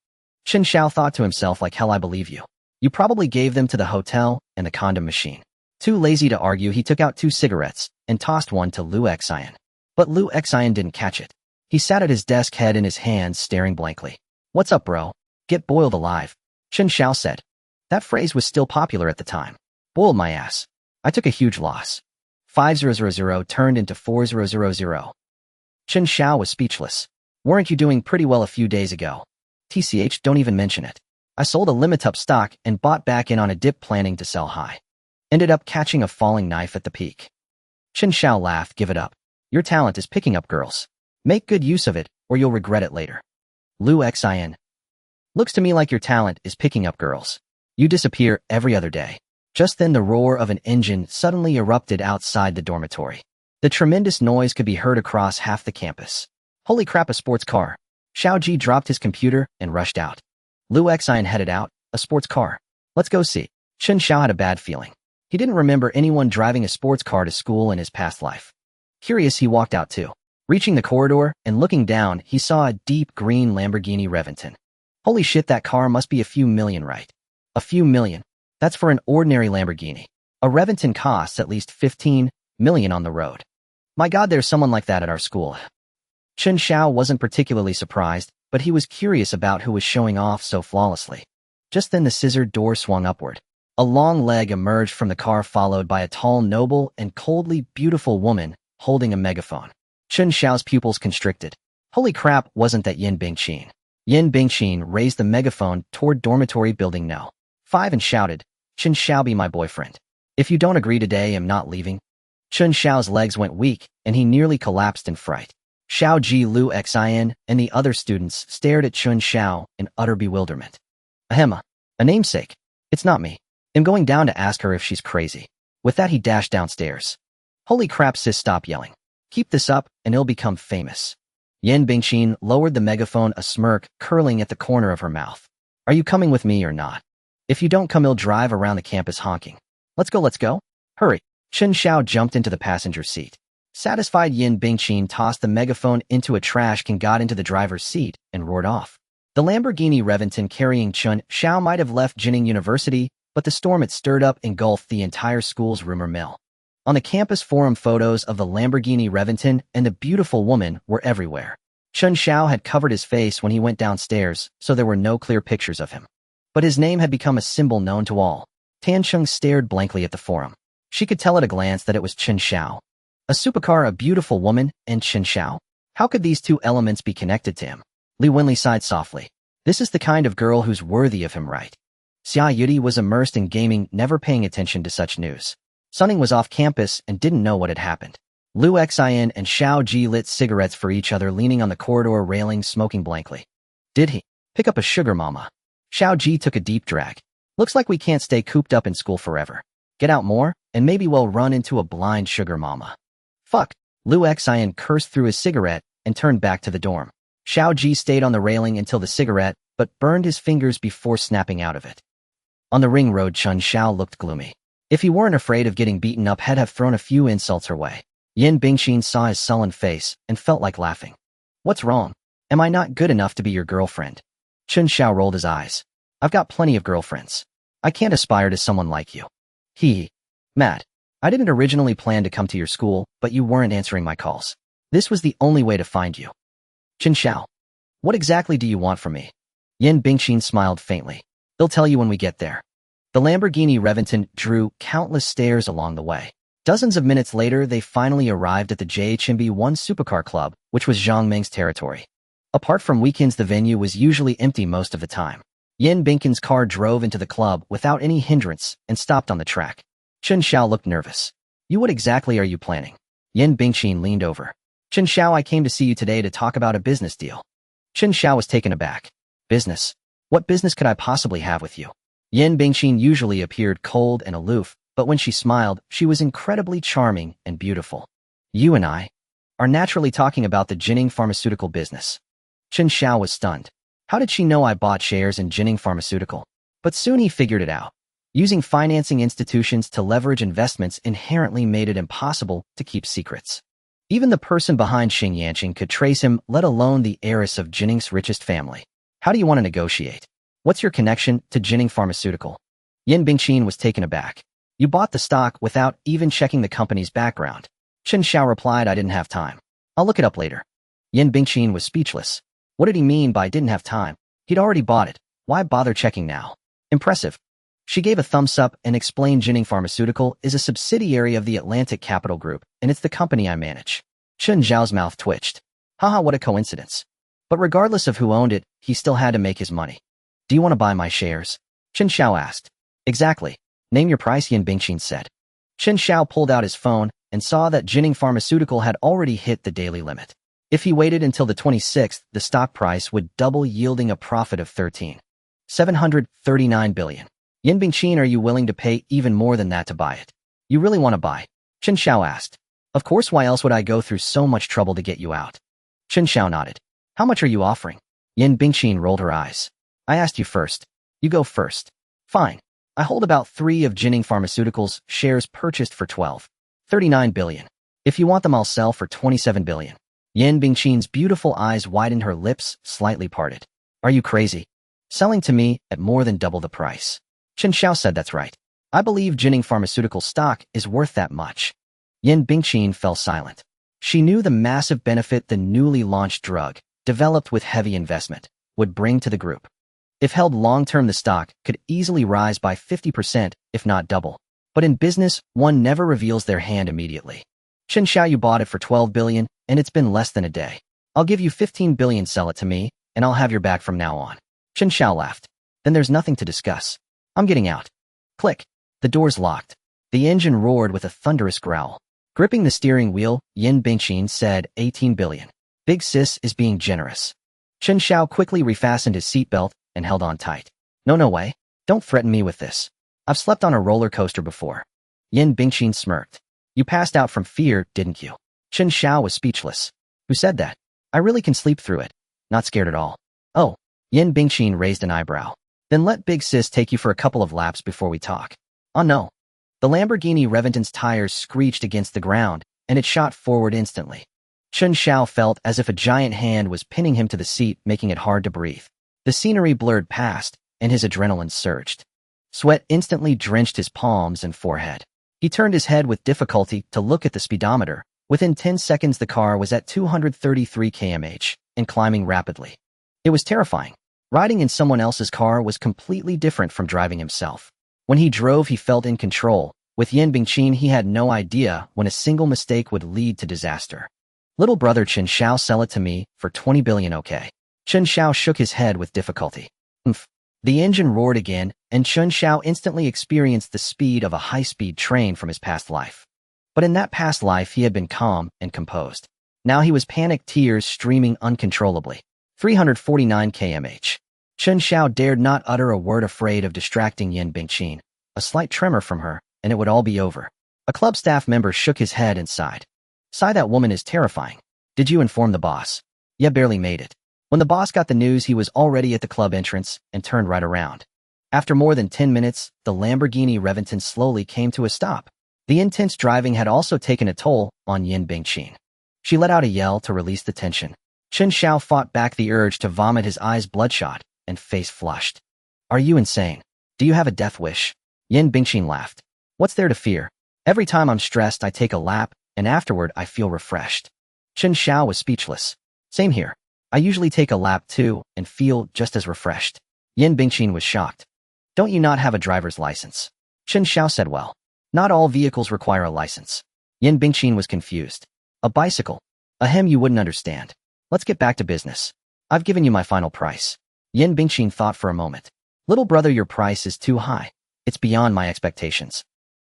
Chen Xiao thought to himself, like hell, I believe you. You probably gave them to the hotel and the condom machine. Too lazy to argue, he took out 2 cigarettes and tossed one to Lu Xian. But Lu Xian didn't catch it. He sat at his desk, head in his hands, staring blankly. "What's up, bro? Get boiled alive," Chen Xiao said. That phrase was still popular at the time. Boiled my ass. I took a huge loss. 5000 turned into 4000. Chen Xiao was speechless. "Weren't you doing pretty well a few days ago?" "TCH, don't even mention it. I sold a limit up stock and bought back in on a dip, planning to sell high. ended up catching a falling knife at the peak. Chen Xiao laughed. Give it up. Your talent is picking up girls. Make good use of it, or you'll regret it later. Lu Xin. Looks to me like your talent is picking up girls. You disappear every other day. Just then the roar of an engine suddenly erupted outside the dormitory. The tremendous noise could be heard across half the campus. Holy crap, a sports car. Xiao Ji dropped his computer and rushed out. Lu Xian headed out. A sports car. Let's go see. Chen Xiao had a bad feeling. He didn't remember anyone driving a sports car to school in his past life. Curious, he walked out too. Reaching the corridor and looking down, he saw a deep green Lamborghini Reventon. Holy shit, that car must be a few million, right? A few million. That's for an ordinary Lamborghini. A Reventon costs at least 15 million on the road. My god, there's someone like that at our school. Chen Xiao wasn't particularly surprised, but he was curious about who was showing off so flawlessly. Just then the scissor door swung upward. A long leg emerged from the car, followed by a tall, noble, and coldly beautiful woman holding a megaphone. Chen Xiao's pupils constricted. Holy crap, wasn't that Yin Bingqin? Yin Bingqin raised the megaphone toward dormitory building No. 5 and shouted, Chen Xiao, be my boyfriend. If you don't agree today, I'm not leaving. Chen Xiao's legs went weak, and he nearly collapsed in fright. Xiao Ji, Lu Xian, and the other students stared at Chen Xiao in utter bewilderment. Ahem, a namesake. It's not me. I'm going down to ask her if she's crazy. With that, he dashed downstairs. Holy crap, sis, stop yelling. Keep this up, and it'll become famous. Yin Bingqin lowered the megaphone, a smirk curling at the corner of her mouth. Are you coming with me or not? If you don't come, I'll drive around the campus honking. Let's go. Hurry. Chen Xiao jumped into the passenger seat. Satisfied, Yin Bingqin tossed the megaphone into a trash can, got into the driver's seat, and roared off. The Lamborghini Reventon carrying Chen Xiao might have left Jining University, but the storm it stirred up engulfed the entire school's rumor mill. On the campus forum, photos of the Lamborghini Reventon and the beautiful woman were everywhere. Chen Xiao had covered his face when he went downstairs, so there were no clear pictures of him. But his name had become a symbol known to all. Tancheng stared blankly at the forum. She could tell at a glance that it was Chen Xiao. A supercar, a beautiful woman, and Chen Xiao. How could these two elements be connected to him? Li Wenli sighed softly. This is the kind of girl who's worthy of him, right? Xia Yudi was immersed in gaming, never paying attention to such news. Sunning was off campus and didn't know what had happened. Lu Xian and Xiao Ji lit cigarettes for each other, leaning on the corridor railing, smoking blankly. Did he pick up a sugar mama? Xiao Ji took a deep drag. Looks like we can't stay cooped up in school forever. Get out more, and maybe we'll run into a blind sugar mama. Fuck. Lu Xian cursed through his cigarette and turned back to the dorm. Xiao Ji stayed on the railing until the cigarette, but burned his fingers before snapping out of it. On the ring road, Chen Xiao looked gloomy. If he weren't afraid of getting beaten up, he'd have thrown a few insults her way. Yin Bingqin saw his sullen face and felt like laughing. What's wrong? Am I not good enough to be your girlfriend? Chen Xiao rolled his eyes. I've got plenty of girlfriends. I can't aspire to someone like you. Matt, I didn't originally plan to come to your school, but you weren't answering my calls. This was the only way to find you. Chen Xiao, what exactly do you want from me? Yin Bingqin smiled faintly. They'll tell you when we get there. The Lamborghini Reventon drew countless stares along the way. Dozens of minutes later, they finally arrived at the JHMB1 Supercar Club, which was Zhang Meng's territory. Apart from weekends, the venue was usually empty most of the time. Yin Bingqin's car drove into the club without any hindrance and stopped on the track. Chen Xiao looked nervous. What exactly are you planning? Yin Bingqin leaned over. Chen Xiao, I came to see you today to talk about a business deal. Chen Xiao was taken aback. Business? What business could I possibly have with you? Yin Bingqin usually appeared cold and aloof, but when she smiled, she was incredibly charming and beautiful. You and I are naturally talking about the Jining pharmaceutical business. Chen Xiao was stunned. How did she know I bought shares in Jining Pharmaceutical? But soon he figured it out. Using financing institutions to leverage investments inherently made it impossible to keep secrets. Even the person behind Xing Yanqing could trace him, let alone the heiress of Jining's richest family. How do you want to negotiate? What's your connection to Jining Pharmaceutical? Yin Bingqin was taken aback. You bought the stock without even checking the company's background. Chen Xiao replied, I didn't have time. I'll look it up later. Yin Bingqin was speechless. What did he mean by didn't have time? He'd already bought it. Why bother checking now? Impressive. She gave a thumbs up and explained Jining Pharmaceutical is a subsidiary of the Atlantic Capital Group, and it's the company I manage. Chen Zhao's mouth twitched. Haha, what a coincidence. But regardless of who owned it, he still had to make his money. Do you want to buy my shares? Chen Xiao asked. Exactly. Name your price, Yin Bingqin said. Chen Xiao pulled out his phone and saw that Jinning Pharmaceutical had already hit the daily limit. If he waited until the 26th, the stock price would double, yielding a profit of 13,739 billion. Yin Bingqin, are you willing to pay even more than that to buy it? You really want to buy? Chen Xiao asked. Of course, why else would I go through so much trouble to get you out? Chen Xiao nodded. How much are you offering? Yin Bingqin rolled her eyes. I asked you first. You go first. Fine. I hold about 3 of Jinning Pharmaceuticals shares purchased for 12.39 billion. If you want them, I'll sell for 27 billion. Yin Bingqin's beautiful eyes widened, her lips slightly parted. Are you crazy? Selling to me at more than double the price? Chen Xiao said, that's right. I believe Jinning Pharmaceutical stock is worth that much. Yin Bingqin fell silent. She knew the massive benefit the newly launched drug, developed with heavy investment, would bring to the group. If held long-term, the stock could easily rise by 50%, if not double. But in business, one never reveals their hand immediately. Chen Xiao, you bought it for 12 billion, and it's been less than a day. I'll give you 15 billion, sell it to me, and I'll have your back from now on. Chen Xiao laughed. Then there's nothing to discuss. I'm getting out. Click. The doors locked. The engine roared with a thunderous growl. Gripping the steering wheel, Yin Bingqin said, 18 billion. Big Sis is being generous. Chen Xiao quickly refastened his seatbelt and held on tight. No way. Don't threaten me with this. I've slept on a roller coaster before. Yin Bingqin smirked. You passed out from fear, didn't you? Chen Xiao was speechless. Who said that? I really can sleep through it. Not scared at all. Oh. Yin Bingqin raised an eyebrow. Then let Big Sis take you for a couple of laps before we talk. Oh no. The Lamborghini Reventon's tires screeched against the ground, and it shot forward instantly. Chen Xiao felt as if a giant hand was pinning him to the seat, making it hard to breathe. The scenery blurred past, and his adrenaline surged. Sweat instantly drenched his palms and forehead. He turned his head with difficulty to look at the speedometer. Within 10 seconds, the car was at 233 km/h and climbing rapidly. It was terrifying. Riding in someone else's car was completely different from driving himself. When he drove, he felt in control. With Yin Bingqin, he had no idea when a single mistake would lead to disaster. Little brother Chen Xiao, sell it to me for 20 billion, okay? Chen Xiao shook his head with difficulty. Oomph. The engine roared again, and Chen Xiao instantly experienced the speed of a high-speed train from his past life. But in that past life, he had been calm and composed. Now he was panicked, tears streaming uncontrollably. 349 km/h. Chen Xiao dared not utter a word, afraid of distracting Yin Bingqin. A slight tremor from her, and it would all be over. A club staff member shook his head and sighed. Sigh, that woman is terrifying. Did you inform the boss? Yeah, barely made it. When the boss got the news, he was already at the club entrance and turned right around. After more than 10 minutes, the Lamborghini Reventon slowly came to a stop. The intense driving had also taken a toll on Yin Bingqin. She let out a yell to release the tension. Chen Xiao fought back the urge to vomit, his eyes bloodshot and face flushed. Are you insane? Do you have a death wish? Yin Bingqin laughed. What's there to fear? Every time I'm stressed, I take a lap, and afterward I feel refreshed. Chen Xiao was speechless. Same here. I usually take a lap too and feel just as refreshed. Yin Bingqin was shocked. Don't you not have a driver's license? Chen Xiao said, well, not all vehicles require a license. Yin Bingqin was confused. A bicycle? Ahem, you wouldn't understand. Let's get back to business. I've given you my final price. Yin Bingqin thought for a moment. Little brother, your price is too high. It's beyond my expectations.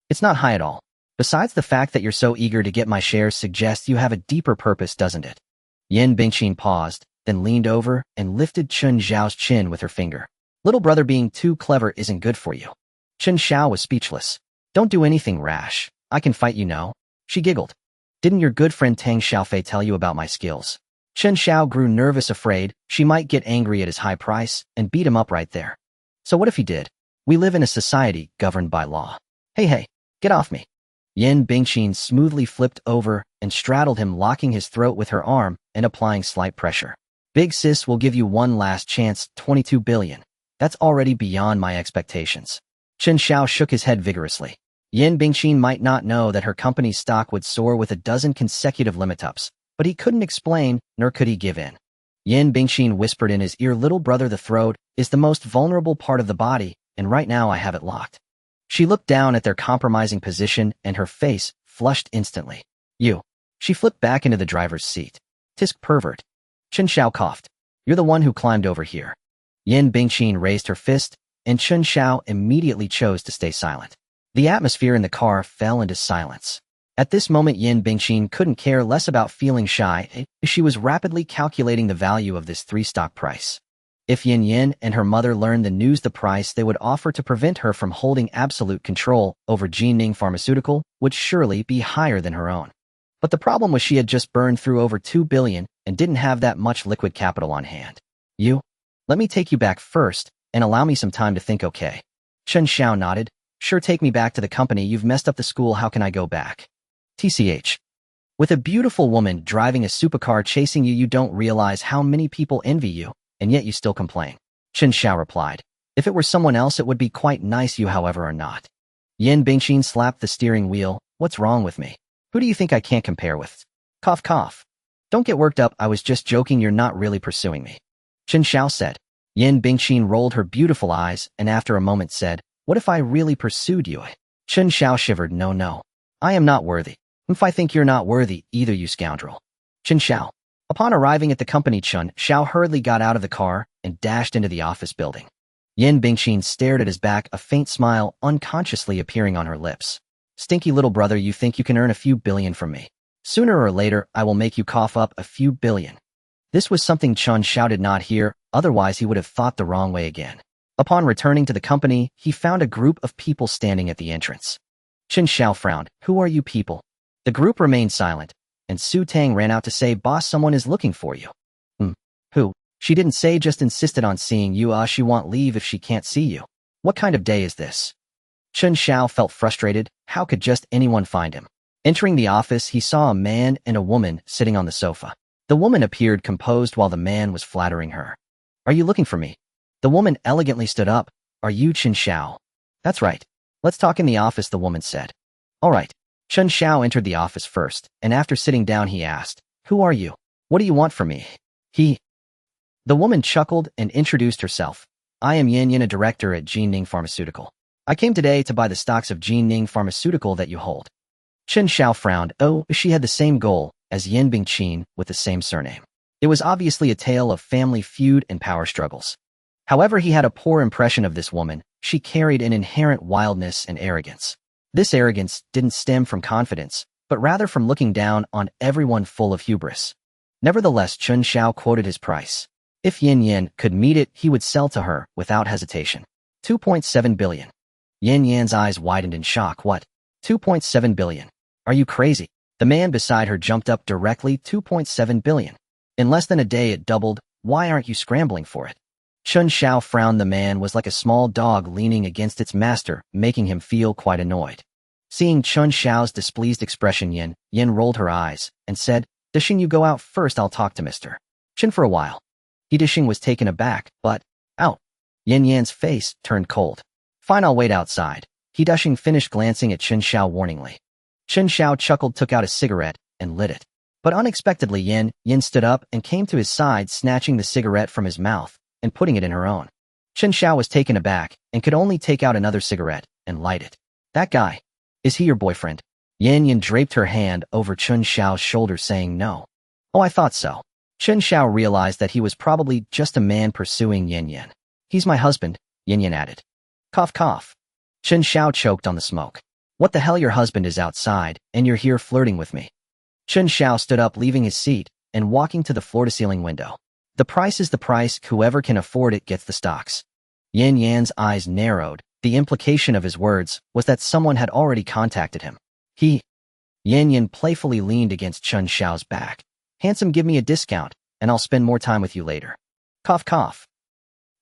It's not high at all. Besides, the fact that you're so eager to get my shares suggests you have a deeper purpose, doesn't it? Yin Bingqin paused, then leaned over and lifted Chen Xiao's chin with her finger. Little brother, being too clever isn't good for you. Chen Xiao was speechless. Don't do anything rash. I can fight, you know. She giggled. Didn't your good friend Tang Xiaofei tell you about my skills? Chen Xiao grew nervous, afraid she might get angry at his high price and beat him up right there. So what if he did? We live in a society governed by law. Hey, get off me. Yin Bingqin smoothly flipped over and straddled him, locking his throat with her arm and applying slight pressure. Big Sis will give you one last chance, 22 billion. That's already beyond my expectations. Chen Xiao shook his head vigorously. Yin Bingqin might not know that her company's stock would soar with a dozen consecutive limit-ups, but he couldn't explain, nor could he give in. Yin Bingqin whispered in his ear, little brother, the throat is the most vulnerable part of the body, and right now I have it locked. She looked down at their compromising position, and her face flushed instantly. You. She flipped back into the driver's seat. Tisk, pervert. Chen Xiao coughed. You're the one who climbed over here. Yin Bingqin raised her fist, and Chen Xiao immediately chose to stay silent. The atmosphere in the car fell into silence. At this moment, Yin Bingqin couldn't care less about feeling shy. She was rapidly calculating the value of this 3-stock price. If Yin Yin and her mother learned the news, the price they would offer to prevent her from holding absolute control over Jining Pharmaceutical would surely be higher than her own. But the problem was she had just burned through over 2 billion and didn't have that much liquid capital on hand. Let me take you back first and allow me some time to think, okay? Chen Xiao nodded. Sure, take me back to the company. You've messed up the school. How can I go back? TCH. With a beautiful woman driving a supercar chasing you, you don't realize how many people envy you, and yet you still complain. Chen Xiao replied. If it were someone else, it would be quite nice. You, however, are not. Yin Bingqin slapped the steering wheel. What's wrong with me? Who do you think I can't compare with? Cough, cough. Don't get worked up. I was just joking. You're not really pursuing me. Chen Xiao said. Yin Bingqin rolled her beautiful eyes and after a moment said, what if I really pursued you? Chen Xiao shivered. No. I am not worthy. If I think you're not worthy either, you scoundrel. Chen Xiao. Upon arriving at the company, Chen Xiao hurriedly got out of the car and dashed into the office building. Yin Bingqin stared at his back, a faint smile unconsciously appearing on her lips. Stinky little brother, you think you can earn a few billion from me? Sooner or later, I will make you cough up a few billion. This was something Chen Xiao did not hear, otherwise he would have thought the wrong way again. Upon returning to the company, he found a group of people standing at the entrance. Chen Xiao frowned. Who are you people? The group remained silent, and Su Tang ran out to say, boss, someone is looking for you. Who? She didn't say, just insisted on seeing you. She won't leave if she can't see you. What kind of day is this? Chen Xiao felt frustrated. How could just anyone find him? Entering the office, he saw a man and a woman sitting on the sofa. The woman appeared composed while the man was flattering her. Are you looking for me? The woman elegantly stood up. Are you Chen Xiao? That's right. Let's talk in the office, the woman said. All right. Chen Xiao entered the office first, and after sitting down he asked, who are you? What do you want from me? The woman chuckled and introduced herself. I am Yin Yin, a director at Jining Pharmaceutical. I came today to buy the stocks of Jining Pharmaceutical that you hold. Chen Xiao frowned. Oh, she had the same goal as Yin Bingqin with the same surname. It was obviously a tale of family feud and power struggles. However, he had a poor impression of this woman. She carried an inherent wildness and arrogance. This arrogance didn't stem from confidence, but rather from looking down on everyone, full of hubris. Nevertheless, Chen Xiao quoted his price. If Yin Yin could meet it, he would sell to her without hesitation. 2.7 billion. Yin Yan's eyes widened in shock. What? 2.7 billion? Are you crazy? The man beside her jumped up directly. 2.7 billion. In less than a day it doubled. Why aren't you scrambling for it? Chen Xiao frowned. The man was like a small dog leaning against its master, making him feel quite annoyed. Seeing Chen Xiao's displeased expression, Yin rolled her eyes and said, Dishing, you go out first. I'll talk to Mr. Chen for a while. Dishing was taken aback, but, out. Yin Yan's face turned cold. Fine, I'll wait outside. Dishing finished glancing at Chen Xiao warningly. Chen Xiao chuckled, took out a cigarette, and lit it. But unexpectedly Yin stood up and came to his side, snatching the cigarette from his mouth and putting it in her own. Chen Xiao was taken aback and could only take out another cigarette and light it. That guy. Is he your boyfriend? Yin draped her hand over Chen Xiao's shoulder, saying no. Oh, I thought so. Chen Xiao realized that he was probably just a man pursuing Yin. He's my husband, Yin added. Cough, cough. Chen Xiao choked on the smoke. What the hell, your husband is outside, and you're here flirting with me. Chen Xiao stood up, leaving his seat, and walking to the floor-to-ceiling window. The price is the price. Whoever can afford it gets the stocks. Yin Yan's eyes narrowed. The implication of his words was that someone had already contacted him. Yin playfully leaned against Chen Xiao's back. Handsome, give me a discount, and I'll spend more time with you later. Cough, cough.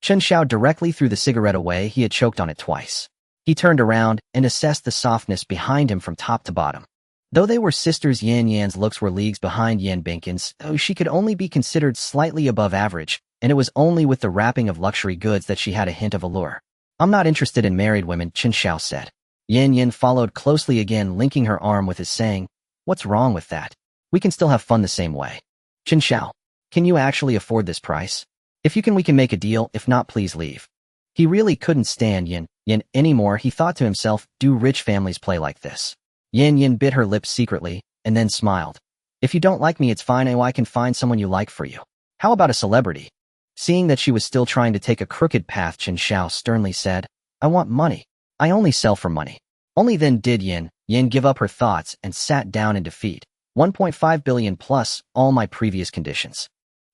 Chen Xiao directly threw the cigarette away. He had choked on it twice. He turned around and assessed the softness behind him from top to bottom. Though they were sisters, Yin Yan's looks were leagues behind Yin Bingqin's. She could only be considered slightly above average, and it was only with the wrapping of luxury goods that she had a hint of allure. I'm not interested in married women, Chen Xiao said. Yin followed closely again, linking her arm with his, saying, What's wrong with that? We can still have fun the same way. Chen Xiao, can you actually afford this price? If you can, we can make a deal. If not, please leave. He really couldn't stand Yin anymore. He thought to himself, do rich families play like this? Yin bit her lips secretly, and then smiled. If you don't like me, it's fine. I can find someone you like for you. How about a celebrity? Seeing that she was still trying to take a crooked path, Chen Xiao sternly said, I want money. I only sell for money. Only then did Yin give up her thoughts and sat down in defeat. 1.5 billion plus all my previous conditions.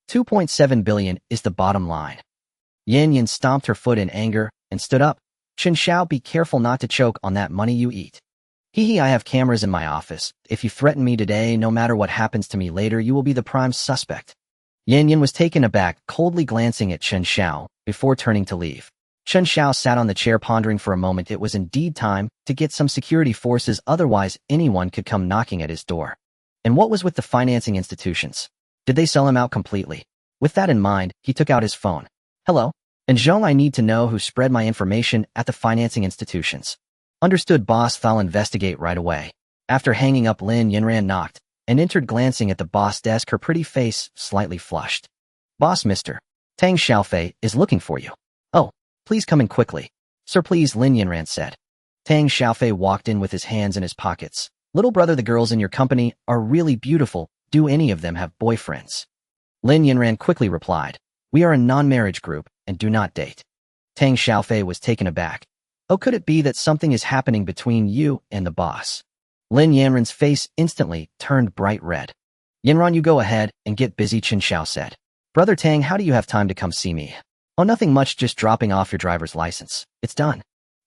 2.7 billion is the bottom line. Yin stomped her foot in anger and stood up. Chen Xiao, be careful not to choke on that money you eat. I have cameras in my office. If you threaten me today, no matter what happens to me later, you will be the prime suspect. Yin was taken aback, coldly glancing at Chen Xiao before turning to leave. Chen Xiao sat on the chair pondering for a moment. It was indeed time to get some security forces, otherwise anyone could come knocking at his door. And what was with the financing institutions? Did they sell him out completely? With that in mind, he took out his phone. Hello? And Zhong, I need to know who spread my information at the financing institutions. Understood, boss. I'll investigate right away. After hanging up, Lin Yinran knocked and entered, glancing at the boss desk, her pretty face slightly flushed. Boss, Mr. Tang Xiaofei is looking for you. Oh, please come in quickly. Sir, please, Lin Yinran said. Tang Xiaofei walked in with his hands in his pockets. Little brother, the girls in your company are really beautiful. Do any of them have boyfriends? Lin Yinran quickly replied. We are a non-marriage group and do not date. Tang Xiaofei was taken aback. Oh, could it be that something is happening between you and the boss? Lin Yanran's face instantly turned bright red. Yinran, you go ahead and get busy, Chen Xiao said. Brother Tang, how do you have time to come see me? Oh, nothing much, just dropping off your driver's license. It's done.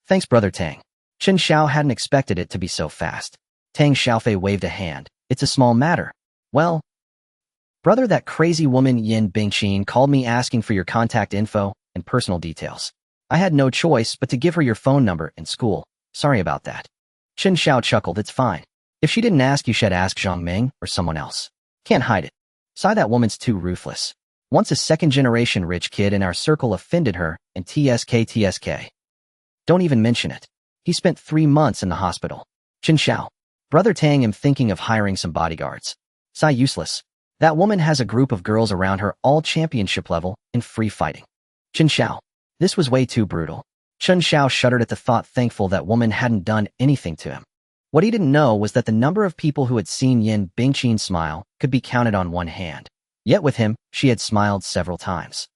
Thanks, Brother Tang. Chen Xiao hadn't expected it to be so fast. Tang Xiaofei waved a hand. It's a small matter. Well, brother, that crazy woman Yin Bingqin called me asking for your contact info and personal details. I had no choice but to give her your phone number in school. Sorry about that. Chen Xiao chuckled. It's fine. If she didn't ask, you should ask Zhang Ming or someone else. Can't hide it. Sigh, that woman's too ruthless. Once a second-generation rich kid in our circle offended her, and TSK. Don't even mention it. He spent 3 months in the hospital. Chen Xiao. Brother Tang, am thinking of hiring some bodyguards. Sigh, useless. That woman has a group of girls around her, all championship level in free fighting. Chen Xiao. This was way too brutal. Chen Xiao shuddered at the thought, thankful that woman hadn't done anything to him. What he didn't know was that the number of people who had seen Yin Bingqin smile could be counted on one hand. Yet with him, she had smiled several times.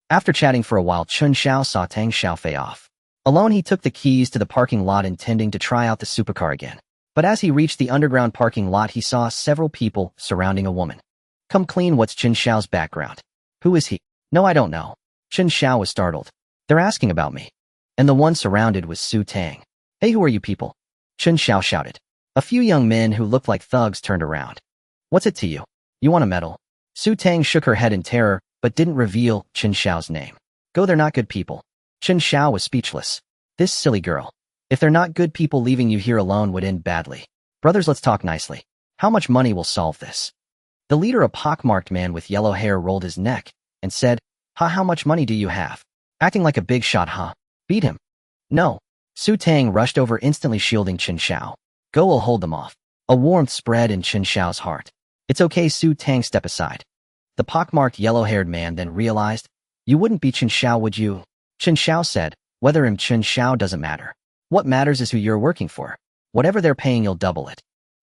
After chatting for a while, Chen Xiao saw Tang Xiaofei off. Alone, he took the keys to the parking lot, intending to try out the supercar again. But as he reached the underground parking lot, he saw several people surrounding a woman. Come clean, what's Chen Xiao's background? Who is he? No, I don't know. Chen Xiao was startled. They're asking about me. And the one surrounded was Su Tang. Hey, who are you people? Chen Xiao shouted. A few young men who looked like thugs turned around. What's it to you? You want a medal? Su Tang shook her head in terror, but didn't reveal Chen Xiao's name. Go, they're not good people. Chen Xiao was speechless. This silly girl. If they're not good people, leaving you here alone would end badly. Brothers, let's talk nicely. How much money will solve this? The leader, a pockmarked man with yellow hair, rolled his neck and said, how much money do you have? Acting like a big shot, huh? Beat him. No. Su Tang rushed over, instantly shielding Chen Xiao. Go, we'll hold them off. A warmth spread in Chen Xiao's heart. It's okay, Su Tang, step aside. The pockmarked yellow-haired man then realized, you wouldn't be Chen Xiao, would you? Chen Xiao said, whether I'm Chen Xiao doesn't matter. What matters is who you're working for. Whatever they're paying, you'll double it.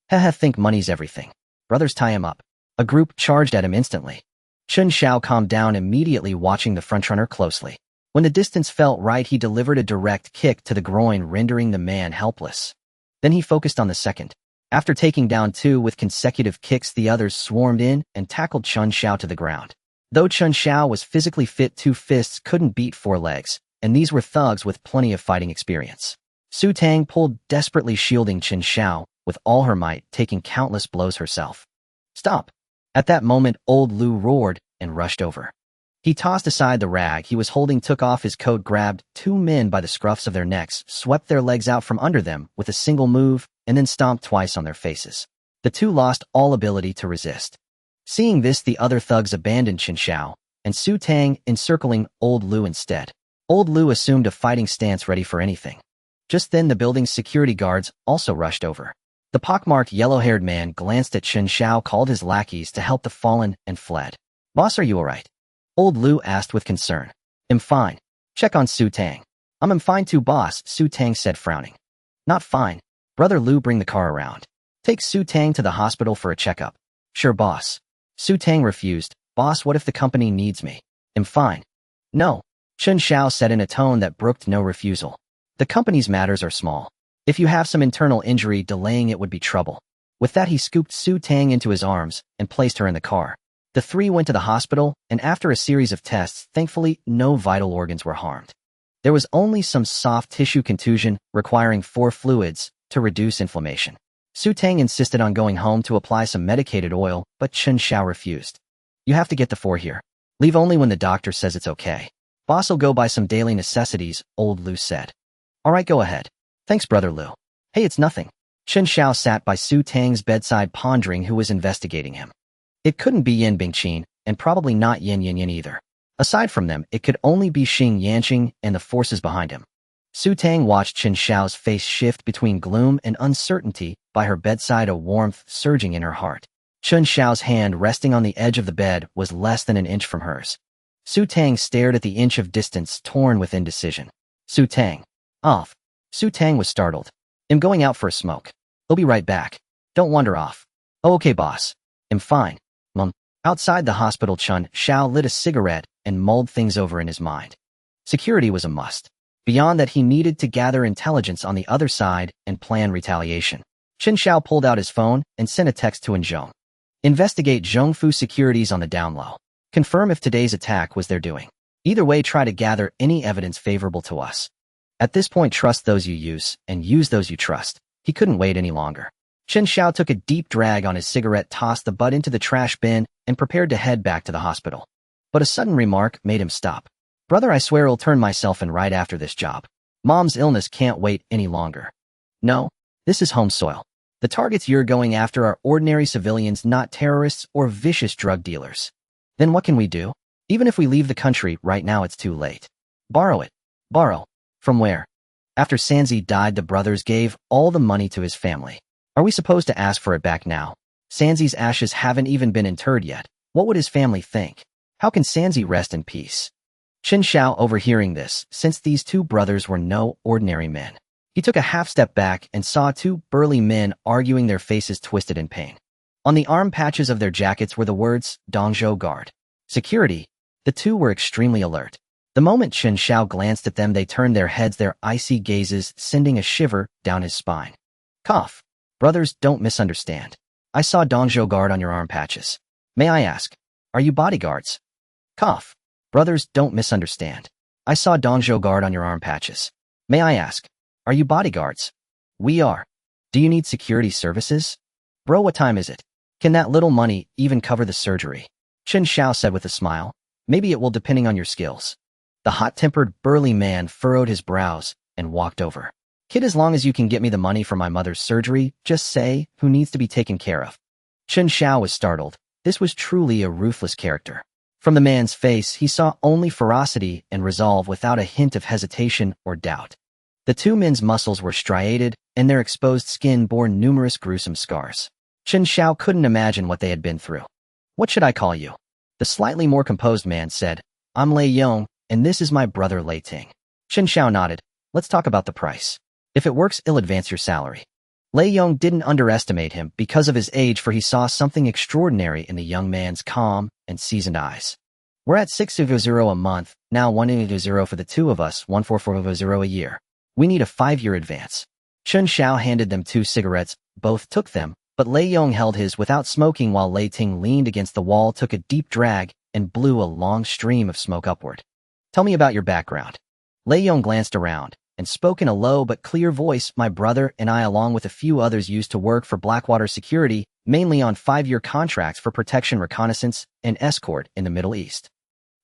Haha, think money's everything. Brothers, tie him up. A group charged at him instantly. Chen Xiao calmed down immediately, watching the frontrunner closely. When the distance felt right, he delivered a direct kick to the groin, rendering the man helpless. Then he focused on the second. After taking down 2 with consecutive kicks, the others swarmed in and tackled Chen Xiao to the ground. Though Chen Xiao was physically fit, 2 fists couldn't beat 4 legs, and these were thugs with plenty of fighting experience. Su Tang pulled desperately, shielding Chen Xiao with all her might, taking countless blows herself. Stop! At that moment, old Lu roared and rushed over. He tossed aside the rag he was holding, took off his coat, grabbed 2 men by the scruffs of their necks, swept their legs out from under them with a single move, and then stomped twice on their faces. The 2 lost all ability to resist. Seeing this, the other thugs abandoned Chen Xiao, and Su Tang, encircling old Lu instead. Old Lu assumed a fighting stance, ready for anything. Just then, the building's security guards also rushed over. The pockmarked yellow-haired man glanced at Chen Xiao, called his lackeys to help the fallen, and fled. Boss, are you alright? Old Lu asked with concern. I'm fine. Check on Su Tang. I'm fine too, boss, Su Tang said, frowning. Not fine. Brother Lu, bring the car around. Take Su Tang to the hospital for a checkup. Sure, boss. Su Tang refused. Boss, what if the company needs me? I'm fine. No. Chen Xiao said in a tone that brooked no refusal. The company's matters are small. If you have some internal injury, delaying it would be trouble. With that, he scooped Su Tang into his arms and placed her in the car. The three went to the hospital, and after a series of tests, thankfully, no vital organs were harmed. There was only some soft tissue contusion requiring 4 fluids to reduce inflammation. Su Tang insisted on going home to apply some medicated oil, but Chen Xiao refused. You have to get the 4 here. Leave only when the doctor says it's okay. Boss'll go buy some daily necessities, old Lu said. All right, go ahead. Thanks, brother Lu. Hey, it's nothing. Chen Xiao sat by Su Tang's bedside pondering who was investigating him. It couldn't be Yin Bingqin, and probably not Yin Yin Yin either. Aside from them, it could only be Xing Yanqing and the forces behind him. Su Tang watched Chen Xiao's face shift between gloom and uncertainty, by her bedside, a warmth surging in her heart. Chen Xiao's hand resting on the edge of the bed was less than an inch from hers. Su Tang stared at the inch of distance, torn with indecision. Su Tang. Off. Su Tang was startled. I'm going out for a smoke. I'll be right back. Don't wander off. Oh, okay, boss. I'm fine. Outside the hospital, Chen Xiao lit a cigarette and mulled things over in his mind. Security was a must. Beyond that, he needed to gather intelligence on the other side and plan retaliation. Chen Xiao pulled out his phone and sent a text to Zhong. Investigate Zhongfu Securities on the down low. Confirm if today's attack was their doing. Either way, try to gather any evidence favorable to us. At this point, trust those you use and use those you trust. He couldn't wait any longer. Chen Xiao took a deep drag on his cigarette, tossed the butt into the trash bin, and prepared to head back to the hospital. But a sudden remark made him stop. Brother, I swear I'll turn myself in right after this job. Mom's illness can't wait any longer. No, this is home soil. The targets you're going after are ordinary civilians, not terrorists or vicious drug dealers. Then what can we do? Even if we leave the country right now, it's too late. Borrow it. Borrow. From where? After Sanzi died, the brothers gave all the money to his family. Are we supposed to ask for it back now? Sanzi's ashes haven't even been interred yet. What would his family think? How can Sanzi rest in peace? Chen Xiao, overhearing this, sensed these 2 brothers were no ordinary men. He took a half step back and saw 2 burly men arguing, their faces twisted in pain. On the arm patches of their jackets were the words, Dongzhou Guard. Security. The 2 were extremely alert. The moment Chen Xiao glanced at them, they turned their heads, their icy gazes sending a shiver down his spine. Cough. Brothers, don't misunderstand. I saw Dongzhou Guard on your arm patches. May I ask, are you bodyguards? Cough. Brothers, don't misunderstand. I saw Dongzhou Guard on your arm patches. May I ask, are you bodyguards? We are. Do you need security services? Bro, what time is it? Can that little money even cover the surgery? Chen Xiao said with a smile. Maybe it will, depending on your skills. The hot-tempered, burly man furrowed his brows and walked over. Kid, as long as you can get me the money for my mother's surgery, just say who needs to be taken care of. Chen Xiao was startled. This was truly a ruthless character. From the man's face, he saw only ferocity and resolve, without a hint of hesitation or doubt. The 2 men's muscles were striated, and their exposed skin bore numerous gruesome scars. Chen Xiao couldn't imagine what they had been through. What should I call you? The slightly more composed man said. I'm Lei Yong, and this is my brother Lei Ting. Chen Xiao nodded. Let's talk about the price. If it works, I'll advance your salary. Lei Yong didn't underestimate him because of his age, for he saw something extraordinary in the young man's calm and seasoned eyes. We're at 600 a month, now 100 for the 2 of us, 14400 a year. We need a 5-year advance. Chen Xiao handed them 2 cigarettes. Both took them, but Lei Yong held his without smoking, while Lei Ting leaned against the wall, took a deep drag, and blew a long stream of smoke upward. Tell me about your background. Lei Yong glanced around and spoke in a low but clear voice. My brother and I, along with a few others, used to work for Blackwater Security, mainly on 5-year contracts for protection, reconnaissance, and escort in the Middle East.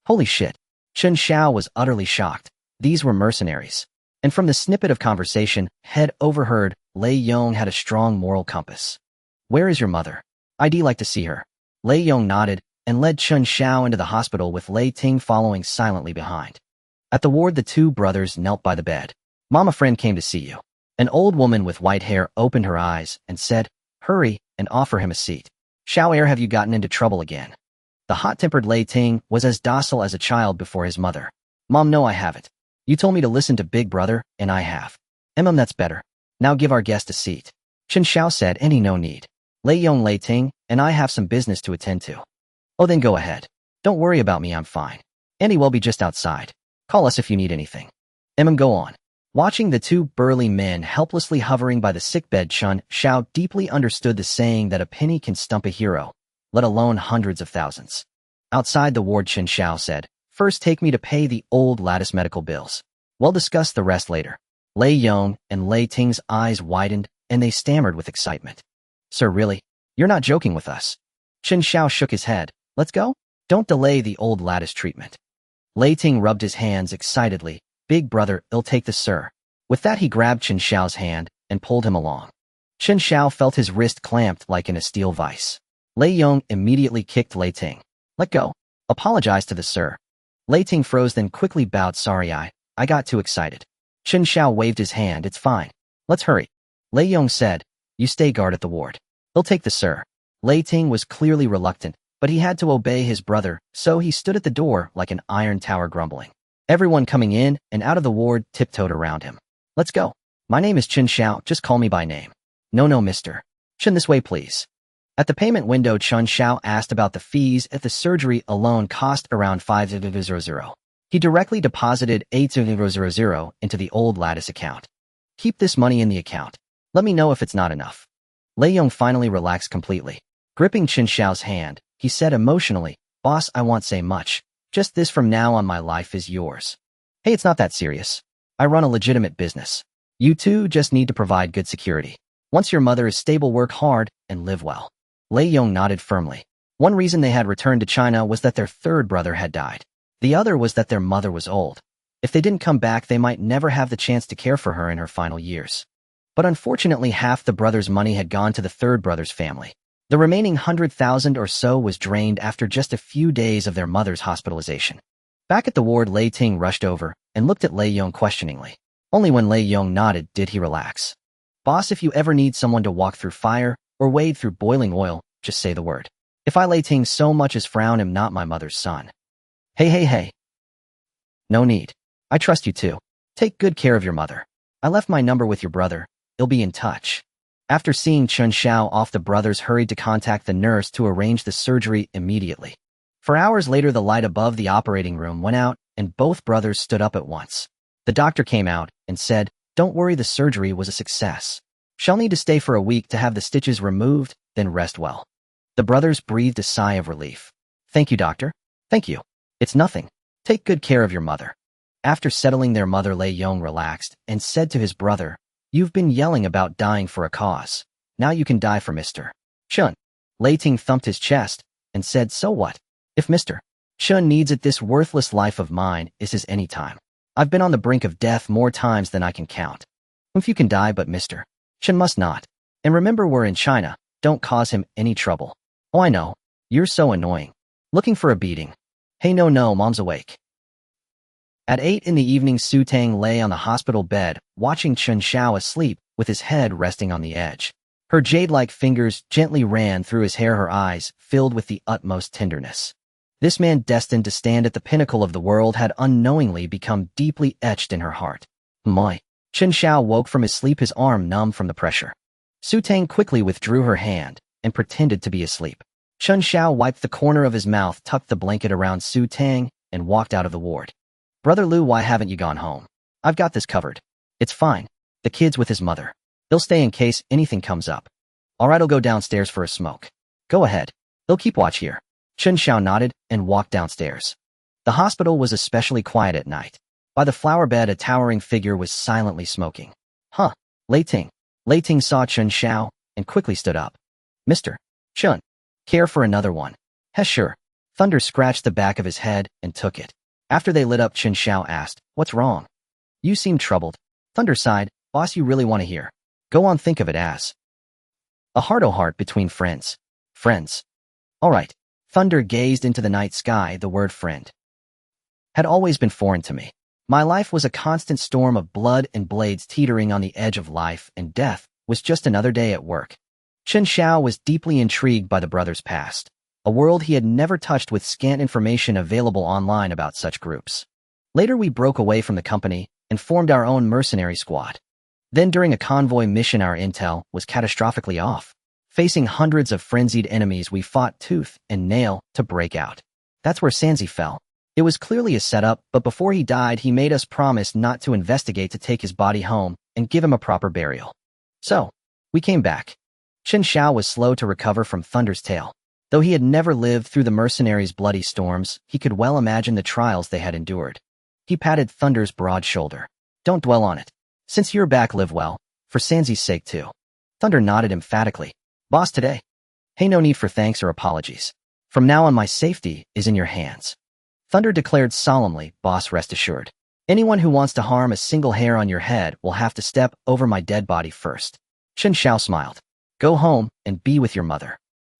Holy shit. Chen Xiao was utterly shocked. These were mercenaries. And from the snippet of conversation Head overheard, Lei Yong had a strong moral compass. Where is your mother? I'd like to see her. Lei Yong nodded and led Chen Xiao into the hospital, with Lei Ting following silently behind. At the ward, the 2 brothers knelt by the bed. Mom, a friend came to see you. An old woman with white hair opened her eyes and said, hurry and offer him a seat. Xiao, have you gotten into trouble again? The hot-tempered Lei Ting was as docile as a child before his mother. Mom, no, I haven't. You told me to listen to Big Brother, and I have. That's better. Now give our guest a seat. Chen Xiao said, any no need. Lei Yong, Lei Ting, and I have some business to attend to. Oh, then go ahead. Don't worry about me, I'm fine. Andy will be just outside. Call us if you need anything. Go on. Watching the two burly men helplessly hovering by the sickbed, Chen Xiao deeply understood the saying that a penny can stump a hero, let alone hundreds of thousands. Outside the ward, Chen Xiao said, "First take me to pay the old lattice medical bills. We'll discuss the rest later." Lei Yong and Lei Ting's eyes widened, and they stammered with excitement. "Sir, really? You're not joking with us?" Chen Xiao shook his head. "Let's go? Don't delay the old lattice treatment." Lei Ting rubbed his hands excitedly. "Big brother, I'll take this, sir." With that, he grabbed Chen Xiao's hand and pulled him along. Chen Xiao felt his wrist clamped like in a steel vice. Lei Yong immediately kicked Lei Ting. "Let go. Apologize to the sir." Lei Ting froze, then quickly bowed. "Sorry, I got too excited." Chen Xiao waved his hand. "It's fine. Let's hurry." Lei Yong said, "You stay guard at the ward. He'll take the sir." Lei Ting was clearly reluctant, but he had to obey his brother, so he stood at the door like an iron tower grumbling. Everyone coming in and out of the ward tiptoed around him. "Let's go. My name is Chen Xiao. Just call me by name." No, mister. Chen, this way, please." At the payment window, Chen Xiao asked about the fees. If the surgery alone cost around 5,000. He directly deposited 8,000 into the old lattice account. "Keep this money in the account. Let me know if it's not enough." Lei Yong finally relaxed completely. Gripping Chen Xiao's hand, he said emotionally, "Boss, I won't say much. Just this, from now on my life is yours. Hey, it's not that serious. I run a legitimate business. You two just need to provide good security. Once your mother is stable, work hard and live well." Lei Yong nodded firmly. One reason they had returned to China was that their third brother had died. The other was that their mother was old. If they didn't come back, they might never have the chance to care for her in her final years. But unfortunately, half the brother's money had gone to the third brother's family. The remaining 100,000 or so was drained after just a few days of their mother's hospitalization. Back at the ward, Lei Ting rushed over and looked at Lei Yong questioningly. Only when Lei Yong nodded did he relax. "Boss, if you ever need someone to walk through fire or wade through boiling oil, just say the word. If I Lei Ting so much as frown, am not my mother's son." Hey. "No need. I trust you too. Take good care of your mother. I left my number with your brother. He'll be in touch." After seeing Chen Xiao off, the brothers hurried to contact the nurse to arrange the surgery immediately. For hours later, the light above the operating room went out, and both brothers stood up at once. The doctor came out and said, "Don't worry, the surgery was a success. She'll need to stay for a week to have the stitches removed, then rest well." The brothers breathed a sigh of relief. "Thank you, doctor." "Thank you. It's nothing. Take good care of your mother." After settling their mother, Lei Yong relaxed and said to his brother, "You've been yelling about dying for a cause. Now you can die for Mr. Chen." Lei Ting thumped his chest and said, "So what? If Mr. Chen needs it, this worthless life of mine is his anytime. I've been on the brink of death more times than I can count. If you can die, but Mr. Chen must not. And remember, we're in China. Don't cause him any trouble." "Oh, I know. You're so annoying. Looking for a beating." "Hey, no, mom's awake." At 8 in the evening, Su Tang lay on the hospital bed, watching Chen Xiao asleep with his head resting on the edge. Her jade-like fingers gently ran through his hair, her eyes filled with the utmost tenderness. This man, destined to stand at the pinnacle of the world, had unknowingly become deeply etched in her heart. "My." Chen Xiao woke from his sleep, his arm numb from the pressure. Su Tang quickly withdrew her hand and pretended to be asleep. Chen Xiao wiped the corner of his mouth, tucked the blanket around Su Tang, and walked out of the ward. "Brother Lu, why haven't you gone home? I've got this covered." "It's fine. The kid's with his mother. They'll stay in case anything comes up." "All right, I'll go downstairs for a smoke." "Go ahead. They'll keep watch here." Chen Xiao nodded and walked downstairs. The hospital was especially quiet at night. By the flower bed, a towering figure was silently smoking. "Huh, Lei Ting." Lei Ting saw Chen Xiao and quickly stood up. "Mr. Chen, care for another one?" "Heh, sure." Thunder scratched the back of his head and took it. After they lit up, Chen Xiao asked, "What's wrong? You seem troubled." Thunder sighed. "Boss, you really want to hear? Go on, think of it as a heart-to-heart between friends." "Friends? All right." Thunder gazed into the night sky. The word friend had always been foreign to me. My life was a constant storm of blood and blades teetering on the edge of life and death. Was just another day at work. Chen Xiao was deeply intrigued by the brothers' past, a world he had never touched, with scant information available online about such groups. Later, we broke away from the company and formed our own mercenary squad. Then, during a convoy mission, our intel was catastrophically off. Facing hundreds of frenzied enemies, we fought tooth and nail to break out. That's where Sanzi fell. It was clearly a setup, but before he died, he made us promise not to investigate to take his body home and give him a proper burial. So, we came back. Chen Xiao was slow to recover from Thunder's tale. Though he had never lived through the mercenaries' bloody storms, he could well imagine the trials they had endured. He patted Thunder's broad shoulder. Don't dwell on it. Since you're back, live well. For Sanzi's sake, too. Thunder nodded emphatically. Boss today. Hey, no need for thanks or apologies. From now on, my safety is in your hands. Thunder declared solemnly, boss, rest assured. Anyone who wants to harm a single hair on your head will have to step over my dead body first. Chen Xiao smiled. Go home and be with your mother.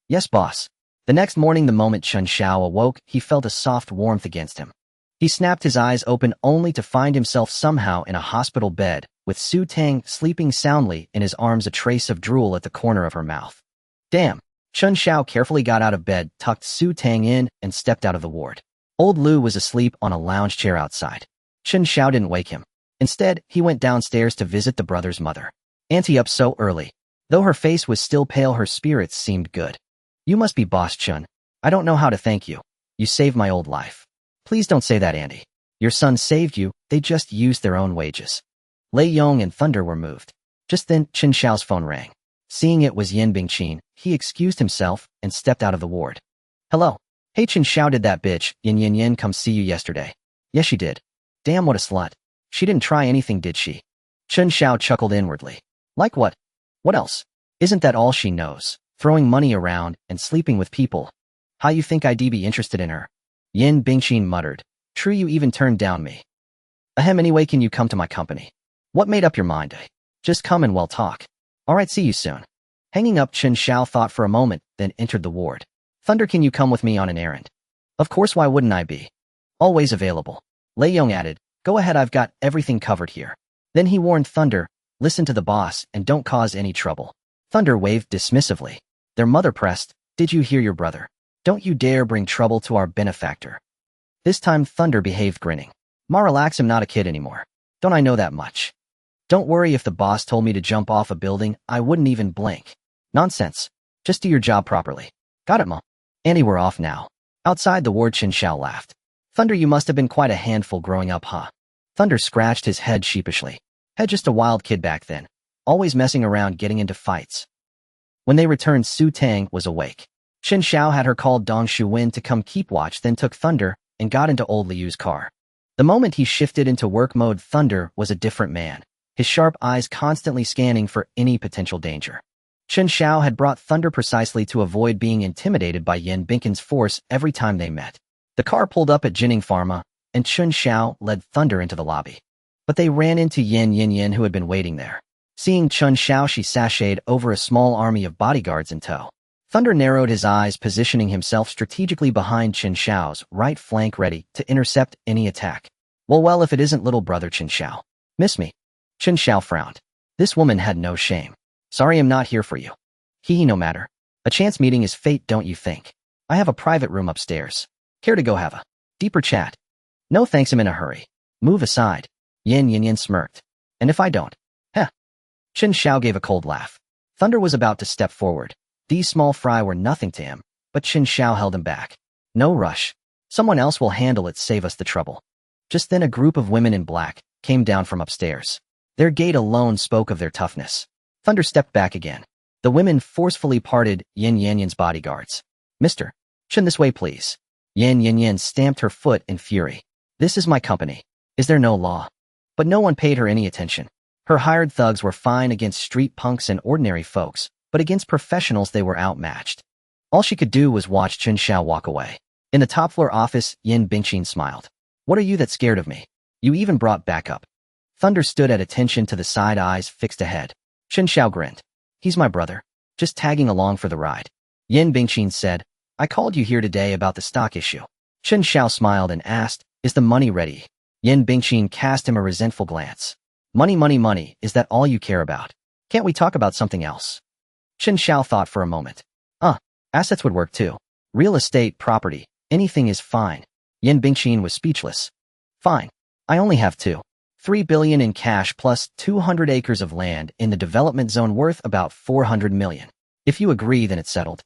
Yes, boss. The next morning, the moment Chen Xiao awoke, he felt a soft warmth against him. He snapped his eyes open only to find himself somehow in a hospital bed, with Su Tang sleeping soundly in his arms, a trace of drool at the corner of her mouth. Damn. Chen Xiao carefully got out of bed, tucked Su Tang in, and stepped out of the ward. Old Lu was asleep on a lounge chair outside. Chen Xiao didn't wake him. Instead, he went downstairs to visit the brother's mother. Auntie, up so early. Though her face was still pale, her spirits seemed good. You must be Boss Chen. I don't know how to thank you. You saved my old life. Please don't say that, Auntie. Your son saved you, they just used their own wages. Lei Yong and Thunder were moved. Just then, Chen Xiao's phone rang. Seeing it was Yin Bingqin, he excused himself and stepped out of the ward. Hello. Hey, Chen Xiao, did that bitch, Yin come see you yesterday? Yes, she did. Damn, what a slut. She didn't try anything, did she? Chen Xiao chuckled inwardly. Like what? What else? Isn't that all she knows? Throwing money around and sleeping with people. How you think I'd be interested in her? Yin Bingqin muttered. True, you even turned down me. Ahem, anyway, can you come to my company? What made up your mind? Just come and we'll talk. Alright, see you soon. Hanging up, Chen Xiao thought for a moment, then entered the ward. Thunder, can you come with me on an errand? Of course, why wouldn't I be? Always available. Lei Yong added, go ahead, I've got everything covered here. Then he warned Thunder, listen to the boss and don't cause any trouble. Thunder waved dismissively. Their mother pressed, did you hear your brother? Don't you dare bring trouble to our benefactor. This time Thunder behaved, grinning. Ma, relax, I'm not a kid anymore. Don't I know that much? Don't worry, if the boss told me to jump off a building, I wouldn't even blink. Nonsense. Just do your job properly. Got it, Ma. Annie, we're off now. Outside the ward, Chen Xiao laughed. Thunder, you must have been quite a handful growing up, huh? Thunder scratched his head sheepishly. Had just a wild kid back then. Always messing around, getting into fights. When they returned, Su Tang was awake. Chen Xiao had her call Dong Shuwen to come keep watch, then took Thunder and got into old Liu's car. The moment he shifted into work mode, Thunder was a different man, his sharp eyes constantly scanning for any potential danger. Chen Xiao had brought Thunder precisely to avoid being intimidated by Yin Bingqin's force every time they met. The car pulled up at Jining Pharma, and Chen Xiao led Thunder into the lobby. But they ran into Yin, who had been waiting there. Seeing Chen Xiao, she sashayed over a small army of bodyguards in tow. Thunder narrowed his eyes, positioning himself strategically behind Chen Xiao's right flank, ready to intercept any attack. Well, if it isn't little brother Chen Xiao. Miss me? Chen Xiao frowned. This woman had no shame. Sorry, I'm not here for you. No matter. A chance meeting is fate, don't you think? I have a private room upstairs. Care to go have a deeper chat? No thanks, I'm in a hurry. Move aside. Yin smirked. And if I don't? Heh. Chen Xiao gave a cold laugh. Thunder was about to step forward. These small fry were nothing to him, but Chen Xiao held him back. No rush. Someone else will handle it, save us the trouble. Just then a group of women in black came down from upstairs. Their gait alone spoke of their toughness. Thunder stepped back again. The women forcefully parted Yin's bodyguards. Mr. Chen, this way, please. Yin stamped her foot in fury. This is my company. Is there no law? But no one paid her any attention. Her hired thugs were fine against street punks and ordinary folks, but against professionals they were outmatched. All she could do was watch Chen Xiao walk away. In the top-floor office, Yin Bingqin smiled. What are you that scared of me? You even brought backup. Thunder stood at attention to the side, eyes fixed ahead. Chen Xiao grinned. He's my brother. Just tagging along for the ride. Yin Bingqin said, I called you here today about the stock issue. Chen Xiao smiled and asked, is the money ready? Yin Bingqin cast him a resentful glance. Money, is that all you care about? Can't we talk about something else? Chen Xiao thought for a moment. Assets would work too. Real estate, property, anything is fine. Yin Bingqin was speechless. Fine. I only have 3 billion in cash plus 200 acres of land in the development zone worth about 400 million. If you agree, then it's settled.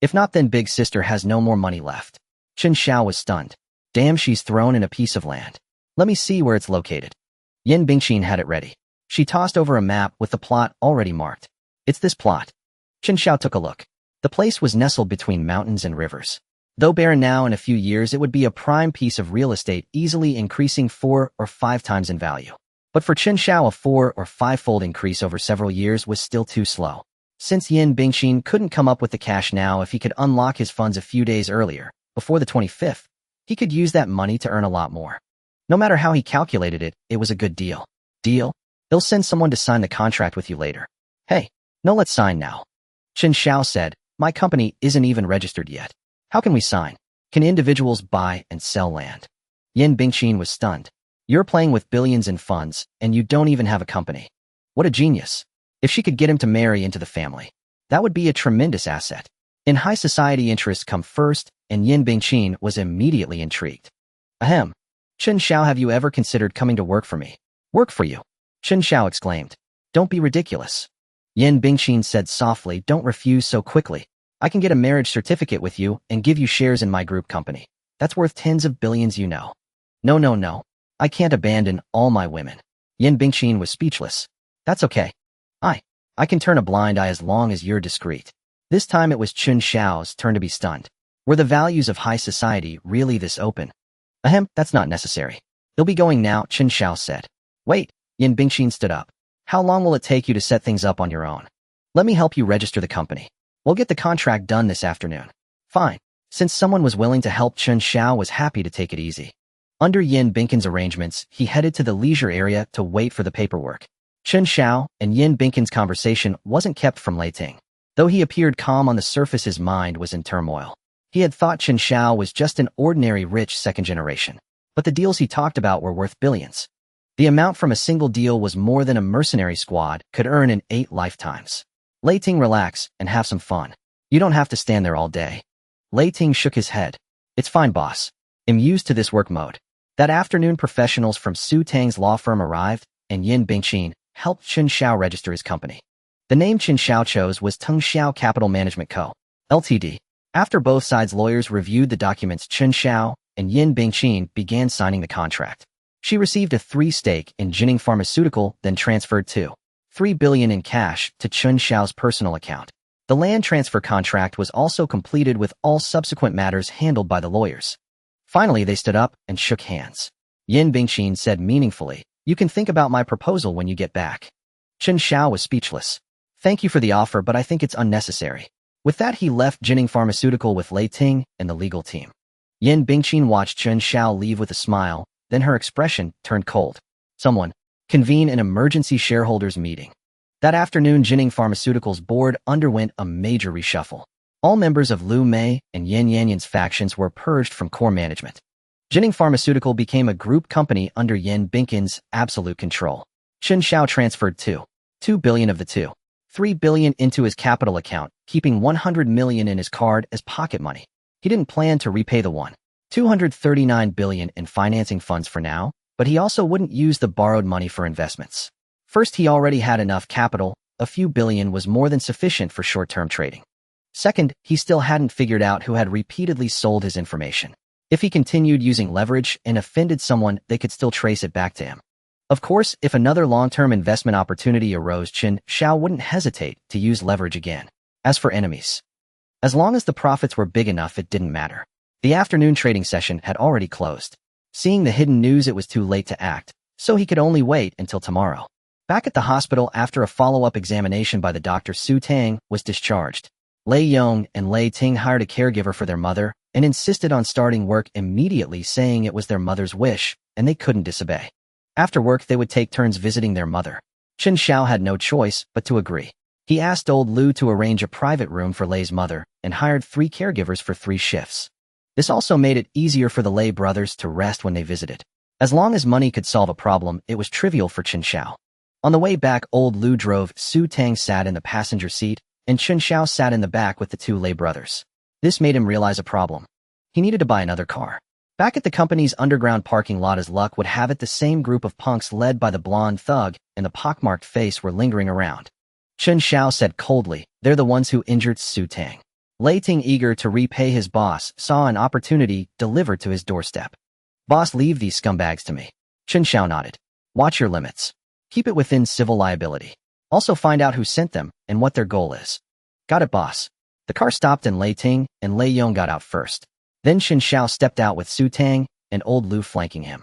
If not, then Big Sister has no more money left. Chen Xiao was stunned. Damn, she's thrown in a piece of land. Let me see where it's located. Yin Bingqin had it ready. She tossed over a map with the plot already marked. It's this plot. Chen Xiao took a look. The place was nestled between mountains and rivers. Though barren now, in a few years it would be a prime piece of real estate, easily increasing 4 or 5 times in value. But for Chen Xiao, a 4 or 5-fold increase over several years was still too slow. Since Yin Bingqin couldn't come up with the cash now, if he could unlock his funds a few days earlier, before the 25th, he could use that money to earn a lot more. No matter how he calculated it, it was a good deal. Deal? He'll send someone to sign the contract with you later. Hey, no, let's sign now. Chen Xiao said, my company isn't even registered yet. How can we sign? Can individuals buy and sell land? Yin Bingqin was stunned. You're playing with billions in funds, and you don't even have a company. What a genius. If she could get him to marry into the family, that would be a tremendous asset. In high society, interests come first, and Yin Bingqin was immediately intrigued. Ahem. Chen Xiao, have you ever considered coming to work for me? Work for you? Chen Xiao exclaimed. Don't be ridiculous. Yin Bingqin said softly, don't refuse so quickly. I can get a marriage certificate with you and give you shares in my group company. That's worth tens of billions, you know. No. I can't abandon all my women. Yin Bingqin was speechless. That's okay. I can turn a blind eye as long as you're discreet. This time it was Chen Xiao's turn to be stunned. Were the values of high society really this open? Ahem, that's not necessary. He'll be going now, Chen Xiao said. Wait, Yin Bingqin stood up. How long will it take you to set things up on your own? Let me help you register the company. We'll get the contract done this afternoon. Fine. Since someone was willing to help, Chen Xiao was happy to take it easy. Under Yin Bingqin's arrangements, he headed to the leisure area to wait for the paperwork. Chen Xiao and Yin Bingqin's conversation wasn't kept from Lei Ting. Though he appeared calm on the surface, his mind was in turmoil. He had thought Chen Xiao was just an ordinary rich second generation. But the deals he talked about were worth billions. The amount from a single deal was more than a mercenary squad could earn in 8 lifetimes. Lei Ting, relax and have some fun. You don't have to stand there all day. Lei Ting shook his head. It's fine, boss. I'm used to this work mode. That afternoon, professionals from Su Tang's law firm arrived, and Yin Bingqin helped Chen Xiao register his company. The name Chen Xiao chose was Tung Xiao Capital Management Co., Ltd. After both sides' lawyers reviewed the documents, Chen Xiao and Yin Bingqin began signing the contract. She received a 3% stake in Jinning Pharmaceutical, then transferred $3 billion in cash to Chen Xiao's personal account. The land transfer contract was also completed, with all subsequent matters handled by the lawyers. Finally, they stood up and shook hands. Yin Bingqin said meaningfully, you can think about my proposal when you get back. Chen Xiao was speechless. Thank you for the offer, but I think it's unnecessary. With that, he left Jinning Pharmaceutical with Lei Ting and the legal team. Yin Bingqin watched Chen Xiao leave with a smile, then her expression turned cold. Someone convene an emergency shareholders meeting. That afternoon, Jinning Pharmaceutical's board underwent a major reshuffle. All members of Lu Mei and Yin Yanyan's factions were purged from core management. Jinning Pharmaceutical became a group company under Yin Bingqin's absolute control. Chen Xiao transferred $2 billion of the $3 billion into his capital account, keeping $100 million in his card as pocket money. He didn't plan to repay the $239 billion in financing funds for now, but he also wouldn't use the borrowed money for investments. First, he already had enough capital. A few billion was more than sufficient for short-term trading. Second, he still hadn't figured out who had repeatedly sold his information. If he continued using leverage and offended someone, they could still trace it back to him. Of course, if another long-term investment opportunity arose, Chen Xiao wouldn't hesitate to use leverage again. As for enemies, as long as the profits were big enough, it didn't matter. The afternoon trading session had already closed. Seeing the hidden news, it was too late to act, so he could only wait until tomorrow. Back at the hospital, after a follow-up examination by the doctor, Su Tang was discharged. Lei Yong and Lei Ting hired a caregiver for their mother and insisted on starting work immediately, saying it was their mother's wish and they couldn't disobey. After work, they would take turns visiting their mother. Chen Xiao had no choice but to agree. He asked old Lu to arrange a private room for Lei's mother and hired 3 caregivers for 3 shifts. This also made it easier for the Lei brothers to rest when they visited. As long as money could solve a problem, it was trivial for Chen Xiao. On the way back, old Lu drove. Su Tang sat in the passenger seat, and Chen Xiao sat in the back with the 2 Lei brothers. This made him realize a problem. He needed to buy another car. Back at the company's underground parking lot, as luck would have it, the same group of punks led by the blonde thug and the pockmarked face were lingering around. Chen Xiao said coldly, they're the ones who injured Su Tang. Lei Ting, eager to repay his boss, saw an opportunity delivered to his doorstep. Boss, leave these scumbags to me. Chen Xiao nodded. Watch your limits. Keep it within civil liability. Also find out who sent them and what their goal is. Got it, boss. The car stopped and Lei Ting and Lei Yong got out first. Then Chen Xiao stepped out with Su Tang and old Lu flanking him.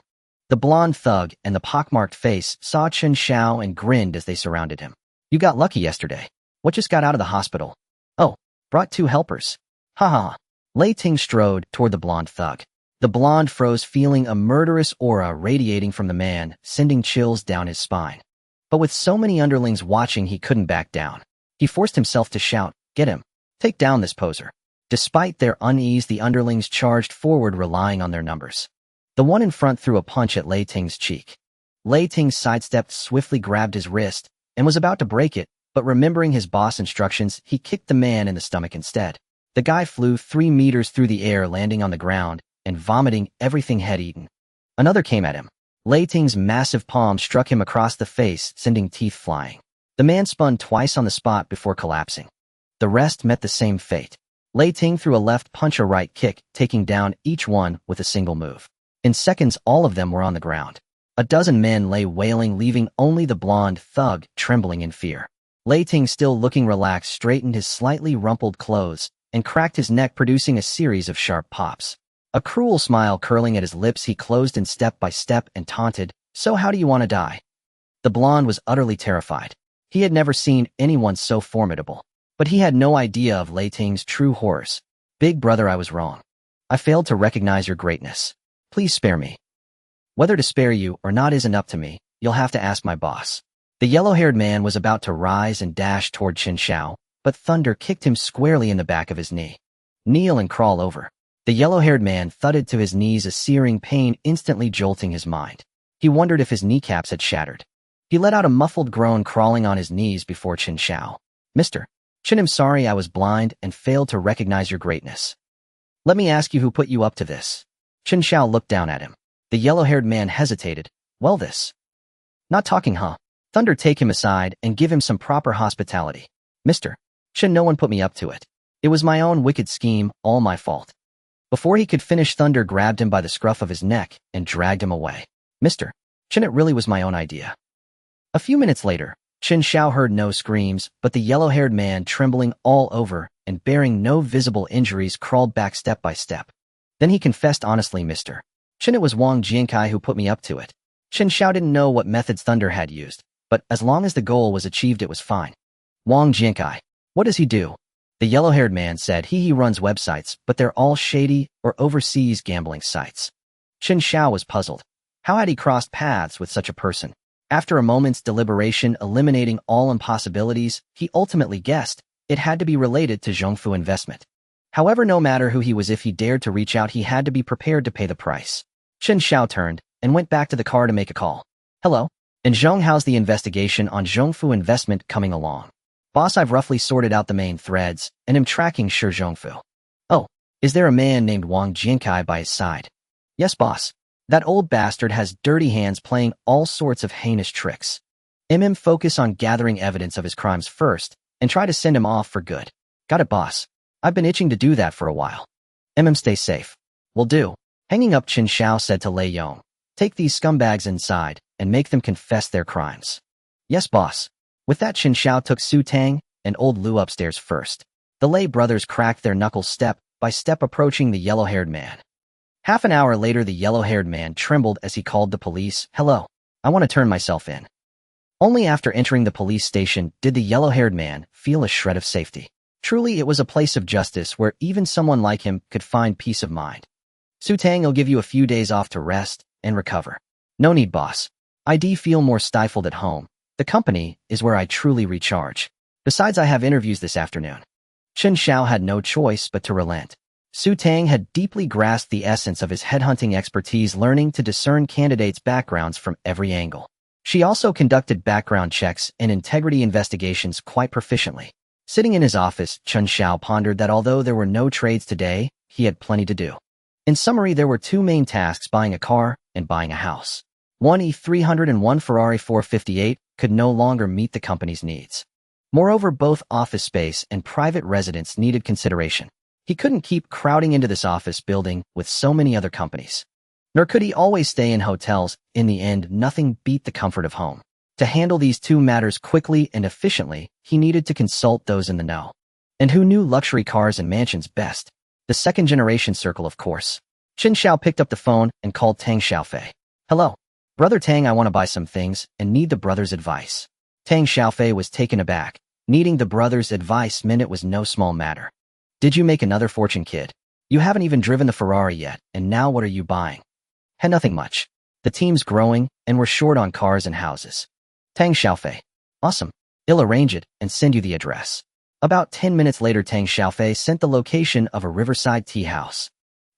The blonde thug and the pockmarked face saw Chen Xiao and grinned as they surrounded him. You got lucky yesterday. What just got out of the hospital? Oh, brought 2 helpers. Ha ha ha. Lei Ting strode toward the blonde thug. The blonde froze, feeling a murderous aura radiating from the man, sending chills down his spine. But with so many underlings watching, he couldn't back down. He forced himself to shout, "Get him! Take down this poser!" Despite their unease, the underlings charged forward, relying on their numbers. The one in front threw a punch at Lei Ting's cheek. Lei Ting sidestepped, swiftly grabbed his wrist, and was about to break it, but remembering his boss instructions, he kicked the man in the stomach instead. The guy flew 3 meters through the air, landing on the ground and vomiting everything he'd eaten. Another came at him. Lei Ting's massive palm struck him across the face, sending teeth flying. The man spun twice on the spot before collapsing. The rest met the same fate. Lei Ting threw a left punch, a right kick, taking down each one with a single move. In seconds, all of them were on the ground. A dozen men lay wailing, leaving only the blonde thug trembling in fear. Lei Ting, still looking relaxed, straightened his slightly rumpled clothes and cracked his neck, producing a series of sharp pops. A cruel smile curling at his lips, he closed in step by step and taunted, "So how do you want to die?" The blonde was utterly terrified. He had never seen anyone so formidable. But he had no idea of Lei Ting's true horrors. "Big brother, I was wrong. I failed to recognize your greatness. Please spare me." "Whether to spare you or not isn't up to me. You'll have to ask my boss." The yellow-haired man was about to rise and dash toward Chen Xiao, but Thunder kicked him squarely in the back of his knee. "Kneel and crawl over." The yellow-haired man thudded to his knees, a searing pain instantly jolting his mind. He wondered if his kneecaps had shattered. He let out a muffled groan, crawling on his knees before Chen Xiao. "Mr. Chen, I'm sorry I was blind and failed to recognize your greatness. Let me ask you who put you up to this." Chen Xiao looked down at him. The yellow-haired man hesitated. "Well, this. Not talking, huh?" Thunder, take him aside and give him some proper hospitality. "Mr. Chen, no one put me up to it. It was my own wicked scheme, all my fault." Before he could finish, Thunder grabbed him by the scruff of his neck and dragged him away. "Mr. Chen, it really was my own idea." A few minutes later, Chen Xiao heard no screams, but the yellow-haired man, trembling all over and bearing no visible injuries, crawled back step by step. Then he confessed honestly, "Mr. Chen, it was Wang Jiankai who put me up to it." Chen Xiao didn't know what methods Thunder had used, but as long as the goal was achieved, it was fine. "Wang Jiankai. What does he do?" The yellow-haired man said he runs websites, but they're all shady or overseas gambling sites. Chen Xiao was puzzled. How had he crossed paths with such a person? After a moment's deliberation, eliminating all impossibilities, he ultimately guessed it had to be related to Zhongfu investment. However, no matter who he was, if he dared to reach out, he had to be prepared to pay the price. Chen Xiao turned and went back to the car to make a call. "Hello? And Zhong, how's the investigation on Zhongfu investment coming along?" "Boss, I've roughly sorted out the main threads and am tracking Shi Zhongfu." "Oh, is there a man named Wang Jiankai by his side?" "Yes, boss. That old bastard has dirty hands, playing all sorts of heinous tricks. Focus on gathering evidence of his crimes first and try to send him off for good." "Got it, boss. I've been itching to do that for a while." Stay safe." "Will do." Hanging up, Chen Xiao said to Lei Yong, "Take these scumbags inside and make them confess their crimes." "Yes, boss." With that, Chen Xiao took Su Tang and old Lu upstairs first. The Lei brothers cracked their knuckles step by step, approaching the yellow-haired man. Half an hour later, the yellow-haired man trembled as he called the police. "Hello, I want to turn myself in." Only after entering the police station did the yellow-haired man feel a shred of safety. Truly, it was a place of justice where even someone like him could find peace of mind. "Su Tang will give you a few days off to rest and recover." "No need, boss. I feel more stifled at home. The company is where I truly recharge. Besides, I have interviews this afternoon." Chen Xiao had no choice but to relent. Su Tang had deeply grasped the essence of his headhunting expertise, learning to discern candidates' backgrounds from every angle. She also conducted background checks and integrity investigations quite proficiently. Sitting in his office, Chen Xiao pondered that although there were no trades today, he had plenty to do. In summary, there were 2 main tasks: buying a car and buying a house. One E300 and one Ferrari 458 could no longer meet the company's needs. Moreover, both office space and private residence needed consideration. He couldn't keep crowding into this office building with so many other companies. Nor could he always stay in hotels. In the end, nothing beat the comfort of home. To handle these two matters quickly and efficiently, he needed to consult those in the know. And who knew luxury cars and mansions best? The second-generation circle, of course. Chen Xiao picked up the phone and called Tang Xiaofei. Hello. Brother Tang, I want to buy some things and need the brother's advice. Tang Xiaofei was taken aback. Needing the brother's advice meant it was no small matter. Did you make another fortune, kid? You haven't even driven the Ferrari yet, and now what are you buying? Nothing much. The team's growing, and we're short on cars and houses. Tang Xiaofei. Awesome. I'll arrange it and send you the address. About 10 minutes later, Tang Xiaofei sent the location of a riverside tea house.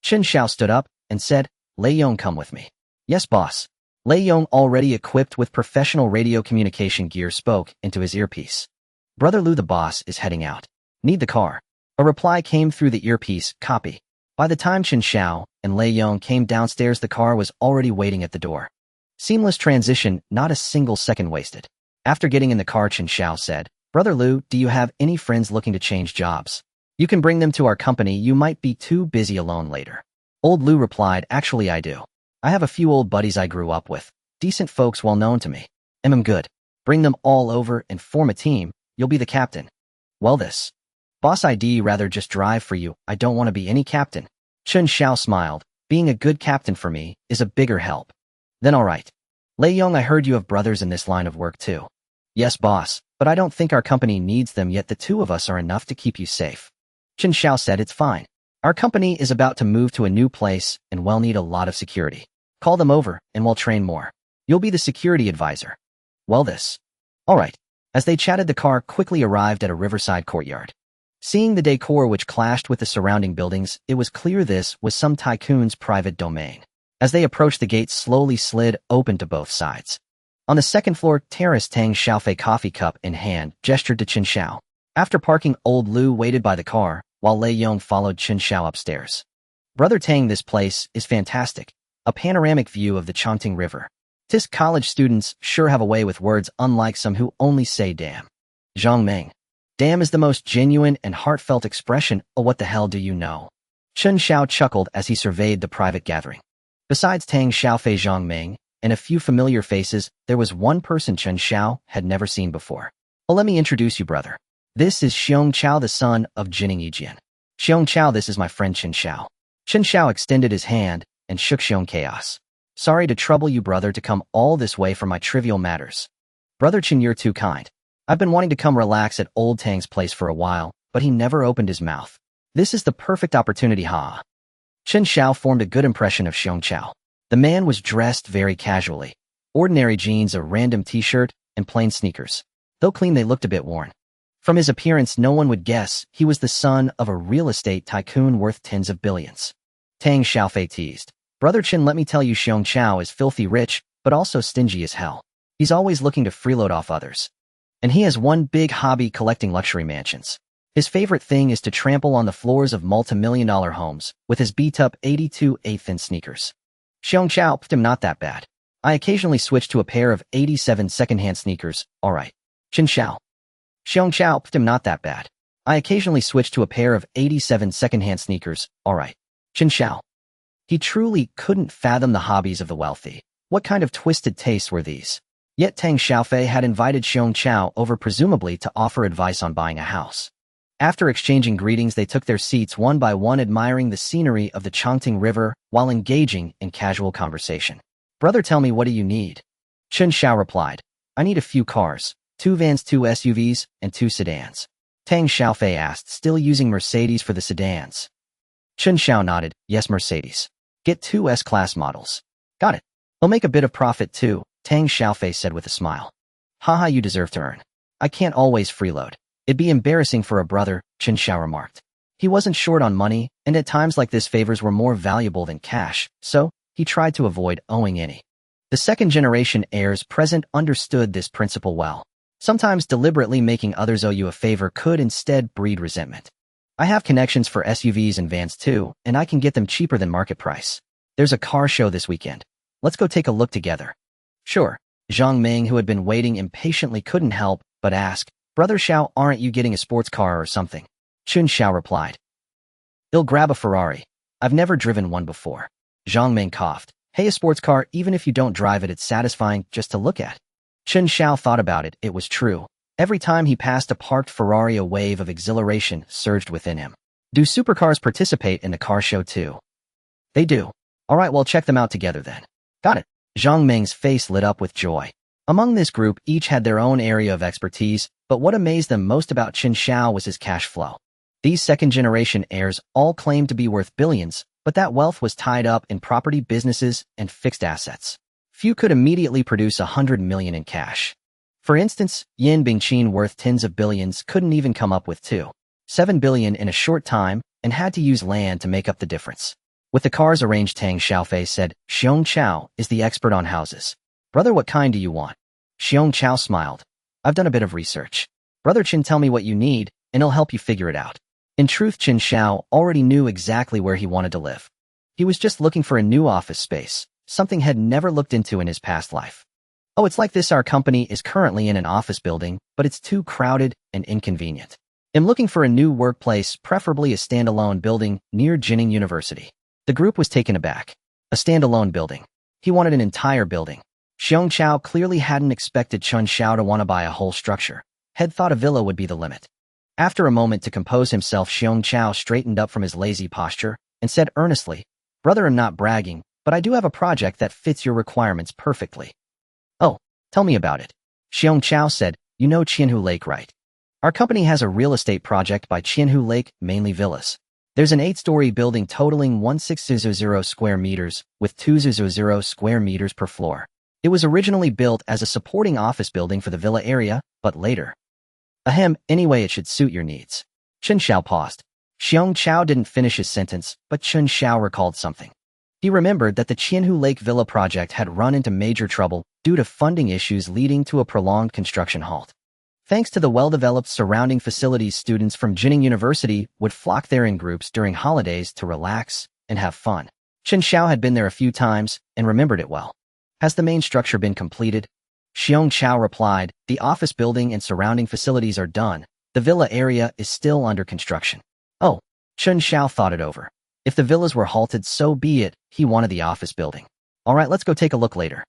Chen Xiao stood up and said, Lei Yong, come with me. Yes, boss. Lei Yong, already equipped with professional radio communication gear, spoke into his earpiece. Brother Lu, the boss, is heading out. Need the car. A reply came through the earpiece, copy. By the time Chen Xiao and Lei Yong came downstairs, the car was already waiting at the door. Seamless transition, not a single second wasted. After getting in the car, Chen Xiao said, Brother Lu, do you have any friends looking to change jobs? You can bring them to our company. You might be too busy alone later. Old Lu replied, actually I do. I have a few old buddies I grew up with. Decent folks well known to me. I'm good. Bring them all over and form a team. You'll be the captain. Well, this. Boss, I'd rather just drive for you. I don't want to be any captain. Chen Xiao smiled. Being a good captain for me is a bigger help. Then all right. Lei Yong, I heard you have brothers in this line of work too. Yes, boss, but I don't think our company needs them yet. The two of us are enough to keep you safe. Chen Xiao said, it's fine. Our company is about to move to a new place and we'll need a lot of security. Call them over and we'll train more. You'll be the security advisor. Well, this. All right. As they chatted, the car quickly arrived at a riverside courtyard. Seeing the decor which clashed with the surrounding buildings, it was clear this was some tycoon's private domain. As they approached, the gates slowly slid open to both sides. On the second floor terrace, Tang Xiaofei, coffee cup in hand, gestured to Chen Xiao. After parking, old Lu waited by the car, while Lei Yong followed Chen Xiao upstairs. Brother Tang, this place is fantastic. A panoramic view of the Chongqing River. Tisk college students sure have a way with words, unlike some who only say damn. Zhang Meng. Damn is the most genuine and heartfelt expression. Oh, what the hell do you know? Chen Xiao chuckled as he surveyed the private gathering. Besides Tang Xiaofei, Zhang Meng, and a few familiar faces, there was one person Chen Xiao had never seen before. Well, let me introduce you, brother. This is Xiong Chao, the son of Jining Yijian. Xiong Chao, this is my friend Chen Xiao. Chen Xiao extended his hand and shook Xiong Chaos. Sorry to trouble you, brother, to come all this way for my trivial matters. Brother Chen, you're too kind. I've been wanting to come relax at old Tang's place for a while, but he never opened his mouth. This is the perfect opportunity, ha. Chen Xiao formed a good impression of Xiong Chao. The man was dressed very casually. Ordinary jeans, a random t-shirt, and plain sneakers. Though clean, they looked a bit worn. From his appearance, no one would guess he was the son of a real estate tycoon worth tens of billions. Tang Xiaofei teased. Brother Chen, let me tell you, Xiong Chao is filthy rich, but also stingy as hell. He's always looking to freeload off others. And he has one big hobby, collecting luxury mansions. His favorite thing is to trample on the floors of multi-million-dollar homes with his beat-up 82/8-inch sneakers. Xiong Chao, I'm not that bad. I occasionally switch to a pair of 87 second-hand sneakers, alright. Chen Xiao. Xiong Chao, I'm not that bad. I occasionally switch to a pair of 87 second-hand sneakers, alright. Chen Xiao. He truly couldn't fathom the hobbies of the wealthy. What kind of twisted tastes were these? Yet Tang Xiaofei had invited Xiong Chao over, presumably to offer advice on buying a house. After exchanging greetings, they took their seats one by one, admiring the scenery of the Chongqing River while engaging in casual conversation. Brother, tell me, what do you need? Chen Xiao replied. I need a few cars, 2 vans, 2 SUVs, and 2 sedans. Tang Xiaofei asked, still using Mercedes for the sedans? Chen Xiao nodded, yes, Mercedes. Get 2 S-Class models. Got it. They'll make a bit of profit too, Tang Xiaofei said with a smile. Haha, you deserve to earn. I can't always freeload. It'd be embarrassing for a brother, Chen Xiao remarked. He wasn't short on money, and at times like this favors were more valuable than cash, so he tried to avoid owing any. The second-generation heirs present understood this principle well. Sometimes deliberately making others owe you a favor could instead breed resentment. I have connections for SUVs and vans too, and I can get them cheaper than market price. There's a car show this weekend. Let's go take a look together. Sure. Zhang Ming, who had been waiting impatiently, couldn't help but ask, Brother Xiao, aren't you getting a sports car or something? Chen Xiao replied. I'll grab a Ferrari. I've never driven one before. Zhang Ming coughed. Hey, a sports car, even if you don't drive it, it's satisfying just to look at. Chen Xiao thought about it. It was true. Every time he passed a parked Ferrari, a wave of exhilaration surged within him. Do supercars participate in the car show too? They do. All right, well, check them out together then. Got it. Zhang Ming's face lit up with joy. Among this group, each had their own area of expertise, but what amazed them most about Chen Xiao was his cash flow. These second-generation heirs all claimed to be worth billions, but that wealth was tied up in property, businesses, and fixed assets. Few could immediately produce 100 million in cash. For instance, Yin Bingqin, worth tens of billions, couldn't even come up with 2.7 billion in a short time and had to use land to make up the difference. With the cars arranged, Tang Xiaofei said, Xiong Chao is the expert on houses. Brother, what kind do you want? Xiong Chao smiled. I've done a bit of research. Brother Chen, tell me what you need, and I'll help you figure it out. In truth, Chen Xiao already knew exactly where he wanted to live. He was just looking for a new office space, something he'd never looked into in his past life. Oh, it's like this. Our company is currently in an office building, but it's too crowded and inconvenient. I'm looking for a new workplace, preferably a standalone building near Jining University. The group was taken aback. A standalone building. He wanted an entire building. Xiong Chao clearly hadn't expected Chen Xiao to want to buy a whole structure. Had thought a villa would be the limit. After a moment to compose himself, Xiong Chao straightened up from his lazy posture and said earnestly, Brother, I'm not bragging, but I do have a project that fits your requirements perfectly. Oh, tell me about it. Xiong Chao said, You know Qianhu Lake, right? Our company has a real estate project by Qianhu Lake, mainly villas. There's an 8-story building totaling 1600 square meters with 200 square meters per floor. It was originally built as a supporting office building for the villa area, but later. Anyway, it should suit your needs. Chen Xiao paused. Xiong Chao didn't finish his sentence, but Chen Xiao recalled something. He remembered that the Qianhu Lake Villa project had run into major trouble due to funding issues, leading to a prolonged construction halt. Thanks to the well-developed surrounding facilities, students from Jining University would flock there in groups during holidays to relax and have fun. Chen Xiao had been there a few times and remembered it well. Has the main structure been completed? Xiong Chao replied, The office building and surrounding facilities are done. The villa area is still under construction. Oh, Chen Xiao thought it over. If the villas were halted, so be it. He wanted the office building. All right, let's go take a look later.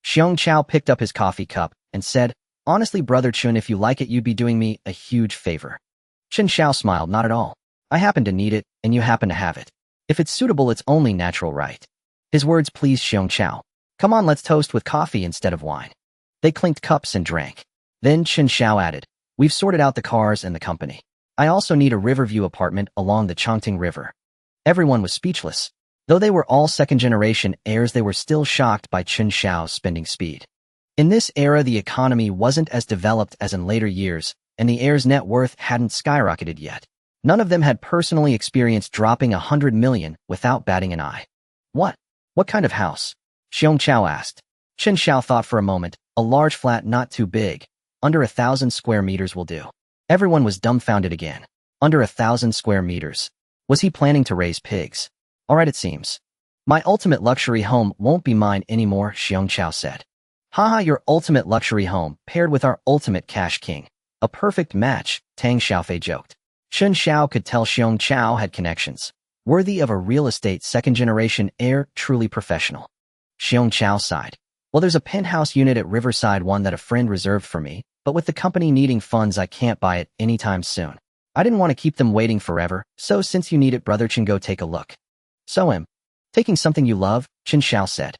Xiong Chao picked up his coffee cup and said, Honestly, Brother Chen, if you like it, you'd be doing me a huge favor. Chen Xiao smiled, Not at all. I happen to need it, and you happen to have it. If it's suitable, it's only natural, right? His words pleased Xiong Chao. Come on, let's toast with coffee instead of wine. They clinked cups and drank. Then Chen Xiao added, We've sorted out the cars and the company. I also need a riverview apartment along the Chongting River. Everyone was speechless. Though they were all second-generation heirs, they were still shocked by Chen Xiao's spending speed. In this era, the economy wasn't as developed as in later years, and the heirs' net worth hadn't skyrocketed yet. None of them had personally experienced dropping 100 million without batting an eye. What? What kind of house? Xiong Chao asked. Chen Xiao thought for a moment. A large flat, not too big. Under 1,000 square meters will do. Everyone was dumbfounded again. Under 1,000 square meters. Was he planning to raise pigs? All right, it seems. My ultimate luxury home won't be mine anymore, Xiong Chao said. Haha, your ultimate luxury home paired with our ultimate cash king. A perfect match, Tang Xiaofei joked. Chen Xiao could tell Xiong Chao had connections. Worthy of a real estate second-generation heir, truly professional. Xiong Chao sighed. Well, there's a penthouse unit at Riverside, one that a friend reserved for me, but with the company needing funds, I can't buy it anytime soon. I didn't want to keep them waiting forever, so since you need it, Brother Chen, go take a look. So taking something you love, Chen Xiao said.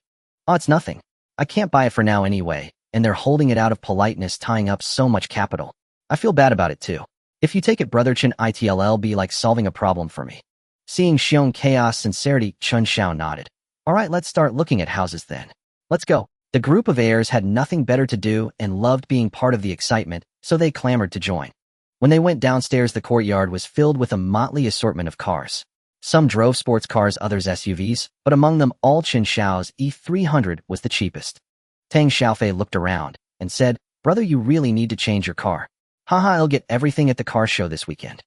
Oh, it's nothing. I can't buy it for now anyway, and they're holding it out of politeness, tying up so much capital. I feel bad about it too. If you take it, Brother Chen, it'll be like solving a problem for me. Seeing Xiong Chaos' sincerity, Chen Xiao nodded. All right, let's start looking at houses then. Let's go. The group of heirs had nothing better to do and loved being part of the excitement, so they clamored to join. When they went downstairs, the courtyard was filled with a motley assortment of cars. Some drove sports cars, others SUVs, but among them all Chen Xiao's E300 was the cheapest. Tang Xiaofei looked around and said, Brother, you really need to change your car. Haha, I'll get everything at the car show this weekend.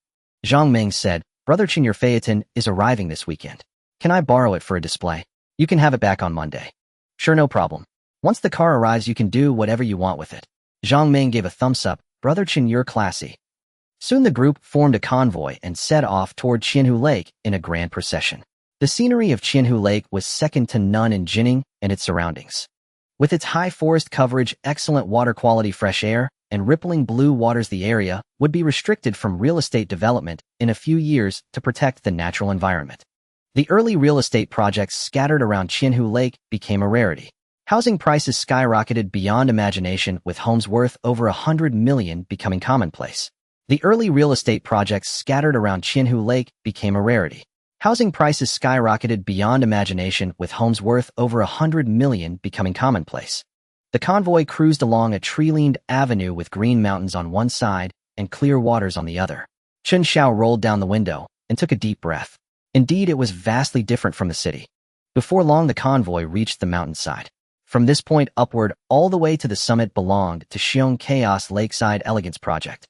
Zhang Ming said, Brother Chen, your Phaeton is arriving this weekend. Can I borrow it for a display? You can have it back on Monday. Sure, no problem. Once the car arrives, you can do whatever you want with it. Zhang Ming gave a thumbs up. Brother Chen, you're classy. Soon the group formed a convoy and set off toward Qianhu Lake in a grand procession. The scenery of Qianhu Lake was second to none in Jining and its surroundings. With its high forest coverage, excellent water quality, fresh air, and rippling blue waters, the area would be restricted from real estate development in a few years to protect the natural environment. The early real estate projects scattered around Qianhu Lake became a rarity. Housing prices skyrocketed beyond imagination, with homes worth over $100 million becoming commonplace. The early real estate projects scattered around Qianhu Lake became a rarity. Housing prices skyrocketed beyond imagination, with homes worth over $100 million becoming commonplace. The convoy cruised along a tree-lined avenue with green mountains on one side and clear waters on the other. Chen Xiao rolled down the window and took a deep breath. Indeed, it was vastly different from the city. Before long, the convoy reached the mountainside. From this point upward, all the way to the summit, belonged to Xiong Chaos Lakeside Elegance Project.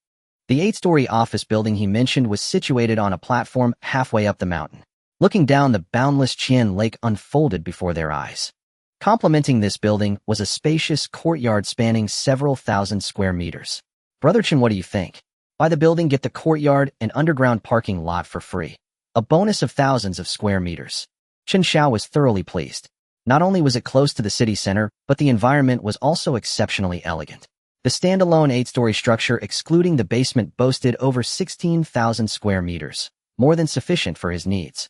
The 8-story office building he mentioned was situated on a platform halfway up the mountain. Looking down, the boundless Qian Lake unfolded before their eyes. Complementing this building was a spacious courtyard spanning several thousand square meters. Brother Chen, what do you think? Buy the building, get the courtyard and underground parking lot for free. A bonus of thousands of square meters. Chen Xiao was thoroughly pleased. Not only was it close to the city center, but the environment was also exceptionally elegant. The standalone 8-story structure, excluding the basement, boasted over 16,000 square meters, more than sufficient for his needs.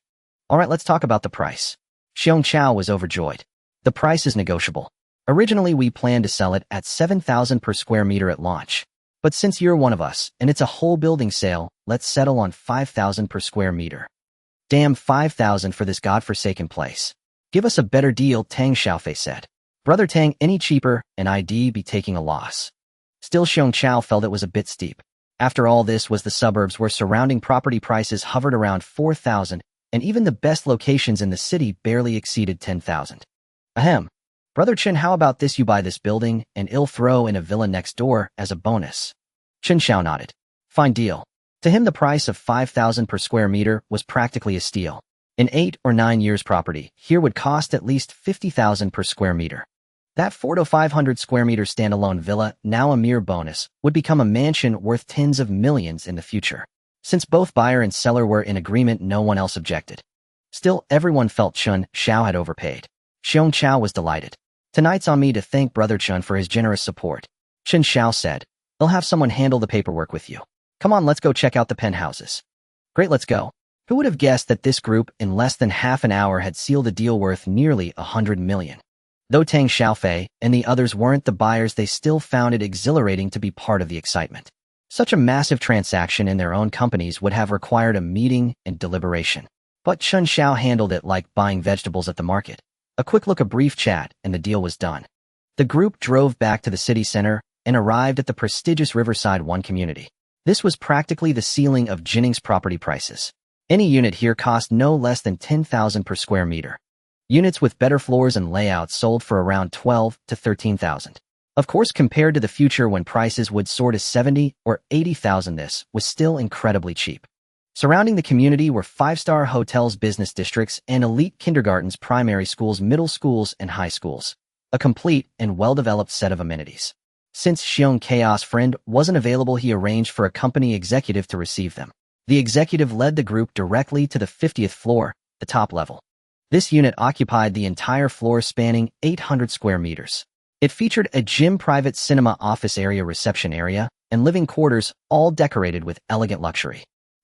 All right, let's talk about the price. Xiong Chao was overjoyed. The price is negotiable. Originally, we planned to sell it at 7,000 per square meter at launch. But since you're one of us, and it's a whole building sale, let's settle on 5,000 per square meter. Damn, 5,000 for this godforsaken place. Give us a better deal, Tang Xiaofei said. Brother Tang, any cheaper, and I'd be taking a loss. Still, Xiong Chao felt it was a bit steep. After all, this was the suburbs where surrounding property prices hovered around 4,000, and even the best locations in the city barely exceeded 10,000. Ahem. Brother Chen, how about this? You buy this building, and I'll throw in a villa next door as a bonus. Chen Xiao nodded. Fine deal. To him, the price of 5,000 per square meter was practically a steal. In 8 or 9 years, property here would cost at least 50,000 per square meter. That 400 to 500 square meter standalone villa, now a mere bonus, would become a mansion worth tens of millions in the future. Since both buyer and seller were in agreement, no one else objected. Still, everyone felt Chen Xiao had overpaid. Xiong Chao was delighted. Tonight's on me to thank Brother Chen for his generous support. Chen Xiao said. They'll have someone handle the paperwork with you. Come on, let's go check out the penthouses. Great, let's go. Who would have guessed that this group, in less than half an hour, had sealed a deal worth nearly 100 million? Though Tang Xiaofei and the others weren't the buyers, they still found it exhilarating to be part of the excitement. Such a massive transaction in their own companies would have required a meeting and deliberation. But Chen Xiao handled it like buying vegetables at the market. A quick look, a brief chat, and the deal was done. The group drove back to the city center and arrived at the prestigious Riverside 1 community. This was practically the ceiling of Jinning's property prices. Any unit here cost no less than 10,000 per square meter. Units with better floors and layouts sold for around 12 to 13,000. Of course, compared to the future when prices would soar to 70 or 80,000, this was still incredibly cheap. Surrounding the community were 5-star hotels, business districts, and elite kindergartens, primary schools, middle schools, and high schools. A complete and well-developed set of amenities. Since Xiong Chaos Friend wasn't available, he arranged for a company executive to receive them. The executive led the group directly to the 50th floor, the top level. This unit occupied the entire floor, spanning 800 square meters. It featured a gym, private cinema, office area, reception area, and living quarters, all decorated with elegant luxury.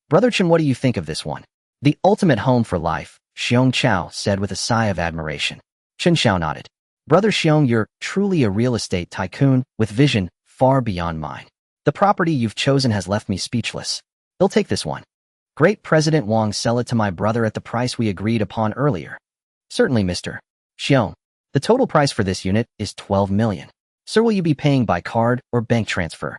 Brother Chen, what do you think of this one? The ultimate home for life, Xiong Chao said with a sigh of admiration. Chen Xiao nodded. Brother Xiong, you're truly a real estate tycoon with vision far beyond mine. The property you've chosen has left me speechless. They'll take this one. Great, President Wang, sell it to my brother at the price we agreed upon earlier. Certainly, Mr. Xiong. The total price for this unit is 12 million. Sir, will you be paying by card or bank transfer?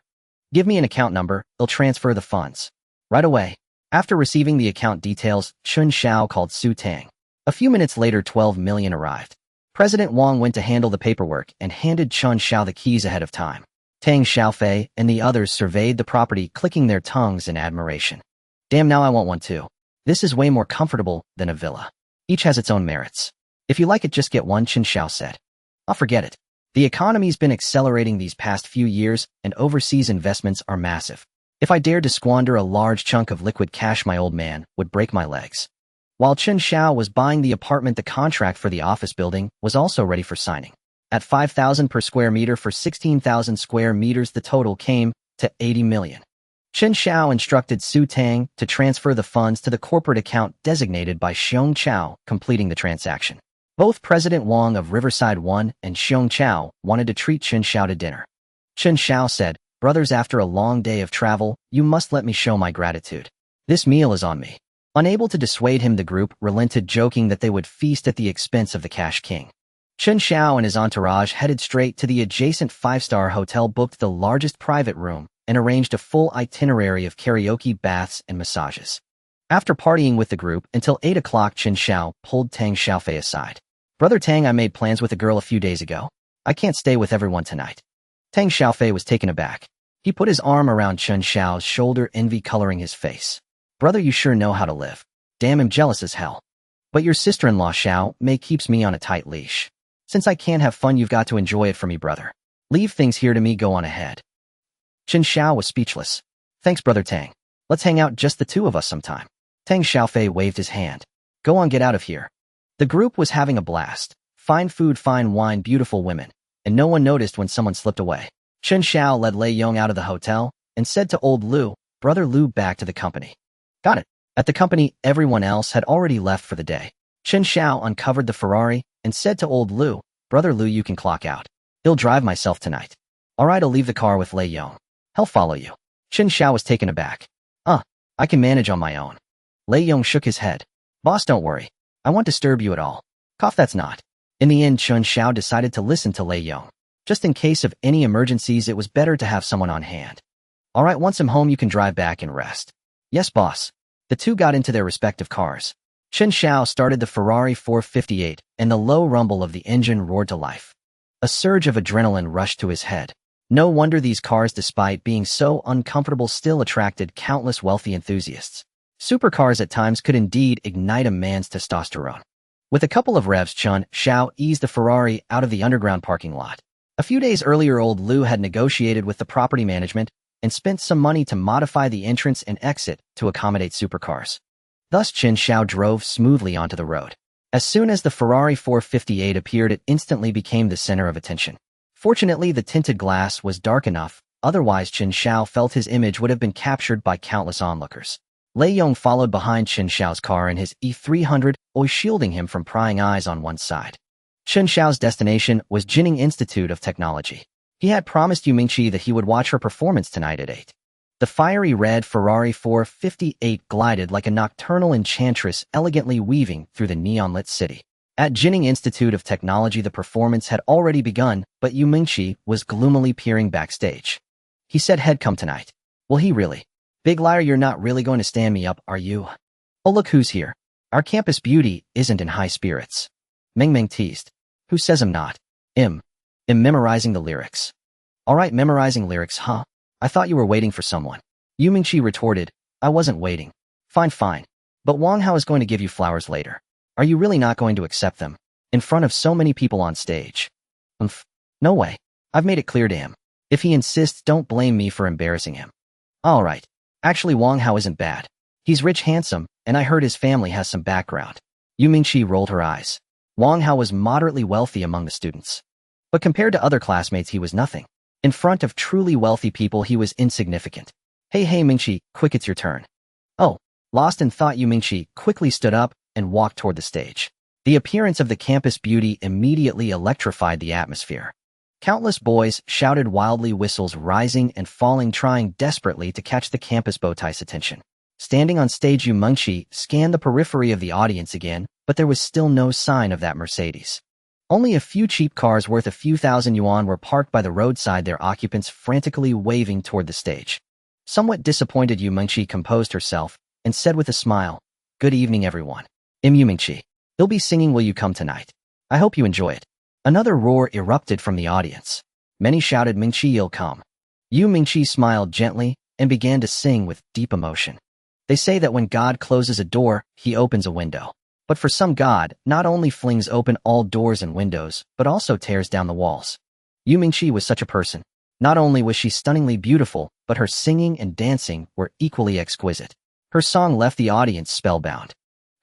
Give me an account number, I'll transfer the funds. Right away. After receiving the account details, Chen Xiao called Su Tang. A few minutes later, 12 million arrived. President Wang went to handle the paperwork and handed Chen Xiao the keys ahead of time. Tang Xiaofei and the others surveyed the property, clicking their tongues in admiration. Damn, now I want one too. This is way more comfortable than a villa. Each has its own merits. If you like it, just get one, Chen Xiao said. I'll forget it. The economy's been accelerating these past few years, and overseas investments are massive. If I dared to squander a large chunk of liquid cash, my old man would break my legs. While Chen Xiao was buying the apartment, the contract for the office building was also ready for signing. At 5,000 per square meter for 16,000 square meters, the total came to 80 million. Chen Xiao instructed Su Tang to transfer the funds to the corporate account designated by Xiong Chao, completing the transaction. Both President Wang of Riverside 1 and Xiong Chao wanted to treat Chen Xiao to dinner. Chen Xiao said, "Brothers, after a long day of travel, you must let me show my gratitude. This meal is on me." Unable to dissuade him, the group relented, joking that they would feast at the expense of the Cash King. Chen Xiao and his entourage headed straight to the adjacent five-star hotel, booked the largest private room, and arranged a full itinerary of karaoke, baths, and massages. After partying with the group until 8 o'clock, Chen Xiao pulled Tang Xiaofei aside. "Brother Tang, I made plans with a girl a few days ago. I can't stay with everyone tonight." Tang Xiaofei was taken aback. He put his arm around Chen Xiao's shoulder, envy coloring his face. "Brother, you sure know how to live. Damn, I'm jealous as hell. But your sister-in-law Xiao Mei keeps me on a tight leash. Since I can't have fun, you've got to enjoy it for me, brother. Leave things here to me, go on ahead." Chen Xiao was speechless. "Thanks, Brother Tang. Let's hang out, just the two of us sometime." Tang Xiaofei waved his hand. "Go on, get out of here." The group was having a blast. Fine food, fine wine, beautiful women, and no one noticed when someone slipped away. Chen Xiao led Lei Yong out of the hotel and said to old Lu, "Brother Lu, back to the company." "Got it." At the company, everyone else had already left for the day. Chen Xiao uncovered the Ferrari and said to old Lu, "Brother Lu, you can clock out. He'll drive myself tonight." "All right, I'll leave the car with Lei Yong. He'll follow you." Chen Xiao was taken aback. I can manage on my own." Lei Yong shook his head. "Boss, don't worry. I won't disturb you at all." Cough, that's not. In the end, Chen Xiao decided to listen to Lei Yong. Just in case of any emergencies, it was better to have someone on hand. "All right, once I'm home, you can drive back and rest." "Yes, boss." The two got into their respective cars. Chen Xiao started the Ferrari 458, and the low rumble of the engine roared to life. A surge of adrenaline rushed to his head. No wonder these cars, despite being so uncomfortable, still attracted countless wealthy enthusiasts. Supercars at times could indeed ignite a man's testosterone. With a couple of revs, Chen Xiao eased the Ferrari out of the underground parking lot. A few days earlier, old Lu had negotiated with the property management and spent some money to modify the entrance and exit to accommodate supercars. Thus, Chen Xiao drove smoothly onto the road. As soon as the Ferrari 458 appeared, it instantly became the center of attention. Fortunately, the tinted glass was dark enough, otherwise Chen Xiao felt his image would have been captured by countless onlookers. Lei Yong followed behind Chen Xiao's car in his E300, always shielding him from prying eyes on one side. Chen Xiao's destination was Jining Institute of Technology. He had promised Yu Mingqi that he would watch her performance tonight at 8. The fiery red Ferrari 458 glided like a nocturnal enchantress, elegantly weaving through the neon-lit city. At Jining Institute of Technology, the performance had already begun, but Yu Mingqi was gloomily peering backstage. He said he'd come tonight. Will he really? Big liar, you're not really going to stand me up, are you? Oh, look who's here. Our campus beauty isn't in high spirits. Ming Ming teased. Who says I'm not? I'm memorizing the lyrics. All right, memorizing lyrics, huh? I thought you were waiting for someone. Yu Mingqi retorted. I wasn't waiting. Fine. But Wang Hao is going to give you flowers later. Are you really not going to accept them? In front of so many people on stage? No way. I've made it clear to him. If he insists, don't blame me for embarrassing him. All right. Actually, Wang Hao isn't bad. He's rich, handsome, and I heard his family has some background. Yu Mingqi rolled her eyes. Wang Hao was moderately wealthy among the students. But compared to other classmates, he was nothing. In front of truly wealthy people, he was insignificant. Hey, Mingqi, quick, it's your turn. Oh, lost in thought, Yu Mingqi quickly stood up and walked toward the stage. The appearance of the campus beauty immediately electrified the atmosphere. Countless boys shouted wildly, whistles rising and falling, trying desperately to catch the campus bow tie's attention. Standing on stage, Yu Mingqi scanned the periphery of the audience again, but there was still no sign of that Mercedes. Only a few cheap cars worth a few thousand yuan were parked by the roadside, their occupants frantically waving toward the stage. Somewhat disappointed, Yu Mingqi composed herself and said with a smile, "Good evening, everyone. I'm Yu Mingqi. He'll be singing Will You Come Tonight. I hope you enjoy it." Another roar erupted from the audience. Many shouted, "Mingqi, you'll come." Yu Mingqi smiled gently and began to sing with deep emotion. They say that when God closes a door, he opens a window. But for some, God not only flings open all doors and windows, but also tears down the walls. Yu Mingqi was such a person. Not only was she stunningly beautiful, but her singing and dancing were equally exquisite. Her song left the audience spellbound.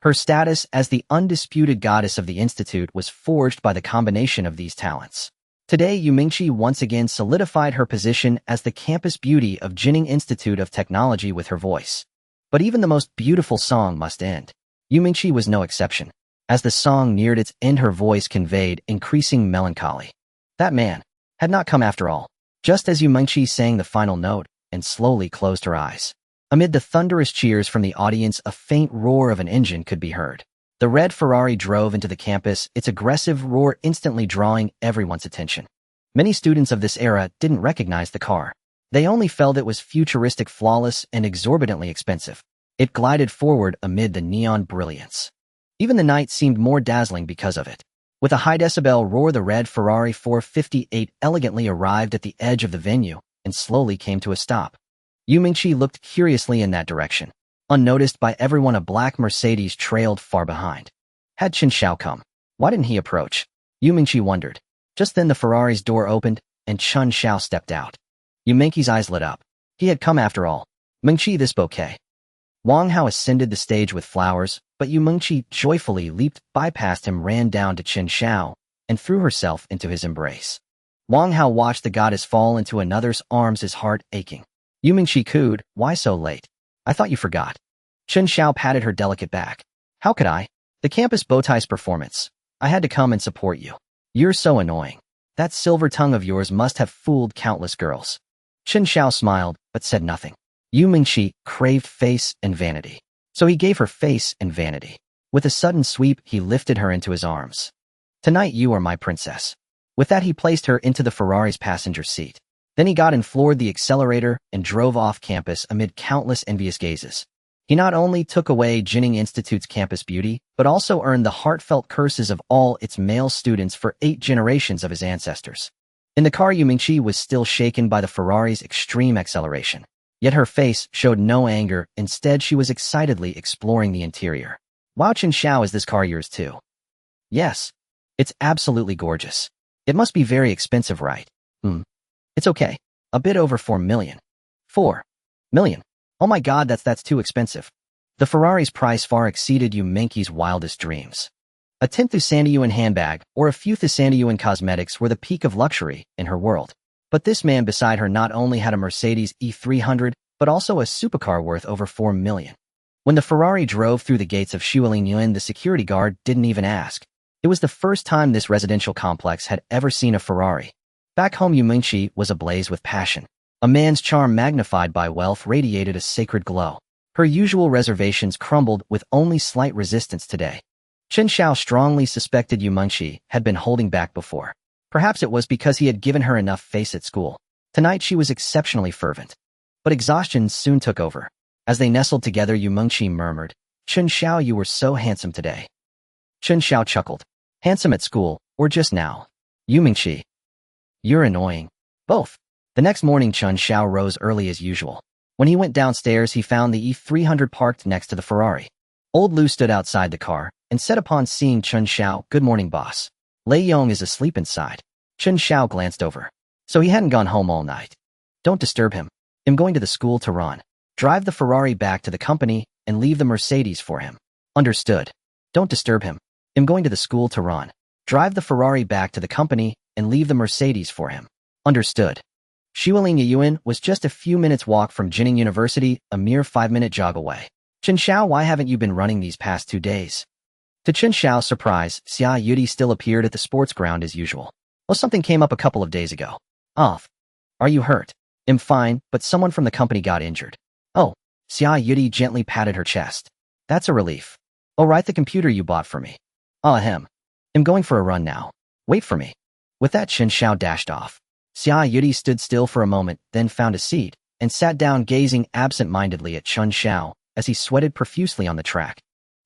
Her status as the undisputed goddess of the institute was forged by the combination of these talents. Today, Yu Mingqi once again solidified her position as the campus beauty of Jining Institute of Technology with her voice. But even the most beautiful song must end. Yu Mingqi was no exception. As the song neared its end, her voice conveyed increasing melancholy. That man had not come after all. Just as Yu Mingqi sang the final note and slowly closed her eyes. Amid the thunderous cheers from the audience, a faint roar of an engine could be heard. The red Ferrari drove into the campus, its aggressive roar instantly drawing everyone's attention. Many students of this era didn't recognize the car. They only felt it was futuristic, flawless, and exorbitantly expensive. It glided forward amid the neon brilliance. Even the night seemed more dazzling because of it. With a high-decibel roar, the red Ferrari 458 elegantly arrived at the edge of the venue and slowly came to a stop. Yu Mingqi looked curiously in that direction. Unnoticed by everyone, a black Mercedes trailed far behind. Had Chen Xiao come? Why didn't he approach? Yu Mingqi wondered. Just then the Ferrari's door opened, and Chen Xiao stepped out. Yu Mingqi's eyes lit up. He had come after all. Mingqi, this bouquet. Wang Hao ascended the stage with flowers, but Yu Mingqi joyfully leaped, bypassed him, ran down to Chen Xiao, and threw herself into his embrace. Wang Hao watched the goddess fall into another's arms, his heart aching. Yu Mingqi cooed, "Why so late? I thought you forgot." Chen Xiao patted her delicate back. "How could I? The campus bowtie's performance. I had to come and support you. You're so annoying. That silver tongue of yours must have fooled countless girls." Chen Xiao smiled, but said nothing. Yu Mingqi craved face and vanity. So he gave her face and vanity. With a sudden sweep, he lifted her into his arms. "Tonight you are my princess." With that, he placed her into the Ferrari's passenger seat. Then he got and floored the accelerator and drove off campus amid countless envious gazes. He not only took away Jining Institute's campus beauty, but also earned the heartfelt curses of all its male students for 8 generations of his ancestors. In the car, Yu Mingqi was still shaken by the Ferrari's extreme acceleration. Yet her face showed no anger. Instead, she was excitedly exploring the interior. "Wow, Chen Xiao, is this car yours too?" "Yes. It's absolutely gorgeous. It must be very expensive, right?" "It's okay. A bit over 4 million. 4 million. Oh my god, that's too expensive." The Ferrari's price far exceeded Yu Mingqi's wildest dreams. A 10,000 yuan handbag or a few thousand yuan cosmetics were the peak of luxury in her world. But this man beside her not only had a Mercedes E300, but also a supercar worth over 4 million. When the Ferrari drove through the gates of Xuelingyuan, the security guard didn't even ask. It was the first time this residential complex had ever seen a Ferrari. Back home, Yu Mingqi was ablaze with passion. A man's charm magnified by wealth radiated a sacred glow. Her usual reservations crumbled with only slight resistance today. Chen Xiao strongly suspected Yu Mingqi had been holding back before. Perhaps it was because he had given her enough face at school. Tonight she was exceptionally fervent. But exhaustion soon took over. As they nestled together, Yu Mingqi murmured, "Chen Xiao, you were so handsome today." Chen Xiao chuckled. "Handsome at school, or just now?" "Yu Mingqi, you're annoying." "Both." The next morning, Chen Xiao rose early as usual. When he went downstairs, he found the E300 parked next to the Ferrari. Old Lu stood outside the car and said upon seeing Chen Xiao, "Good morning, boss. Lei Yong is asleep inside." Chen Xiao glanced over. So he hadn't gone home all night. "Don't disturb him. I'm going to the school to run. Drive the Ferrari back to the company and leave the Mercedes for him." "Understood. Don't disturb him. I'm going to the school to run. Drive the Ferrari back to the company and leave the Mercedes for him." "Understood." Xuelingyuan was just a few minutes' walk from Jining University, a mere 5-minute jog away. "Chen Xiao, why haven't you been running these past 2 days?" To Chen Xiao's surprise, Xia Yudi still appeared at the sports ground as usual. "Well, something came up a couple of days ago." "Off. Are you hurt?" "I'm fine, but someone from the company got injured." "Oh." Xia Yudi gently patted her chest. "That's a relief." "Oh, right, the computer you bought for me." "Oh, ahem. I'm going for a run now. Wait for me." With that, Chen Xiao dashed off. Xia Yudi stood still for a moment, then found a seat, and sat down gazing absent-mindedly at Chen Xiao as he sweated profusely on the track.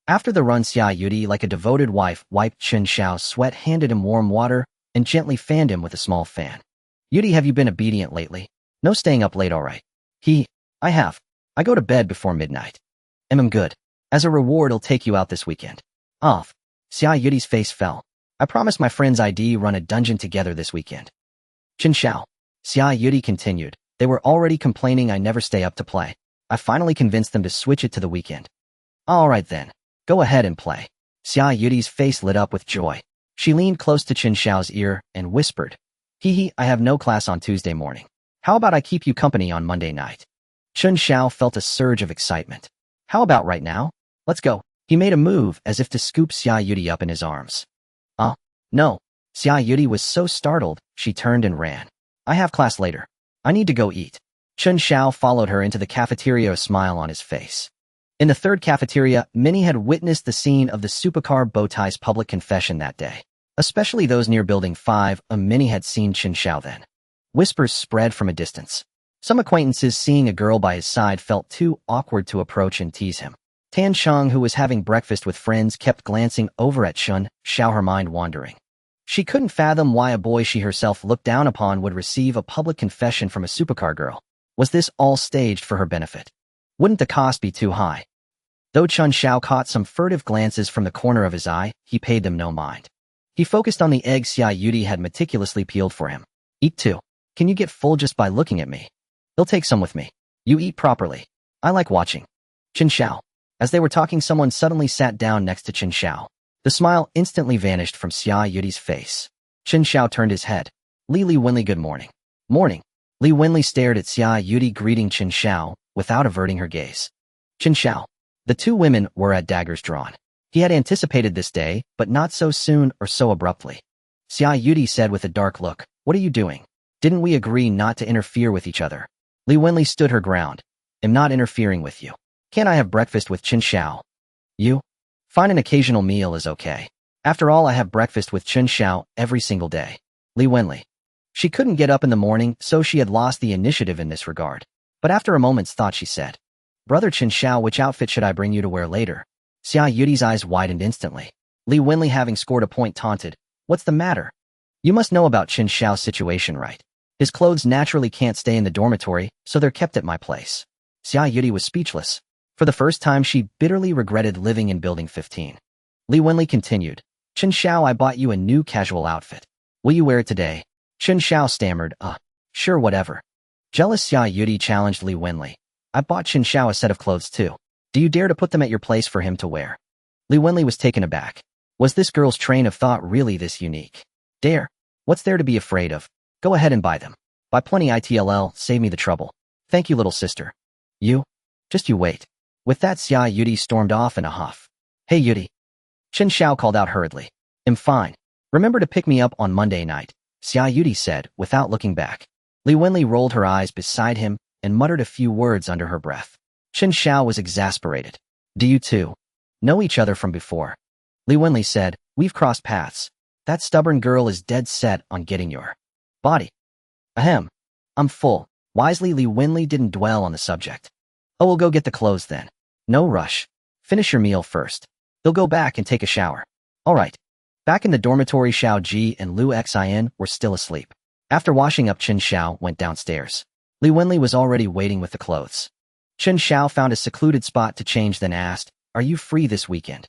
After the run, Xia Yudi, like a devoted wife, wiped Chen Xiao's sweat, handed him warm water, and gently fanned him with a small fan. "Yudi, have you been obedient lately? No staying up late, all right?" I have. I go to bed before midnight." "I'm good. As a reward, I'll take you out this weekend." "Off." Xia Yudi's face fell. "I promised my friends I'd run a dungeon together this weekend." "Chen Xiao." Xia Yudi continued. "They were already complaining I never stay up to play. I finally convinced them to switch it to the weekend." "All right then. Go ahead and play. Xia Yudi's face lit up with joy. She leaned close to Chen Xiao's ear and whispered, Hee hee, I have no class on Tuesday morning. How about I keep you company on Monday night? Chen Xiao felt a surge of excitement. How about right now? Let's go. He made a move as if to scoop Xia Yudi up in his arms. No. Xia Yudi was so startled, she turned and ran. I have class later. I need to go eat. Chen Xiao followed her into the cafeteria, a smile on his face. In the third cafeteria, many had witnessed the scene of the supercar Bowtie's public confession that day. Especially those near Building 5, many had seen Chen Xiao then. Whispers spread from a distance. Some acquaintances seeing a girl by his side felt too awkward to approach and tease him. Tan Cheng, who was having breakfast with friends, kept glancing over at Chen Xiao, her mind wandering. She couldn't fathom why a boy she herself looked down upon would receive a public confession from a supercar girl. Was this all staged for her benefit? Wouldn't the cost be too high? Though Chen Xiao caught some furtive glances from the corner of his eye, he paid them no mind. He focused on the egg Xia Yudi had meticulously peeled for him. Eat too. Can you get full just by looking at me? He'll take some with me. You eat properly. I like watching. Chen Xiao. As they were talking, someone suddenly sat down next to Chen Xiao. The smile instantly vanished from Xia Yudi's face. Chen Xiao turned his head. Li Wenli, good morning. Morning. Li Wenli stared at Xia Yudi, greeting Chen Xiao without averting her gaze. Chen Xiao. The two women were at daggers drawn. He had anticipated this day, but not so soon or so abruptly. Xia Yudi said with a dark look, What are you doing? Didn't we agree not to interfere with each other? Li Wenli stood her ground. Am not interfering with you. Can't I have breakfast with Chen Xiao? You? Fine, an occasional meal is okay. After all, I have breakfast with Chen Xiao every single day. Li Wenli. She couldn't get up in the morning, so she had lost the initiative in this regard. But after a moment's thought, she said, Brother Chen Xiao, which outfit should I bring you to wear later? Xia Yudi's eyes widened instantly. Li Wenli, having scored a point, taunted, What's the matter? You must know about Chen Xiao's situation, right? His clothes naturally can't stay in the dormitory, so they're kept at my place. Xia Yudi was speechless. For the first time, she bitterly regretted living in Building 15. Li Wenli continued, Chen Xiao, I bought you a new casual outfit. Will you wear it today? Chen Xiao stammered, sure, whatever. Jealous Xia Yudi challenged Li Wenli. I bought Chen Xiao a set of clothes too. Do you dare to put them at your place for him to wear? Li Wenli was taken aback. Was this girl's train of thought really this unique? Dare? What's there to be afraid of? Go ahead and buy them. Buy plenty ITLL, save me the trouble. Thank you, little sister. You? Just you wait. With that, Xia Yudi stormed off in a huff. Hey Yudi. Chen Xiao called out hurriedly. I'm fine. Remember to pick me up on Monday night, Xia Yudi said without looking back. Li Wenli rolled her eyes beside him and muttered a few words under her breath. Chen Xiao was exasperated. Do you two know each other from before? Li Wenli said, We've crossed paths. That stubborn girl is dead set on getting your body. Ahem. I'm full. Wisely, Li Wenli didn't dwell on the subject. Oh, we'll go get the clothes then. No rush. Finish your meal first. They'll go back and take a shower. All right. Back in the dormitory, Xiao Ji and Lu Xin were still asleep. After washing up, Chen Xiao went downstairs. Li Wenli was already waiting with the clothes. Chen Xiao found a secluded spot to change, then asked, Are you free this weekend?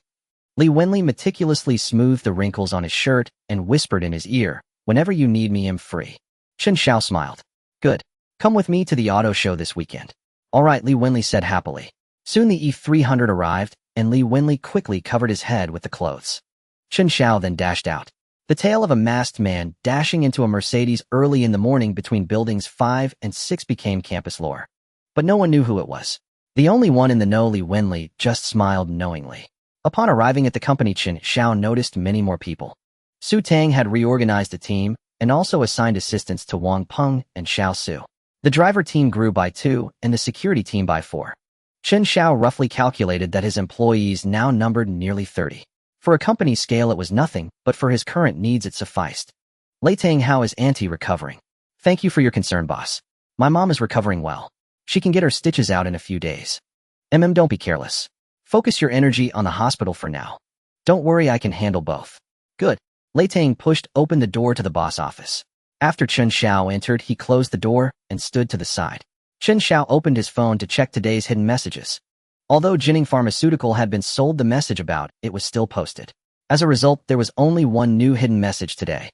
Li Wenli meticulously smoothed the wrinkles on his shirt and whispered in his ear, Whenever you need me, I'm free. Chen Xiao smiled. Good. Come with me to the auto show this weekend. All right, Li Wenli said happily. Soon the E300 arrived, and Li Wenli quickly covered his head with the clothes. Chen Xiao then dashed out. The tale of a masked man dashing into a Mercedes early in the morning between buildings 5 and 6 became campus lore. But no one knew who it was. The only one in the know, Li Wenli, just smiled knowingly. Upon arriving at the company, Chen Xiao noticed many more people. Su Tang had reorganized the team and also assigned assistants to Wang Peng and Xiao Su. The driver team grew by 2 and the security team by 4. Chen Xiao roughly calculated that his employees now numbered nearly 30. For a company scale, it was nothing, but for his current needs, it sufficed. Lei Tang, how is Auntie recovering? Thank you for your concern, boss. My mom is recovering well. She can get her stitches out in a few days. Don't be careless. Focus your energy on the hospital for now. Don't worry, I can handle both. Good. Lei Tang pushed open the door to the boss office. After Chen Xiao entered, he closed the door and stood to the side. Chen Xiao opened his phone to check today's hidden messages. Although Jinning Pharmaceutical had been sold the message about, it was still posted. As a result, there was only one new hidden message today.